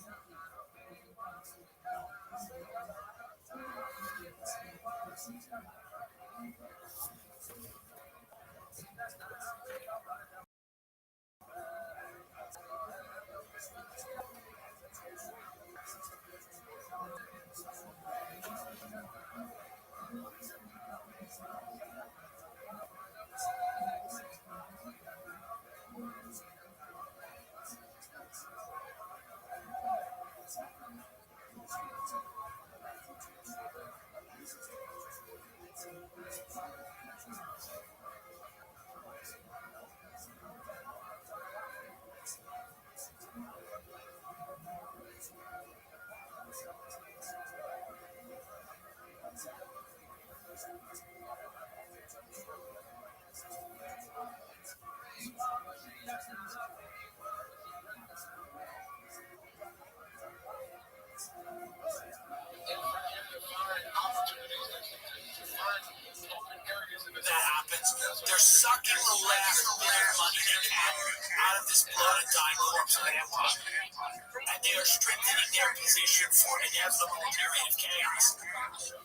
That happens. They're sucking the last bit of money they can out of this blood and dying corpse, and they have empire, and they are strengthening their position for an inevitable period of chaos.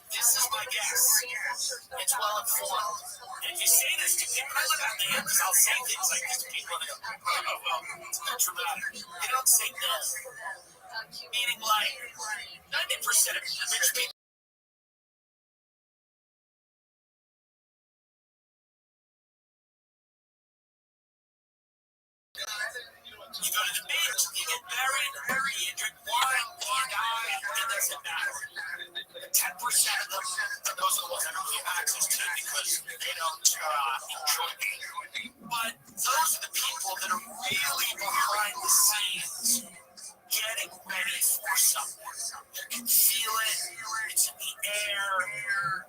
This is my guess. It's well informed. And if you say this to people, I live out in the Hamptons, I'll say things like this to people, and they go, oh, well, it's not dramatic. They don't say no. Meaning like 90% of rich people. You go to the beach, you get married, you drink wine, you die, it doesn't matter. 10% of them, those are the ones that don't have access to it because they don't enjoy me. But those are the people that are really behind the scenes, getting ready for something. You can feel it, it's in the air.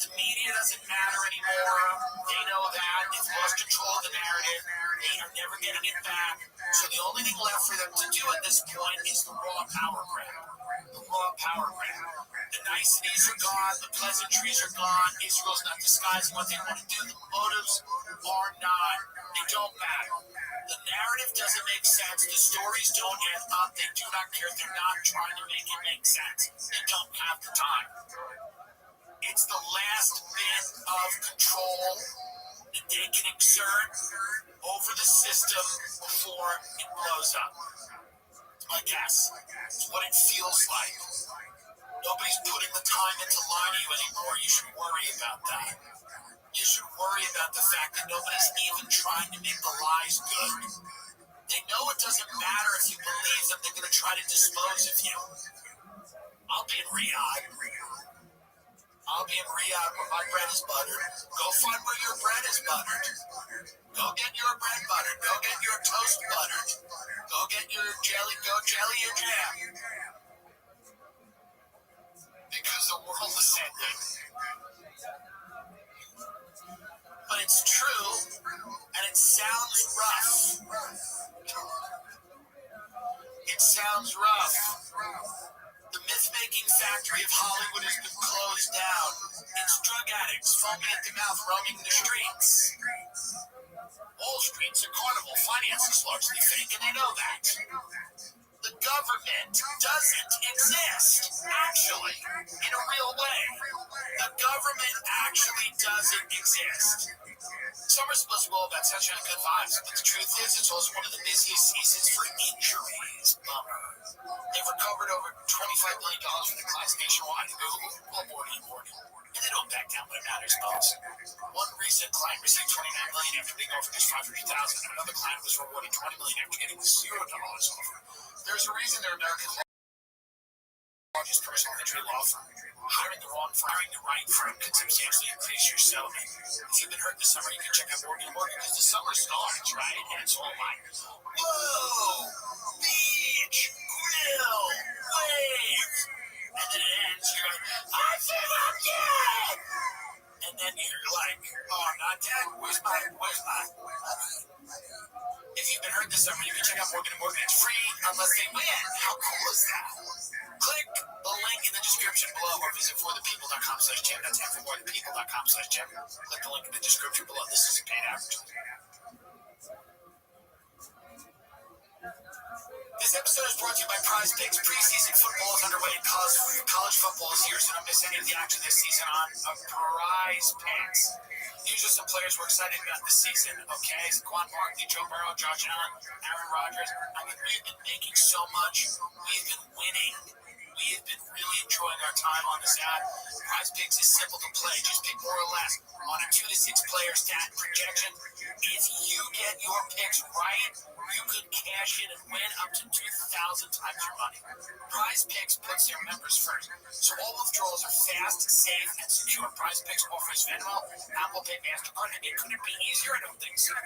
The media doesn't matter anymore. They know that. They've lost control of the narrative. They are never getting it back. So the only thing left for them to do at this point is the raw power grab. The raw power grab. The niceties are gone. The pleasantries are gone. Israel's not disguising what they want to do. The motives are not. They don't matter. The narrative doesn't make sense. The stories don't add up. They do not care. They're not trying to make it make sense. They don't have the time. It's the last bit of control that they can exert over the system before it blows up. It's my guess. It's what it feels like. Nobody's putting the time into lie to you anymore. You should worry about that. You should worry about the fact that nobody's even trying to make the lies good. They know it doesn't matter if you believe them. They're going to try to dispose of you. I'll be in Riyadh. I'll be in Riyadh where my bread is buttered. Go find where your bread is buttered. Go get your bread buttered. Go get your toast buttered. Go get your jelly. Go jelly your jam. Because the world is ending. But it's true, and it sounds rough. It sounds rough. The myth-making factory of Hollywood has been closed down. It's drug addicts foaming at the mouth roaming the streets. Wall Street's a carnival. Finance is largely fake, and they know that. The government doesn't exist, actually, in a real way. The government actually doesn't exist. Summer's supposed to be all about sunshine and good vibes, but the truth is it's also one of the busiest seasons for injuries. Bummer. They've recovered over $25 million from the class nationwide. All boarding. And they don't back down when it matters most. One recent client received $29 million after being offered just $500,000, and another client was rewarded $20 million after getting $0 offer. There's a reason they're America's largest personal injury law firm. Hiring the wrong firm, hiring the right firm can substantially increase your settlement. If you've been hurt this summer, you can check out Morgan & Morgan because the summer starts, right? And it's all like, whoa, beach, grill, waves. And then it ends, you're like, I think I'm dead! And then you're like, oh, I'm not dead? Where's my? If you've been hurt this summer, you can check out Morgan & Morgan. It's free unless they win. How cool is that? Click the link in the description below or visit forthepeople.com/Jim. That's forthepeople.com/Jim. Click the link in the description below. This is a paid advertisement. This episode is brought to you by Prize Picks. Preseason football is underway and college football is here, so don't miss any of the action this season on Prize Picks. These are some players we're excited about this season, okay? Saquon Barkley, Joe Burrow, Josh Allen, Aaron Rodgers. I mean, we've been making so much. We've been winning. We have been really enjoying our time on this app. Prize Picks is simple to play. Just pick more or less on a 2 to 6 player stat projection. If you get your picks right, you could cash in and win up to 2,000 times your money. Prize Picks puts their members first, so all withdrawals are fast, safe, and secure. Prize Picks offers Venmo, Apple Pay, MasterCard. I mean, could it be easier? I don't think so.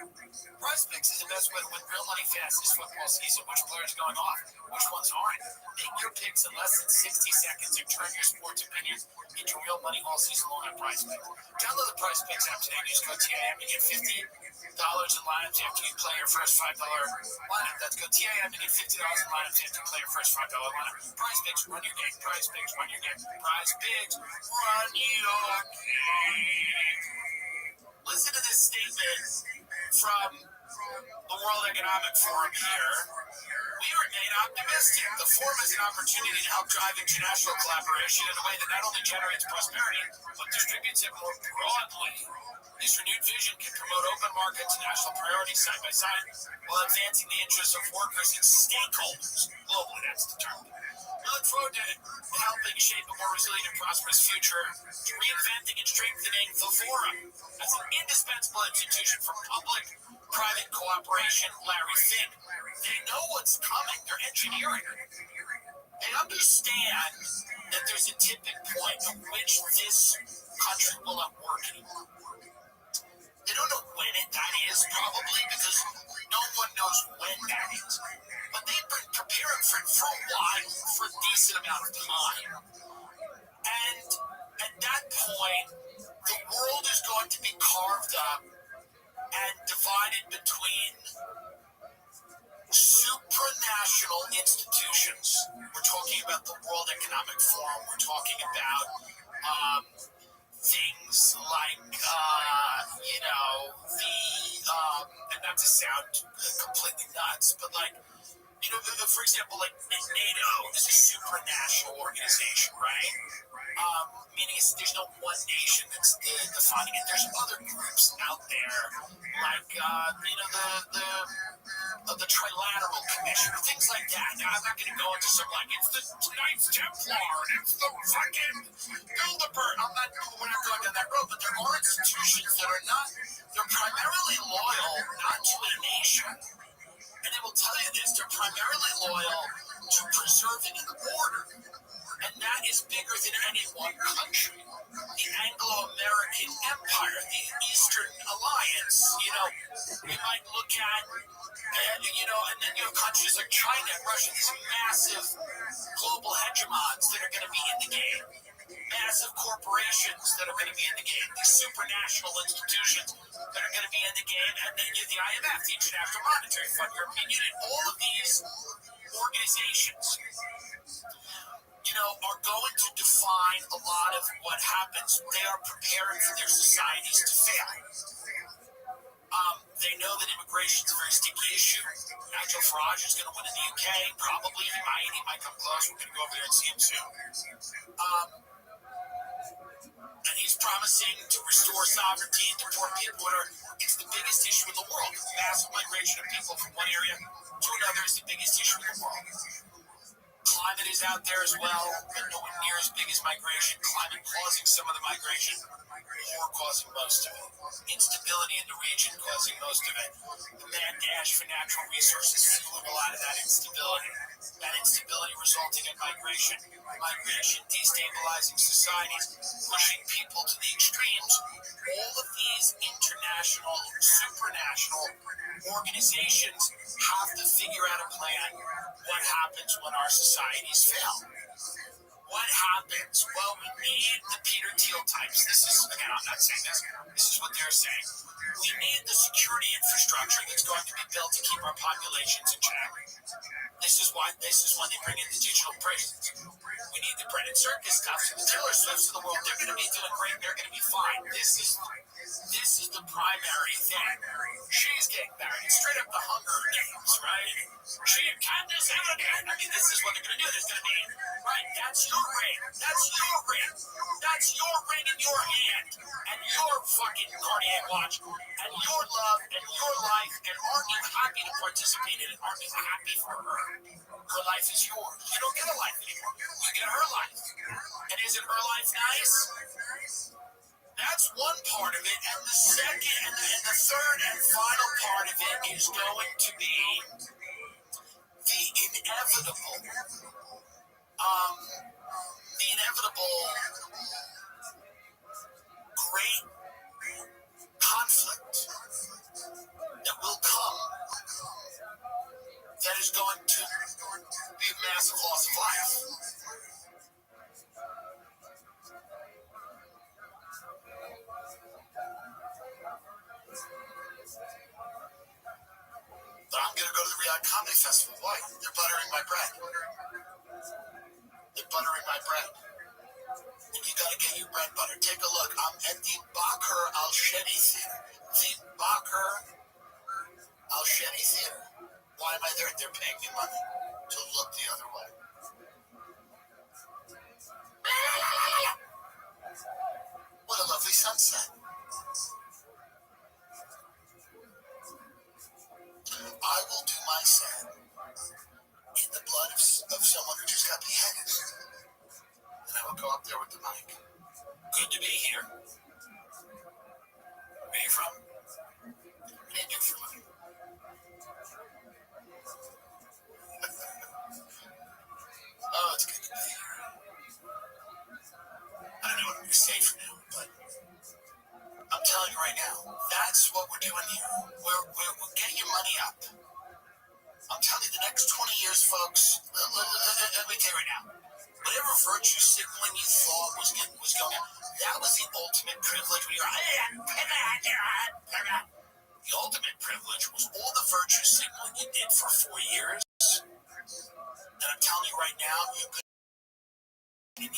Prize Picks is the best way to win real money fast this football season. Which players are going off? Which ones aren't? Make your picks in less than 60 seconds and turn your sports opinions into real money all season long on Prize Picks. Download the Prize Picks app today and use code TIM to get $50 in lineups after you play your first $5 lineup. That's code TIM to get $50 in lineups after you play your first $5 lineup. Prize Picks, run your game. Prize Picks, run your game. Prize Picks, run your game. Listen to this statement from the World Economic Forum here, we remain optimistic. The forum is an opportunity to help drive international collaboration in a way that not only generates prosperity, but distributes it more broadly. This renewed vision can promote open markets and national priorities side by side, while advancing the interests of workers and stakeholders. Globally, that's the term. We look forward to helping shape a more resilient and prosperous future, to reinventing and strengthening the forum as an indispensable institution for public-private cooperation. Larry Fink, they know what's coming. They're engineering it. They understand that there's a tipping point at which this country will not work anymore. They don't know when that is, probably, because no one knows when that is. But they've been preparing for it for a while, for a decent amount of time. And at that point, the world is going to be carved up and divided between supranational institutions. We're talking about the World Economic Forum. We're talking about things like, and not to sound completely nuts, but like, for example, like NATO is a supranational organization, right? Meaning there's no one nation that's defining it. There's other groups out there, like, the Trilateral Commission, things like that. Now, I'm not going to go into some, like, it's the Knights Templar, and it's the fucking Bilderberg. We're not going down that road, but there are institutions that are not, they're primarily loyal not to a nation, and they will tell you this, they're primarily loyal to preserving the border, and that is bigger than any one country. The Anglo-American Empire, the Eastern Alliance, you might look at, and then you have countries like China and Russia, these massive global hegemons that are going to be in the game, massive corporations that are going to be in the game, these supranational institutions that are going to be in the game, and then you have the IMF, the International Monetary Fund, European Union, all of these organizations, are going to define a lot of what happens. They are preparing for their societies to fail. They know that immigration is a very sticky issue. Nigel Farage is going to win in the UK. Probably he might come close. We're going to go over there and see him soon. And he's promising to restore sovereignty and deport people. It's the biggest issue in the world. Massive migration of people from one area to another is the biggest issue in the world. Climate is out there as well, but nowhere near as big as migration. Climate causing some of the migration, war causing most of it. Instability in the region causing most of it. The mad dash for natural resources fueling a lot of that instability. That instability resulting in migration. Migration destabilizing societies, pushing people to the extremes. All of these international, supranational organizations have to figure out a plan. What happens when our societies fail? What happens? Well, we need the Peter Thiel types. This is, again, I'm not saying this. This is what they're saying. We need the security infrastructure that's going to be built to keep our populations in check. This is when they bring in the digital prisons. We need the Brennan Circus stuff. So the Taylor Swifts of the world, they're going to be doing great. They're going to be fine. This is the primary thing. She's getting married. It's straight up the Hunger Games, right? She and Candace Everdeen. I mean, this is what they're going to do. There's going to be, right, that's your ring. That's your ring. That's your ring in your hand. And your fucking Cartier watch. And your love and your life. And aren't you happy to participate in it? Aren't you happy for her? Her life is yours. You don't get a life anymore. You get her life. And isn't her life nice? That's one part of it. And the second and the third and final part of it is going to be the inevitable great conflict that will come that is going to be a massive loss of life. But I'm going to go to the Riyadh Comedy Festival. Why? They're buttering my bread. They're buttering my bread. And you got to get your bread buttered. Take a look. I'm at the Bakr al-Shadi Theater. The Bakr I'll shed a theater. Why am I there? They're paying me money to look the other way. What a lovely sunset. I will do my set in the blood of someone who just got beheaded. And I will go up there with the mic. Good to be here. Where are you from? What do you do for money? Oh, it's good to be here. I don't know what I'm going to say for now, but I'm telling you right now, that's what we're doing here. We're getting your money up. I'm telling you, the next 20 years, folks, let me tell you right now, whatever virtue signaling you thought was going on, that was the ultimate privilege when you're the ultimate privilege was all the virtue signaling you did for 4 years. And I'm telling you right now, you could need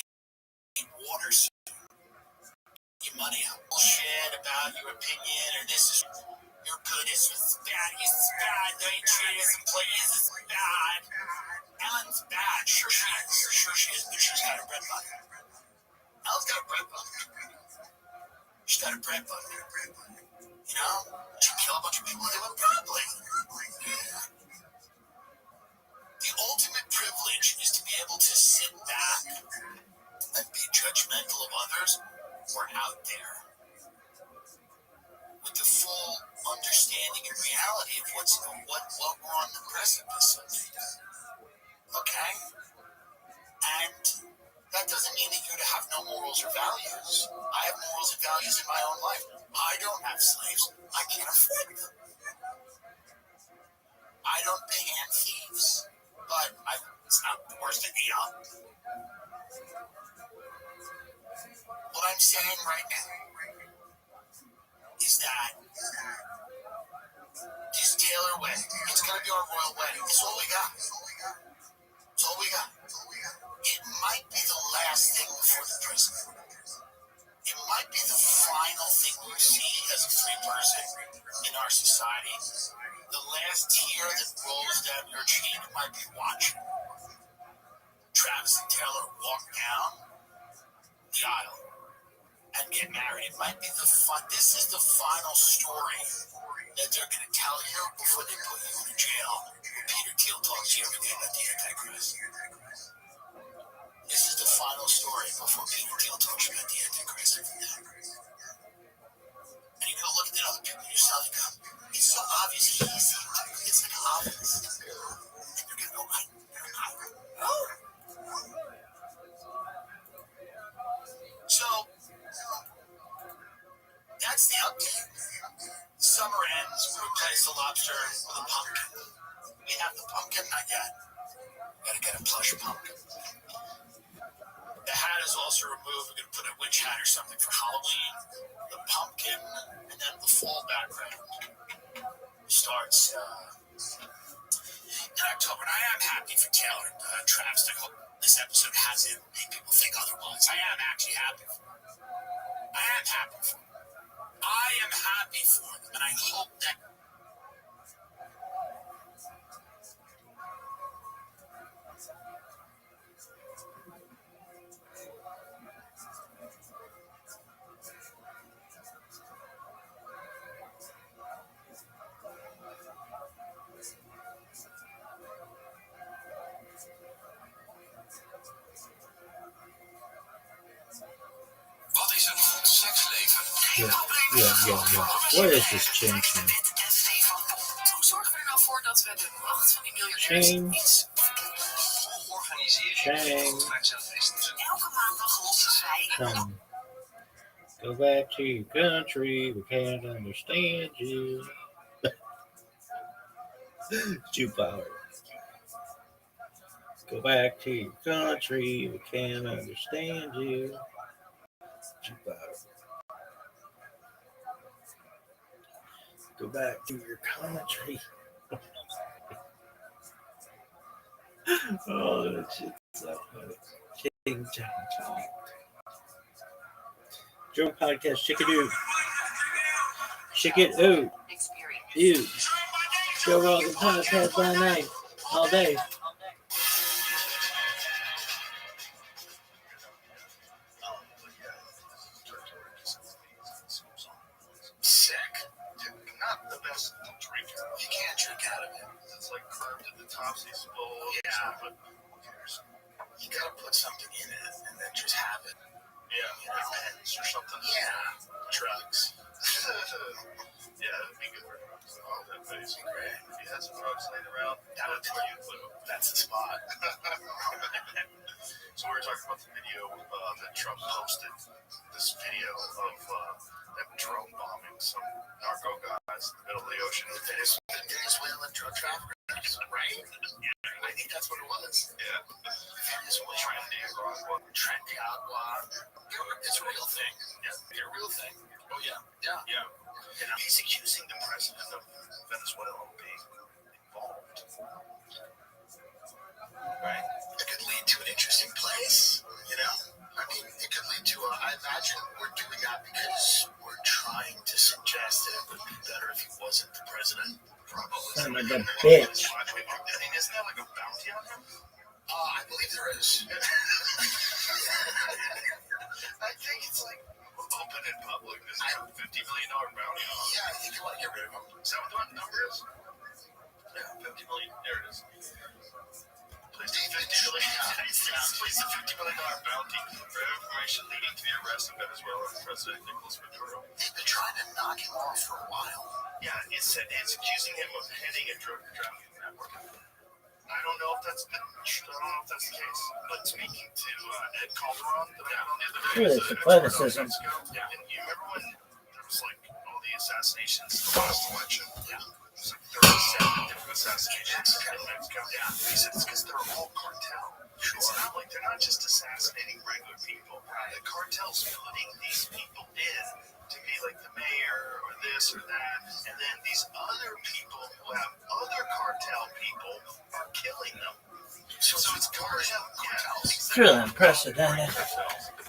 water soon. Your money up. Bullshit about your opinion or this is you're good, this is bad, this is bad, the way you treat us employees is bad. Ellen's bad. Sure she is, but she's got a bread button. Ellen's got a bread button. She's got a bread button. You know? She kill a bunch of people and do it probably. The ultimate privilege is to be able to sit back and be judgmental of others. We're out there with the full understanding and reality of what we're on the precipice of. Okay? And that doesn't mean that you're to have no morals or values. I have morals and values in my own life. I don't have slaves. I can't afford them. I don't ban thieves. But it's not the worst idea. What I'm saying right now is that this Taylor way, it's going to be our royal wedding. It's all we got. It's all we got. It might be the last thing before the prison. It might be the final thing we see as a free person in our society. The last tear that rolls down your cheek might be watching Travis and Taylor walk down the aisle and get married. It might be this is the final story that they're going to tell you before they put you in jail. Peter Thiel talks to you every day about the Antichrist. This is the final story before Peter Thiel talks to you about the Antichrist every day. And you're going to look at other people yourself and go, it's so obvious he's the Antichrist. It's like obvious. And you're going to go, I know. So, that's the update. Summer ends, we replace the lobster with a pumpkin. We have the pumpkin, not yet. Gotta get a plush pumpkin. The hat is also removed. We're gonna put a witch hat or something for Halloween. The pumpkin, and then the fall background starts in October. And I am happy for Taylor and Travis. I hope this episode hasn't made people think otherwise. I am actually happy for them. I am happy for them. I am happy for them, and I hope that wat is een goed seksleven? Where is this chin? Hoe zorgen we er nou voor dat we de macht van die miljardairs iets organiseren? Elke maandag lossen zij. Go back to your country. We can't understand you. Jew power. Go back to your country. We can't understand you. Jew power. Go back to your country. Oh, that shit's so funny. Ching, ching, ching. Joe podcast, chicken-oo. Chicken-oo. Ew. Joe Rogan podcast by night, all day. Sick. Not the best drink. You can't drink out of it. It's like curved at the top, so you spill. Yeah, but who cares? You gotta put something in it and then just have it. Yeah, like pens or something. Yeah, drugs. Yeah, that'd be good for drugs. Oh, that'd be great. If you had some drugs laying around, that would tell you. That's the spot. So we were talking about the video that Trump posted. This video of them drone bombing some narco guys in the middle of the ocean. Venezuelan drug traffickers, right? Yeah, I think that's what it was. Yeah. Venezuela. Trendy Agua. It's a real thing. Yeah, it's a real thing. Oh, yeah. Yeah. Yeah. And he's accusing the president of Venezuela of being involved. Right? It could lead to an interesting place, you know? I mean, it could lead to I imagine we're doing that because we're trying to suggest that it would be better if he wasn't the president. Probably. Son of a bitch. I mean, isn't there like a bounty on him? I believe there is. I think it's like open in public. There's like a $50 million bounty on him. Yeah, I think you want to get rid of him. Is that what the number is? Yeah, 50 million. There it is. Please, $50 million. Please, a $50 million bounty for information leading to the arrest of Venezuela's President Nicolas Maduro. They've been trying to knock him off for a while. Yeah, it's accusing him of heading a drug trafficking network. I don't know if that's the case. But speaking to Ed Calderon, the man on the other day, Really, athleticism. yeah, and you remember when there was like all the assassinations in the last election? Yeah. There's like 37 different assassinations in Mexico. Yeah. He said it's because they're all cartel. Sure. It's not like they're not just assassinating regular people. Right. The cartel's putting these people in to be like the mayor or this or that, and then these other people who have other cartel people are killing them. So it's cartel. Yeah, It's really unprecedented.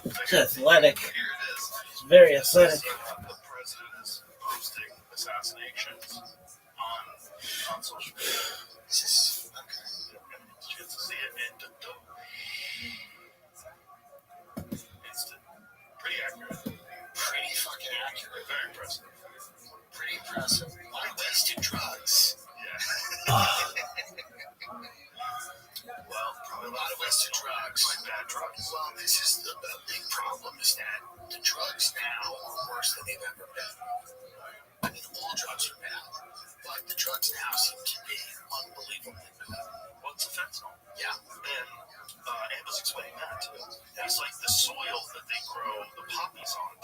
It's athletic. Here it is. It's very athletic. The president is posting assassinations on social media. This is okay. You get to see it and it's pretty accurate. Pretty fucking accurate. Very impressive. Pretty impressive. A lot of wasted drugs. Yeah. Well, probably a lot of wasted drugs. Like bad drugs. Well, this is the big problem is that the drugs now are worse than they've ever been. I mean, all drugs are bad, but the drugs now seem to be unbelievably bad. Well, it's fentanyl. Yeah. And Ed was explaining that too. It's like the soil that they grow the poppies on